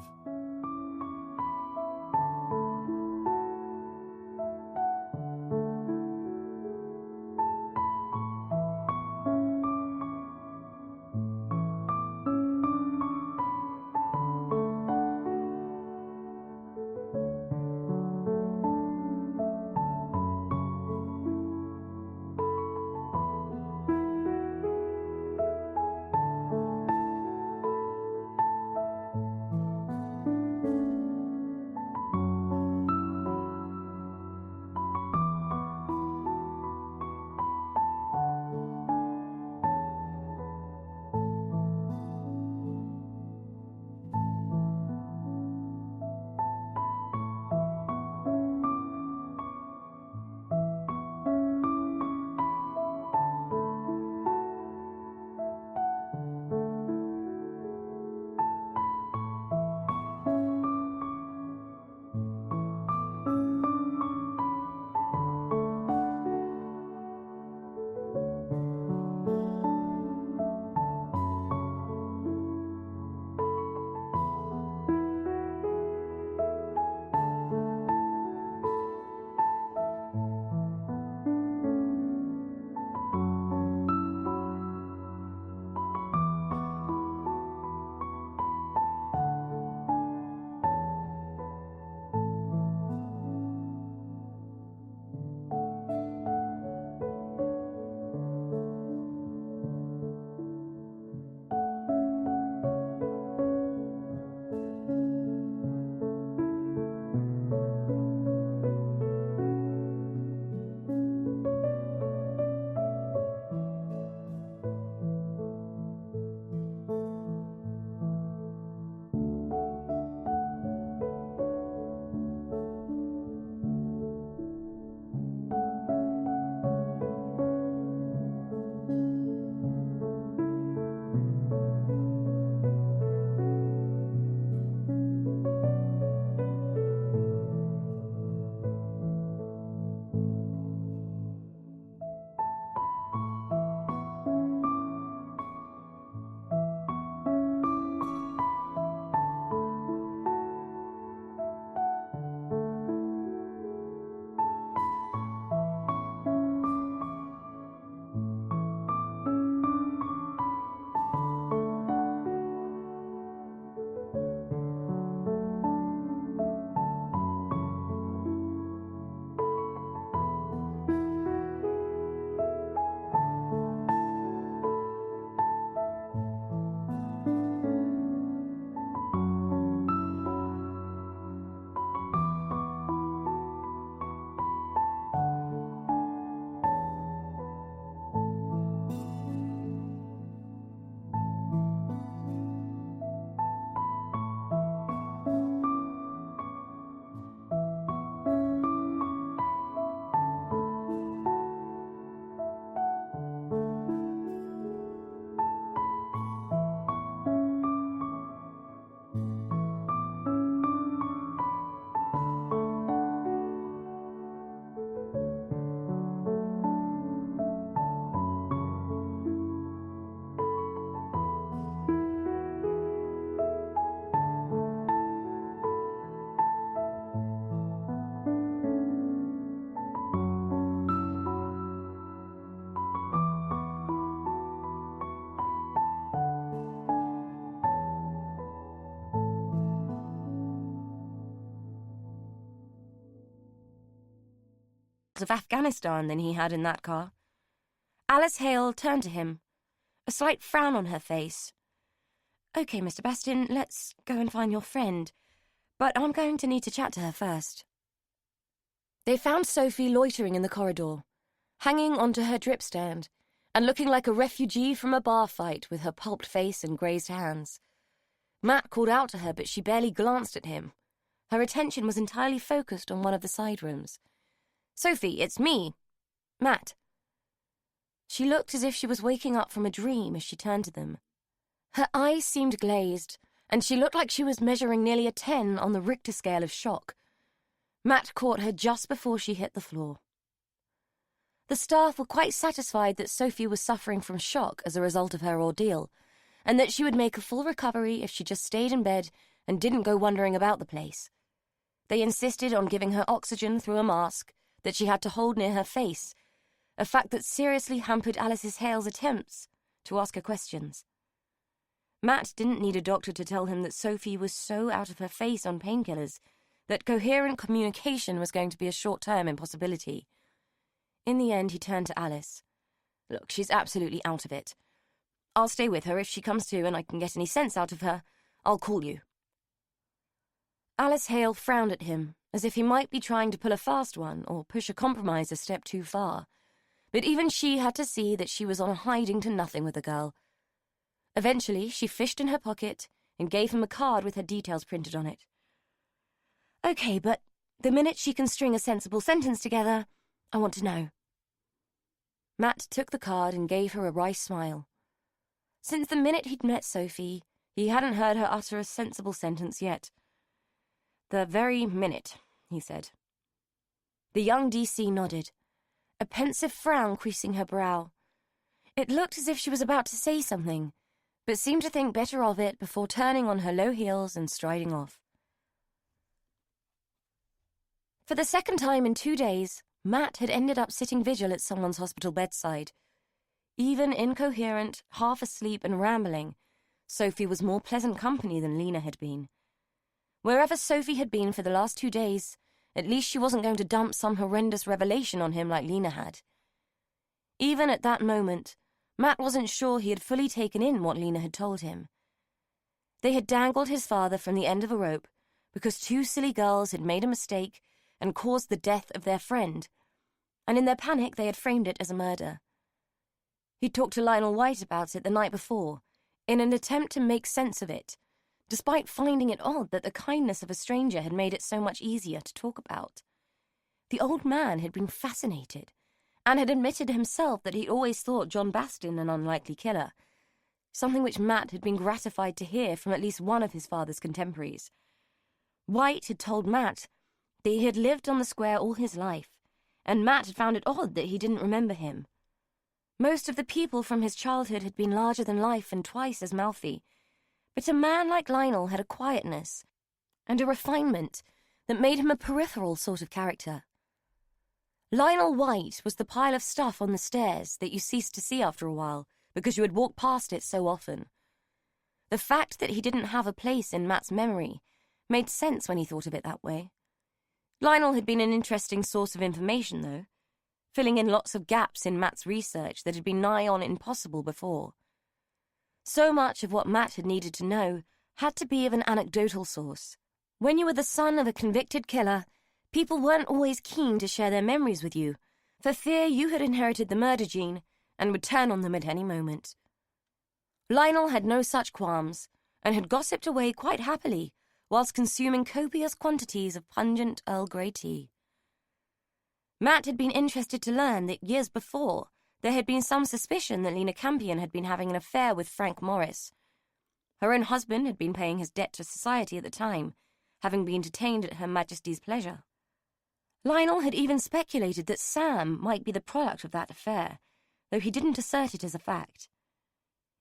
of Afghanistan than he had in that car. Alice Hale turned to him, a slight frown on her face. "Okay, Mr. Bastin, let's go and find your friend, but I'm going to need to chat to her first." They found Sophie loitering in the corridor, hanging onto her drip stand, and looking like a refugee from a bar fight with her pulped face and grazed hands. Matt called out to her, but she barely glanced at him. Her attention was entirely focused on one of the side rooms. "Sophie, it's me. Matt." She looked as if she was waking up from a dream as she turned to them. Her eyes seemed glazed, and she looked like she was measuring nearly a 10 on the Richter scale of shock. Matt caught her just before she hit the floor. The staff were quite satisfied that Sophie was suffering from shock as a result of her ordeal, and that she would make a full recovery if she just stayed in bed and didn't go wandering about the place. They insisted on giving her oxygen through a mask that she had to hold near her face, a fact that seriously hampered Alice Hale's attempts to ask her questions. Matt didn't need a doctor to tell him that Sophie was so out of her face on painkillers that coherent communication was going to be a short-term impossibility. In the end, he turned to Alice. "Look, she's absolutely out of it. I'll stay with her if she comes to and I can get any sense out of her. I'll call you." Alice Hale frowned at him, as if he might be trying to pull a fast one or push a compromise a step too far. But even she had to see that she was on a hiding-to-nothing with the girl. Eventually, she fished in her pocket and gave him a card with her details printed on it. "Okay, but the minute she can string a sensible sentence together, I want to know." Matt took the card and gave her a wry smile. Since the minute he'd met Sophie, he hadn't heard her utter a sensible sentence yet. "The very minute," he said. The young DC nodded, a pensive frown creasing her brow. It looked as if she was about to say something, but seemed to think better of it before turning on her low heels and striding off. For the second time in 2 days, Matt had ended up sitting vigil at someone's hospital bedside. Even incoherent, half asleep and rambling, Sophie was more pleasant company than Lena had been. Wherever Sophie had been for the last 2 days, at least she wasn't going to dump some horrendous revelation on him like Lena had. Even at that moment, Matt wasn't sure he had fully taken in what Lena had told him. They had dangled his father from the end of a rope because 2 silly girls had made a mistake and caused the death of their friend, and in their panic they had framed it as a murder. He talked to Lionel White about it the night before, in an attempt to make sense of it, despite finding it odd that the kindness of a stranger had made it so much easier to talk about. The old man had been fascinated, and had admitted himself that he'd always thought John Bastin an unlikely killer, something which Matt had been gratified to hear from at least one of his father's contemporaries. White had told Matt that he had lived on the square all his life, and Matt had found it odd that he didn't remember him. Most of the people from his childhood had been larger than life and twice as mouthy, but a man like Lionel had a quietness and a refinement that made him a peripheral sort of character. Lionel White was the pile of stuff on the stairs that you ceased to see after a while because you had walked past it so often. The fact that he didn't have a place in Matt's memory made sense when he thought of it that way. Lionel had been an interesting source of information, though, filling in lots of gaps in Matt's research that had been nigh on impossible before. So much of what Matt had needed to know had to be of an anecdotal source. When you were the son of a convicted killer, people weren't always keen to share their memories with you, for fear you had inherited the murder gene and would turn on them at any moment. Lionel had no such qualms, and had gossiped away quite happily whilst consuming copious quantities of pungent Earl Grey tea. Matt had been interested to learn that years before there had been some suspicion that Lena Campion had been having an affair with Frank Morris. Her own husband had been paying his debt to society at the time, having been detained at Her Majesty's pleasure. Lionel had even speculated that Sam might be the product of that affair, though he didn't assert it as a fact.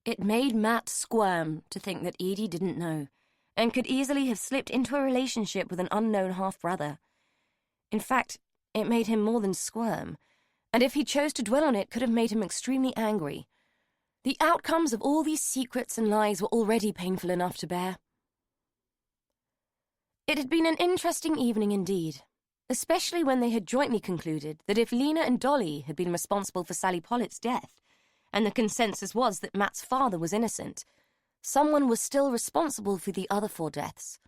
It made Matt squirm to think that Edie didn't know, and could easily have slipped into a relationship with an unknown half-brother. In fact, it made him more than squirm, and if he chose to dwell on it, could have made him extremely angry. The outcomes of all these secrets and lies were already painful enough to bear. It had been an interesting evening indeed, especially when they had jointly concluded that if Lena and Dolly had been responsible for Sally Pollitt's death, and the consensus was that Matt's father was innocent, someone was still responsible for the other 4 deaths.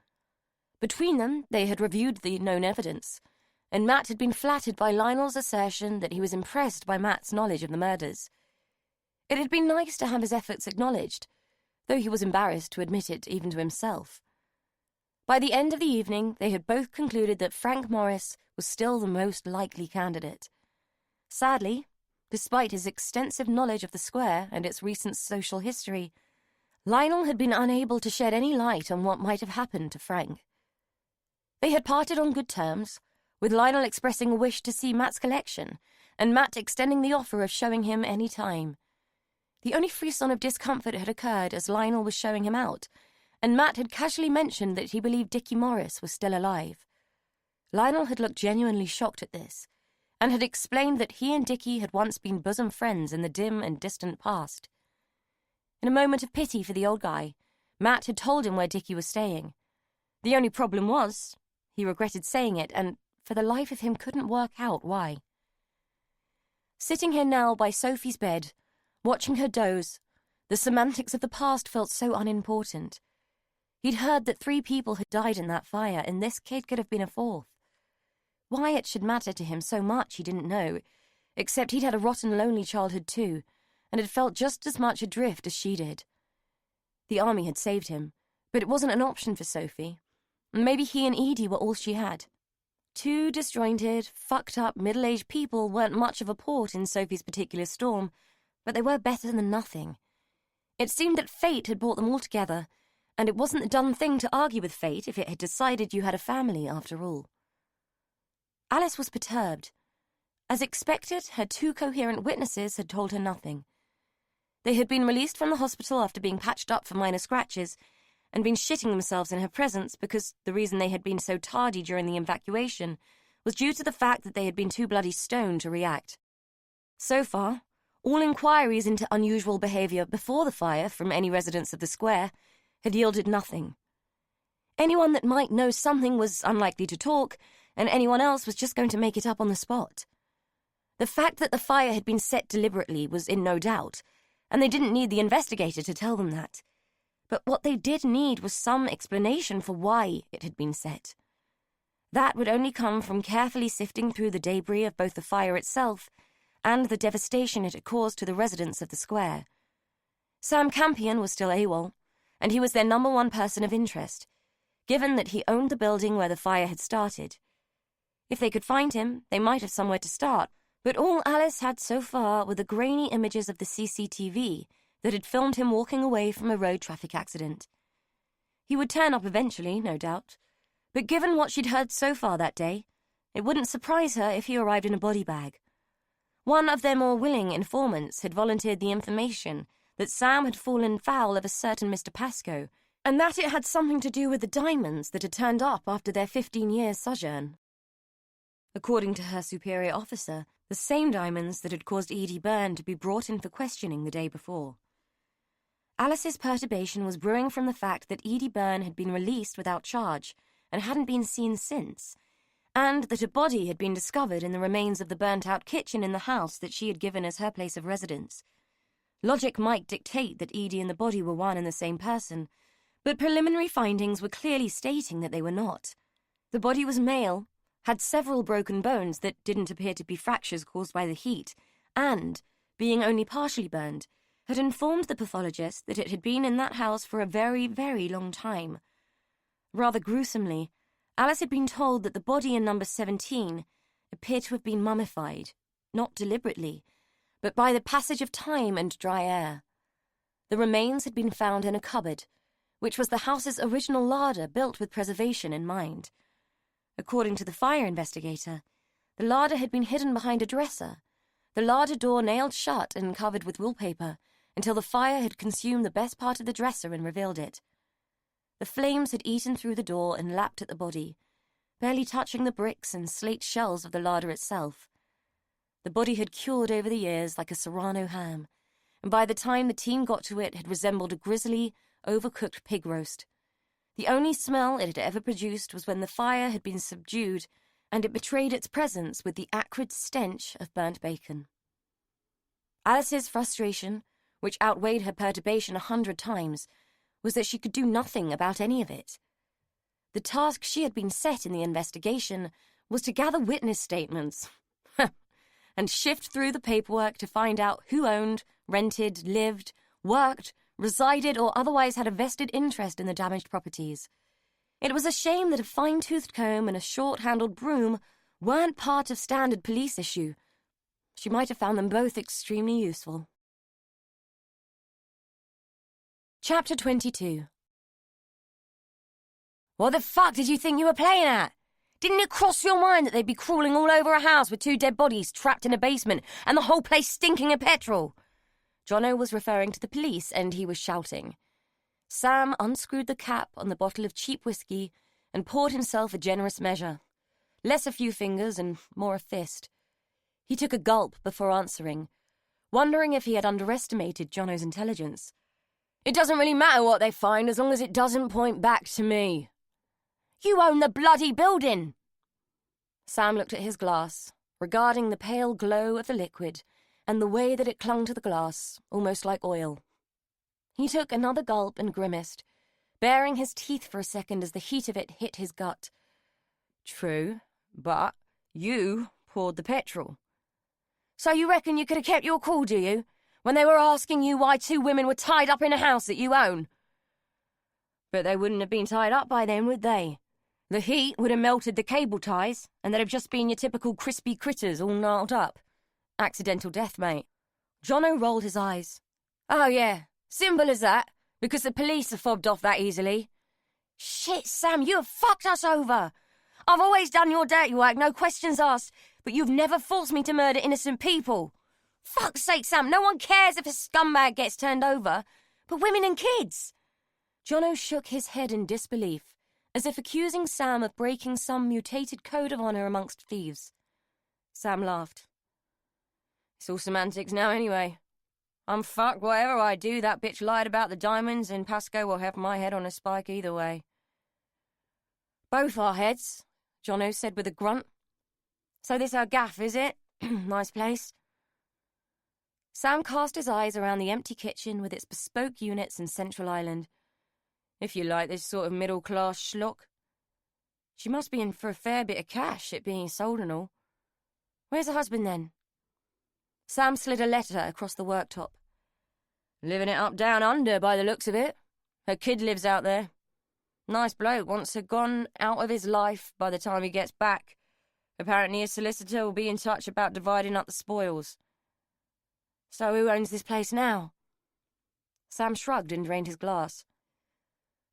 Between them, they had reviewed the known evidence, and Matt had been flattered by Lionel's assertion that he was impressed by Matt's knowledge of the murders. It had been nice to have his efforts acknowledged, though he was embarrassed to admit it even to himself. By the end of the evening, they had both concluded that Frank Morris was still the most likely candidate. Sadly, despite his extensive knowledge of the square and its recent social history, Lionel had been unable to shed any light on what might have happened to Frank. They had parted on good terms, with Lionel expressing a wish to see Matt's collection, and Matt extending the offer of showing him any time. The only frisson of discomfort had occurred as Lionel was showing him out, and Matt had casually mentioned that he believed Dickie Morris was still alive. Lionel had looked genuinely shocked at this, and had explained that he and Dickie had once been bosom friends in the dim and distant past. In a moment of pity for the old guy, Matt had told him where Dickie was staying. The only problem was, he regretted saying it, and for the life of him couldn't work out why. Sitting here now by Sophie's bed, watching her doze, the semantics of the past felt so unimportant. He'd heard that 3 people had died in that fire, and this kid could have been a 4th. Why it should matter to him so much he didn't know, except he'd had a rotten, lonely childhood too, and had felt just as much adrift as she did. The army had saved him, but it wasn't an option for Sophie, and maybe he and Edie were all she had. 2 disjointed, fucked-up, middle-aged people weren't much of a port in Sophie's particular storm, but they were better than nothing. It seemed that fate had brought them all together, and it wasn't the done thing to argue with fate if it had decided you had a family after all. Alice was perturbed. As expected, her 2 coherent witnesses had told her nothing. They had been released from the hospital after being patched up for minor scratches, and been shitting themselves in her presence because the reason they had been so tardy during the evacuation was due to the fact that they had been too bloody stoned to react. So far, all inquiries into unusual behaviour before the fire from any residents of the square had yielded nothing. Anyone that might know something was unlikely to talk, and anyone else was just going to make it up on the spot. The fact that the fire had been set deliberately was in no doubt, and they didn't need the investigator to tell them that. But what they did need was some explanation for why it had been set. That would only come from carefully sifting through the debris of both the fire itself and the devastation it had caused to the residents of the square. Sam Campion was still AWOL, and he was their number 1 person of interest, given that he owned the building where the fire had started. If they could find him, they might have somewhere to start, but all Alice had so far were the grainy images of the CCTV that had filmed him walking away from a road traffic accident. He would turn up eventually, no doubt, but given what she'd heard so far that day, it wouldn't surprise her if he arrived in a body bag. One of their more willing informants had volunteered the information that Sam had fallen foul of a certain Mr. Pascoe, and that it had something to do with the diamonds that had turned up after their 15-year sojourn. According to her superior officer, the same diamonds that had caused Edie Byrne to be brought in for questioning the day before. Alice's perturbation was brewing from the fact that Edie Byrne had been released without charge and hadn't been seen since, and that a body had been discovered in the remains of the burnt-out kitchen in the house that she had given as her place of residence. Logic might dictate that Edie and the body were one and the same person, but preliminary findings were clearly stating that they were not. The body was male, had several broken bones that didn't appear to be fractures caused by the heat, and, being only partially burned, had informed the pathologist that it had been in that house for a very, very long time. Rather gruesomely, Alice had been told that the body in number 17 appeared to have been mummified, not deliberately, but by the passage of time and dry air. The remains had been found in a cupboard, which was the house's original larder built with preservation in mind. According to the fire investigator, the larder had been hidden behind a dresser, the larder door nailed shut and covered with wallpaper, until the fire had consumed the best part of the dresser and revealed it. The flames had eaten through the door and lapped at the body, barely touching the bricks and slate shells of the larder itself. The body had cured over the years like a Serrano ham, and by the time the team got to it had resembled a grisly, overcooked pig roast. The only smell it had ever produced was when the fire had been subdued and it betrayed its presence with the acrid stench of burnt bacon. Alice's frustration, which outweighed her perturbation 100 times, was that she could do nothing about any of it. The task she had been set in the investigation was to gather witness statements and shift through the paperwork to find out who owned, rented, lived, worked, resided, or otherwise had a vested interest in the damaged properties. It was a shame that a fine-toothed comb and a short-handled broom weren't part of standard police issue. She might have found them both extremely useful. Chapter 22. What the fuck did you think you were playing at? Didn't it cross your mind that they'd be crawling all over a house with 2 dead bodies trapped in a basement and the whole place stinking of petrol? Jono was referring to the police, and he was shouting. Sam unscrewed the cap on the bottle of cheap whiskey and poured himself a generous measure. Less a few fingers and more a fist. He took a gulp before answering, wondering if he had underestimated Jono's intelligence. It doesn't really matter what they find as long as it doesn't point back to me. You own the bloody building! Sam looked at his glass, regarding the pale glow of the liquid and the way that it clung to the glass, almost like oil. He took another gulp and grimaced, baring his teeth for a second as the heat of it hit his gut. True, but you poured the petrol. So you reckon you could have kept your cool, do you, when they were asking you why 2 women were tied up in a house that you own? But they wouldn't have been tied up by then, would they? The heat would have melted the cable ties, and they'd have just been your typical crispy critters all gnarled up. Accidental death, mate. Jono rolled his eyes. Oh, yeah. Simple as that, because the police are fobbed off that easily. Shit, Sam, you have fucked us over. I've always done your dirty work, no questions asked, but you've never forced me to murder innocent people. Fuck's sake, Sam, no one cares if a scumbag gets turned over, but women and kids. Jono shook his head in disbelief, as if accusing Sam of breaking some mutated code of honor amongst thieves. Sam laughed. It's all semantics now anyway. I'm fucked. Whatever I do, that bitch lied about the diamonds, and Pasco will have my head on a spike either way. Both our heads, Jono said with a grunt. So this our gaff, is it? Nice place. Sam cast his eyes around the empty kitchen with its bespoke units and central island. If you like this sort of middle-class schlock. She must be in for a fair bit of cash, it being sold and all. Where's her husband, then? Sam slid a letter across the worktop. Living it up down under, by the looks of it. Her kid lives out there. Nice bloke, wants her gone out of his life by the time he gets back. Apparently his solicitor will be in touch about dividing up the spoils. So who owns this place now? Sam shrugged and drained his glass.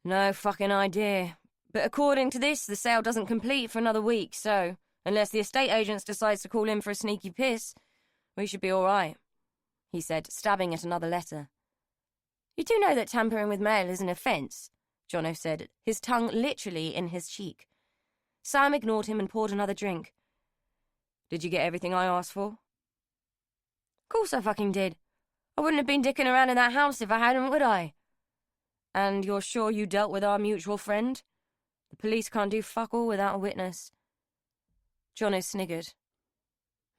No fucking idea. But according to this, the sale doesn't complete for another week, so unless the estate agents decides to call in for a sneaky piss, we should be all right, he said, stabbing at another letter. You do know that tampering with mail is an offence, Jono said, his tongue literally in his cheek. Sam ignored him and poured another drink. Did you get everything I asked for? Course I fucking did. I wouldn't have been dicking around in that house if I hadn't, would I? And you're sure you dealt with our mutual friend? The police can't do fuck all without a witness. Jono sniggered.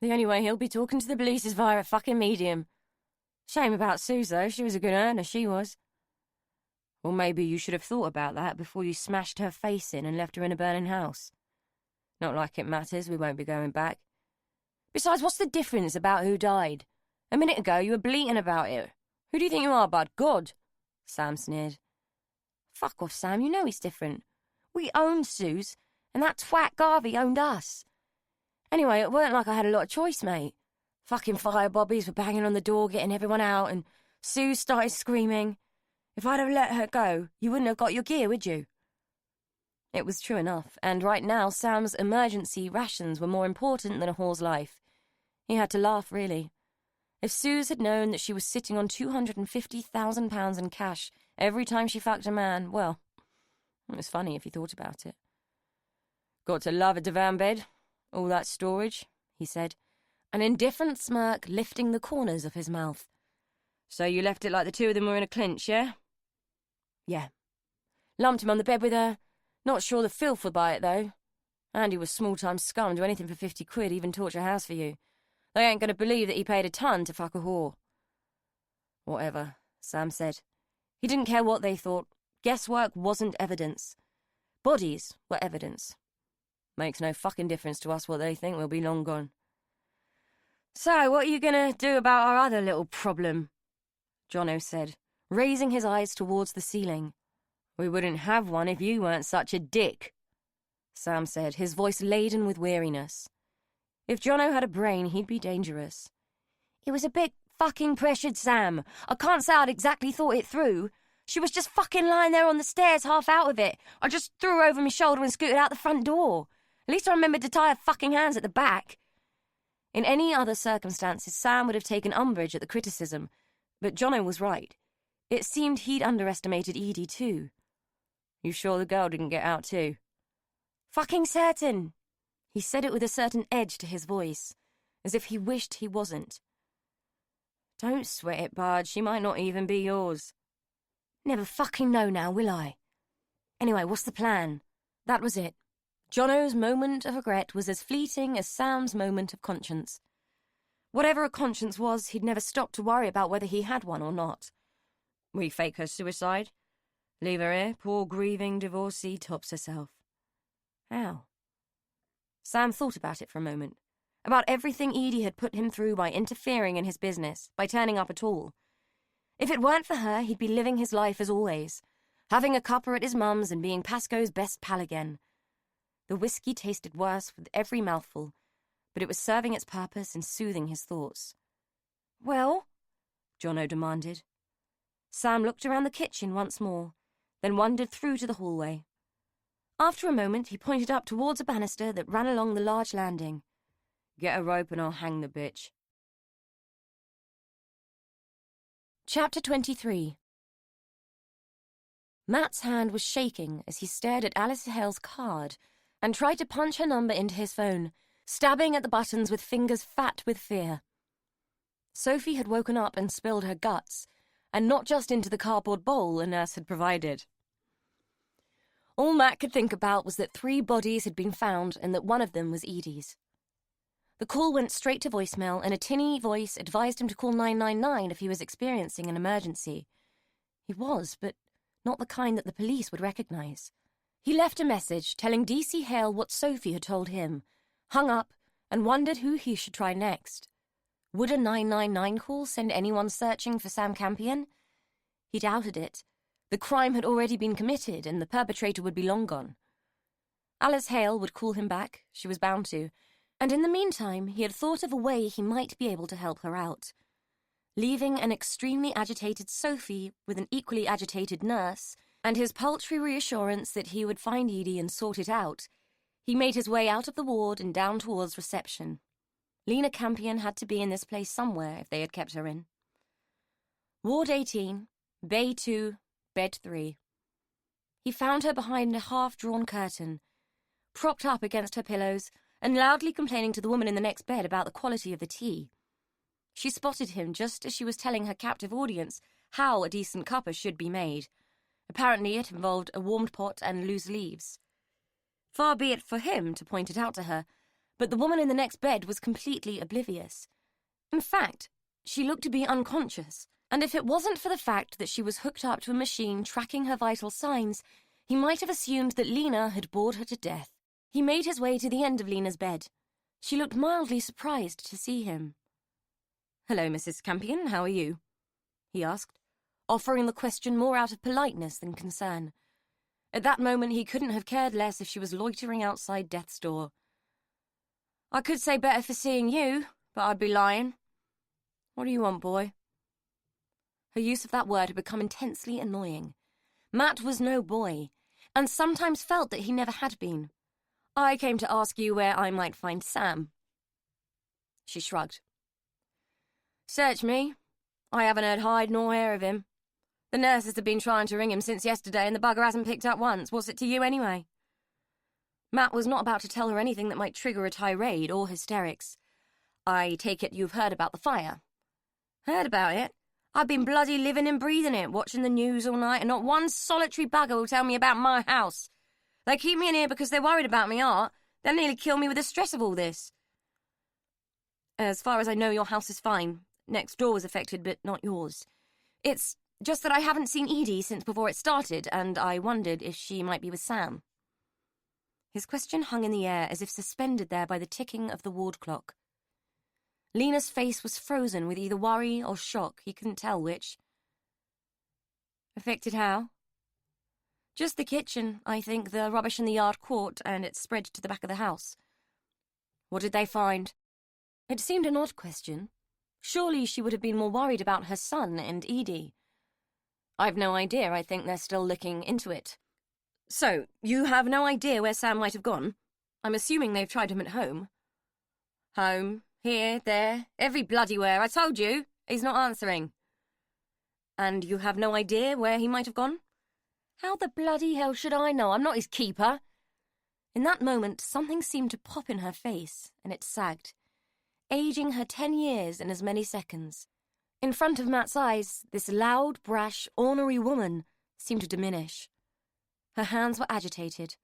The only way he'll be talking to the police is via a fucking medium. Shame about Suze, though. She was a good earner, she was. Well, maybe you should have thought about that before you smashed her face in and left her in a burning house. Not like it matters, we won't be going back. Besides, what's the difference about who died? A minute ago you were bleating about it. Who do you think you are, bud? God? Sam sneered. Fuck off, Sam, you know he's different. We owned Suze, and that twat Garvey owned us. Anyway, it weren't like I had a lot of choice, mate. Fucking firebobbies were banging on the door, getting everyone out, and Suze started screaming. If I'd have let her go, you wouldn't have got your gear, would you? It was true enough, and right now Sam's emergency rations were more important than a whore's life. He had to laugh, really. If Suze had known that she was sitting on £250,000 in cash every time she fucked a man, well, it was funny if you thought about it. Got to love a divan bed. All that storage, he said, an indifferent smirk lifting the corners of his mouth. So you left it like the two of them were in a clinch, yeah? Yeah. Lumped him on the bed with her. Not sure the filth would buy it, though. Andy was small-time scum, do anything for 50 quid, even torch a house for you. They ain't going to believe that he paid a ton to fuck a whore. Whatever, Sam said. He didn't care what they thought. Guesswork wasn't evidence. Bodies were evidence. Makes no fucking difference to us what they think, we'll be long gone. So, what are you going to do about our other little problem? Jono said, raising his eyes towards the ceiling. We wouldn't have one if you weren't such a dick, Sam said, his voice laden with weariness. If Jono had a brain, he'd be dangerous. It was a bit fucking pressured, Sam. I can't say I'd exactly thought it through. She was just fucking lying there on the stairs, half out of it. I just threw her over my shoulder and scooted out the front door. At least I remembered to tie her fucking hands at the back. In any other circumstances, Sam would have taken umbrage at the criticism, but Jono was right. It seemed he'd underestimated Edie too. You sure the girl didn't get out too? Fucking certain. He said it with a certain edge to his voice, as if he wished he wasn't. Don't sweat it, Bard. She might not even be yours. Never fucking know now, will I? Anyway, what's the plan? That was it. Jono's moment of regret was as fleeting as Sam's moment of conscience. Whatever a conscience was, he'd never stopped to worry about whether he had one or not. We fake her suicide? Leave her here, poor grieving divorcee tops herself. How? Sam thought about it for a moment. About everything Edie had put him through by interfering in his business, by turning up at all. If it weren't for her, he'd be living his life as always, having a cuppa at his mum's and being Pasco's best pal again. The whiskey tasted worse with every mouthful, but it was serving its purpose and soothing his thoughts. Well? Jono demanded. Sam looked around the kitchen once more, then wandered through to the hallway. After a moment, he pointed up towards a banister that ran along the large landing. Get a rope and I'll hang the bitch. Chapter 23. Matt's hand was shaking as he stared at Alice Hale's card and tried to punch her number into his phone, stabbing at the buttons with fingers fat with fear. Sophie had woken up and spilled her guts, and not just into the cardboard bowl a nurse had provided. All Matt could think about was that 3 bodies had been found and that one of them was Edie's. The call went straight to voicemail, and a tinny voice advised him to call 999 if he was experiencing an emergency. He was, but not the kind that the police would recognize. He left a message telling DC Hale what Sophie had told him, hung up, and wondered who he should try next. Would a 999 call send anyone searching for Sam Campion? He doubted it. The crime had already been committed, and the perpetrator would be long gone. Alice Hale would call him back, she was bound to, and in the meantime he had thought of a way he might be able to help her out. Leaving an extremely agitated Sophie with an equally agitated nurse, and his paltry reassurance that he would find Edie and sort it out, he made his way out of the ward and down towards reception. Lena Campion had to be in this place somewhere if they had kept her in. Ward 18, Bay 2, Bed 3. He found her behind a half-drawn curtain, propped up against her pillows, and loudly complaining to the woman in the next bed about the quality of the tea. She spotted him just as she was telling her captive audience how a decent cuppa should be made. Apparently it involved a warmed pot and loose leaves. Far be it for him to point it out to her, but the woman in the next bed was completely oblivious. In fact, she looked to be unconscious, and if it wasn't for the fact that she was hooked up to a machine tracking her vital signs, he might have assumed that Lena had bored her to death. He made his way to the end of Lena's bed. She looked mildly surprised to see him. "Hello, Mrs. Campion, how are you?" he asked, offering the question more out of politeness than concern. At that moment he couldn't have cared less if she was loitering outside death's door. "I could say better for seeing you, but I'd be lying. What do you want, boy?" Her use of that word had become intensely annoying. Matt was no boy, and sometimes felt that he never had been. "I came to ask you where I might find Sam." She shrugged. "Search me. I haven't heard hide nor hair of him. The nurses have been trying to ring him since yesterday, and the bugger hasn't picked up once. What's it to you, anyway?" Matt was not about to tell her anything that might trigger a tirade or hysterics. "I take it you've heard about the fire." "Heard about it? I've been bloody living and breathing it, watching the news all night, and not one solitary bugger will tell me about my house. They keep me in here because they're worried about me art. They'll nearly kill me with the stress of all this. As far as I know, your house is fine. Next door was affected, but not yours. It's just that I haven't seen Edie since before it started, and I wondered if she might be with Sam. His question hung in the air as if suspended there by the ticking of the ward clock. Lena's face was frozen with either worry or shock, he couldn't tell which. Affected how? Just the kitchen, I think. The rubbish in the yard caught, and it spread to the back of the house. What did they find? It seemed an odd question. Surely she would have been more worried about her son and Edie. I've no idea. I think they're still looking into it. So, you have no idea where Sam might have gone? I'm assuming they've tried him at home. Home, here, there, every bloody where. I told you. He's not answering. And you have no idea where he might have gone? How the bloody hell should I know? I'm not his keeper. In that moment, something seemed to pop in her face, and it sagged, aging her 10 years in as many seconds. In front of Matt's eyes, this loud, brash, ornery woman seemed to diminish. Her hands were agitated,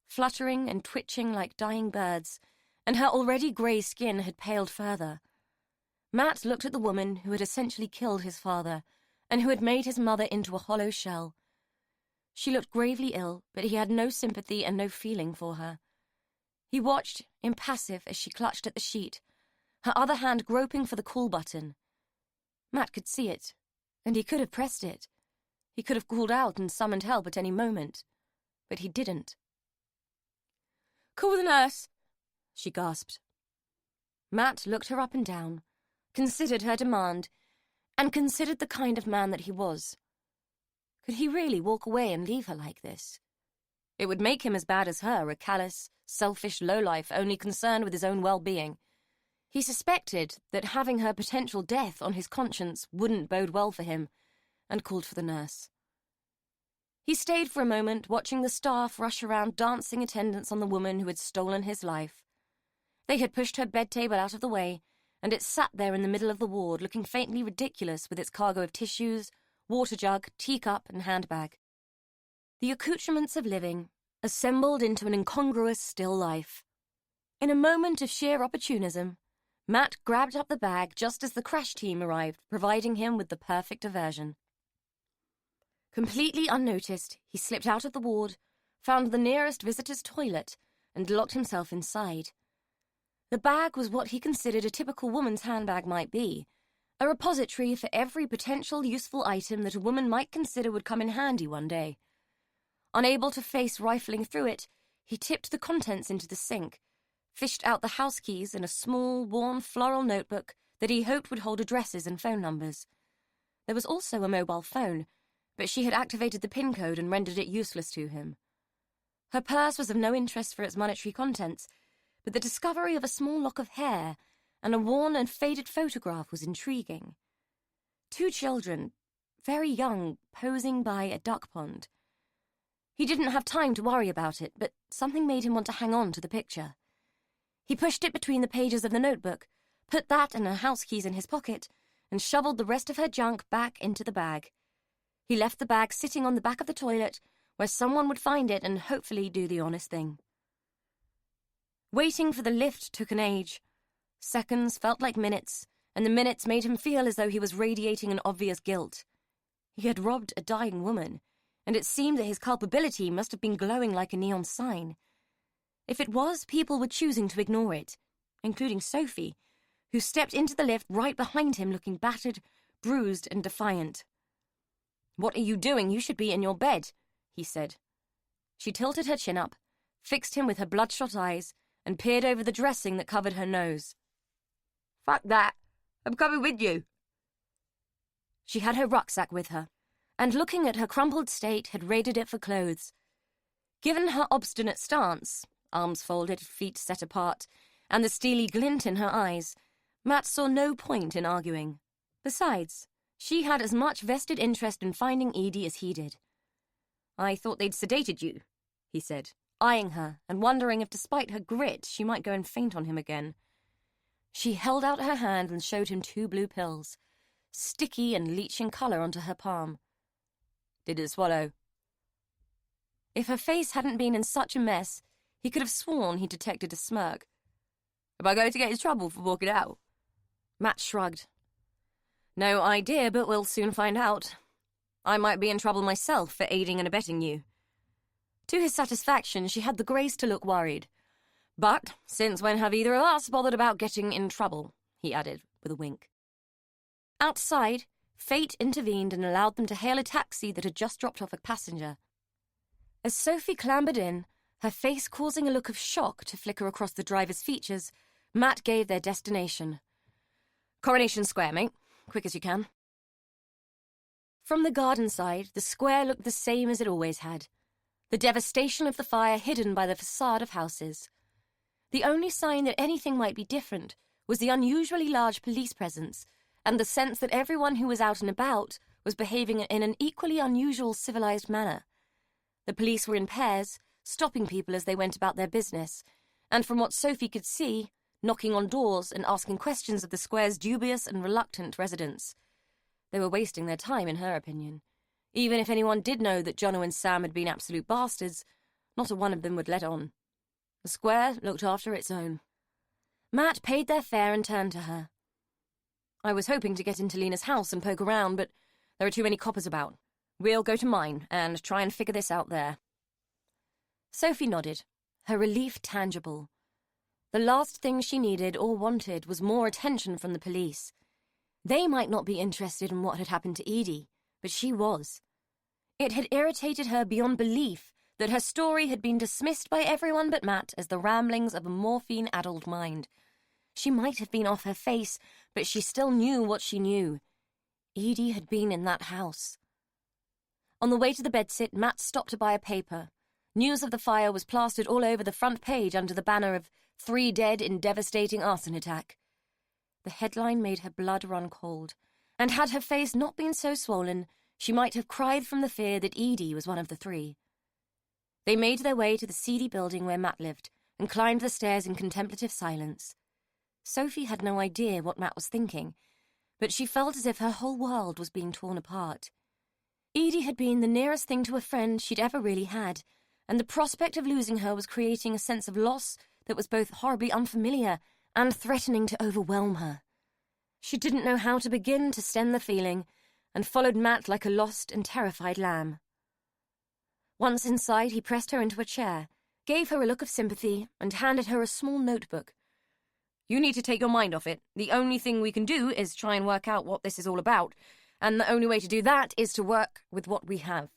fluttering and twitching like dying birds, and her already grey skin had paled further. Matt looked at the woman who had essentially killed his father, and who had made his mother into a hollow shell. She looked gravely ill, but he had no sympathy and no feeling for her. He watched, impassive, as she clutched at the sheet, her other hand groping for the call button. Matt could see it, and he could have pressed it. He could have called out and summoned help at any moment, but he didn't. "Call the nurse," she gasped. Matt looked her up and down, considered her demand, and considered the kind of man that he was. Could he really walk away and leave her like this? It would make him as bad as her, a callous, selfish lowlife only concerned with his own well-being. He suspected that having her potential death on his conscience wouldn't bode well for him, and called for the nurse. He stayed for a moment, watching the staff rush around dancing attendance on the woman who had stolen his life. They had pushed her bed table out of the way, and it sat there in the middle of the ward, looking faintly ridiculous with its cargo of tissues, water jug, teacup, and handbag. The accoutrements of living, assembled into an incongruous still life. In a moment of sheer opportunism, Matt grabbed up the bag just as the crash team arrived, providing him with the perfect diversion. Completely unnoticed, he slipped out of the ward, found the nearest visitor's toilet, and locked himself inside. The bag was what he considered a typical woman's handbag might be, a repository for every potential useful item that a woman might consider would come in handy one day. Unable to face rifling through it, he tipped the contents into the sink, fished out the house keys and a small, worn floral notebook that he hoped would hold addresses and phone numbers. There was also a mobile phone, but she had activated the PIN code and rendered it useless to him. Her purse was of no interest for its monetary contents, but the discovery of a small lock of hair and a worn and faded photograph was intriguing. 2 children, very young, posing by a duck pond. He didn't have time to worry about it, but something made him want to hang on to the picture. He pushed it between the pages of the notebook, put that and her house keys in his pocket, and shoveled the rest of her junk back into the bag. He left the bag sitting on the back of the toilet, where someone would find it and hopefully do the honest thing. Waiting for the lift took an age. Seconds felt like minutes, and the minutes made him feel as though he was radiating an obvious guilt. He had robbed a dying woman, and it seemed that his culpability must have been glowing like a neon sign. If it was, people were choosing to ignore it, including Sophie, who stepped into the lift right behind him looking battered, bruised, and defiant. "What are you doing? You should be in your bed," he said. She tilted her chin up, fixed him with her bloodshot eyes, and peered over the dressing that covered her nose. "Fuck that. I'm coming with you." She had her rucksack with her, and looking at her crumpled state, had raided it for clothes. Given her obstinate stance, arms folded, feet set apart, and the steely glint in her eyes, Matt saw no point in arguing. Besides, she had as much vested interest in finding Edie as he did. "I thought they'd sedated you," he said, eyeing her and wondering if despite her grit she might go and faint on him again. She held out her hand and showed him 2 blue pills, sticky and leaching colour onto her palm. "Did it swallow?" If her face hadn't been in such a mess, He could have sworn he detected a smirk. Am I going to get in trouble for walking out? Matt shrugged. No idea, but we'll soon find out. I might be in trouble myself for aiding and abetting you. To his satisfaction, she had the grace to look worried. But since when have either of us bothered about getting in trouble? He added, with a wink. Outside, fate intervened and allowed them to hail a taxi that had just dropped off a passenger. As Sophie clambered in, her face causing a look of shock to flicker across the driver's features, Matt gave their destination. Coronation Square, mate. Quick as you can. From the garden side, the square looked the same as it always had. The devastation of the fire hidden by the facade of houses. The only sign that anything might be different was the unusually large police presence and the sense that everyone who was out and about was behaving in an equally unusual civilized manner. The police were in pairs, stopping people as they went about their business, and from what Sophie could see, knocking on doors and asking questions of the square's dubious and reluctant residents. They were wasting their time, in her opinion. Even if anyone did know that Jono and Sam had been absolute bastards, not a one of them would let on. The square looked after its own. Matt paid their fare and turned to her. I was hoping to get into Lena's house and poke around, but there are too many coppers about. We'll go to mine and try and figure this out there. Sophie nodded, her relief tangible. The last thing she needed or wanted was more attention from the police. They might not be interested in what had happened to Edie, but she was. It had irritated her beyond belief that her story had been dismissed by everyone but Matt as the ramblings of a morphine-addled mind. She might have been off her face, but she still knew what she knew. Edie had been in that house. On the way to the bedsit, Matt stopped to buy a paper. News of the fire was plastered all over the front page under the banner of 3 dead in devastating arson attack. The headline made her blood run cold, and had her face not been so swollen, she might have cried from the fear that Edie was one of the 3. They made their way to the seedy building where Matt lived, and climbed the stairs in contemplative silence. Sophie had no idea what Matt was thinking, but she felt as if her whole world was being torn apart. Edie had been the nearest thing to a friend she'd ever really had, and the prospect of losing her was creating a sense of loss that was both horribly unfamiliar and threatening to overwhelm her. She didn't know how to begin to stem the feeling, and followed Matt like a lost and terrified lamb. Once inside, he pressed her into a chair, gave her a look of sympathy, and handed her a small notebook. You need to take your mind off it. The only thing we can do is try and work out what this is all about, and the only way to do that is to work with what we have.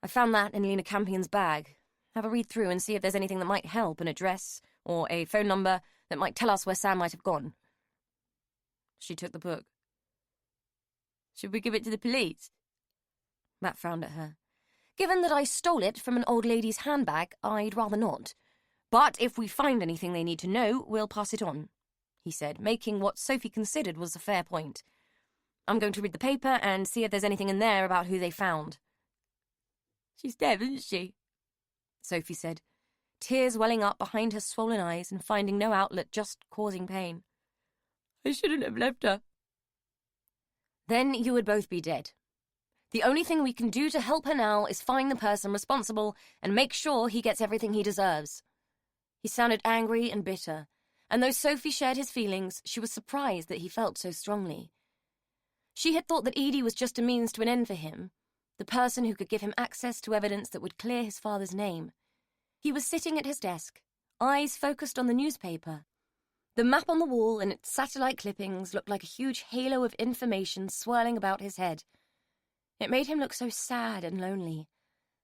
I found that in Lena Campion's bag. Have a read through and see if there's anything that might help, an address or a phone number that might tell us where Sam might have gone. She took the book. Should we give it to the police? Matt frowned at her. Given that I stole it from an old lady's handbag, I'd rather not. But if we find anything they need to know, we'll pass it on, he said, making what Sophie considered was a fair point. I'm going to read the paper and see if there's anything in there about who they found. She's dead, isn't she? Sophie said, tears welling up behind her swollen eyes and finding no outlet, just causing pain. I shouldn't have left her. Then you would both be dead. The only thing we can do to help her now is find the person responsible and make sure he gets everything he deserves. He sounded angry and bitter, and though Sophie shared his feelings, she was surprised that he felt so strongly. She had thought that Edie was just a means to an end for him, the person who could give him access to evidence that would clear his father's name. He was sitting at his desk, eyes focused on the newspaper. The map on the wall and its satellite clippings looked like a huge halo of information swirling about his head. It made him look so sad and lonely,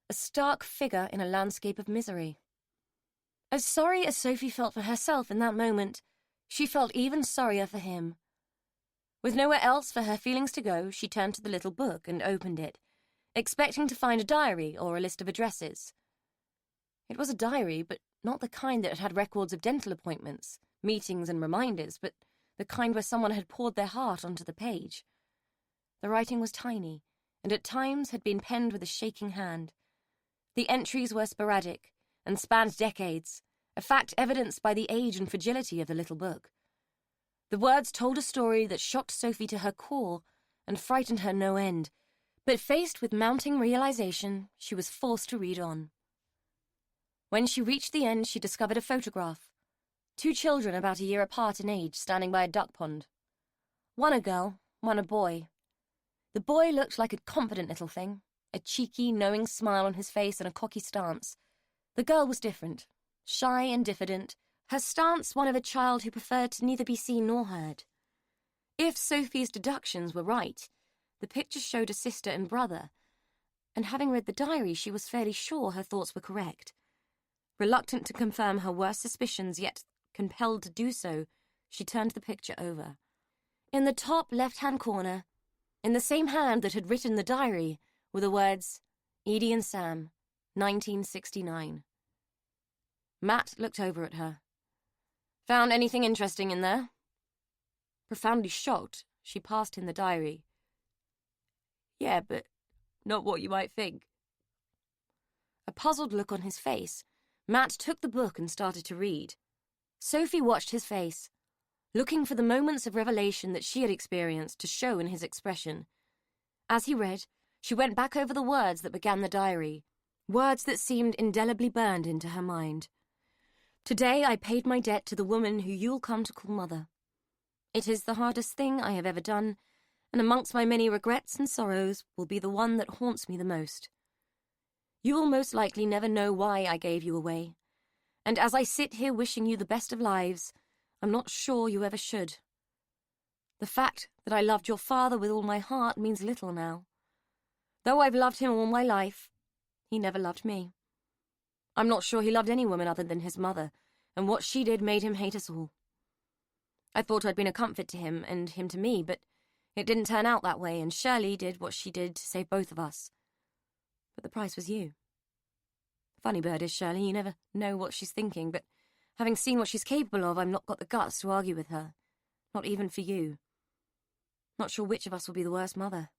a stark figure in a landscape of misery. As sorry as Sophie felt for herself in that moment, she felt even sorrier for him. With nowhere else for her feelings to go, she turned to the little book and opened it, expecting to find a diary or a list of addresses. It was a diary, but not the kind that had records of dental appointments, meetings and reminders, but the kind where someone had poured their heart onto the page. The writing was tiny, and at times had been penned with a shaking hand. The entries were sporadic and spanned decades, a fact evidenced by the age and fragility of the little book. The words told a story that shocked Sophie to her core and frightened her no end, but faced with mounting realization, she was forced to read on. When she reached the end, she discovered a photograph. 2 children about a year apart in age standing by a duck pond. One a girl, one a boy. The boy looked like a confident little thing, a cheeky, knowing smile on his face and a cocky stance. The girl was different, shy and diffident, her stance one of a child who preferred to neither be seen nor heard. If Sophie's deductions were right, the picture showed a sister and brother, and having read the diary, she was fairly sure her thoughts were correct. Reluctant to confirm her worst suspicions, yet compelled to do so, she turned the picture over. In the top left-hand corner, in the same hand that had written the diary, were the words, Edie and Sam, 1969. Matt looked over at her. Found anything interesting in there? Profoundly shocked, she passed him the diary. Yeah, but not what you might think. A puzzled look on his face, Matt took the book and started to read. Sophie watched his face, looking for the moments of revelation that she had experienced to show in his expression. As he read, she went back over the words that began the diary, words that seemed indelibly burned into her mind. Today I paid my debt to the woman who you'll come to call mother. It is the hardest thing I have ever done, and amongst my many regrets and sorrows will be the one that haunts me the most. You will most likely never know why I gave you away, and as I sit here wishing you the best of lives, I'm not sure you ever should. The fact that I loved your father with all my heart means little now. Though I've loved him all my life, he never loved me. I'm not sure he loved any woman other than his mother, and what she did made him hate us all. I thought I'd been a comfort to him and him to me, but it didn't turn out that way, and Shirley did what she did to save both of us. But the price was you. Funny bird is Shirley, you never know what she's thinking, but having seen what she's capable of, I've not got the guts to argue with her. Not even for you. Not sure which of us will be the worst mother.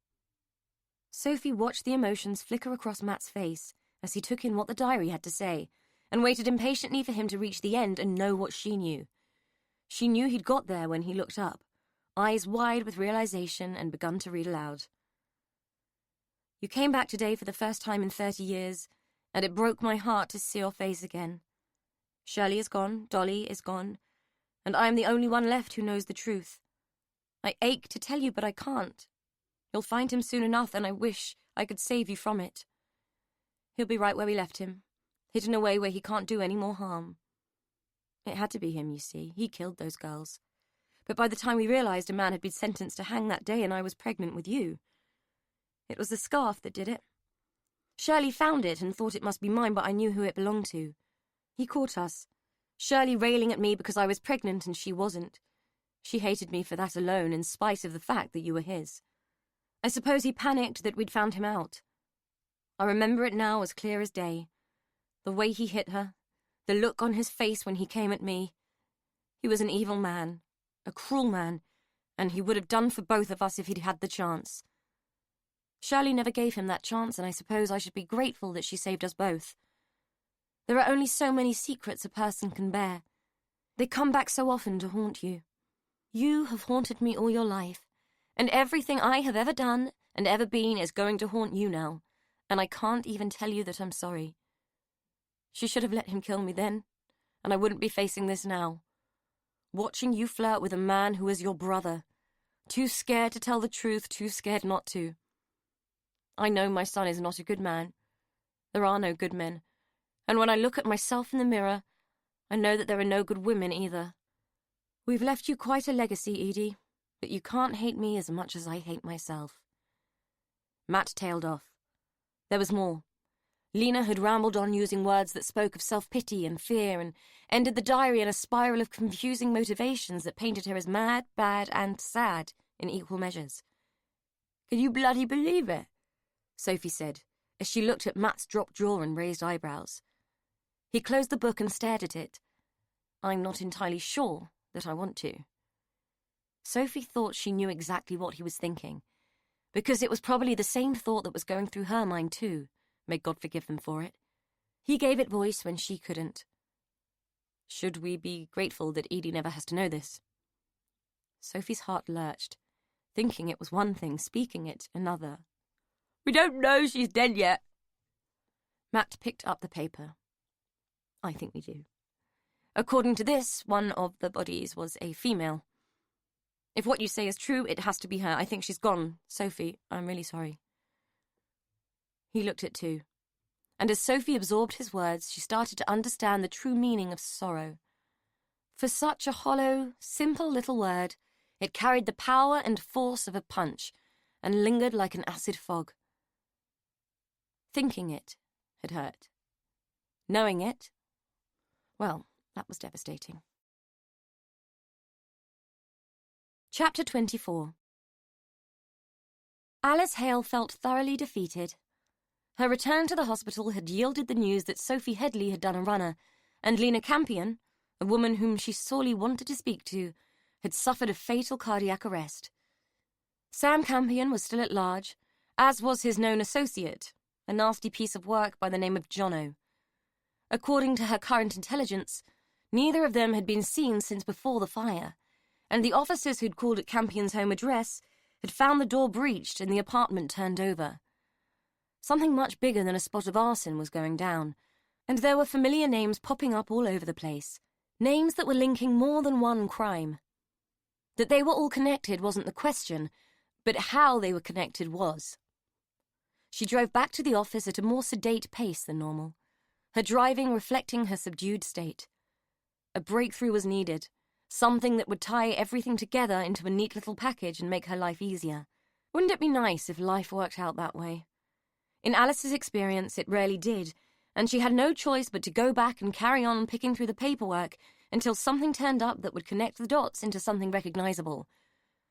Sophie watched the emotions flicker across Matt's face as he took in what the diary had to say, and waited impatiently for him to reach the end and know what she knew. She knew he'd got there when he looked up, eyes wide with realization, and begun to read aloud. You came back today for the first time in 30 years, and it broke my heart to see your face again. Shirley is gone, Dolly is gone, and I am the only one left who knows the truth. I ache to tell you, but I can't. You'll find him soon enough, and I wish I could save you from it. He'll be right where we left him, hidden away where he can't do any more harm. It had to be him, you see. He killed those girls. But by the time we realized a man had been sentenced to hang that day and I was pregnant with you, it was the scarf that did it. Shirley found it and thought it must be mine, but I knew who it belonged to. He caught us, Shirley railing at me because I was pregnant and she wasn't. She hated me for that alone, in spite of the fact that you were his. I suppose he panicked that we'd found him out. I remember it now as clear as day. The way he hit her, the look on his face when he came at me. He was an evil man, a cruel man, and he would have done for both of us if he'd had the chance. Shirley never gave him that chance, and I suppose I should be grateful that she saved us both. There are only so many secrets a person can bear. They come back so often to haunt you. You have haunted me all your life, and everything I have ever done and ever been is going to haunt you now, and I can't even tell you that I'm sorry. She should have let him kill me then, and I wouldn't be facing this now. Watching you flirt with a man who is your brother. Too scared to tell the truth, too scared not to. I know my son is not a good man. There are no good men. And when I look at myself in the mirror, I know that there are no good women either. We've left you quite a legacy, Edie, but you can't hate me as much as I hate myself. Matt tailed off. There was more. Lena had rambled on using words that spoke of self-pity and fear and ended the diary in a spiral of confusing motivations that painted her as mad, bad, and sad in equal measures. Can you bloody believe it? Sophie said, as she looked at Matt's dropped jaw and raised eyebrows. He closed the book and stared at it. I'm not entirely sure that I want to. Sophie thought she knew exactly what he was thinking, because it was probably the same thought that was going through her mind too. May God forgive them for it. He gave it voice when she couldn't. Should we be grateful that Edie never has to know this? Sophie's heart lurched. Thinking it was one thing, speaking it another. We don't know she's dead yet. Matt picked up the paper. I think we do. According to this, one of the bodies was a female. If what you say is true, it has to be her. I think she's gone. Sophie, I'm really sorry. He looked at two, and as Sophie absorbed his words, she started to understand the true meaning of sorrow. For such a hollow, simple little word, it carried the power and force of a punch, and lingered like an acid fog. Thinking it had hurt. Knowing it, well, that was devastating. Chapter 24. Alice Hale felt thoroughly defeated. Her return to the hospital had yielded the news that Sophie Headley had done a runner, and Lena Campion, a woman whom she sorely wanted to speak to, had suffered a fatal cardiac arrest. Sam Campion was still at large, as was his known associate, a nasty piece of work by the name of Jono. According to her current intelligence, neither of them had been seen since before the fire, and the officers who'd called at Campion's home address had found the door breached and the apartment turned over. Something much bigger than a spot of arson was going down, and there were familiar names popping up all over the place, names that were linking more than one crime. That they were all connected wasn't the question, but how they were connected was. She drove back to the office at a more sedate pace than normal, her driving reflecting her subdued state. A breakthrough was needed, something that would tie everything together into a neat little package and make her life easier. Wouldn't it be nice if life worked out that way? In Alice's experience, it rarely did, and she had no choice but to go back and carry on picking through the paperwork until something turned up that would connect the dots into something recognizable.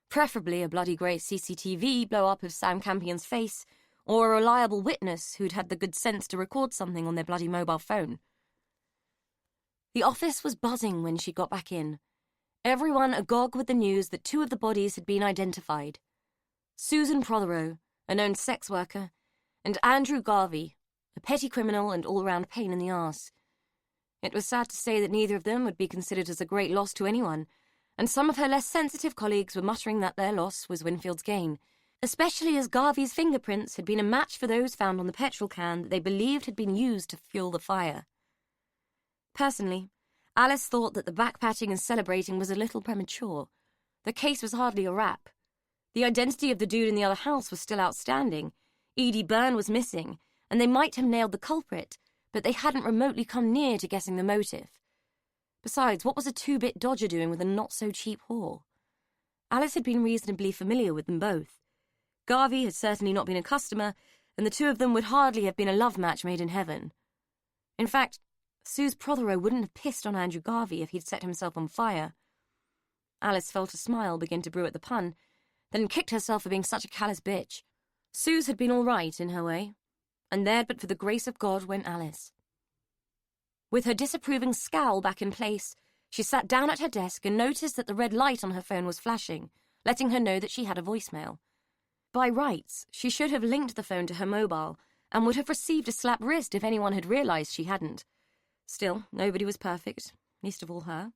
Preferably a bloody great CCTV blow-up of Sam Campion's face, or a reliable witness who'd had the good sense to record something on their bloody mobile phone. The office was buzzing when she got back in, everyone agog with the news that two of the bodies had been identified. Susan Prothero, a known sex worker, and Andrew Garvey, a petty criminal and all-round pain in the arse. It was sad to say that neither of them would be considered as a great loss to anyone, and some of her less sensitive colleagues were muttering that their loss was Winfield's gain, especially as Garvey's fingerprints had been a match for those found on the petrol can that they believed had been used to fuel the fire. Personally, Alice thought that the backpatting and celebrating was a little premature. The case was hardly a wrap. The identity of the dude in the other house was still outstanding. Edie Byrne was missing, and they might have nailed the culprit, but they hadn't remotely come near to guessing the motive. Besides, what was a two-bit dodger doing with a not-so-cheap whore? Alice had been reasonably familiar with them both. Garvey had certainly not been a customer, and the two of them would hardly have been a love match made in heaven. In fact, Suze Prothero wouldn't have pissed on Andrew Garvey if he'd set himself on fire. Alice felt a smile begin to brew at the pun, then kicked herself for being such a callous bitch. Suze had been all right in her way, and there but for the grace of God went Alice. With her disapproving scowl back in place, she sat down at her desk and noticed that the red light on her phone was flashing, letting her know that she had a voicemail. By rights, she should have linked the phone to her mobile and would have received a slap wrist if anyone had realised she hadn't. Still, nobody was perfect, least of all her.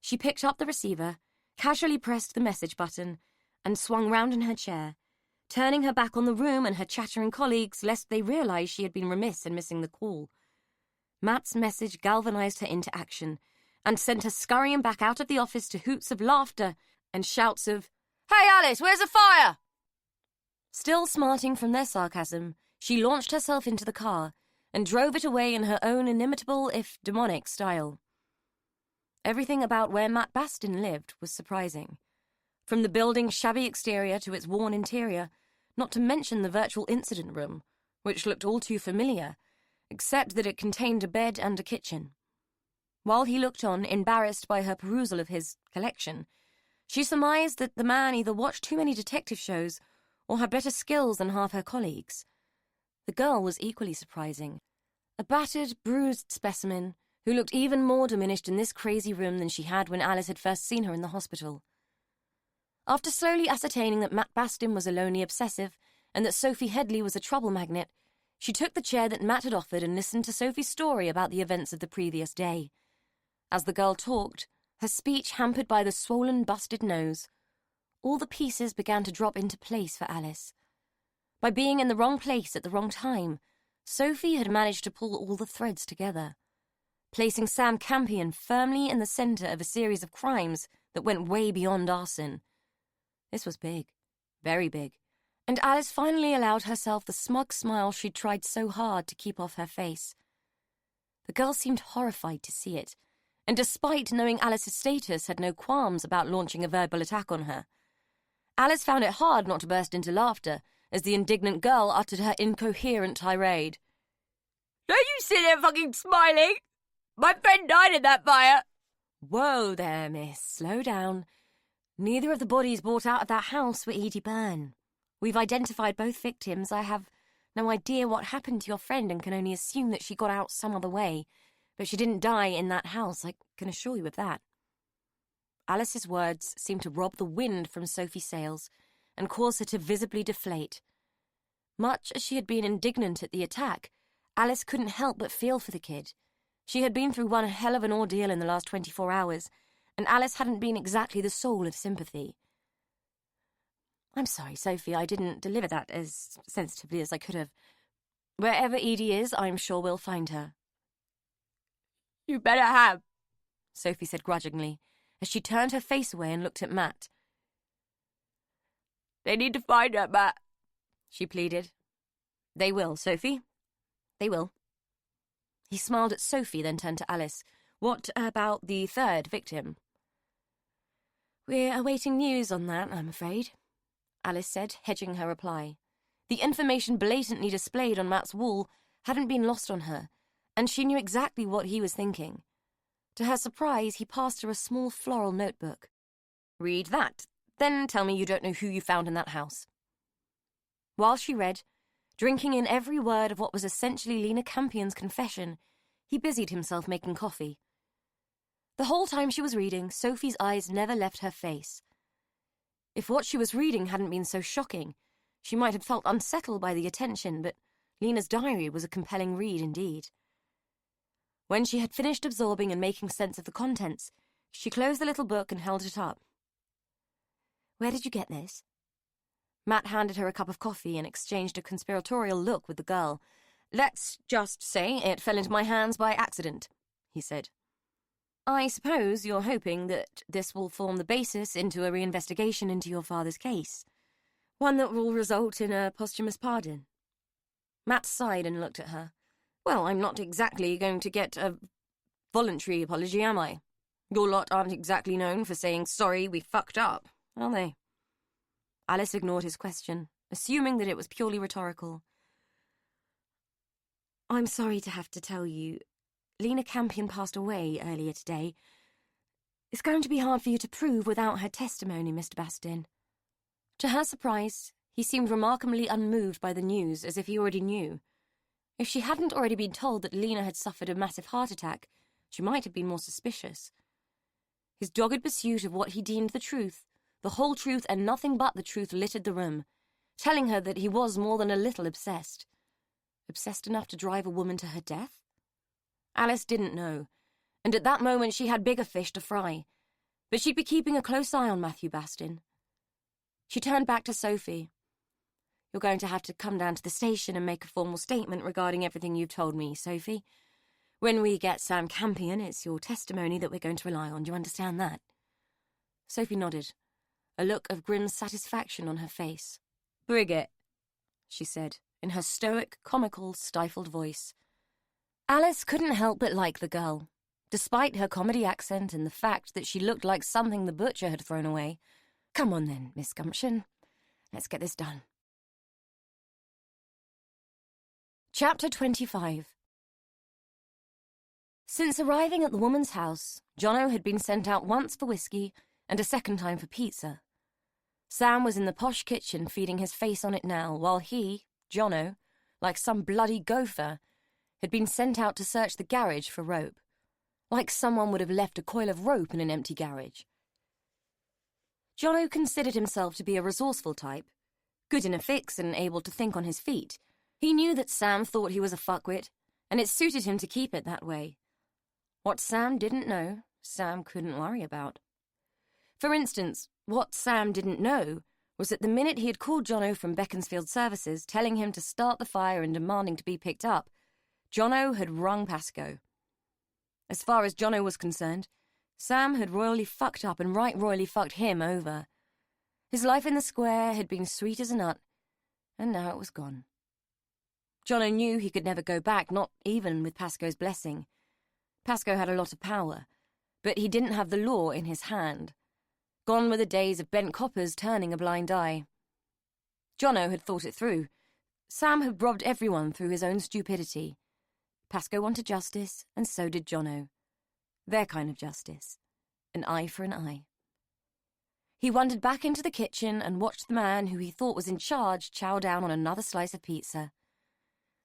She picked up the receiver, casually pressed the message button, and swung round in her chair, turning her back on the room and her chattering colleagues lest they realised she had been remiss in missing the call. Matt's message galvanised her into action and sent her scurrying back out of the office to hoots of laughter and shouts of, "Hey Alice, where's the fire?" Still smarting from their sarcasm, she launched herself into the car and drove it away in her own inimitable, if demonic, style. Everything about where Matt Bastin lived was surprising. From the building's shabby exterior to its worn interior, not to mention the virtual incident room, which looked all too familiar, except that it contained a bed and a kitchen. While he looked on, embarrassed by her perusal of his collection, she surmised that the man either watched too many detective shows or had better skills than half her colleagues. The girl was equally surprising. A battered, bruised specimen who looked even more diminished in this crazy room than she had when Alice had first seen her in the hospital. After slowly ascertaining that Matt Bastin was a lonely obsessive and that Sophie Headley was a trouble magnet, she took the chair that Matt had offered and listened to Sophie's story about the events of the previous day. As the girl talked, her speech hampered by the swollen, busted nose, all the pieces began to drop into place for Alice. By being in the wrong place at the wrong time, Sophie had managed to pull all the threads together. placing Sam Campion firmly in the centre of a series of crimes that went way beyond arson. This was big, very big, and Alice finally allowed herself the smug smile she'd tried so hard to keep off her face. The girl seemed horrified to see it, and despite knowing Alice's status, had no qualms about launching a verbal attack on her. Alice found it hard not to burst into laughter as the indignant girl uttered her incoherent tirade. Don't you sit there fucking smiling? My friend died in that fire. Whoa there, miss. Slow down. Neither of the bodies brought out of that house were Edie Byrne. We've identified both victims. I have no idea what happened to your friend and can only assume that she got out some other way. But she didn't die in that house, I can assure you of that. Alice's words seemed to rob the wind from Sophie's sails and cause her to visibly deflate. Much as she had been indignant at the attack, Alice couldn't help but feel for the kid. She had been through one hell of an ordeal in the last 24 hours, and Alice hadn't been exactly the soul of sympathy. I'm sorry, Sophie, I didn't deliver that as sensitively as I could have. Wherever Edie is, I'm sure we'll find her. You better have, Sophie said grudgingly, as she turned her face away and looked at Matt. They need to find her, Matt, she pleaded. They will, Sophie. They will. He smiled at Sophie, then turned to Alice. What about the third victim? We're awaiting news on that, I'm afraid, Alice said, hedging her reply. The information blatantly displayed on Matt's wall hadn't been lost on her, and she knew exactly what he was thinking. To her surprise, he passed her a small floral notebook. Read that, then tell me you don't know who you found in that house. While she read, drinking in every word of what was essentially Lena Campion's confession, he busied himself making coffee. The whole time she was reading, Sophie's eyes never left her face. If what she was reading hadn't been so shocking, she might have felt unsettled by the attention, but Lena's diary was a compelling read indeed. When she had finished absorbing and making sense of the contents, she closed the little book and held it up. Where did you get this? Matt handed her a cup of coffee and exchanged a conspiratorial look with the girl. Let's just say it fell into my hands by accident, he said. I suppose you're hoping that this will form the basis into a reinvestigation into your father's case. One that will result in a posthumous pardon. Matt sighed and looked at her. Well, I'm not exactly going to get a voluntary apology, am I? Your lot aren't exactly known for saying, sorry, we fucked up, are they? Alice ignored his question, assuming that it was purely rhetorical. I'm sorry to have to tell you, Lena Campion passed away earlier today. It's going to be hard for you to prove without her testimony, Mr. Bastin. To her surprise, he seemed remarkably unmoved by the news, as if he already knew. If she hadn't already been told that Lena had suffered a massive heart attack, she might have been more suspicious. His dogged pursuit of what he deemed the truth, the whole truth and nothing but the truth, littered the room, telling her that he was more than a little obsessed. Obsessed enough to drive a woman to her death? Alice didn't know, and at that moment she had bigger fish to fry, but she'd be keeping a close eye on Matthew Bastin. She turned back to Sophie. You're going to have to come down to the station and make a formal statement regarding everything you've told me, Sophie. When we get Sam Campion, it's your testimony that we're going to rely on. Do you understand that? Sophie nodded, a look of grim satisfaction on her face. Brig it, she said, in her stoic, comical, stifled voice. Alice couldn't help but like the girl, despite her comedy accent and the fact that she looked like something the butcher had thrown away. Come on then, Miss Gumption. Let's get this done. Chapter 25. Since arriving at the woman's house, Jono had been sent out once for whiskey and a second time for pizza. Sam was in the posh kitchen feeding his face on it now, while he, Jono, like some bloody gopher, had been sent out to search the garage for rope, like someone would have left a coil of rope in an empty garage. Jono considered himself to be a resourceful type, good in a fix and able to think on his feet. He knew that Sam thought he was a fuckwit, and it suited him to keep it that way. What Sam didn't know, Sam couldn't worry about. For instance, what Sam didn't know was that the minute he had called Jono from Beaconsfield Services, telling him to start the fire and demanding to be picked up, Jono had rung Pasco. As far as Jono was concerned, Sam had royally fucked up and right royally fucked him over. His life in the square had been sweet as a nut, and now it was gone. Jono knew he could never go back, not even with Pasco's blessing. Pasco had a lot of power, but he didn't have the law in his hand. Gone were the days of bent coppers turning a blind eye. Jono had thought it through. Sam had robbed everyone through his own stupidity. Pasco wanted justice, and so did Jono. Their kind of justice. An eye for an eye. He wandered back into the kitchen and watched the man who he thought was in charge chow down on another slice of pizza.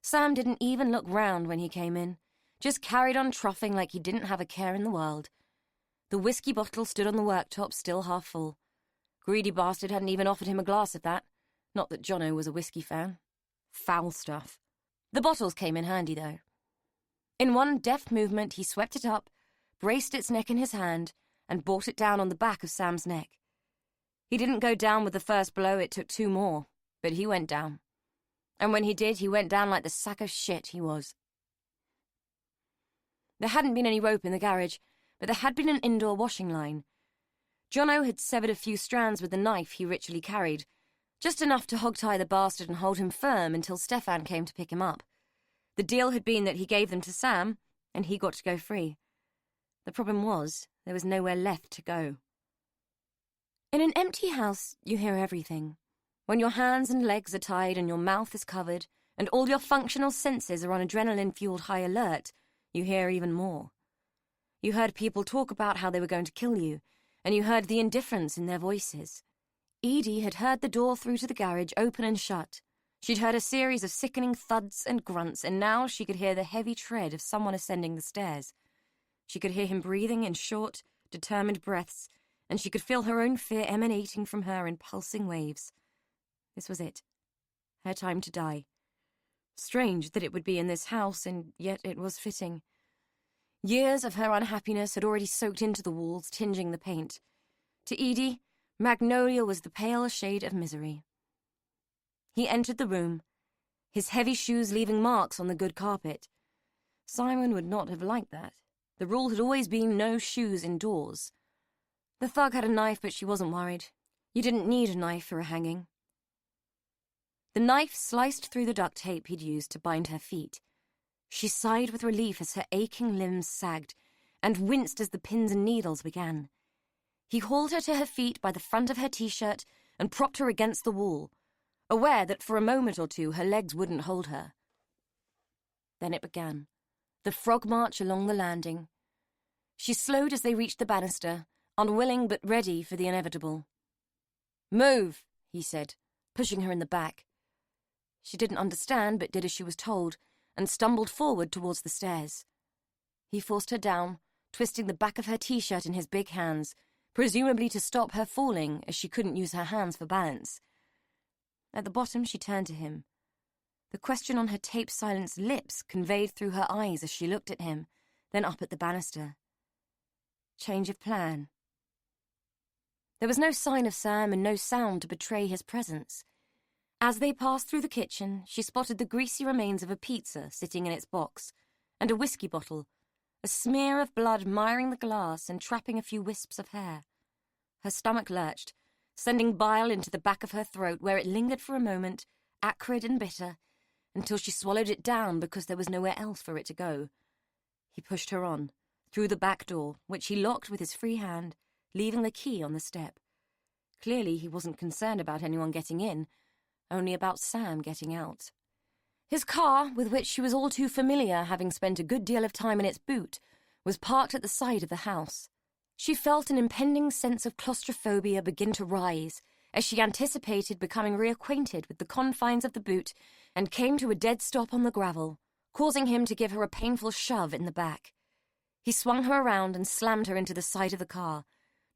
Sam didn't even look round when he came in, just carried on troughing like he didn't have a care in the world. The whiskey bottle stood on the worktop, still half full. Greedy bastard hadn't even offered him a glass of that. Not that Jono was a whiskey fan. Foul stuff. The bottles came in handy, though. In one deft movement, he swept it up, braced its neck in his hand, and brought it down on the back of Sam's neck. He didn't go down with the first blow, it took 2 more, but he went down. And when he did, he went down like the sack of shit he was. There hadn't been any rope in the garage, but there had been an indoor washing line. Jono had severed a few strands with the knife he ritually carried, just enough to hog-tie the bastard and hold him firm until Stefan came to pick him up. The deal had been that he gave them to Sam, and he got to go free. The problem was, there was nowhere left to go. In an empty house, you hear everything. When your hands and legs are tied and your mouth is covered, and all your functional senses are on adrenaline-fueled high alert, you hear even more. You heard people talk about how they were going to kill you, and you heard the indifference in their voices. Edie had heard the door through to the garage open and shut. She'd heard a series of sickening thuds and grunts, and now she could hear the heavy tread of someone ascending the stairs. She could hear him breathing in short, determined breaths, and she could feel her own fear emanating from her in pulsing waves. This was it. Her time to die. Strange that it would be in this house, and yet it was fitting. Years of her unhappiness had already soaked into the walls, tinging the paint. To Edie, magnolia was the pale shade of misery. He entered the room, his heavy shoes leaving marks on the good carpet. Simon would not have liked that. The rule had always been no shoes indoors. The thug had a knife, but she wasn't worried. You didn't need a knife for a hanging. The knife sliced through the duct tape he'd used to bind her feet. She sighed with relief as her aching limbs sagged, and winced as the pins and needles began. He hauled her to her feet by the front of her t-shirt and propped her against the wall, aware that for a moment or two her legs wouldn't hold her. Then it began, the frog march along the landing. She slowed as they reached the banister, unwilling but ready for the inevitable. "Move," he said, pushing her in the back. She didn't understand, but did as she was told, and stumbled forward towards the stairs. He forced her down, twisting the back of her t-shirt in his big hands, presumably to stop her falling, as she couldn't use her hands for balance. At the bottom, she turned to him. The question on her tape-silenced lips conveyed through her eyes as she looked at him, then up at the banister. Change of plan. There was no sign of Sam and no sound to betray his presence. As they passed through the kitchen, she spotted the greasy remains of a pizza sitting in its box, and a whiskey bottle, a smear of blood miring the glass and trapping a few wisps of hair. Her stomach lurched, sending bile into the back of her throat, where it lingered for a moment, acrid and bitter, until she swallowed it down because there was nowhere else for it to go. He pushed her on, through the back door, which he locked with his free hand, leaving the key on the step. Clearly he wasn't concerned about anyone getting in, only about Sam getting out. His car, with which she was all too familiar, having spent a good deal of time in its boot, was parked at the side of the house. She felt an impending sense of claustrophobia begin to rise as she anticipated becoming reacquainted with the confines of the boot and came to a dead stop on the gravel, causing him to give her a painful shove in the back. He swung her around and slammed her into the side of the car,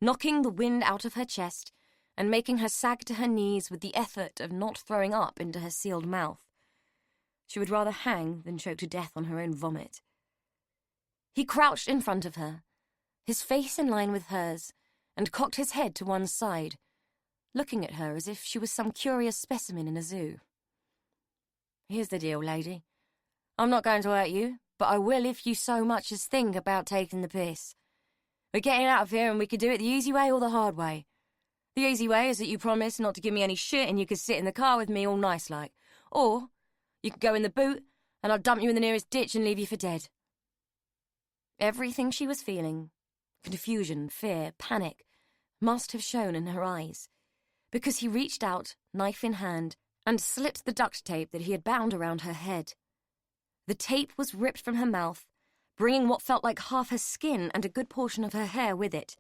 knocking the wind out of her chest and making her sag to her knees with the effort of not throwing up into her sealed mouth. She would rather hang than choke to death on her own vomit. He crouched in front of her, his face in line with hers, and cocked his head to one side, looking at her as if she was some curious specimen in a zoo. "Here's the deal, lady. I'm not going to hurt you, but I will if you so much as think about taking the piss. We're getting out of here and we could do it the easy way or the hard way. The easy way is that you promise not to give me any shit and you could sit in the car with me all nice-like. Or you could go in the boot and I'll dump you in the nearest ditch and leave you for dead. Everything she was feeling, confusion, fear, panic, must have shown in her eyes, because he reached out, knife in hand, and slipped the duct tape that he had bound around her head. The tape was ripped from her mouth, bringing what felt like half her skin and a good portion of her hair with it.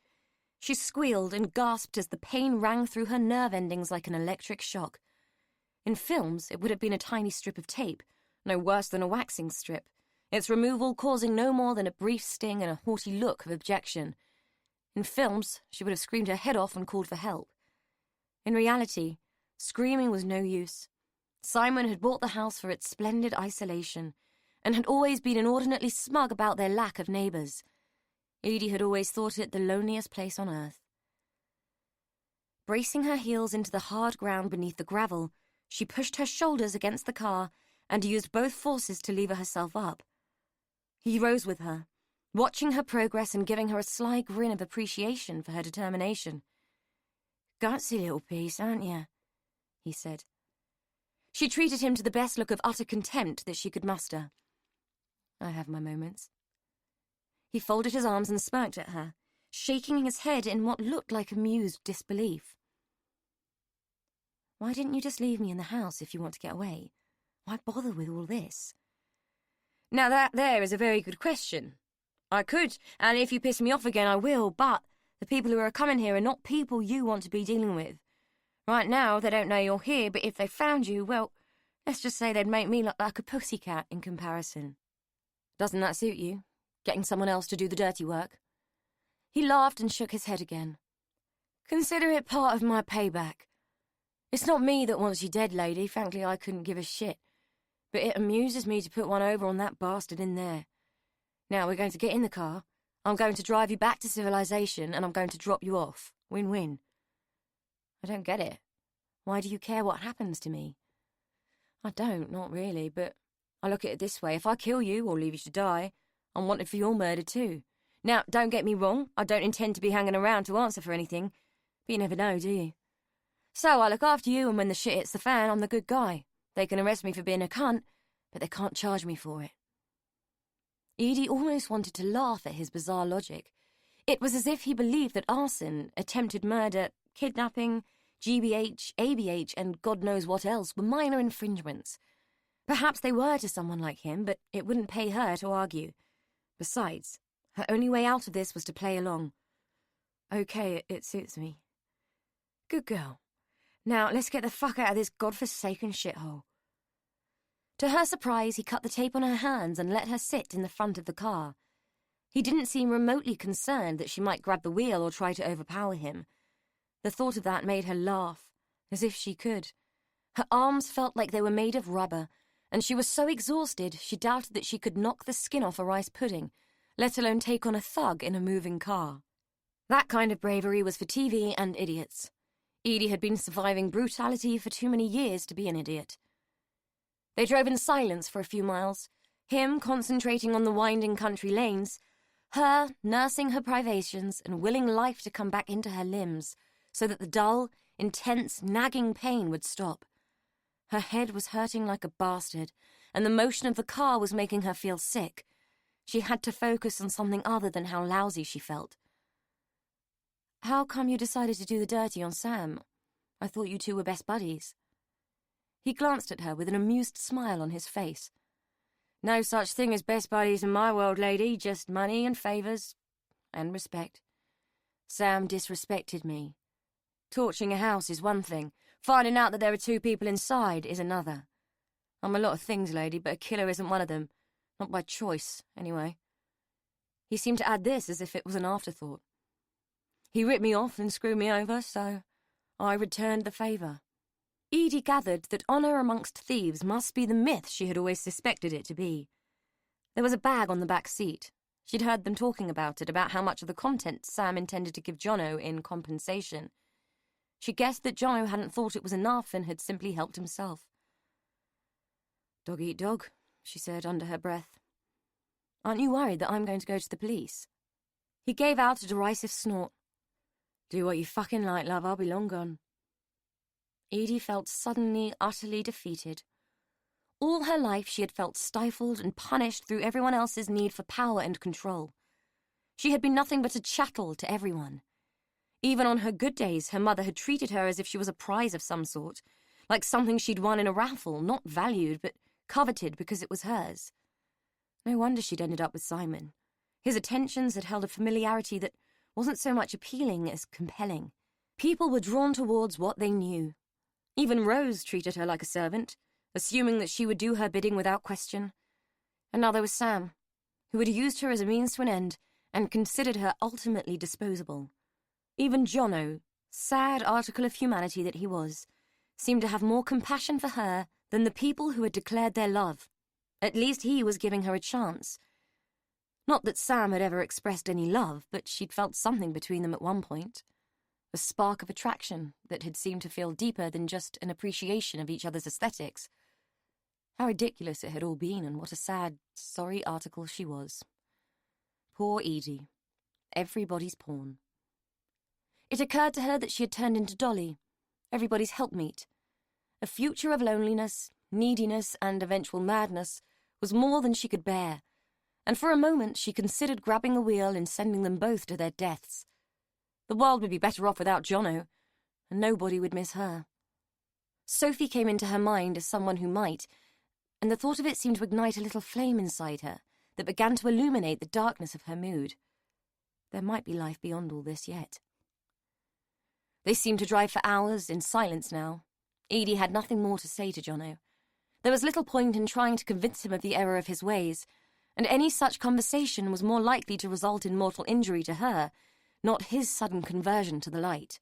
She squealed and gasped as the pain rang through her nerve endings like an electric shock. In films, it would have been a tiny strip of tape, no worse than a waxing strip, its removal causing no more than a brief sting and a haughty look of objection. In films, she would have screamed her head off and called for help. In reality, screaming was no use. Simon had bought the house for its splendid isolation, and had always been inordinately smug about their lack of neighbours. Edie had always thought it the loneliest place on earth. Bracing her heels into the hard ground beneath the gravel, she pushed her shoulders against the car and used both forces to lever herself up. He rose with her, watching her progress and giving her a sly grin of appreciation for her determination. "Gutsy little piece, aren't you?" he said. She treated him to the best look of utter contempt that she could muster. "I have my moments." He folded his arms and smirked at her, shaking his head in what looked like amused disbelief. "Why didn't you just leave me in the house if you want to get away? Why bother with all this?" "Now that there is a very good question. I could, and if you piss me off again I will, but the people who are coming here are not people you want to be dealing with. Right now they don't know you're here, but if they found you, well, let's just say they'd make me look like a pussycat in comparison. Doesn't that suit you? Getting someone else to do the dirty work?" He laughed and shook his head again. "Consider it part of my payback. It's not me that wants you dead, lady. Frankly, I couldn't give a shit. But it amuses me to put one over on that bastard in there. Now, we're going to get in the car. I'm going to drive you back to civilization, and I'm going to drop you off. Win-win." "I don't get it. Why do you care what happens to me?" "I don't, not really, but I look at it this way. If I kill you or leave you to die, I'm wanted for your murder too. Now, don't get me wrong. I don't intend to be hanging around to answer for anything, but you never know, do you? So I look after you, and when the shit hits the fan, I'm the good guy. They can arrest me for being a cunt, but they can't charge me for it." Edie almost wanted to laugh at his bizarre logic. It was as if he believed that arson, attempted murder, kidnapping, GBH, ABH, and God knows what else were minor infringements. Perhaps they were to someone like him, but it wouldn't pay her to argue. Besides, her only way out of this was to play along. "Okay, it suits me." "Good girl. Now, let's get the fuck out of this godforsaken shithole." To her surprise, he cut the tape on her hands and let her sit in the front of the car. He didn't seem remotely concerned that she might grab the wheel or try to overpower him. The thought of that made her laugh, as if she could. Her arms felt like they were made of rubber, and she was so exhausted she doubted that she could knock the skin off a rice pudding, let alone take on a thug in a moving car. That kind of bravery was for TV and idiots. Edie had been surviving brutality for too many years to be an idiot. They drove in silence for a few miles, him concentrating on the winding country lanes, her nursing her privations and willing life to come back into her limbs so that the dull, intense, nagging pain would stop. Her head was hurting like a bastard, and the motion of the car was making her feel sick. She had to focus on something other than how lousy she felt. "How come you decided to do the dirty on Sam? I thought you two were best buddies." He glanced at her with an amused smile on his face. "No such thing as best buddies in my world, lady, just money and favours and respect. Sam disrespected me. Torching a house is one thing. Finding out that there are two people inside is another. I'm a lot of things, lady, but a killer isn't one of them. Not by choice, anyway." He seemed to add this as if it was an afterthought. "He ripped me off and screwed me over, so I returned the favour." Edie gathered that honour amongst thieves must be the myth she had always suspected it to be. There was a bag on the back seat. She'd heard them talking about it, about how much of the contents Sam intended to give Jono in compensation. She guessed that Jono hadn't thought it was enough and had simply helped himself. "Dog eat dog," she said under her breath. Aren't you worried that I'm going to go to the police? He gave out a derisive snort. Do what you fucking like, love, I'll be long gone. Edie felt suddenly, utterly defeated. All her life she had felt stifled and punished through everyone else's need for power and control. She had been nothing but a chattel to everyone. Even on her good days, her mother had treated her as if she was a prize of some sort, like something she'd won in a raffle, not valued, but coveted because it was hers. No wonder she'd ended up with Simon. His attentions had held a familiarity that wasn't so much appealing as compelling. People were drawn towards what they knew. Even Rose treated her like a servant, assuming that she would do her bidding without question. And now there was Sam, who had used her as a means to an end and considered her ultimately disposable. Even Jono, sad article of humanity that he was, seemed to have more compassion for her than the people who had declared their love. At least he was giving her a chance. Not that Sam had ever expressed any love, but she'd felt something between them at one point. A spark of attraction that had seemed to feel deeper than just an appreciation of each other's aesthetics. How ridiculous it had all been, and what a sad, sorry article she was. Poor Edie. Everybody's pawn. It occurred to her that she had turned into Dolly, everybody's helpmeet. A future of loneliness, neediness, and eventual madness was more than she could bear, and for a moment she considered grabbing the wheel and sending them both to their deaths. The world would be better off without Jono, and nobody would miss her. Sophie came into her mind as someone who might, and the thought of it seemed to ignite a little flame inside her that began to illuminate the darkness of her mood. There might be life beyond all this yet. They seemed to drive for hours in silence now. Edie had nothing more to say to Jono. There was little point in trying to convince him of the error of his ways, and any such conversation was more likely to result in mortal injury to her, not his sudden conversion to the light.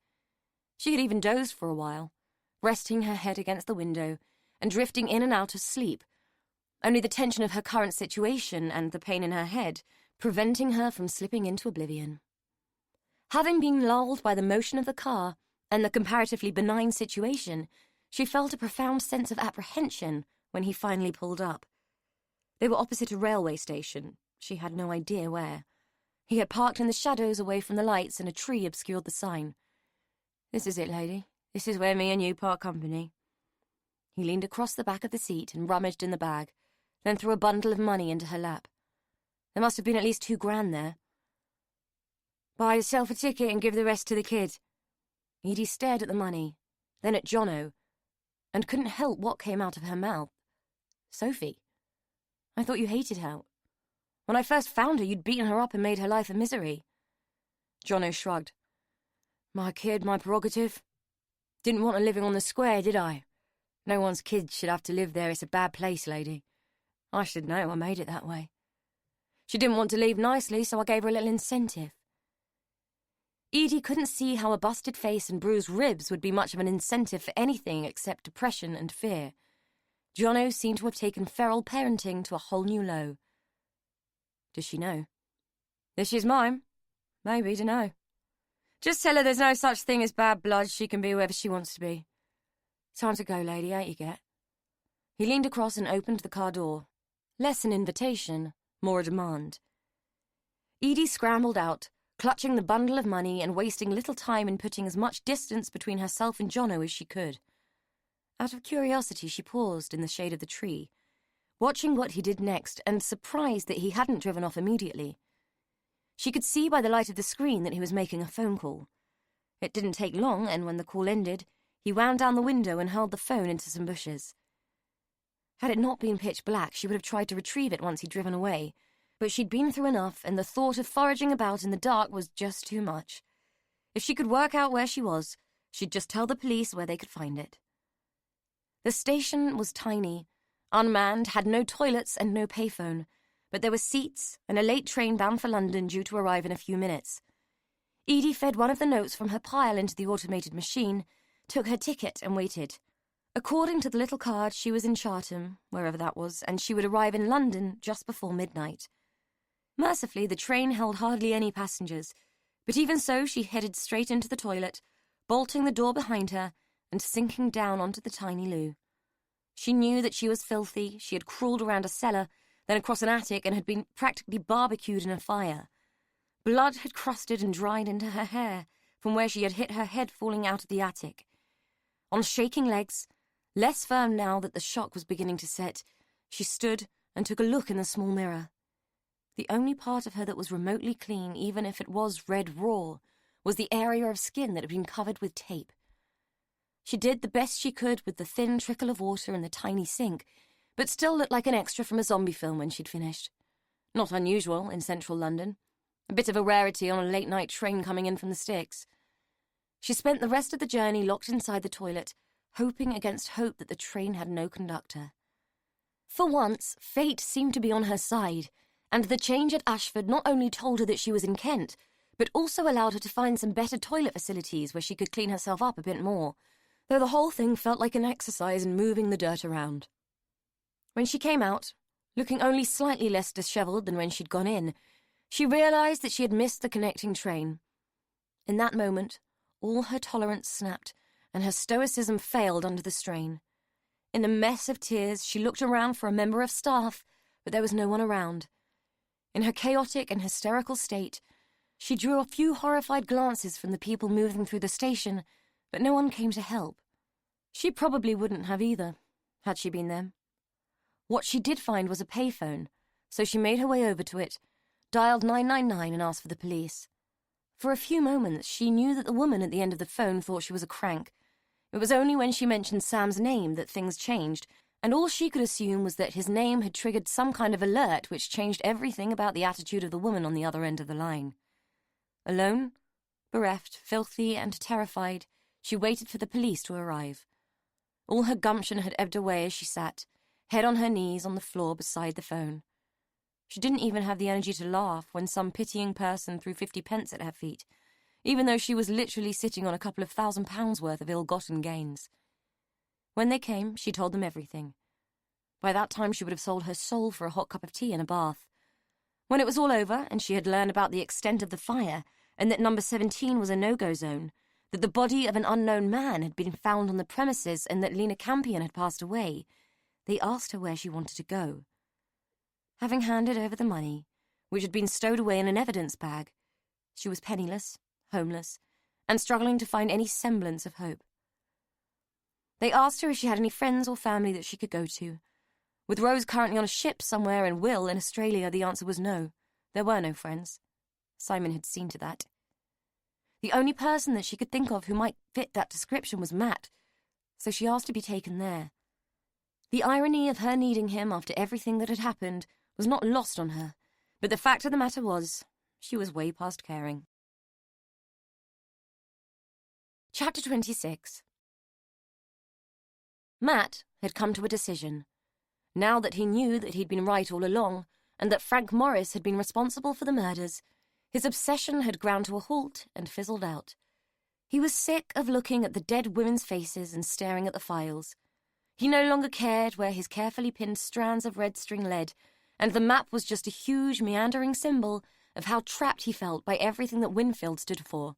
She had even dozed for a while, resting her head against the window and drifting in and out of sleep, only the tension of her current situation and the pain in her head preventing her from slipping into oblivion. Having been lulled by the motion of the car and the comparatively benign situation, she felt a profound sense of apprehension when he finally pulled up. They were opposite a railway station. She had no idea where. He had parked in the shadows away from the lights, and a tree obscured the sign. "This is it, lady. This is where me and you part company." He leaned across the back of the seat and rummaged in the bag, then threw a bundle of money into her lap. There must have been at least $2,000 there. "Buy yourself a ticket and give the rest to the kid." Edie stared at the money, then at Jono, and couldn't help what came out of her mouth. "Sophie, I thought you hated her. When I first found her, you'd beaten her up and made her life a misery." Jono shrugged. "My kid, my prerogative. Didn't want her living on the square, did I? No one's kid should have to live there. It's a bad place, lady. I should know. I made it that way. She didn't want to leave nicely, so I gave her a little incentive." Edie couldn't see how a busted face and bruised ribs would be much of an incentive for anything except depression and fear. Jono seemed to have taken feral parenting to a whole new low. Does she know? That she's mine? Maybe, dunno. Just tell her there's no such thing as bad blood. She can be whoever she wants to be. Time to go, lady, ain't you get? He leaned across and opened the car door. Less an invitation, more a demand. Edie scrambled out, clutching the bundle of money and wasting little time in putting as much distance between herself and Jono as she could. Out of curiosity, she paused in the shade of the tree, watching what he did next and surprised that he hadn't driven off immediately. She could see by the light of the screen that he was making a phone call. It didn't take long, and when the call ended, he wound down the window and hurled the phone into some bushes. Had it not been pitch black, she would have tried to retrieve it once he'd driven away, but she'd been through enough, and the thought of foraging about in the dark was just too much. If she could work out where she was, she'd just tell the police where they could find it. The station was tiny, unmanned, had no toilets and no payphone, but there were seats and a late train bound for London due to arrive in a few minutes. Edie fed one of the notes from her pile into the automated machine, took her ticket and waited. According to the little card, she was in Chatham, wherever that was, and she would arrive in London just before midnight. Mercifully, the train held hardly any passengers, but even so she headed straight into the toilet, bolting the door behind her and sinking down onto the tiny loo. She knew that she was filthy, she had crawled around a cellar, then across an attic, and had been practically barbecued in a fire. Blood had crusted and dried into her hair from where she had hit her head falling out of the attic. On shaking legs, less firm now that the shock was beginning to set, she stood and took a look in the small mirror. The only part of her that was remotely clean, even if it was red raw, was the area of skin that had been covered with tape. She did the best she could with the thin trickle of water in the tiny sink, but still looked like an extra from a zombie film when she'd finished. Not unusual in central London. A bit of a rarity on a late-night train coming in from the sticks. She spent the rest of the journey locked inside the toilet, hoping against hope that the train had no conductor. For once, fate seemed to be on her side, and the change at Ashford not only told her that she was in Kent, but also allowed her to find some better toilet facilities where she could clean herself up a bit more, though the whole thing felt like an exercise in moving the dirt around. When she came out, looking only slightly less dishevelled than when she'd gone in, she realised that she had missed the connecting train. In that moment, all her tolerance snapped, and her stoicism failed under the strain. In a mess of tears, she looked around for a member of staff, but there was no one around. In her chaotic and hysterical state, she drew a few horrified glances from the people moving through the station, but no one came to help. She probably wouldn't have either, had she been them. What she did find was a payphone, so she made her way over to it, dialed 999 and asked for the police. For a few moments, she knew that the woman at the end of the phone thought she was a crank. It was only when she mentioned Sam's name that things changed, and all she could assume was that his name had triggered some kind of alert which changed everything about the attitude of the woman on the other end of the line. Alone, bereft, filthy, and terrified, she waited for the police to arrive. All her gumption had ebbed away as she sat, head on her knees on the floor beside the phone. She didn't even have the energy to laugh when some pitying person threw 50 pence at her feet, even though she was literally sitting on a couple of £1,000 worth of ill-gotten gains. When they came, she told them everything. By that time, she would have sold her soul for a hot cup of tea and a bath. When it was all over, and she had learned about the extent of the fire, and that number 17 was a no-go zone, that the body of an unknown man had been found on the premises, and that Lena Campion had passed away, they asked her where she wanted to go. Having handed over the money, which had been stowed away in an evidence bag, she was penniless, homeless, and struggling to find any semblance of hope. They asked her if she had any friends or family that she could go to. With Rose currently on a ship somewhere and Will in Australia, the answer was no. There were no friends. Simon had seen to that. The only person that she could think of who might fit that description was Matt, so she asked to be taken there. The irony of her needing him after everything that had happened was not lost on her, but the fact of the matter was, she was way past caring. Chapter 26. Matt had come to a decision. Now that he knew that he'd been right all along, and that Frank Morris had been responsible for the murders, his obsession had ground to a halt and fizzled out. He was sick of looking at the dead women's faces and staring at the files. He no longer cared where his carefully pinned strands of red string led, and the map was just a huge, meandering symbol of how trapped he felt by everything that Winfield stood for.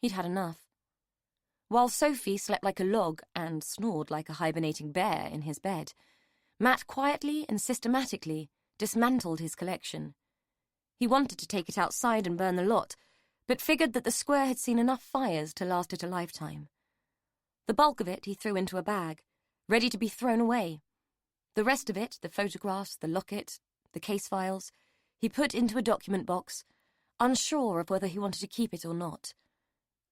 He'd had enough. While Sophie slept like a log and snored like a hibernating bear in his bed, Matt quietly and systematically dismantled his collection. He wanted to take it outside and burn the lot, but figured that the square had seen enough fires to last it a lifetime. The bulk of it he threw into a bag, ready to be thrown away. The rest of it, the photographs, the locket, the case files, he put into a document box, unsure of whether he wanted to keep it or not.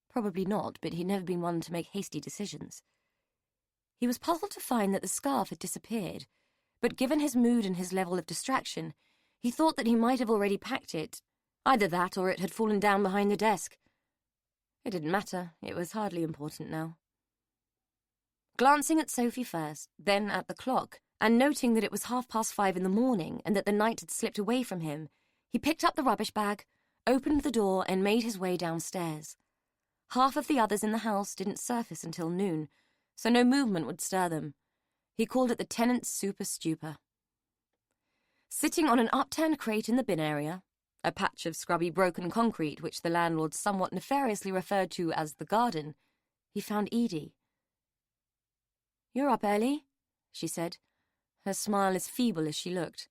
Probably not, but he'd never been one to make hasty decisions. He was puzzled to find that the scarf had disappeared, but given his mood and his level of distraction, he thought that he might have already packed it. Either that or it had fallen down behind the desk. It didn't matter. It was hardly important now. Glancing at Sophie first, then at the clock, and noting that it was 5:30 in the morning and that the night had slipped away from him, he picked up the rubbish bag, opened the door, and made his way downstairs. Half of the others in the house didn't surface until noon, so no movement would stir them. He called it the tenant's super stupor. Sitting on an upturned crate in the bin area, a patch of scrubby broken concrete which the landlord somewhat nefariously referred to as the garden, he found Edie. "You're up early," she said, her smile as feeble as she looked.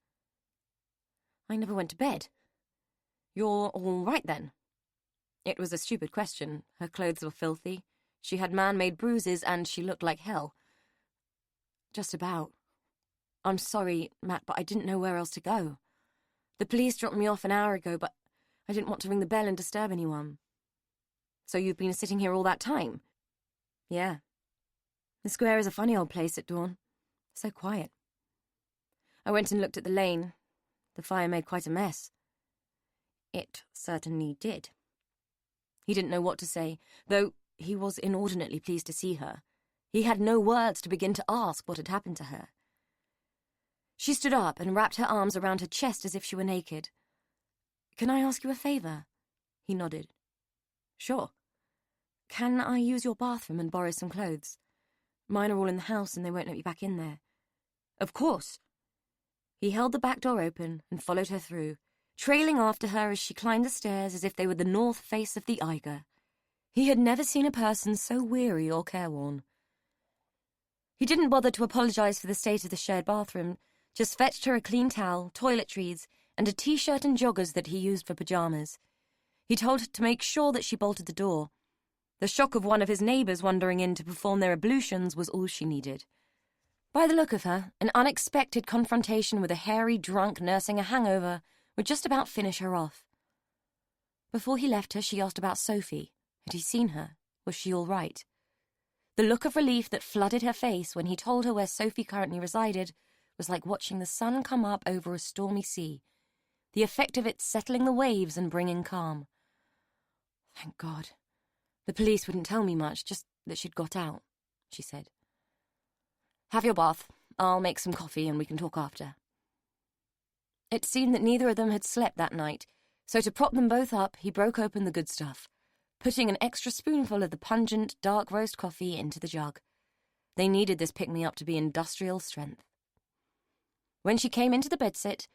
I never went to bed. You're all right, then? It was a stupid question. Her clothes were filthy. She had man-made bruises, and she looked like hell. Just about. I'm sorry, Matt, but I didn't know where else to go. The police dropped me off an hour ago, but I didn't want to ring the bell and disturb anyone. So you've been sitting here all that time? Yeah. The square is a funny old place at dawn. So quiet. I went and looked at the lane. The fire made quite a mess. It certainly did. He didn't know what to say, though he was inordinately pleased to see her. He had no words to begin to ask what had happened to her. She stood up and wrapped her arms around her chest as if she were naked. Can I ask you a favour? He nodded. Sure. Can I use your bathroom and borrow some clothes? Mine are all in the house and they won't let me back in there. Of course. He held the back door open and followed her through, trailing after her as she climbed the stairs as if they were the north face of the Eiger. He had never seen a person so weary or careworn. He didn't bother to apologise for the state of the shared bathroom, just fetched her a clean towel, toiletries, and a t-shirt and joggers that he used for pyjamas. He told her to make sure that she bolted the door. The shock of one of his neighbours wandering in to perform their ablutions was all she needed. By the look of her, an unexpected confrontation with a hairy drunk nursing a hangover would just about finish her off. Before he left her, she asked about Sophie. Had he seen her? Was she all right? The look of relief that flooded her face when he told her where Sophie currently resided was like watching the sun come up over a stormy sea, the effect of it settling the waves and bringing calm. Thank God. The police wouldn't tell me much, just that she'd got out, she said. Have your bath. I'll make some coffee and we can talk after. It seemed that neither of them had slept that night, so to prop them both up, he broke open the good stuff, putting an extra spoonful of the pungent, dark roast coffee into the jug. They needed this pick-me-up to be industrial strength. When she came into the bedsit,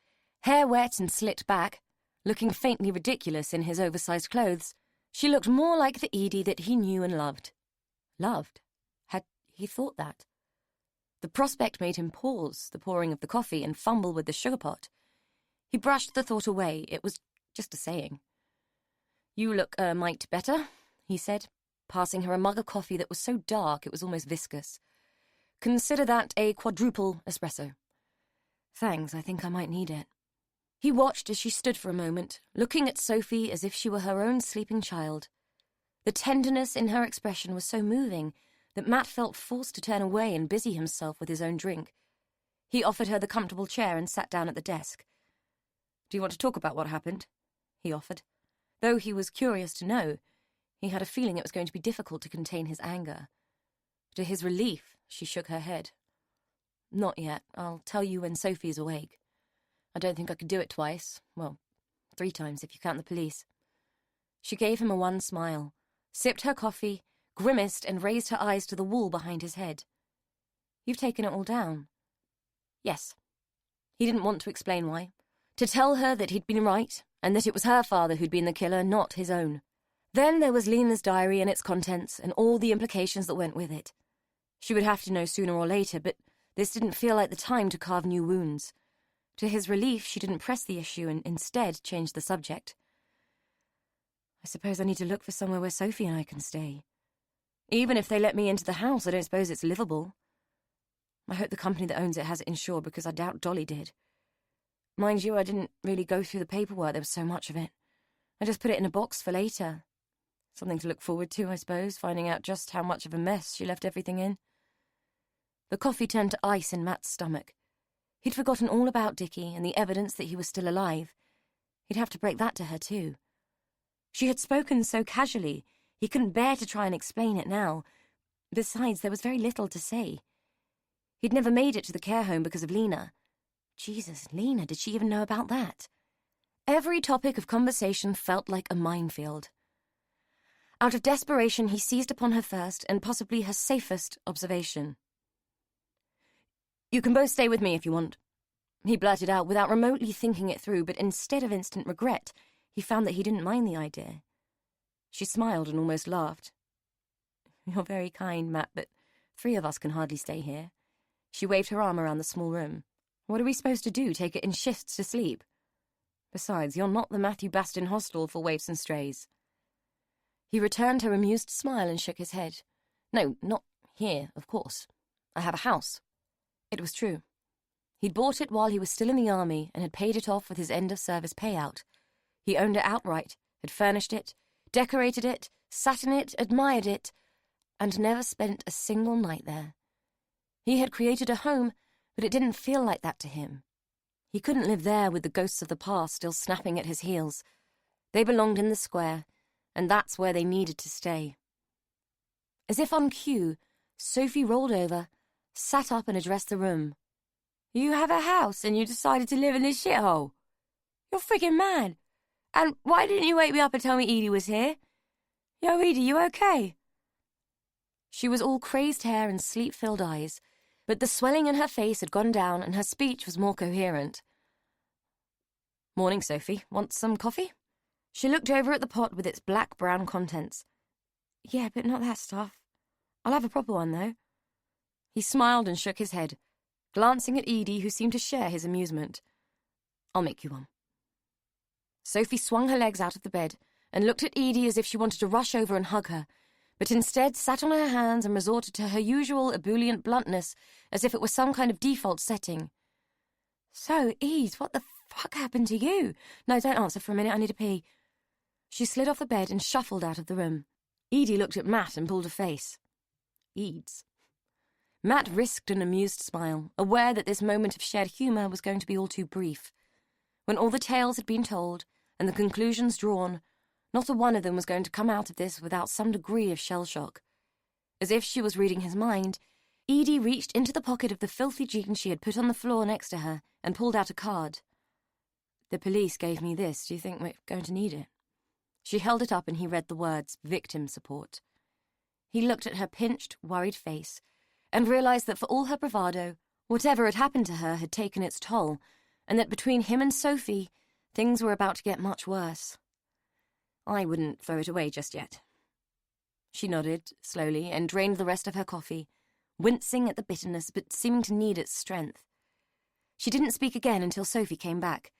hair wet and slicked back, looking faintly ridiculous in his oversized clothes, she looked more like the Edie that he knew and loved. Loved? Had he thought that? The prospect made him pause the pouring of the coffee and fumble with the sugar pot. He brushed the thought away. It was just a saying. You look a mite better, he said, passing her a mug of coffee that was so dark it was almost viscous. Consider that a quadruple espresso. Thanks, I think I might need it. He watched as she stood for a moment, looking at Sophie as if she were her own sleeping child. The tenderness in her expression was so moving that Matt felt forced to turn away and busy himself with his own drink. He offered her the comfortable chair and sat down at the desk. Do you want to talk about what happened? He offered. Though he was curious to know, he had a feeling it was going to be difficult to contain his anger. To his relief, she shook her head. Not yet. I'll tell you when Sophie is awake. I don't think I could do it twice. Well, 3 times if you count the police. She gave him a wan smile, sipped her coffee, grimaced and raised her eyes to the wall behind his head. You've taken it all down. Yes. He didn't want to explain why. To tell her that he'd been right, and that it was her father who'd been the killer, not his own. Then there was Lena's diary and its contents, and all the implications that went with it. She would have to know sooner or later, but this didn't feel like the time to carve new wounds. To his relief, she didn't press the issue and instead changed the subject. I suppose I need to look for somewhere where Sophie and I can stay. Even if they let me into the house, I don't suppose it's livable. I hope the company that owns it has it insured, because I doubt Dolly did. Mind you, I didn't really go through the paperwork, there was so much of it. I just put it in a box for later. Something to look forward to, I suppose, finding out just how much of a mess she left everything in. The coffee turned to ice in Matt's stomach. He'd forgotten all about Dickie and the evidence that he was still alive. He'd have to break that to her, too. She had spoken so casually, he couldn't bear to try and explain it now. Besides, there was very little to say. He'd never made it to the care home because of Lena. Jesus, Lena, did she even know about that? Every topic of conversation felt like a minefield. Out of desperation, he seized upon her first and possibly her safest observation. You can both stay with me if you want. He blurted out without remotely thinking it through, but instead of instant regret, he found that he didn't mind the idea. She smiled and almost laughed. You're very kind, Matt, but 3 of us can hardly stay here. She waved her arm around the small room. What are we supposed to do, take it in shifts to sleep? Besides, you're not the Matthew Bastin hostel for waifs and strays. He returned her amused smile and shook his head. No, not here, of course. I have a house. It was true. He'd bought it while he was still in the army and had paid it off with his end-of-service payout. He owned it outright, had furnished it, decorated it, sat in it, admired it, and never spent a single night there. He had created a home, but it didn't feel like that to him. He couldn't live there with the ghosts of the past still snapping at his heels. They belonged in the square, and that's where they needed to stay. As if on cue, Sophie rolled over, sat up and addressed the room. You have a house and you decided to live in this shithole? You're freaking mad. And why didn't you wake me up and tell me Edie was here? Yo, Edie, you okay? She was all crazed hair and sleep-filled eyes, but the swelling in her face had gone down and her speech was more coherent. Morning, Sophie. Want some coffee? She looked over at the pot with its black-brown contents. Yeah, but not that stuff. I'll have a proper one, though. He smiled and shook his head, glancing at Edie, who seemed to share his amusement. I'll make you one. Sophie swung her legs out of the bed and looked at Edie as if she wanted to rush over and hug her, but instead sat on her hands and resorted to her usual ebullient bluntness as if it were some kind of default setting. So, Ede, what the fuck happened to you? No, don't answer for a minute, I need to pee. She slid off the bed and shuffled out of the room. Edie looked at Matt and pulled a face. Eads. Matt risked an amused smile, aware that this moment of shared humour was going to be all too brief. When all the tales had been told and the conclusions drawn, not a one of them was going to come out of this without some degree of shell-shock. As if she was reading his mind, Edie reached into the pocket of the filthy jeans she had put on the floor next to her and pulled out a card. The police gave me this. Do you think we're going to need it? She held it up and he read the words, victim support. He looked at her pinched, worried face and realised that for all her bravado, whatever had happened to her had taken its toll, and that between him and Sophie, things were about to get much worse. I wouldn't throw it away just yet. She nodded, slowly, and drained the rest of her coffee, wincing at the bitterness but seeming to need its strength. She didn't speak again until Sophie came back.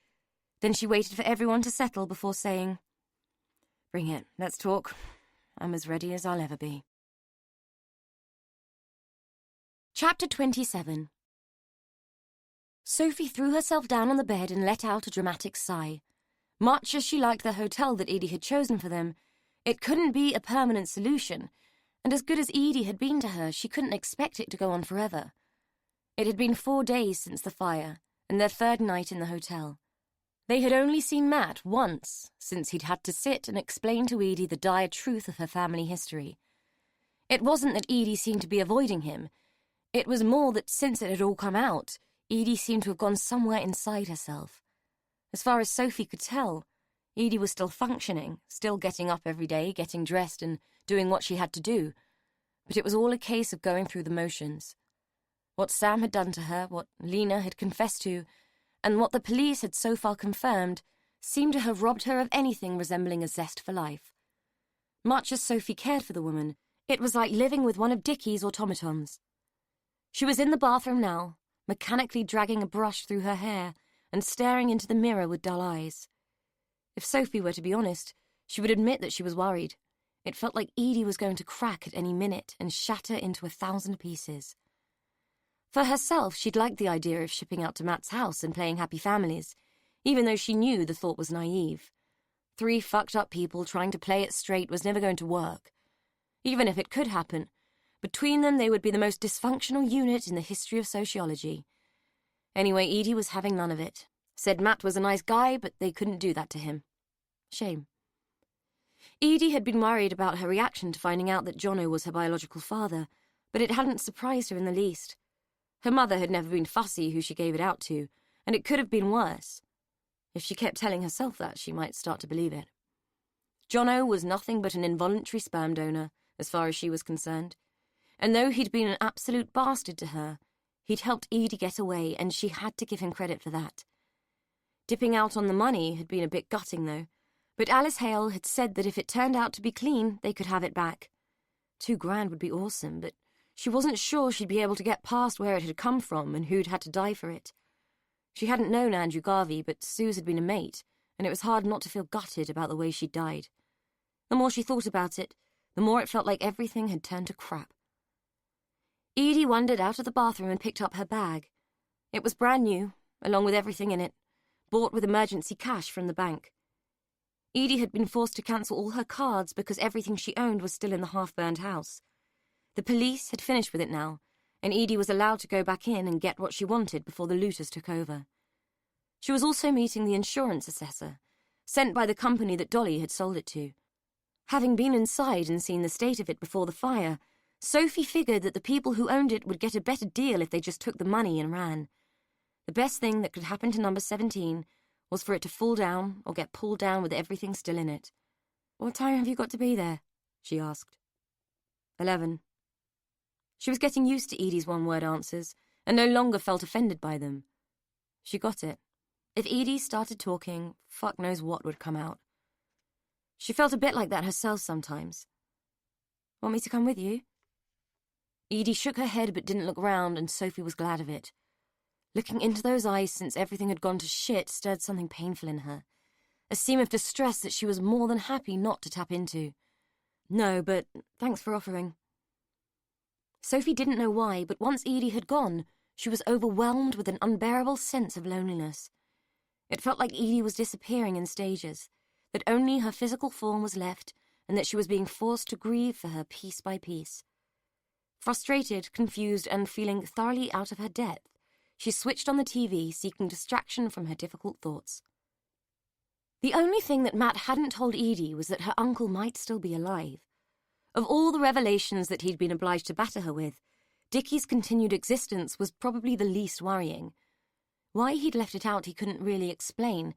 Then she waited for everyone to settle before saying, Bring it, let's talk. I'm as ready as I'll ever be. Chapter 27. Sophie threw herself down on the bed and let out a dramatic sigh. Much as she liked the hotel that Edie had chosen for them, it couldn't be a permanent solution, and as good as Edie had been to her, she couldn't expect it to go on forever. It had been 4 days since the fire, and their third night in the hotel. They had only seen Matt once, since he'd had to sit and explain to Edie the dire truth of her family history. It wasn't that Edie seemed to be avoiding him. It was more that since it had all come out, Edie seemed to have gone somewhere inside herself. As far as Sophie could tell, Edie was still functioning, still getting up every day, getting dressed and doing what she had to do. But it was all a case of going through the motions. What Sam had done to her, what Lena had confessed to, and what the police had so far confirmed, seemed to have robbed her of anything resembling a zest for life. Much as Sophie cared for the woman, it was like living with one of Dickie's automatons. She was in the bathroom now, mechanically dragging a brush through her hair and staring into the mirror with dull eyes. If Sophie were to be honest, she would admit that she was worried. It felt like Edie was going to crack at any minute and shatter into 1,000 pieces. For herself, she'd liked the idea of shipping out to Matt's house and playing happy families, even though she knew the thought was naive. 3 fucked-up people trying to play it straight was never going to work. Even if it could happen, between them they would be the most dysfunctional unit in the history of sociology. Anyway, Edie was having none of it. Said Matt was a nice guy, but they couldn't do that to him. Shame. Edie had been worried about her reaction to finding out that Jono was her biological father, but it hadn't surprised her in the least. Her mother had never been fussy who she gave it out to, and it could have been worse. If she kept telling herself that, she might start to believe it. Jono was nothing but an involuntary sperm donor, as far as she was concerned, and though he'd been an absolute bastard to her, he'd helped Edie get away, and she had to give him credit for that. Dipping out on the money had been a bit gutting, though, but Alice Hale had said that if it turned out to be clean, they could have it back. $2,000 would be awesome, but she wasn't sure she'd be able to get past where it had come from and who'd had to die for it. She hadn't known Andrew Garvey, but Suze had been a mate, and it was hard not to feel gutted about the way she died. The more she thought about it, the more it felt like everything had turned to crap. Edie wandered out of the bathroom and picked up her bag. It was brand new, along with everything in it, bought with emergency cash from the bank. Edie had been forced to cancel all her cards because everything she owned was still in the half-burned house. The police had finished with it now, and Edie was allowed to go back in and get what she wanted before the looters took over. She was also meeting the insurance assessor, sent by the company that Dolly had sold it to. Having been inside and seen the state of it before the fire, Sophie figured that the people who owned it would get a better deal if they just took the money and ran. The best thing that could happen to number 17 was for it to fall down or get pulled down with everything still in it. "What time have you got to be there?" she asked. 11. She was getting used to Edie's one-word answers and no longer felt offended by them. She got it. If Edie started talking, fuck knows what would come out. She felt a bit like that herself sometimes. "Want me to come with you?" Edie shook her head but didn't look round, and Sophie was glad of it. Looking into those eyes since everything had gone to shit stirred something painful in her, a seam of distress that she was more than happy not to tap into. "No, but thanks for offering." Sophie didn't know why, but once Edie had gone, she was overwhelmed with an unbearable sense of loneliness. It felt like Edie was disappearing in stages, that only her physical form was left, and that she was being forced to grieve for her piece by piece. Frustrated, confused, and feeling thoroughly out of her depth, she switched on the TV, seeking distraction from her difficult thoughts. The only thing that Matt hadn't told Edie was that her uncle might still be alive. Of all the revelations that he'd been obliged to batter her with, Dickie's continued existence was probably the least worrying. Why he'd left it out he couldn't really explain,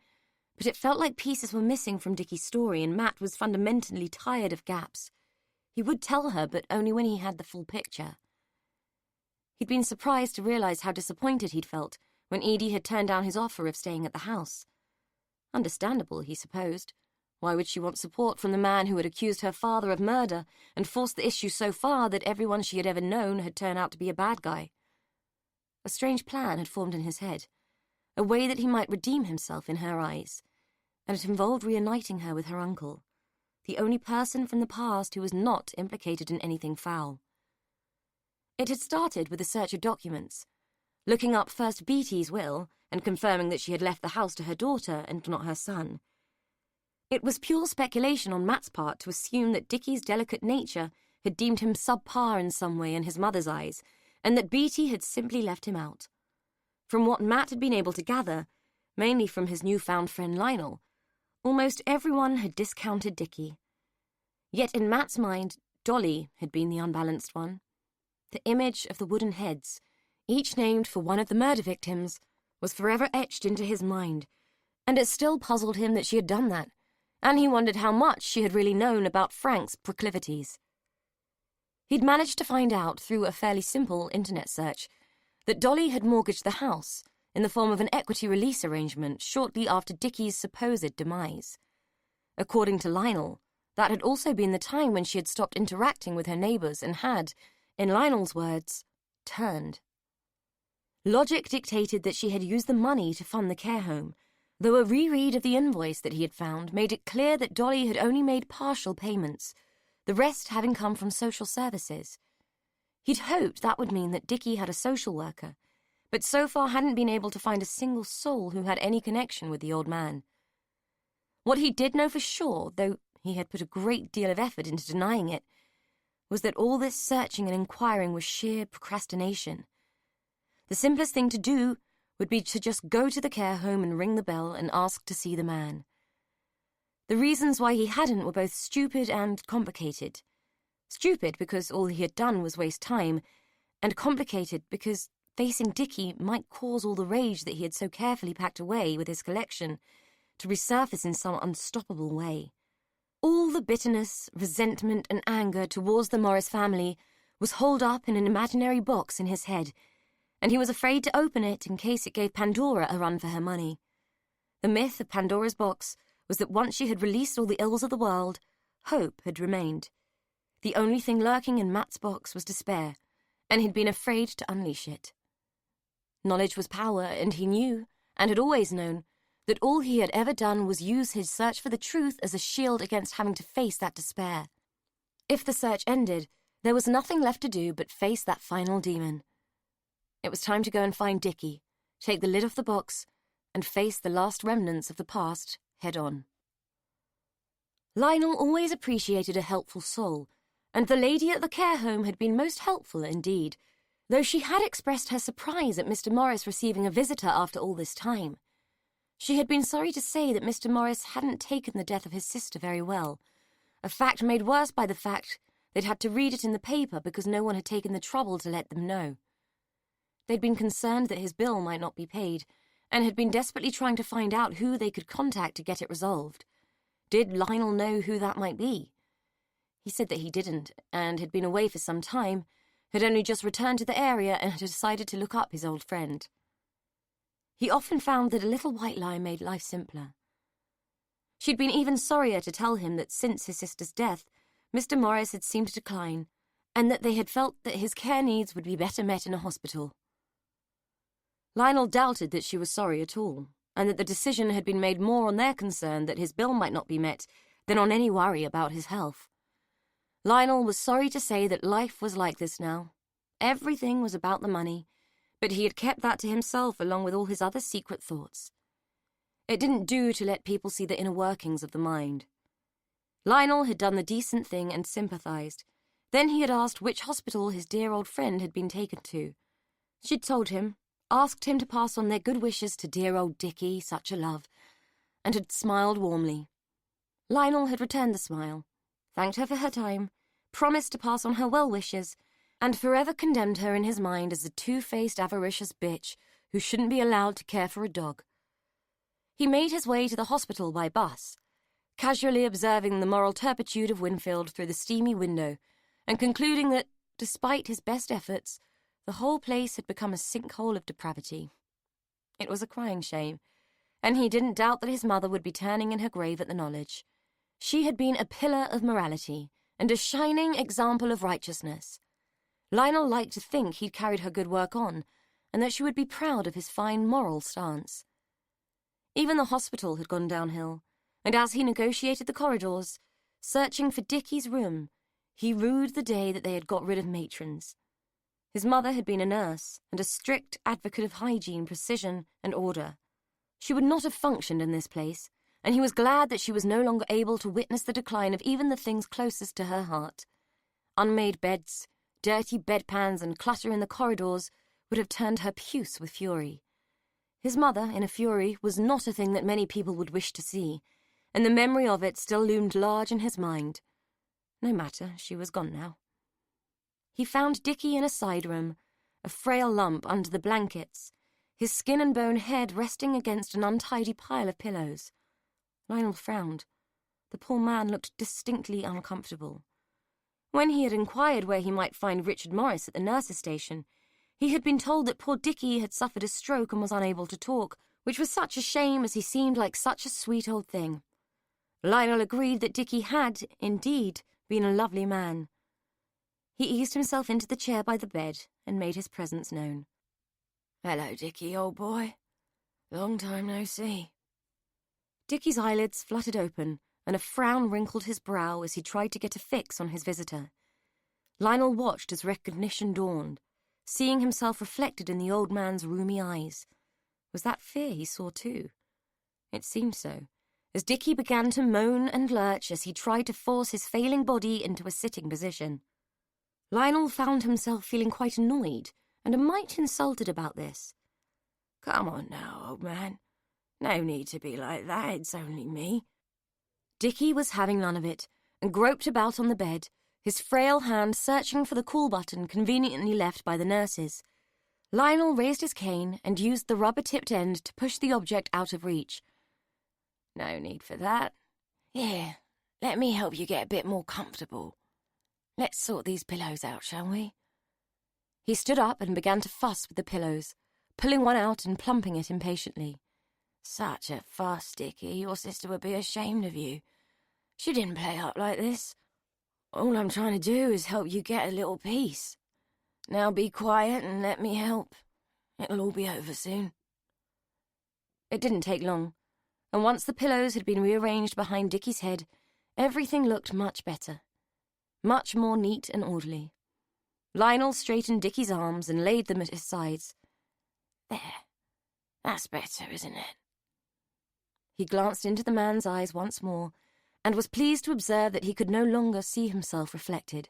but it felt like pieces were missing from Dickie's story, and Matt was fundamentally tired of gaps. He would tell her, but only when he had the full picture. He'd been surprised to realize how disappointed he'd felt when Edie had turned down his offer of staying at the house. Understandable, he supposed. Why would she want support from the man who had accused her father of murder and forced the issue so far that everyone she had ever known had turned out to be a bad guy? A strange plan had formed in his head, a way that he might redeem himself in her eyes, and it involved reuniting her with her uncle, the only person from the past who was not implicated in anything foul. It had started with a search of documents, looking up first Beatty's will and confirming that she had left the house to her daughter and not her son. It was pure speculation on Matt's part to assume that Dickie's delicate nature had deemed him subpar in some way in his mother's eyes, and that Beatty had simply left him out. From what Matt had been able to gather, mainly from his newfound friend Lionel, almost everyone had discounted Dickie. Yet in Matt's mind, Dolly had been the unbalanced one. The image of the wooden heads, each named for one of the murder victims, was forever etched into his mind, and it still puzzled him that she had done that, and he wondered how much she had really known about Frank's proclivities. He'd managed to find out, through a fairly simple internet search, that Dolly had mortgaged the house in the form of an equity release arrangement shortly after Dickie's supposed demise. According to Lionel, that had also been the time when she had stopped interacting with her neighbours and had, in Lionel's words, turned. Logic dictated that she had used the money to fund the care home, though a reread of the invoice that he had found made it clear that Dolly had only made partial payments, the rest having come from social services. He'd hoped that would mean that Dickie had a social worker, but so far hadn't been able to find a single soul who had any connection with the old man. What he did know for sure, though he had put a great deal of effort into denying it, was that all this searching and inquiring was sheer procrastination. The simplest thing to do would be to just go to the care home and ring the bell and ask to see the man. The reasons why he hadn't were both stupid and complicated. Stupid because all he had done was waste time, and complicated because facing Dickie might cause all the rage that he had so carefully packed away with his collection to resurface in some unstoppable way. All the bitterness, resentment, and anger towards the Morris family was holed up in an imaginary box in his head, and he was afraid to open it in case it gave Pandora a run for her money. The myth of Pandora's box was that once she had released all the ills of the world, hope had remained. The only thing lurking in Matt's box was despair, and he'd been afraid to unleash it. Knowledge was power, and he knew, and had always known, that all he had ever done was use his search for the truth as a shield against having to face that despair. If the search ended, there was nothing left to do but face that final demon. It was time to go and find Dickie, take the lid off the box, and face the last remnants of the past head on. Lionel always appreciated a helpful soul, and the lady at the care home had been most helpful indeed, though she had expressed her surprise at Mr. Morris receiving a visitor after all this time. She had been sorry to say that Mr. Morris hadn't taken the death of his sister very well, a fact made worse by the fact they'd had to read it in the paper because no one had taken the trouble to let them know. They'd been concerned that his bill might not be paid, and had been desperately trying to find out who they could contact to get it resolved. Did Lionel know who that might be? He said that he didn't, and had been away for some time, had only just returned to the area and had decided to look up his old friend. He often found that a little white lie made life simpler. She'd been even sorrier to tell him that since his sister's death, Mr. Morris had seemed to decline, and that they had felt that his care needs would be better met in a hospital. Lionel doubted that she was sorry at all, and that the decision had been made more on their concern that his bill might not be met than on any worry about his health. Lionel was sorry to say that life was like this now. Everything was about the money, but he had kept that to himself along with all his other secret thoughts. It didn't do to let people see the inner workings of the mind. Lionel had done the decent thing and sympathized. Then he had asked which hospital his dear old friend had been taken to. She'd told him, asked him to pass on their good wishes to dear old Dickie, such a love, and had smiled warmly. Lionel had returned the smile, thanked her for her time, promised to pass on her well wishes, and forever condemned her in his mind as a two-faced, avaricious bitch who shouldn't be allowed to care for a dog. He made his way to the hospital by bus, casually observing the moral turpitude of Winfield through the steamy window, and concluding that, despite his best efforts, the whole place had become a sinkhole of depravity. It was a crying shame, and he didn't doubt that his mother would be turning in her grave at the knowledge. She had been a pillar of morality, and a shining example of righteousness. Lionel liked to think he'd carried her good work on, and that she would be proud of his fine moral stance. Even the hospital had gone downhill, and as he negotiated the corridors, searching for Dickie's room, he rued the day that they had got rid of matrons. His mother had been a nurse, and a strict advocate of hygiene, precision, and order. She would not have functioned in this place, and he was glad that she was no longer able to witness the decline of even the things closest to her heart. Unmade beds, dirty bedpans, and clutter in the corridors would have turned her puce with fury. His mother, in a fury, was not a thing that many people would wish to see, and the memory of it still loomed large in his mind. No matter, she was gone now. He found Dickie in a side room, a frail lump under the blankets, his skin and bone head resting against an untidy pile of pillows. Lionel frowned. The poor man looked distinctly uncomfortable. When he had inquired where he might find Richard Morris at the nurse's station, he had been told that poor Dickie had suffered a stroke and was unable to talk, which was such a shame as he seemed like such a sweet old thing. Lionel agreed that Dickie had, indeed, been a lovely man. He eased himself into the chair by the bed and made his presence known. "Hello, Dickie, old boy. Long time no see." Dickie's eyelids fluttered open, and a frown wrinkled his brow as he tried to get a fix on his visitor. Lionel watched as recognition dawned, seeing himself reflected in the old man's rheumy eyes. Was that fear he saw too? It seemed so, as Dickie began to moan and lurch as he tried to force his failing body into a sitting position. Lionel found himself feeling quite annoyed and a mite insulted about this. "Come on now, old man. No need to be like that, it's only me." Dickie was having none of it, and groped about on the bed, his frail hand searching for the call button conveniently left by the nurses. Lionel raised his cane and used the rubber-tipped end to push the object out of reach. "No need for that. Here, let me help you get a bit more comfortable. Let's sort these pillows out, shall we?" He stood up and began to fuss with the pillows, pulling one out and plumping it impatiently. "Such a fuss, Dickie. Your sister would be ashamed of you. She didn't play up like this. All I'm trying to do is help you get a little peace. Now be quiet and let me help. It'll all be over soon." It didn't take long. and once the pillows had been rearranged behind Dickie's head, everything looked much better, much more neat and orderly. Lionel straightened Dickie's arms and laid them at his sides. "There, that's better, isn't it?" He glanced into the man's eyes once more, and was pleased to observe that he could no longer see himself reflected.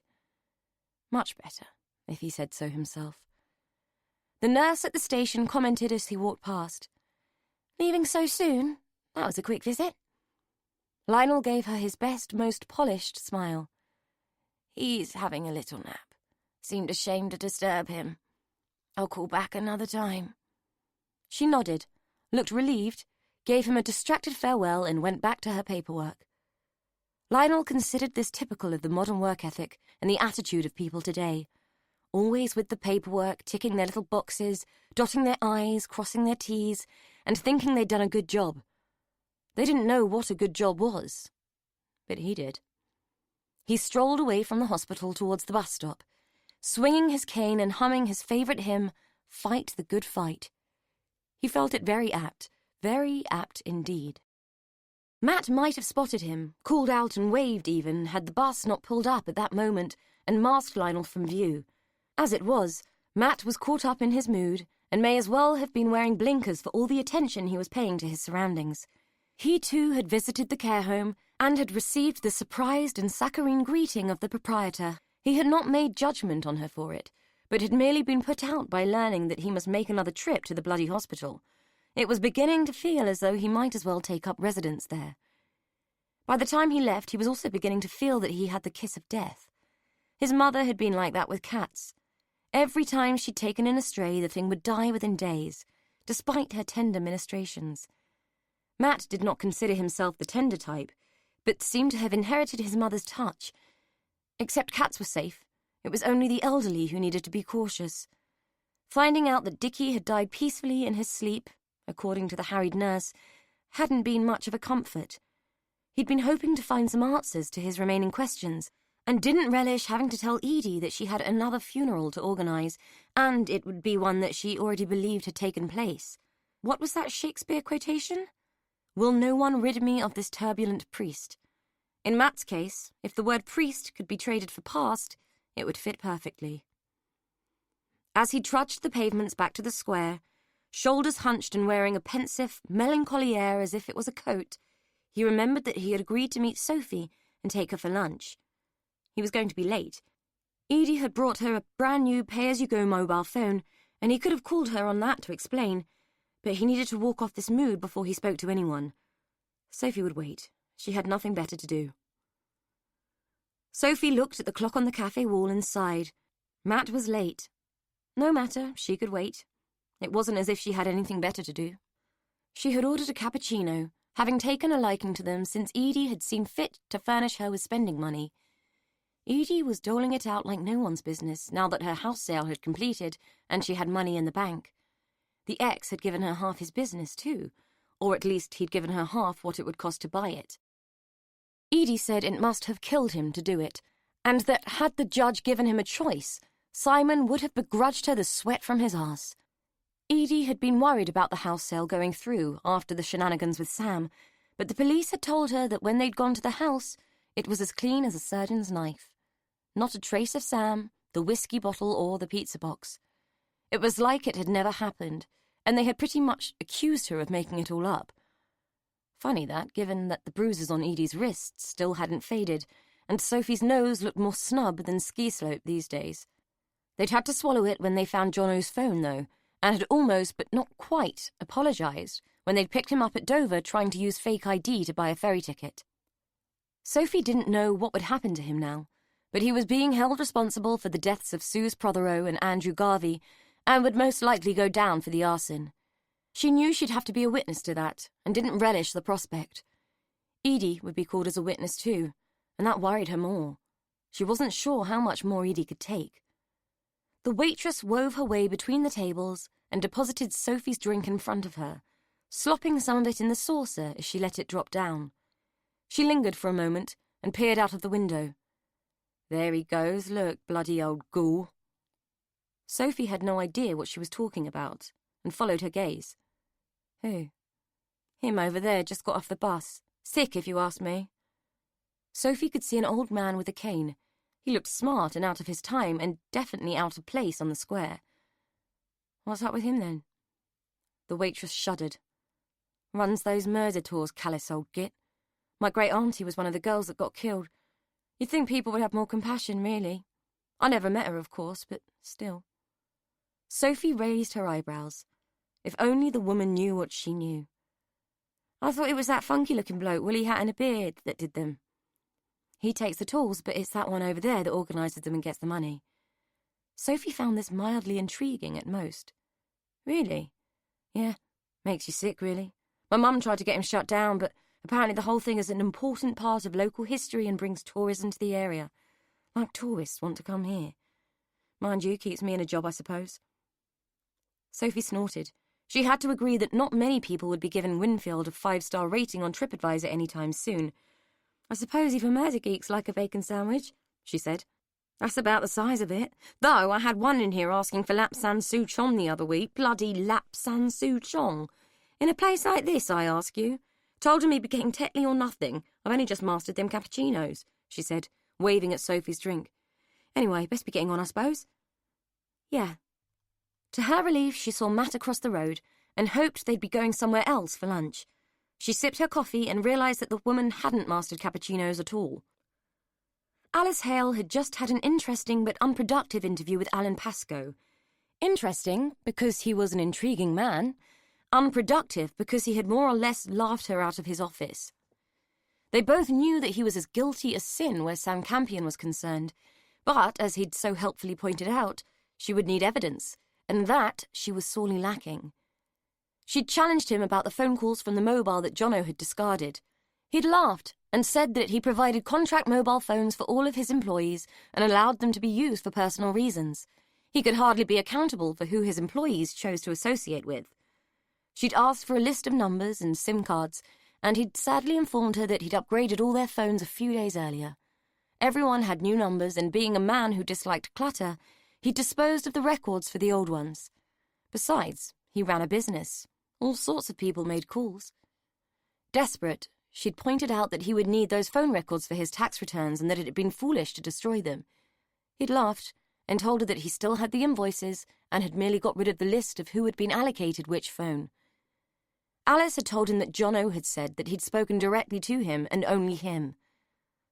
Much better, if he said so himself. The nurse at the station commented as he walked past. "Leaving so soon? That was a quick visit." Lionel gave her his best, most polished smile. "He's having a little nap. Seemed ashamed to disturb him. I'll call back another time." She nodded, looked relieved, gave him a distracted farewell, and went back to her paperwork. Lionel considered this typical of the modern work ethic and the attitude of people today. Always with the paperwork, ticking their little boxes, dotting their I's, crossing their T's, and thinking they'd done a good job. They didn't know what a good job was, but he did. He strolled away from the hospital towards the bus stop, swinging his cane and humming his favourite hymn, "Fight the Good Fight." He felt it very apt indeed. Matt might have spotted him, called out and waved even, had the bus not pulled up at that moment and masked Lionel from view. As it was, Matt was caught up in his mood and may as well have been wearing blinkers for all the attention he was paying to his surroundings. He too had visited the care home and had received the surprised and saccharine greeting of the proprietor. He had not made judgment on her for it, but had merely been put out by learning that he must make another trip to the bloody hospital. It was beginning to feel as though he might as well take up residence there. By the time he left, he was also beginning to feel that he had the kiss of death. His mother had been like that with cats. Every time she'd taken in a stray, the thing would die within days, despite her tender ministrations. Matt did not consider himself the tender type, but seemed to have inherited his mother's touch. Except cats were safe. It was only the elderly who needed to be cautious. Finding out that Dickie had died peacefully in his sleep, according to the harried nurse, hadn't been much of a comfort. He'd been hoping to find some answers to his remaining questions, and didn't relish having to tell Edie that she had another funeral to organise, and it would be one that she already believed had taken place. What was that Shakespeare quotation? "Will no one rid me of this turbulent priest?" In Matt's case, if the word priest could be traded for past, it would fit perfectly. As he trudged the pavements back to the square, shoulders hunched and wearing a pensive, melancholy air as if it was a coat, he remembered that he had agreed to meet Sophie and take her for lunch. He was going to be late. Edie had brought her a brand-new pay-as-you-go mobile phone, and he could have called her on that to explain, but he needed to walk off this mood before he spoke to anyone. Sophie would wait. She had nothing better to do. Sophie looked at the clock on the cafe wall and sighed. Matt was late. No matter, she could wait. It wasn't as if she had anything better to do. She had ordered a cappuccino, having taken a liking to them since Edie had seen fit to furnish her with spending money. Edie was doling it out like no one's business now that her house sale had completed and she had money in the bank. The ex had given her half his business too, or at least he'd given her half what it would cost to buy it. Edie said it must have killed him to do it, and that had the judge given him a choice, Simon would have begrudged her the sweat from his arse. Edie had been worried about the house sale going through after the shenanigans with Sam, but the police had told her that when they'd gone to the house, it was as clean as a surgeon's knife. Not a trace of Sam, the whiskey bottle, or the pizza box. It was like it had never happened, and they had pretty much accused her of making it all up. Funny that, given that the bruises on Edie's wrists still hadn't faded, and Sophie's nose looked more snub than ski slope these days. They'd had to swallow it when they found Jono's phone, though, and had almost, but not quite, apologised when they'd picked him up at Dover trying to use fake ID to buy a ferry ticket. Sophie didn't know what would happen to him now, but he was being held responsible for the deaths of Suze Prothero and Andrew Garvey, and would most likely go down for the arson. She knew she'd have to be a witness to that, and didn't relish the prospect. Edie would be called as a witness too, and that worried her more. She wasn't sure how much more Edie could take. The waitress wove her way between the tables and deposited Sophie's drink in front of her, slopping some of it in the saucer as she let it drop down. She lingered for a moment and peered out of the window. "There he goes, look, bloody old ghoul." Sophie had no idea what she was talking about, and followed her gaze. "Who?" Him over there just got off the bus. Sick, if you ask me. Sophie could see an old man with a cane. He looked smart and out of his time, and definitely out of place on the square. What's up with him, then? The waitress shuddered. Runs those murder tours, callous old git. My great-auntie was one of the girls that got killed. You'd think people would have more compassion, really. I never met her, of course, but still. Sophie raised her eyebrows. If only the woman knew what she knew. I thought it was that funky-looking bloke, woolly hat and a beard, that did them. He takes the tools, but it's that one over there that organises them and gets the money. Sophie found this mildly intriguing at most. Really? Yeah, makes you sick, really. My mum tried to get him shut down, but apparently the whole thing is an important part of local history and brings tourism to the area. Like tourists want to come here. Mind you, keeps me in a job, I suppose. Sophie snorted. She had to agree that not many people would be given Winfield a 5-star rating on TripAdvisor anytime soon. I suppose even murder geeks like a bacon sandwich, she said. That's about the size of it. Though I had one in here asking for lapsang souchong the other week. Bloody lapsang souchong. In a place like this, I ask you. Told him he'd be getting Tetley or nothing. I've only just mastered them cappuccinos, she said, waving at Sophie's drink. Anyway, best be getting on, I suppose. Yeah. To her relief, she saw Matt across the road and hoped they'd be going somewhere else for lunch. She sipped her coffee and realised that the woman hadn't mastered cappuccinos at all. Alice Hale had just had an interesting but unproductive interview with Alan Pascoe. Interesting because he was an intriguing man. Unproductive because he had more or less laughed her out of his office. They both knew that he was as guilty as sin where Sam Campion was concerned, but, as he'd so helpfully pointed out, she would need evidence, and that she was sorely lacking. She'd challenged him about the phone calls from the mobile that Jono had discarded. He'd laughed and said that he provided contract mobile phones for all of his employees and allowed them to be used for personal reasons. He could hardly be accountable for who his employees chose to associate with. She'd asked for a list of numbers and SIM cards, and he'd sadly informed her that he'd upgraded all their phones a few days earlier. Everyone had new numbers, and being a man who disliked clutter, he'd disposed of the records for the old ones. Besides, he ran a business. All sorts of people made calls. Desperate, she'd pointed out that he would need those phone records for his tax returns and that it had been foolish to destroy them. He'd laughed and told her that he still had the invoices and had merely got rid of the list of who had been allocated which phone. Alice had told him that Jono had said that he'd spoken directly to him and only him.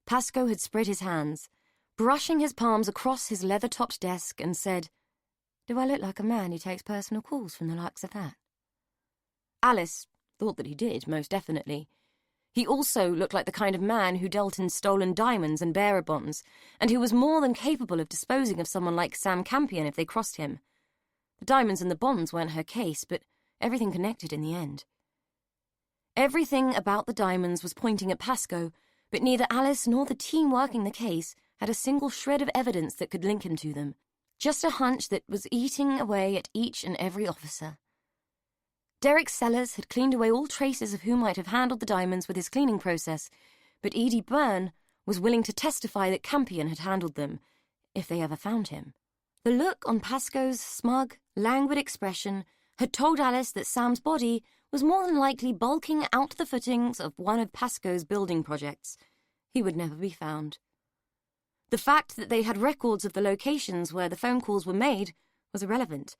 Pascoe had spread his hands, brushing his palms across his leather-topped desk, and said, "Do I look like a man who takes personal calls from the likes of that?" Alice thought that he did, most definitely. He also looked like the kind of man who dealt in stolen diamonds and bearer bonds, and who was more than capable of disposing of someone like Sam Campion if they crossed him. The diamonds and the bonds weren't her case, but everything connected in the end. Everything about the diamonds was pointing at Pascoe, but neither Alice nor the team working the case had a single shred of evidence that could link him to them. Just a hunch that was eating away at each and every officer. Derek Sellers had cleaned away all traces of who might have handled the diamonds with his cleaning process, but Edie Byrne was willing to testify that Campion had handled them, if they ever found him. The look on Pascoe's smug, languid expression had told Alice that Sam's body was more than likely bulking out the footings of one of Pascoe's building projects. He would never be found. The fact that they had records of the locations where the phone calls were made was irrelevant.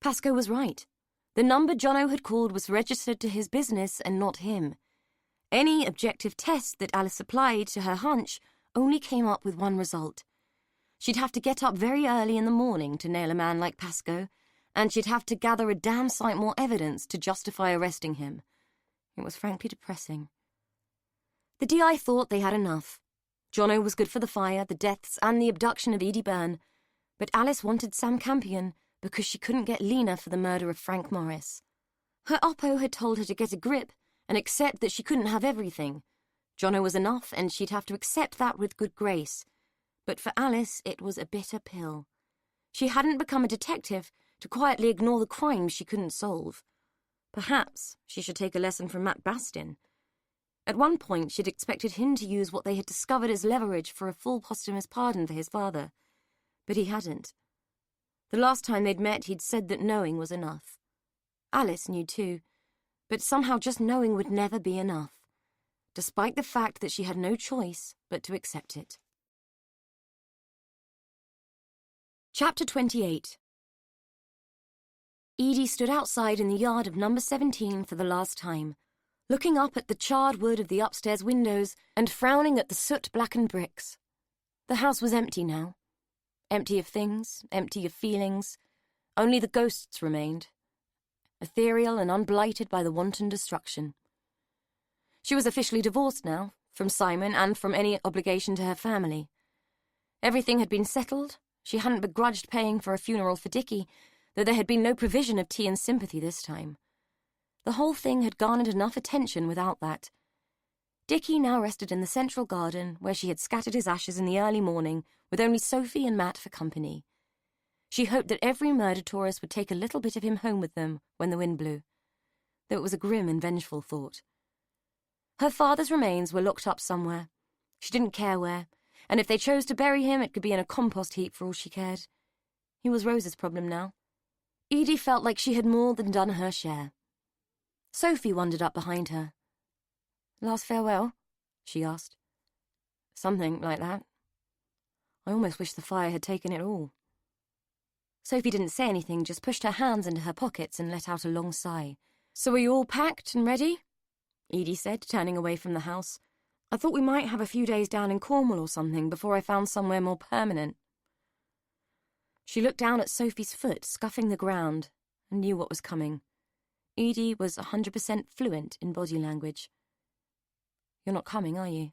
Pascoe was right. The number Jono had called was registered to his business and not him. Any objective test that Alice applied to her hunch only came up with one result. She'd have to get up very early in the morning to nail a man like Pascoe, and she'd have to gather a damn sight more evidence to justify arresting him. It was frankly depressing. The DI thought they had enough. Jono was good for the fire, the deaths, and the abduction of Edie Byrne, but Alice wanted Sam Campion because she couldn't get Lena for the murder of Frank Morris. Her oppo had told her to get a grip and accept that she couldn't have everything. Jono was enough, and she'd have to accept that with good grace. But for Alice, it was a bitter pill. She hadn't become a detective to quietly ignore the crimes she couldn't solve. Perhaps she should take a lesson from Matt Bastin. At one point, she'd expected him to use what they had discovered as leverage for a full posthumous pardon for his father. But he hadn't. The last time they'd met, he'd said that knowing was enough. Alice knew too, But somehow just knowing would never be enough, despite the fact that she had no choice but to accept it. Chapter 28. Edie stood outside in the yard of number 17 for the last time, looking up at the charred wood of the upstairs windows and frowning at the soot-blackened bricks. The house was empty now. Empty of things, empty of feelings. Only the ghosts remained, ethereal and unblighted by the wanton destruction. She was officially divorced now, from Simon and from any obligation to her family. Everything had been settled. She hadn't begrudged paying for a funeral for Dickie, though there had been no provision of tea and sympathy this time. The whole thing had garnered enough attention without that. Dickie now rested in the central garden, where she had scattered his ashes in the early morning, with only Sophie and Matt for company. She hoped that every murder tourist would take a little bit of him home with them when the wind blew, though it was a grim and vengeful thought. Her father's remains were locked up somewhere. She didn't care where, and if they chose to bury him, it could be in a compost heap for all she cared. He was Rose's problem now. Edie felt like she had more than done her share. Sophie wandered up behind her. "Last farewell?" she asked. "Something like that. I almost wish the fire had taken it all." Sophie didn't say anything, just pushed her hands into her pockets and let out a long sigh. "So are you all packed and ready?" Edie said, turning away from the house. "I thought we might have a few days down in Cornwall or something before I found somewhere more permanent." She looked down at Sophie's foot, scuffing the ground, and knew what was coming. Edie was 100% fluent in body language. "You're not coming, are you?"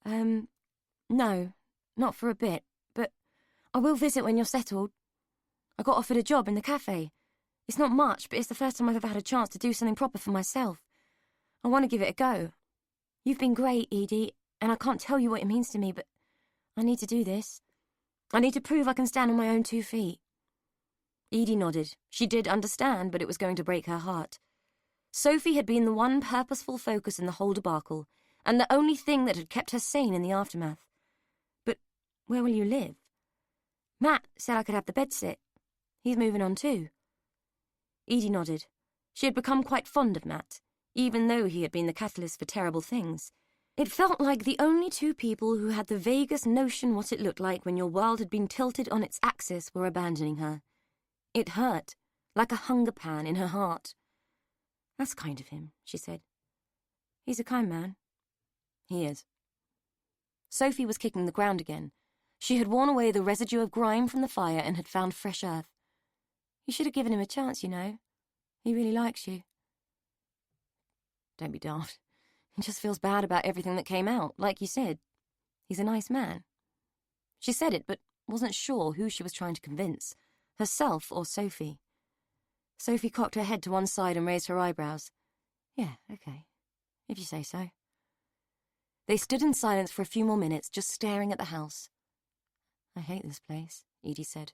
No, not for a bit, but I will visit when you're settled. I got offered a job in the cafe. It's not much, but it's the first time I've ever had a chance to do something proper for myself. I want to give it a go. You've been great, Edie, and I can't tell you what it means to me, but I need to do this. I need to prove I can stand on my own 2 feet. Edie nodded. She did understand, but it was going to break her heart. Sophie had been the one purposeful focus in the whole debacle, and the only thing that had kept her sane in the aftermath. But where will you live? Matt said I could have the bedsit. He's moving on too. Edie nodded. She had become quite fond of Matt, even though he had been the catalyst for terrible things. It felt like the only 2 people who had the vaguest notion what it looked like when your world had been tilted on its axis were abandoning her. It hurt, like a hunger pan in her heart. "That's kind of him," she said. "He's a kind man." "He is." Sophie was kicking the ground again. She had worn away the residue of grime from the fire and had found fresh earth. "You should have given him a chance, you know. He really likes you." "Don't be daft. He just feels bad about everything that came out, like you said. He's a nice man." She said it, but wasn't sure who she was trying to convince, herself or Sophie. Sophie cocked her head to one side and raised her eyebrows. "Yeah, okay, if you say so." They stood in silence for a few more minutes, just staring at the house. "I hate this place," Edie said.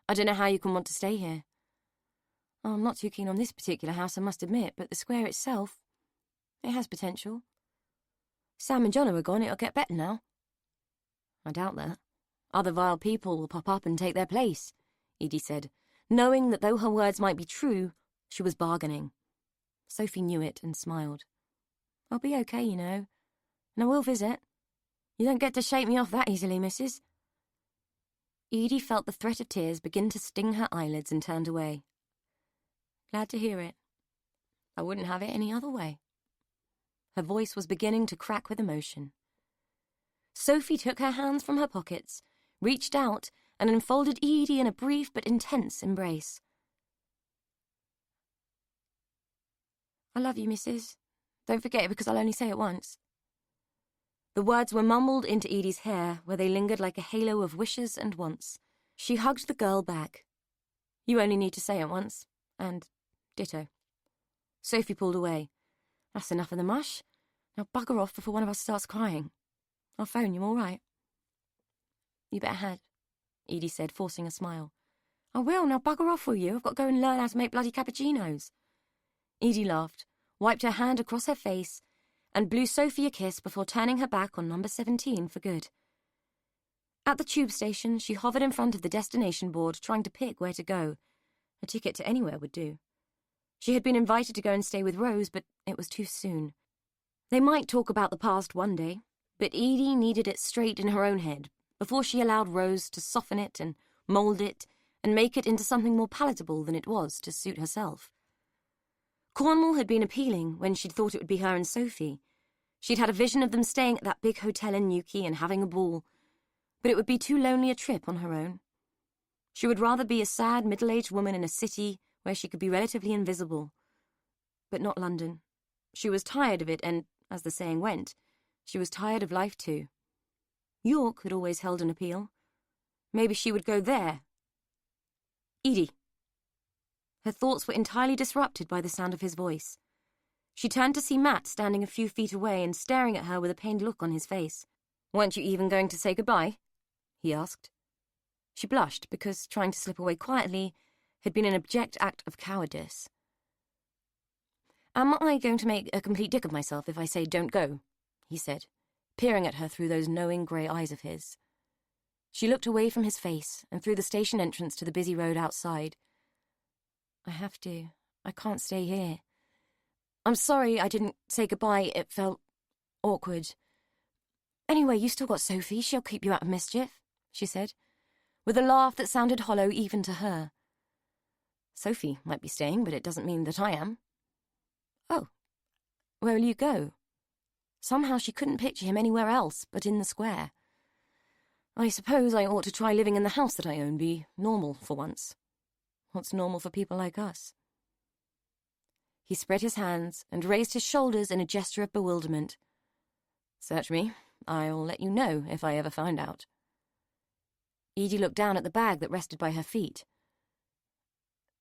"I don't know how you can want to stay here." "Oh, I'm not too keen on this particular house, I must admit, but the square itself, it has potential. Sam and Jono are gone, it'll get better now." "I doubt that. Other vile people will pop up and take their place," Edie said, knowing that though her words might be true, she was bargaining. Sophie knew it and smiled. "I'll be okay, you know, and I will visit. You don't get to shake me off that easily, missus." Edie felt the threat of tears begin to sting her eyelids and turned away. "Glad to hear it. I wouldn't have it any other way." Her voice was beginning to crack with emotion. Sophie took her hands from her pockets, reached out, and enfolded Edie in a brief but intense embrace. "I love you, missus. Don't forget it because I'll only say it once." The words were mumbled into Edie's hair, where they lingered like a halo of wishes and wants. She hugged the girl back. "You only need to say it once, and ditto." Sophie pulled away. "That's enough of the mush. Now bugger off before one of us starts crying. I'll phone you, all right?" "You better had," Edie said, forcing a smile. "I will. Now bugger off, will you? I've got to go and learn how to make bloody cappuccinos." Edie laughed, wiped her hand across her face, and blew Sophie a kiss before turning her back on number 17 for good. At the tube station, she hovered in front of the destination board, trying to pick where to go. A ticket to anywhere would do. She had been invited to go and stay with Rose, but it was too soon. They might talk about the past one day, but Edie needed it straight in her own head before she allowed Rose to soften it and mould it and make it into something more palatable than it was to suit herself. Cornwall had been appealing when she'd thought it would be her and Sophie. She'd had a vision of them staying at that big hotel in Newquay and having a ball, but it would be too lonely a trip on her own. She would rather be a sad middle-aged woman in a city where she could be relatively invisible. But not London. She was tired of it and, as the saying went, she was tired of life too. York had always held an appeal. Maybe she would go there. Edie. Her thoughts were entirely disrupted by the sound of his voice. She turned to see Matt standing a few feet away and staring at her with a pained look on his face. "Weren't you even going to say goodbye?" he asked. She blushed because trying to slip away quietly had been an abject act of cowardice. "Am I going to make a complete dick of myself if I say don't go?" he said, peering at her through those knowing grey eyes of his. She looked away from his face and through the station entrance to the busy road outside. "I have to. I can't stay here. I'm sorry I didn't say goodbye. It felt awkward. Anyway, you still got Sophie. She'll keep you out of mischief," she said, with a laugh that sounded hollow even to her. "Sophie might be staying, but it doesn't mean that I am." "Oh, where will you go?" Somehow she couldn't picture him anywhere else but in the square. "I suppose I ought to try living in the house that I own, be normal for once. What's normal for people like us?" He spread his hands and raised his shoulders in a gesture of bewilderment. "Search me. I'll let you know if I ever find out." Edie looked down at the bag that rested by her feet.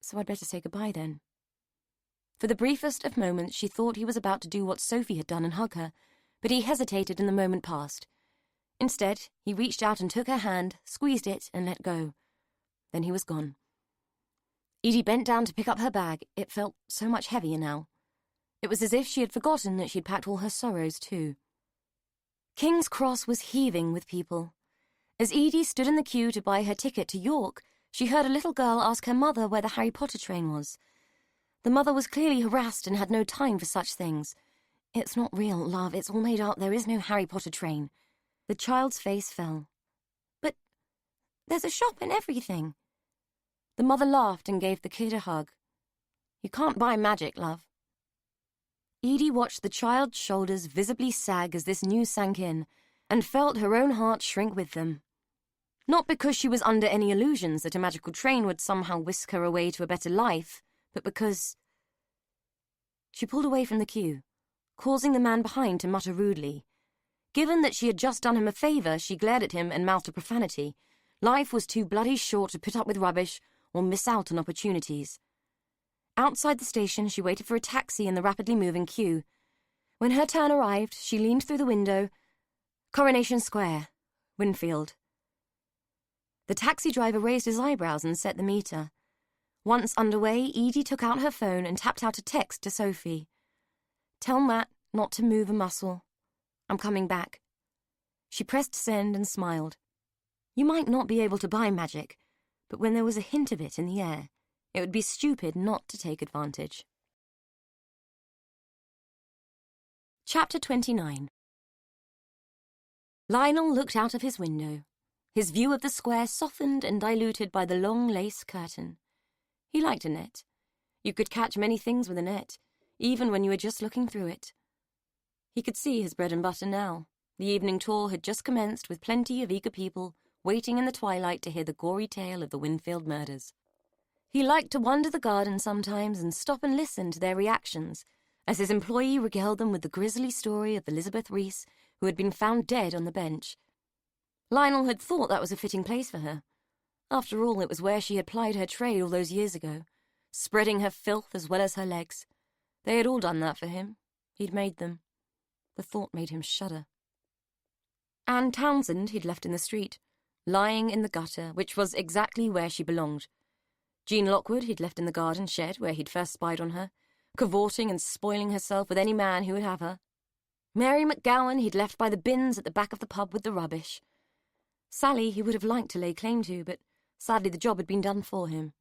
"So I'd better say goodbye then." For the briefest of moments she thought he was about to do what Sophie had done and hug her, but he hesitated and the moment passed. Instead, he reached out and took her hand, squeezed it, and let go. Then he was gone. Edie bent down to pick up her bag. It felt so much heavier now. It was as if she had forgotten that she'd packed all her sorrows too. King's Cross was heaving with people. As Edie stood in the queue to buy her ticket to York, she heard a little girl ask her mother where the Harry Potter train was. The mother was clearly harassed and had no time for such things. "It's not real, love. It's all made up. There is no Harry Potter train." The child's face fell. "But there's a shop and everything." The mother laughed and gave the kid a hug. "You can't buy magic, love." Edie watched the child's shoulders visibly sag as this news sank in, and felt her own heart shrink with them. Not because she was under any illusions that a magical train would somehow whisk her away to a better life, but because... She pulled away from the queue, causing the man behind to mutter rudely. Given that she had just done him a favour, she glared at him and mouthed a profanity. Life was too bloody short to put up with rubbish or miss out on opportunities. Outside the station, she waited for a taxi in the rapidly moving queue. When her turn arrived, she leaned through the window. Coronation Square, Winfield. The taxi driver raised his eyebrows and set the meter. Once underway, Edie took out her phone and tapped out a text to Sophie. "Tell Matt not to move a muscle. I'm coming back." She pressed send and smiled. You might not be able to buy magic, but when there was a hint of it in the air, it would be stupid not to take advantage. Chapter 29. Lionel looked out of his window. His view of the square softened and diluted by the long lace curtain. He liked a net. You could catch many things with a net, even when you were just looking through it. He could see his bread and butter now. The evening tour had just commenced with plenty of eager people waiting in the twilight to hear the gory tale of the Winfield murders. He liked to wander the garden sometimes and stop and listen to their reactions as his employee regaled them with the grisly story of Elizabeth Reese, who had been found dead on the bench. Lionel had thought that was a fitting place for her. After all, it was where she had plied her trade all those years ago, spreading her filth as well as her legs. They had all done that for him. He'd made them. The thought made him shudder. Anne Townsend he'd left in the street, lying in the gutter, which was exactly where she belonged. Jean Lockwood he'd left in the garden shed where he'd first spied on her, cavorting and spoiling herself with any man who would have her. Mary McGowan he'd left by the bins at the back of the pub with the rubbish. Sally he would have liked to lay claim to, but sadly the job had been done for him.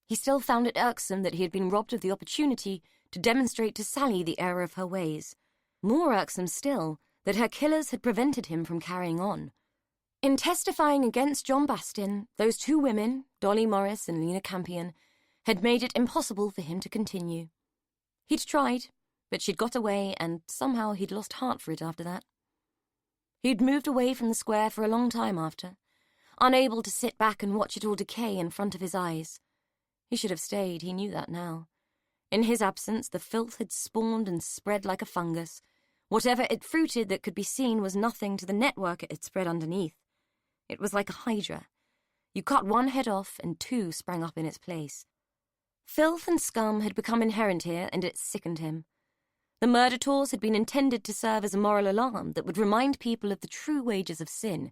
He still found it irksome that he had been robbed of the opportunity to demonstrate to Sally the error of her ways. More irksome still that her killers had prevented him from carrying on. In testifying against John Bastin, those two women, Dolly Morris and Lena Campion, had made it impossible for him to continue. He'd tried, but she'd got away, and somehow he'd lost heart for it after that. He'd moved away from the square for a long time after, unable to sit back and watch it all decay in front of his eyes. He should have stayed, he knew that now. In his absence, the filth had spawned and spread like a fungus. Whatever it fruited that could be seen was nothing to the network it had spread underneath. It was like a hydra. You cut one head off, and two sprang up in its place. Filth and scum had become inherent here, and it sickened him. The murder tours had been intended to serve as a moral alarm that would remind people of the true wages of sin.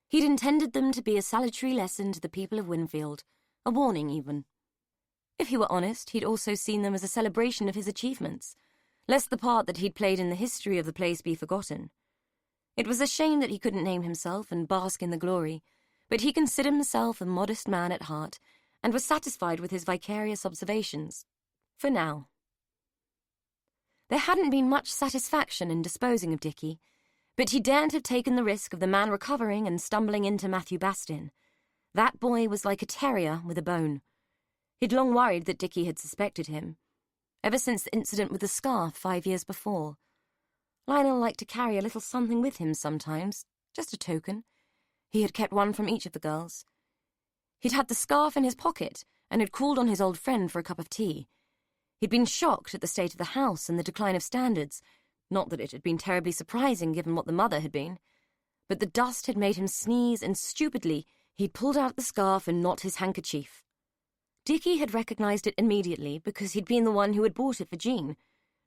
He'd intended them to be a salutary lesson to the people of Winfield, a warning even. If he were honest, he'd also seen them as a celebration of his achievements, lest the part that he'd played in the history of the place be forgotten. It was a shame that he couldn't name himself and bask in the glory, but he considered himself a modest man at heart and was satisfied with his vicarious observations. For now. There hadn't been much satisfaction in disposing of Dickie, but he daren't have taken the risk of the man recovering and stumbling into Matthew Bastin. That boy was like a terrier with a bone. He'd long worried that Dickie had suspected him, ever since the incident with the scarf 5 years before. Lionel liked to carry a little something with him sometimes, just a token. He had kept one from each of the girls. He'd had the scarf in his pocket and had called on his old friend for a cup of tea. He'd been shocked at the state of the house and the decline of standards, not that it had been terribly surprising given what the mother had been, but the dust had made him sneeze, and stupidly he'd pulled out the scarf and not his handkerchief. Dickie had recognised it immediately because he'd been the one who had bought it for Jean.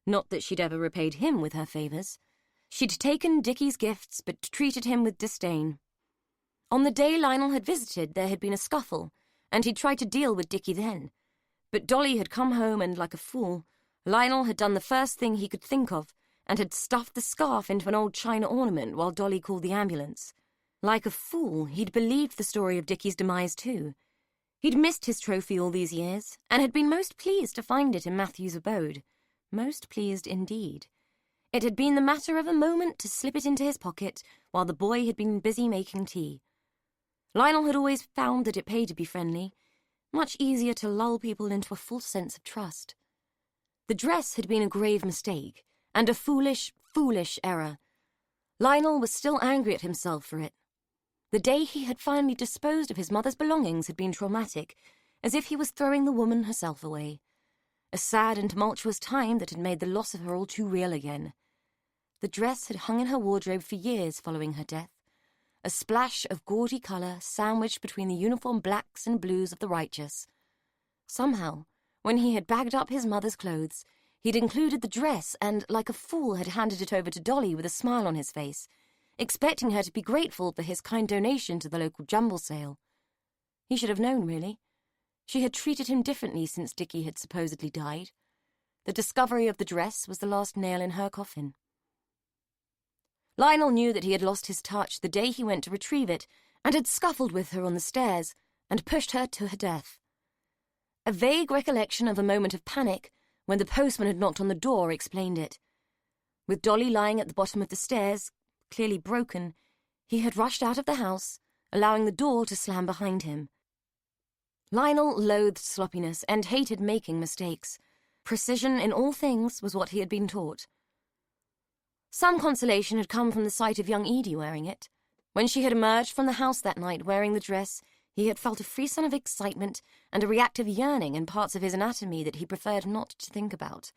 Not that she'd ever repaid him with her favours. She'd taken Dickie's gifts but treated him with disdain. On the day Lionel had visited, there had been a scuffle, and he'd tried to deal with Dickie then. But Dolly had come home and, like a fool, Lionel had done the first thing he could think of and had stuffed the scarf into an old china ornament while Dolly called the ambulance. Like a fool, he'd believed the story of Dickie's demise too. He'd missed his trophy all these years, and had been most pleased to find it in Matthew's abode. Most pleased indeed. It had been the matter of a moment to slip it into his pocket while the boy had been busy making tea. Lionel had always found that it paid to be friendly, much easier to lull people into a false sense of trust. The dress had been a grave mistake, and a foolish, foolish error. Lionel was still angry at himself for it. The day he had finally disposed of his mother's belongings had been traumatic, as if he was throwing the woman herself away. A sad and tumultuous time that had made the loss of her all too real again. The dress had hung in her wardrobe for years following her death, a splash of gaudy colour sandwiched between the uniform blacks and blues of the righteous. Somehow, when he had bagged up his mother's clothes, he'd included the dress and, like a fool, had handed it over to Dolly with a smile on his face, expecting her to be grateful for his kind donation to the local jumble sale. He should have known, really. She had treated him differently since Dickie had supposedly died. The discovery of the dress was the last nail in her coffin. Lionel knew that he had lost his touch the day he went to retrieve it and had scuffled with her on the stairs and pushed her to her death. A vague recollection of a moment of panic when the postman had knocked on the door explained it. With Dolly lying at the bottom of the stairs, clearly broken, he had rushed out of the house, allowing the door to slam behind him. Lionel loathed sloppiness and hated making mistakes. Precision in all things was what he had been taught. Some consolation had come from the sight of young Edie wearing it. When she had emerged from the house that night wearing the dress, he had felt a frisson of excitement and a reactive yearning in parts of his anatomy that he preferred not to think about.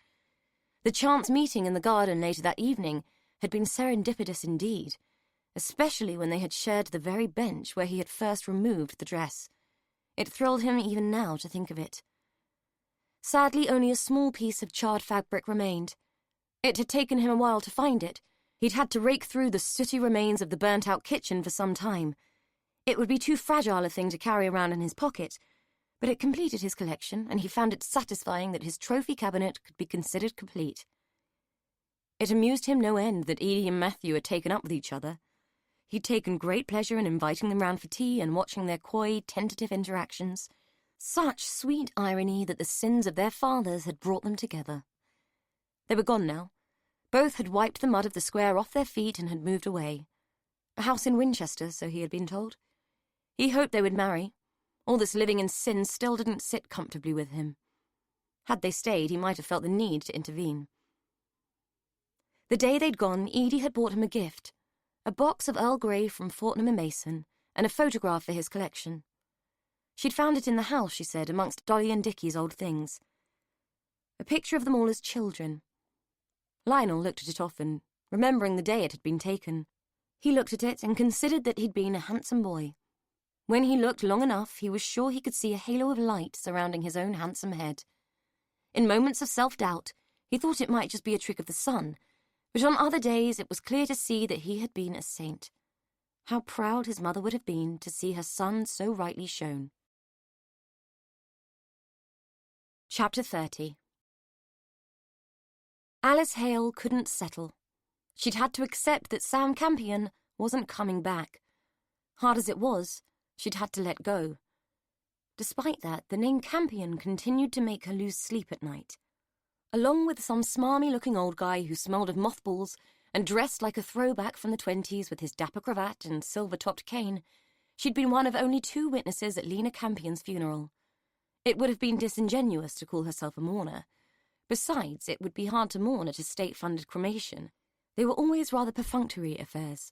The chance meeting in the garden later that evening had been serendipitous indeed, especially when they had shared the very bench where he had first removed the dress. It thrilled him even now to think of it. Sadly, only a small piece of charred fabric remained. It had taken him a while to find it. He'd had to rake through the sooty remains of the burnt-out kitchen for some time. It would be too fragile a thing to carry around in his pocket, but it completed his collection, and he found it satisfying that his trophy cabinet could be considered complete. It amused him no end that Edie and Matthew had taken up with each other. He'd taken great pleasure in inviting them round for tea and watching their coy, tentative interactions. Such sweet irony that the sins of their fathers had brought them together. They were gone now. Both had wiped the mud of the square off their feet and had moved away. A house in Winchester, so he had been told. He hoped they would marry. All this living in sin still didn't sit comfortably with him. Had they stayed, he might have felt the need to intervene. The day they'd gone, Edie had bought him a gift, a box of Earl Grey from Fortnum & Mason, and a photograph for his collection. She'd found it in the house, she said, amongst Dolly and Dickie's old things. A picture of them all as children. Lionel looked at it often, remembering the day it had been taken. He looked at it and considered that he'd been a handsome boy. When he looked long enough, he was sure he could see a halo of light surrounding his own handsome head. In moments of self-doubt, he thought it might just be a trick of the sun, but on other days it was clear to see that he had been a saint. How proud his mother would have been to see her son so rightly shown. Chapter 30. Alice Hale couldn't settle. She'd had to accept that Sam Campion wasn't coming back. Hard as it was, she'd had to let go. Despite that, the name Campion continued to make her lose sleep at night. Along with some smarmy-looking old guy who smelled of mothballs and dressed like a throwback from the 20s with his dapper cravat and silver-topped cane, she'd been one of only 2 witnesses at Lena Campion's funeral. It would have been disingenuous to call herself a mourner. Besides, it would be hard to mourn at a state-funded cremation. They were always rather perfunctory affairs.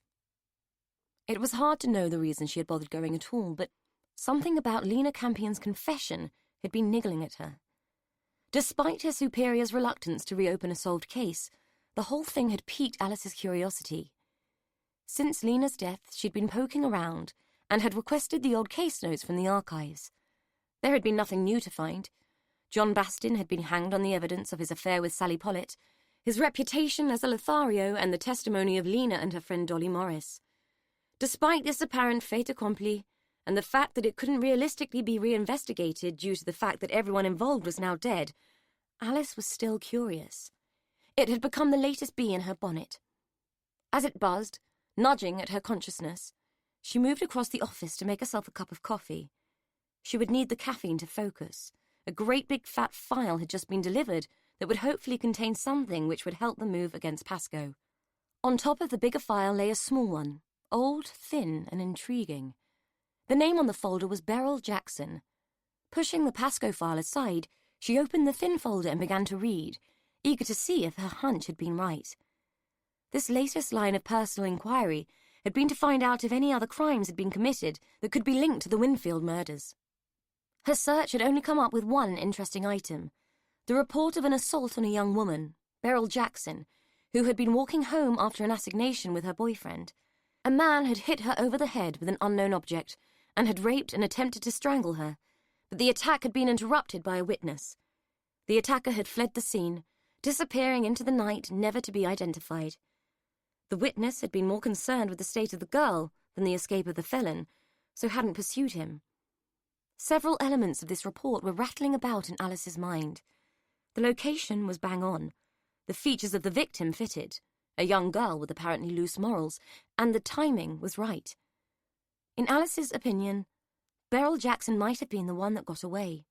It was hard to know the reason she had bothered going at all, but something about Lena Campion's confession had been niggling at her. Despite her superior's reluctance to reopen a solved case, the whole thing had piqued Alice's curiosity. Since Lena's death, she'd been poking around and had requested the old case notes from the archives. There had been nothing new to find. John Bastin had been hanged on the evidence of his affair with Sally Pollitt, his reputation as a Lothario, and the testimony of Lena and her friend Dolly Morris. Despite this apparent fait accompli, and the fact that it couldn't realistically be reinvestigated due to the fact that everyone involved was now dead, Alice was still curious. It had become the latest bee in her bonnet. As it buzzed, nudging at her consciousness, she moved across the office to make herself a cup of coffee. She would need the caffeine to focus. A great big fat file had just been delivered that would hopefully contain something which would help the move against Pascoe. On top of the bigger file lay a small one, old, thin, and intriguing. The name on the folder was Beryl Jackson. Pushing the Pascoe file aside, she opened the thin folder and began to read, eager to see if her hunch had been right. This latest line of personal inquiry had been to find out if any other crimes had been committed that could be linked to the Winfield murders. Her search had only come up with one interesting item, the report of an assault on a young woman, Beryl Jackson, who had been walking home after an assignation with her boyfriend. A man had hit her over the head with an unknown object and had raped and attempted to strangle her, but the attack had been interrupted by a witness. The attacker had fled the scene, disappearing into the night, never to be identified. The witness had been more concerned with the state of the girl than the escape of the felon, so hadn't pursued him. Several elements of this report were rattling about in Alice's mind. The location was bang on. The features of the victim fitted, a young girl with apparently loose morals, and the timing was right. In Alice's opinion, Beryl Jackson might have been the one that got away.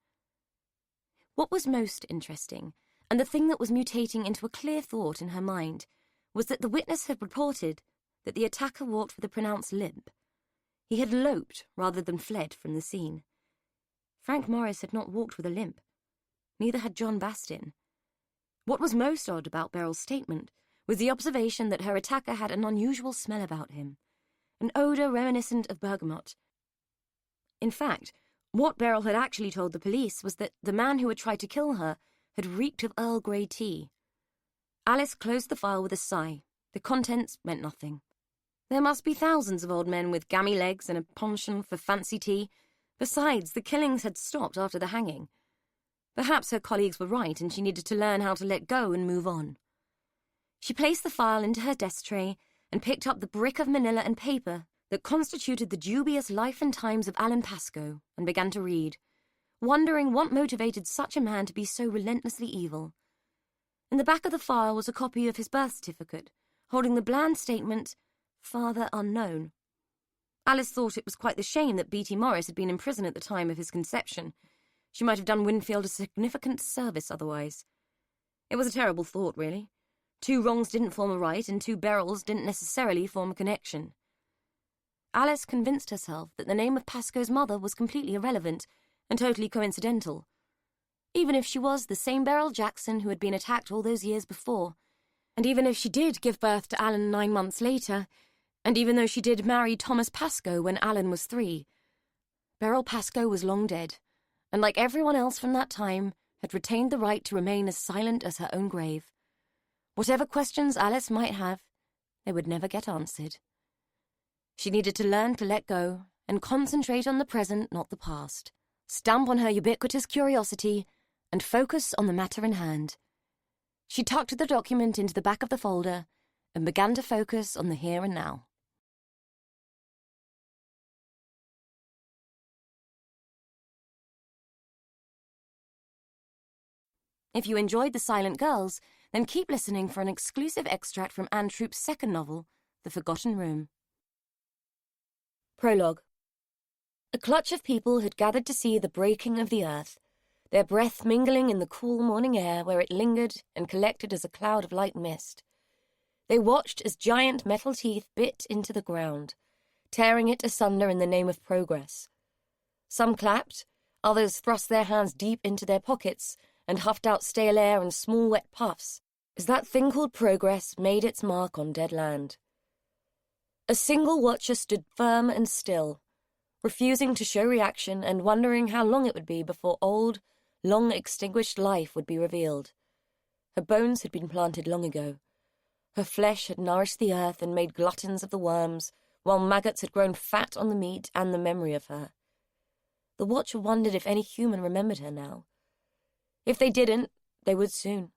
What was most interesting, and the thing that was mutating into a clear thought in her mind, was that the witness had reported that the attacker walked with a pronounced limp. He had loped rather than fled from the scene. Frank Morris had not walked with a limp. Neither had John Bastin. What was most odd about Beryl's statement was the observation that her attacker had an unusual smell about him, an odour reminiscent of bergamot. In fact, what Beryl had actually told the police was that the man who had tried to kill her had reeked of Earl Grey tea. Alice closed the file with a sigh. The contents meant nothing. There must be thousands of old men with gammy legs and a penchant for fancy tea. Besides, the killings had stopped after the hanging. Perhaps her colleagues were right and she needed to learn how to let go and move on. She placed the file into her desk tray and picked up the brick of manila and paper that constituted the dubious life and times of Alan Pascoe and began to read, wondering what motivated such a man to be so relentlessly evil. In the back of the file was a copy of his birth certificate, holding the bland statement, "Father unknown." Alice thought it was quite the shame that Beatty Morris had been in prison at the time of his conception. She might have done Winfield a significant service otherwise. It was a terrible thought, really. 2 wrongs didn't form a right, and 2 Beryl's didn't necessarily form a connection. Alice convinced herself that the name of Pascoe's mother was completely irrelevant and totally coincidental, even if she was the same Beryl Jackson who had been attacked all those years before, and even if she did give birth to Alan 9 months later, and even though she did marry Thomas Pascoe when Alan was 3. Beryl Pascoe was long dead, and like everyone else from that time, had retained the right to remain as silent as her own grave. Whatever questions Alice might have, they would never get answered. She needed to learn to let go and concentrate on the present, not the past, stamp on her ubiquitous curiosity, and focus on the matter in hand. She tucked the document into the back of the folder and began to focus on the here and now. If you enjoyed The Silent Girls, then keep listening for an exclusive extract from Anne Troup's second novel, The Forgotten Room. Prologue. A clutch of people had gathered to see the breaking of the earth, their breath mingling in the cool morning air where it lingered and collected as a cloud of light mist. They watched as giant metal teeth bit into the ground, tearing it asunder in the name of progress. Some clapped, others thrust their hands deep into their pockets and huffed out stale air and small wet puffs, as that thing called progress made its mark on dead land. A single watcher stood firm and still, refusing to show reaction and wondering how long it would be before old, long-extinguished life would be revealed. Her bones had been planted long ago. Her flesh had nourished the earth and made gluttons of the worms, while maggots had grown fat on the meat and the memory of her. The watcher wondered if any human remembered her now. If they didn't, they would soon.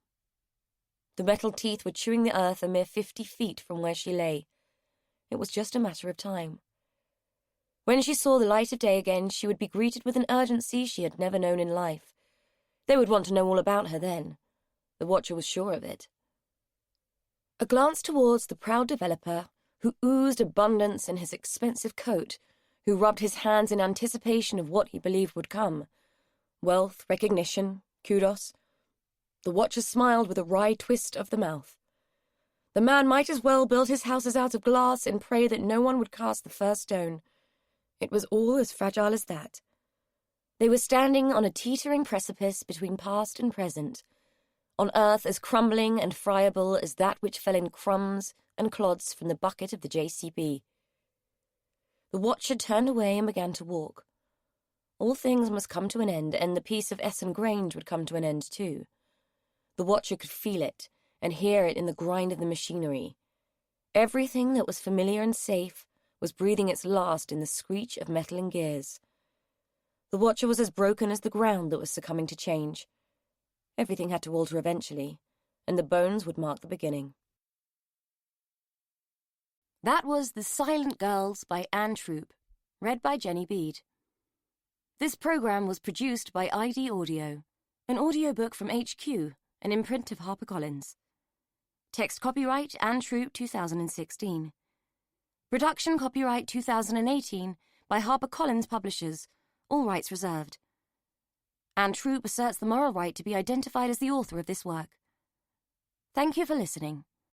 The metal teeth were chewing the earth a mere 50 feet from where she lay. It was just a matter of time. When she saw the light of day again, she would be greeted with an urgency she had never known in life. They would want to know all about her then. The watcher was sure of it. A glance towards the proud developer, who oozed abundance in his expensive coat, who rubbed his hands in anticipation of what he believed would come. Wealth, recognition, kudos. The watcher smiled with a wry twist of the mouth. The man might as well build his houses out of glass and pray that no one would cast the first stone. It was all as fragile as that. They were standing on a teetering precipice between past and present, on earth as crumbling and friable as that which fell in crumbs and clods from the bucket of the JCB. The watcher turned away and began to walk. All things must come to an end, and the peace of Essen Grange would come to an end too. The watcher could feel it and hear it in the grind of the machinery. Everything that was familiar and safe was breathing its last in the screech of metal and gears. The watcher was as broken as the ground that was succumbing to change. Everything had to alter eventually, and the bones would mark the beginning. That was The Silent Girls by Anne Troup, read by Jenny Bede. This program was produced by ID Audio, an audiobook from HQ, an imprint of HarperCollins. Text copyright Anne Troup 2016. Production copyright 2018 by HarperCollins Publishers, all rights reserved. Anne Troup asserts the moral right to be identified as the author of this work. Thank you for listening.